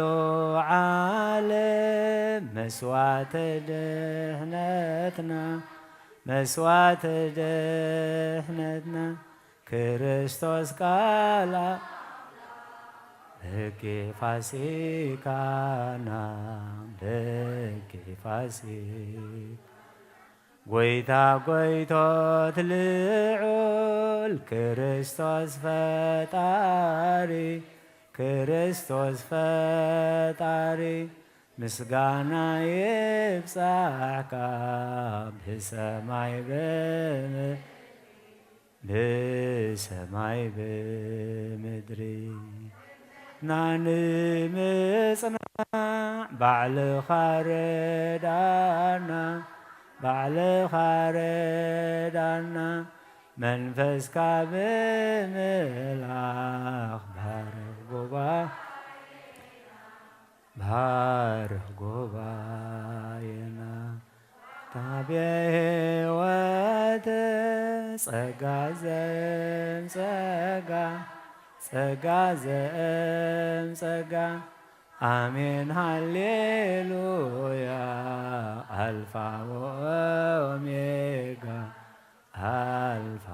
ዓለም መስዋዕተ ድሕነትና ክርስቶስ ቃል በጌ ፋሲካና በጌ ፋሲካ ጎይታ ጎይቶት ልዑል ክርስቶስ ፈጣሪ ምስጋና ይብጻሕካ ብሰማይ ብምድሪ ናንምጽናዕ ባዕልኻ ረዳና መንፈስካ ብምምላኽ ባርኽ ጉባኤና ታብየ ሕይወት ጸጋ ዘእምጸጋ አሜን ሃሌሉያ አልፋ ወኦሜጋ አልፋ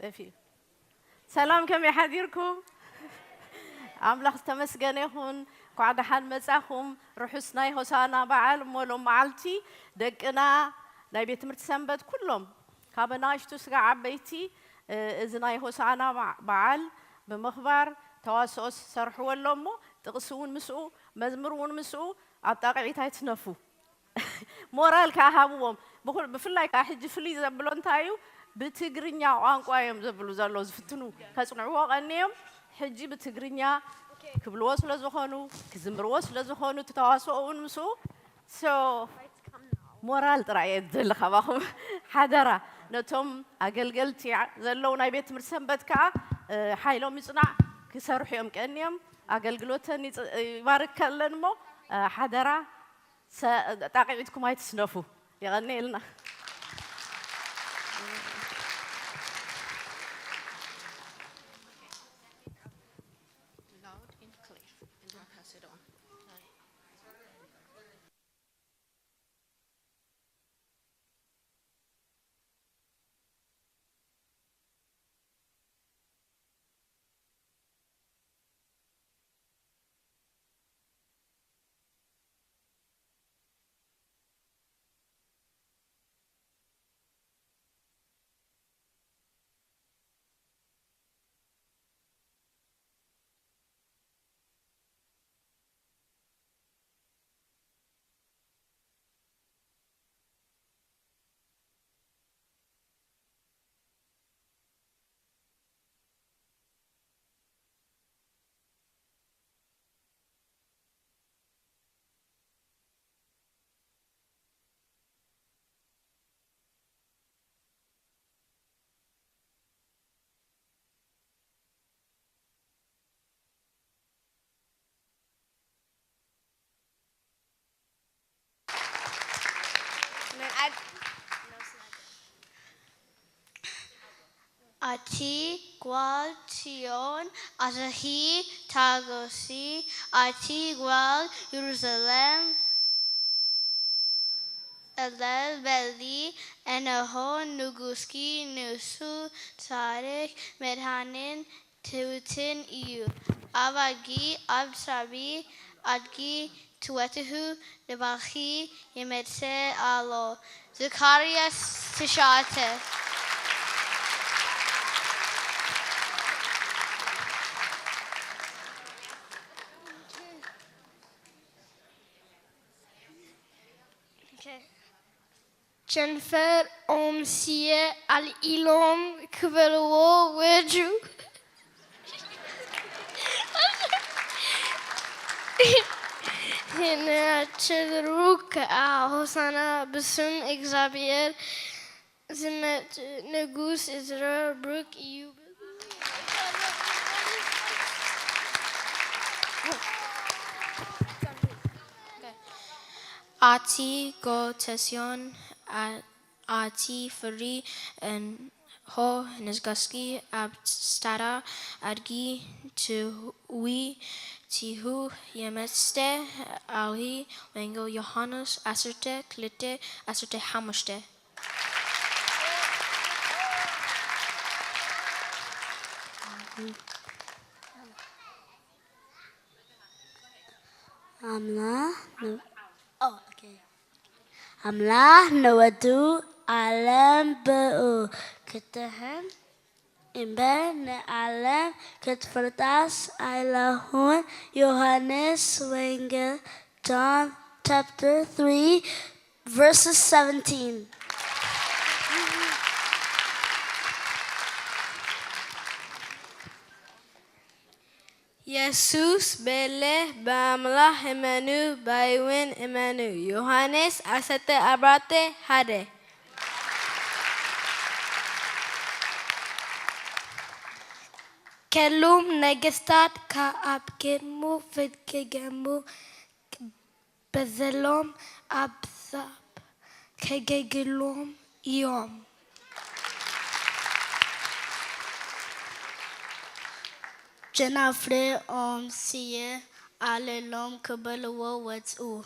أفي سلام كم يحذيركم أملاخ تمسجن يخون قعد حن مساخهم رحسناي هوسانا بعال مولم معلتي دقنا ناي بيت مرتسنبت كلهم كابناش تسقع عبيتي إذناي هوسانا بعال بمخبر تواسوس سرحوا اللومو تقسون مسؤو مزمرون مسؤو عطاقعي تنفو مورال كهابوهم بقول بفلاي كحج فلي زبلون تايو بتجرينيا وانقايم زبلو زلوز فتنو كسنعوا غنيم حجي بتجرينيا كبلوس لزخانو كزمروس لزخانو تتواصلون مسو مورال ترى يدل خباهم حدرة نتوم أقلقلتي زلوا نايبيت مرسمبت كا حيلهم يصنع كسرح يوم كأنيم أقلقلوتني يبارك لنمو حدرة تاقعدكم هاي تسنفوا يغني لنا Ati gwal Sion, Atahi Tagosi, Ati gwal Jerusalem, Elel Beli, Enahon Nuguski Nusu Tarek Medhanin Tutin Iu, Avagi Absabi, Adgi Tuetuhu, Nebachi Yemetse Alo, Zacharias Tishate. Jennifer Omsie al Ilom Kvelwo Wedju. هنا تدروك هوسانا بسم إكزابير زمت نجوس إزرار بروك يوب Ati go tesion ati feri en ho nesgaski abstara adgi to we tihu yemeste ali wengo Johannes aserte klite aserte hamoste. أملا نودو علم بو كتهم إمبن علم كتفرداس إلهون يوحنس وينجل John chapter 3 verses 17. Jesus bele bamla emanu baywen emanu Yohanes asate abrate hade. Kelum negestat ka abgemu fidgemu bezelom abzab kegegilom iom. Jenafre om sie alle lom kabelwo wets u.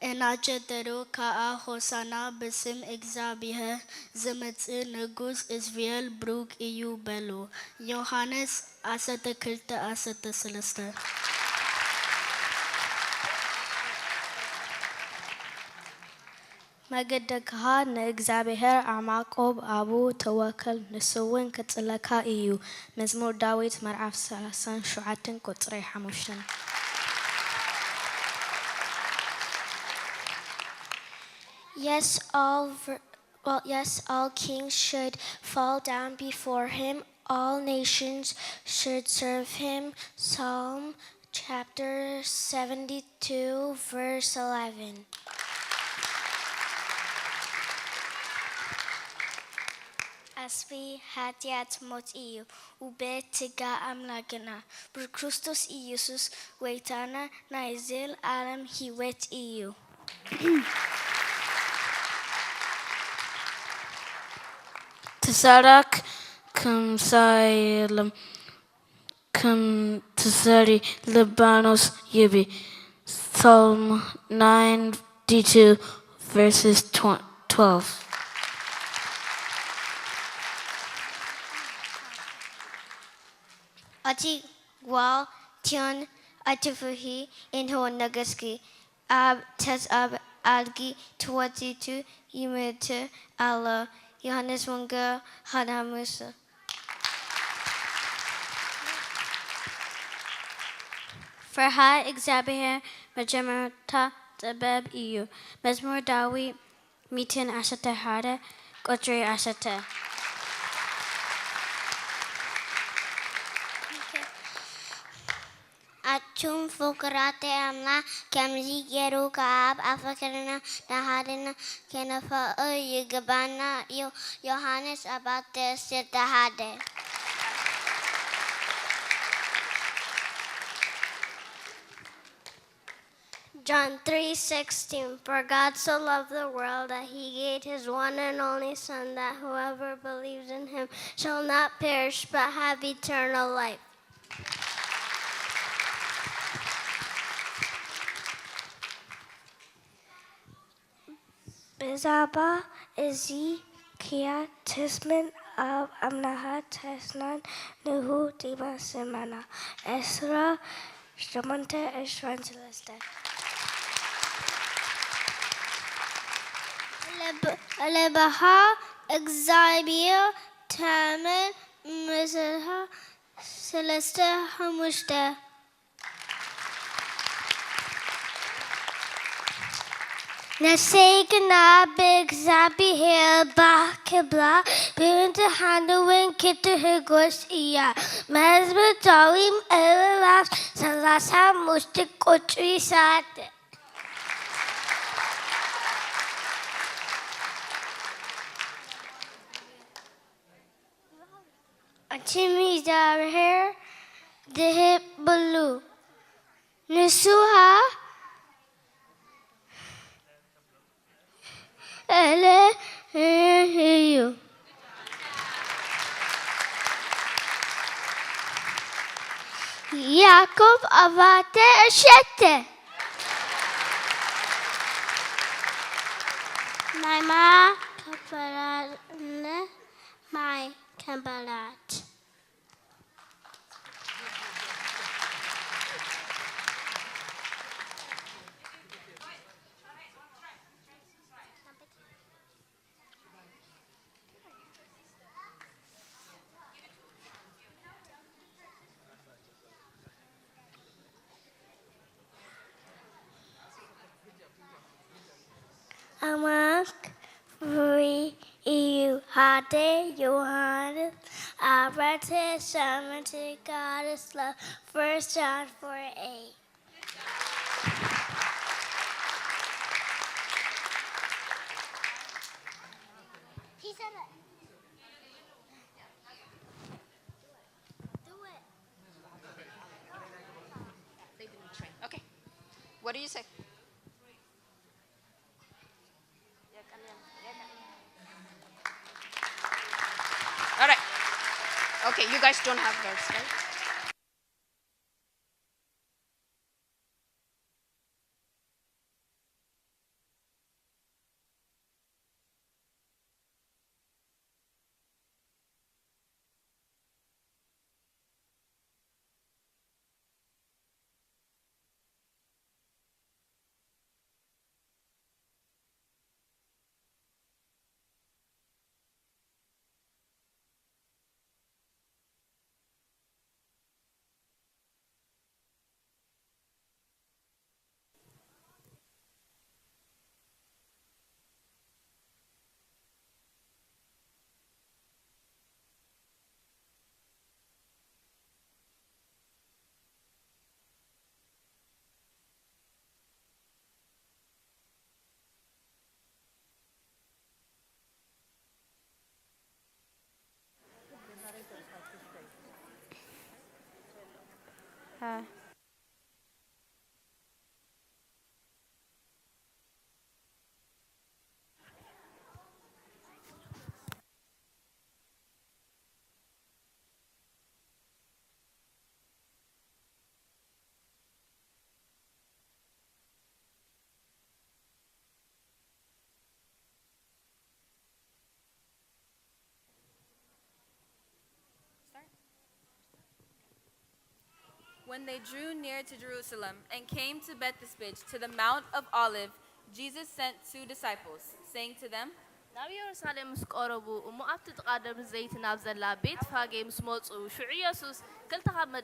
እናጀደሩ ከዓ ሆሳና ብስም እግዚአብሔር ዝመጽእ ንጉስ እስራኤል ብሩክ እዩ በሉ። ዮሐንስ 12:13 መገደግኻ ንእግዚአብሔር ኣማቆብ ኣቡ ተወከል ንስውን ክጽለካ እዩ። መዝሙር ዳዊት ምዕራፍ 37 ቁጽሪ 5 Yes, all kings should fall down before him. All nations should serve him. Psalm chapter 72, verse 11. አስቢ ኃጢአት ሞት እዩ ውበት ሥጋ አምላክና በክርስቶስ ኢየሱስ ወይታና ናይ ዘለዓለም ሕይወት እዩ تسارك كم سايلم كم تساري Libanos يبي Psalm 92 verses 12 Ati wal tion atifuhi inho nagaski ab tes ab algi 22 imete Allah Johannes Munger Hadamusa ፍርሃ እግዚአብሔር መጀመርታ ጥበብ እዩ መዝሙር ዳዊት 111 ቁጥሪ 10 አቹም ፉቅራቴ አምና ከምዚ ገሩ ከአብ አፈክርና ናሃድና ከነፈእ ይግባና ዮሐንስ 4:6 John 3:16 For God so loved the world that he gave his one and only Son, that whoever believes in him shall not perish but have eternal life. Bezaba izi kia tismin av amnaha tesnan nuhu dima semana Esra Shramante Eshrangeliste Lebaha እግዚአብሔር ታመን ምስልሃ ሰለስተ ሐሙሽተ ነፍሴግና በእግዚአብሔር ባክብላ በእንትሃንውን ክትህጎስ እያ መዝሙር ዳዊት ምዕራፍ 35 ቁጥር 7 አንቺም እግዚአብሔር ድህብ ብሉ ንሱሃ እዩ ያዕቆብ አባተ እሸተ ናይማ ከበላነ ማይ ከበላት Amak Free EU Hade Johannes Abrate Samante God is love 1 John 4:8 He said it. Do it. They didn't train. Okay. What do you say? All right. Okay, you guys don't have girls, right? When they drew near to Jerusalem and came to Bethphage to the Mount of Olives, Jesus sent 2 disciples, saying to them, ናብ ኢየሩሳሌም ምስ ቀረቡ እሞ ኣብቲ ጥቓ ደብሪ ዘይት ናብ ዘላ ቤት ፋጌ ምስ መፁ ሽዑ ኢየሱስ ክልተ ካብ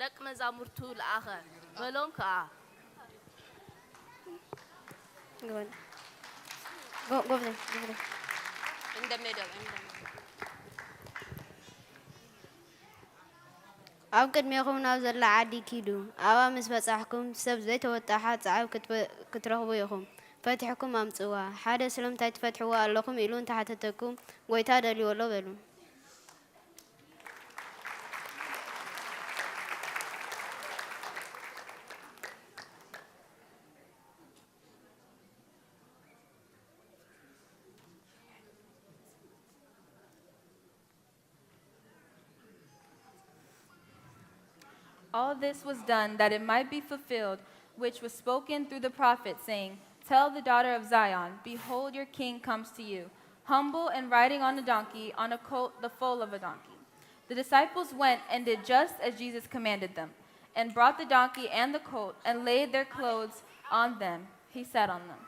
ደቂ መዛሙርቱ ለኣኸ በሎም ከዓ ኣብ ቅድሚኹም ናብ ዘላ ዓዲ ኪዱ ኣብኣ ምስ በጻሕኩም ሰብ ዘይተወጣሓ ጸዓብ ክትረኽቡ ኢኹም ፈቲሕኩም ኣምጽዋ ሓደ ስለምንታይ ትፈትሕዎ ኣለኹም ኢሉ እንተሓተተኩም ጎይታ ደልይዎ ኣሎ በሉ All this was done that it might be fulfilled, which was spoken through the prophet, saying, Tell the daughter of Zion, behold, your king comes to you, humble and riding on a donkey, on a colt, the foal of a donkey. The disciples went and did just as Jesus commanded them, and brought the donkey and the colt, and laid their clothes on them. He sat on them.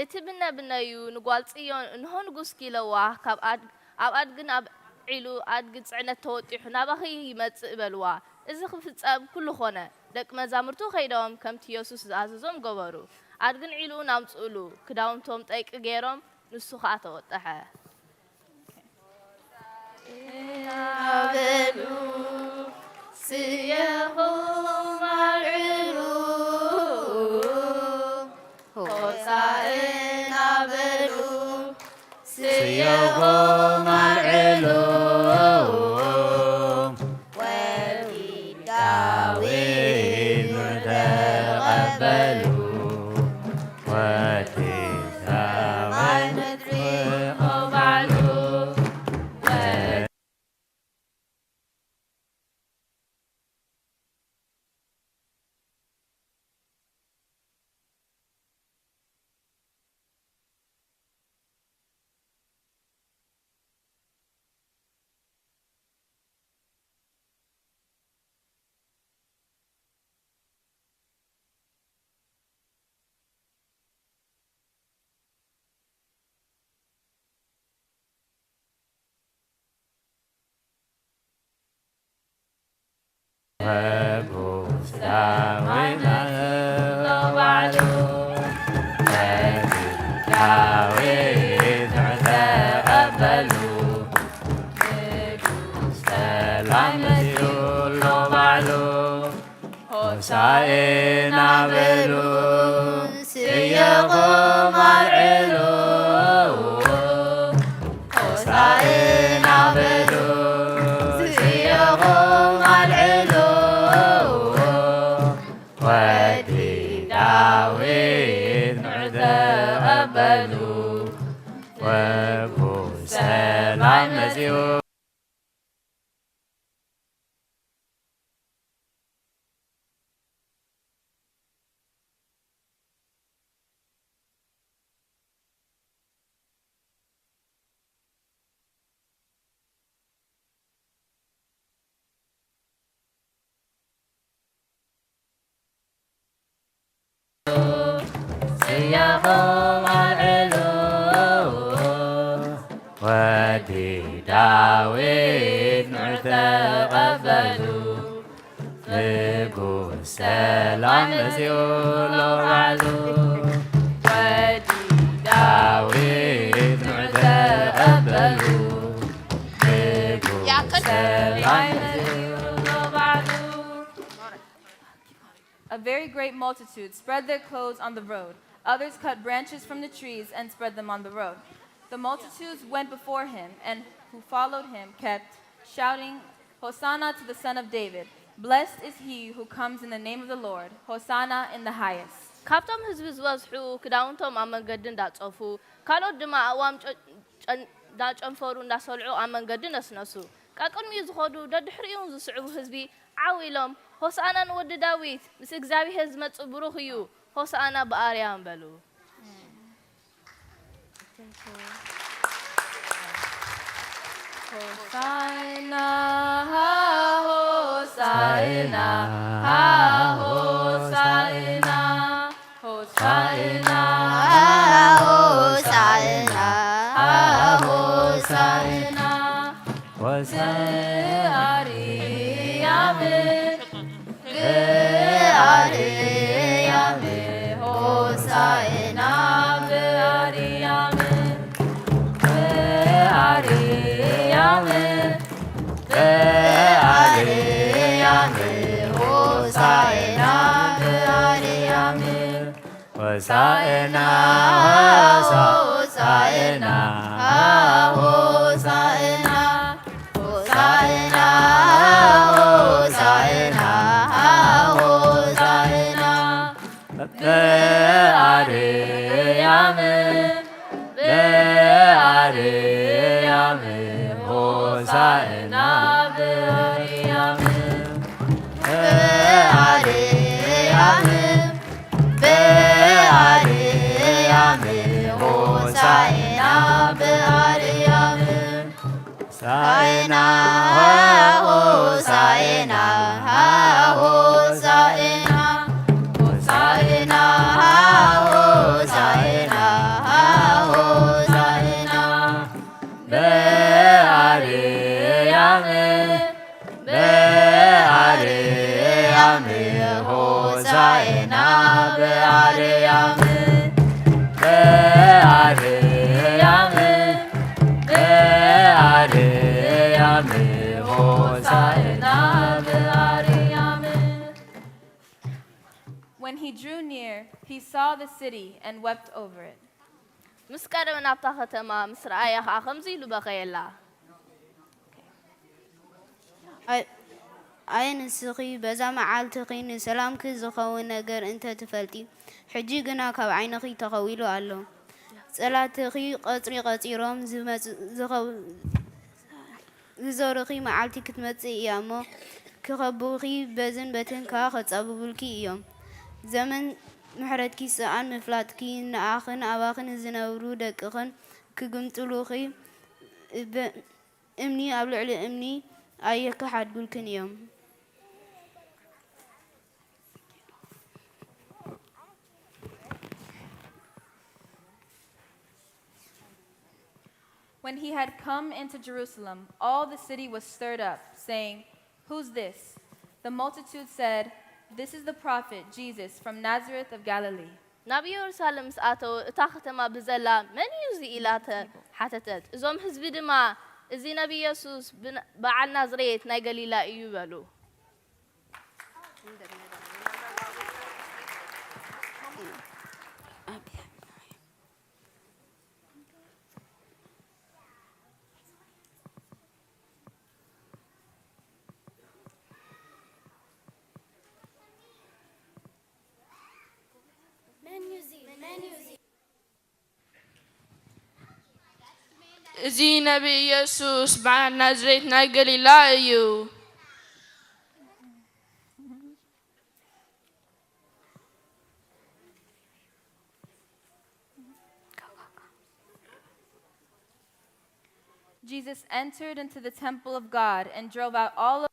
እቲ ብነብነዩ ንጓል ጽዮን እንሆ ንጉስ ኪለዋ ካብ ኣብ ኣድግን ኣብ ዒሉ ኣድጊ ጽዕነት ተወጢሑ ናባኺ ይመጽእ በልዋ እዚ ክፍጸም ኩሉ ኾነ ደቂ መዛሙርቱ ኸይዶም ከምቲ ኢየሱስ ዝኣዘዞም ገበሩ ኣድግን ዒሉን ኣምጽእሉ ክዳውንቶም ጠይቂ ገይሮም ንሱ ከዓ ተወጠሐ ናበሉ ስየኹም ኣልዕሉ ሆሳዕና በሉ ስየኹም ኣልዕሉ Hosanna belu, siyaqum al-ilu. Hosanna belu, siyaqum al-ilu. Wadi Dawid nu'da abalu, wabu salam maziu. Siyaqum al-ilu, wadi Dawid nu'da abalu, lebu salam maziulu alu, wadi Dawid nu'da abalu, lebu salam maziulu alu. A very great multitude spread their clothes on the road. Others cut branches from the trees and spread them on the road. The multitudes went before him, and who followed him kept shouting, Hosanna to the Son of David. Blessed is he who comes in the name of the Lord. Hosanna in the highest. ካብቶም ህዝቢ ዝበዝሑ ክዳውንቶም ኣብ መንገዲ እንዳጸፉ ካልኦት ድማ ኣዋም እንዳጨንፈሩ እንዳሰልዑ ኣብ መንገዲ ነስነሱ ካብ ቅድሚኡ ዝኸዱ ደድሕሪኡ ዝስዕቡ ህዝቢ ዓዊሎም ሆሳዕና ንወዲ ዳዊት ምስ እግዚኣብሔር ዝመጽእ ብሩኽ እዩ ሆሳዕና በኣርያም በሉ Hosanna, Hosanna. ሆሳዕና ሆሳዕና ሆሳዕና ሆሳዕና ሆሳዕና በአርያም ሆሳዕና በአርያም በአርያም በአርያም ሆሳዕና በአርያም ሆሳዕና ሆሳዕና ሆሳዕና ሆሳዕና ሆሳዕና ሆሳዕና በአርያም በአርያም ሆሳዕና በአርያም በአርያም በአርያም ሆሳዕና በአርያም ሆሳዕና ሆሳዕና ሆሳዕና ሆሳዕና ሆሳዕና ሆሳዕና በአርያም በአርያም ሆሳዕና በአርያም በአርያም በአርያም ሆሳዕና በአርያም When he drew near, he saw the city and wept over it. ምስ ቀደም ናብታ ከተማ ምስ ረኣያ ከዓ ከምዚ ኢሉ በኸየላ ኣየ ንስኺ በዛ መዓልትኺ ንሰላምኪ ዝኸውን ነገር እንተ ትፈልጢ ሕጂ ግና ካብ ዓይንኺ ተኸዊሉ ኣሎ ጸላትኺ ቐጽሪ ቐጺሮም ዝዘሩኺ መዓልቲ ክትመጽእ እያ እሞ ክኸቡኺ በዝን በትን ከዓ ኸጸብቡልኪ እዮም ዘመን ምሕረትኪ ስኣን ምፍላጥኪ ንኣኽን ኣባኽን ዝነብሩ ደቅኽን ክግምጥሉኺ እምኒ ኣብ ልዕሊ እምኒ ኣየከሓድጉልክን እዮም When he had come into Jerusalem, all the city was stirred up, saying, "Who's this?" The multitude said, "This is the prophet Jesus from Nazareth of Galilee." ናብ ኢየሩሳሌም ምስ ኣተው እታ ከተማ ብዘላ መን እዩ እዚ ኢላ ሓተተት እዞም ህዝቢ ድማ እዚ ነቢ ኢየሱስ በዓል ናዝሬት ናይ ገሊላ እዩ በሉ እዚ ነቢ ኢየሱስ በዓል ናዝሬት ናይ ገሊላ እዩ Jesus entered into the temple of God and drove out all of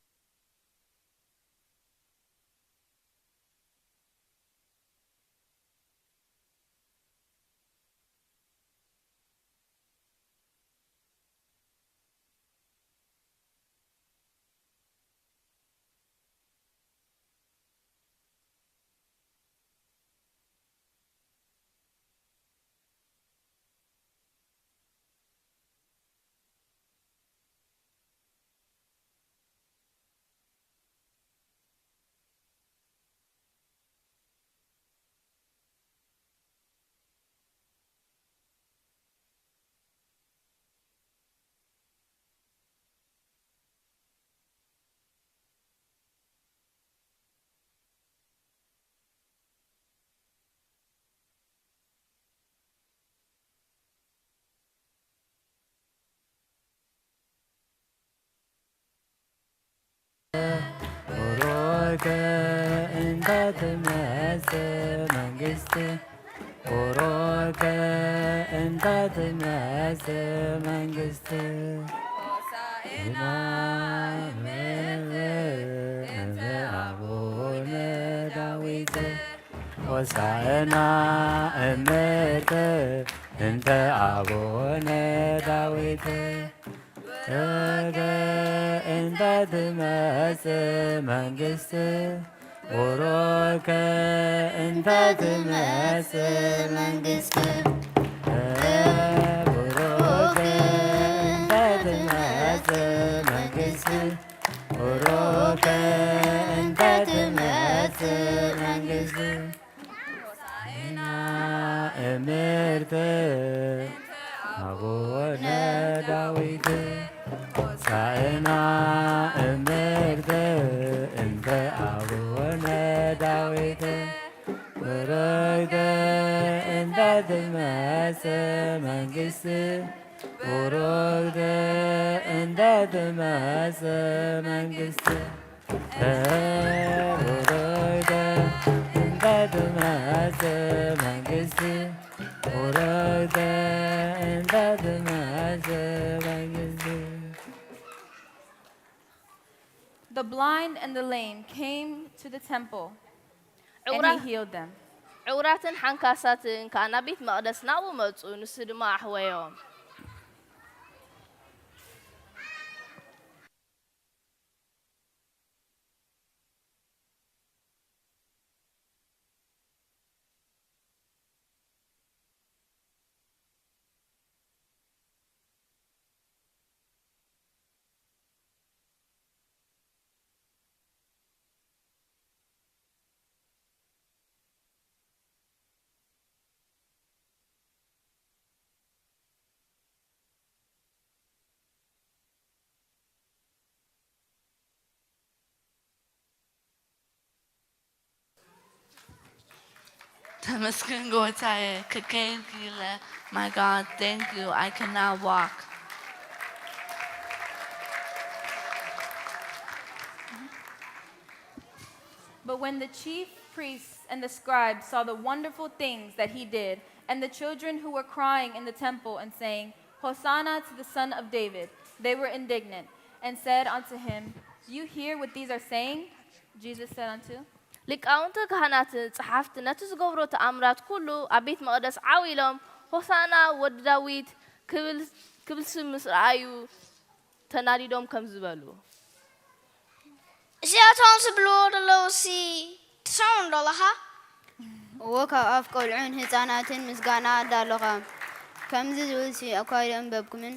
ورك أنت تمثل منجستي ورك أنت تمثل منجستي ሆሳዕና እምርት እንተ አቡነ ዳዊት እንተ ትመጽእ መንግሥት ቡሩከ እንተ ትመጽእ መንግሥት ቡሩከ እንተ ትመጽእ መንግሥት ቡሩከ እንተ ትመጽእ መንግሥት ሆሳዕና እምርት አቡነ ዳዊት ሆሳዕና እምርት እንተ አቡነ ዳዊት ቡሩክተ እንተ ትመጽእ መንግሥት ቡሩክተ እንተ ትመጽእ መንግሥት ቡሩክተ እንተ ትመጽእ መንግሥት ቡሩክተ እንተ ትመጽእ መንግሥት. The blind and the lame came to the temple, and he healed them. ዕውራትን ሓንካሳትን ከዓ ናብ ቤት መቕደስ ናብኡ መፁ ንሱ ድማ ኣሕወዮም ተመስገን ጌታዬ ከከልክለ my God, thank you. I can now walk. But when the chief priests and the scribes saw the wonderful things that he did, and the children who were crying in the temple and saying, Hosanna to the Son of David, they were indignant, and said unto him, Do you hear what these are saying? Jesus said unto ሊቃውንቲ ካህናትን ጸሓፍቲ ነቲ ዝገብሮ ተኣምራት ኩሉ ኣብ ቤት መቕደስ ዓዊሎም ሆሳና ወዲ ዳዊት ክብል ምስ ረኣዩ ተናዲዶም ከም ዝበሉ እዚኣቶም ዝብልዎ ዘለዉ ሲ ትሰምዑ ደለኻ እዎ ካብ ኣፍ ቆልዑን ህፃናትን ምስጋና እንዳለኻ ከምዚ ዝብል ሲ ኣብ ካይዶም በብኩምን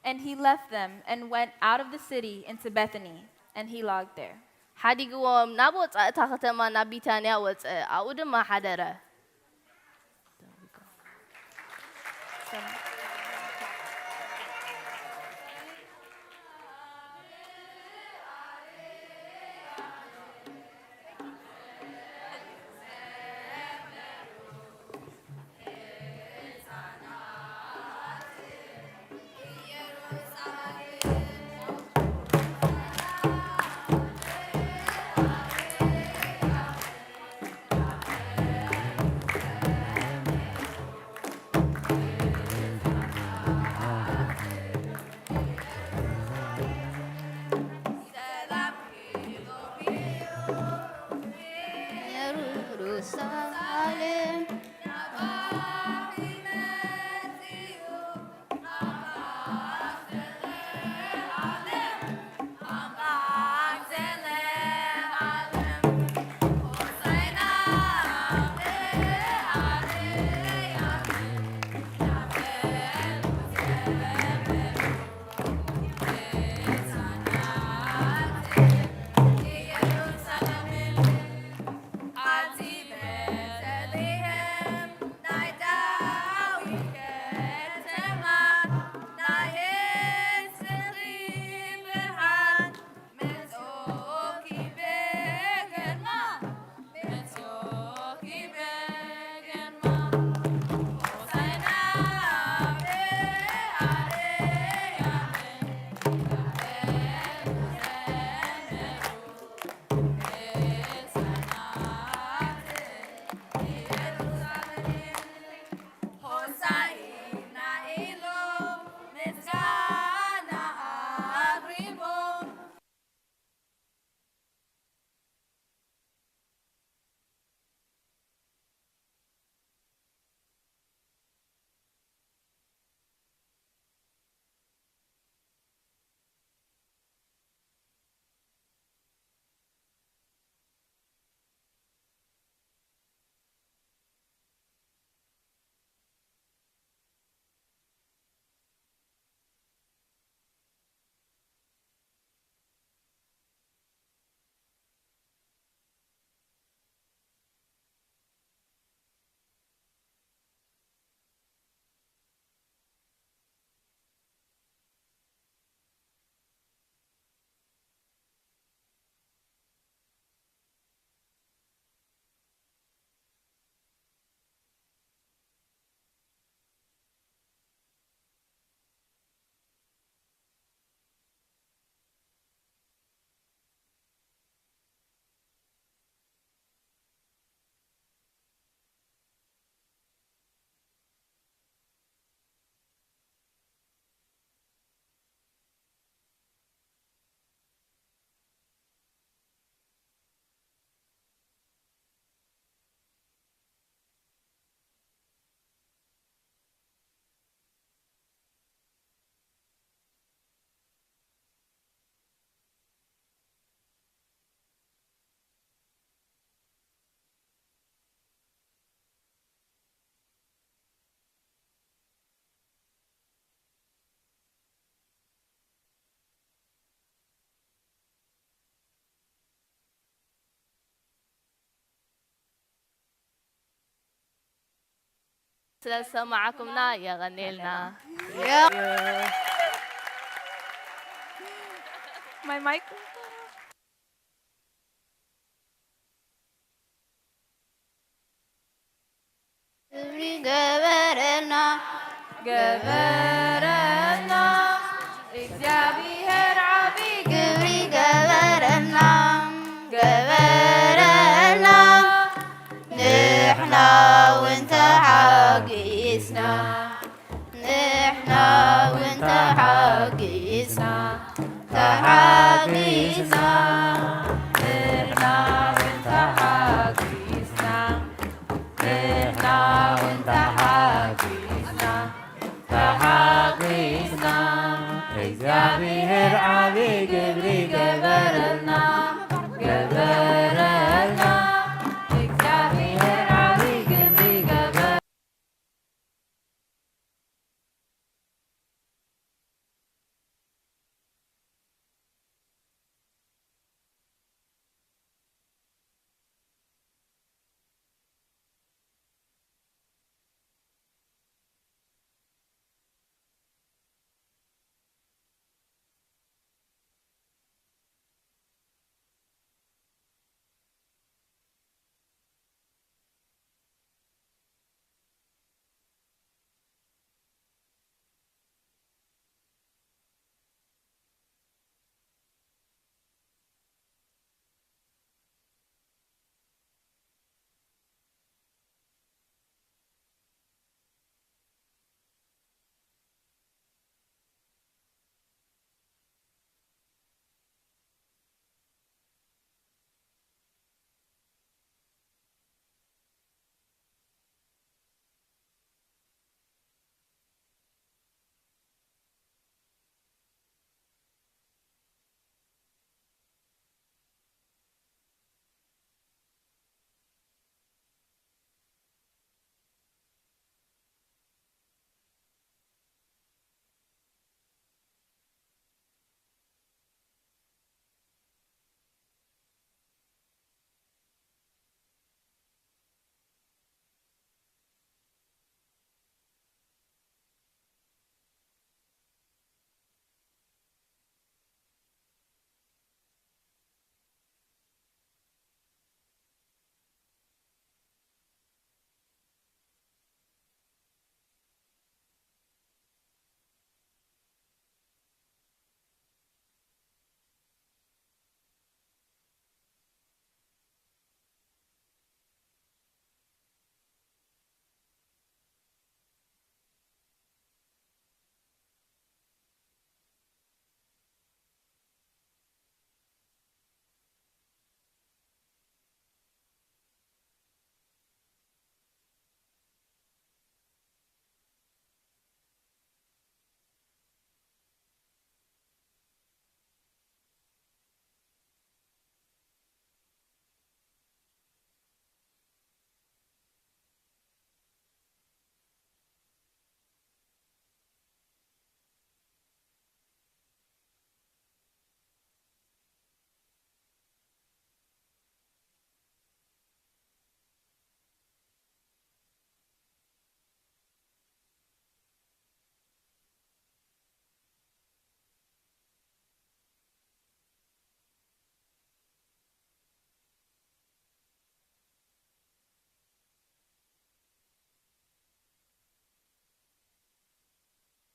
And he left them and went out of the city into Bethany, and he lodged there. ሓዲግዎም ናብ ወፃእታ ከተማ ናብ ቢታንያ ወፀ ኣብኡ ድማ ሓደረ ስለሰማዕኩምና የغنيلنا My mic. ገበረና ገበረና እግዚአብሔር ዓቢይ ግብሪ ገበረና ገበረና ንሕና እውን ተሓጊስና ንሕና እውን ተሓጊስና ተሓጊስና ንሕና እውን ተሓጊስና ንሕና እውን ተሓጊስና ተሓጊስና እግዚአብሔር ዓቢይ ግብሪ ገበረልና ገበረልና እግዚአብሔር ዓቢይ ግብሪ ገበረልና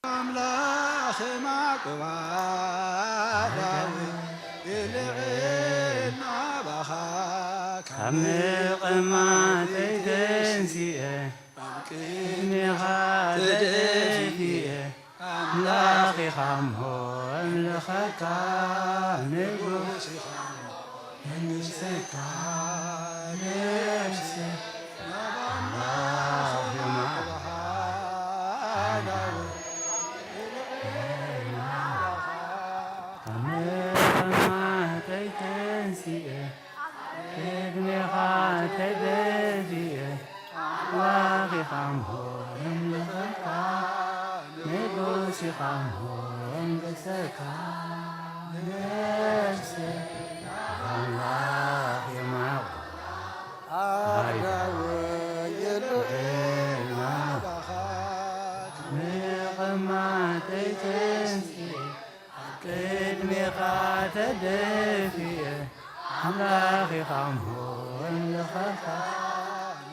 አምላኽ ማቅባዳዊ ይልዕልና ባኻ ካብ ምቕማጠይ ተንሲአ ቅድሜኻ ተደፊአ ኣምላኽ ኢኻ እሞ ኣምልኸካ ንጉስ ኢኻ መንግሥትካ ነፍሴ ተደፊየ ኣምላኽ ኢኻ እምሆን ዝኸልካ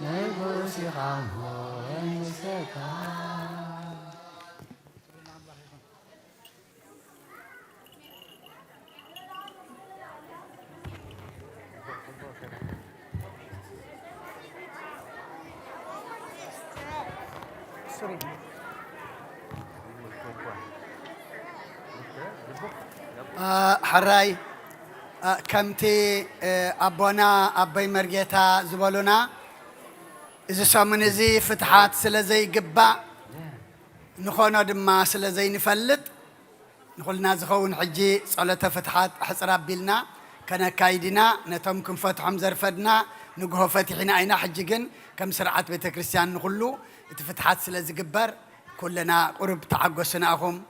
ንጉስ ኢኻ እምሆን ምስካ حراي كمتي أبونا أبي مرجتا زبالونا إذا سامن زي فتحات سلزي قبا نخونا دما سلزي نفلت نقولنا زخون حجي صلاة فتحات حسر بيلنا كان كايدنا نتمكن فتحهم زرفدنا نقهو فتحنا أين حجيجن كم سرعات بيت كريستيان نقولو فتحات سلزي قبر كلنا قرب تعقسنا أهم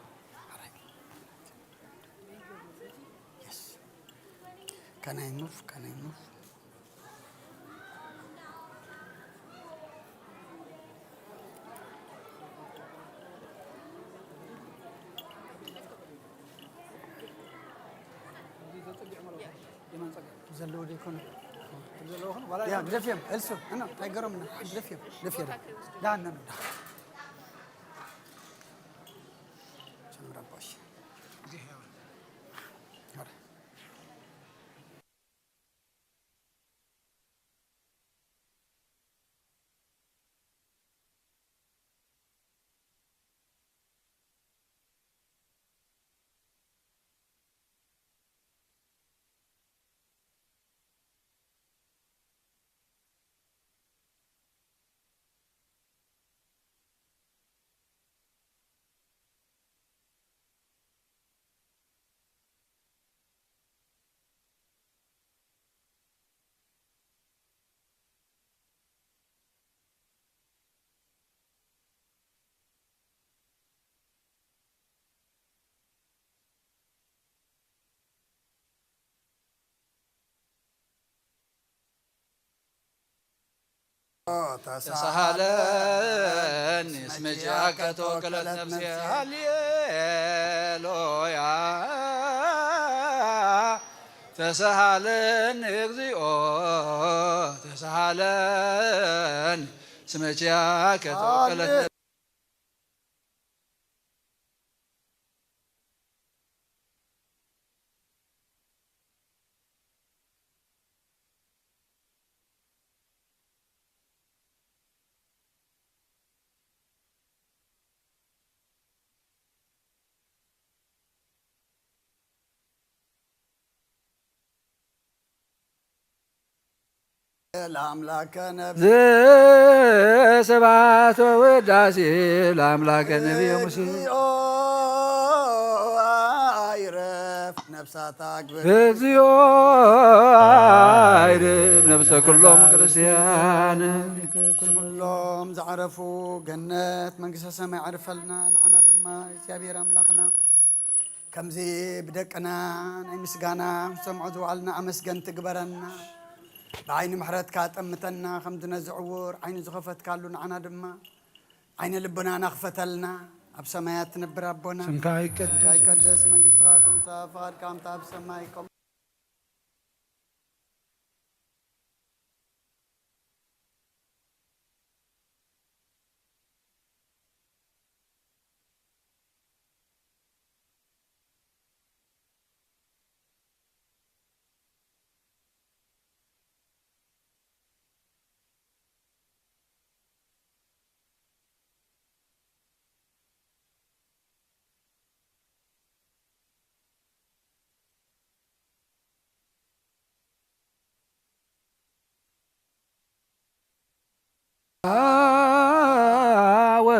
Can I move? Can I move? زلوا لي كنا يا دفيم ألسو أنا تايجرمنا دفيم لا أنا تسهلن اسمك كتوكلت نفسي هللويا تسهلن اغزيو تسهلن اسمك كتوكلت نفسي ለአምላከ ነቢ ስብሐት ወውዳሴ ለአምላከ ነቢዩ ሙሴ አይረፍ ነፍሳት አግብር እግዚኦ አይርም ነብሰ ኩሎም ክርስቲያን ኩሎም ዝዓረፉ ገነት መንግስተ ሰማይ ዓርፈልና ንዓና ድማ እግዚአብሔር ኣምላኽና ከምዚ ብደቅና ናይ ምስጋና ሰምዖ ዝውዓልና ኣመስገን ትግበረና بعين محرت كاتمتنا خمدنا زعور عين زخفت كالو نعنا دما عين لبنا نخفتلنا بسمايات نبر ربنا سمكاي قدس من قصات مسافر كام تاب سمايكم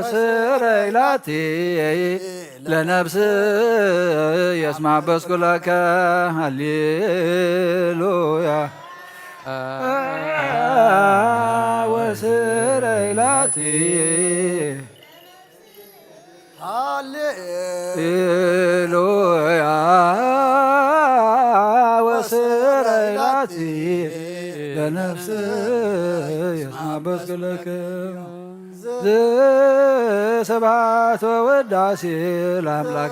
وسريلاتي لنفس يسمع بس كلك هللويا وسريلاتي هللويا وسريلاتي لنفس يسمع بس كلك سبعة وداسي لأملاك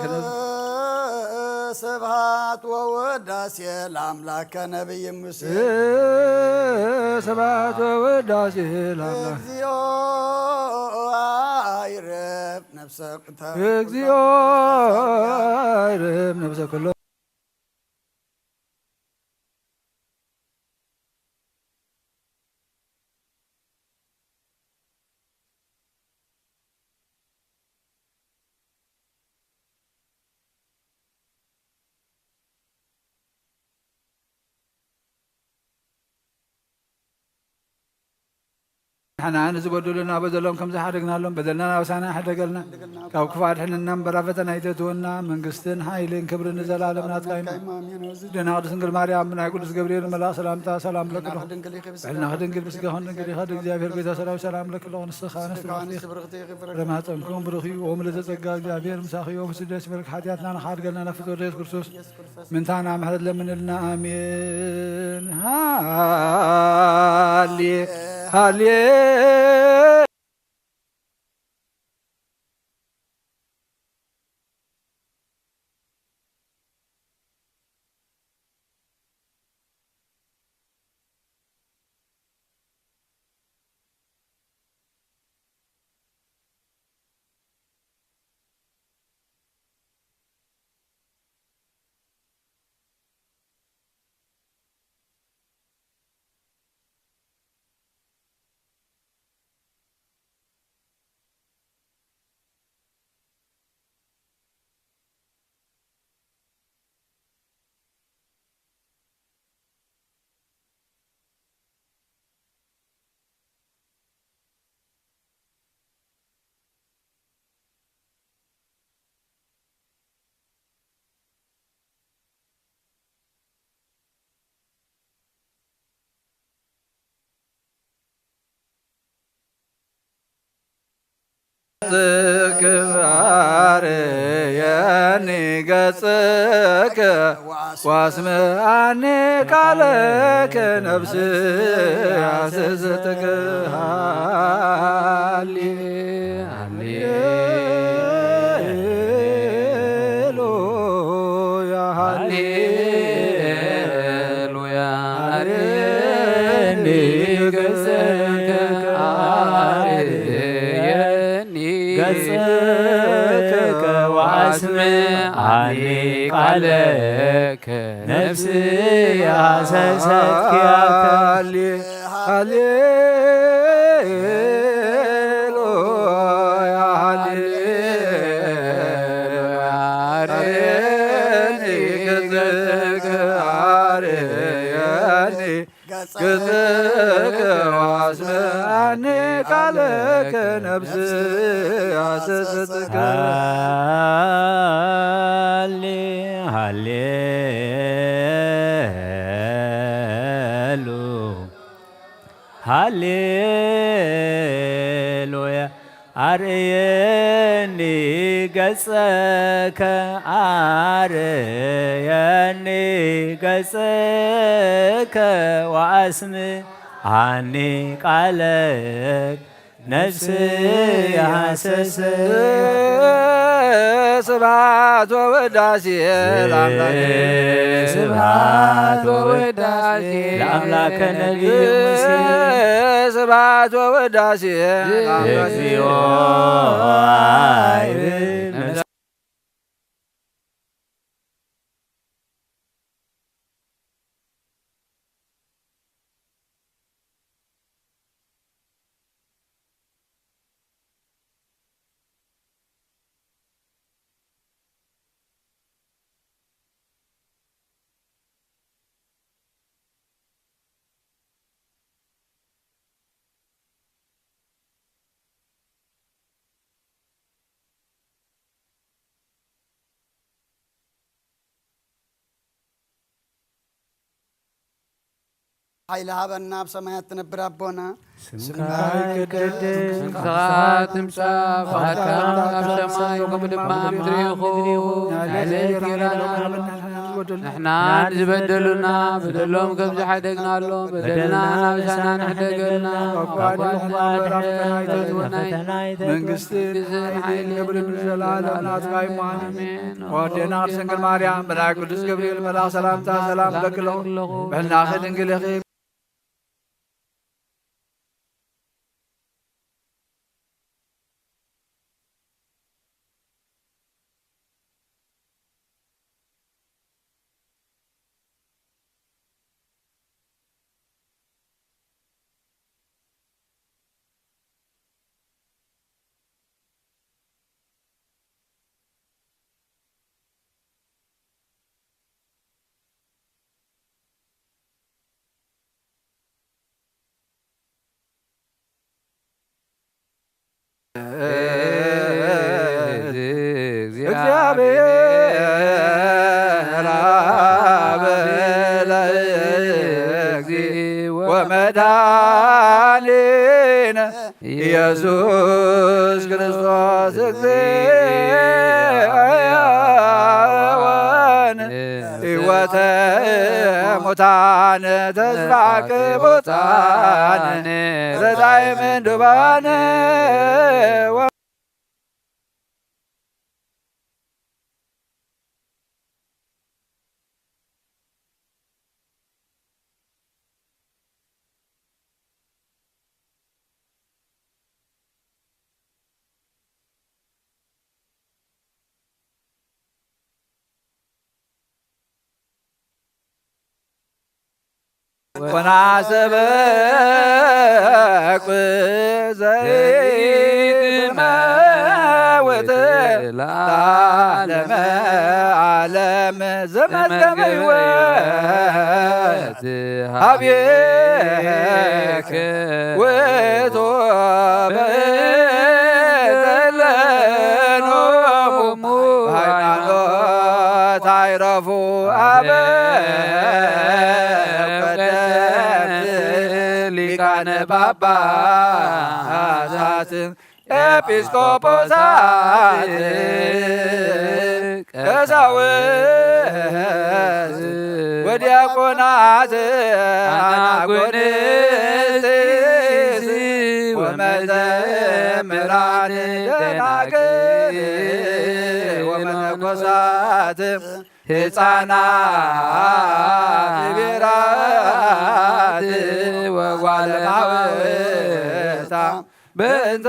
ስብሃት ወውዳሴ ለአምላከ ነቢይ ሙሴ ስብሐት ወውዳሴ ለአምላክ እግዚኦ አይረፍ ነፍሰ ቁታ እግዚኦ አይረፍ ነፍሰ ኩሎ حنا نزبدلنا بدلهم كم زحدقنا لهم بدلنا وسانا حدقلنا كاو كفار حنا برفتنا يتتونا من قستن هايلين كبر نزل على بنات قايمة دنا قدس نقل مريم من قدس جبريل ملا سلامتا سلام لك احنا خدن قل بس قهون نقل خدن جابر بيتا سلام لك الله نسخان رماتكم برخي وملت تزقا جابر مساخي يوم سدس برك حاجاتنا نخاد قلنا نفذ الرئيس كرسوس من تانا محمد لمن لنا امين هالي هالي ذكر يعني قصك واسمعني قالك نفسي عسستك هالي هاليلويا هاليلويا أرني قصك قصك واسمعني قالك نفسي عسستك يا هالي هاليلويا هاليلويا أرني قصك أرني قصك واسمعني قالك نفسي عسستك هالي هاليلو هاليلويا أريني قصك أريني قصك واسمي عني قالك نفسي حسسك سبحات ووداسي سبحات ووداسي لأملاك نبي موسى سبحات ووداسي ኃይለ ሀበና በሰማያት ትነብር አቦና ስምካ ትምጻእ ፈቃድካ በሰማይ ከምድማ ምድሪ ይኹን بدلنا نحنا نزبدلنا بدلهم كم زحدقنا لهم بدلنا نفسنا نحدقلنا منقست حيل قبل من الجلالة ناتقاي آمين ودينا سنقل مريم بلا قدس جبريل ملا سلامتا سلام لك له بهلنا خد انقلخي ومدانينا ኢየሱስ ክርስቶስ እግዚአብሔር ሕይወተ ሙታን ተስፋ ቅቡታን ረዳይ ምንዱባን ونعسبك زيت موت العالم عالم زمن كميوت حبيك وتوبت لنوم هيمانوت عيرفوا ሊቃነ ጳጳሳት ኤጲስቆጶሳት ቀሳውስት ወዲያቆናት አናጉንስት ወመዘምራን ደናግል ወመነኮሳት ሕፃናት ብራት ወጓለማውታ በእንተ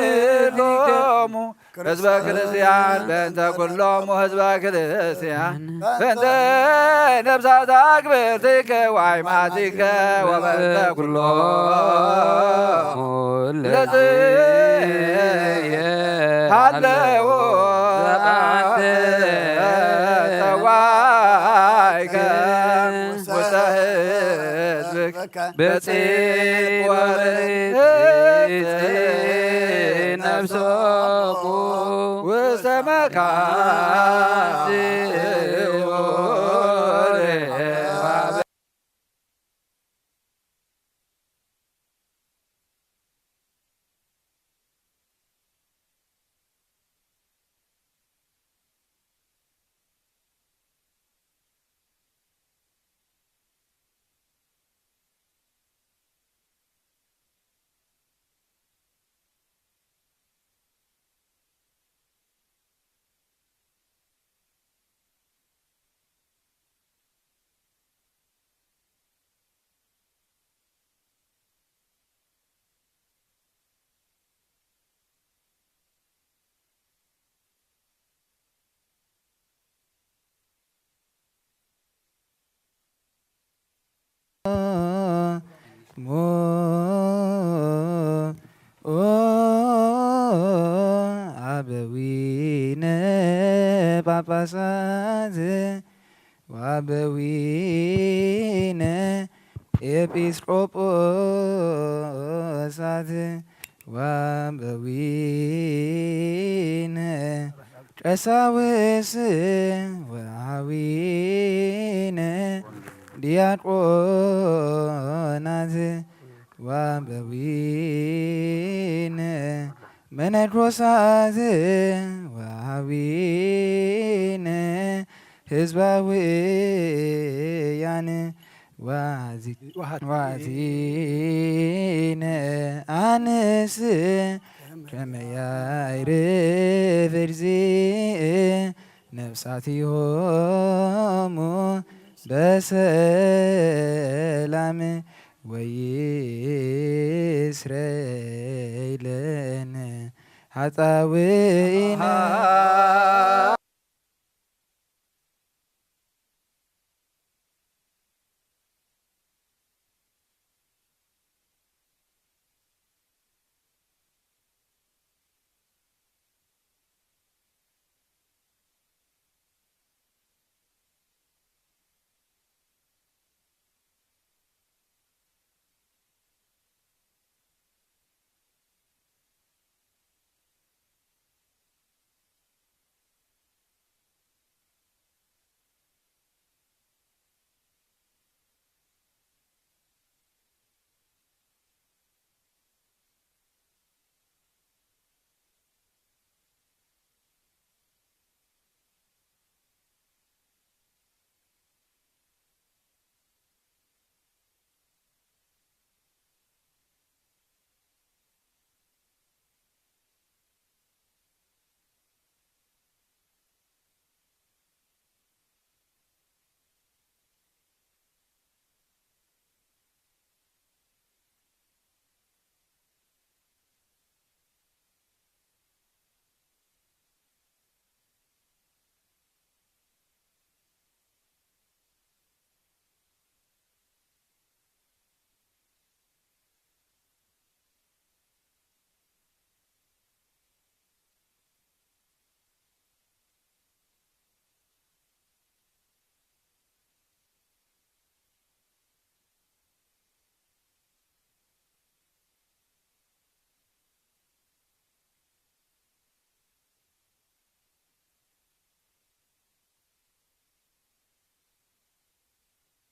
ተዘክሮሙ ህዝበ ክርስቲያን በእንተ ኩሎሙ ህዝበ ክርስቲያን በእንተ ነፍሳት አክብርቲከ ወአይማቲከ ወበእንተ ኩሎሙ ለዝየ ሃለዎ ተዋይከ ውስተ ህዝብከ በጽድቅ ወርትዕ ነፍሶሙ ውስተ መካን ጽዮን አበዊነ ጳጳሳት ወአበዊነ ኤጲስቆጶሳት ወአበዊነ ቀሳውስት ወአበዊነ ዲያቆናት ወአበዊነ መነኮሳት ወአዊነ ህዝባውያን ዋዚነ አንስ ከመያይርፍ እግዚእ ነፍሳቲሆሙ በሰላም ወይስረይ ለነ ኃጣውኢነ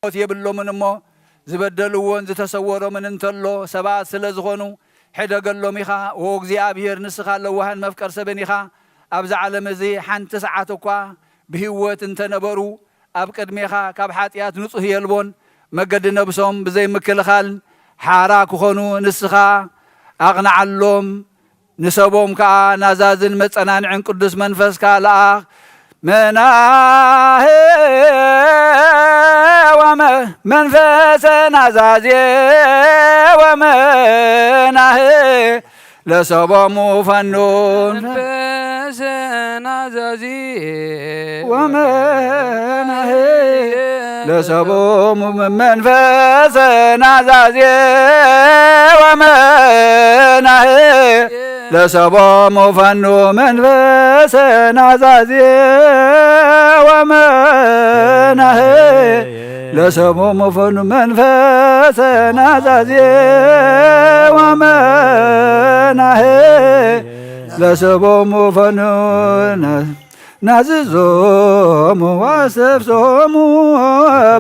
ሞት የብሎምን እሞ ዝበደልዎን ዝተሰወሮምን እንተሎ ሰባት ስለ ዝኾኑ ሕደገሎም ኢኻ ኦ እግዚኣብሔር ንስኻ ለዋህን መፍቀር ሰብን ኢኻ ኣብዚ ዓለም እዚ ሓንቲ ሰዓት እኳ ብህይወት እንተነበሩ ኣብ ቅድሜኻ ካብ ሓጢኣት ንጹህ የልቦን መገዲ ነብሶም ብዘይ ምክልኻል ሓራ ክኾኑ ንስኻ ኣቕንዓሎም ንሰቦም ከዓ ናዛዝን መጸናንዕን ቅዱስ መንፈስካ ለኣኽ መናህ መንፈሰ ናዛዜ ወመናህ ለሰቦሙ ፈኑን መንፈሰ ናዛዜ ወመናህ ለሰቦሙ መንፈሰ ናዛዜ ወመናህ ለሰቦሙ ፈኑ መንፈሰ ናዛዜ ወመናህ ለሰቦሙ ፈኑ መንፈሰ ናዛዜ ወመናህ ለሰቦሙ ፈኑ ናዝዞሙ ዋሰብሶሙ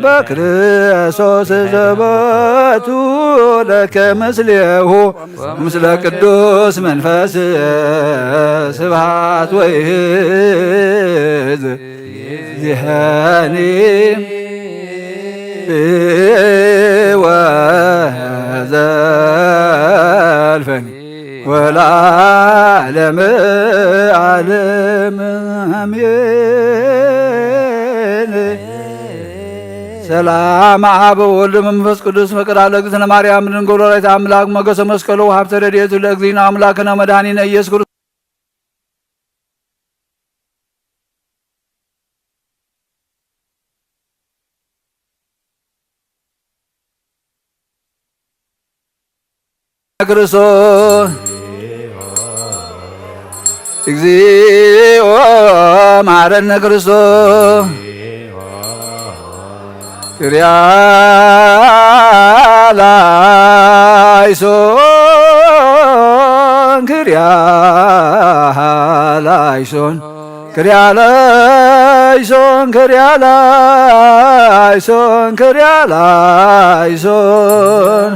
በክርስቶስ ዘበቱ ለከ ምስሌሁ ምስለ ቅዱስ መንፈስ ስብሐት ወይዝ ዚሃኒ ወዘልፈኒ ወለዓለመ ዓለም አሜን። ሰላም አብ ወወልድ መንፈስ ቅዱስ ፍቅር አለ እግዝእትነ ማርያም ድንግል ወላዲተ አምላክ ሞገሰ መስቀሉ ወሀብተ ረድኤቱ ለእግዚእነ አምላክነ መድኃኒነ ኢየሱስ ክርስቶስ ክርስቶስ እግዚኦ መሐረነ ክርስቶስ ክርያላይሶን ክርያላይሶን ክርያላይሶን ክርያላይሶን ክርያላይሶን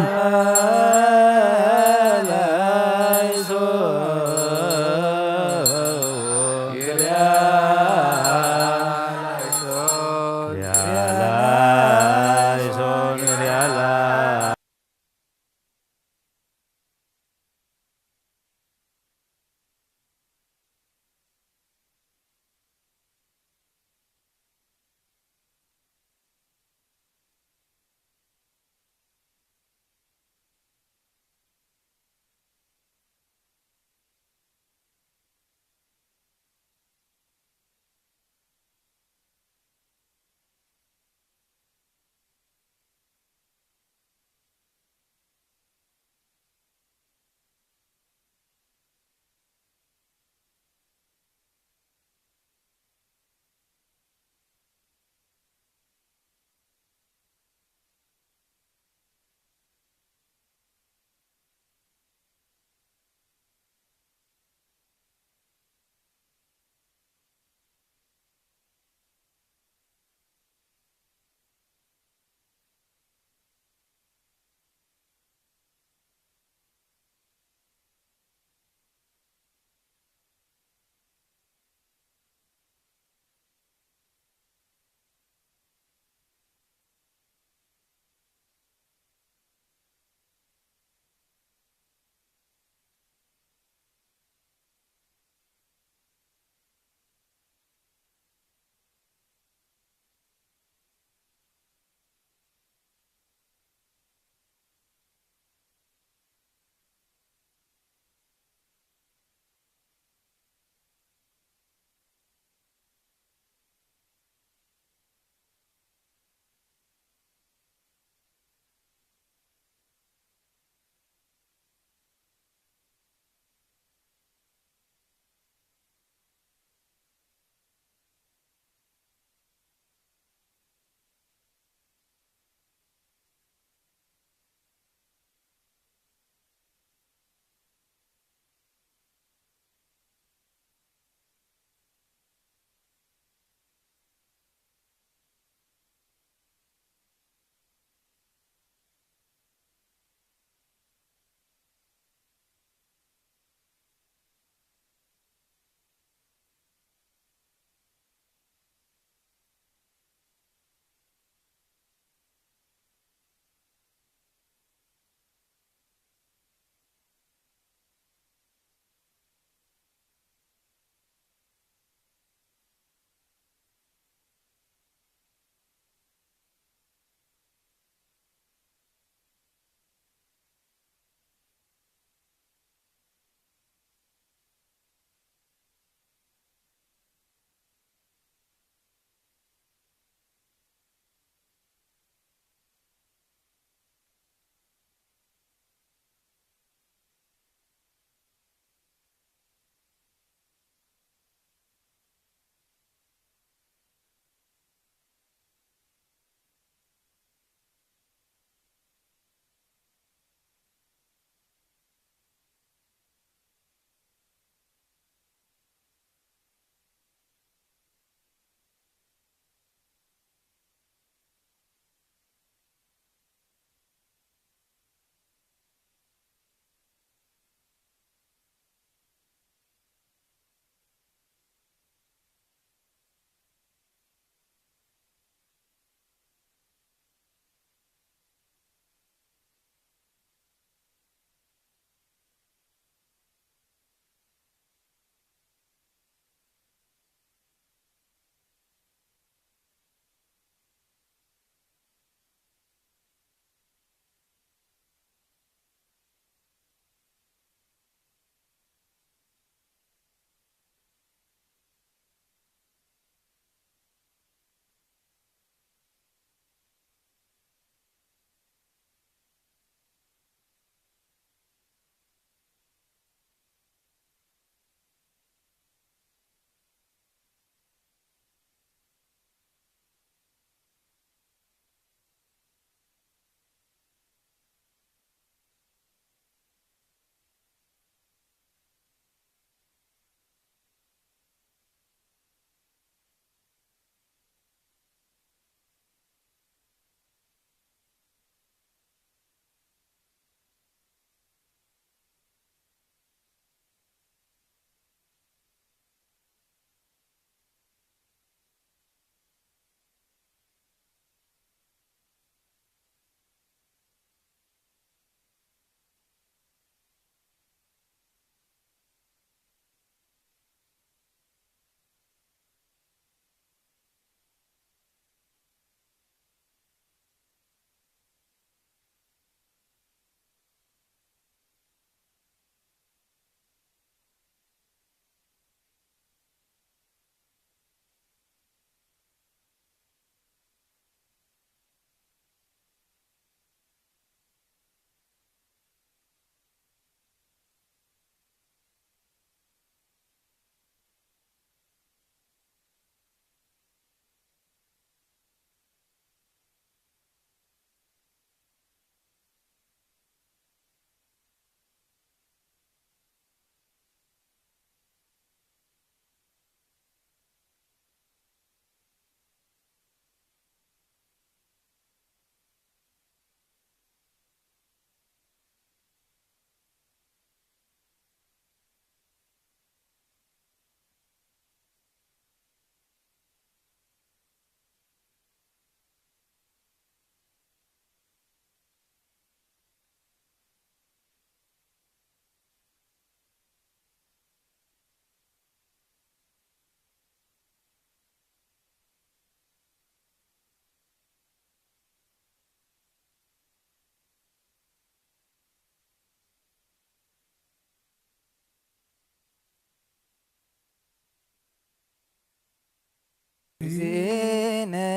زينا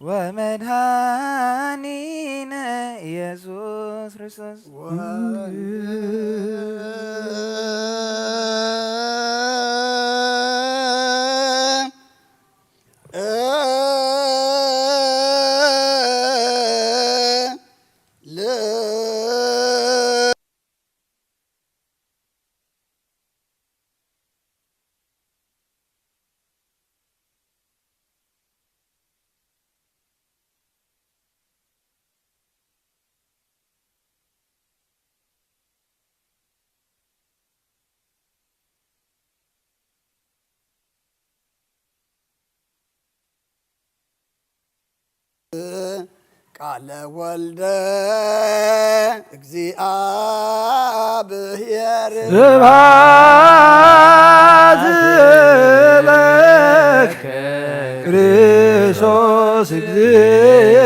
ومدهانينا يسوع كريستوس ቃለ ወልደ እግዚአብሔር ስብሐት ለከ ክርስቶስ እግዚእ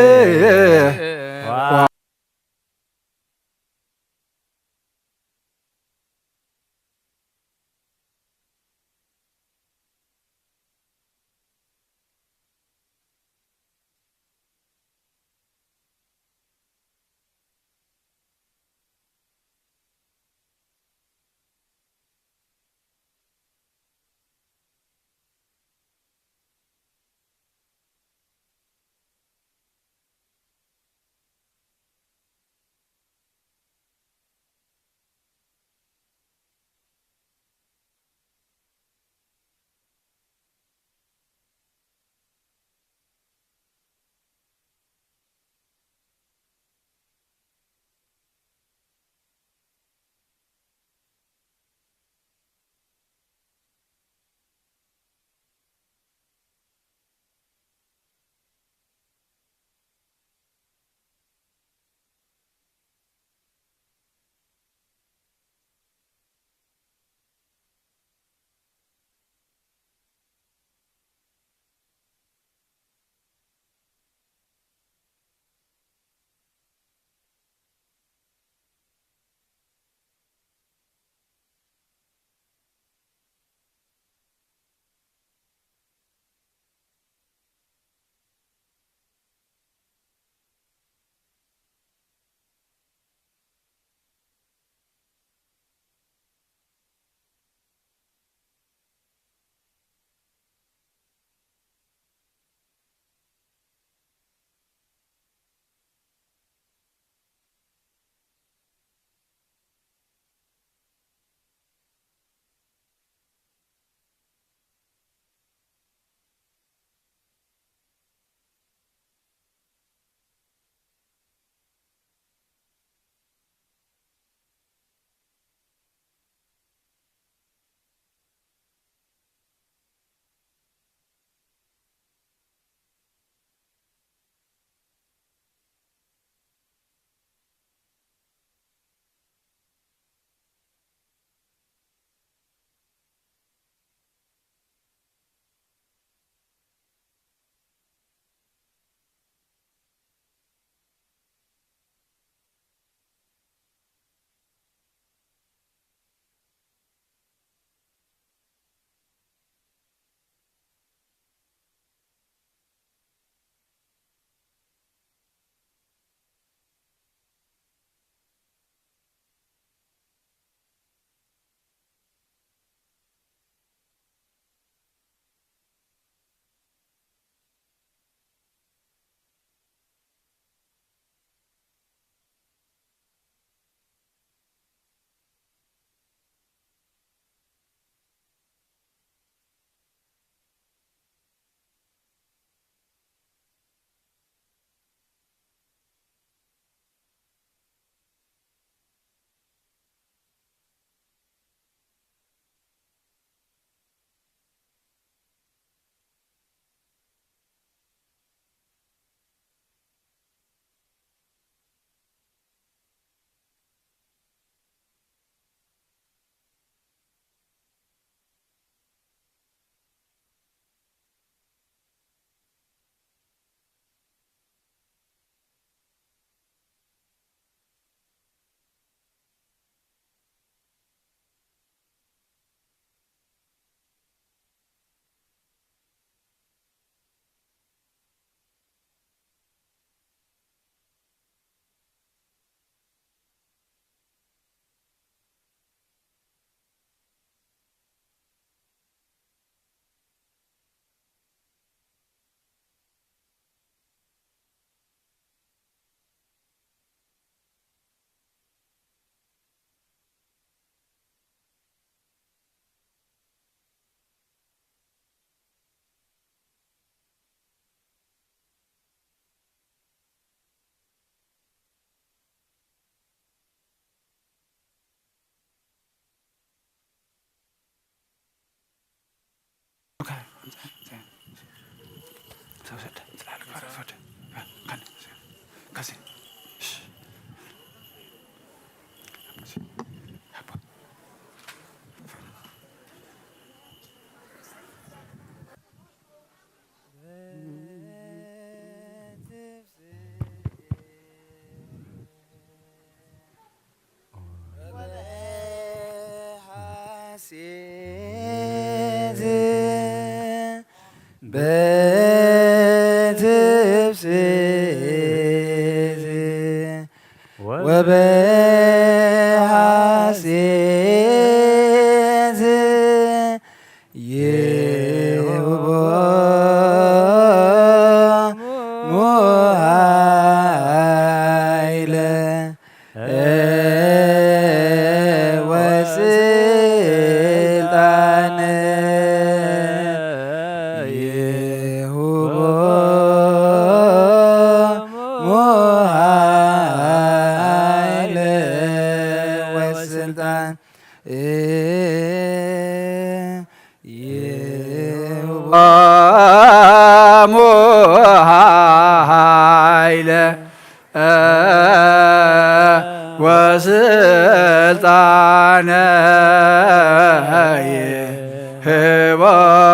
وسلطان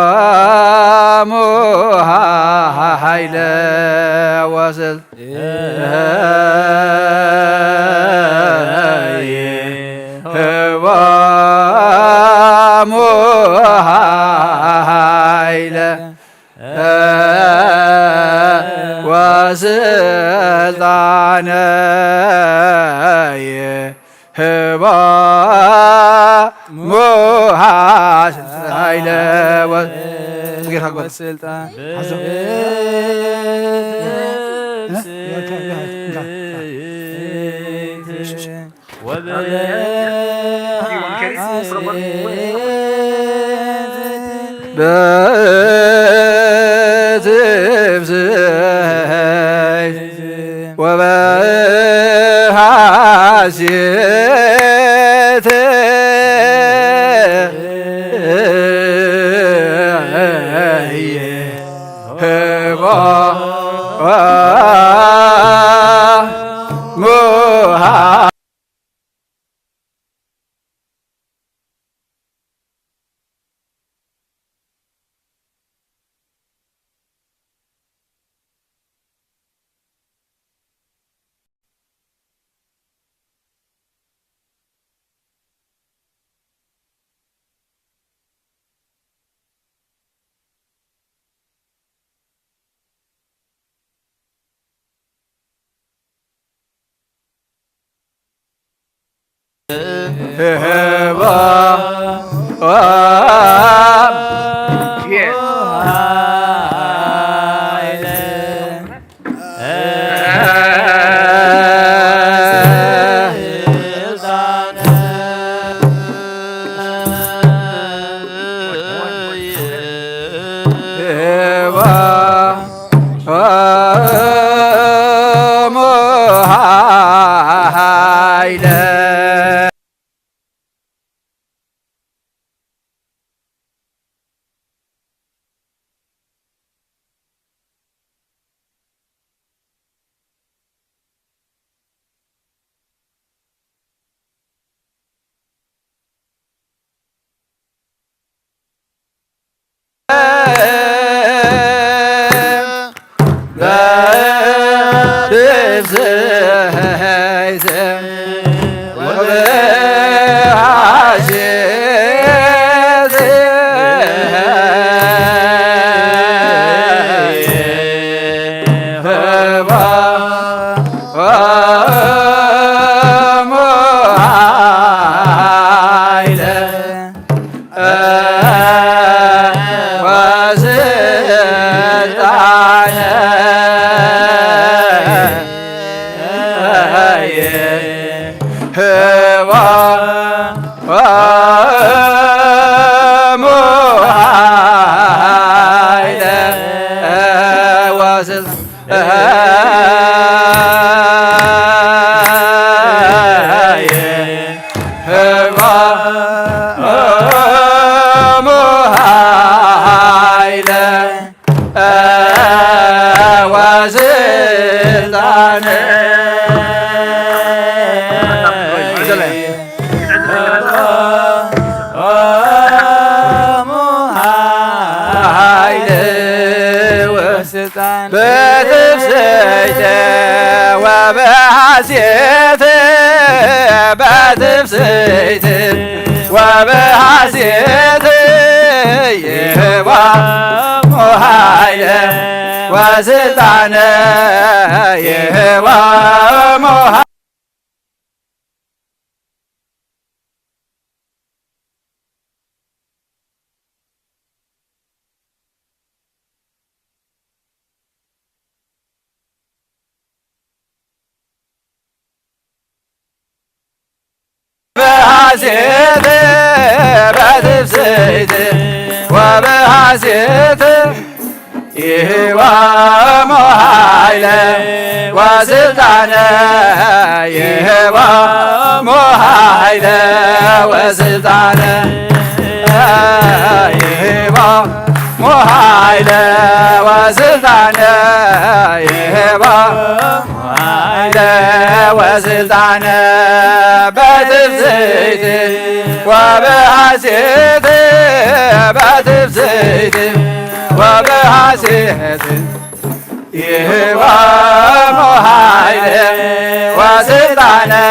هبام حيل هبام حيل وسلطان هبا محايل وسلطان وبحاسيت وبحسيت بتفسيت وبحسيت يهوى محايلة وسلطانة يهوى محايلة بحسيت بتفسيت وبحسيت يهوى محايلة وسلطانة يهوى محايلة وسلطانة يهوى محايلة وسلطانة يهوى محايلة وسلطانة بتفسيت وبحسيت بتفسيت وبحسيت يهوى محايلة وسلطانة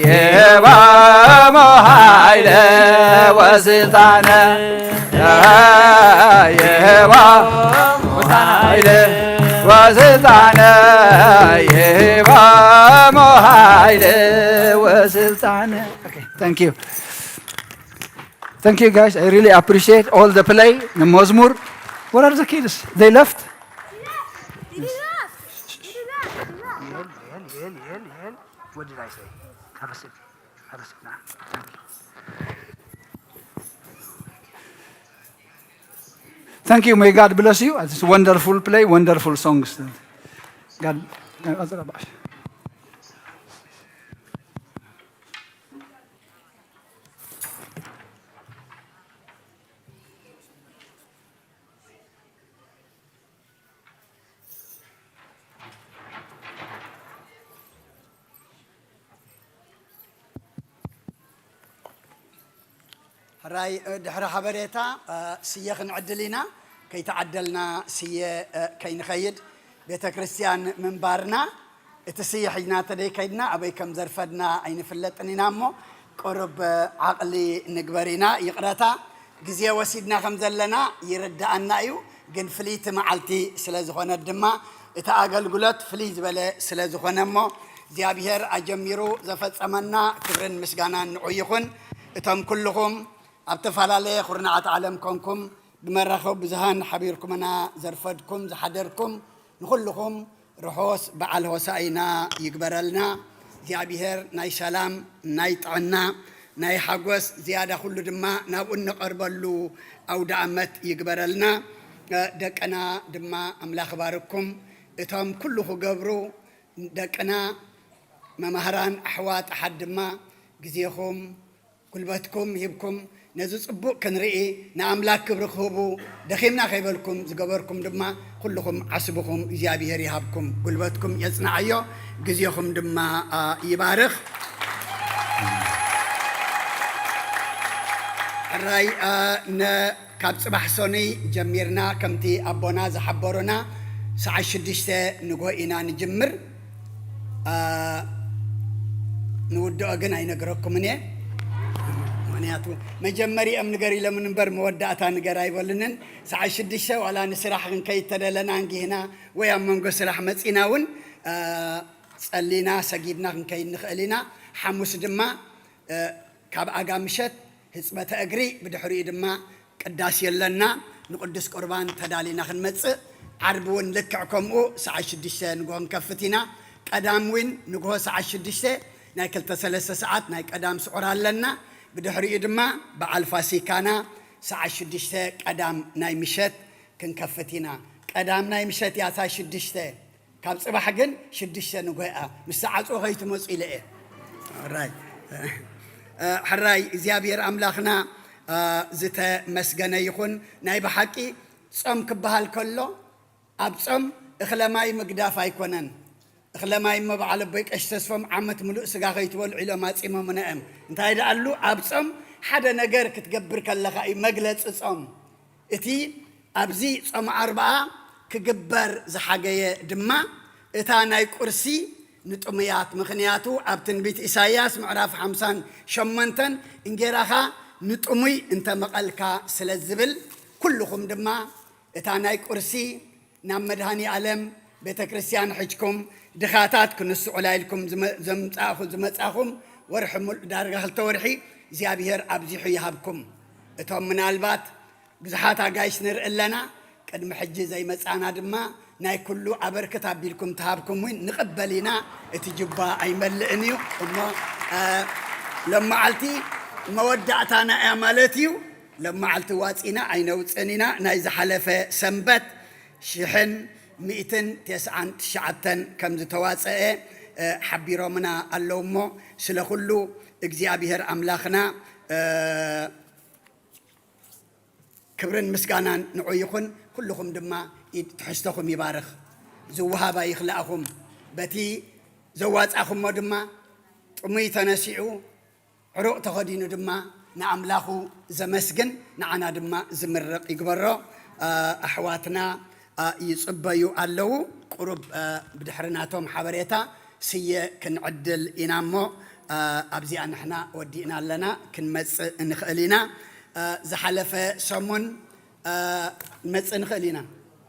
يهوى محايلة وسلطانة يهوى محايلة وسلطانة يهوى محايلة وسلطانة. Okay, thank you. Thank you guys. I really appreciate all the play, the Mozmur. Where are the kids? They left? What did I say? Have a seat. Have a seat now. Thank you. May God bless you. It's wonderful play, wonderful songs. God. راي دحر حبريتا سيه خنعدلينا كي تعدلنا سيه كي نخيد بيت كريستيان منبارنا اتسيه حينا تدي كيدنا ابي كم زرفدنا اين فلطنينا مو قرب عقلي نغبرينا يقراتا غزيه وسيدنا خمزلنا يردانا ايو ግን ፍሊት ማዓልቲ ስለዝኾነ ድማ እታ አገልግሎት ፍሊት በለ ስለዝኾነ ሞ እግዚአብሔር አጀሚሩ ዘፈጸመና ክብርን ምስጋናን ንዑይኹን እቶም ኩልኹም أبتفعلالي خرنعة عالم كونكم بمرخو بزهان حبيركمنا زرفدكم زحدركم نخلكم رحوس بعل وسائنا يقبرلنا زيابيهر ناي سلام ناي طعنا ناي حقوس زيادة كل دماء نابون نقربلو أو دعمت يقبرلنا دكنا دماء أملاخ باركم اتهم كله قبرو دكنا ممهران أحوات أحد دماء جزيكم كلبتكم يبكم نزوج أبو كنرئي نعملاك كبرخوبو دخيمنا خيبلكم زجبركم دما كلكم عصبكم إجابي رهابكم قلبتكم يصنعيو جزيكم دما يبارخ الرأي ن كابس بحسوني جميرنا كمتي أبونا زحبرونا ساعة شديشة نقوينا نجمر نودو أجن أين نقرأكم مني معناته مجمري أم نقري لمن نبر مودعتها نقراي ولنن ساعة شديشة ولا نسرح كي تدلنا عنجي هنا ويا منقو سرح مسئناون سألينا سجيدنا كي نخلينا حموس دما كاب أقامشت هسمة أجري بدحري دما قداس يلنا نقدس قربان تدالينا خنمص عربون لكعكم او ساعة شديشة نقوم كفتنا قداموين نقوه ساعة شديشة ناكل تسلس ساعات نايك قدام سعرا لنا بدحري دما بعل فاسيكانا ساعة شديشة قدام ناي مشت كن كفتنا قدام ناي مشت يا ساعة شديشة كاب صباح جن شديشة نقوه مش ساعة غيت مسئلة راي حراي زيابير أملاخنا زت مسجنا يكون نايب حكي صم كبهال كله أبصم إخلاماي مقداف يكونن إخلاماي ما بعلى بيك أشتسفهم عمت ملؤ سجاخيت والعلماء إمام منام أنت هيدا قالوا أبصم حدا نجار كتجبر كله خاي مجلس صم إتي أبزي صم 4 كجبر زحاجة دما إتاناي كرسي نطميات مخنياتو أبتن بيت إساياس معرف 58 إنجيراها نطمي انت مقالكا سلزبل كلكم دما اتاناي قرسي نام مدهاني عالم بيت كريستيان حجكم دخاتات كنسو علايلكم زمتاخم ورحموا دارغا هلتورحي زيابير أبزيحو يهابكم اتهم من البات بزحاتا قايش نرئلنا قد محجي زي مسانا دما ناي كلو عبر كتاب بيلكم تهابكم وين نقبلنا اتجبا اي ملئنيو لما علتي مودعتنا اعمالتيو لما علتي واتينا عينو تسنينا ناي زحلفة سنبت شحن 299 كم زتواصئ حبيرو منا اللومو سلخلو اغزيابير املاخنا كبرن مسكانان نعيخن كلكم دما تحستكم يبارخ زوها با يخلقكم بتي زواج اخم دما طمي تنسيعو عروق تخدينو دما نعملاخو زمسجن نعنا دما زمرق يقبرو احواتنا يصبيو علو قرب بدحرناتهم حبريتا سيه كنعدل انامو ابزي ان احنا ودينا لنا كنمص نخلينا زحلفه سمون مص نخلينا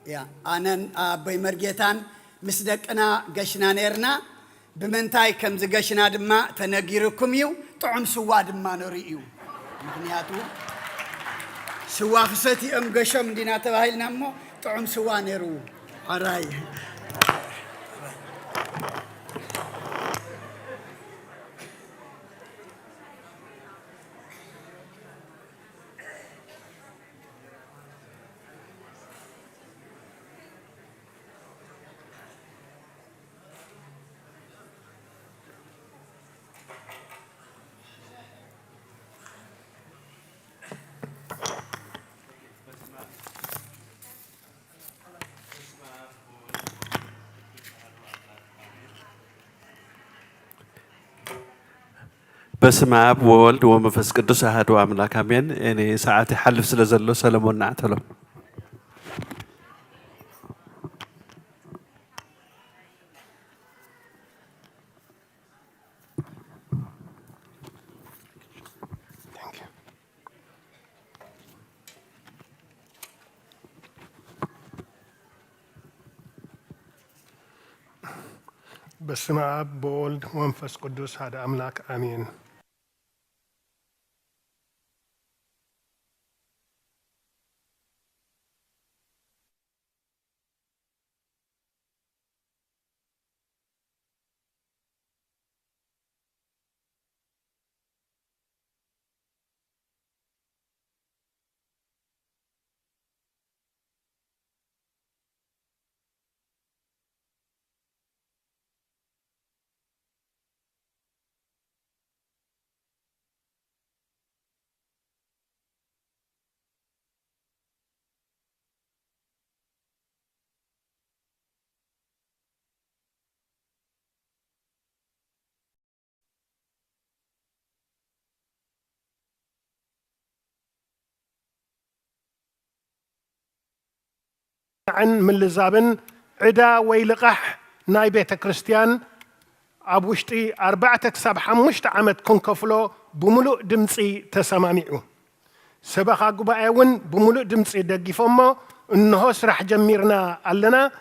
يا انا باي مرجيتان مسدقنا غشنا نيرنا بمنتاي كم زغشنا دما تنغيركم يو طعم سوا دما نريو مغنياتو سوا خسيتي ام غشم دينا تبايلنا مو طعم سوا نيرو حراي بسم أب وولد ومنفس قدوس أحد وأملاك آمين. إني ساعتي حلف سلزلو سلمون نعتلو. بسم أب وولد ومنفس قدوس أحد أملاك آمين. عن من لزابن عدا ويلقح ناي بيت كريستيان أبوشتي 4 حساب 5 عمت كون كفلو بملؤ دمصي تسمامعو سبخا قبايون بملؤ دمصي دقيفمو انه سرح جميرنا علنا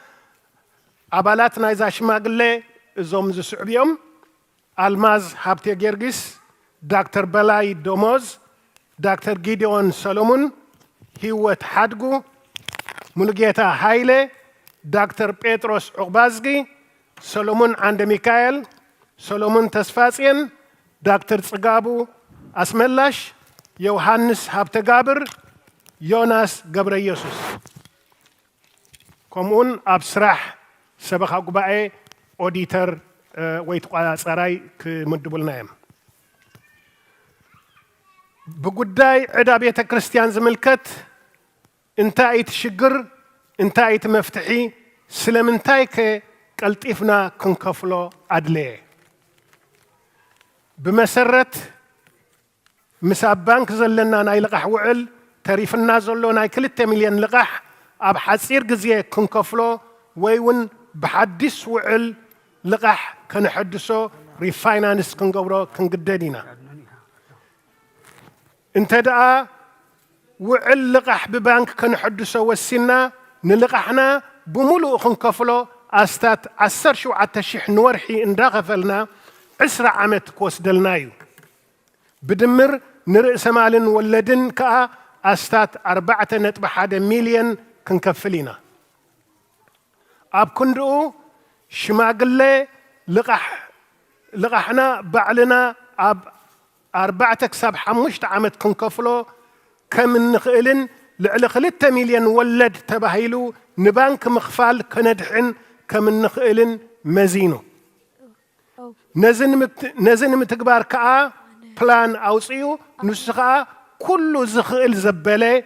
أبالاتنا إذا شماغلي زوم زسعبيوم الماز هابتي جيرجس دكتور بلاي دوموز دكتور جيديون سولومون هيوت حدقو ملقيتا هايلي دكتور بيتروس عقبازجي سولومون عند ميكائيل سولومون تسفاسين دكتور صقابو اسملاش يوحنس هابتغابر يوناس قبر يسوس كومون ابسرح سبخ قبائي اوديتر ويتقا صراي كمدبلنايم بقداي عدا بيت كريستيان زملكت انتاي تشجر انتاي تمفتحي سلمنتاي كالطيفنا كنكفلو ادلي بمسرت مساب بانك زلنا ناي لقح وعل تريفنا زلو ناي 2 مليون لقح اب حصير غزيه كنكفلو ويون بحدث وعل لقح كنحدثو ريفاينانس كنقبرو كنقددينا انت دقا وعل لقح ببنك كنحدثو وسينا نلقحنا بملو كنكفلو أستات 17,000 نورحي اندغفلنا 10 عمت كوسدلنايو بدمر نرأس مالن ولدن كا أستات 4.1 مليون كنكفلينا أب كندو شماغلي لقحنا بعلنا أب 4.5 عمت كنكفلو كم نخيلن لعل 3 مليون ولد تبهيلو نبانك مخفال كندحن كم نخيلن مزينو نزن متكبار كا بلان أوصيو نسخة كل زخيل زبالة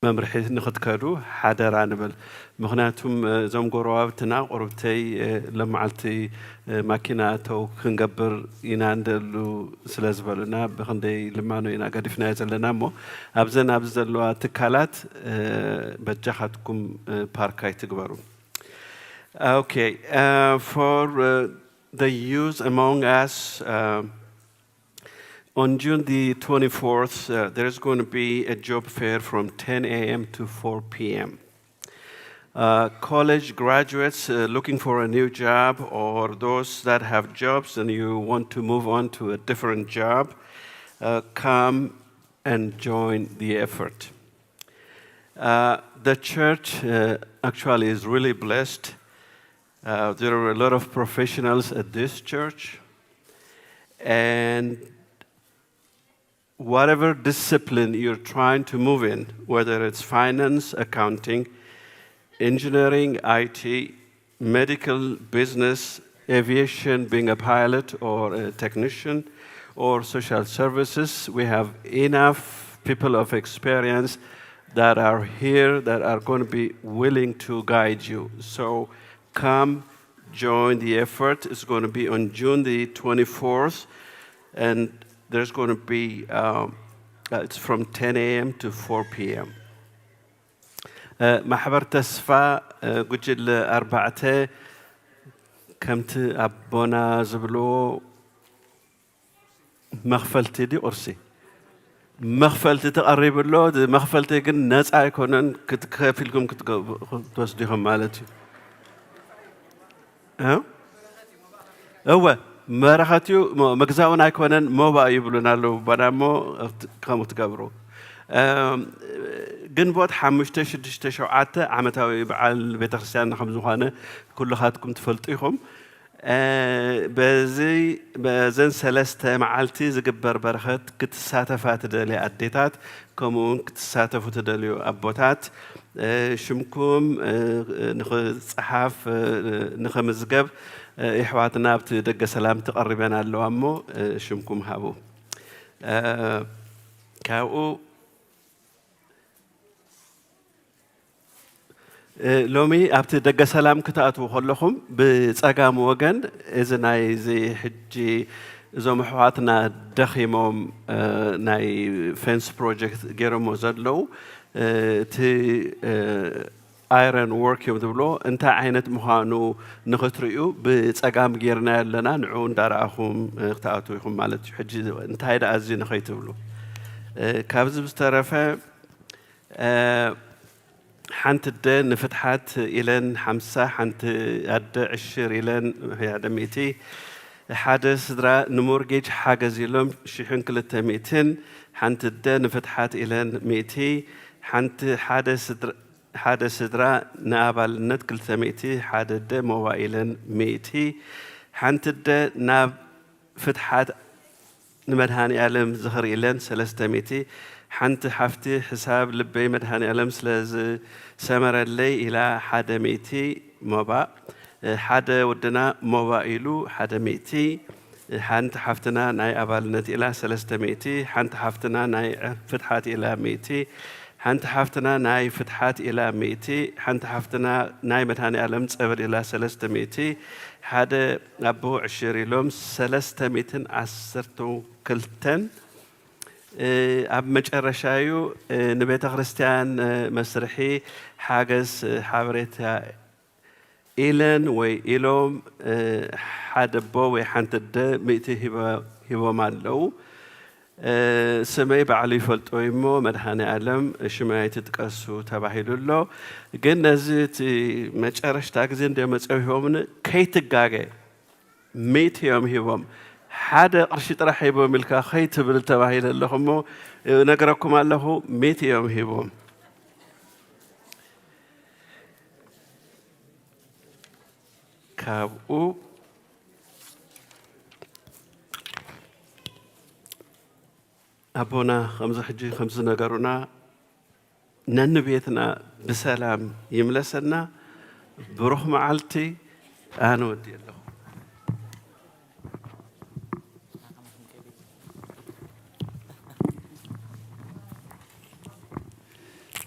ممرحي نخدكادو حدر نبل مغناتهم زوم قروابتنا قربتي لما علتي ماكيناتو كنقبر يناندلو سلازبلنا بخندي لما نو ينا قدفنا يزلنا مو أبزلوا تكالات بجاحتكم باركاي تقبرو. Okay, for the youth among us, on June the 24th, there is going to be a job fair from 10 a.m. to 4 p.m. College graduates looking for a new job, or those that have jobs and you want to move on to a different job, come and join the effort. The church actually is really blessed. There are a lot of professionals at this church, and whatever discipline you're trying to move in, whether it's finance, accounting, engineering, IT, medical, business, aviation, being a pilot or a technician, or social services, we have enough people of experience that are here that are going to be willing to guide you. So come join the effort. It's going to be on June the 24th, and there's going to be, it's from 10 a.m. to 4 p.m. محبر تسفى قجل أربعة كمت أبونا زبلو مغفلتي دي أرسي مغفلتي تقرب له مغفلتي كن ناس عايكونن كتكافلكم كتوصديهم مالتي هو ما رخاتيو مجزاون عايكونن ما بقى يبلونا له بنامو كم تقبرو جنبوت حمشت شدشت شوعات عمتاوي بعال بيت خريستيان خمزوخانة كل خاتكم تفلطيهم بزن سلسته معالتي زقبر برخت كتساتفات دلي عديتات كمون كتساتفو تدليو أبوتات شمكم نخ صحاف نخ مزقب إحواتنا بتدق سلام تقربنا اللو أمو شمكم هابو كاو لومي أبتي دق سلام كتاتو خلهم بتساقام وغن إذا ناي زي حجي زوم حواتنا دخيمهم ناي فنس بروجكت جيرمو زدلو تي ايرون وورك يبدلو انت عينت مخانو نختريو بتساقام جيرنا لنا نعون داراخم اختاتو يخم مالت حجي انت هيدا ازي نخيتبلو كابز بسترفه حنت الدين نفتحات إلين حمسة حنت أد عشر إلين هي دميتي حادث درا نمورجيج حاجة زيلهم شحن كل التميتين حنت الدين نفتحات إلين ميتي حنت حادث درا نابل نت كل تميتي حادث الدين موائلين ميتي حنت الدين ناب فتحات نمدهاني علم زهر إلين سلسة ميتي حنت حفتي حساب لبي مدهاني علم سلز سمر اللي إلى حدا ميتي موبا حدا ودنا موبايلو حدا ميتي حنت حفتنا ناي أبالنت إلى سلسة ميتي حنت حفتنا ناي فتحات إلى ميتي حنت حفتنا ناي فتحات إلى ميتي حنت حفتنا ناي مدهاني علم تسبر إلى سلسة ميتي حدا أبو عشري لهم سلسة ميتين عسرتو كلتن أب مجرشايو نبيت خريستيان مسرحي حاجز حابريتها إيلن وإيلوم حد بو وحنت الد ميتي هبا مالو سمي بعلي فلتو يمو مدهاني علم شماي تتقسو تباهيلو له جن نزيت مجرش تاكزين دي متسويهم كي تقاقي ميتي يوم هبام حدا قرشي طرح يبو ملكا خيت بالتباهيل اللهم نقرأكم الله 100 يوم هيبو كابو أبونا خمسة حجي خمسة نقرونا ننبيتنا بسلام يملسنا بروح معلتي أنا ودي الله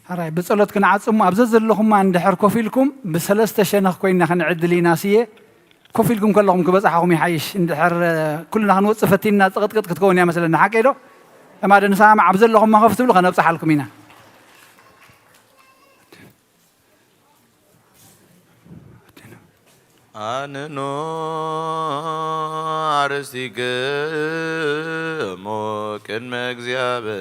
هراي بصلوت كنعصمو ابزز لكم اندحر كوفيلكم بسلسته شنخ كوينا خنعدلينا سيه كوفيلكم كلكم كبصحكم يحيش اندحر كلنا هنوص فتينا تقطقط كتكون يا مثلا حكيدو اما دنسامع ابزز لكم ما خفتوا لكم نبصح لكم هنا أنو عرستك موكن مجزيابير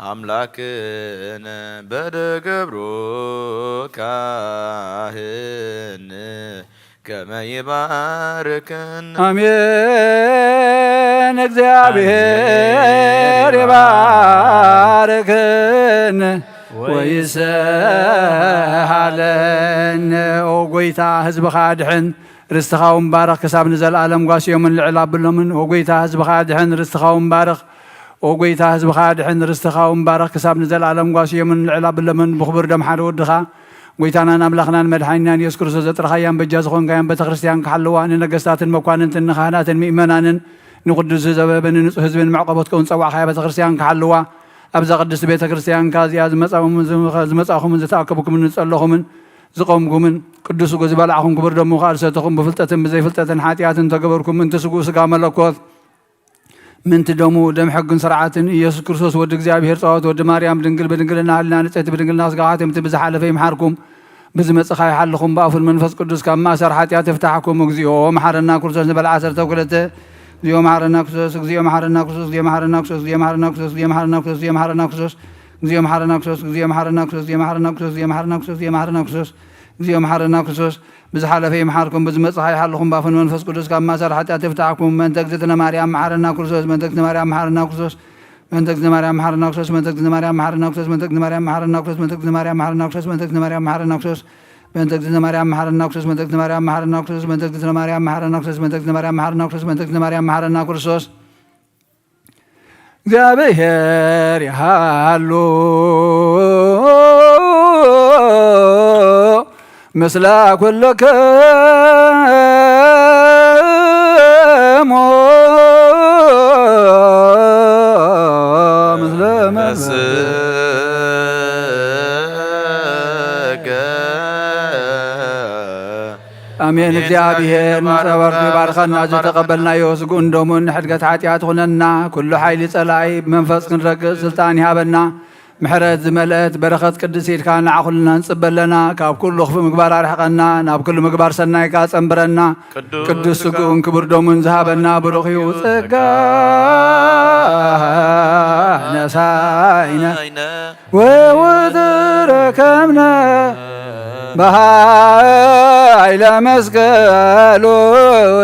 أملاكن بدقبرو كاهن كما يباركن آمين እግዚአብሔር يباركن ويسهلن وقويتا هزب خادحن رستخاو مبارك كساب نزل عالم قاسي من العلاب بلمن وقويتا هزب خادحن رستخاو مبارك وقويتا هزب خادحن رستخاو مبارك كساب نزل عالم قاسي من العلاب بلمن بخبر دم حار ودخا قويتانا نملخنا مدحينا يذكر زتر خيام بجازخون قيام بتخرستيان كحلوان نقستات مكوانن نخانات مئمنان نقدس زبابن نصح حزب معقبات كون صواع خيام بتخرستيان كحلوا أبزا قدس بيت كريستيان كازيا زمصاهم زتاكبكم نصلخم زقومكم قدسو غزبالعكم كبر دمو خالصتكم بفلطتن بزي فلطتن حاتياتن تغبركم من تسقو سقا ملكوت من تدمو دم حقن سرعاتن يسوع كريستوس ود እግዚአብሔር ጸዋት ود ማርያም ድንግል በድንግልና አልና ንጽሕት በድንግልና ስጋሃትም ትብዝሓለፈ ይምሓርኩም بزمصخاي حلكم بافل المنفس قدس كما سر حاتيات تفتحكم እግዚኦ መሐረና ክርስቶስ በልዓ 12 እግዚኦ መሐረና ክርስቶስ እግዚኦ መሐረና ክርስቶስ እግዚኦ መሐረና ክርስቶስ እግዚኦ መሐረና ክርስቶስ እግዚኦ መሐረና ክርስቶስ እግዚኦ መሐረና ክርስቶስ እግዚኦ መሐረና ክርስቶስ እግዚኦ መሐረና ክርስቶስ እግዚኦ መሐረና ክርስቶስ እግዚኦ መሐረና ክርስቶስ እግዚኦ መሐረና ክርስቶስ እግዚኦ መሐረና ክርስቶስ بزحلفه يمحركم بزمصخاي حلكم بافل المنفس قدس كما سر حاتيات تفتحكم من تجدنا مريم مሐረና ክርስቶስ من تجدنا مريم مሐረና ክርስቶስ من تجدنا مريم مሐረና ክርስቶስ من تجدنا مريم مሐረና ክርስቶስ من تجدنا مريم مሐረና ክርስቶስ من تجدنا مريم مሐረና ክርስቶስ من تجدنا مريم مሐረና ክርስቶስ من تجدنا مريم مሐረና ክርስቶስ من تجدنا مريم مሐረና ክርስቶስ من تجدنا مريم مሐረና ክርስቶስ من تجدنا مريم مሐረና ክርስቶስ من تجدنا مريم مሐረና ክርስቶስ እግዚአብሔር ያሉ ምስለ ኩልክሙ ምስለ آمين እግዚአብሔር ነጸወርዱ ባርከና ዘተቀበልና ይወስጉ እንደሙን ሕድገት ኃጢአት ሆነና ኩሉ ኃይል ጸላይ መንፈስ ክንረግጽ ስልጣን ይሃበና ምሕረት ዝመልአት በረኸት ቅዱስ ኢድካ ንዓኹልና ንጽበለና ካብ ኩሉ ክፉእ ምግባር ኣርሕቐና ናብ ኩሉ ምግባር ሰናይካ ጸንብረና ቅዱስ ስጉኡን ክቡር ደሙን ዝሃበና ብሩኽ እዩ ጸጋ ነሳይነ ወውእቱ ረከብነ በኃይለ መስቀሉ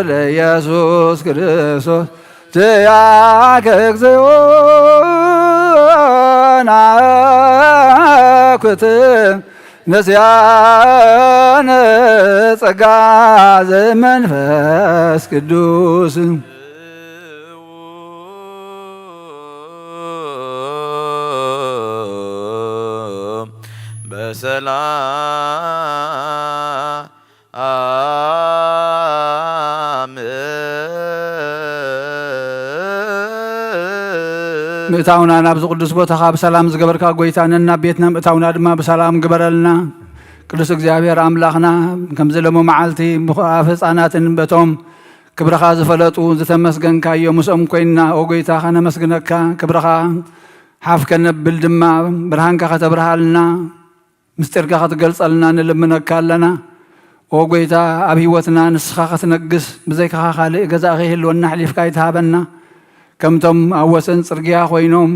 ለኢየሱስ ክርስቶስ ትያከ እግዚኦ ናኩት ነስያነ ጸጋ ዘመንፈስ ቅዱስ በሰላም ምእታውና ናብዚ ቅዱስ ቦታኻ ብሰላም ዝገበርካ ጎይታንና ቤትና ምእታውና ድማ ብሰላም ግበረልና ቅዱስ እግዚአብሔር ኣምላኽና ከምዚ ሎሚ መዓልቲ ኣብ ህፃናትን በቶም ክብረኻ ዝፈለጡ ዝተመስገንካዮ ምስኦም ኮይንና ኦ ጎይታ ኸነመስግነካ ክብረኻ ሓፍ ከነብል ድማ ብርሃንካ ከተብርሃልና ምስጢርካ ክትገልጸልና ንልምነካ ኣለና ኦ ጎይታ ኣብ ሂወትና ንስኻ ክትነግስ ብዘይካኻ ካልእ ገዛእኺ ይህልወና ሕሊፍካ ይትሃበና ከምቶም ኣብ ወሰን ጽርግያ ኮይኖም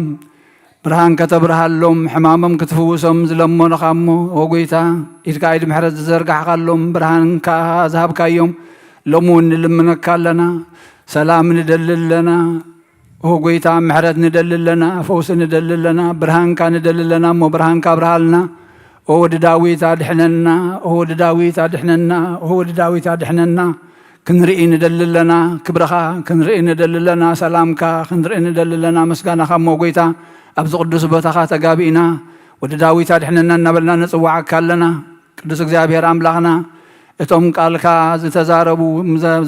ብርሃን ከተብርሃሎም ሕማሞም ክትፍውሶም ዝለመኑኻ እሞ ኦ ጎይታ ኢድካ ኢድ ምሕረት ዝዘርጋሕካሎም ብርሃንካ ዝሃብካዮም ሎሚ እውን ንልምነካ ኣለና ሰላም ንደሊ ኣለና ኦ ጎይታ ምሕረት ንደሊ ኣለና ፈውሲ ንደሊ ኣለና ብርሃንካ ንደሊ ኣለና እሞ ብርሃንካ ብርሃልና ኦ ወዲ ዳዊት ኣድሕነና ኦ ወዲ ዳዊት ኣድሕነና ኦ ወዲ ዳዊት ኣድሕነና ክንርኢ ንደሊ ኣለና ክብረኻ ክንርኢ ንደሊ ኣለና ሰላምካ ክንርኢ ንደሊ ኣለና ምስጋናኻ እሞ ጎይታ ኣብዚ ቅዱስ ቦታኻ ተጋቢእና ወዲ ዳዊት ኣድሕነና እናበልና ንፅዋዓካ ኣለና ቅዱስ እግዚኣብሔር ኣምላኽና እቶም ቃልካ ዝተዛረቡ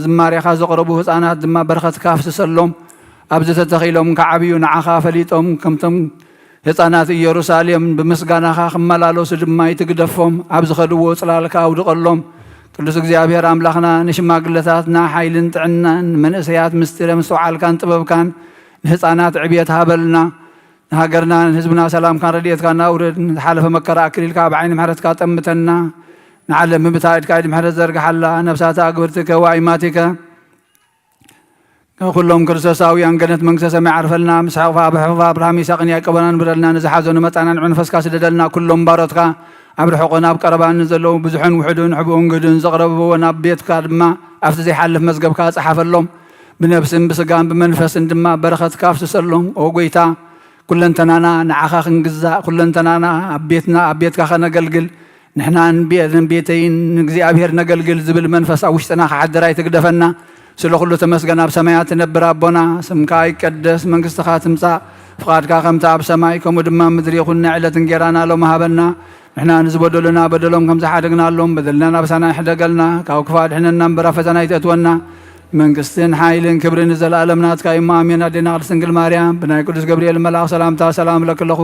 ዝማርያኻ ዘቕረቡ ህፃናት ድማ በረኸትካ ኣፍስሰሎም أبز تتخيلهم كعبيون عخا فليتهم كمتم هتانات يروساليم بمسجانا خا ملالو سدما يتقدفهم أبز خدوو صلالك أو دقلهم ቅዱስ እግዚአብሔር አምላኽና ንሽማግለታትና ሓይልን ጥዕናን መንእሰያት ምስጢረ ምስተውዓል ካን ጥበብካን ንህፃናት ዕብየት ሃበልና ንሃገርና ንህዝብና ሰላምካን ረድኤትካን አውርድ ንሓለፈ መከራ ኣክሊልካ ብዓይኒ ምሕረትካ ጠምተና ንዓለም ምብታ ኢድካ ኢድ ምሕረት ዘርግሓላ ነብሳት ኣግብርትከ ዋኢማቲከ ኩሎም ክርስቶሳውያን ገነት መንግስተ ሰማይ ዓርፈልና ምስ ሕቕፋ ብሕቕፋ ኣብርሃም ይስሐቅን ያዕቆብን ንብረልና ንዝሓዘኑ መጣናን መንፈስካ ስደደልና ኩሎም ባሮትካ ኣብ ርሑቕን ኣብ ቀረባን ዘለዉ ብዙሕን ውሕዱን ሕቡእን ግድን ዘቕረብዎን ኣብ ቤትካ ድማ ኣብቲ ዘይሓልፍ መዝገብካ ፀሓፈሎም ብነብስን ብስጋን ብመንፈስን ድማ በረኸትካ ኣፍስሰሎም ኦ ጎይታ ኩለንተናና ንዓኻ ክንግዛእ ኩለንተናና ኣብ ቤትካ ከነገልግል ንሕና ንቤተይን ንእግዚኣብሔር ነገልግል ዝብል መንፈስ ኣብ ውሽጥና ክሓድር ኣይትግደፈና ስለ ኩሉ ተመስገን ኣብ ሰማያት ትነብር ኣቦና ስምካ ይቀደስ መንግስትኻ ትምፃእ ፍቓድካ ከምቲ ኣብ ሰማይ ከምኡ ድማ ምድሪ ይኹን ዕለት እንጀራና ሎም ሃበና ንሕና ንዝበደሉና በደሎም ከም ዝሓደግናሎም በደልና ናብሳና ይሕደገልና ካብ ክፋ ድሕነና እምበራ ፈተና ይተእትወና መንግስትን ሓይልን ክብርን ዘለኣለም ናትካ እሞ ኣሜን። ኣዴና ቅድስት ድንግል ማርያም ብናይ ቅዱስ ገብርኤል መልኣኽ ሰላምታ ሰላም ለክለኹ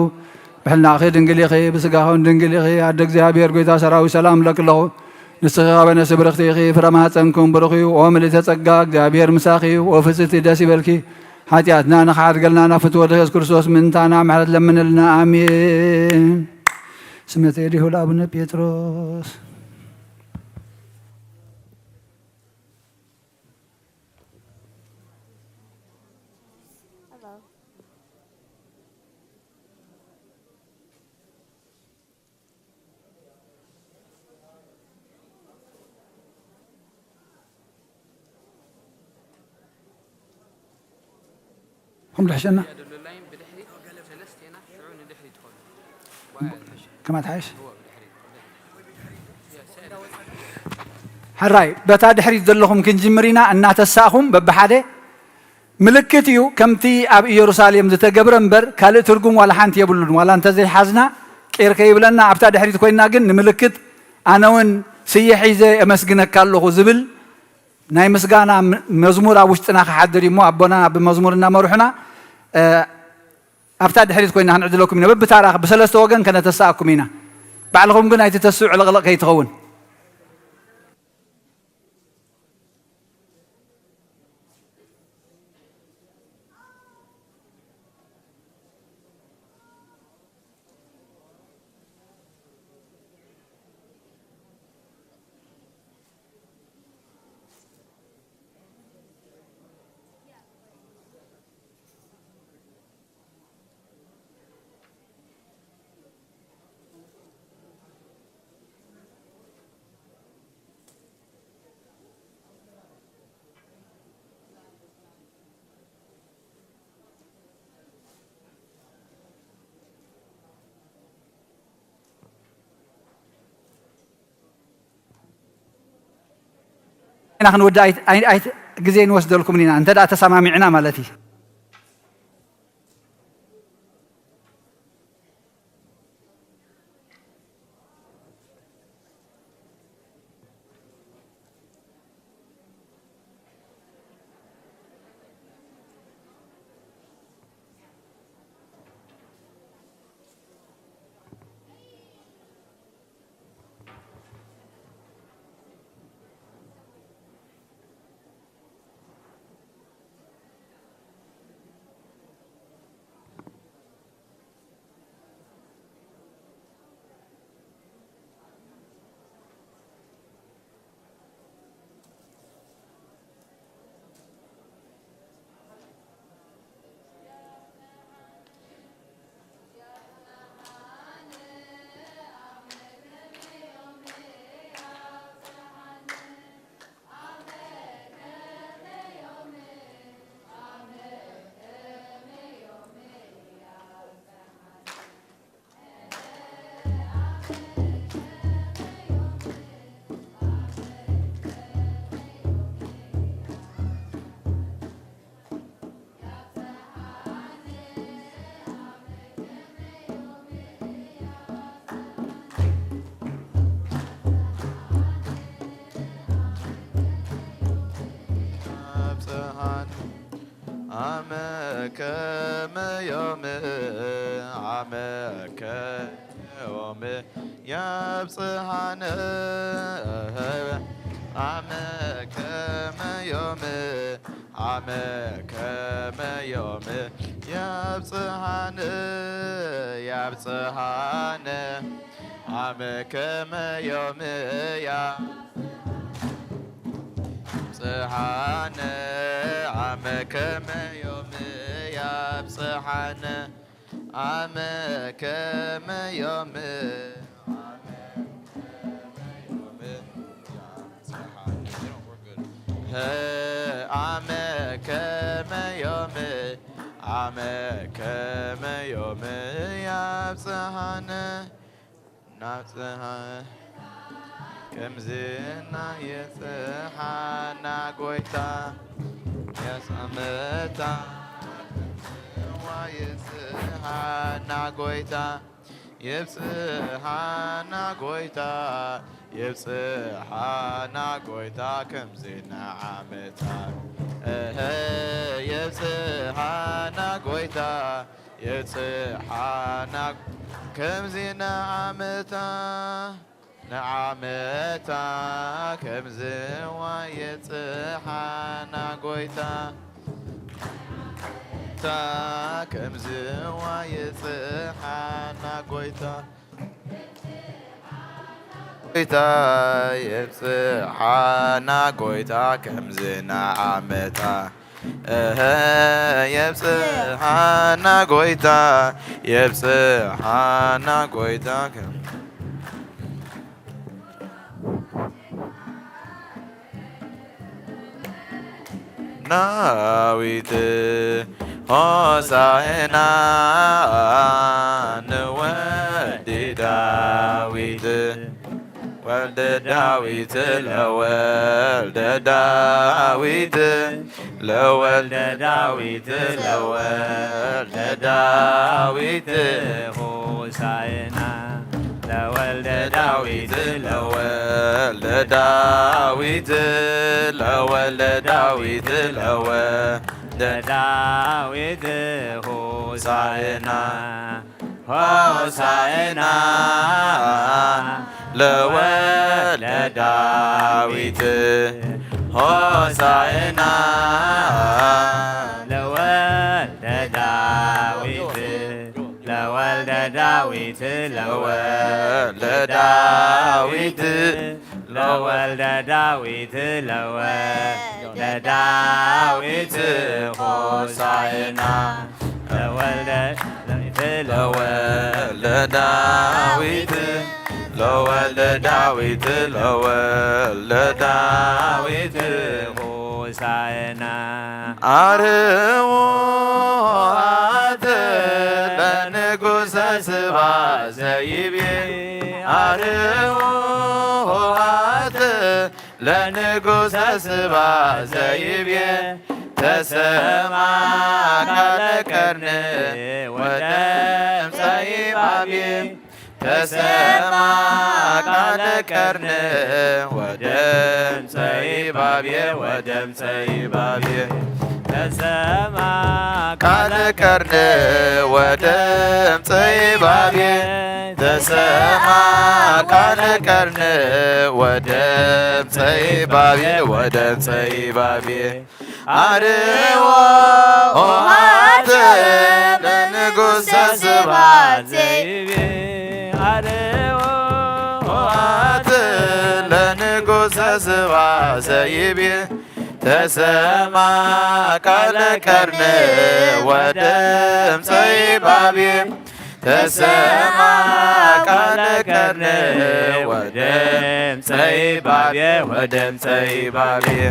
ብሕልናኺ ድንግል ኢኺ ብስጋኹን ድንግል ኢኺ ኣደ እግዚኣብሔር ጎይታ ሰራዊት ሰላም ለክለኹ ንስኺ ኸበነሲ ብርኽቲ ኢኺ ፍረ ማኅፀንኩም ብሩኽ እዩ ኦ ምልዕተ ጸጋ እግዚኣብሔር ምሳኺ እዩ ኦ ፍጽምቲ ደስ ይበልኪ ሓጢኣትና ንኸሓድገልና ናብ ፍትወ ኢየሱስ ክርስቶስ ምንታና ምሕረት ለምንልና ኣሜን። ስመተ የዲሁ ለአቡነ ጴጥሮስ هم لحشنا كما تعيش حراي بتا دحريت ዘለኹም ክንጅምሪና እናተሳኹም በብሓደ ምልክት እዩ ከምቲ ኣብ ኢየሩሳሌም ዝተገብረ እምበር ካልእ ትርጉም ዋላ ሓንቲ የብሉን ዋላ እንተ ዘይሓዝና ቄርከ ይብለና ኣብታ ድሕሪት ኮይና ግን ንምልክት ኣነ እውን ስየ ሒዘ ኣመስግነካ ኣለኹ ዝብል ናይ ምስጋና መዝሙር ኣብ ውሽጥና ክሓድር እሞ ኣቦና ብመዝሙርና መርሑና ኣብታ ድሕሪት ኮይና ክንዕድለኩም ኢና በብታራኽ ብሰለስተ ወገን ከነተሳእኩም ኢና ባዕልኹም ግን ኣይትተስዑ ዕልቕልቕ ከይትኸውን نحن ودي أي جزين وصدلكم لنا أنت لا تسمع معنا مالتي عمك ما يوم عمك يوم يا بصحنا عمك ما يوم عمك ما يوم يا بصحنا يا بصحنا عمك ما يوم يا بصحنا عمك ما يوم يا بصحنا عمك ما يوم عمك ما يوم عمك ما يوم يا بصحنا نفسها كم زينا يسحنا قويتا يسمتا ويسحنا قويتا يبسحنا قويتا يبسحنا قويتا كم زينا عمتا يبسحنا قويتا يبسحنا كم زينا عمتا نعمتا كم زوا يتحانا قويتا تا كم زوا يتحانا قويتا قويتا يتحانا قويتا كم زنا عمتا يبسحانا قويتا يبسحانا قويتا كم ناويت هوساينا نودي داويت ولد داويت لولد داويت لولد داويت لولد داويت هوساينا لولد داويت لولد داويت لولد داويت لولد داويت هوساينا هوساينا لولد داويت هوساينا لولد داويت لولد داويت لولد داويت لولد داويت لولد داويت هوساينا لولد لولد داويت لولد داويت لولد داويت هوساينا أروات لنقص سبع زيبي أروات لنقص سبع زيبي تسمع كالكرن ودم سيبابي تسمع كالكرن ودم سيبابي ودم سيبابي تسمع كالكرن ودم سيبابي تسمع كالكرن ودم سيبابي ودم سيبابي أروات لنقص سبع زيبي أروات لنقص سبع زيبي تسمع كالكرن ودم سيبابي تسمع كالكرن ودم سيبابي ودم سيبابي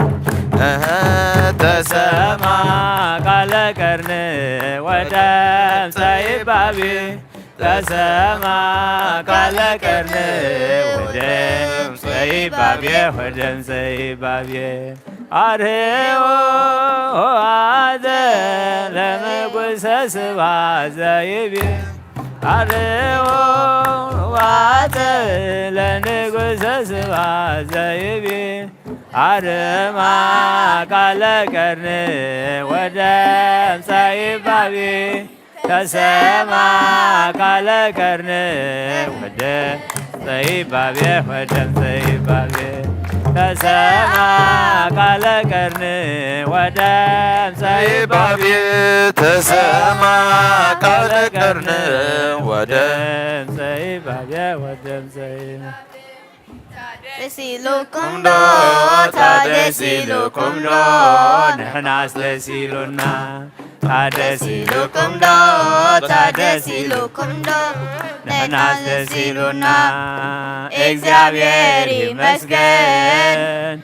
تسمع كالكرن ودم سيبابي تسمع كالكرن ودم سيبابي ودم سيبابي أروات لنقص سبع زيبي أروات لنقص سبع زيبي አርማ ቃለ ቀርን ወደም ዘይባቤ ተሰማ ቃለ ቀርን ወደ ዘይባቤ ወደም ዘይባቤ ተሰማ ቃለ ቀርን ወደም ዘይባቤ ተሰማ ቃለ ቀርን ወደም ዘይባቤ ወደም ዘይባቤ ደሲሉኩም ዶ ታደሲሉኩም ዶ ንሕናስ ደሲሉና ታደሲሉኩም ዶ ታደሲሉኩም ዶ ንሕናስ ደሲሉና እግዚአብሔር ይመስገን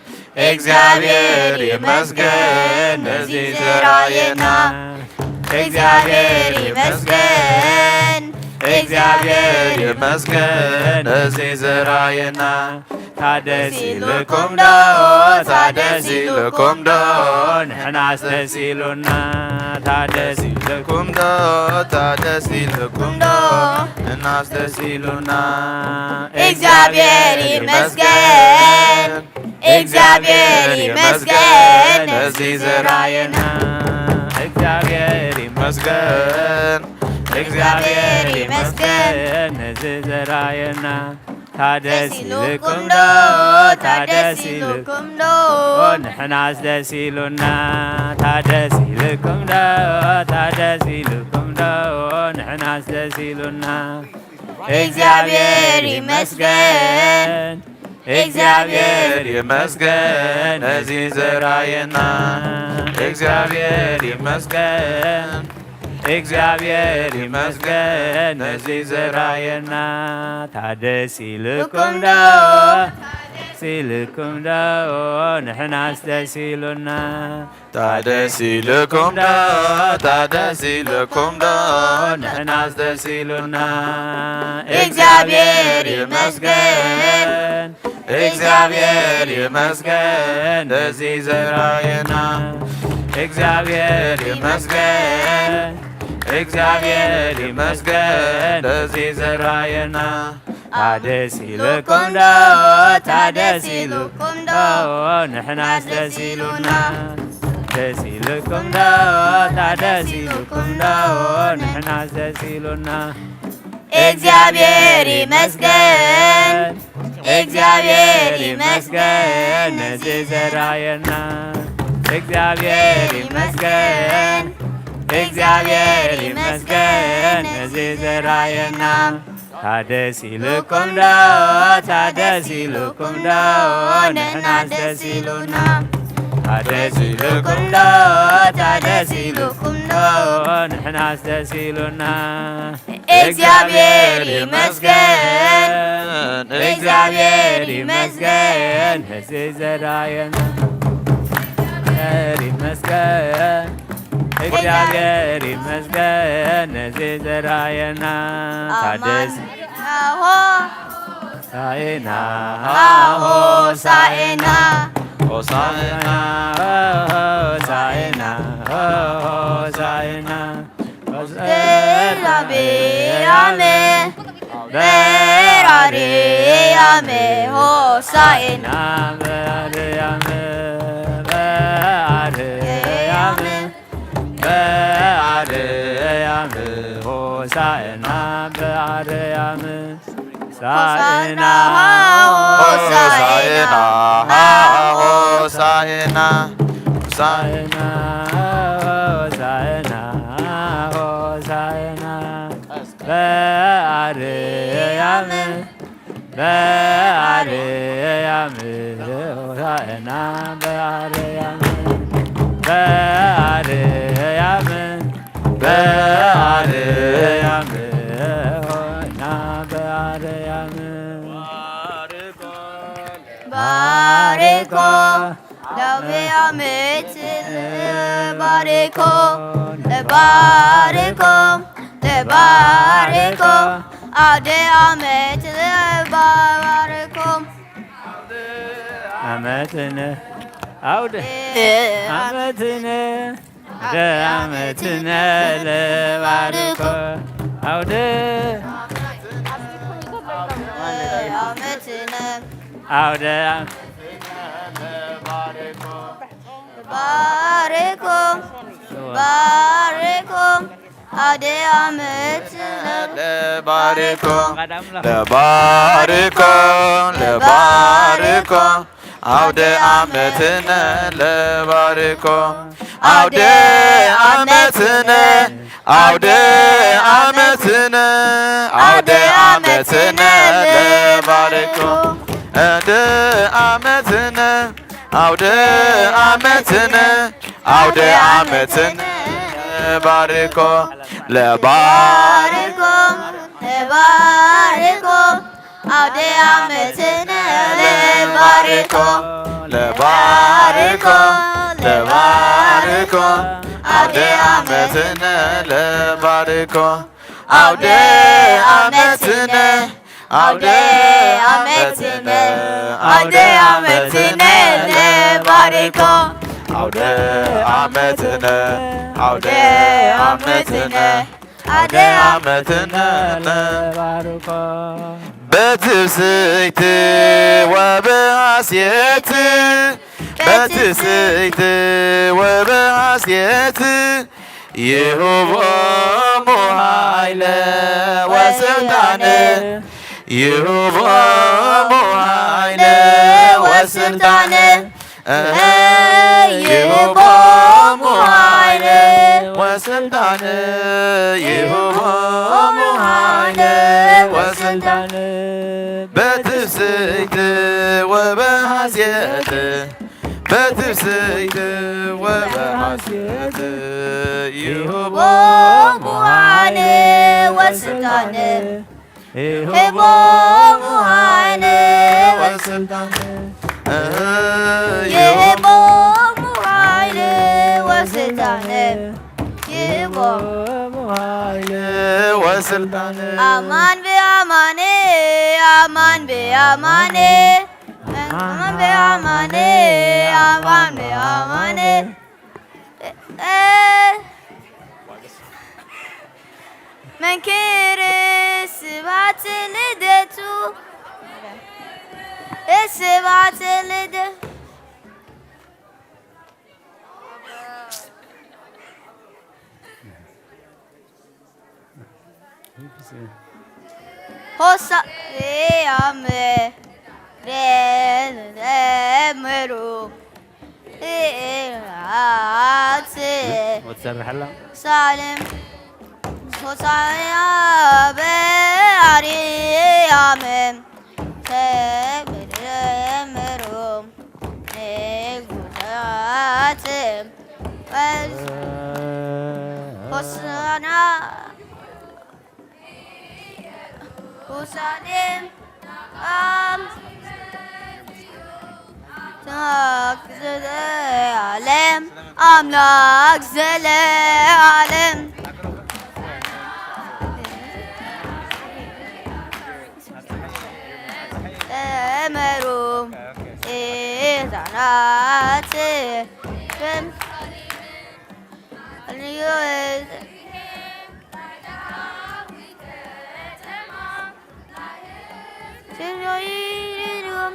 እግዚአብሔር ይመስገን ነዚህ ዘራየና እግዚአብሔር ይመስገን እግዚአብሔር ይመስገን ነዚህ ዘራየና ታደሲልኩም ዶ ታደሲልኩም ዶ ንሕናስ ደሲሉና ታደሲልኩም ዶ ታደሲልኩም ዶ ንሕናስ ደሲሉና እግዚአብሔር ይመስገን እግዚአብሔር ይመስገን ነዚህ ዘራየና እግዚአብሔር ይመስገን እግዚአብሔር ይመስገን ነዚህ ዘራየና ታደሲልኩም ዶ ታደሲልኩም ዶ ንሕናስ ደሲሉና ታደሲልኩም ዶ ታደሲልኩም ዶ ንሕናስ ደሲሉና እግዚአብሔር ይመስገን እግዚአብሔር ይመስገን ነዚህ ዘራየና እግዚአብሔር ይመስገን እግዚአብሔር ይመስገን ነዚህ ዘራየና ታደሲልኩም ዶ ሲልኩም ዶ ንሕናስ ደሲሉና ታደሲልኩም ዶ ታደሲልኩም ዶ ንሕናስ ደሲሉና እግዚአብሔር ይመስገን እግዚአብሔር ይመስገን ነዚህ ዘራየና እግዚአብሔር ይመስገን እግዚአብሔር ይመስገን ነዚህ ዘራየና ታደሲልኩም ዶ ታደሲልኩም ዶ ንሕናስ ደሲሉና ደሲልኩም ዶ ታደሲልኩም ዶ ንሕናስ ደሲሉና እግዚአብሔር ይመስገን እግዚአብሔር ይመስገን ነዚህ ዘራየና እግዚአብሔር ይመስገን እግዚአብሔር ይመስገን ነዚህ ዘራየና ታደሲልኩም ዶ ታደሲልኩም ዶ ንሕናስ ደሲሉና ታደሲልኩም ዶ ታደሲልኩም ዶ ንሕናስ ደሲሉና እግዚአብሔር ይመስገን እግዚአብሔር ይመስገን ነዚህ ዘራየና ይመስገን እግዚአብሔር ይመስገን ነዚህ ዘራየና ታደሲ ሳኤና ሆሳዕና ሆሳዕና ሆሳዕና ሆሳዕና በራሪያሜ በራሪያሜ ሆሳዕና በራሪያሜ በአርያም በአርያም ሆሳዕና በአርያም ሆሳዕና ሆሳዕና ሆሳዕና ሆሳዕና ሆሳዕና ሆሳዕና በአርያም በአርያም ሆሳዕና በአርያም በአርያም በአርያም ሆና በአርያም ባርኮ ለበዓመት ባርኮ ለባርኮ ለባርኮ አውደ ዓመት ለባርኮ ዓመትነ አውደ ዓመትነ አውደ ዓመትነ ለባርኮ አውደ ዓመትነ አውደ لباركم باركم أدي أمتنا لباركم لباركم لباركم عودة أمتنا لباركم عودة أمتنا عودة أمتنا عودة أمتنا لباركم عودة أمتنا عودة أمتنا عودة أمتنا لباركم لباركم لباركم أدي أمتنا لباركم لباركم لباركم عودة أمتنا لباركم عودة أمتنا عودة أمتنا عودة أمتنا لباركم عودة أمتنا عودة أمتنا عودة أمتنا لباركم بتسيت وبعصيت بتسيت وبعصيت يهوى محايلة وسلطانة يهوى محايلة وسلطانة يهوى محايلة وسلطانة يهوى محايلة وسلطانة بتسيت وبعصيت بتسيت وبعصيت يهوى محايلة وسلطانة يهوى محايلة وسلطانة يهوى محايلة وسلطانة يهوى محايلة وسلطانة أمان بأمانه أمان بأمانه أمان بأمانه أمان بأمانه من كيرس سبعة لدتو السبعة لدتو Hosa ame remero وتسرح لها سالم Hosaya be ariyamem temerum negudatem Hosana Husanim alem amlak zele alem emerum izanate ben aliyet Señorim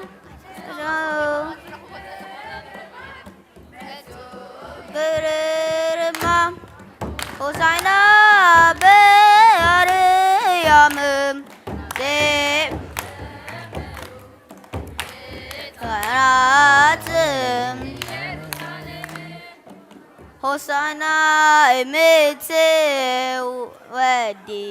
Gerema Hosanna be ariyamem de Karatim Hosanna emete wedi